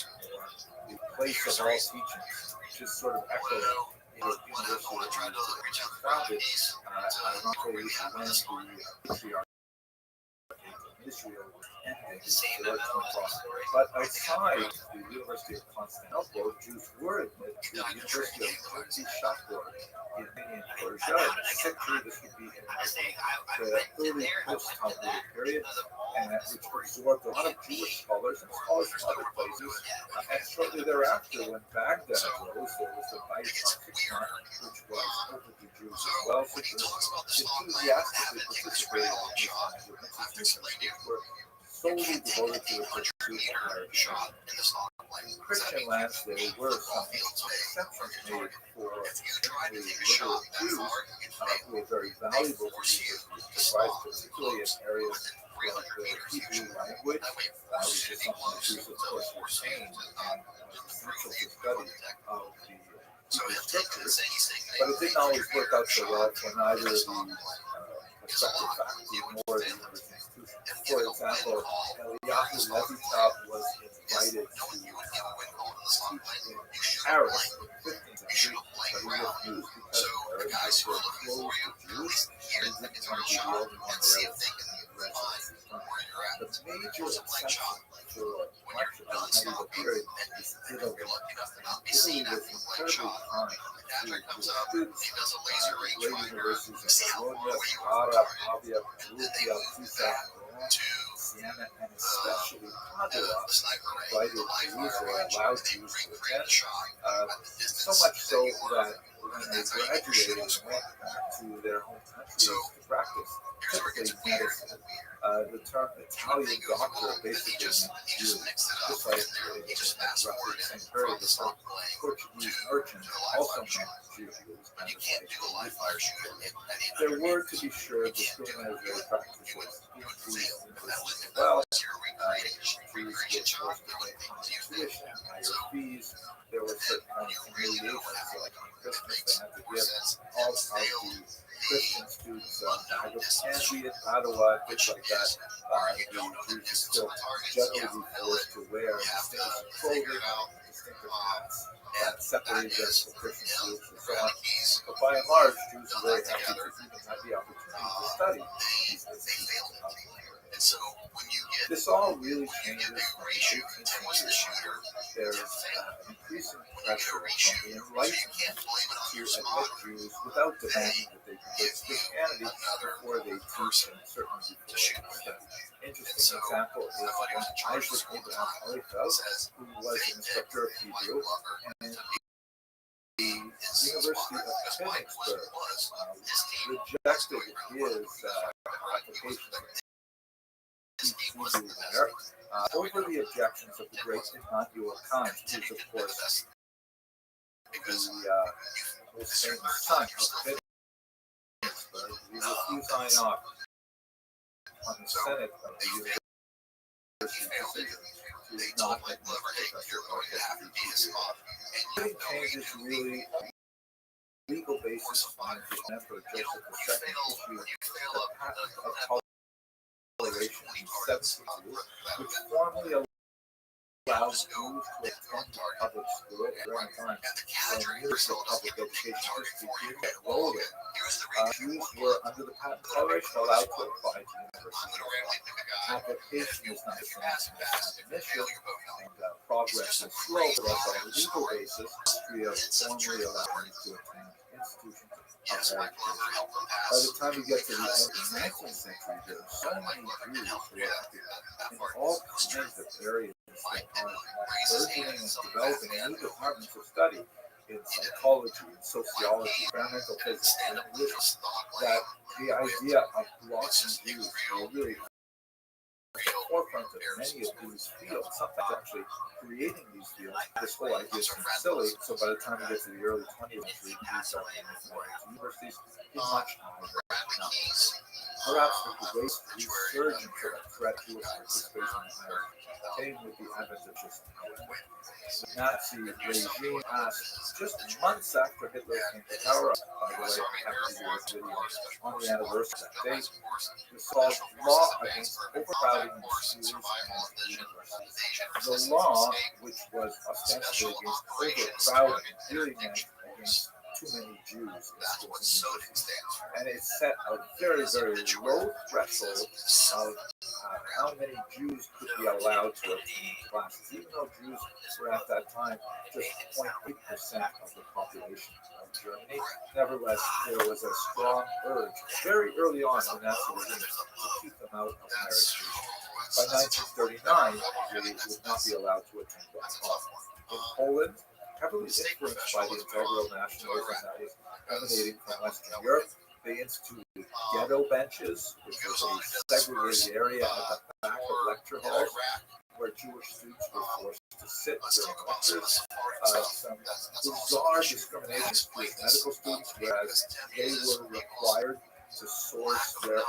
Speaker 9: the place of all teachings, which is sort of echoed in the University of founded, ironically, when the patriarch of Israel was ending his original process. But outside the University of Constantinople, Jews were admitted to the University of Shapur in Median Persia. In the 6th century, this would be in the early post-Talmudic period, and which absorbed a lot of Jewish scholars and scholars from other places. And shortly thereafter, when Baghdad rose, there was the Beit HaMikdash, which was open to Jews as well. So Jews enthusiastically participated in these kinds of institutions, which were solely devoted to the pursuit of higher education. Christian lands, there were some exceptions made for extremely literate Jews who were very valuable to universities, particularly in areas like the Hebrew language, which is something the Jews, of course, retained and was essential to study of the Hebrew scriptures. But it didn't always work out so well for neither the prospective faculty nor the university institution. For example, Eliyahu Levitov was invited to teach in Paris in the 15th century, but he refused because Paris was closed to Jews, and he didn't want to be the only one there with residency. The major exception for much of the medieval period is Italy. Italy was incredibly kind to students at great universities in Bologna, Ferrara, Pavia, Perugia, Pisa, Rome, Siena, and especially Padua, invited Jews or allowed Jews to attend. So much so that when they graduated and went back to their home countries to practice, typically medicine, the term Italian doctor basically meant Jew, just like in roughly the same period, the term Portuguese merchant also meant Jew. There were, to be sure, discriminatory practices in these universities as well. Jews were forced to pay higher tuition, higher fees. There were certain kinds of humiliations, like on Christmas they had to give all of the Christian students a bag of candy in Padua, things like that. The Jews would still generally be forced to wear distinctive clothing, distinctive hats that separated them from Christian students and so on. But by and large, Jews were very happy to even have the opportunity to study these institutions. This all really changes in the 18th century. There's increasing pressure from the Enlightenment to admit Jews without demanding that they convert to Christianity before they teach and certainly before they study. Interesting example is when Isaac Abraham Eliphaz, who was an instructor of Hebrew, and the University of Königsberg rejected his application there, over the objections of the great Immanuel Kant, who's of course the most famous son of Königsberg. He refused sign off on the Senate of the University decision to not admit Professor Arthur. Changes really legal basis on the Emperor Joseph II issued the patent of toleration in 1762, which formally allows Jews to attend public school during times when universal public education history didn't roll in. Jews were, under the patent toleration, allowed to apply to universities. Application is not the same as admission, and progress is slow, but on a legal basis, we have formally allowed to attend institutions of higher education. By the time we get to the end of the 19th century, there are so many Jews who are in all kinds of areas that are burgeoning and developing new departments of study in psychology, in sociology, environmental physics, and English, that the idea of blocking Jews will really at the forefront of many of these fields, sometimes actually creating these fields. This whole idea is silly, so by the time we get to the early 20th century, these are universities in much higher numbers. Perhaps the great resurgence of a threat to its participation in higher came with the advent of just the Nazi regime passed just months after Hitler came to power. By the way, I have to do this video on the anniversary of that date. The so-called law against overcrowding in schools and universities. The law, which was ostensibly against overcrowding, really meant against too many Jews in schools and universities. And it set a very, very low threshold of how many Jews could be allowed to attend classes, even though Jews were at that time just 0.8% of the population of Germany. Nevertheless, there was a strong urge very early on in the Nazi regime to keep them out of higher education. By 1939, they would not be allowed to attend classes. In Poland, heavily influenced by the integral nationalism that was emanating from Western Europe, they instituted ghetto benches, which was a segregated area at the back of lecture halls, where Jewish students were forced to to sit during lectures. Some bizarre discrimination with medical students, whereas they were required to source their own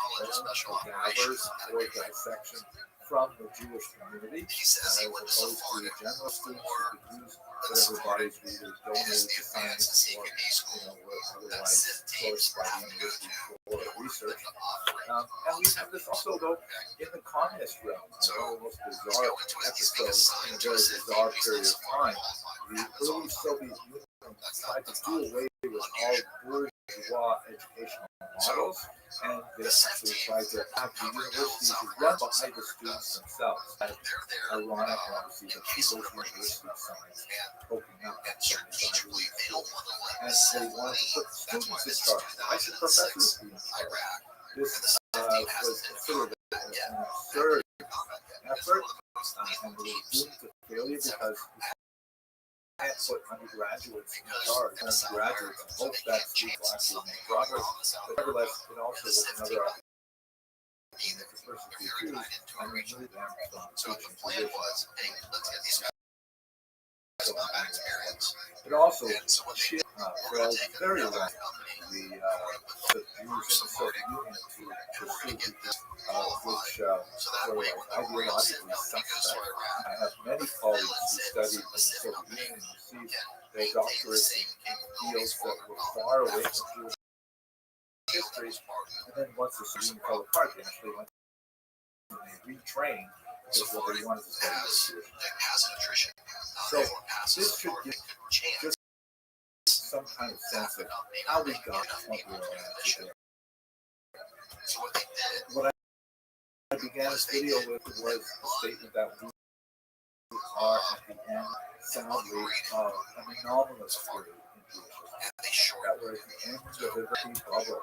Speaker 9: cadavers for dissection from the Jewish community, as opposed to general students who could use whatever bodies we either donated to science or were otherwise sourced by the university for research. And we have this also, though, in the communist realm. One of the most bizarre episodes in a very bizarre period of time. The early Soviet Union tried to do away with all bourgeois educational models, and they actually tried to have the universities run by the students themselves. Ironic, obviously, the People's University of Science opening up at some Ivy school, and they wanted to put students in charge. I said professors be in charge. This was considered an absurd effort, and they were doomed to failure because you can't put undergraduates in charge, undergraduates, and hope that students will actually make progress. But nevertheless, it also was another opportunity for the person to be accused and remove them from teaching positions. It also shifted for a very long time the views in the Soviet Union to pursue which were ideologically suspect. I have many colleagues who studied in the Soviet Union and received their doctorates in fields that were far away from Jewish history, and then once the Soviet Union fell apart, they actually went and they retrained because what they wanted to study was Jewish. So this should give just some kind of sense of how we got to what we are at today. What I began this video with was a statement that we are at the end, sadly, of an anomalous period in Jewish history. That we're at the end of a very bubble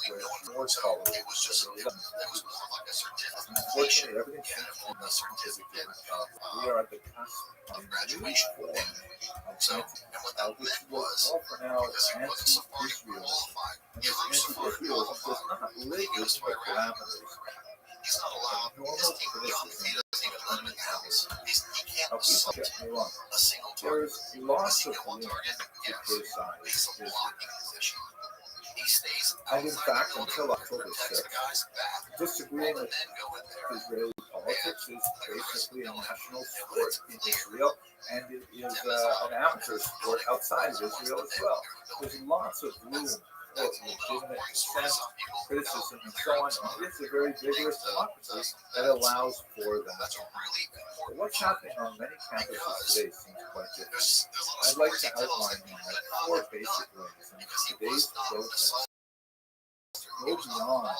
Speaker 9: where more scholars unfortunately, everything seems to be in the opposite direction. We are at the cusp of a new form of which will call for now anti-Israelism. And this anti-Israelism does not live within the parameters of normal criticism of any other. Please don't get me wrong. There is lots of room to criticize Israel. And in fact, until October 6th, disagreeing with Israeli politics is basically a national sport in Israel, and it is an amateur sport outside of Israel as well. There's lots of room for legitimate dissent, criticism, and so on, and it's a very vigorous democracy that allows for that. But what's happening on many campuses today seems quite different. I'd like to outline now 4 basic ways in which today's protests go beyond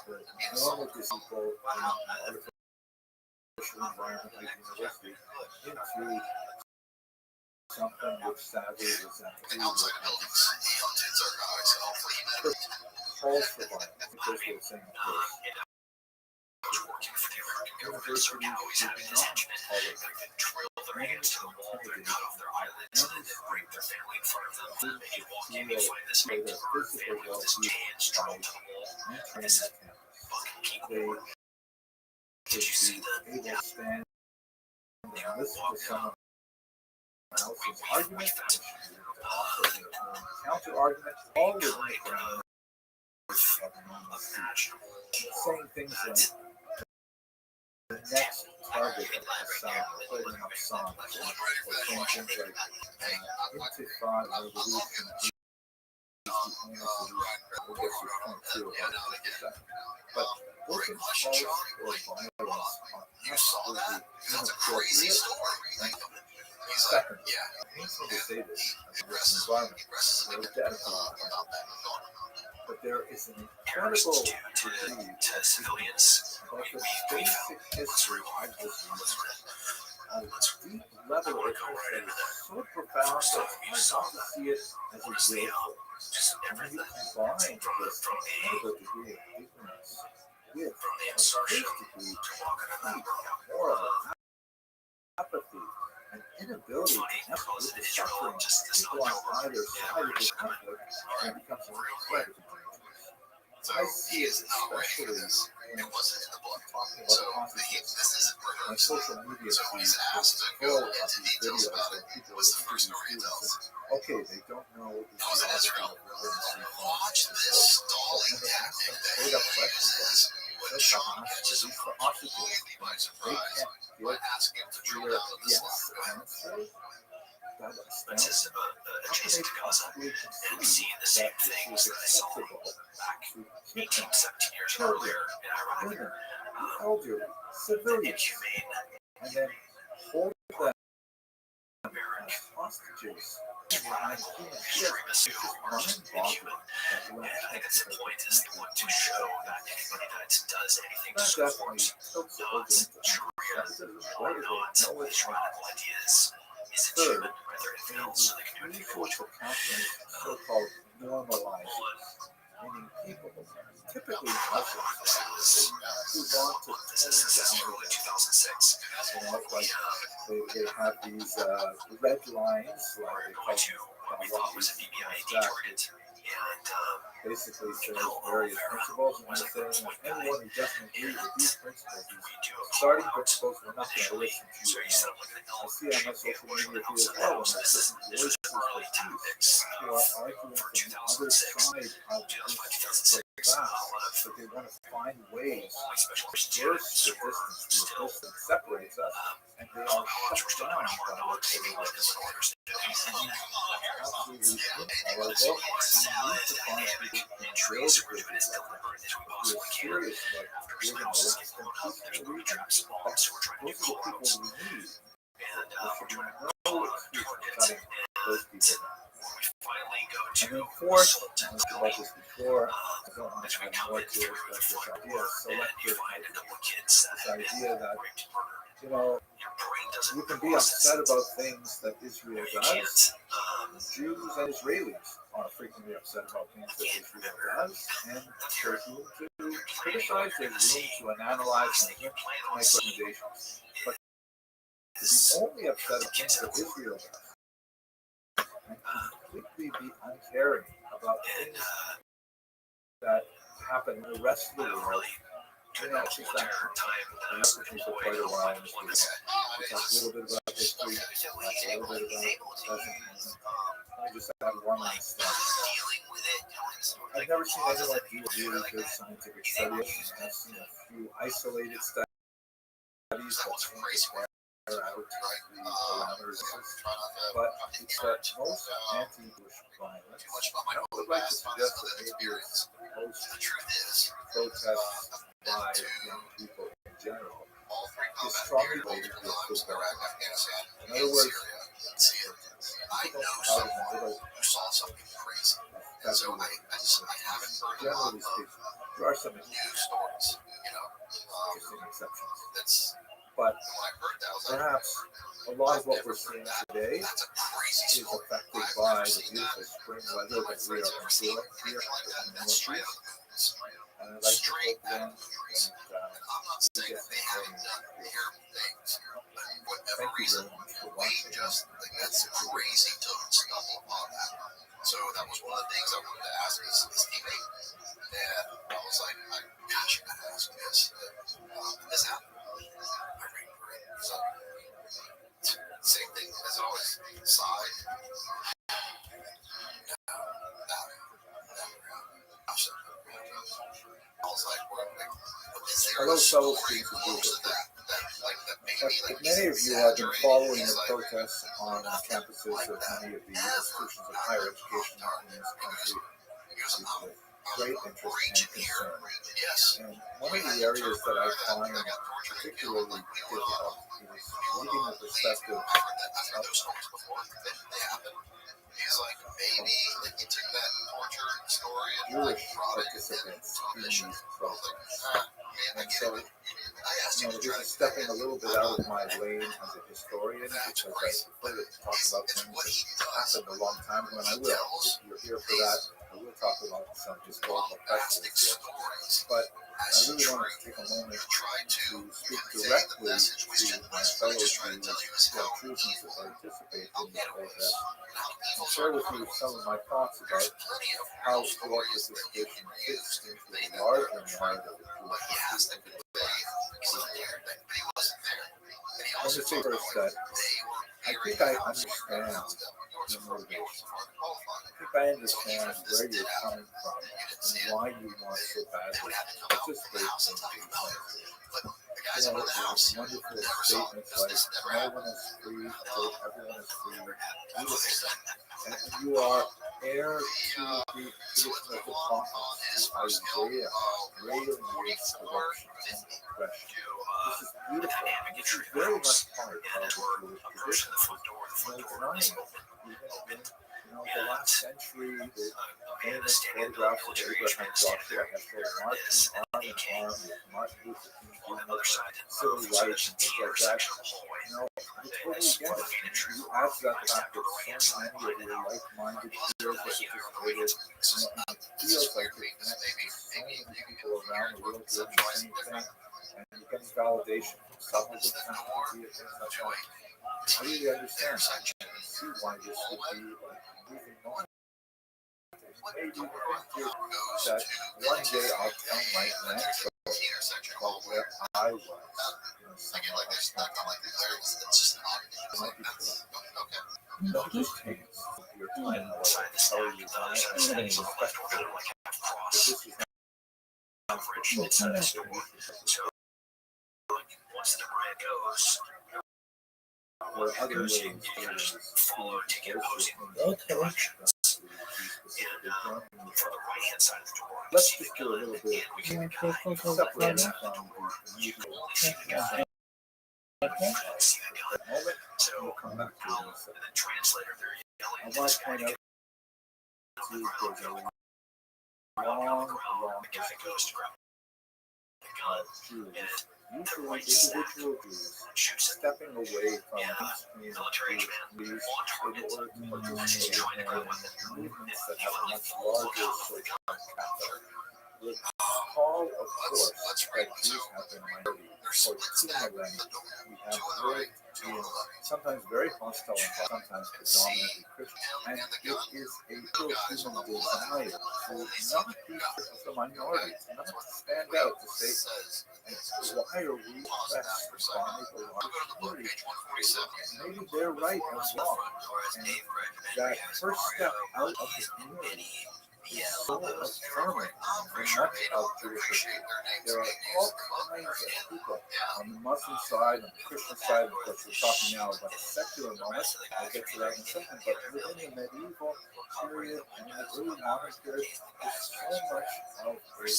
Speaker 9: the normal disciple in an artificial environment like university into something which sadly is calls for violence, because they were saying, of course, universities do not tolerate any intimidation, any break their family in front of them, make it walk in and find this make their physical well-being by entering the campus. They should be able to stand and listen to someone else's argument, they should be able to offer their own counter-argument, all within the parameters of normal speech. Saying things like, the next target of Hassan, holding up songs, or saying things like, Intifada revolution is the only solution. We'll get to point 2 about it in a second. But open calls for violence are absolutely inappropriate. Second, it's painful to say this as an environment where we're dedicated about that. But there is an incredible degree to civilians about the basic history of this movement. A deep level of it is so profound that it's hard not to see it as a willful. And when you combine this incredible degree of ignorance with a first degree of moral apathy, an inability to empathize with the suffering of people on either side of this conflict, it becomes incredibly dangerous. I see it especially when talking about consciousness. my social media feed is full of these videos where people
Speaker 5: was the first
Speaker 9: interview
Speaker 5: story he
Speaker 9: students
Speaker 5: tells.
Speaker 9: and, okay, they don't know the
Speaker 5: It was in Israel. Watch this stalling tactic that he uses when Trump catches a completely by surprise by asking him to drill down the Islamic river. Adjacent to Gaza, and seeing the same things that I saw back 18, 17 years earlier in Iraq.
Speaker 9: women, elderly, civilians,
Speaker 5: Inhumane,
Speaker 9: and then hold them as hostages.
Speaker 5: extremists who are inhuman. And I think that's the point, is they want to show that anybody that does anything to support Sharia or not with radical ideas is inhuman, rather infidel, so they can do anything they want to.
Speaker 9: So-called normalizers, meaning people, typically Muslims, who want to
Speaker 5: This is
Speaker 9: tone
Speaker 5: early
Speaker 9: down
Speaker 5: 2006.
Speaker 9: you know, like they have these red lines, like they call
Speaker 5: To what we thought was a BBID target. And
Speaker 9: basically says various principles, and they're saying that anyone who doesn't agree with these principles, these starting principles, we're not going to listen to
Speaker 5: so
Speaker 9: you.
Speaker 5: you set up like an
Speaker 9: I see on my social media feed as well, when I
Speaker 5: this was early tactics
Speaker 9: who are arguing
Speaker 5: for
Speaker 9: from the other
Speaker 5: 2006,
Speaker 9: side of
Speaker 5: 2005, 2006.
Speaker 9: but they want to find ways to burst the distance that separates us, and they are shut down by what they are absolutely intolerable. We need to find people who can build bridges with us, who are serious about creating a lasting peace in the region. Those are the people we need.
Speaker 5: And
Speaker 9: There should be no excuse for cutting those people down.
Speaker 5: finally go
Speaker 9: And
Speaker 5: to
Speaker 9: then fourth, I talked about this before, I don't want to add more to it, but this idea of selective this idea that, you know, you can be upset about things that Israel does. Jews and Israelis are frequently upset about things that Israel does, and there's room to criticize, there's room to analyze and make recommendations. But to be only upset about things that Israel does, and completely be uncaring about things that happen in the rest of the world. You know, it's that time for quite a while. We talked a little bit about history, a little bit about present moment. Let me just add one last thing. I've never seen anyone do really good scientific studies. I've seen a few isolated studies that seem to bear out the parameters, but it's that most anti-Bush violence, I would like to suggest that maybe it's most protests by young people in general is strongly related to this program. In other words, people who saw something crazy. So I haven't heard generally speaking, there are some news stories, you know, interesting exceptions. But perhaps a lot of what we're seeing today is affected by the beautiful spring weather that we are enjoying here in the Northeast. And I'd like to hope then that we get some rain. Thank you very much for watching.
Speaker 5: That's crazy to stumble upon that. So that was one of the things I wanted to ask his teammate. And I was like, gosh, I gotta ask this. This happened. So, same thing as always. Side. I was like,
Speaker 9: hello, fellow students of Google. Many of you have been following the protests on campuses of many of the institutions of higher education in this country with great interest and concern. And one of the areas that I find particularly difficult is reading the perspective of Jewish participants in these protests. And so, you know, this is stepping a little bit out of my lane as a historian, because I prefer to talk about things that happened a long time ago, and I will. If you're here for that, I will talk about some historical precedents here. But I really wanted to take a moment to speak directly to my fellow Jews who are choosing to participate in the protest, and share with you some of my thoughts about how your participation fits into the larger narrative of Jewish. Let me say first that I think I understand your motivation. I think I understand where you're coming from and why you want so badly. It's just great things to be playing. You know, there's wonderful statements like, no one is free until everyone is free. Beautiful. And you are heir to the tradition of the prophets, Isaiah, railing against corruption and oppression. This is beautiful. This is very much part of the Jewish tradition. No denying it. Even in, the last century, the famous photographs of Abraham Joshua Heschel marching arm in arm with Martin Luther King Jr. civil rights and things like that. I totally get it. You add to that the fact that so many of your like-minded peers are participated, and it feels like you're connected to so many people around the world doing the same thing, and you get validation from some of the community and things like that. I really understand that. I can see why this would be moving on. Maybe think that one day I'll tell my grandchildren about where I was. Somewhere else. Might be true. Don't just take your time away. Tell you why and respect for it. But this is not so once the brand goes, there are other ways follow to get opposing directions. And for the right hand side of the door, let's just do a little bit. We can separate from the usual. So we'll come back to it. And then translator, they're yelling. I want to point out there's a long guy goes to grab the gun, and the right individual Jews stepping away from military communities in order to participate in movements that have a much larger social capital. The call, of course, that Jews have been minority for 2 millennia. We have lived in sometimes very hostile and sometimes predominantly Christian. And it is a real human desire to not be of the minority, to not stand out, to say, why are we oppressed by the minority? Maybe they're right and wrong. And that first step out of the community is so affirming for much of Jewish history. There are all kinds of people on the Muslim side, on the Christian side. Of course, we're talking now about a secular moment. I'll get to that in a second. But within the medieval period and in the early modern period, there's so much of a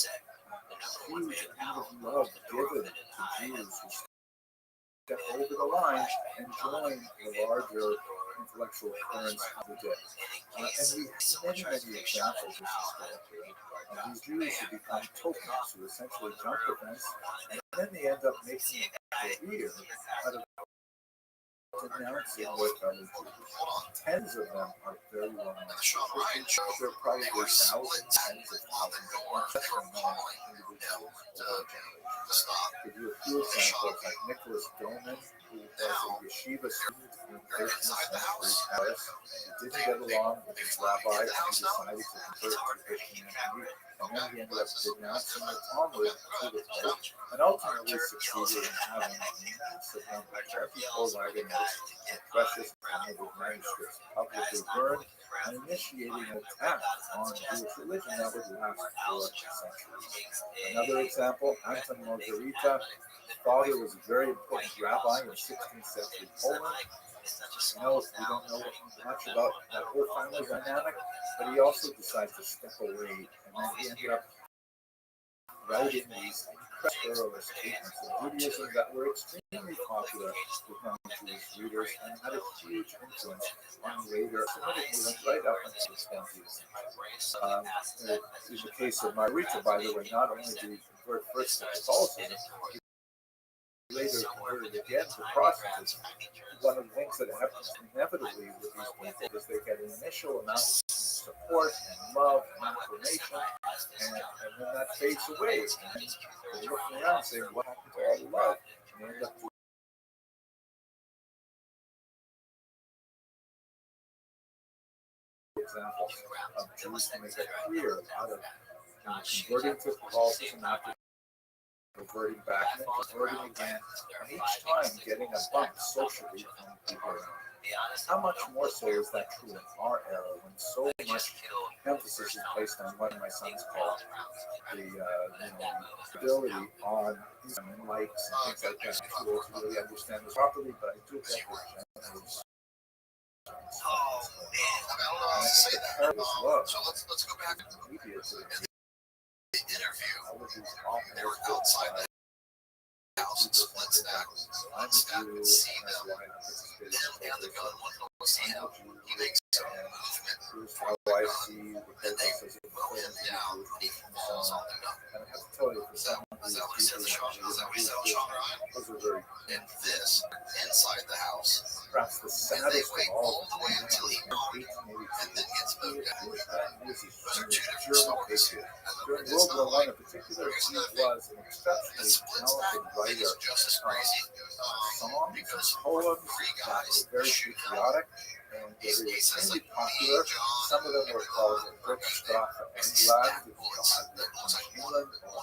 Speaker 9: huge amount of love given to Jews who step over the line and join the larger intellectual currents of the day. And we have many examples of these Jews who become tokens, who essentially jump the fence, and then they end up making a career out of denouncing what other Jews. Tens of them are very well known. There are probably thousands, tens of thousands of well-known individuals over generations. Give you a few examples, like Nicholas Doman, who was a yeshiva student in the 13th century Paris. He didn't get along with his rabbi, and he decided to convert to Christianity. And then he ended up denouncing the Talmud to the Pope, and ultimately succeeded in having a massive number of 24 wagons of precious Talmudic manuscripts publicly burned, and initiating an attack on Jewish religion that would last for centuries. Another example, Anton Margarita. His father was a very important rabbi in 16th century Poland. We don't know much about that whole family dynamic, but he also decided to step away, and then he ended up writing these incredible statements of Judaism that were extremely popular with non-Jewish readers and had a huge influence on later Semitic movement right up until the 20th century. In the case of Margarita, by the way, not only did he convert first to Catholicism, he later converted again to Protestantism. One of the things that happens inevitably with these people is they get an initial amount of support and love and information, and then that fades away. And they're looking around saying, what happened to all the love? And they end up examples of Jews who make a career out of converting to Catholicism after converting back, and then converting again, and each time getting a bump socially from people around. How much more so is that true in our era when so much emphasis is placed on what my sons call the ability on likes and things like that to really understand this properly, but I do get the general.
Speaker 5: Oh man, I don't know how to say that. So let's go back to the interview. They were outside the house and split stack and see them. Him and the gun, one will see him. He makes some movement. And they mow him down and he falls on the gun. Is that what he said, Sean? Is that what he said, Sean Ryan? And this inside the house. And they wait all the way until he gone and then gets moved down. Those are two different stories.
Speaker 9: During World War I, in particular, he was an exceptionally talented writer
Speaker 5: Just as crazy.
Speaker 9: songs,
Speaker 5: Because
Speaker 9: poems
Speaker 5: three
Speaker 9: that
Speaker 5: guys
Speaker 9: were very
Speaker 5: shoot
Speaker 9: patriotic, and they were extremely popular. Some of them were called Rückstrafe England, England, or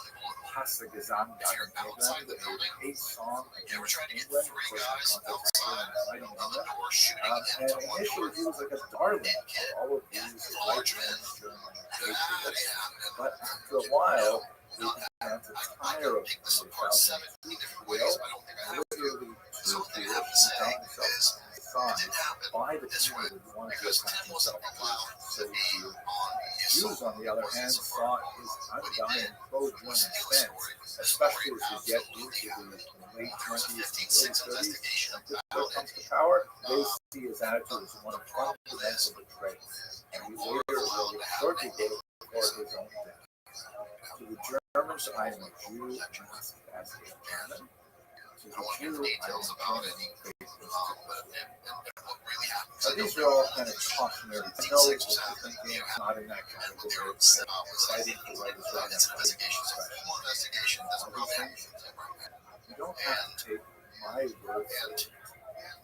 Speaker 9: Passagezang in England, a hate song
Speaker 5: They were
Speaker 9: against
Speaker 5: trying to get
Speaker 9: England,
Speaker 5: three
Speaker 9: which
Speaker 5: guys
Speaker 9: was
Speaker 5: outside
Speaker 9: fighting
Speaker 5: of the
Speaker 9: England.
Speaker 5: door, shooting
Speaker 9: And
Speaker 5: them to one
Speaker 9: initially,
Speaker 5: door.
Speaker 9: he was like a darling
Speaker 5: And
Speaker 9: of
Speaker 5: kid,
Speaker 9: all of these
Speaker 5: large
Speaker 9: white
Speaker 5: men.
Speaker 9: German
Speaker 5: Ah,
Speaker 9: patriots.
Speaker 5: yeah.
Speaker 9: But after a while, we
Speaker 5: Not that.
Speaker 9: began to
Speaker 5: I
Speaker 9: tire
Speaker 5: could
Speaker 9: of
Speaker 5: make this
Speaker 9: the
Speaker 5: apart 17 different ways, but I don't think I have to.
Speaker 9: literally
Speaker 5: So what I
Speaker 9: two
Speaker 5: have to say
Speaker 9: found
Speaker 5: is,
Speaker 9: himself
Speaker 5: it
Speaker 9: signed
Speaker 5: didn't happen
Speaker 9: by the
Speaker 5: this way
Speaker 9: community who wanted to
Speaker 5: because
Speaker 9: attach
Speaker 5: Tim wasn't
Speaker 9: himself
Speaker 5: allowed
Speaker 9: to
Speaker 5: to be
Speaker 9: so
Speaker 5: on his
Speaker 9: Jews, on the other hand, saw his undying pro-German stance, especially as we get into the late 20s and early 30s. When Hitler comes to power, they see his attitude as one of fundamental betrayal. And he later wrote a shortly before his own death. To the Germans, I am a Jew, as a German. To the Jew, I am
Speaker 5: about it.
Speaker 9: German.
Speaker 5: What really happened.
Speaker 9: So these are all kind of cautionary. I know what you're thinking, not in that category. Fighting for what is right.
Speaker 5: It's an investigation. So full investigation doesn't probably happen.
Speaker 9: You don't have to take my word for it.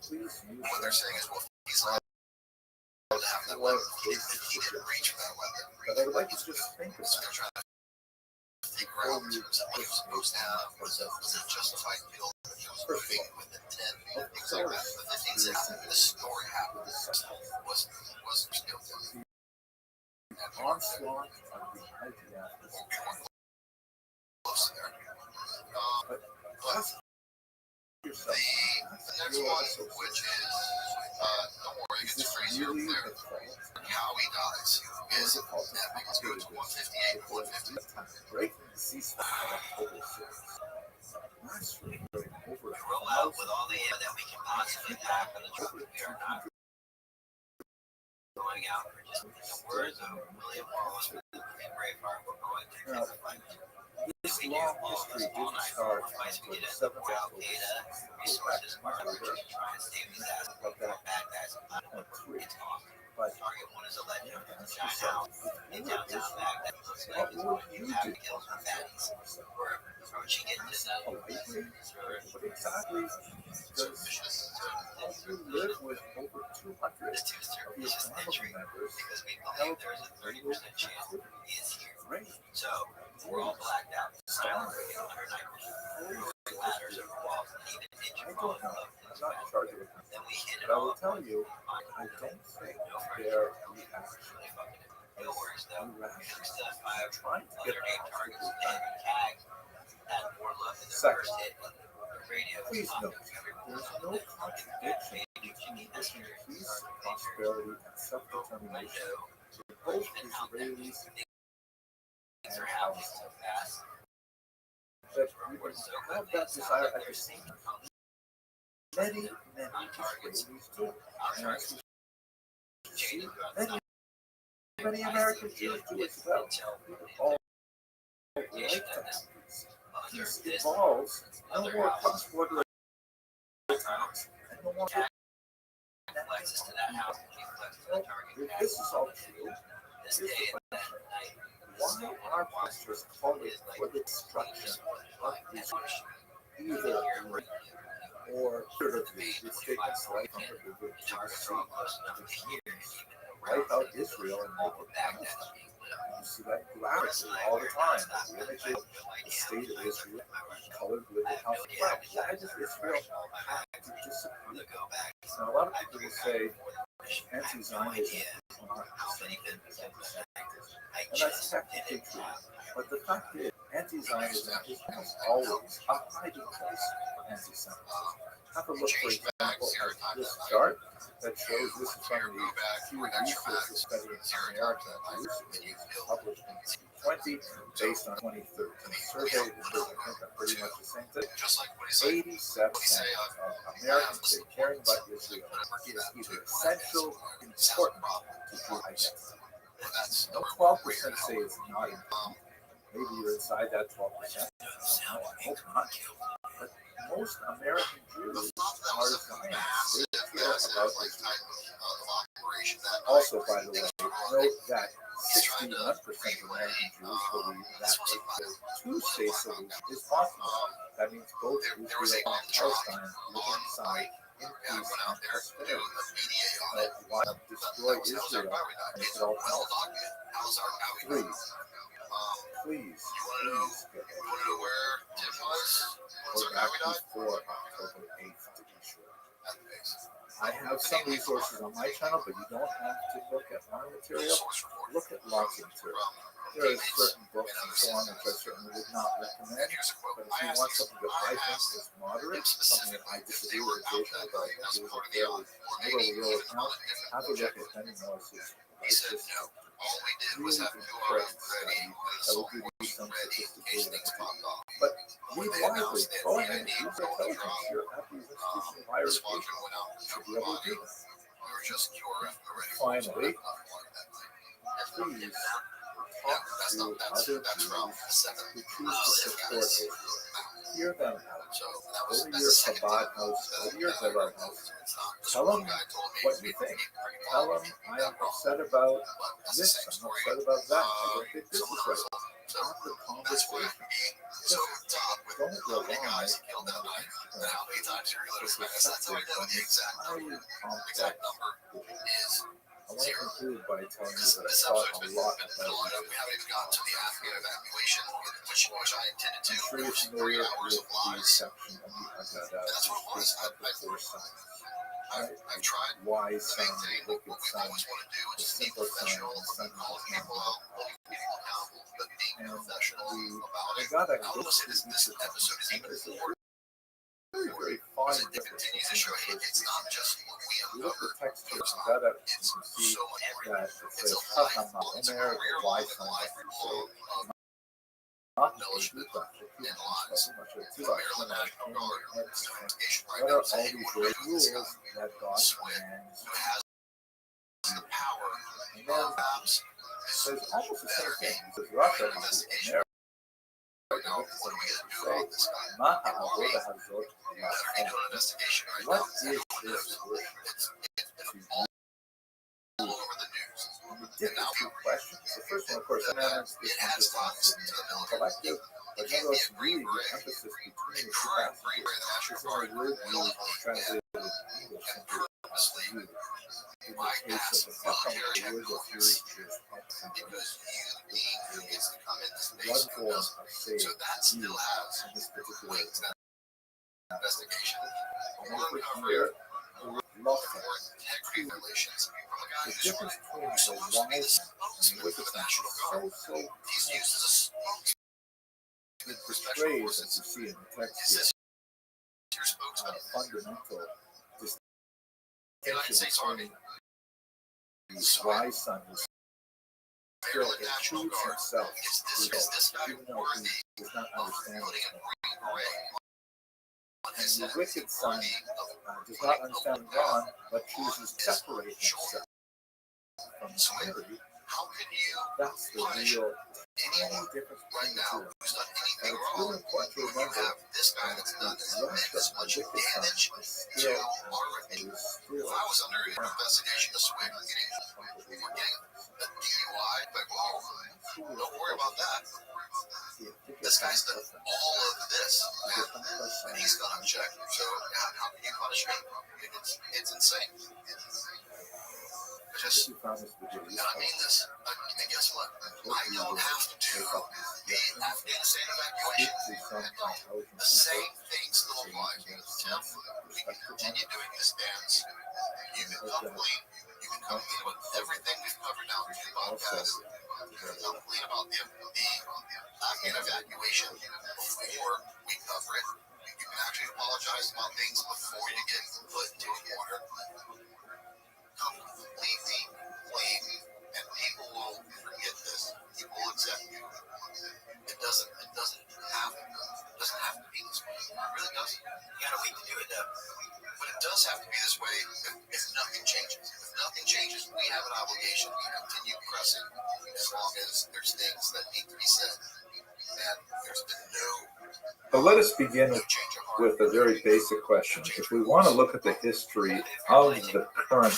Speaker 9: Please use
Speaker 5: What they're saying is, well, he's allowed to have that weapon. He didn't reach for that weapon.
Speaker 9: But I would like you to just think
Speaker 5: So
Speaker 9: about
Speaker 5: they're trying to figure out what he was supposed to have. Was it justified guilt? He was moving with intent. Things like that. But the things that happened, the story happened, was guilty.
Speaker 9: the onslaught of the idea.
Speaker 5: Close there.
Speaker 9: But ask yourself,
Speaker 5: The next one, which is, don't worry,
Speaker 9: is
Speaker 5: it's
Speaker 9: this
Speaker 5: crazier
Speaker 9: really
Speaker 5: there.
Speaker 9: the fault?
Speaker 5: How he dies
Speaker 9: Or is
Speaker 5: is
Speaker 9: it called
Speaker 5: that because it goes 158, 150.
Speaker 9: breaking the ceasefire of October 6th? That's really over
Speaker 8: Roll out with all the air that we can possibly pack on the truck. We are not going out for just the words of William Wallace and Braveheart. We're going to take the fight.
Speaker 9: This long history didn't start until the 7th of
Speaker 8: Al
Speaker 9: October.
Speaker 8: Qaeda resources are to try and save these assets.
Speaker 9: But that
Speaker 8: Bad guys. It's off. Target one is a legend. Giant house in downtown Baghdad. Looks like it's going to have to kill some fatties. We're approaching it to the
Speaker 9: what exactly does you live with over 200 of your family members
Speaker 8: because we believe there's a 30% chance he is here.
Speaker 9: great?
Speaker 8: So we're all blacked out. Silent under night. Ladders over walls and even
Speaker 9: I
Speaker 8: injured
Speaker 9: don't know. I'm not in charge of it.
Speaker 8: Then we hit it
Speaker 9: But I
Speaker 8: all.
Speaker 9: will tell you, I don't think their reaction
Speaker 8: No worries though.
Speaker 9: irrational.
Speaker 8: We still have 5
Speaker 9: Trying to
Speaker 8: other
Speaker 9: get
Speaker 8: named
Speaker 9: past
Speaker 8: targets
Speaker 9: the
Speaker 8: and tagged had more luck in the
Speaker 9: Second.
Speaker 8: first hit. The radio
Speaker 9: Please
Speaker 8: was
Speaker 9: note, there's no contradiction between peace, prosperity, and self-determination for both Israelis
Speaker 8: things are happening so fast.
Speaker 9: that we would have that desire at the same time. Many Israelis do. And as we see, many American Jews do as well. We would all like to have peace. Peace involves no more cross-border attacks and no more
Speaker 8: Access to that house.
Speaker 9: if this is all true,
Speaker 8: This
Speaker 9: here's
Speaker 8: day
Speaker 9: the
Speaker 8: and
Speaker 9: question.
Speaker 8: that night.
Speaker 9: Why are pastors calling for the destruction of Israel? Either or figuratively, it's taken slight from the biblical sea, wipe out Israel and make it Palestine. You see that graphically all the time. The images of the state of Israel colored with the house of flags. Why does Israel have disagree.
Speaker 8: The go back.
Speaker 9: Now, a lot of people will say anti-Zionism
Speaker 8: idea
Speaker 9: is not
Speaker 8: how many
Speaker 9: the same
Speaker 8: good
Speaker 9: thing as anti-Semitism.
Speaker 8: I
Speaker 9: And that's
Speaker 8: just
Speaker 9: technically
Speaker 8: didn't
Speaker 9: true.
Speaker 8: have.
Speaker 9: But the fact is, anti-Zionism is almost always a hiding place for anti-Semitism. Have a look, for example, at this chart that shows this is from the Pew Research Study in American Jews. It was published in 2020 based on 2013 survey. The numbers are pretty much the same thing. 87% of Americans say caring about Israel is either essential, important to Jew identity. No 12% say it's not important. Maybe you're inside that 12%. I hope not. But most American Jews are Zionists. They care about Israel. Also, by the way, note that 61% of American Jews believe that a two-state solution is possible. That means both Israel and Palestine live inside in peace and prosperity. But why destroy Israel and make it all Palestine? Please, get go back before October 8th to be sure. I have some resources on my channel, but you don't have to look at my material. Look at lots of material. There are certain books and so on which I certainly would not recommend. But if you want something that I think is moderate, something that I disagree with occasionally, but I think is a fairly middle account, have a look at Henry Morris's Righteous really important study that will give you some sophisticated idea. But read widely. Go ahead. Use intelligence. You're at these institutions of higher education. You should be able to do that. Finally, please talk to other Jews who choose to support Israel. Hear them out. Go to your Chabad house, go to your Devar house. Tell them what you think. Tell them I am upset about this, I'm upset about that. I don't think this is right. Have the conversation. Just don't rely on Instagram. It's effective and it's highly complex. I want to conclude by telling you that I thought a lot about it. I'm sure you're familiar with the section of the Haggadah, which speaks of the four sons. Wise son, wicked son, the simple son, and the son who does not know. And the Haggadah goes through each of them, and there's a very fine difference between the first three. You look at the text here, Haggadah, you can see that it says, Chacham Omer, the wise son, so not knowledgeable, but what are all these great rules that God commands? And then there's almost the same thing. He says, Rachel Omer, what is this worship? The two questions. The first one, of course, commandments. This one just wants to be collective. But notice really the emphasis between the two passages is on a word used translated in English simply as you. In the case of the Chacham, the word that's used is one form of saying you in this particular investigation. And over here, the word locha. The difference between the wise and the wicked son is so it portrays, as you see in the text here, fundamental distinction between the wise son who still achieves himself even though he does not understand it. And the wicked son does not understand God, but chooses to separate himself from the community. That's the real tiny difference between the two. And it's really important to remember that the Russia, the wicked son, is still don't worry about that. This guy's done all of this, and he's gonna object. So how can you punish me? It's insane. And I mean this, and guess what? I don't have to do the Afghanistan evacuation. The same thing still applies. Tim,
Speaker 5: continue doing this dance. You can come clean with everything we've covered now in the podcast. You can come clean about the Afghan evacuation before we cover it. You can actually apologize about things before you get put into a corner. Come completely clean, and people will forget this. People will accept you. It doesn't have to be this way. It really doesn't. You gotta wait to do it though. But it does have to be this way if nothing changes. If nothing changes, we have an obligation to continue pressing as long as there's things that need to be said. And there's been no.
Speaker 9: So let us begin with a very basic question. If we want to look at the history of the current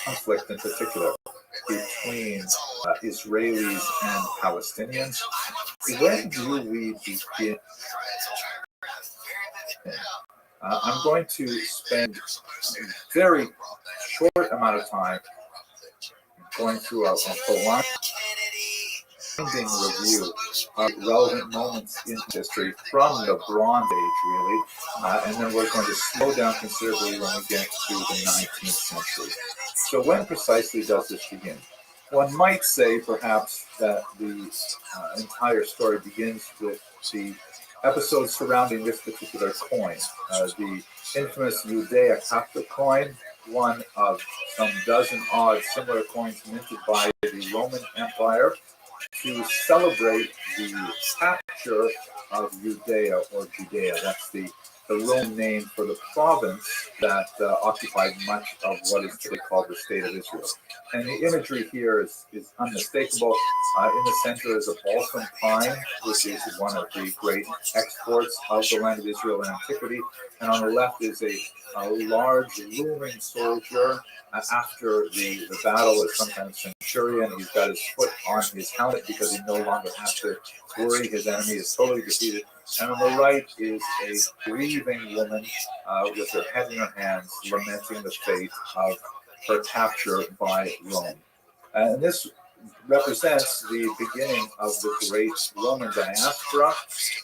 Speaker 9: conflict, in particular between Israelis and Palestinians, when do we begin? I'm going to spend a very short amount of time going through a blinding review of relevant moments in history from the Bronze Age, really, and then we're going to slow down considerably when we get to the 19th century. So when precisely does this begin? One might say, perhaps, that the entire story begins with the episodes surrounding this particular coin, the infamous Judea-Coptic coin, one of some dozen odd similar coins minted by the Roman Empire to celebrate the capture of Judea or Judea. That's the Roman name for the province that occupied much of what is today called the State of Israel. And the imagery here is unmistakable. In the center is a balsam pine, which is one of the great exports of the land of Israel in antiquity. And on the left is a large looming soldier. After the battle, is sometimes centurion. He's got his foot on his helmet because he no longer has to worry. His enemy is totally defeated. And on the right is a grieving woman with her head in her hands, lamenting the fate of her capture by Rome. And this represents the beginning of the great Roman diaspora,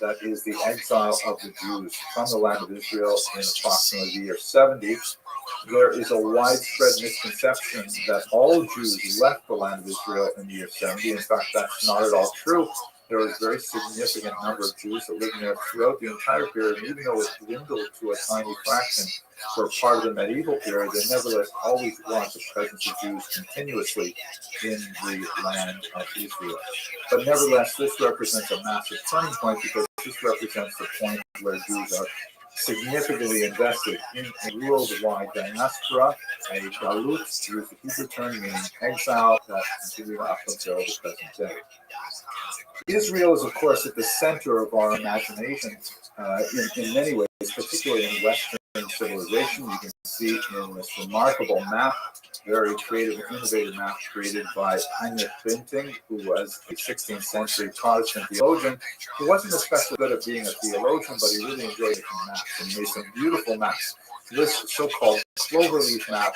Speaker 9: that is the exile of the Jews from the land of Israel in approximately the year 70. There is a widespread misconception that all Jews left the land of Israel in the year 70. In fact, that's not at all true. There was a very significant number of Jews that lived there throughout the entire period, and even though it dwindled to a tiny fraction for part of the medieval period, there nevertheless always was a presence of Jews continuously in the land of Israel. But nevertheless, this represents a massive turning point because this represents the point where Jews are significantly invested in a worldwide diaspora, a galut, to use the Hebrew term meaning exile, that continued up until the present day. Israel is, of course, at the center of our imagination in many ways, particularly in Western civilization. You can see in this remarkable map, very creative and innovative map created by Heinrich Binting, who was a 16th century Protestant theologian. He wasn't especially good at being a theologian, but he really enjoyed making maps and made some beautiful maps. This so-called cloverleaf map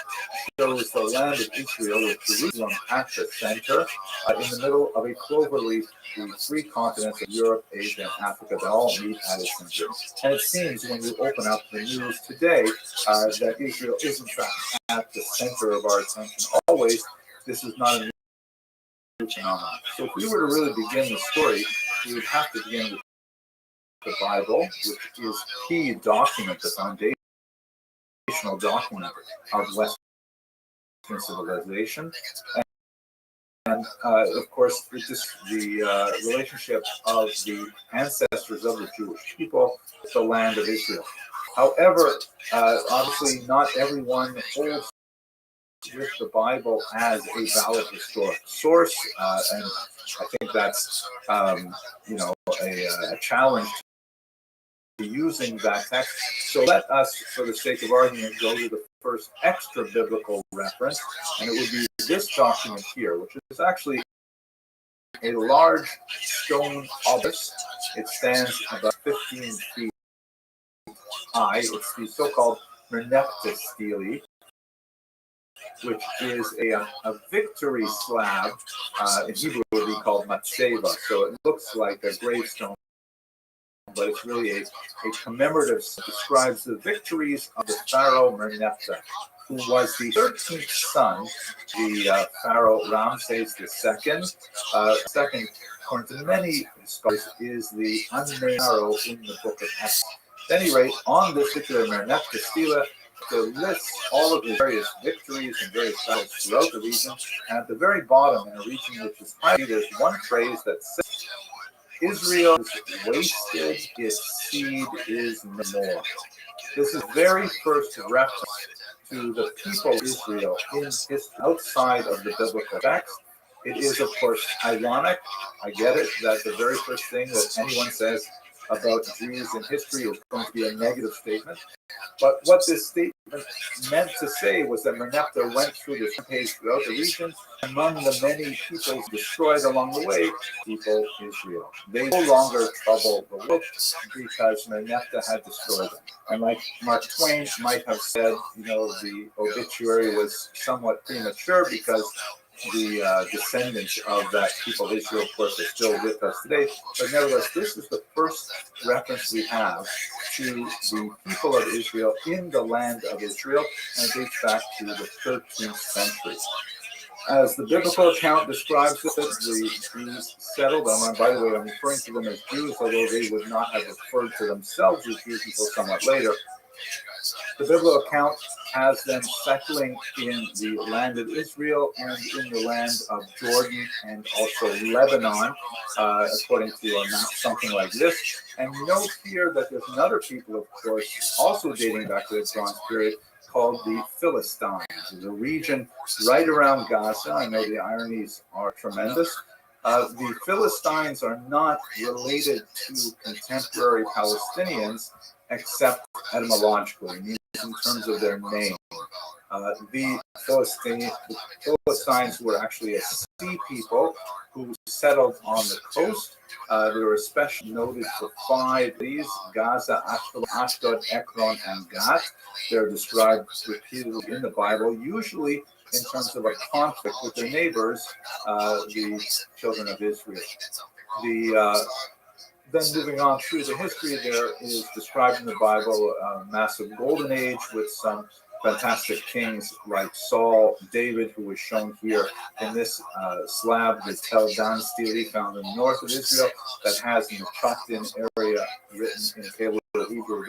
Speaker 9: shows the land of Israel with Jerusalem at the center, in the middle of a cloverleaf, the three continents of Europe, Asia, and Africa that all meet at its center. And it seems when you open up the news today that Israel is in fact at the center of our attention always. This is not a new phenomenon. So if we were to really begin the story, we would have to begin with the Bible, which is the key document, the foundational document of Western civilization. And of course, this is the relationship of the ancestors of the Jewish people with the land of Israel. However, obviously, not everyone holds with the Bible as a valid historic source, and I think that's a challenge to using that text. So let us, for the sake of argument, go to the first extra biblical reference, and it would be this document here, which is actually a large stone obelisk. It stands about 15 feet high. It's the so-called Merneptah stele. which is a victory slab. In Hebrew, it would be called matseva. So it looks like a gravestone, but it's really a commemorative. Describes the victories of the Pharaoh Merneptah, who was the 13th son, the Pharaoh Ramses II. Second, according to many scholars, is the unnamed pharaoh in the book of Exodus. At any rate, on this particular Merneptah stela, it lists all of his various victories and various battles throughout the region. And at the very bottom, in a region which is high, there's one phrase that says, Israel is wasted, its seed is no more. This is the very first reference to the people of Israel outside of the biblical text. It is, of course, ironic. I get it that the very first thing that anyone says about Jews in history is going to be a negative statement. But what this statement meant to say was that Merneptah went through this rampage throughout the region. Among the many peoples destroyed along the way, people Israel. They no longer trouble the world because Merneptah had destroyed them. And like Mark Twain might have said, the obituary was somewhat premature because the descendants of that people of Israel, of course, are still with us today. But nevertheless, this is the first reference we have to the people of Israel in the land of Israel, and it dates back to the 13th century. As the biblical account describes it, the Jews settled them, and by the way, I'm referring to them as Jews, although they would not have referred to themselves as Jews until somewhat later. The biblical account has them settling in the land of Israel and in the land of Jordan and also Lebanon, according to a map, something like this. And note here that there's another people, of course, also dating back to the Bronze period, called the Philistines. It's a region right around Gaza. I know the ironies are tremendous. The Philistines are not related to contemporary Palestinians, except etymologically, meaning in terms of their name. The Philistines were actually a sea people who settled on the coast. They were especially noted for 5 cities: Gaza, Ashdod, Ekron, and Gath. They're described repeatedly in the Bible, usually in terms of a conflict with their neighbors, the children of Israel. Then moving on through the history, there is described in the Bible a massive golden age with some fantastic kings like Saul, David, who was shown here in this slab, the Tel Dan stele found in the north of Israel, that has in the tucked-in area written in Paleo Hebrew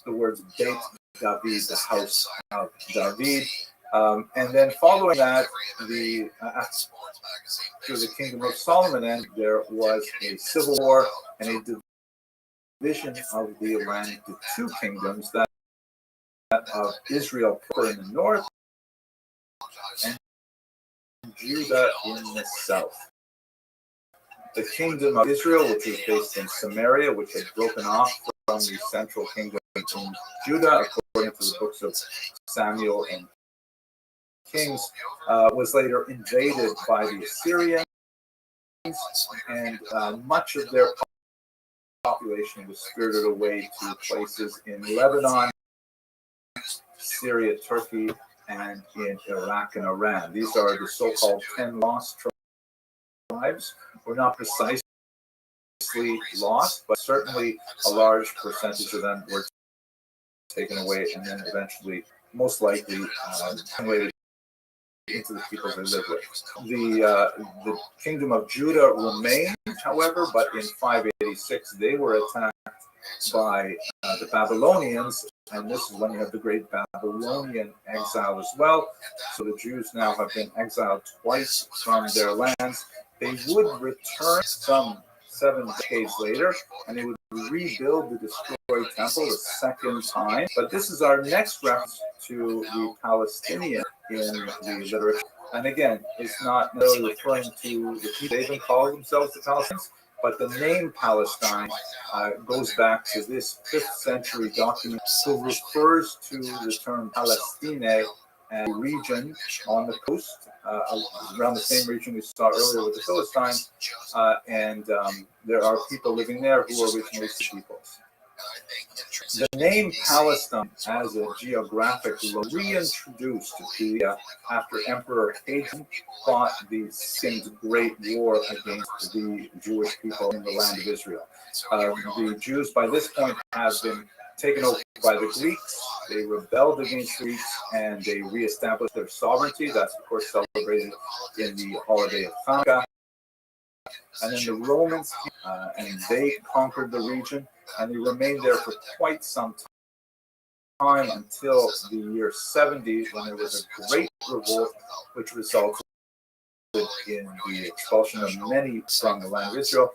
Speaker 9: the words Beit David, the house of David. And then following that, through the kingdom of Solomon, and there was a civil war and a division of the land to 2 kingdoms, that of Israel in the north and Judah in the south. The kingdom of Israel, which was based in Samaria, which had broken off from the central kingdom in Judah, according to the books of Samuel and Kings, was later invaded by the Assyrians, and much of their population was spirited away to places in Lebanon, Syria, Turkey, and in Iraq and Iran. These are the so-called 10 lost tribes. We're not precisely lost, but certainly a large percentage of them were taken away and then eventually, most likely, assimilated into the people they lived with. The kingdom of Judah remained, however, but in 586 they were attacked by the Babylonians, and this is when you have the great Babylonian exile as well. So the Jews now have been exiled twice from their lands. They would return some 7 decades later, and they would rebuild the destroyed temple a second time. But this is our next reference to the Palestinian in the literature. And again, it's not necessarily referring to the people. They even call themselves the Palestinians, but the name Palestine goes back to this 5th century document that refers to the term Palestine, a region on the coast, around the same region we saw earlier with the Philistines, and there are people living there who are originally peoples.
Speaker 1: The name Palestine as a geographic reintroduced to after Emperor Hadrian fought the Second Great War against the Jewish people in the land of Israel. The Jews by this point have been taken over by the Greeks. They rebelled against the Greeks and they reestablished their sovereignty. That's of course celebrated in the holiday of Hanukkah. And then the Romans came, and they conquered the region, and they remained there for quite some time until the year 70, when there was a great revolt, which resulted in the expulsion of many from the land of Israel.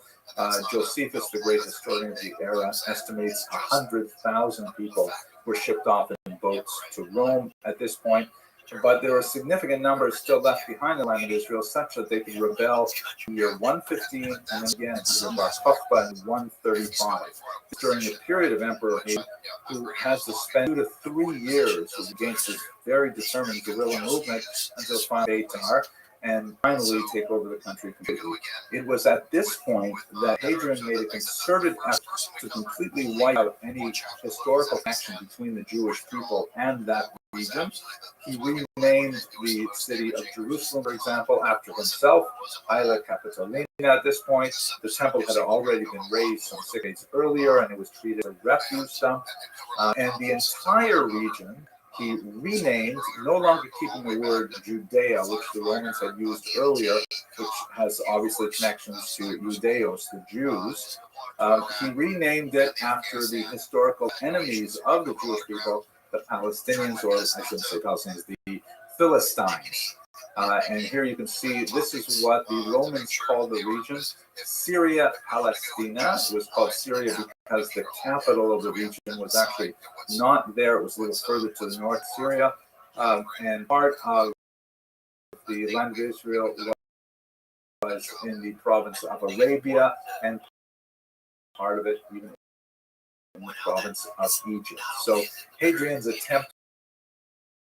Speaker 1: Josephus, the great historian of the era, estimates 100,000 people were shipped off in boats to Rome at this point. But there were significant numbers still left behind the land of Israel, such that they could rebel in the year 115 and then again under Bar Kokhba in 135. During the period of Emperor Hadrian, who has to spend 2 to 3 years against this very determined guerrilla movement until finally Tamar, and finally take over the country completely. It was at this point that Hadrian made a concerted effort to completely wipe out any historical connection between the Jewish people and that region. He renamed the city of Jerusalem, for example, after himself, Haile Capitolina. At this point, the temple had already been raised some 6 days earlier, and it was treated as a refuse dump. And the entire region he renamed, no longer keeping the word Judea, which the Romans had used earlier, which has obviously connections to Judeos, the Jews. He renamed it after the historical enemies of the Jewish people, the Palestinians, or I shouldn't say Palestinians, the Philistines. And here you can see this is what the Romans called the region, Syria Palestina. It was called Syria because the capital of the region was actually not there. It was a little further to the north, Syria. And part of the land of Israel was in the province of Arabia, and part of it even in the province of Egypt. So Hadrian's attempt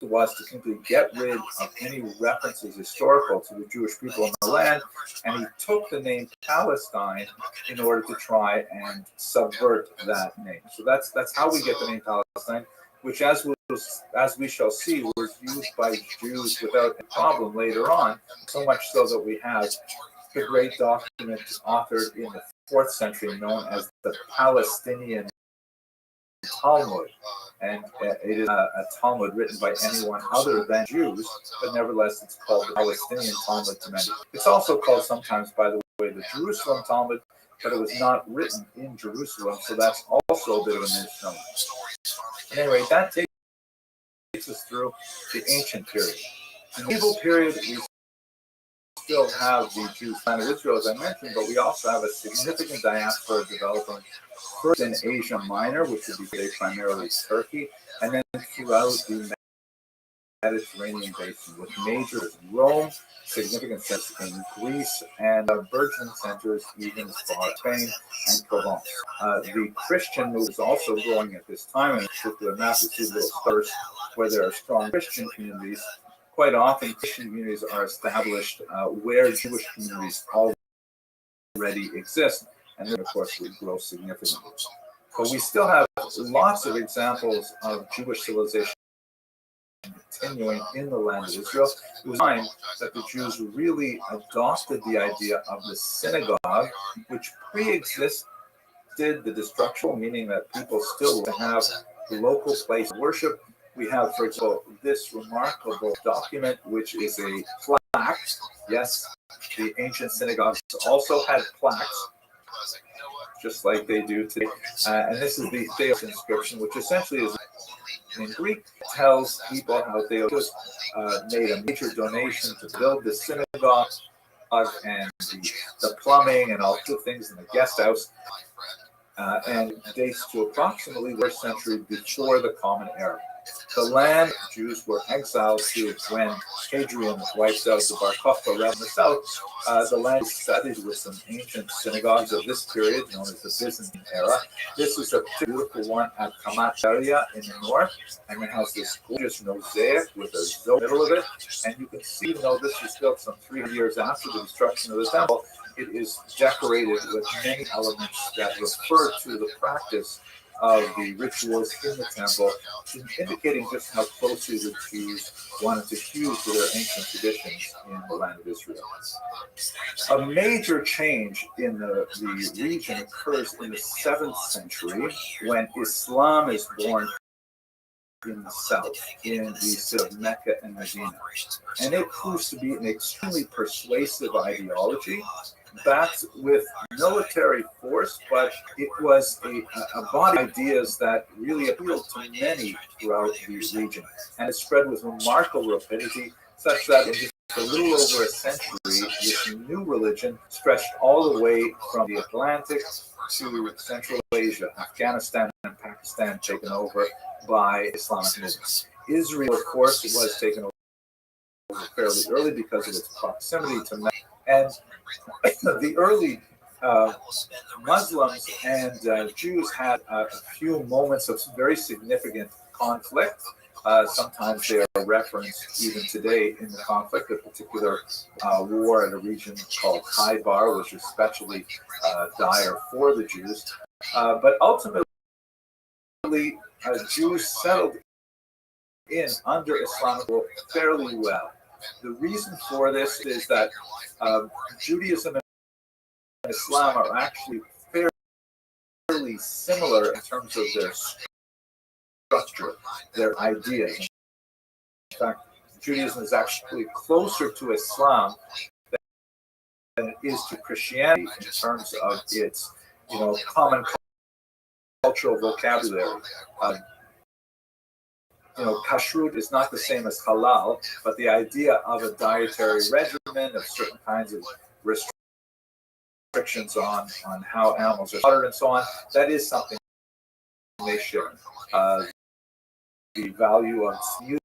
Speaker 1: was to simply get rid of any references historical to the Jewish people in the land, and he took the name Palestine in order to try and subvert that name. So that's how we get the name Palestine, which, as we shall see, was used by Jews without a problem later on, so much so that we have the great document authored in the 4th century known as the Palestinian Talmud, and it is a Talmud written by anyone other than Jews, but nevertheless it's called the Palestinian Talmud to many. It's also called sometimes, by the way, the Jerusalem Talmud, but it was not written in Jerusalem, so that's also a bit of a misnomer. Anyway, that takes us through the ancient period. In the medieval period, we still have the Jews land of Israel, as I mentioned, but we also have a significant diaspora developing first in Asia Minor, which would be today primarily Turkey, and then throughout the Mediterranean basin, with major Rome, significant centers in Greece, and burgeoning centers even as far as Spain and Provence. The Christian move is also growing at this time, and in particular map, you see little stars where there are strong Christian communities. Quite often, Christian communities are established where Jewish communities already exist, and then, of course, we grow significantly. But we still have lots of examples of Jewish civilization continuing in the land of Israel. It was time that the Jews really adopted the idea of the synagogue, which pre-existed the destruction, meaning that people still have the local place of worship. We have, for example, this remarkable document, which is a plaque. Yes, the ancient synagogues also had plaques, just like they do today. And this is the Theos inscription, which essentially is in Greek, tells people how Theos made a major donation to build the synagogue and the plumbing and all the things in the guest house, and dates to approximately the 1st century before the Common Era. The land Jews were exiled to when Hadrian wiped out the Bar Kokhba realm in the south. The land is studded with some ancient synagogues of this period, known as the Byzantine era. This is a beautiful one at Kamacharia in the north, and it has this gorgeous mosaic with a zone in the middle of it. And you can see, even though this was built some 300 years after the destruction of the temple, it is decorated with many elements that refer to the practice
Speaker 9: of the rituals in the temple, indicating just how closely the Jews wanted to fuse with their ancient traditions in the land of Israel. A major change in the region occurs in the 7th century when Islam is born in the south, in the city of Mecca and Medina. And it proves to be an extremely persuasive ideology, backed with military force, but it was a body of ideas that really appealed to many throughout the region. And it spread with remarkable rapidity, such that in just a little over a century, this new religion stretched all the way from the Atlantic to Central Asia, Afghanistan and Pakistan taken over by Islamic movements. Israel, of course, was taken over fairly early because of its proximity to Mecca. And the early Muslims and Jews had a few moments of very significant conflict. Sometimes they are referenced even today in the conflict, a particular war in a region called Khaybar, which is especially dire for the Jews. But ultimately, Jews settled in under Islamic rule fairly well. The reason for this is that Judaism and Islam are actually fairly similar in terms of their structure, their ideas. In fact, Judaism is actually closer to Islam than it is to Christianity in terms of its, common cultural vocabulary. Kashrut is not the same as halal, but the idea of a dietary regimen, of certain kinds of restrictions on how animals are slaughtered and so on, that is something they share. The value of youth,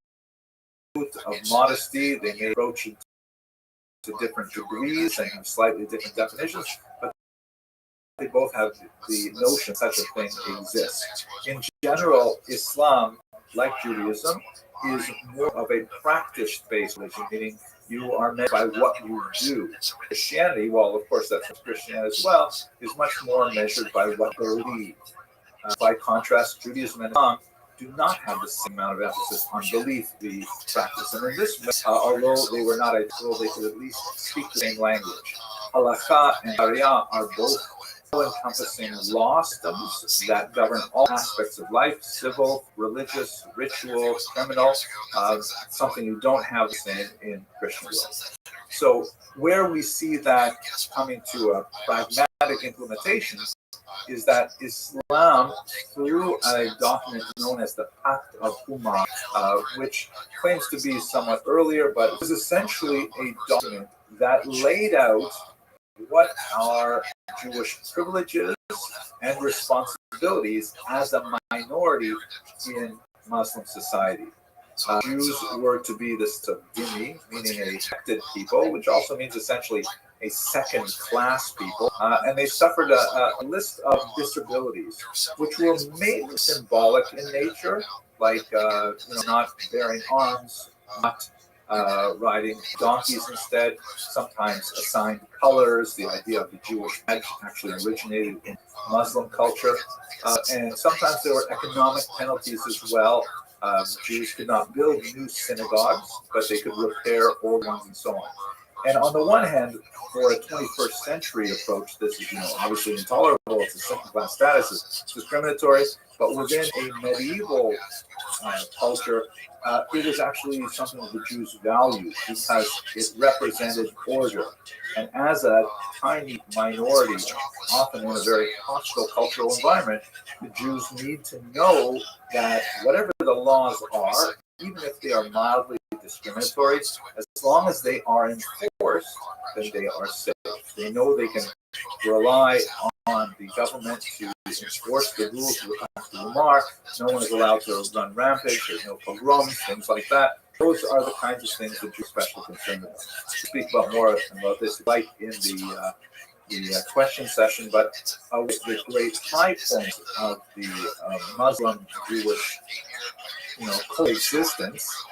Speaker 9: of modesty, they may approach it to different degrees and have slightly different definitions, but they both have the notion such a thing exists. In general, Islam, like Judaism, is more of a practice-based religion, meaning you are measured by what you do. Christianity, well, of course, that's Christianity as well, is much more measured by what you believe. By contrast, Judaism and Islam do not have the same amount of emphasis on belief, the practice. And in this way, although they were not identical, they could at least speak the same language. Halakha and Sharia are both encompassing law systems that govern all aspects of life: civil, religious, ritual, criminal, something you don't have the same in Christian law. So where we see that coming to a pragmatic implementation is that Islam, through a document known as the Pact of Umar, which claims to be somewhat earlier, but was essentially a document that laid out what are Jewish privileges and responsibilities as a minority in Muslim society. Jews were to be the Sabini, meaning a rejected people, which also means essentially a second-class people, and they suffered a list of disabilities, which were mainly symbolic in nature, like not bearing arms, not riding donkeys instead, sometimes assigned colors. The idea of the Jewish badge actually originated in Muslim culture, and sometimes there were economic penalties as well. Jews could not build new synagogues, but they could repair old ones and so on. And on the one hand, for a 21st century approach, this is obviously intolerable. It's a second-class status. It's discriminatory. But within a medieval culture, it is actually something that the Jews valued because it represented order. And as a tiny minority, often in a very hostile cultural environment, the Jews need to know that whatever the laws are, even if they are mildly discriminatory, as long as they are enforced, then they are safe. They know they can rely on the government to enforce the rules of the Pact of Umar. No one is allowed to run rampage. There's no pogroms, things like that. Those are the kinds of things that you're especially concerned about. We'll speak about more about this like in the question session, but the great high point of the Muslim-Jewish coexistence,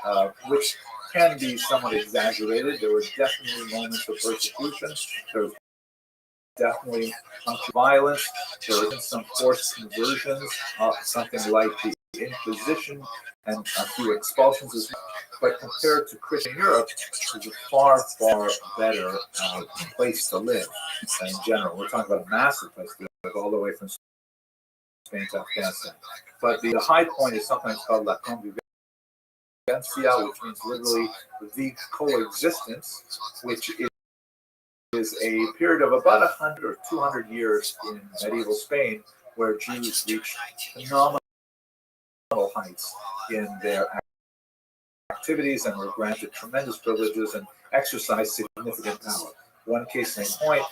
Speaker 9: which can be somewhat exaggerated. There were definitely moments of persecution. There was definitely violence. There have been some forced conversions, something like the Inquisition and a few expulsions as well. But compared to Christian Europe, it's a far, far better place to live in general. We're talking about a massive place to live, all the way from Spain to Afghanistan. But the high point is sometimes called La Convivencia, which means literally the coexistence, which is a period of about 100 or 200 years in medieval Spain where Jews reached phenomenal heights in their activities and were granted tremendous privileges and exercised significant power. One case in point,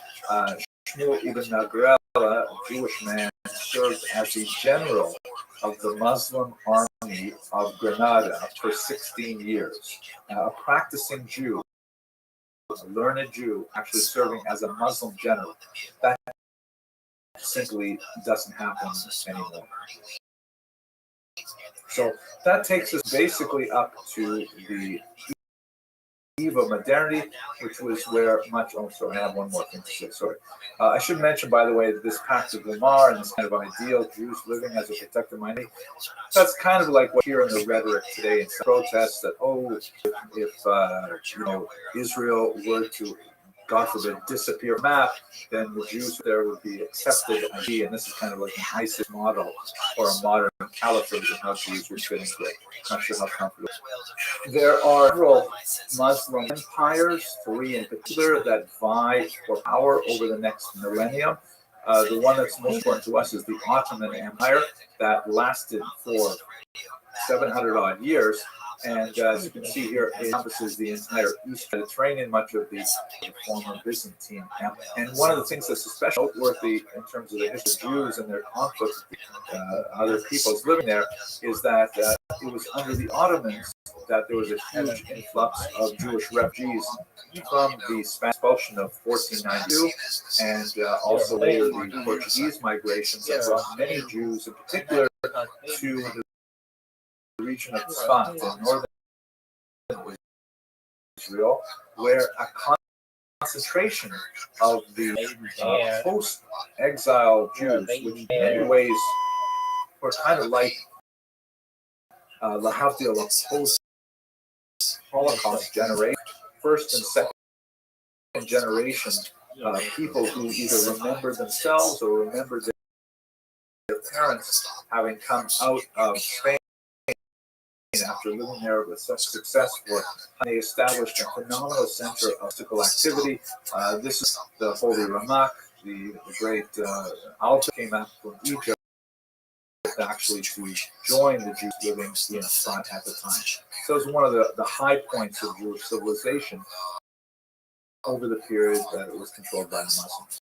Speaker 9: Shmuel ibn Nagrel, a Jewish man, served as the general of the Muslim army of Granada for 16 years. A practicing Jew, a learned Jew, actually serving as a Muslim general. That simply doesn't happen anymore. So that takes us basically up to the eve of modernity, which was where much. Oh, sorry, I have one more thing to say. Sorry, I should mention, by the way, that this Pact of Lamar and this kind of ideal Jews living as a protected minority. That's kind of like what we hear in the rhetoric today in protests that if Israel were to, God forbid, disappear map, then the Jews there would be accepted. And this is kind of like an ISIS model or a modern caliphate of how Jews would fit into it. Not sure how comfortable. There are several Muslim empires, three in particular, that vie for power over the next millennium. The one that's most important to us is the Ottoman Empire that lasted for 700 odd years. And as you can see here, it encompasses the entire East Mediterranean, much of the former Byzantine Empire. And one of the things that's especially noteworthy in terms of the history of Jews and their conflict with other peoples living there is that it was under the Ottomans that there was a huge influx of Jewish refugees from the Spanish expulsion of 1492 and also later the Portuguese migrations that brought many Jews, in particular, to the region of Tzfat in northern Israel, where a concentration of the post-exile Jews, which in many ways were kind of like Lahavdil, a post-Holocaust generation, first and second generation people who either remembered themselves or remembered their parents having come out of Spain after living there with such success. They established a phenomenal center of mystical activity. This is the Holy Ramak, the great altar came out from Egypt actually to join the Jews living in Tzfat at the time. So it was one of the high points of Jewish civilization over the period that it was controlled by the Muslims.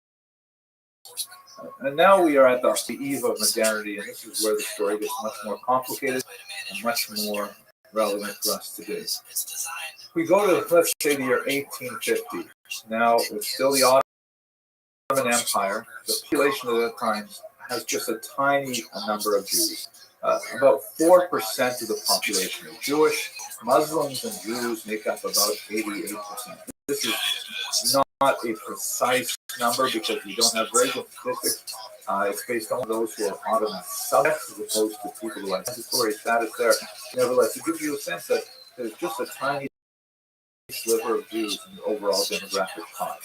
Speaker 9: And now we are at the eve of modernity, and this is where the story gets much more complicated and much more relevant for us today. We go to, let's say, the year 1850. Now, it's still the Ottoman Empire. The population at that time has just a tiny number of Jews. About 4% of the population is Jewish. Muslims and Jews make up about 88%. This is not a precise number because we don't have very good statistics. It's based on those who are Ottoman subjects as opposed to people who have mandatory status there. Nevertheless, it gives you a sense that there's just a tiny sliver of Jews in the overall demographic pie.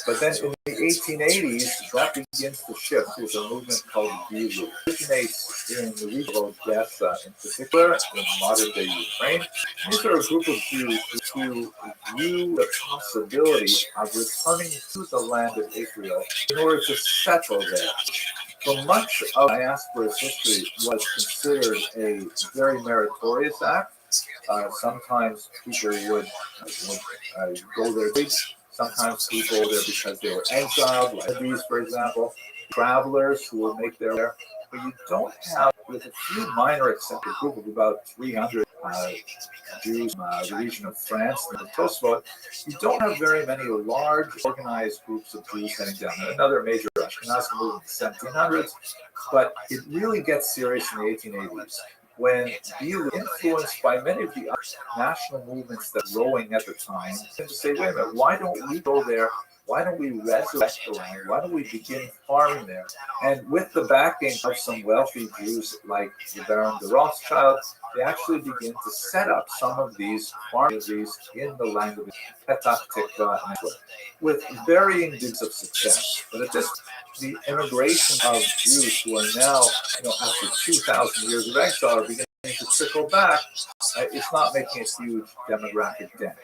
Speaker 9: But then in the 1880s, that begins to shift with a movement called Bilu. It originates in the region of Odessa, in particular, in modern-day Ukraine. These are a group of Jews who view the possibility of returning to the land of Israel in order to settle there. So much of diaspora's history was considered a very meritorious act. Sometimes people would go there. Sometimes people go there because they were exiled, like these, for example, travelers who will make their way. But you don't have, with a few minor exceptions, a group of about 300 Jews from the region of France and the Kosovo, you don't have very many large organized groups of Jews heading down there. Another major Ashkenazi movement in the 1700s, but it really gets serious in the 1880s. When Bilu, influenced by many of the national movements that were growing at the time, to say, wait a minute, why don't we go there why don't we resurrect the land? Why don't we begin farming there? And with the backing of some wealthy Jews like the Baron de Rothschild, they actually begin to set up some of these farms in the land of Petah Tikva with varying degrees of success. But at this, the immigration of Jews who are now, after 2,000 years of exile, are beginning to trickle back. It's not making a huge demographic dent.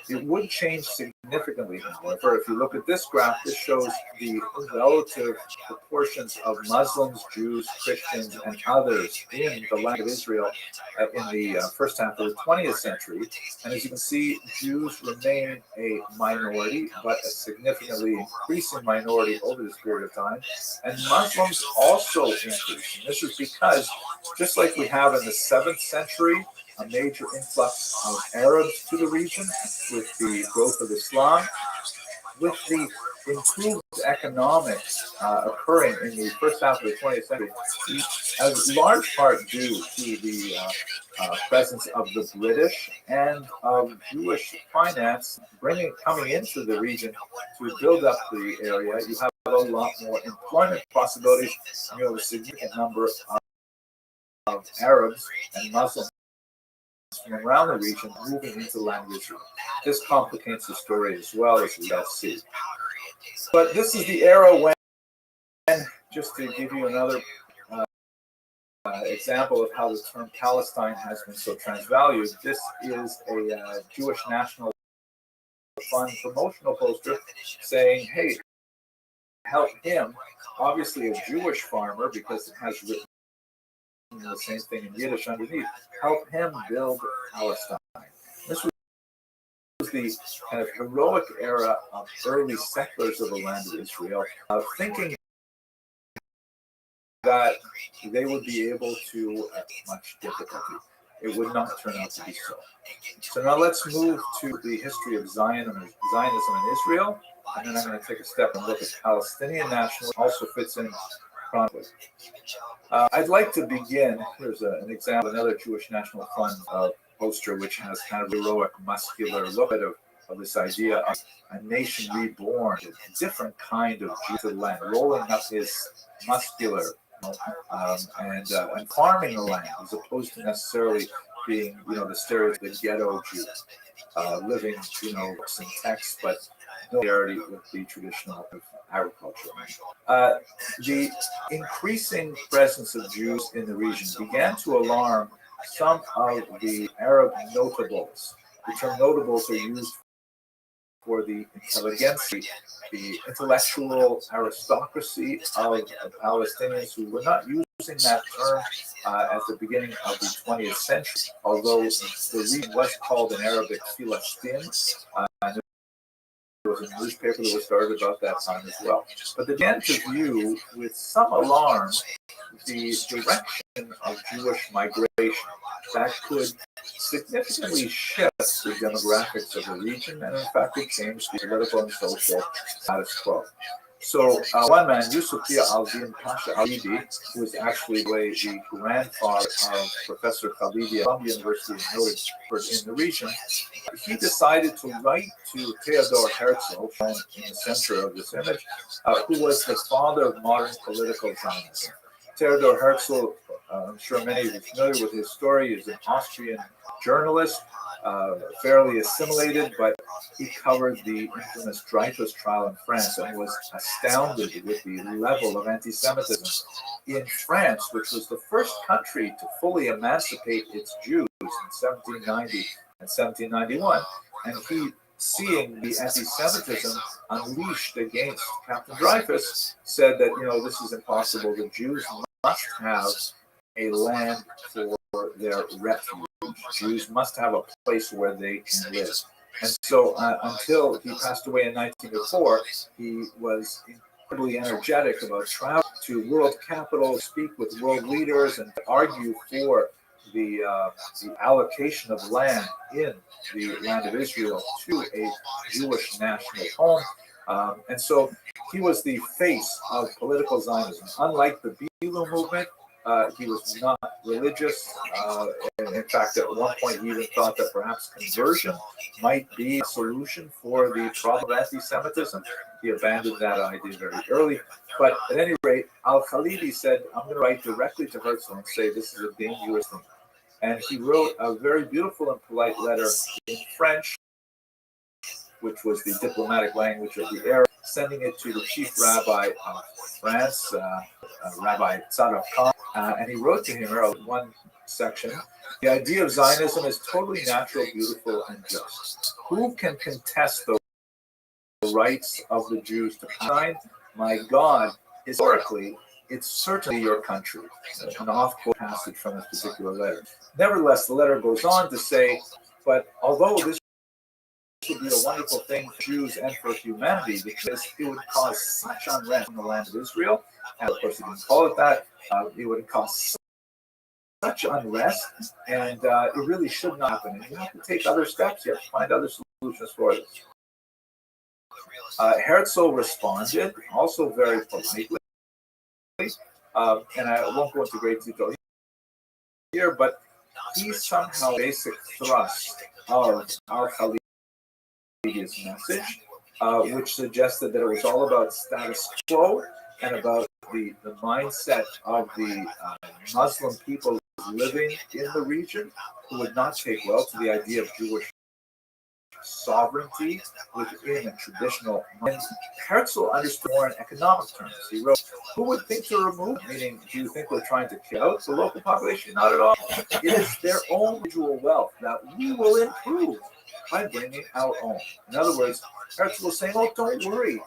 Speaker 9: It would change significantly, however. If you look at this graph, this shows the relative proportions of Muslims, Jews, Christians, and others in the land of Israel in the first half of the 20th century. And as you can see, Jews remain a minority, but a significantly increasing minority over this period of time. And Muslims also increase. And this is because, just like we have in the 7th century, a major influx of Arabs to the region with the growth of Islam, with the improved economics occurring in the first half of the 20th century, as large part due to the presence of the British and of Jewish finance coming into the region to build up the area. You have a lot more employment possibilities, and you have a significant number of Arabs and Muslims from around the region moving into the land of Israel. This complicates the story as well, as we all see. But this is the era when, just to give you another example of how the term Palestine has been so transvalued, this is a Jewish National Fund promotional poster saying, hey, help him, obviously a Jewish farmer, because it has written the same thing in Yiddish underneath, help him build Palestine. This was the kind of heroic era of early settlers of the land of Israel, thinking that they would be able to, at much difficulty. It would not turn out to be so. So now let's move to the history of Zionism in Israel, and then I'm going to take a step and look at Palestinian nationalism. Also fits in chronically. I'd like to begin, here's an example, another Jewish National Fund poster, which has kind of heroic, muscular look of this idea of a nation reborn, a different kind of Jew to the land, rolling up his muscular and farming the land, as opposed to necessarily being, the stereotype of the ghetto Jew, living, some text, but no familiarity with the traditional agriculture. The increasing presence of Jews in the region began to alarm some of the Arab notables. The term notables are used for the intelligentsia, the intellectual aristocracy of Palestinians who were not using that term at the beginning of the 20th century, although the region was called in Arabic Filastin. There was a newspaper that was started about that time as well. But they began to view with some alarm the direction of Jewish migration that could significantly shift the demographics of the region, and in fact it changed the political and social status quo. So one man, Yusufia al-Din Pasha al-Idi, who was actually the grandfather of Professor Khalidi at Columbia University, noted in the region, he decided to write to Theodor Herzl, shown in the center of this image, who was the father of modern political Zionism. Theodor Herzl, I'm sure many of you are familiar with his story, is an Austrian journalist, fairly assimilated, but he covered the infamous Dreyfus trial in France and was astounded with the level of anti-Semitism in France, which was the first country to fully emancipate its Jews in 1790 and 1791. And he, seeing the anti-Semitism unleashed against Captain Dreyfus, said that, this is impossible. The Jews must have a land for their refuge. Jews must have a place where they can live. And so until he passed away in 1904, he was incredibly energetic about travel to world capitals, speak with world leaders, and argue for the allocation of land in the land of Israel to a Jewish national home. And so he was the face of political Zionism. Unlike the Bilu movement, He was not religious. And in fact, at one point, he even thought that perhaps conversion might be a solution for the problem of anti-Semitism. He abandoned that idea very early. But at any rate, Al-Khalidi said, I'm going to write directly to Herzl and say this is a dangerous thing. And he wrote a very beautiful and polite letter in French, which was the diplomatic language of the era, sending it to the chief rabbi of France, Rabbi Tzadok Khan. And he wrote to him, one section, the idea of Zionism is totally natural, beautiful, and just. Who can contest the rights of the Jews to Palestine? My God, historically, it's certainly your country. An off-quote passage from this particular letter. Nevertheless, the letter goes on to say, but although this would be a wonderful thing for Jews and for humanity, because it would cause such unrest in the land of Israel, and of course he didn't call it that, it would cause such unrest, and it really should not happen. And you have to take other steps, you have to find other solutions for this. Herzl responded, also very politely, and I won't go into great detail here, but he somehow basic thrust of Al-Khalidi message, which suggested that it was all about status quo and about the mindset of the Muslim people living in the region who would not take well to the idea of Jewish sovereignty within a traditional. And Herzl understood more in economic terms. He wrote, who would think to remove, meaning, do you think we're trying to kill out the local population? Not at all. It is their own individual wealth that we will improve by bringing our own. In other words, Herzl was saying, oh, don't worry.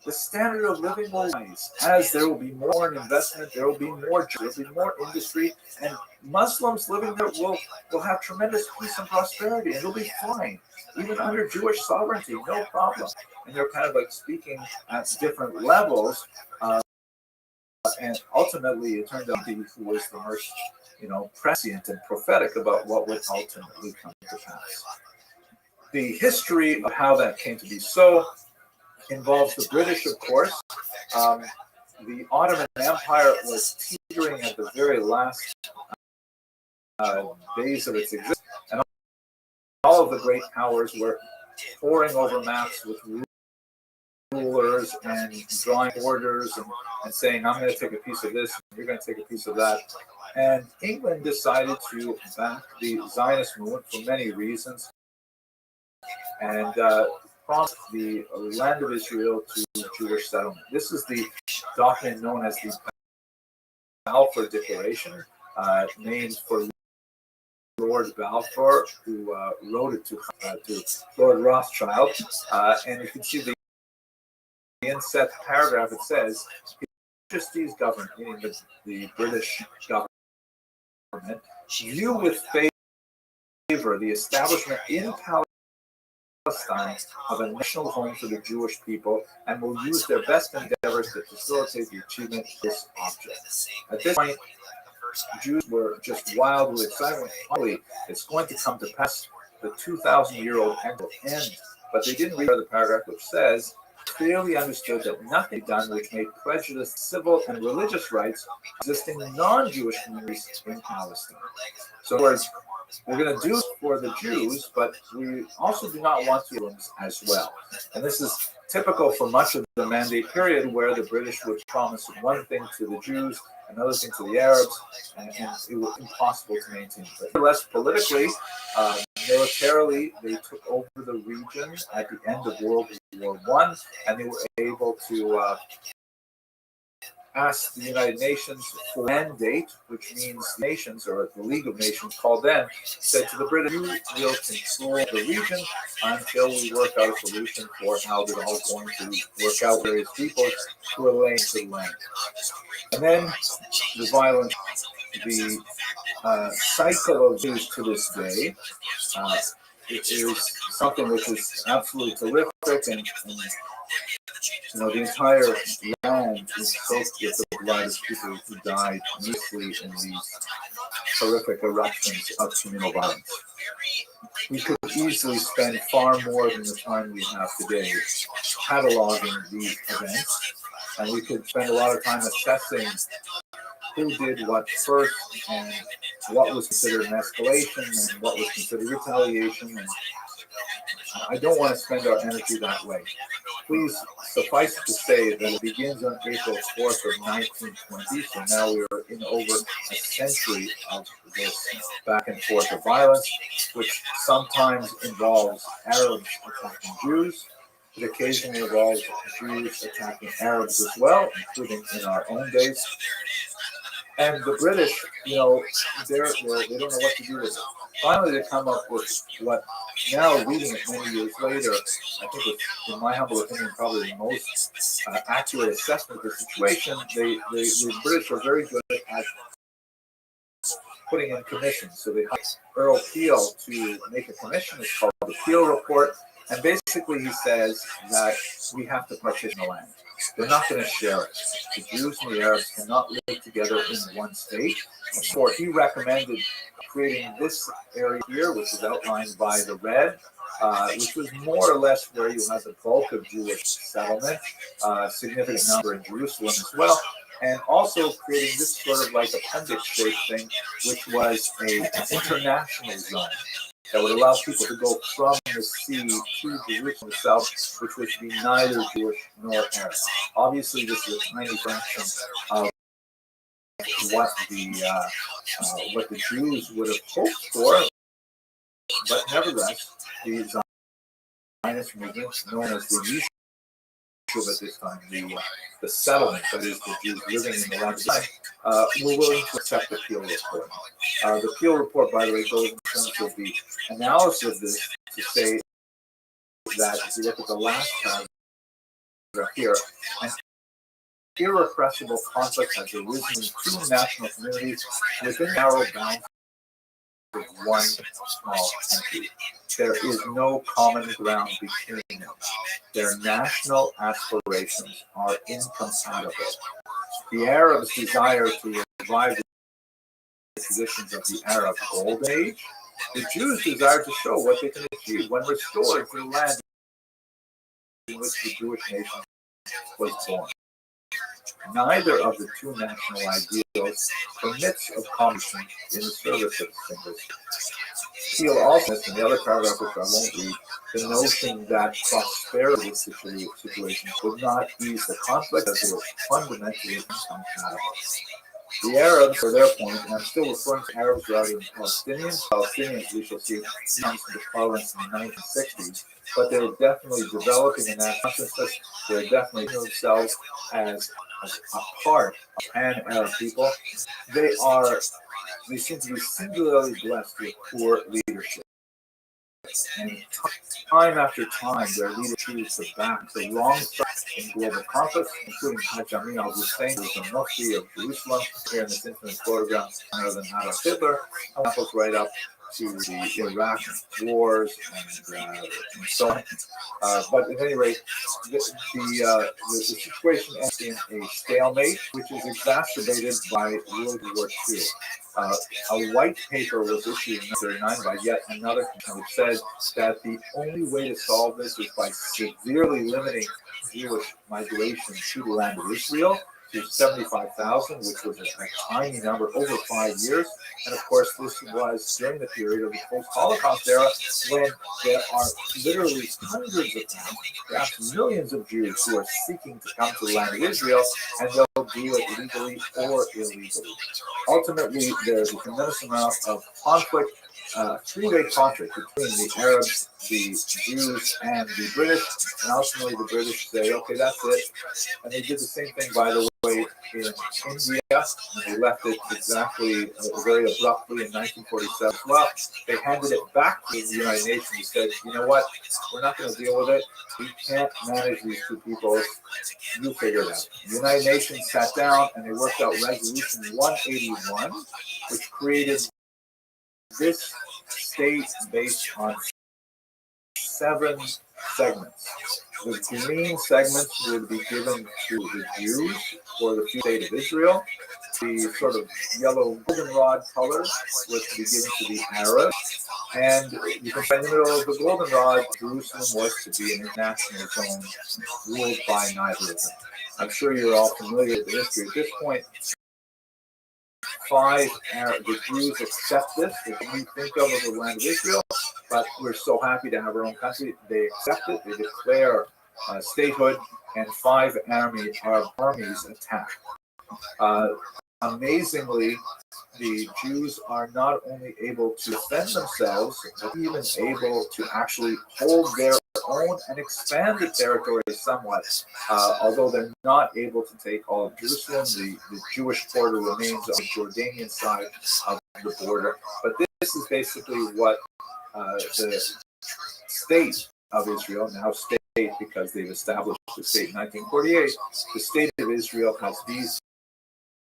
Speaker 9: The standard of living will rise as there will be more investment, there will be more jobs, there will be more industry, and Muslims living there will have tremendous peace and prosperity, and it'll be fine. Even under Jewish sovereignty, no problem. And they're kind of like speaking at different levels. And ultimately, it turned out he was the most, prescient and prophetic about what would ultimately come to pass. The history of how that came to be so involves the British, of course. The Ottoman Empire was teetering at the very last days of its existence, and all of the great powers were poring over maps with rulers and drawing borders and saying, I'm going to take a piece of this, and you're going to take a piece of that. And England decided to back the Zionist movement for many reasons, and promised the land of Israel to Jewish settlement. This is the document known as the Balfour Declaration, named for Lord Balfour, who wrote it to Lord Rothschild. And you can see the inset paragraph. It says, His Majesty's government, meaning the British government, view with favor the establishment in Palestine of a national home for the Jewish people, and will use their best endeavors to facilitate the achievement of this object. At this point, Jews were just wildly excited. Finally, it's going to come to pass. The 2,000-year-old end will end. But they didn't read the paragraph which says, clearly understood that nothing done which may prejudice civil and religious rights existing in non-Jewish communities in Palestine. So in other words, we're going to do it for the Jews, but we also do not want to as well. And this is typical for much of the Mandate period, where the British would promise one thing to the Jews, another thing to the Arabs, and it was impossible to maintain. But nevertheless, politically, militarily, they took over the region at the end of World War I, and they were able to ask the United Nations for a mandate, which means nations, or the League of Nations called then, said to the British, you will control the region until we work out a solution for how they're all going to work out various people who are laying to the land. And then the violence, the cycle of Jews to this day, it is something which is absolutely terrific, and the entire land is soaked with the blood of people who died mostly in these horrific eruptions of communal violence. We could easily spend far more than the time we have today cataloging these events, and we could spend a lot of time assessing who did what first and what was considered an escalation and what was considered retaliation. And I don't want to spend our energy that way. Please suffice it to say that it begins on April 4th of 1920. So now we're in over a century of this back and forth of violence, which sometimes involves Arabs attacking Jews. It occasionally involves Jews attacking Arabs as well, including in our own days. And the British, they don't know what to do with it. Finally, they come up with what, now reading it many years later, I think it's, in my humble opinion, probably the most accurate assessment of the situation. The British are very good at putting in commissions. So they hired Earl Peel to make a commission. It's called the Peel Report. And basically he says that we have to partition the land. They're not going to share it. The Jews and the Arabs cannot live together in one state. Therefore, he recommended creating this area here, which is outlined by the red, which was more or less where you have the bulk of Jewish settlement, significant number in Jerusalem as well, and also creating this sort of like appendix-shaped thing, which was an international zone that would allow people to go from the sea to Jerusalem itself, which would be neither Jewish nor Arab. Obviously, this is a tiny fraction of what the Jews would have hoped for, but nevertheless, the Zionist movement, known as the Yishuv at this time, the settlement, that is, the Jews living in the land, were willing to accept the Peel Report. The Peel Report, by the way, goes in terms of the analysis of this to say that if you look at the last paragraph here, an irrepressible conflict has arisen in two national communities within narrow bounds of one small country. There is no common ground between them. Their national aspirations are incompatible. The Arabs desire to revive the traditions of the Arab Gold Age. The Jews desire to show what they can achieve when restored to the land in which the Jewish nation was born. Neither of the two national ideals permits of competition in the service of the singles. Peel also in the other paragraph, which I won't read, the notion that prosperity situations would not ease the conflict as they were fundamentally incompatible. The Arabs, for their point, and I'm still referring to Arabs rather than Palestinians. Palestinians, we shall see, comes from the province in the 1960s, but they're definitely developing in that consciousness. They're definitely themselves as a part of pan-Arab people. They seem to be singularly blessed with poor leadership. And time after time, their leaders choose to back the wrong side in global conflicts, including Hajj Amin al-Hussein, who was the Mufti of Jerusalem, here in this infamous photograph, other than Adolf Hitler, examples right up to the Iraq wars and so on. But at any rate, the situation ends in a stalemate, which is exacerbated by World War II. A white paper was issued in 1939 by yet another country, which says that the only way to solve this is by severely limiting Jewish migration to the land of Israel to 75,000, which was a tiny number over 5 years. And of course, this was during the period of the post-Holocaust era, when there are literally hundreds of thousands, perhaps millions of Jews who are seeking to come to the land of Israel, and they'll do it legally or illegally. Ultimately, there's a tremendous amount of conflict, three-way conflict between the Arabs, the Jews, and the British. And ultimately, the British say, okay, that's it. And they did the same thing, by the way, in India. And they left it exactly, very abruptly in 1947 as well. They handed it back to the United Nations and said, you know what, we're not going to deal with it. We can't manage these two people. You figure it out. The United Nations sat down and they worked out Resolution 181, which created this state based on 7 segments. The green segments would be given to the Jews for the state of Israel. The sort of yellow goldenrod color was to be given to the Arabs. And you can find in the middle of the goldenrod, Jerusalem was to be an international zone ruled by neither of them. I'm sure you're all familiar with the history at this point. the Jews accept this. We think of as the land of Israel, but we're so happy to have our own country. They accept it. They declare statehood, and 5 armies attack. Amazingly, the Jews are not only able to defend themselves, but even able to actually hold their own and expand the territory somewhat. Although they're not able to take all of Jerusalem, the Jewish border remains on the Jordanian side of the border. But this is basically what the state of Israel, now state because they've established the state in 1948, the state of Israel has these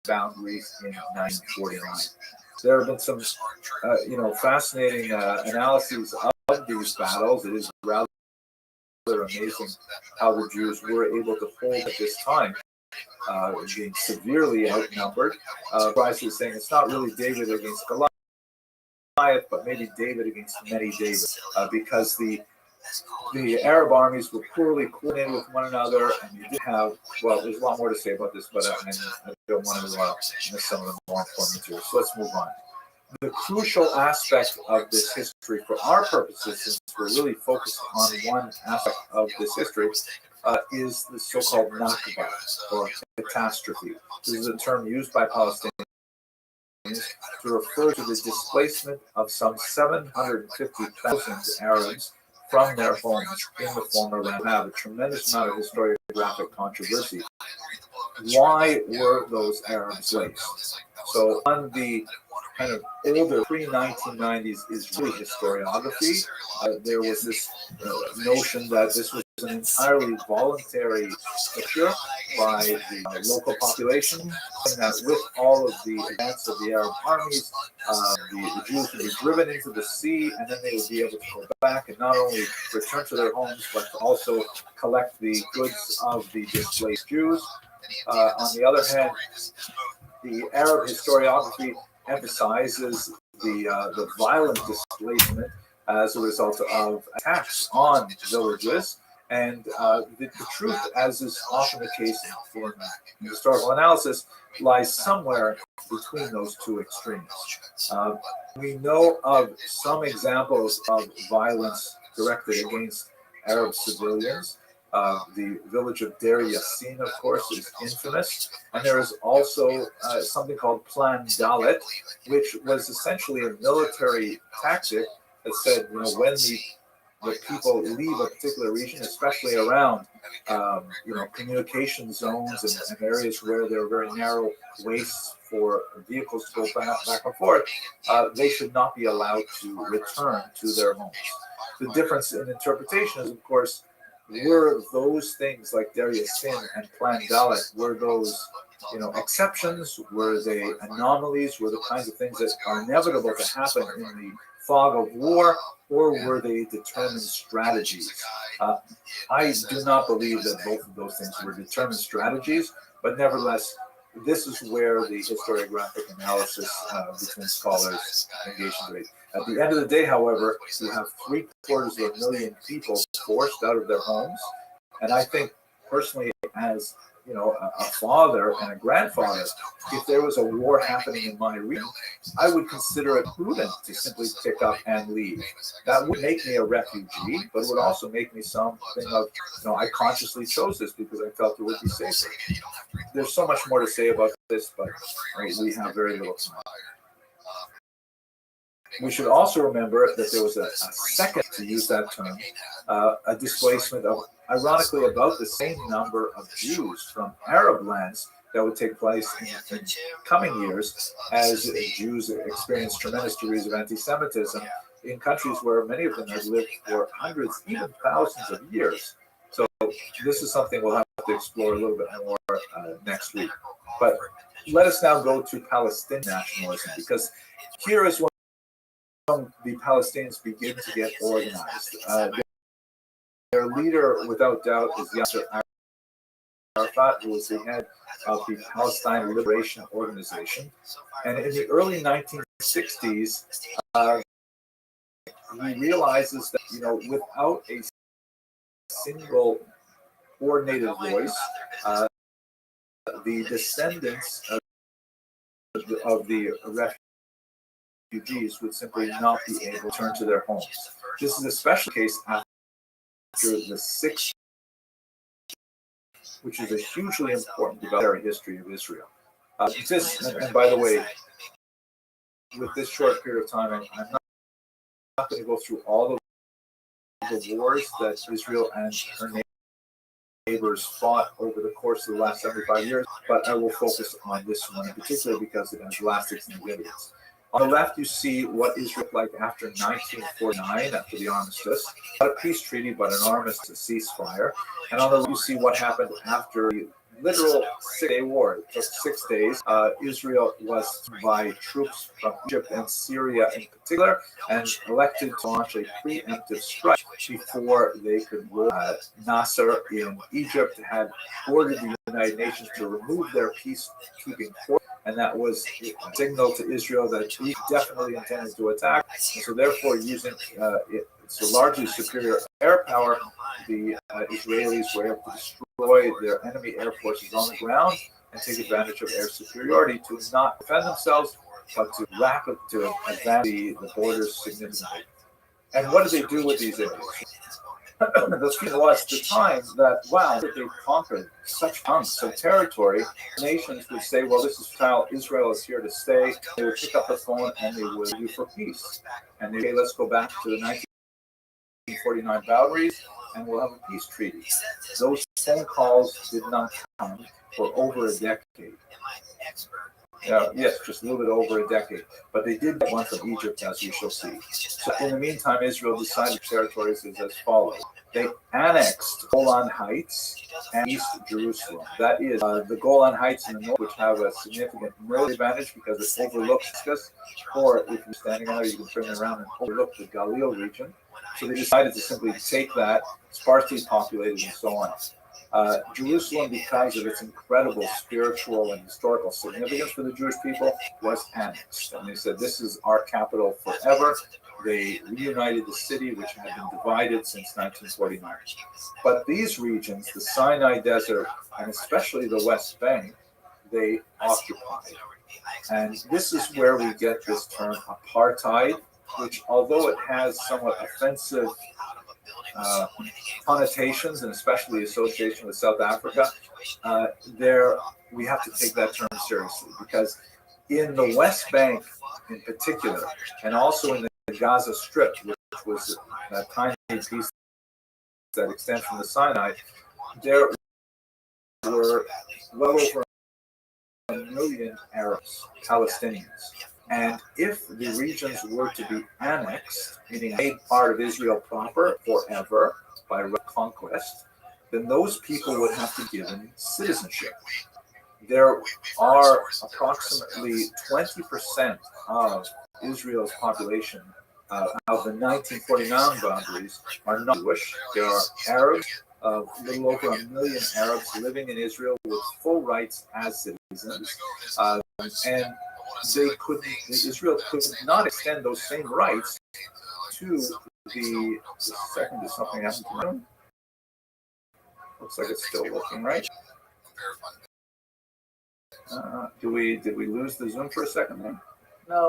Speaker 9: boundaries in 1949. There have been some, fascinating analyses of these battles. It is rather amazing how the Jews were able to hold at this time, being severely outnumbered. Bryce was saying it's not really David against Goliath, but maybe David against many David, because the Arab armies were poorly coordinated with one another, and you did have, well, there's a lot more to say about this, but I don't want to miss some of the more important material. So let's move on. The crucial aspect of this history for our purposes, since we're really focused on one aspect of this history, is the so-called Nakba, or catastrophe. This is a term used by Palestinians to refer to the displacement of some 750,000 Arabs from their homes in the former land. Have a tremendous amount of historiographic controversy. Why were those Arabs slaves? So on the kind of older pre-1990s Israeli historiography, there was this notion that this was an entirely voluntary picture by the local population, and that with all of the advance of the Arab armies, the Jews would be driven into the sea, and then they would be able to go back and not only return to their homes, but to also collect the goods of the displaced Jews. On the other hand, the Arab historiography emphasizes the violent displacement as a result of attacks on villages. And the truth, as is often the case for historical analysis, lies somewhere between those two extremes. We know of some examples of violence directed against Arab civilians. The village of Deir Yassin, of course, is infamous. And there is also something called Plan Dalet, which was essentially a military tactic that said, when the people leave a particular region, especially around, communication zones and areas where there are very narrow wastes for vehicles to go back and forth, they should not be allowed to return to their homes. The difference in interpretation is, of course, were those things like Deir Yassin and Plan Dalet, were those exceptions? Were they anomalies? Were the kinds of things that are inevitable to happen in the fog of war, or were they determined strategies? I do not believe that both of those things were determined strategies, but nevertheless, this is where the historiographic analysis between scholars engage in debate. At the end of the day, however, you have 750,000 people forced out of their homes, and I think personally, as a father and a grandfather, if there was a war happening in my region, I would consider it prudent to simply pick up and leave. That would make me a refugee, but it would also make me something of, I consciously chose this because I felt it would be safer. There's so much more to say about this, but we have very little time. We should also remember that there was a second, to use that term, a displacement of, ironically, about the same number of Jews from Arab lands that would take place in coming years as Jews experienced tremendous degrees of anti-Semitism in countries where many of them had lived for hundreds, even thousands of years. So this is something we'll have to explore a little bit more next week. But let us now go to Palestinian nationalism, because here is when the Palestinians begin to get organized. Their leader, without doubt, is Yasser Arafat, who was the head of the Palestine Liberation Organization. And in the early 1960s, he realizes that, without a single coordinated voice, the descendants of of the refugees would simply not be able to return to their homes. This is especially the case after the Sixth, which is a hugely important development history of Israel. And by the way, with this short period of time, I'm not going to go through all the wars that Israel and her neighbors fought over the course of the last 75 years, but I will focus on this one in particular because it has lasting significance. On the left, you see what Israel looked like after 1949, after the armistice. Not a peace treaty, but an armistice ceasefire. And on the left, you see what happened after the literal 6-day war. It took 6 days. Israel was by troops from Egypt and Syria in particular, and elected to launch a preemptive strike before they could roll. Nasser in Egypt had ordered the United Nations to remove their peacekeeping force, and that was a signal to Israel that he definitely intended to attack. And so therefore, using its largely superior air power, the Israelis were able to destroy their enemy air forces on the ground and take advantage of air superiority to not defend themselves, but to advance the borders significantly. And what did they do with these areas? The feeling was at the time that, wow, that they conquered such chunks of territory, nations would say, well, this is how Israel is here to stay. They would pick up the phone and they would do for peace. And they say, let's go back to the 1949 boundaries and we'll have a peace treaty. Those phone calls did not come for over a decade. Yes, just a little bit over a decade. But they did get one from Egypt, as we shall see. So in the meantime, Israel decided territories is as follows. They annexed Golan Heights and East Jerusalem. That is the Golan Heights in the north, which have a significant military advantage because it overlooks this. Or if you're standing on there, you can turn around and overlook the Galil region. So they decided to simply take that, sparsely populated and so on. Jerusalem, because of its incredible spiritual and historical significance for the Jewish people, was annexed. And they said, this is our capital forever. They reunited the city, which had been divided since 1949. But these regions, the Sinai Desert, and especially the West Bank, they occupied. And this is where we get this term apartheid, which, although it has somewhat offensive connotations and especially association with South Africa, we have to take that term seriously because in the West Bank in particular, and also in the Gaza Strip, which was a tiny piece that extends from the Sinai, there were well over 1 million Arabs, Palestinians. And if the regions were to be annexed, meaning made part of Israel proper forever by conquest, then those people would have to be given citizenship. There are approximately 20% of Israel's population out of the 1949 boundaries are not Jewish. There are Arabs, a little over 1 million Arabs living in Israel with full rights as citizens, and Israel could not extend those same rights to the second. Is something happened to them? Looks like it's still working, right? Did we lose the Zoom for a second there? No.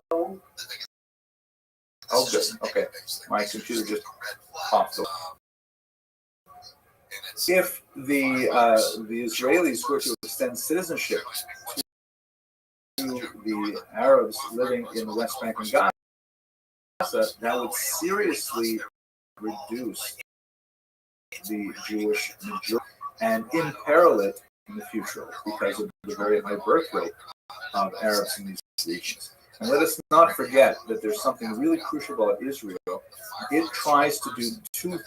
Speaker 9: Oh, good. Okay, my computer just popped off. If the Israelis were to extend citizenship to the Arabs living in the West Bank and Gaza, that would seriously reduce the Jewish majority and imperil it in the future because of the very high birth rate of Arabs in these regions. And let us not forget that there's something really crucial about Israel. It tries to do two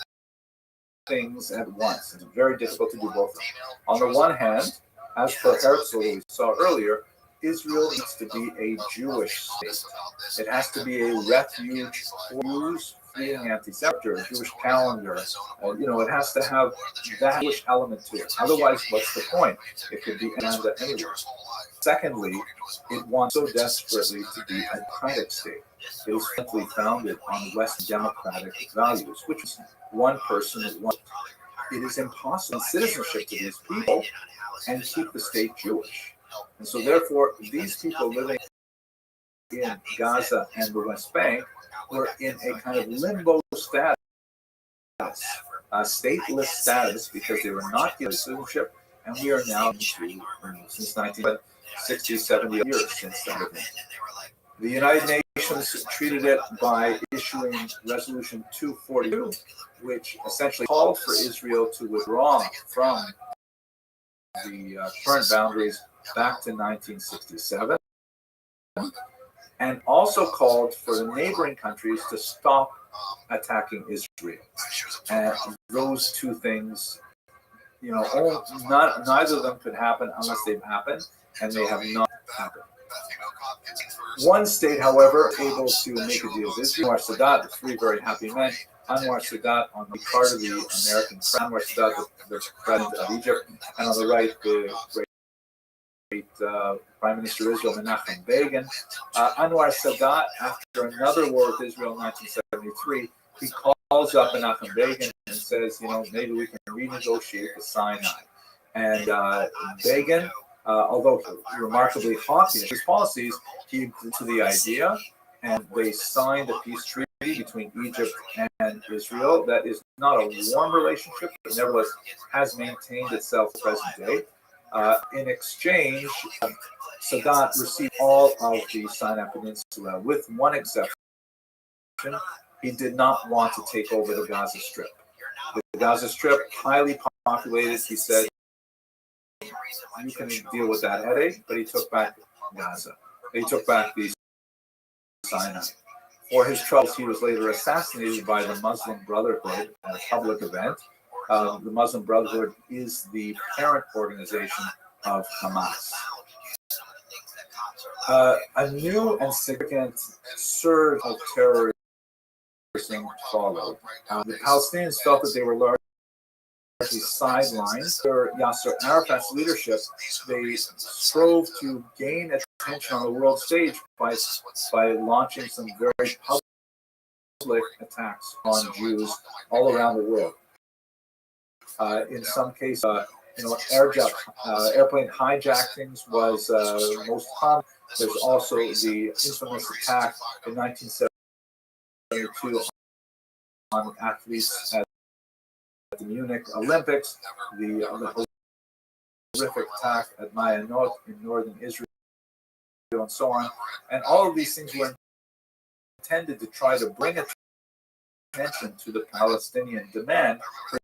Speaker 9: things at once. It's very difficult to do both. On the one hand, as per Herzl, we saw earlier, Israel needs to be a Jewish state. It has to be a refuge for Jews fleeing anti-Semitism, a Jewish calendar. It has to have that Jewish element to it. Otherwise, what's the point? It could be Canada anywhere. Secondly, it wants so desperately to be a democratic state. It is simply founded on Western democratic values, which is one person is one. It is impossible citizenship to these people and keep the state Jewish. And so therefore, these people living in Gaza and the West Bank were in a kind of limbo status, stateless status, because they were not given citizenship, and we are now into, since 1960, 70 years since that event. The United Nations treated it by issuing Resolution 242, which essentially called for Israel to withdraw from the current boundaries back to 1967, and also called for the neighboring countries to stop attacking Israel. And those two things, neither of them could happen unless they've happened, and they have not happened. One state, however, able to make a deal with Israel, Anwar Sadat, the three very happy men, Anwar Sadat on the part of the American Anwar Sadat, the president of Egypt, and on the right, the great Prime Minister of Israel, Menachem Begin. Anwar Sadat, after another war with Israel in 1973, he calls up Menachem Begin and says, maybe we can renegotiate the Sinai. And Begin, although remarkably hawkish in his policies, he agreed to the idea, and they signed a peace treaty between Egypt and Israel that is not a warm relationship, but nevertheless has maintained itself to the present day. In exchange, Sadat received all of the Sinai Peninsula, with one exception. He did not want to take over the Gaza Strip. The Gaza Strip, highly populated, he said, you can deal with that headache, but he took back Gaza. He took back the Sinai. For his troubles, he was later assassinated by the Muslim Brotherhood at a public event. The Muslim Brotherhood is the parent organization of Hamas. A new and significant surge of terrorism followed. The Palestinians felt that they were largely sidelines. Under Yasser Arafat's leadership, they strove to gain attention on the world stage by launching some very public attacks on Jews all around the world. In some cases, airplane hijackings was most common. There's also the infamous attack in 1972 on athletes at the Munich Olympics, the horrific attack at Mayanot in northern Israel, and so on. And all of these things were intended to try to bring attention to the Palestinian demand for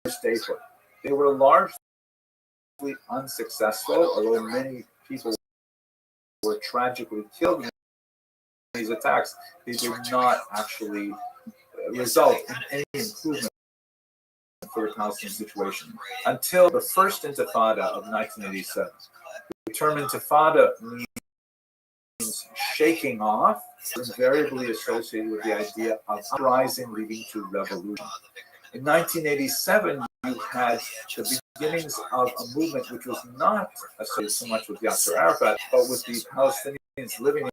Speaker 9: statehood. They were largely unsuccessful, although many people were tragically killed in these attacks. They did not actually result in any improvement for the Palestinian situation until the first Intifada of 1987. The term Intifada means shaking off, invariably associated with the idea of uprising leading to revolution. In 1987, you had the beginnings of a movement which was not associated so much with Yasser Arafat, but with the Palestinians living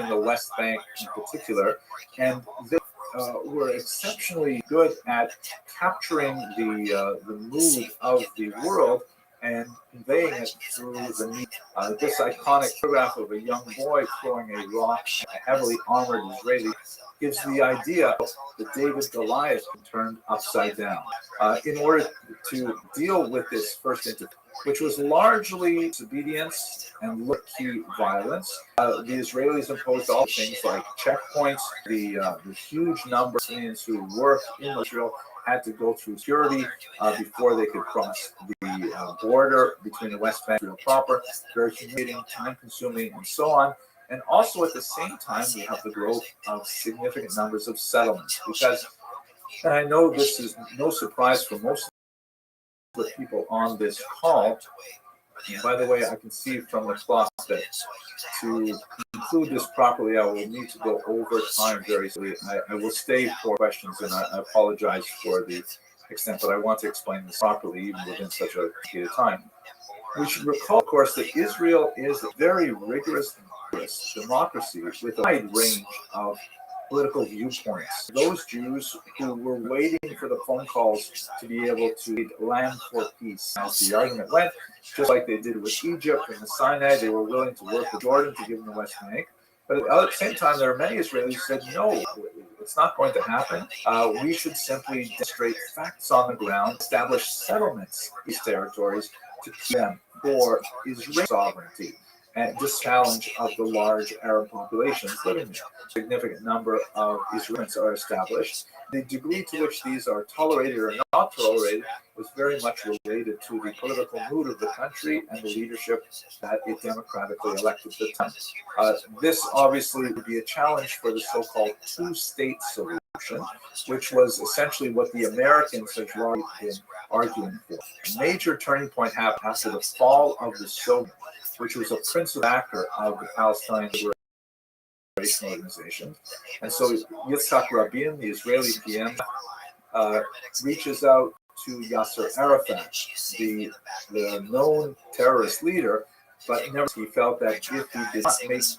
Speaker 9: in the West Bank in particular, and they were exceptionally good at capturing the mood of the world and conveying it through the media. This iconic photograph of a young boy throwing a rock at a heavily armored Israeli gives the idea that David Goliath turned upside down. In order to deal with this first incident, which was largely disobedience and low-key violence, the Israelis imposed all things like checkpoints. The huge number of Palestinians who worked in Israel had to go through security before they could cross the border between the West Bank and Israel proper. Very humiliating, time-consuming, and so on. And also at the same time, we have the growth of significant numbers of settlements. Because, and I know this is no surprise for most of the people on this call, and by the way, I can see from the clock that to conclude this properly, I will need to go over time very soon. I will stay for questions, and I apologize for the extent, but I want to explain this properly, even within such a period of time. We should recall, of course, that Israel is a very rigorous democracy with a wide range of political viewpoints. Those Jews who were waiting for the phone calls to be able to land for peace. As the argument went, just like they did with Egypt and the Sinai, they were willing to work with Jordan to give them the West Bank. But at the same time, there are many Israelis who said, no, it's not going to happen. We should simply demonstrate facts on the ground, establish settlements in these territories to keep them for Israeli sovereignty and this challenge of the large Arab populations living there. A significant number of Israelis are established. The degree to which these are tolerated or not tolerated was very much related to the political mood of the country and the leadership that it democratically elected at the time. This obviously would be a challenge for the so-called two-state solution, which was essentially what the Americans had long been arguing for. A major turning point happened after the fall of the Soviet, which was a principal actor of the Palestine Liberation Organization. And so Yitzhak Rabin, the Israeli PM, reaches out to Yasser Arafat, the known terrorist leader, but never he felt that if he did not make peace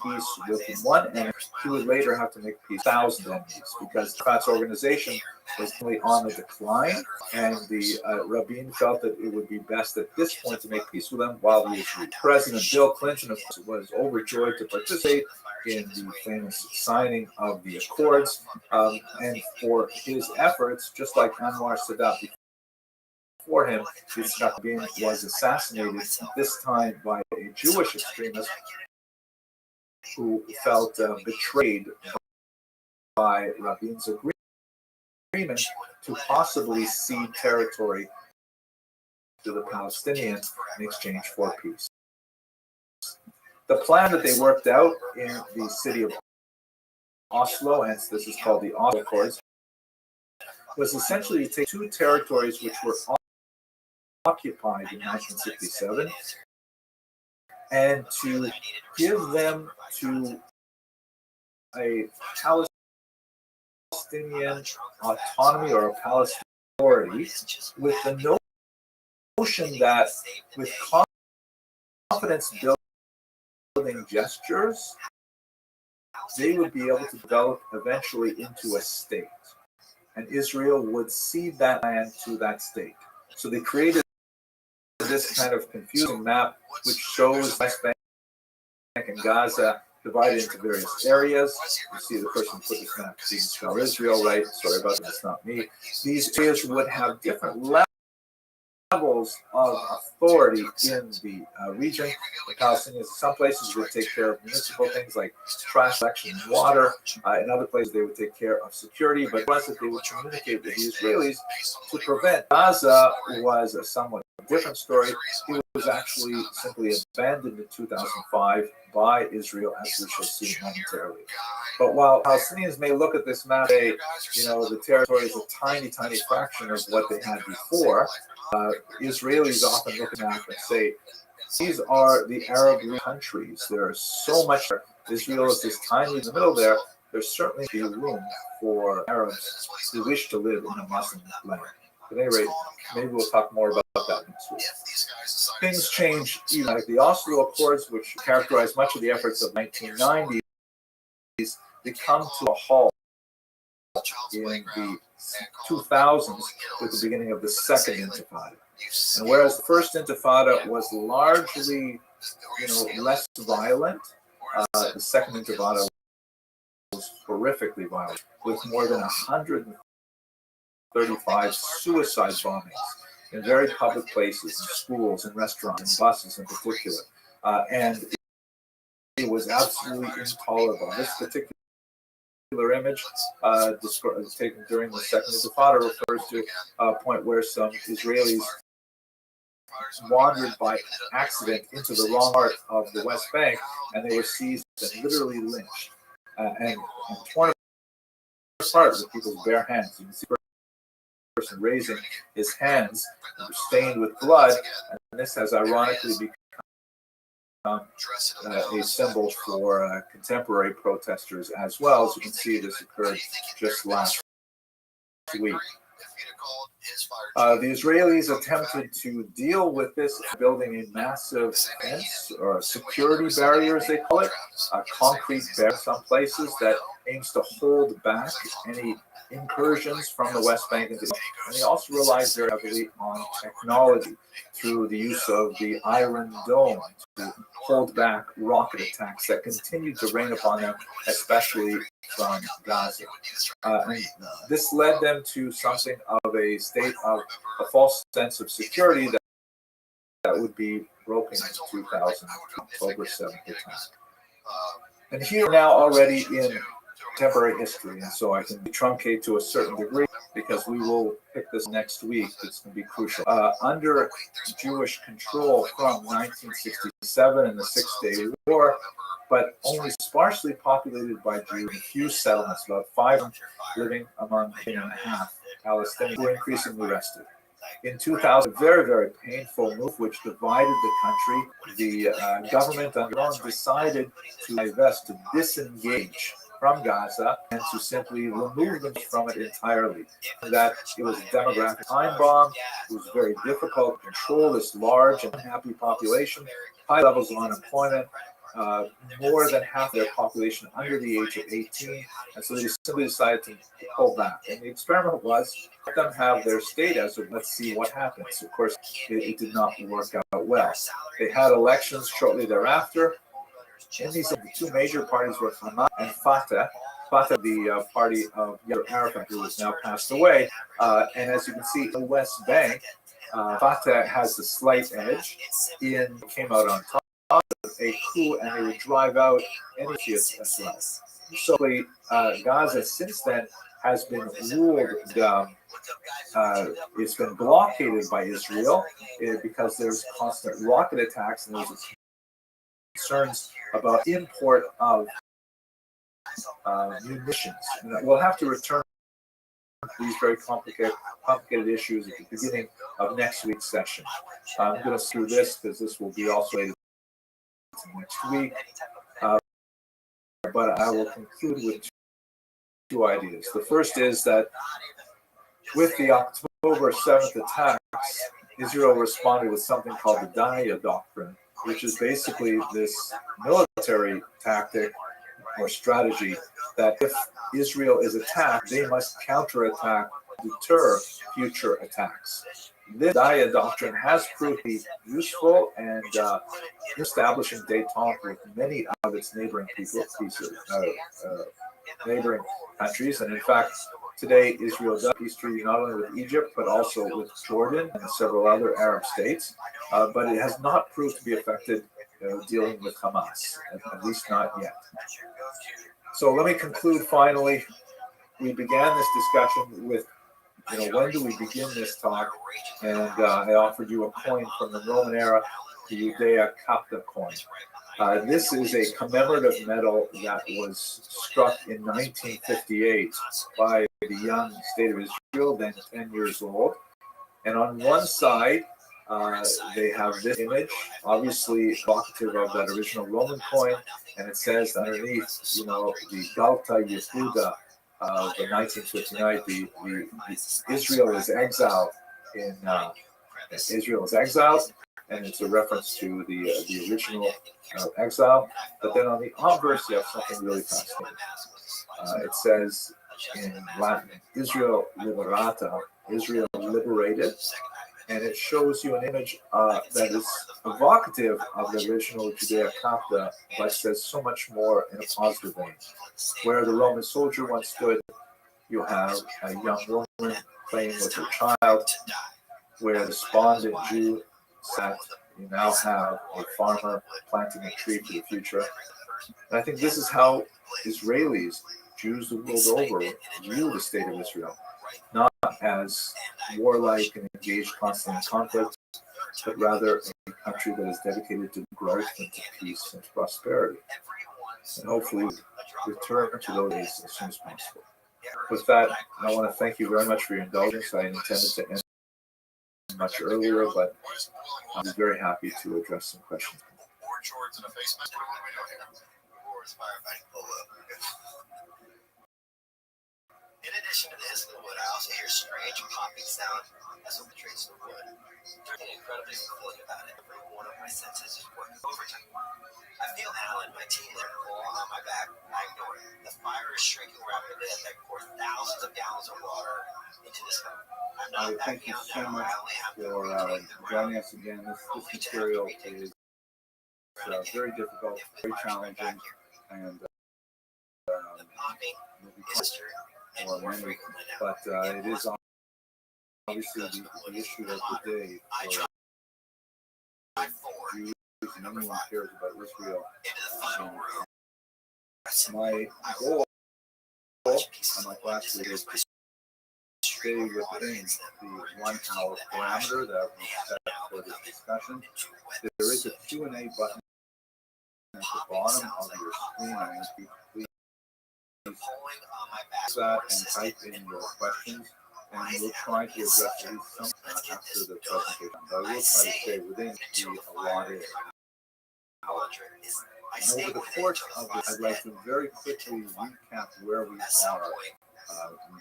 Speaker 9: with one enemy, he would later have to make peace with 1,000 enemies, because Arafat's organization was really on the decline, and the Rabin felt that it would be best at this point to make peace with them while he was weak. President Bill Clinton, of course, was overjoyed to participate in the famous signing of the Accords, and for his efforts, just like Anwar Sadat before him, Yitzhak Rabin was assassinated, this time by a Jewish extremist who felt betrayed by Rabin's agreement to possibly cede territory to the Palestinians in exchange for peace. The plan that they worked out in the city of Oslo, and this is called the Oslo Accords, was essentially to take two territories which were occupied in 1967 and to give them to a Palestinian autonomy or a Palestinian authority, with the notion that with confidence building gestures, they would be able to develop eventually into a state, and Israel would cede that land to that state. So they created this kind of confusing map, which shows West Bank and Gaza divided into various areas. You see the person who put this map didn't spell Israel right. Sorry about that, it's not me. These areas would have different levels of authority in the region. The Palestinians, in some places, would take care of municipal things like trash collection and water. In other places, they would take care of security, but was that they would communicate with the Israelis to prevent. Gaza was a somewhat different story. It was actually simply abandoned in 2005 by Israel, as we shall see momentarily. But while Palestinians may look at this map and say, the territory is a tiny, tiny fraction of what they had before, Israelis often look at the map and say, these are the Arab countries. There is so much. Israel is this tiny in the middle there. There's certainly room for Arabs who wish to live in a Muslim land. At any rate, maybe we'll talk more about that next week. Things change, like the Oslo Accords, which characterized much of the efforts of 1990s, they come to a halt in the 2000s with the beginning of the Second Intifada. And whereas the First Intifada was largely, less violent, the Second Intifada was horrifically violent, with more than 135 suicide bombings in very public places, in schools, in restaurants, in buses in particular. And it was absolutely intolerable. This particular image taken during the Second Intifada refers to a point where some Israelis wandered by accident into the wrong part of the West Bank, and they were seized and literally lynched and torn apart with people's bare hands. You can see the person raising his hands stained with blood, and this has ironically become a symbol for contemporary protesters as well. As you can see, this occurred just last week. The Israelis attempted to deal with this, building a massive fence or security barriers, they call it, a concrete barrier in some places that aims to hold back any incursions from the West Bank into Israel. And they also relies very heavily on technology through the use of the Iron Dome to hold back rocket attacks that continue to rain upon them, especially from Gaza. And this led them to something of a state of a false sense of security that would be broken in 2000, October 7th attack. And here now already in temporary history, and so I can truncate to a certain degree because we will pick this next week. It's going to be crucial. Under Jewish control from 1967 and the Six-Day War, but only sparsely populated by Jews, a few settlements, about 500 living among 1.5 Palestinians, were increasingly arrested. In 2000, a very, very painful move which divided the country. The government under Trump decided to divest, to disengage from Gaza and to simply remove them from it entirely. That it was a demographic time bomb. It was very difficult to control this large and unhappy population, high levels of unemployment, more than half their population under the age of 18, and so they simply decided to pull back. And the experiment was let them have their state as of let's see what happens. Of course, it did not work out well. They had elections shortly thereafter. And these two major parties were Hamas and Fatah. Fatah, the party of Yasser Arafat, who has now passed away. And as you can see, the West Bank, Fatah has the slight edge. Came out on top of a coup, and they would drive out any Shiites as well. So Gaza since then has been ruled. It's been blockaded by Israel because there's constant rocket attacks and there's concerns about import of munitions. And we'll have to return to these very complicated issues at the beginning of next week's session. I'm going to screw this because this will be also related to next week. But I will conclude with two ideas. The first is that with the October 7th attacks, Israel responded with something called the Daya Doctrine, which is basically this military tactic or strategy that if Israel is attacked, they must counterattack to deter future attacks. This Daya Doctrine has proved to be useful and establishing détente with many of its neighboring neighboring countries. And in fact, today Israel does peace treaty not only with Egypt, but also with Jordan and several other Arab states. But it has not proved to be effective dealing with Hamas, at least not yet. So let me conclude finally. We began this discussion with, when do we begin this talk? And I offered you a coin from the Roman era, the Judea Capta coin. This is a commemorative medal that was struck in 1958 by the young state of Israel, then 10 years old. And on one side, they have this image, obviously evocative of that original Roman coin, and it says underneath, the Galta Yehuda of the 1959, the Israel is exiled in Israel is exiled, and it's a reference to the original exile. But then on the obverse, you have something really fascinating. It says in Latin, Israel liberata, Israel liberated. And it shows you an image that is evocative of the original Judea Capta, but says so much more in a positive vein. Where the Roman soldier once stood, you have a young woman playing with her child. Where the despondent Jew sat, you now have a farmer planting a tree for the future. And I think this is how Israelis, Jews the world over, view the state of Israel. Not as warlike and engaged constantly in conflict, but rather a country that is dedicated to growth and to peace and to prosperity. And hopefully return to those days as soon as possible. With that, I want to thank you very much for your indulgence. I intended to end much earlier, but I'm very happy to address some questions.
Speaker 8: In addition to this, I also hear strange popping sound as it penetrates the wood. There's an incredibly fulfilling about it. Every one of my senses is working overtime. I feel Alan, my team leader, pull on my back. I ignore it. The fire is shrinking rapidly as I pour thousands of gallons of water into this cup. I'm not
Speaker 9: Thank you
Speaker 8: backing out
Speaker 9: so
Speaker 8: now.
Speaker 9: much
Speaker 8: I only have to
Speaker 9: for
Speaker 8: retake the ground.
Speaker 9: joining us again. This material is very difficult, very challenging, and
Speaker 8: The popping
Speaker 9: will be
Speaker 8: is sister and
Speaker 9: for
Speaker 8: more
Speaker 9: many,
Speaker 8: frequently now.
Speaker 9: but it is obviously the issue of the day
Speaker 8: I
Speaker 9: for
Speaker 8: drive forward
Speaker 9: Jews and anyone who cares about Israel.
Speaker 8: into the final room.
Speaker 9: My goal, unlike last week, is to stay within the 1 hour parameter that we set for this discussion. There is a Q&A button at the bottom of your screen. I ask you to please press that and type in your questions, and we'll try to address at least some after the presentation. But I will try to stay within the allotted hour. And over the course of this, I'd like to very quickly recap where we are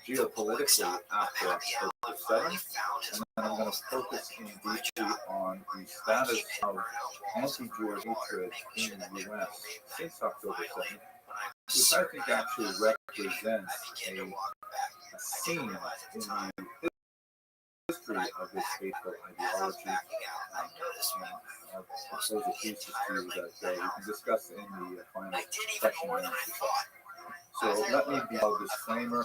Speaker 9: geopolitically after October 7th, and then I'm going to focus in deeply on the status of anti-Jewish hatred in the U.S. since October 7th, which I think actually represents a scene in the history of this hateful ideology. I'll propose a thesis to you that we can discuss in the final question and answer session. So let me be a disclaimer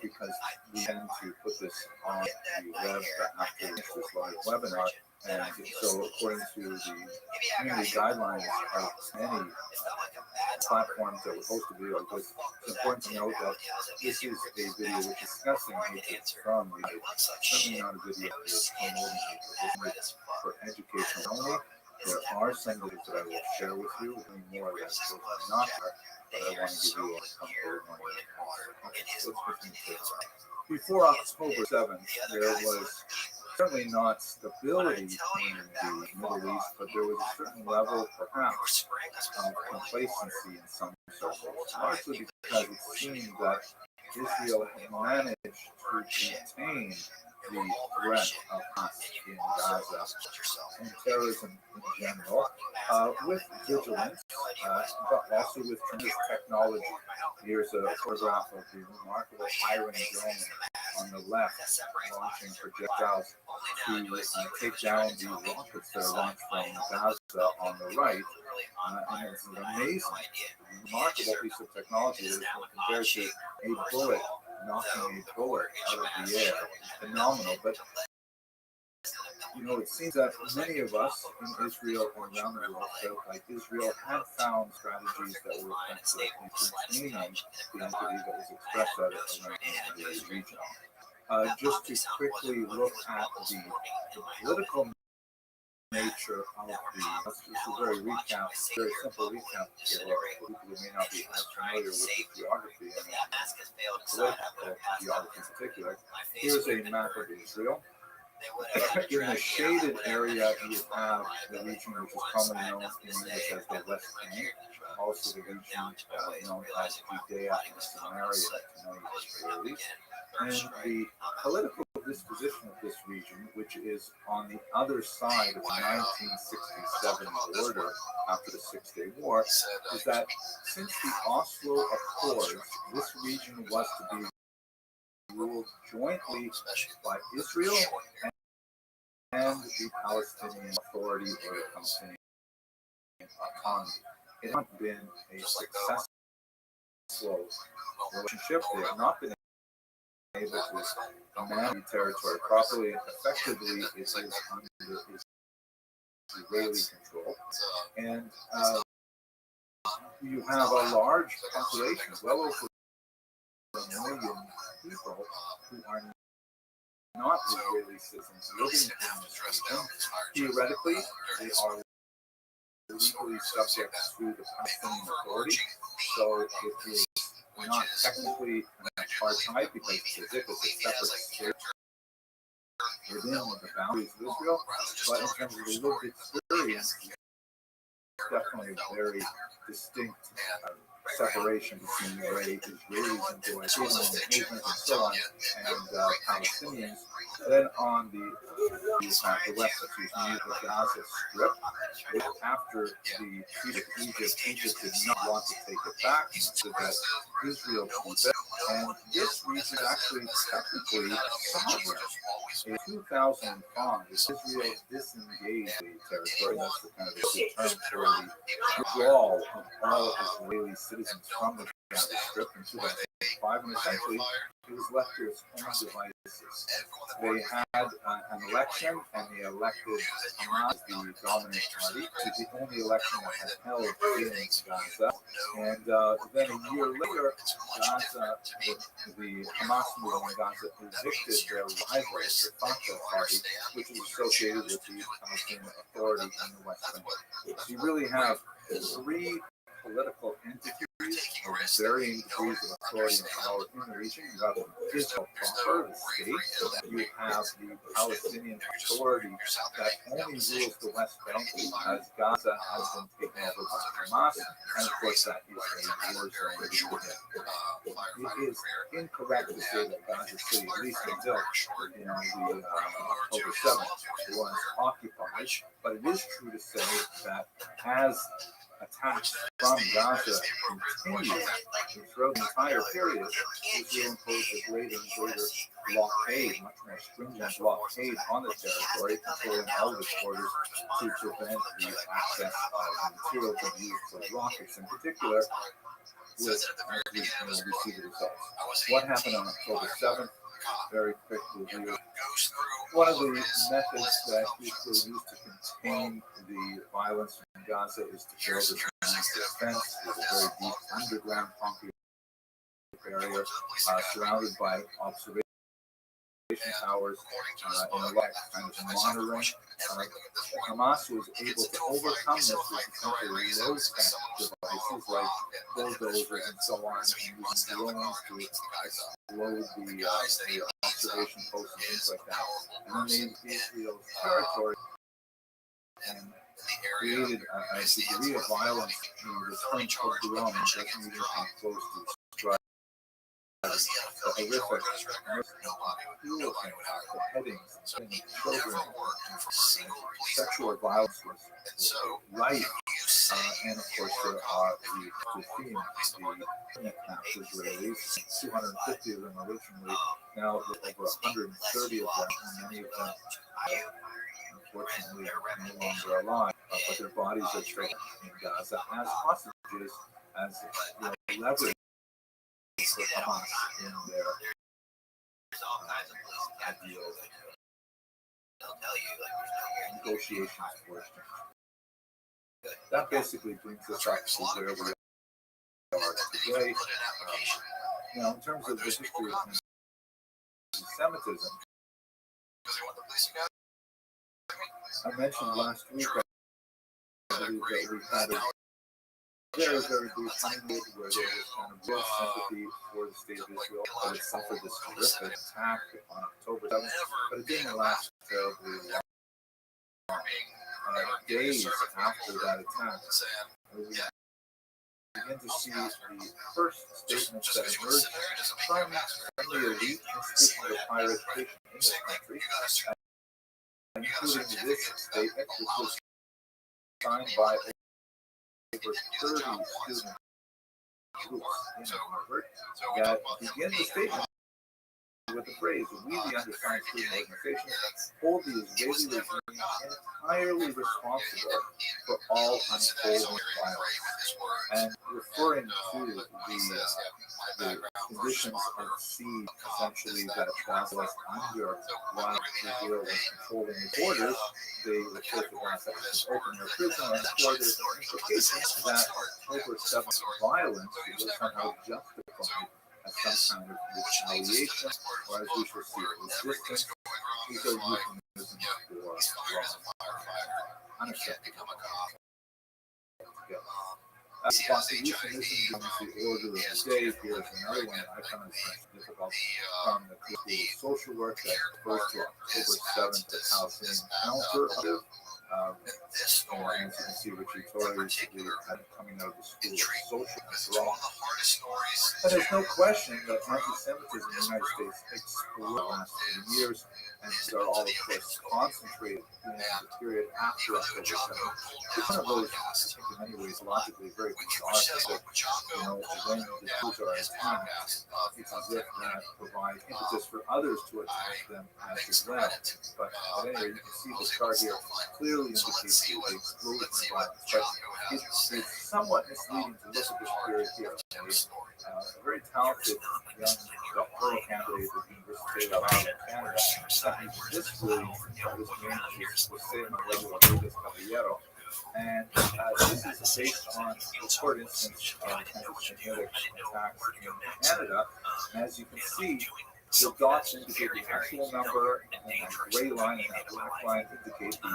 Speaker 9: because we tend to put this on the web after this live webinar. And so according to the community guidelines of many platforms that would host a video like this, it's important to note that this is a video which is discussing hatred from the hatred. Certainly not a video that is promoting hatred. This is for education only. There are some videos that I will share with you, and more of that will not there, but I want to give you a comfort one. Before October 7th, there was certainly not stability in the Middle East, but there was a certain level, perhaps, of complacency in some circles, largely because it seemed that Israel had managed to contain the threat of Hamas in Gaza and terrorism in general, with vigilance, but also with tremendous technology. Here's a photograph of the remarkable Iron Dome on the left, launching projectiles to take down the rockets that are launched from Gaza on the right. And it's an amazing, remarkable piece of technology that has been compared to a bullet knocking a bullet out of the air. It's phenomenal, but it seems that many of us in Israel and around the world felt like Israel had found strategies that were effective in containing the entity that was expressed out of the region. Just to quickly look at the political nature of this is a very simple recap for people who may not be as familiar with the geography and political geography in particular. Here's a map of Israel. In the shaded area, you have the region which is commonly known in English as the West Bank, also the region known as Judea and Samaria, tonight, and the political disposition of this region, which is on the other side of the 1967 border after the Six-Day War, is that since the Oslo Accords, this region was to be ruled jointly by Israel and the Palestinian Authority or the Palestinian Autonomy. It has not been a successful relationship. They have not been able to manage territory properly, and effectively it is under Israeli control. And you have a large population, well over 1 million people who are not Israeli citizens living in this region. Theoretically, they are legally subject to the Palestinian Authority, so it is not technically an apartheid because it's as if it's a separate state within the boundaries of Israel, but in terms of the lived experience, it's definitely a very distinct
Speaker 1: separation between the way Israelis enjoy freedom of movement and so on, and Palestinians. Then on the west, the Gaza Strip, after the treaty of Egypt did not want to take it back, so that Israel keep it. And this region actually technically sovereign. In 2005, Israel disengaged the territory. That's the kind of the term for the withdrawal of all Israeli citizens from the Gaza Strip in 2005, and essentially it was left to its own devices. They had an election, and they elected Hamas, the dominant party, to the only election that had held in Gaza. And then a year later, Gaza, the Hamas movement in Gaza evicted their rival, the Fatah party, which is associated with the Palestinian Authority in the West Bank. So you really have three political entities of varying degrees of authority and power in the region. You have Israel proper, the state. You have the Palestinian Authority that only rules the West Bank, as Gaza has been taken over by Hamas, and of course that is a war zone. It is incorrect to say that Gaza City, at least until in the October 7th, was occupied, but it is true to say that as attacks from Gaza continued throughout the entire period, Israel imposed a greater and greater blockade, much more stringent blockade on the territory, controlling all the borders to prevent the access of material to be used for rockets in particular, with, as we see the results. What happened on October 7th? Very quick review. One of the methods that Israel used to contain the violence in Gaza is to build a massive fence with a very deep underground concrete barrier surrounded by observation towers and a lot kind of monitoring. Hamas was able to overcome this with essentially low-tech devices like bulldozers and so on, and using drones to explode the observation posts and things like that. And then they increased Israel's territory and created a degree of violence in the term pogrom that doesn't even come close to describe the horrific the headings and children, sexual violence was rife, and of course there are the themes, the kidnapped Israelis, 250 of them originally, now over 130 of them, and many of them unfortunately are no longer alive, but their bodies are still in Gaza as hostages, as leverage for Hamas in their ideal negotiations for exchange. That basically brings us up to where we are today. In terms of the history of anti-Semitism, I mentioned last week I believe that we had a very, very brief period where there was kind of real sympathy for the state of Israel, but it suffered this horrific attack on October 7th, but it didn't last terribly long. Days after that attack, we begin to see the first statements that emerged from the elite institutions of higher education in this country, including this statement, which was signed by over 30 student groups in Harvard, that begin the statement with the phrase, "We, the undersigned student organizations, hold the Israeli regime entirely responsible for all unfolding violence," and referring to the conditions of siege, essentially, that Gaza was under while Israel was controlling the borders. They refer to Gaza as an open air prison, and for the implication that October 7th violence was somehow justified as some kind of retaliation, or as we shall see, resistance. These are euphemisms for wrong, unacceptable. Constitutionalism becomes the order of the day. Here's another one I found difficult from the social work that refers to October 7th as how being counteractive.
Speaker 5: This story
Speaker 1: and as you can see, Richard Torrey recently coming out of the school of social
Speaker 5: is one
Speaker 1: wrong.
Speaker 5: of the hardest stories.
Speaker 1: But there's no question that anti-Semitism in the United States exploded the last 10 years, and these are all, of course, concentrated in the period after October 7th. It's one of those, I think, in many ways, logically very bizarre things that, when the Jews are attacked, it's as if that provides impetus for others to attack them as well. But anyway, you can see the chart here clearly indicates the explosion of violence. But it's somewhat misleading to look at this period here. A very talented young doctoral candidate at the University of Canada studied this brilliant, this name is Jose Manuel Rodriguez Caballero. And this is based on report instance of anti-Semitic attacks in Canada. And as you can see, the dots indicate the actual number, and that gray line and that black line indicate the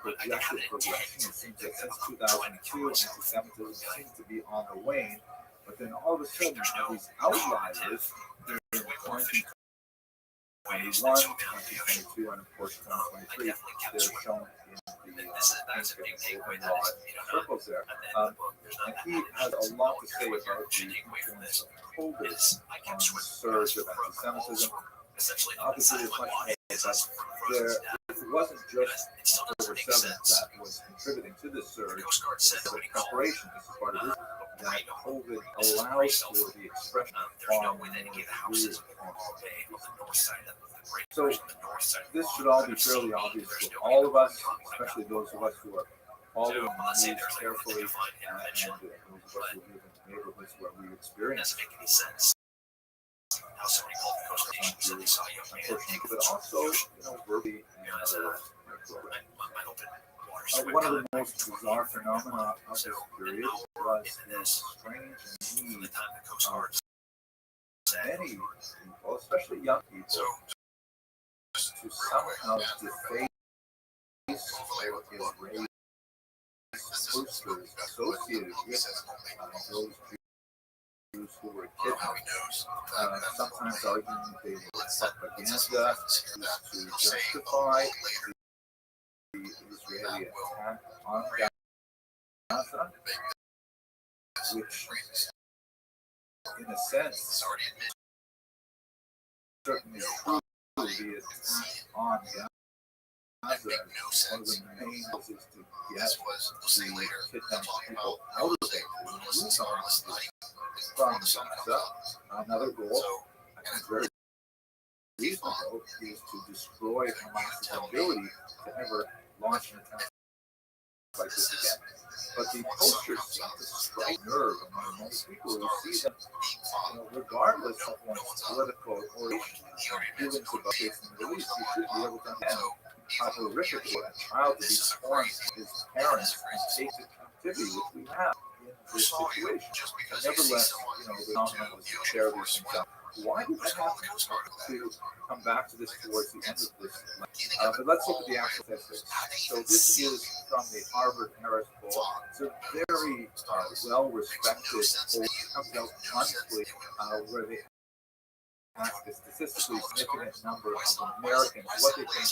Speaker 1: projected progression. It seems that since 2002, anti-Semitism seems to be on the wane, but then all of a sudden, these outliers during 2021, 2022, and of course 2023, they're shown in the pink and circles there. And he has a lot to say about the influence of COVID on the surge of anti-Semitism. Obviously, there's much more, but it wasn't just October 7th that was contributing to this surge. It was the preparation. This is part of this. That COVID allows for the expression of harm and houses all day on the north side of the great. So this should all be fairly obvious to all of us, especially those of us who are following the news carefully, and those of us who live in neighborhoods where we experience. Doesn't make any sense. How somebody called the Coast Guard said they saw a young man, but also, verbally and other one of the most bizarre phenomena of this period was this strange need of many people, especially young people, to somehow deface or erase posters associated with those Jews who were kidnapped. Sometimes arguing that they were propaganda to justify the Israeli attack on Gaza, which, in a sense, certainly true. The attack on Gaza, one of the main goals is to get the kidnapped people out of there, from Gaza. Another goal, I think very reasonable, is to destroy Hamas's ability to ever launch an attack like this again. But the posters seem to strike nerve among many people who see them, regardless of one's political orientation, feelings about this in the Middle East. You should be able to understand how horrific it was a child to be torn from his parents and taken to captivity, which we have in this situation. And nevertheless, the phenomenon was to share these things out. Why did that happen? To come back to this towards the end of this. But let's look at the actual statistics. So this is from the Harvard Harris poll. It's a very well-respected poll. It comes out monthly where they ask a statistically significant number of Americans what they think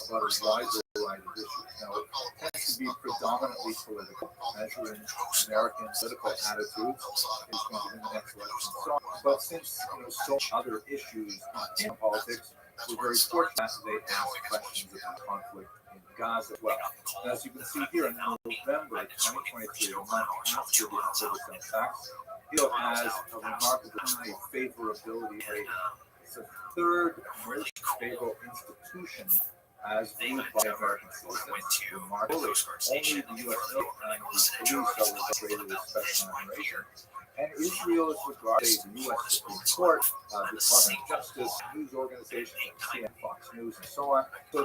Speaker 1: about a wide variety of issues. Now, it tends to be predominantly political, measuring American political attitudes is going to be the next election. So, but since so many other issues in politics, we're very fortunate that they ask questions about conflict in Gaza as well. And as you can see here, in November 2023, the month after the October 7th attacks, Israel has a remarkably high favorability rate. It's the third most favorable institution as viewed by American citizens. Remarkably, only the U.S. Navy and the police are rated with special admiration. And Israel is regarded as the U.S. Supreme Court, Department of Justice, news organizations like CNN, Fox News, and so on. So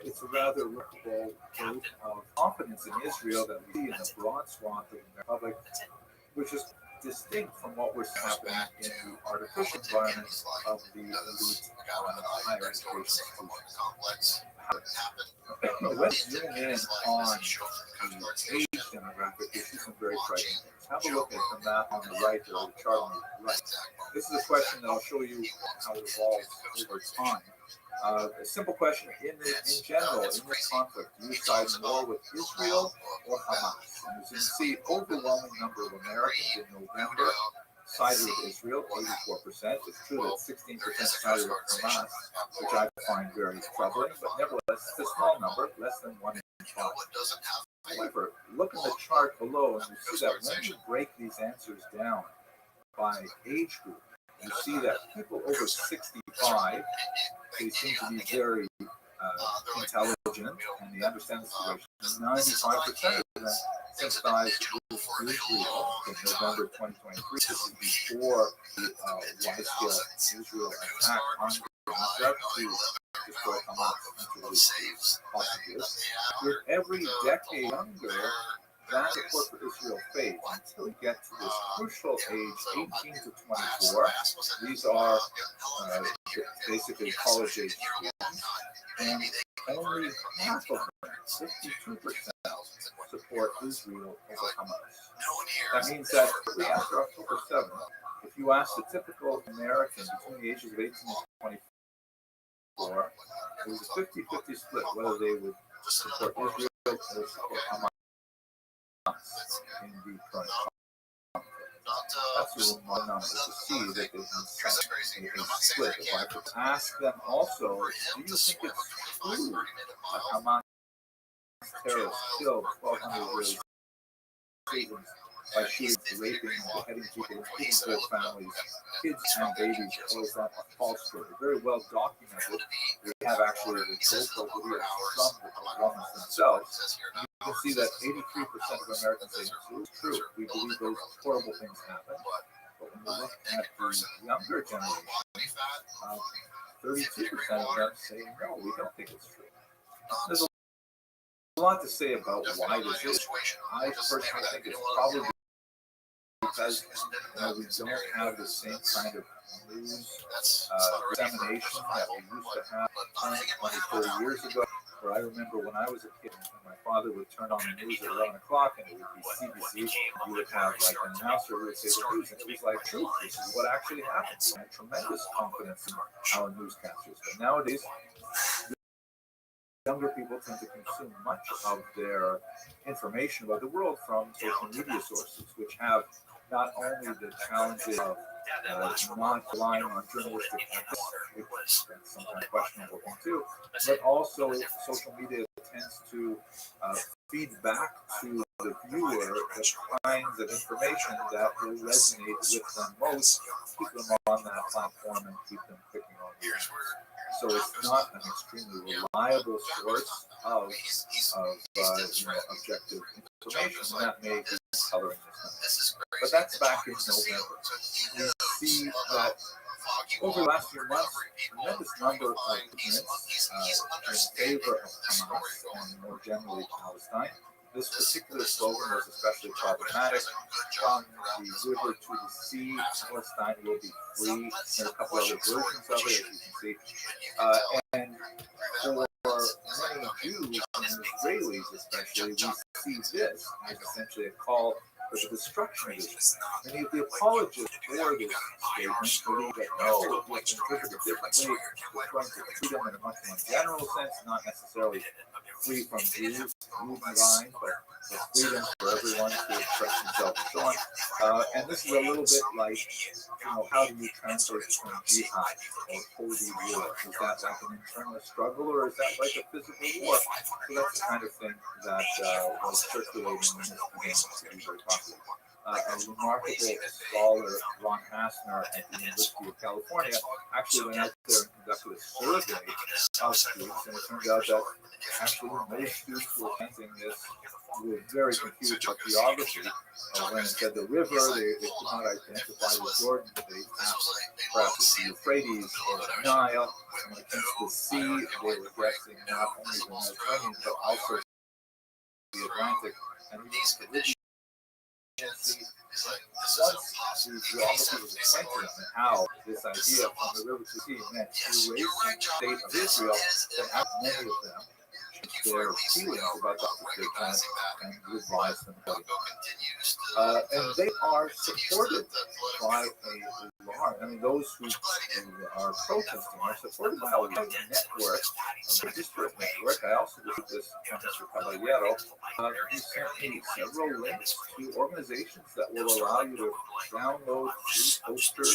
Speaker 1: it's a rather remarkable vote of confidence in Israel that we see in the broad swath of the public, which is distinct from what we're happening in the artificial environment of the elite higher education institutions. Let's zoom in on the age demographic. You see some very frightening things. Have a look at the map on the right or the chart on the right. This is a question that I'll show you how it evolves over time.
Speaker 9: A simple question: in general, in this conflict, do you side more with Israel or Hamas? And as you can see, overwhelming number of Americans in November sided with Israel, 84%. It's true that 16% sided with Hamas, which I find very troubling, but nevertheless, it's a small number, less than 1 in 5. However, look at the chart below, and you see that when you break these answers down by age group, you see that people over 65, they seem to be very intelligent and they understand the situation. 95% of them sympathize with Israel in November 2023. This is before the wide-scale Israel attack on Gaza to destroy Hamas hostages. With every decade younger, that support for Israel fades until you get to this crucial age, 18 to 24. These are basically college-age students, and only half of them, 52%, support Israel over Hamas. That means that shortly after October 7th, if you ask the typical American between the ages of 18 and 24, it was a 50-50 split whether they would support Israel or support Hamas in the current conflict. That's a remarkable number to see that they can split. If I could ask them also, do you think it's true that Hamas terrorists killed 1,200 Israeli citizens by shooting, raping, and beheading people, including their families, kids and babies, or is that a false story? Very well documented. We have actually the GoPro video of some of the Romans themselves. You can see that 83% of Americans say it's true. We believe those horrible things happen. But when you look at the younger generation, 32% of them say no, we don't think it's true. There's a lot to say about why this is. I personally think it's probably because we don't have the same kind of news dissemination that we used to have 20, 30 years ago. Where I remember when I was a kid, my father would turn on the news at 11 o'clock and it would be CBC. You would have like an announcer who would say the news, and it was like, truth, this is what actually happened. I had tremendous confidence in our newscasters. But nowadays, younger people tend to consume much of their information about the world from social media sources, which have not only the challenges of not relying on journalistic ethics, which is sometimes questionable thing too, but also social media tends to feed back to the viewer the kinds of information that will resonate with them most, keep them on that platform and keep them clicking on the ads. So it's not an extremely reliable source of objective information, and that may be coloring this number. But that's back in November. We see that over the last few months, a tremendous number of movements in favor of Hamas and more generally Palestine. This particular slogan was especially problematic. From the river to the sea, Palestine will be free. There are a couple other versions of it, as you can see. And for many Jews and Israelis especially, we see this as essentially a call for the destruction of Israel. Many of the apologists for this statement believe that no, it was interpreted differently. We're trying to treat them in a much more general sense, not necessarily free from Jews, line, but freedom for everyone to express themselves and so on. And this is a little bit like, how do you translate from jihad or holy war? Is that like an internal struggle or is that like a physical war? So that's the kind of thing that was circulating in this began to be very popular. A remarkable scholar, Ron Hassner at the University of California, actually went out there and conducted a survey of students, and it turned out that actually most students who were attending this were very confused about geography. When it said the river, they could not identify the Jordan. They asked perhaps it's the Euphrates or the Nile. And when it came to the sea, they were guessing not only the Mediterranean, but also the Atlantic and even the Caribbean. Once the geography was explained to them and how this idea from the river to the sea meant to raise the state of Israel, then many of them their feelings about the particular plan and revise them. And they are supported by a large, I mean, those who are protesting are supported by a large network, a disparate network. I also received this from Mr. Caballero. He sent me several links to organizations that will allow you to download free posters.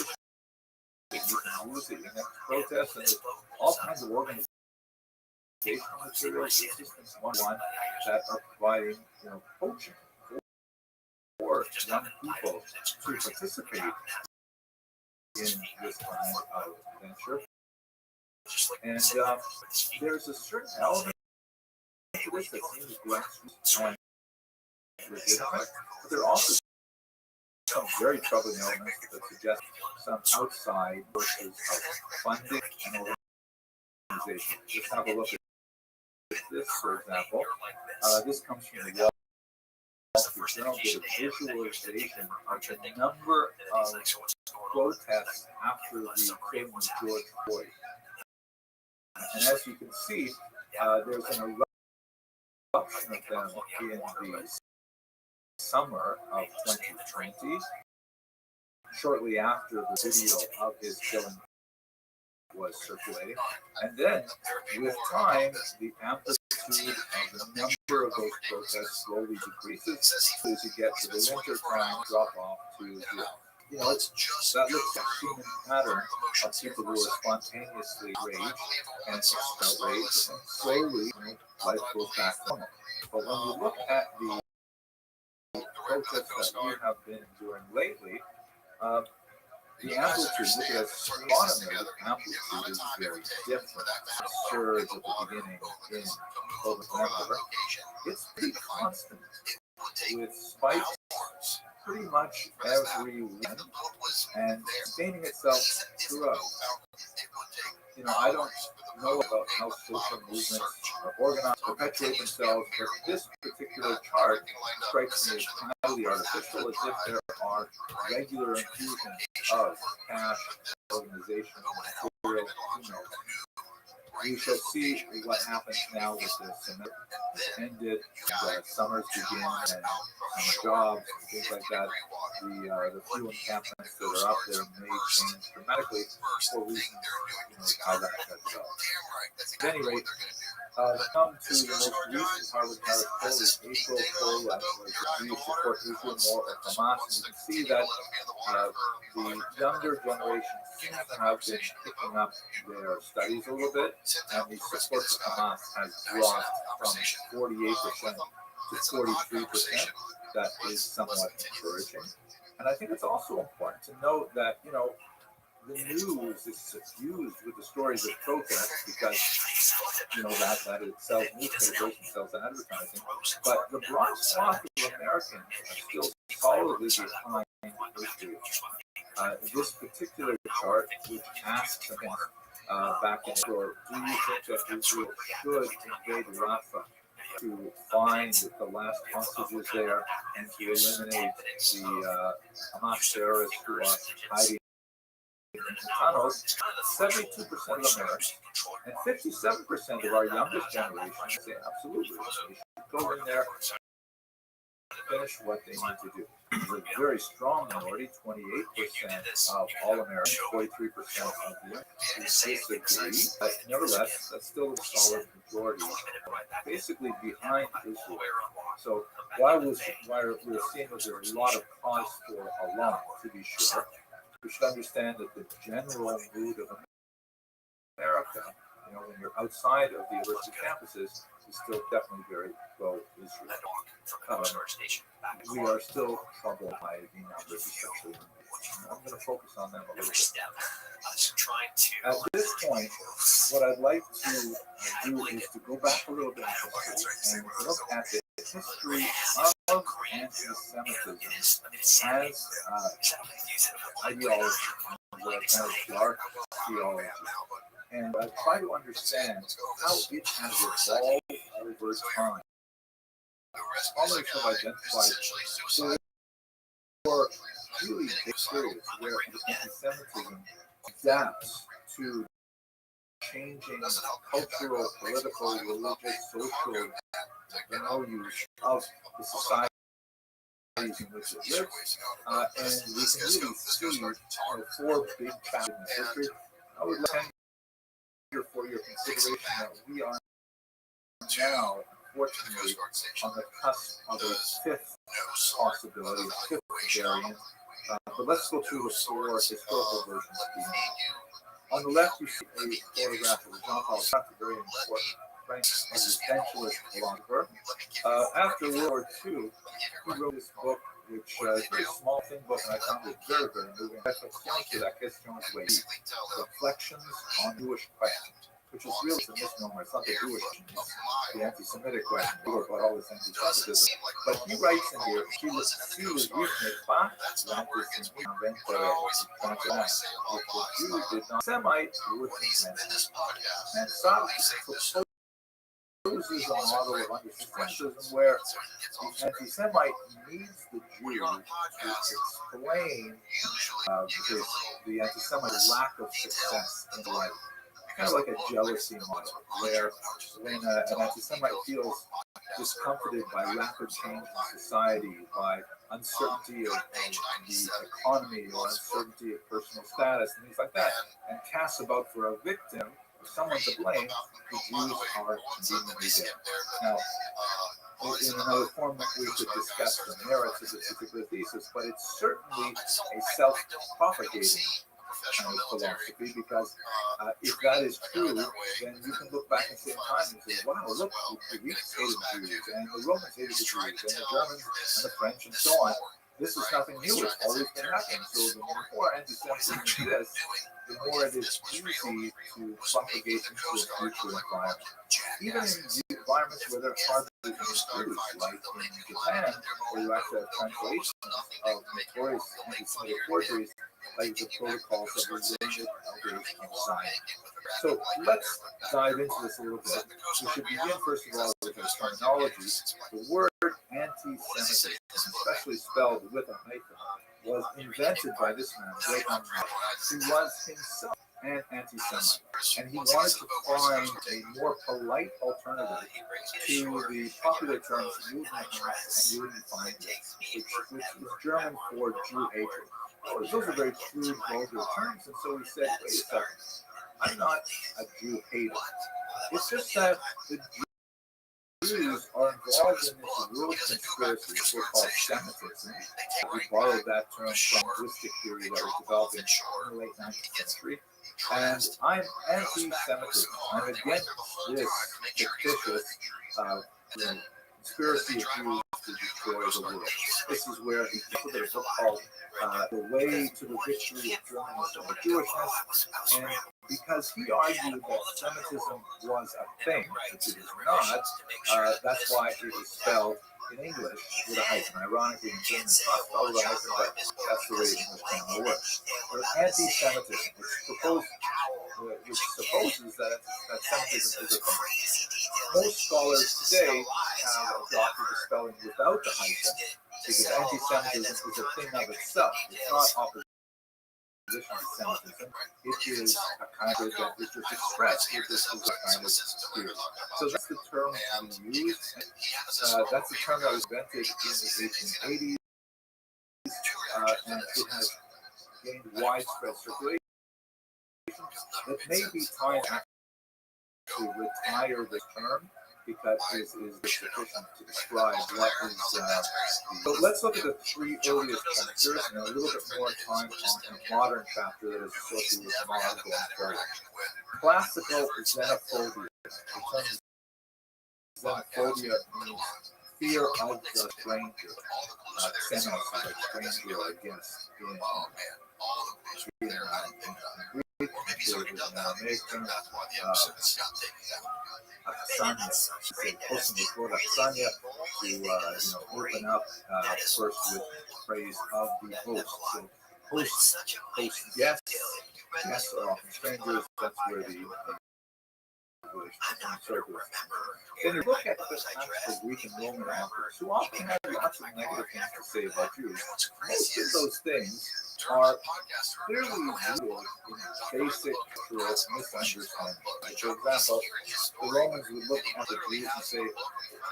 Speaker 9: You can use it in protests, and there's all kinds of organizations materials, systems, one that are providing, coaching for young people to participate in this kind of venture. And there's a certain element to this that seems grassroots and legitimate, but there are also some very troubling elements that suggest some outside sources of funding and organization. Let's have a look at this, for example. This comes from the Wall Street Journal, did a visualization of the number of protests after the killing of George Floyd. And as you can see, there's an eruption of them in the summer of 2020, shortly after the video of his killing was circulating. And then, with time, the amplitude of the number of those protests slowly decreases as you get to the winter time, drop off to zero. That looks like a human pattern of people who are spontaneously rage and outrage, and slowly, life goes back to normal. But when you look at the protests that we have been doing lately, the amplitude, look at the bottom there, the amplitude is very different. The surge at the beginning in November, it's pretty constant, with spikes pretty much every week and sustaining itself throughout. I don't know about how social movements are organized, perpetuate themselves, but this particular chart strikes me as highly artificial, as if there are regular infusions of cash, organization, material, We shall see what happens now with the semester ended, summers begin, and jobs and things like that. The few encampments that are up there may change dramatically for reasons, how that cuts off. At any rate, come to the most recent Harvard Harris poll, is April poll, do you support Israel more or Hamas? And you can see that the younger generation seems to have been picking up their studies a little bit, and the support for Hamas has dropped from 48% to 43%. That is somewhat encouraging. And I think it's also important to note that, the news is suffused with the stories of protest because, that it sells newspapers and sells advertising. But the broad swath of Americans are still solidly behind Israel. This particular chart, which asks back in April, do you think that Israel should invade Rafah to find the last hostages there and to eliminate the Hamas terrorists who are hiding in tunnels? 72% of Americans and 57% of our youngest generation say absolutely. They should go in there, finish what they need to do. There's a very strong minority, 28% of all Americans, 43% of the who disagree, but nevertheless, that's still a solid majority, basically behind Israel. So while we're seeing that there's a lot of cause for alarm, to be sure, we should understand that the general mood of America, when you're outside of the university campuses, is still definitely very pro-Israel. We are still troubled by the numbers, especially. I'm going to focus on them a little bit. At this point, what I'd like to do is to go back a little bit in history and look at the history of anti-Semitism as ideology, what I call dark theology, and try to understand how it has evolved over time. Scholars have identified four really big periods where anti-Semitism adapts to changing cultural, political, religious, social values of the society communities in which it lives, and we can really see four big chapters in history. I would like for your consideration that we are now, unfortunately, on the cusp of a fifth possibility, a fifth variant. But let's go through the four historical versions. On the left, you see a photograph of John Paul Sartre, very important French existentialist philosopher. After World War II, he wrote this book, which is a very small, thin book, and I found it very, very moving. Reflections on Jewish questions, which is really a misnomer. It's not the Jewish question, it's the anti-Semitic question. We were about all this anti-Semitism. But he writes in here, he was recently pas l'antisémitisme if the Jew did not Semite would invent. And Sartre proposes a model of anti-Semitism where the anti-Semite needs the Jew to explain the anti-Semite lack of success in life. Kind of like a jealousy model, where when an anti-Semite feels discomforted by rapid change in society, by uncertainty of the economy or uncertainty of personal status and things like that, and casts about for a victim, someone to blame, the Jews are conveniently dead. Now, in another form, we could discuss the merits of this particular thesis, but it's certainly a self-propagating kind of philosophy, because if that is true, then you can look back and say in time and say, wow, look, the Greeks hated Jews, and the Romans hated the Jews, and the Germans and the French, and so on. This is nothing new, it's always been happening. So the more anti-Semitism exists, the more it is easy to propagate into a future environment. Even in environments where there are hardly any Jews, like in Japan, where you actually have translations of notorious anti-Semitic forgeries, like the protocols of the Religious Elders of Zion. So let's dive into this a little bit. We should begin, first of all, with our terminology. The word anti-Semitism, especially spelled with a hyphen, was invented by this man, Johann Meyer, who was himself an anti-Semite, and he wanted to find a more polite alternative to the popular terms movement and Judenfeindlich, which is German for Jew hatred. Those are very crude, vulgar terms, and so he said, wait a second, I'm not a Jew hater. It's just that the Jews are involved in this world conspiracy, so-called Semitism. We borrowed that term from linguistic theory that was developed in the late 19th century. And I'm anti-Semitism. I'm against this fictitious conspiracy of Jews to destroy the world. This is where he put a book called The Way to the Victory of Journalism and Jewishness. And because he argued that Semitism was a thing, which it is not, that's why it is spelled in English with a hyphen. Ironically, in German, it's not spelled with a hyphen, but that's the way English grammar works. But anti-Semitism, which supposes that Semitism is a thing. Most scholars today have adopted the spelling without the hyphen, because anti-Semitism is a thing of itself. It's not opposition to Semitism. It is a kind of that is just expressed with this kind of spirit. So that's the term we use. That's the term that was invented in the 1880s, and it has gained widespread circulation. It may be time to retire the term, because it is sufficient to describe what is. So let's look at the three earliest chapters and a little bit more time on a modern chapter that is associated with Mars going forward. Classical xenophobia. The term xenophobia means fear of the stranger. Xenos, like stranger, I guess. In Greek, there is an American Aksanya, posting before Aksanya to open up first with praise of the host. So host guests are often strangers. That's where the then you look at the Greek and Roman emperors, who often have lots of negative things to say about Jews. Most of those things are clearly rooted in basic cultural misunderstanding. Like, for example, the Romans would look at the Jews and say,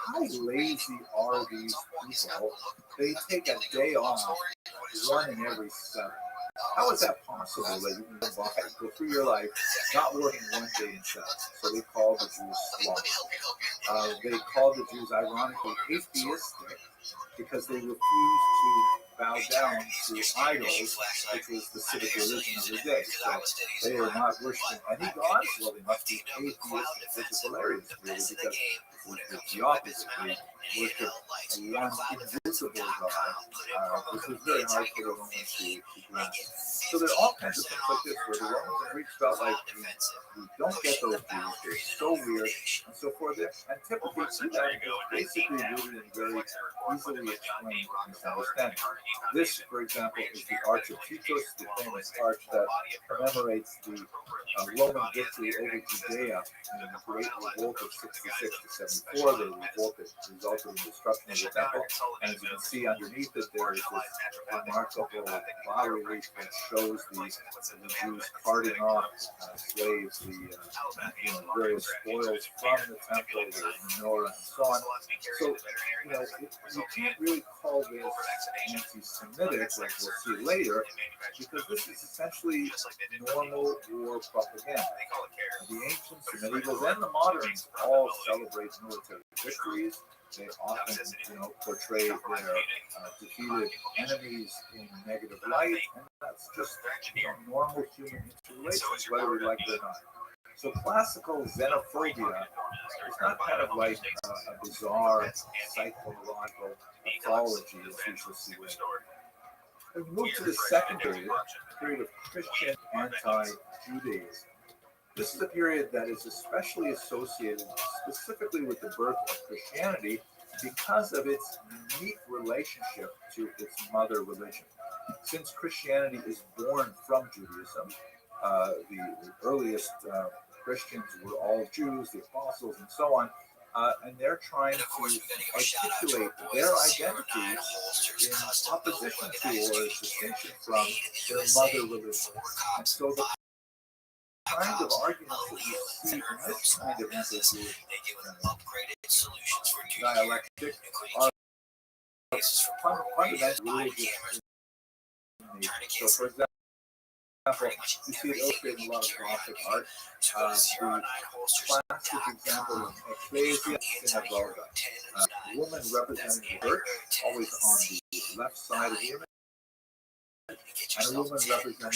Speaker 9: how lazy are these people they take a day off, 1 in every 7. How is that possible that you can go through your life not working 1 day in 7? So they call the Jews sloth. They call the Jews, ironically, atheistic because they refuse to bow down to idols, which was the civic religion of the day. So they are not worshiping any gods. Well, they must be atheistic, which is hilarious, really, because it's the opposite. They worship one invisible God, which is very hard for the Romans to grasp. So there are all kinds of things like this where the Romans and Greeks felt like we don't get those Jews, they're so weird, and so forth. And typically, that is basically rooted in very easily explained misunderstanding. This, for example, is the Arch of Titus, the famous arch that commemorates the Roman victory over Judea in the Great Revolt of 66 to 74. The revolt that resulted in the destruction of the temple. And as you can see underneath it, there is this remarkable bas relief that shows the Jews carting off slaves, the various spoils from the temple, the menorah, and so on. So, you can't really call this anti-Semitic, like we'll see later, because this is essentially normal war propaganda. The ancients, the medievals, and the moderns all celebrate military victories. They often, portray their defeated enemies in a negative light, and that's just normal human interrelations, whether we like it or not. So classical xenophobia is not kind of like a bizarre psychological pathology, as we shall see later. We move to the second period, the period of Christian anti-Judaism. This is a period that is especially associated specifically with the birth of Christianity because of its unique relationship to its mother religion. Since Christianity is born from Judaism, the earliest Christians were all Jews, the apostles, and so on, and they're trying to articulate their identity in opposition to or distinction from their mother religion. And so the kind of arguments that you see in this kind of interview dialectic are fundamentally religious in nature. So, for example, you see it illustrated in a lot of Gothic art. The classic example of Ecclesia Synagoga. A woman representing the church, always on the left side of the image, and a woman representing the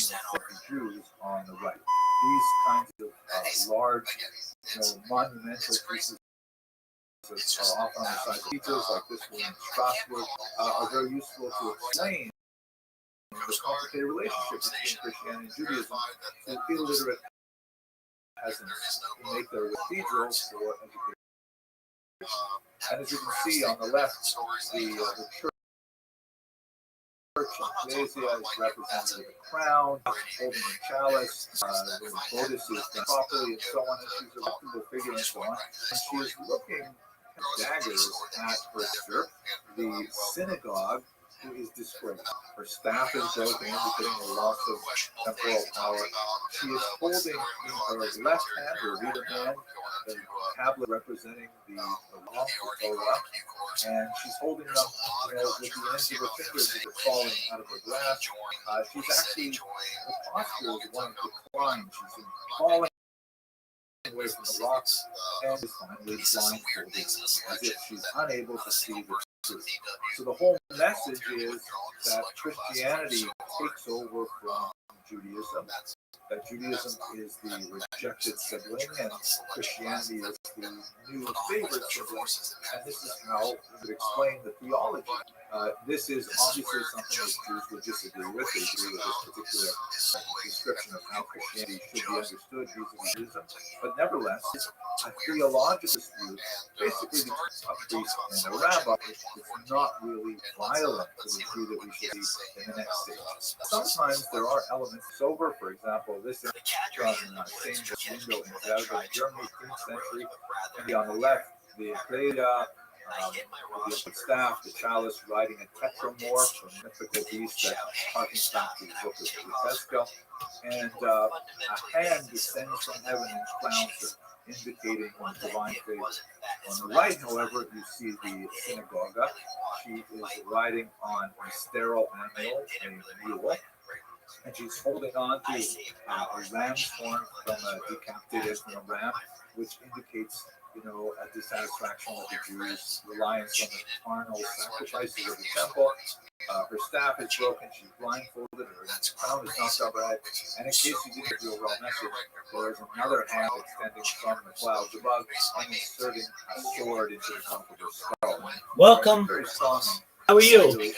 Speaker 9: Jews on the right. These kinds of large, monumental pieces are often on the side of cathedrals, like this one in Strasbourg, are very useful to explain the complicated relationship between Christianity and Judaism to illiterate peasants who make their cathedrals for education. And as you can see on the left, the church Ecclesia is represented with a crown, holding a chalice, the bodice is done properly, and so on, and she's a reputable figure, and so on. And she is looking daggers at her sister. The synagogue is disgraced. Her staff is broken, indicating a loss of temporal power. She is holding in her left hand, her reader hand, the tablet representing the law, the Torah, and she's holding them, with the ends of her fingers as they're falling out of her grasp. She's actually, her posture is one of decline. She's been falling away from the rocks and is finally blindfolded as if she's unable to see the truth. So the whole message is that Christianity takes over from Judaism, that Judaism is the rejected sibling and Christianity is the new favorite sibling, and this is how we would explain the theology. This is obviously something that Jews would disagree with. They agree with this particular description of how Christianity should be understood vis-a-vis Judaism, but nevertheless, it's a theological dispute, basically between a priest and a rabbi. It's not really violent to the Jew that we should see in the next stage. Sometimes there are elements sober, for example, this is from St. window in Zelda, Germany, 15th century, and on the left, the Ecclesia, the staff, the chalice riding a tetromorph, a mythical beast that harkens back to the book of Tesco, and a hand descends from heaven and crowns her. indicating divine favor. On the right, however, you see the synagogue. She is riding on a sterile animal, a mule, and she's holding on to a ram's horn from a decapitated from a ram, which indicates, a dissatisfaction with the Jews' reliance on the carnal sacrifices of the temple. Her staff is broken. She's blindfolded. Her crown is knocked out right. And in case you didn't get the overall message, there is another hand extending from the clouds above and inserting a sword into the top of her skull.
Speaker 3: Welcome.
Speaker 9: Very strong.
Speaker 3: How are you?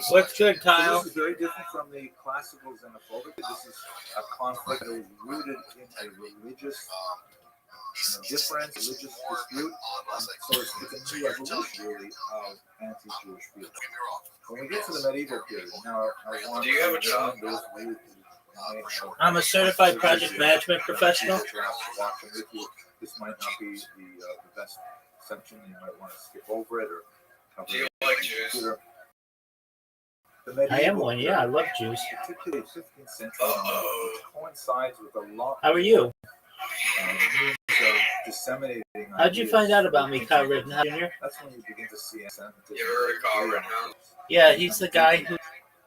Speaker 3: What's good, Kyle?
Speaker 9: So this is very different from the classical xenophobia. This is a conflict that is rooted in a religious difference, religious dispute. So it's a new evolution, really, of anti-Jewish feeling. When we get to the medieval period, now I want to job?
Speaker 3: I'm a certified project management professional.
Speaker 9: This might not be the best section. You might want to skip over it or cover
Speaker 10: Do you
Speaker 9: it.
Speaker 10: like Jews?
Speaker 3: I am one, yeah. I love Jews.
Speaker 9: Particularly 15th century, which coincides with a lot.
Speaker 3: How are you?
Speaker 9: Means of disseminating.
Speaker 3: How'd you find out about me, Kyle Rittenhouse Jr.?
Speaker 9: That's when you begin to see anti-Semitism.
Speaker 10: You ever heard of Kyle Rittenhouse?
Speaker 3: Yeah, he's the guy who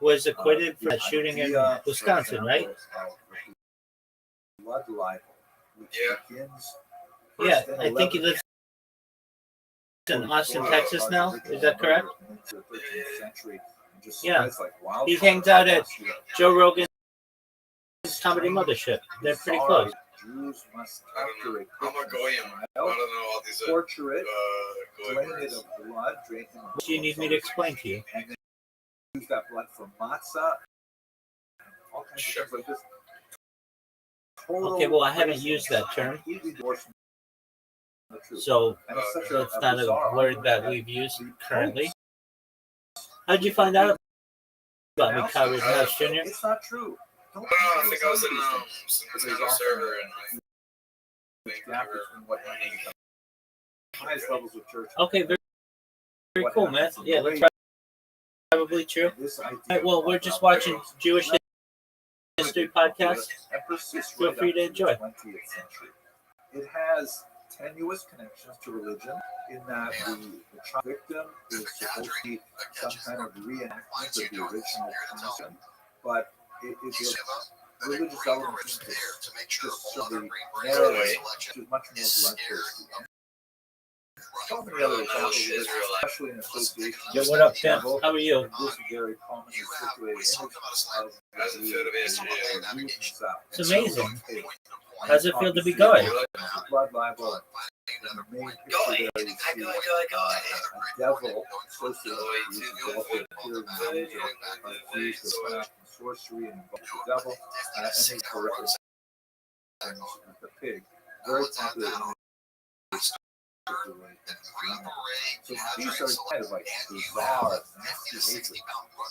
Speaker 3: was acquitted for that shooting in Wisconsin, right?
Speaker 9: Blood libel, which begins
Speaker 3: Yeah,
Speaker 9: first in
Speaker 3: I think he lives in Austin, Texas now. Is that correct?
Speaker 9: into the 13th century, and just
Speaker 3: Yeah.
Speaker 9: spreads like wildfire.
Speaker 3: He hangs out at Joe Rogan's Comedy Mothership. They're pretty close.
Speaker 9: Jews must
Speaker 10: I
Speaker 9: capture
Speaker 10: don't
Speaker 9: a
Speaker 10: know. I'm a
Speaker 9: Christian
Speaker 10: goyim. I
Speaker 9: child,
Speaker 10: don't know all these
Speaker 9: torture it,
Speaker 10: goyim
Speaker 9: drain it
Speaker 10: words.
Speaker 9: of blood, drain him of
Speaker 3: What do you need me to explain to you?
Speaker 9: and then use that blood for matzah, and all kinds of things like this. Total
Speaker 3: Okay, well, I haven't
Speaker 9: racism,
Speaker 3: used that term,
Speaker 9: completely divorced from the truth.
Speaker 3: so
Speaker 9: And it's such
Speaker 3: that's not
Speaker 9: bizarre
Speaker 3: a word that
Speaker 9: argument
Speaker 3: we've used
Speaker 9: the
Speaker 3: currently.
Speaker 9: popes
Speaker 3: How'd you find out about me,
Speaker 9: announced
Speaker 3: Kyle
Speaker 9: it.
Speaker 3: Rittenhouse Jr.?
Speaker 9: It's not true. Don't
Speaker 10: I think I was in
Speaker 9: believe these
Speaker 10: some
Speaker 9: things.
Speaker 10: kind of
Speaker 9: There's
Speaker 10: server
Speaker 9: often
Speaker 10: and
Speaker 9: a gap between what happens at the highest levels of church.
Speaker 3: Okay, very
Speaker 9: what
Speaker 3: cool, man.
Speaker 9: happens in
Speaker 3: Yeah,
Speaker 9: the
Speaker 3: that's
Speaker 9: way
Speaker 3: probably true.
Speaker 9: this idea
Speaker 3: All right, well, we're just watching Jewish History Podcast.
Speaker 9: and persists
Speaker 3: Feel
Speaker 9: right
Speaker 3: free
Speaker 9: up
Speaker 3: to
Speaker 9: the
Speaker 3: enjoy.
Speaker 9: 20th century. It has tenuous connections to religion in that the child victim is supposed to be some kind of reenactment of the original passion, but it is a religious element to just sort of the narrative, which is much more bloodthirsty. So many other examples of this, especially in association.
Speaker 3: Yeah, what up, Tim? How are you?
Speaker 9: And this very commonly circulated image of
Speaker 10: How's it feel to be a Jew?
Speaker 3: It's amazing. How's it feel to be going?
Speaker 9: Blood libel. And the main picture there you see a devil associated with these devil appearing in the image of Jews that went out in sorcery and invoked the devil, and these horrific things with the pig. Very popular image. So these are kind of like bizarre, nasty hatred.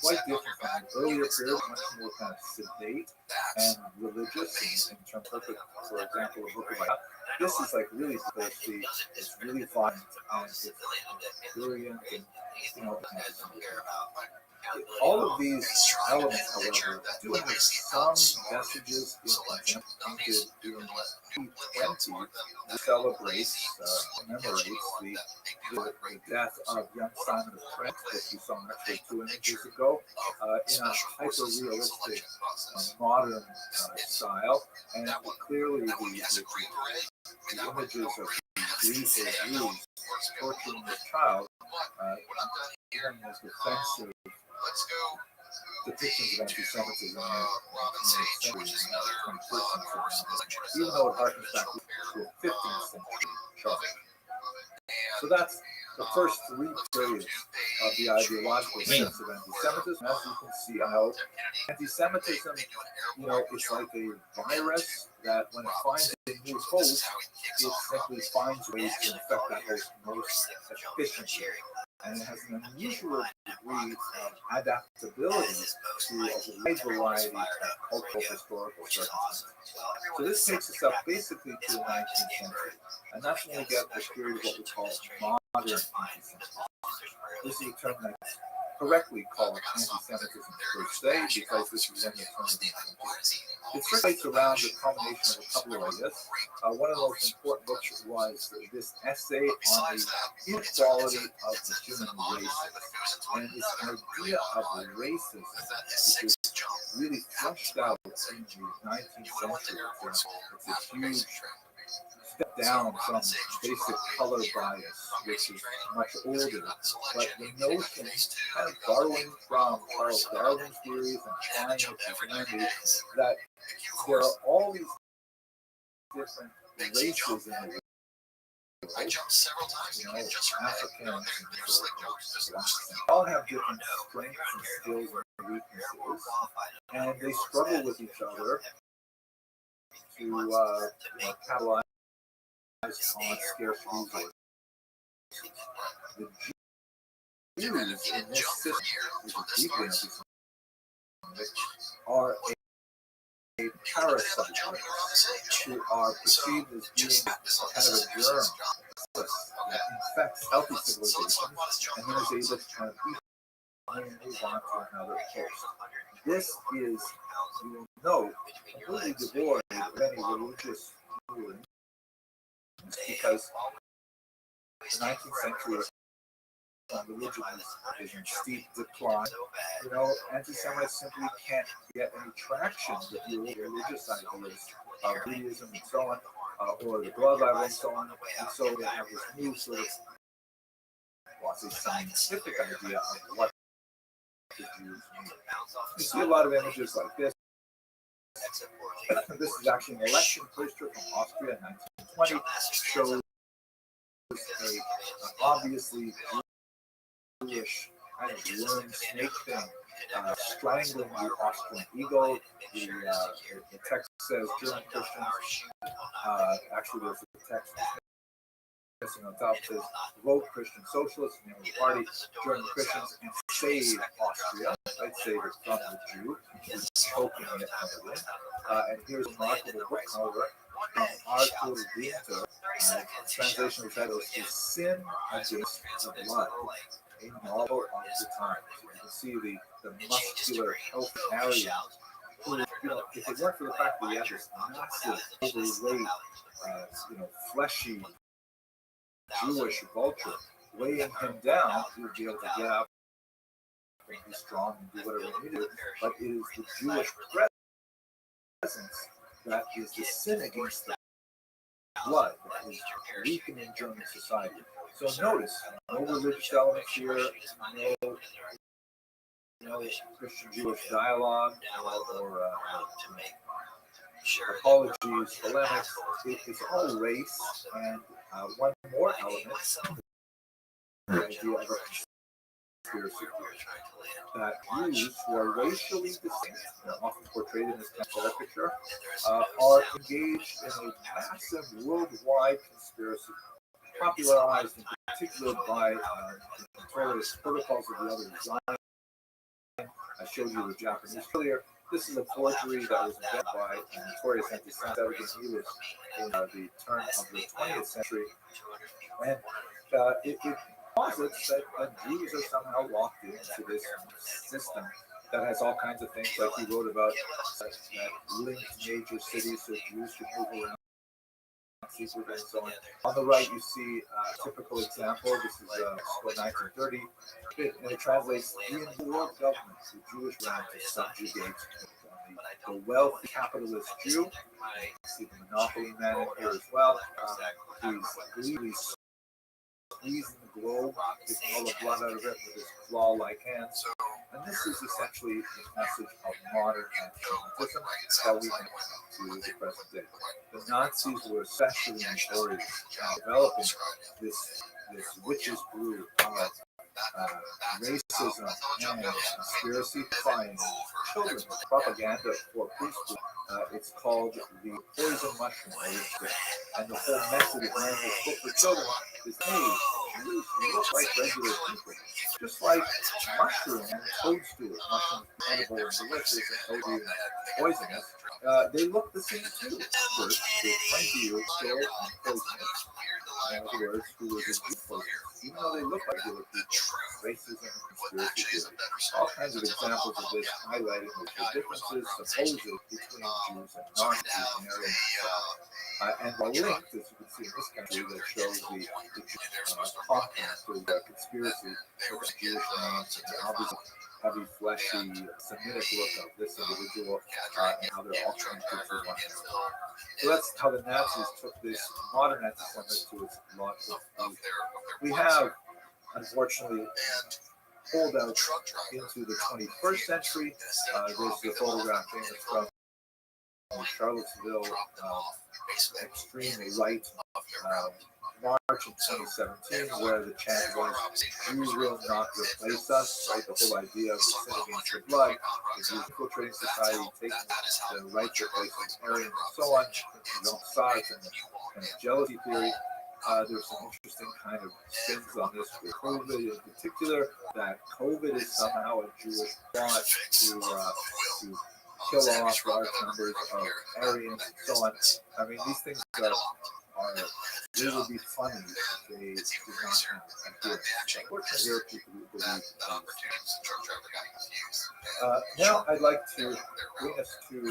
Speaker 9: Quite different from the earlier period, much more kind of sedate and religious in terms of, for example, a book of Isaiah. This is like really thirsty, it's really violent, and it's brilliant, and all of these elements, however, do have some messages in painted in P20, which commemorates the death of young Simon of Trent, that you saw actually 2 images ago, in a hyper-realistic, modern style, and clearly the images of grief or use torturing the child, even as defensive depictions of anti-Semitism in the 21st century, even though it harkens back to a 15th century charge. So that's the first 3 periods of the ideological sense of anti-Semitism. As you can see, anti-Semitism, it's like a virus that when it finds a new host, it simply finds ways to infect that host most efficiently. And it has an unusual degree of adaptability to a wide variety of cultural historical circumstances. So this takes us up basically to the 19th century, and that's when we get the period of what we call modern anti-Semitism. This is a term that's correctly called anti-Semitism per se, because this is when the term is it circulates around the combination of a couple of ideas. One of the most important books was this essay on the inequality of the human race. And this idea of racism, which is really fleshed out in the 19th century. It's a huge step down from basic color bias, which is much older. But the notion, kind of borrowing from Charles Darwin's theories and trying to humanity, that there are all these different races in the world.
Speaker 5: I jumped several times to get just right.
Speaker 9: Africans
Speaker 5: Never slick jumps.
Speaker 9: all have different strengths and skills and weaknesses, and they struggle with each other to capitalize on scarce resources. The Jews in this system, which is deeply anti-Semitic, are a parasite who are perceived as being kind of a germ that infects healthy civilizations and then is able to kind of eat and move on to another coast. This is, you will note, completely devoid of any religious ruling, because the 19th century religion is in steep decline. You know, anti-Semites simply can't get any traction with your religious ideas of Judaism and so on, or the blood Bible and so on. And so they have this new sort of quasi-scientific idea of what the Jews mean. You see a lot of images like this. This is actually an election poster from Austria in 1920. Shows a obviously Jewish kind of worm snake thing strangling the Austrian eagle. The text says German Christians. Actually, there's a text missing on top. It says vote Christian Socialists, name of the party, German Christians, and save Austria. I'd save it from the Jew, who's poking it from within. And here's a remarkable book, however, Arthur Winter, translation of the title is Sin Against the Blood, a novel of the time. So you can see the muscular, healthy Aryan who, you know, if it weren't for the fact that he had this massive, overweight, fleshy Jewish vulture weighing him down, he would be able to get up and be strong and do whatever he needed. But it is the Jewish presence that is the sin against the blood that is weakening German society. So notice, no religious elements here, no Christian-Jewish dialogue or apologies, polemics. It's all race, and one more element, the idea of a conspiracy that Jews who are racially distinct, often portrayed in this caricature, are engaged in a massive worldwide conspiracy, popularized in particular by the notorious protocols of the other Zion. I showed you the Japanese earlier. This is a forgery that was invented by a notorious anti-Semite. He was in the turn of the 20th century. And it posits that Jews are somehow locked into this system that has all kinds of things, like he wrote about that linked major cities so Jews could move around. And so on the right, you see a typical example. This is 1930. And it translates in the world government, the Jewish realm to subjugate the wealthy capitalist Jew. You see the monopoly man in here as well. He's really squeezing the globe, taking all the blood out of it with his claw-like hands. And this is essentially the message of modern anti-Semitism that we have to the present day. The Nazis were especially notorious in developing this witch's brew of racism and conspiracy fighting children propaganda for preschool. It's called the poison mushroom, and the whole message behind this book for children is, hey, Jews look like regular people, just like mushroom and toadstools. Mushrooms are edible and delicious, and toadstools are poisonous. They look the same too. First, they claim to you still poisonous. in other words, who was a Jew person, even though they look like regular people. Racism and conspiracy theory. All kinds of examples of this highlighting the differences supposed between Jews and non-Jews and Aryans. And the link, as you can see in this country, that shows the content of the conspiracy with the Jewish names and the obvious heavy, fleshy, Semitic look of this individual and how they're all connected to one another. So that's how the Nazis took this modern anti-Semitism to its lots of we have, unfortunately, pulled out into the 21st century. There's the photograph famous from Charlottesville, extremely right March in 2017, where the chant was, "Jews will not replace us," right? The whole idea of the sin against the blood, the Jews infiltrating society, taking the right to replace Aryan and so on, the sides and the kind of jealousy theory. There's some interesting kind of spins on this with COVID in particular, that COVID is somehow a Jewish plot to kill off large numbers of Aryans and so on. I mean, these things are they would be funny if they did not have unfortunately, there are people who believe now I'd like to bring us to the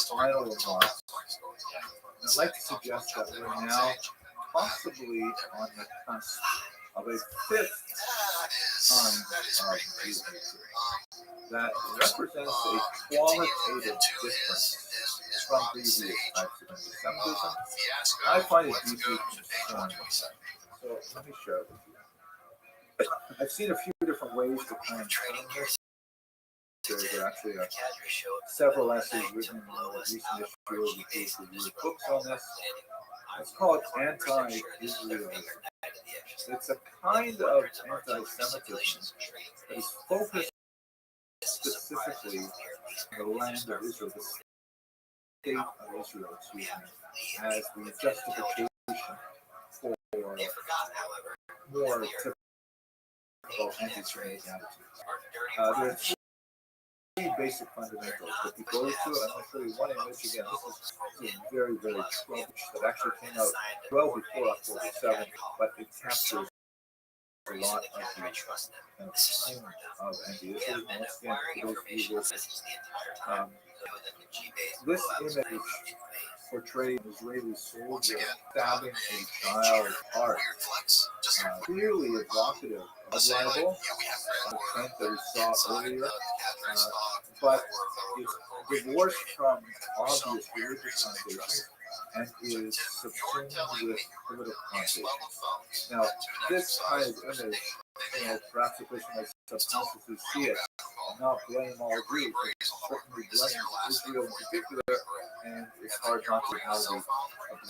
Speaker 9: final remarks. I'd like to suggest that we're now possibly on the cusp of a fifth kind of movement that represents a qualitative difference from previous types of anti-Semitism. I find it deeply concerning. So let me share it with you. I've seen a few different ways to kind of term this. There's actually several essays written in the recent issue of the case of books on this. It's called anti-Israelism. It's a kind of anti-Semitism that is focused specifically on the land of Israel, the state of Israel, as the justification for more typical anti-Semitic attitudes. There's three basic fundamentals. If you go to it, I'm going to show you one image again. This is very, very Trumpish that actually came out well before October 7th, but it captures a lot of the tone of anti-Israel. Once again, this image portrays an Israeli soldier stabbing a child's heart. Clearly evocative of libel, the trend that we saw earlier, but it's divorced from obvious religious connotations and is subsumed with political connotations. Now, this kind of image, perhaps a person might subconsciously see it and not blame all Jews, but certainly blame Israel in particular, and it's hard not to how the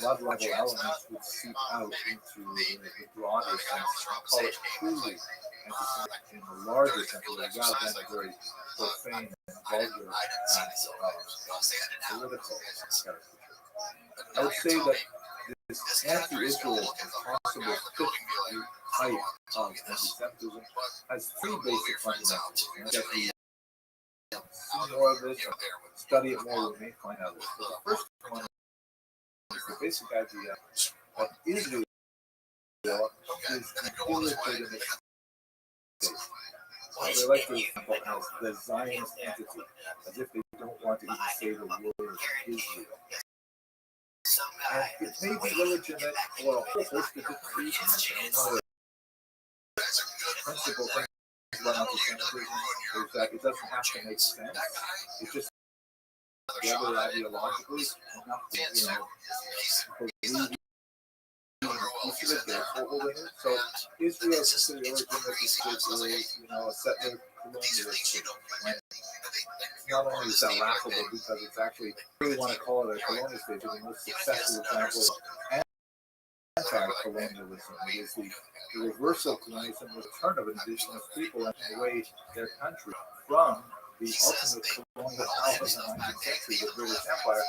Speaker 9: blood level elements would seep out into the broader sense, call it truly anti-Semitic in the larger sense, rather than a very profane and vulgar political caricature. I would say that this anti-Israel possible fifth type of anti-Semitism has three basic fundamentals. And if we see more of this, study it more, we may find out this. So the first one is the basic idea that Israel is an illegitimate state. They like to example as the Zionist entity, as if they don't want to even say the word Israel. And it may be illegitimate for a whole host of different reasons. One of the principal things about anti-Semitism is that it doesn't have to make sense. It just whether ideologically enough to, believe piece of it, they're holding it. So Israel is considered illegitimate because it is, a settler colonialist. Not only is that laughable because it's actually, I really want to call it a colonial state, but the most successful example of anti-colonialism is the reversal of colonialism, the return of indigenous people and away their country from the ultimate colonial power of the 19th century, the British Empire.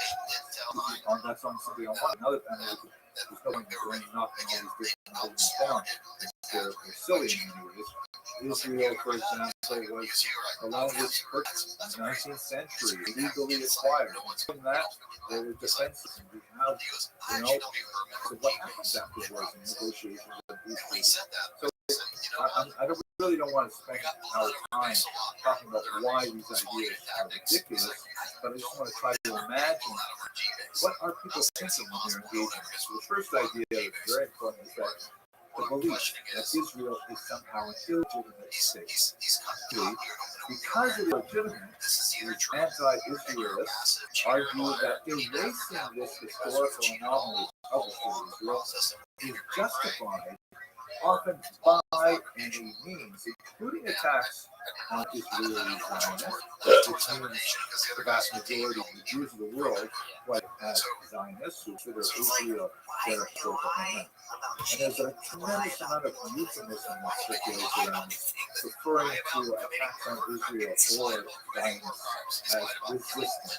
Speaker 9: That's on something on one another panel. There's no point in knocking all these different elements down. they're silly in many ways. Israel, for example, was the longest purchase in the 19th century, legally acquired. From that, there were defenses, and we have, so what happens afterwards in negotiations of these things. So I really don't want to spend our time talking about why these ideas are ridiculous, but I just want to try to imagine what are people thinking when they're engaging. So the first idea that's very important is that the belief that Israel is somehow an illegitimate state. Because it is legitimate, these anti-Israelists argue that erasing this historical anomaly of the state of Israel is justified often by any means, including attacks on Israeli Zionists, which means the vast majority of the Jews of the world, like as Zionists, who consider Israel their historical homeland. And there's a tremendous amount of euphemism that circulates around this, referring to attacks on Israel or Zionists as resistance.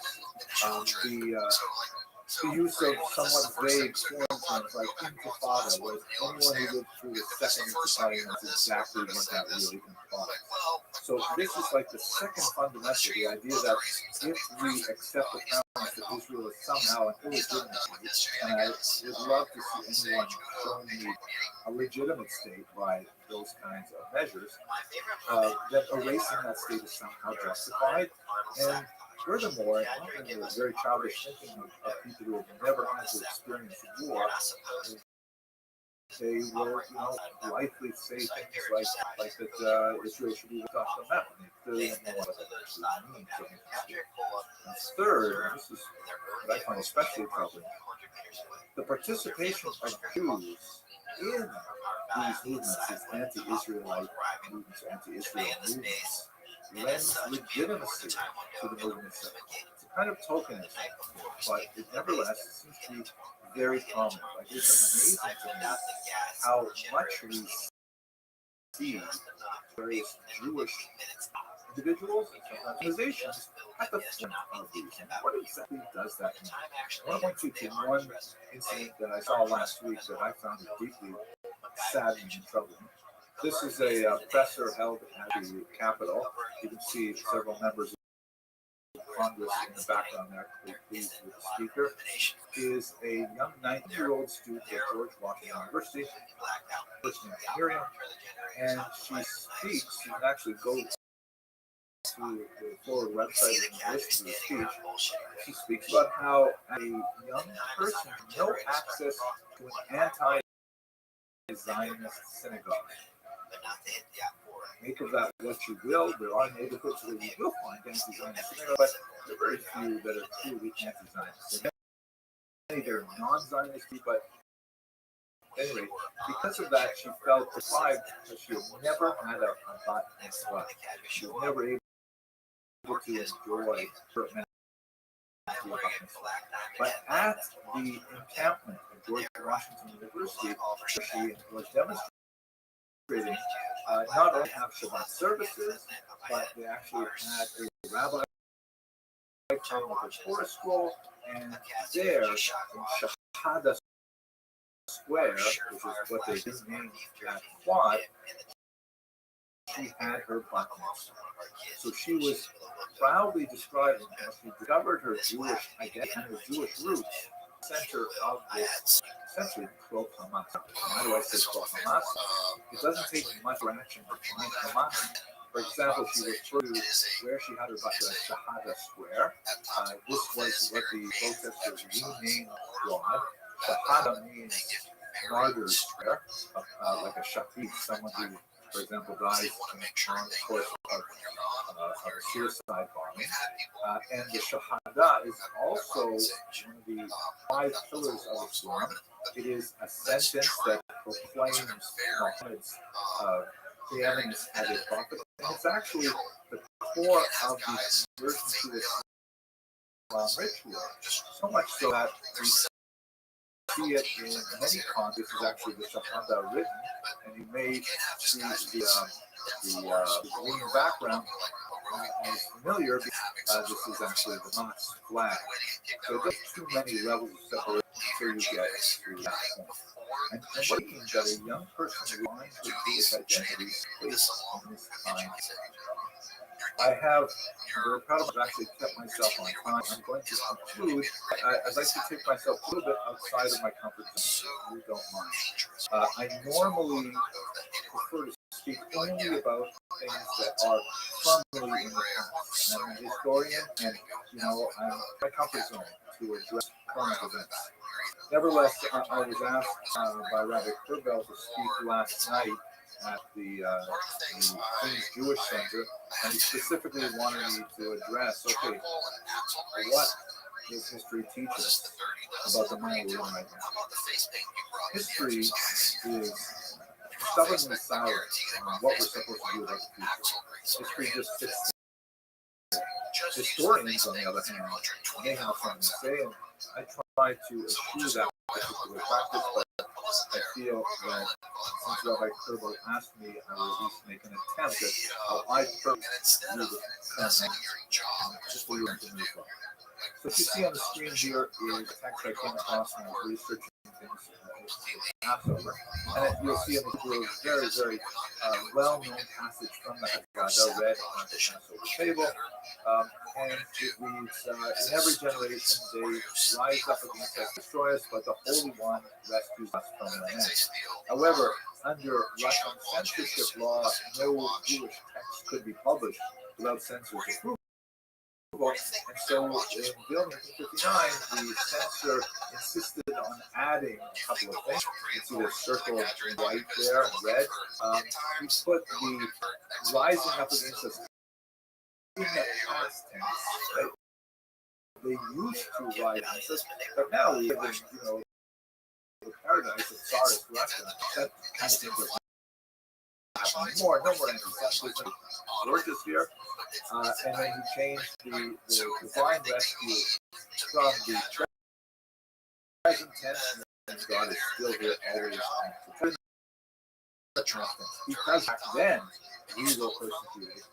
Speaker 9: The use of somewhat vague foreign terms like intifada, where anyone who lived through the second intifada knows exactly what that really implies. So this is like the second fundamental, the idea that if we accept the premise that Israel is somehow an illegitimate state, and I would love to see anyone showing me a legitimate state by those kinds of measures, that erasing that state is somehow justified. And furthermore, often the very childish thinking of people who have never had to experience war, they will, likely say things like that Israel should be off the map. And they clearly don't know what that actually means. And third, and this is what I find especially troubling, the participation of Jews in these movements, these anti-Israelite movements, anti-Israel movements, lends legitimacy to the movement itself. It's a kind of tokenism, but it nevertheless seems to be very common. Like, it's amazing to me how much we see various Jewish individuals and organizations at the front of these. And what exactly does that mean? I want to point you to one incident that I saw last week that I found deeply saddening and troubling. This is a presser held at the Capitol. You can see several members of Congress in the background there, pleased with the speaker. He is a young 19-year-old student at George Washington University, person named Miriam, and she speaks. You can actually go to the forward website and listen to the speech. She speaks about how a young person has no access to an anti-Zionist synagogue. Make of that what you will. There are neighborhoods where you will find anti-Zionist synagogues, but there are very few that are truly anti-Zionist. Many that are non-Zionist, but anyway, because of that, she felt deprived because she had never had a bat mitzvah. She was never able to enjoy her mitzvah. But at the encampment at George Washington University, she was demonstrating not only have Shabbat services, but they actually had a rabbi come with a Torah scroll, and there in Shahada Square, which is what they named that quad, she had her bat mitzvah. So she was proudly describing how she discovered her Jewish identity and her Jewish roots, center of this essentially pro-Hamas. Why do I say pro-Hamas? It doesn't take much action to find Hamas. For example, she referred to where she had her Shahada Square. This was what the protesters renamed quad. Shahada means martyrs square, like a shahid, someone who, for example, dies in the course of a suicide bombing. And the Shahada is also one of the 5 pillars of Islam. It is a sentence that proclaims Muhammad's preeminence as a prophet. And it's actually the core of the conversion to Islam ritual. So much so that we see it in many contexts. This is actually the Shahada written, and you may see the green background is familiar because this is actually the Hamas flag. So there's too many levels of separation until you get to that point. And what means that a young person who finds their Jewish identity plays in this time. I have, I'm very proud of it, I've actually kept myself on time. I'm going to conclude. I'd like to take myself a little bit outside of my comfort zone, if you don't mind. I normally prefer to speak only about things that are firmly in the past. And I'm a historian, and I'm in my comfort zone to address current events. Nevertheless, I was asked by Rabbi Kurbel to speak last night at the Queens Jewish Center, and he specifically wanted me to address, okay, what does history teach us about the man we're in right now? History is stubbornly silent on what we're supposed to do about the future. History just sits there. Historians, on the other hand, may have something to say, and I try to eschew that particular practice, but I feel that since Rabbi Kurbel asked me, I will at least make an attempt at how I personally view the current moment, just for your information as well. So what you see on the screen here is a text I came across when I was researching things Passover. And you'll see in the very, very well-known passage from the Haggadah read on the Passover table. And it reads, in every generation they rise up against us, destroy us, but the Holy One rescues us from their hands. However, under Russian censorship law, no Jewish text could be published without censors' approval. And so in Bill 1959, the censor insisted on adding a couple of things. You see the circle in white there and red. He put the rising up against us in the past tense. Right? They used to rise against us, but now we live in, the paradise of Tsarist Russia. That kind of thing was happening more. No more anti-Semitism. Gorgeous here. And then he changed the divine rescue from the present tense, and God is still here always. Because back then we were persecuted,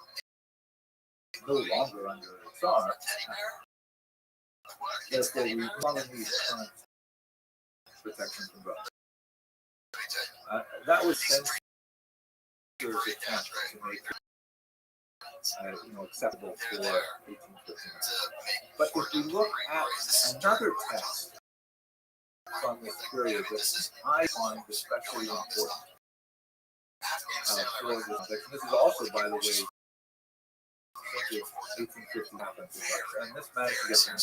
Speaker 9: no longer under the Tsar. Therefore, we want to need current protection from God. That was censor's attempt to make acceptable for 1859. But if we look at another text from this period that I find especially important for this context, this is also, by the way, 1850 happens, and this managed to get them.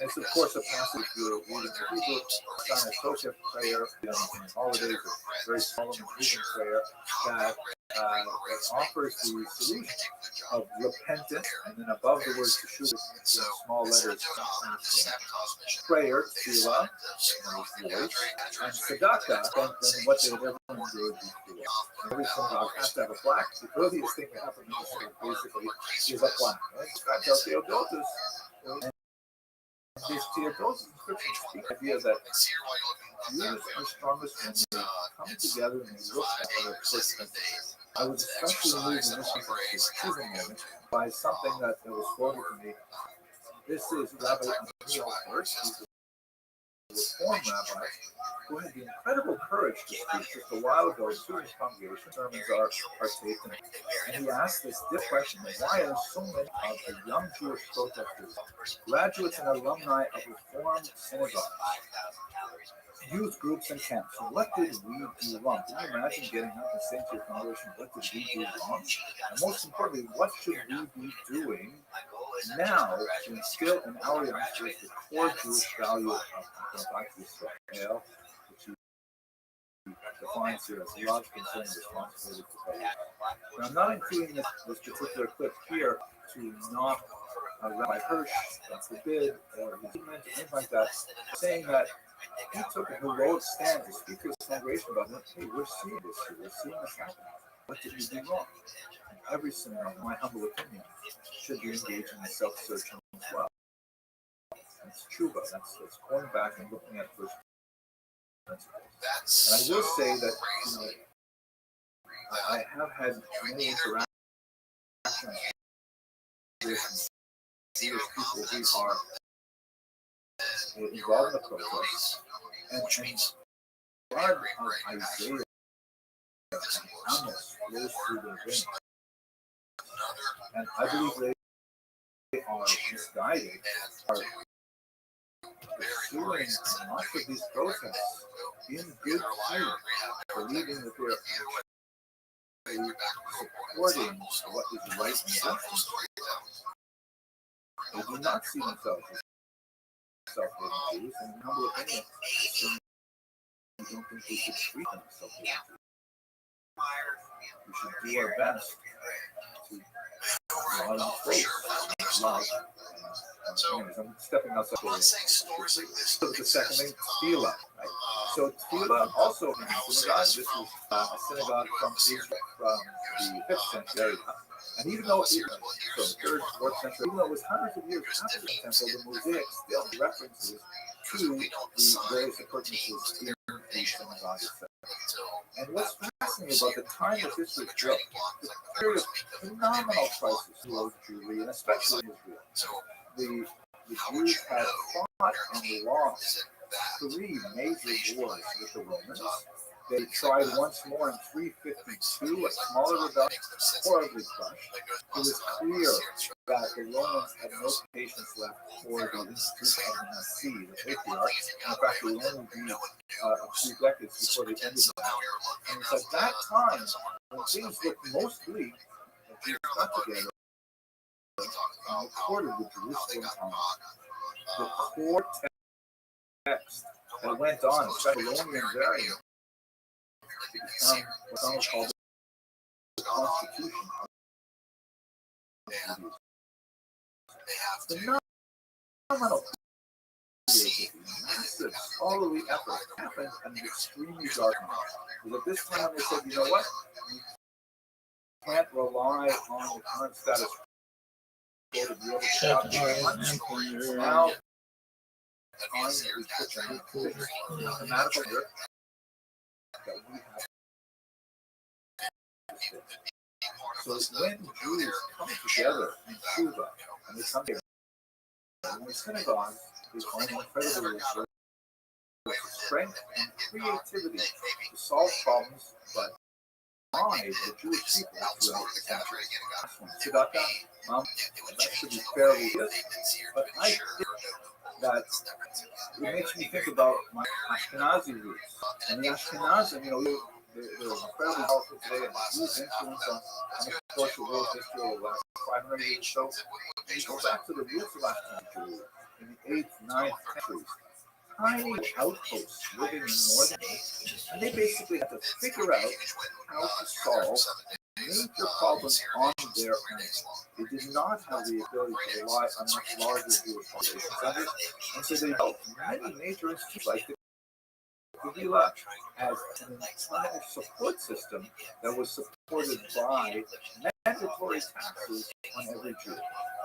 Speaker 9: And it's of course a passage you're reading the Hebrew, Simon Tosef prayer, in holidays, a very solemn moving prayer that offers the solution of repentance, and then above the word teshuva, in small letters, prayer, tefillah, and tzedakah, than what they had ever endured before. Every synagogue has to have a plaque. The earliest thing that happened in the synagogue, basically, is a plaque. Right? Theodotus, and this Theodotus inscription speaks the idea that Jews are strongest when they come together and they look at their first. I was especially moved in this moment by something that was quoted to me. This is Rabbi Amiel Hirsch, who's a Reform rabbi, who had the incredible courage to speak just a while ago to his congregation. Sermons are taken. And he asked this question: why are so many of the young Jewish protesters graduates and alumni of Reform synagogues, youth groups, and camps? So what did we do wrong? Can you imagine getting up and saying to your congregation, what did we do wrong? And most importantly, what should we be doing now to instill in our youngsters the core Jewish value of Israel, which he defines here as love, concern, responsibility for others. Now, I'm not including this particular clip here to knock Rabbi Hirsch, God forbid, or his movement, or anything like that, saying that he took a heroic stand to speak to his congregation about it. Hey, we're seeing this here. We're seeing this happen. What did we do wrong? And every synagogue, in my humble opinion, should be engaged in self-searching as well. That's tshuva. That's going back and looking at first principles. And I will say that I have had many interactions with Jewish people who are involved in the process, and blood of Isaiah and Amos flows through their veins. And I believe they are misguided, are pursuing much of these protests in good faith, believing that they're supporting what is right and just. They do not see themselves as self-hating Jews, and in humble opinion, I don't think we should treat them as self-hating Jews. We should do our best to draw them close, love. Anyways, I'm stepping outside. So the second thing, tefillah. Right? So tefillah also in the synagogue. This is a synagogue from Israel, from the 5th century. And even though it was from the 3rd, 4th century, even though it was hundreds of years after the temple, the mosaic still references to the various appurtenances in the synagogue itself. And what's fascinating about the time that this was built, the period of phenomenal crisis throughout Jewry, and especially in Israel. The Jews had fought and lost 3 major wars with the Romans. They tried once more in 352, a smaller rebellion, horribly crushed. It was clear that the Romans had no patience left for the institution of the Nasi, the patriarch. In fact, it would only be a few decades before they ended that. And it's at that time, when things looked most bleak, the Jews got together and recorded the Jerusalem Talmud. The core text that went on, the Babylonian variant, to become what some would call the Constitution of Judaism. Phenomenal massive scholarly effort happened in an extremely dark time. Because at this time they said, you know what? You can't rely on the current status quo to be able to stop the now on the mathematical work that we have. So when Jews come together in Cuba, and they come together in the synagogue, they find incredible strength and creativity to solve problems that divide the Jewish people throughout the centuries. Tzedakah, that should be fairly good, but I think that it makes me think about my Ashkenazi roots. And the Ashkenazim, they're incredibly powerful today and huge influence on the social world history over the last 500 years or so. And you go back to the roots of Ashkenazi in the 8th, 9th centuries. Tiny outposts living in northern Italy, and they basically had to figure out how to solve major problems on their own. They did not have the ability to rely on much larger Jewish populations, and so they built many major institutions like the Kehillah as an internal support system that was supported by mandatory taxes on every Jew.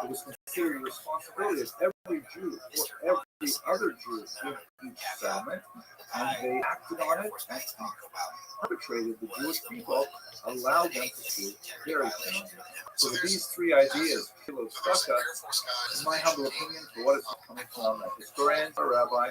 Speaker 9: It was considered the responsibility of every Jew for every other Jew in each settlement, and they acted on it and perpetrated the Jewish people, allowed them to do very things. So with these 3 ideas, Kilo Stucca, in my humble opinion, for what it's coming from a historian, a rabbi,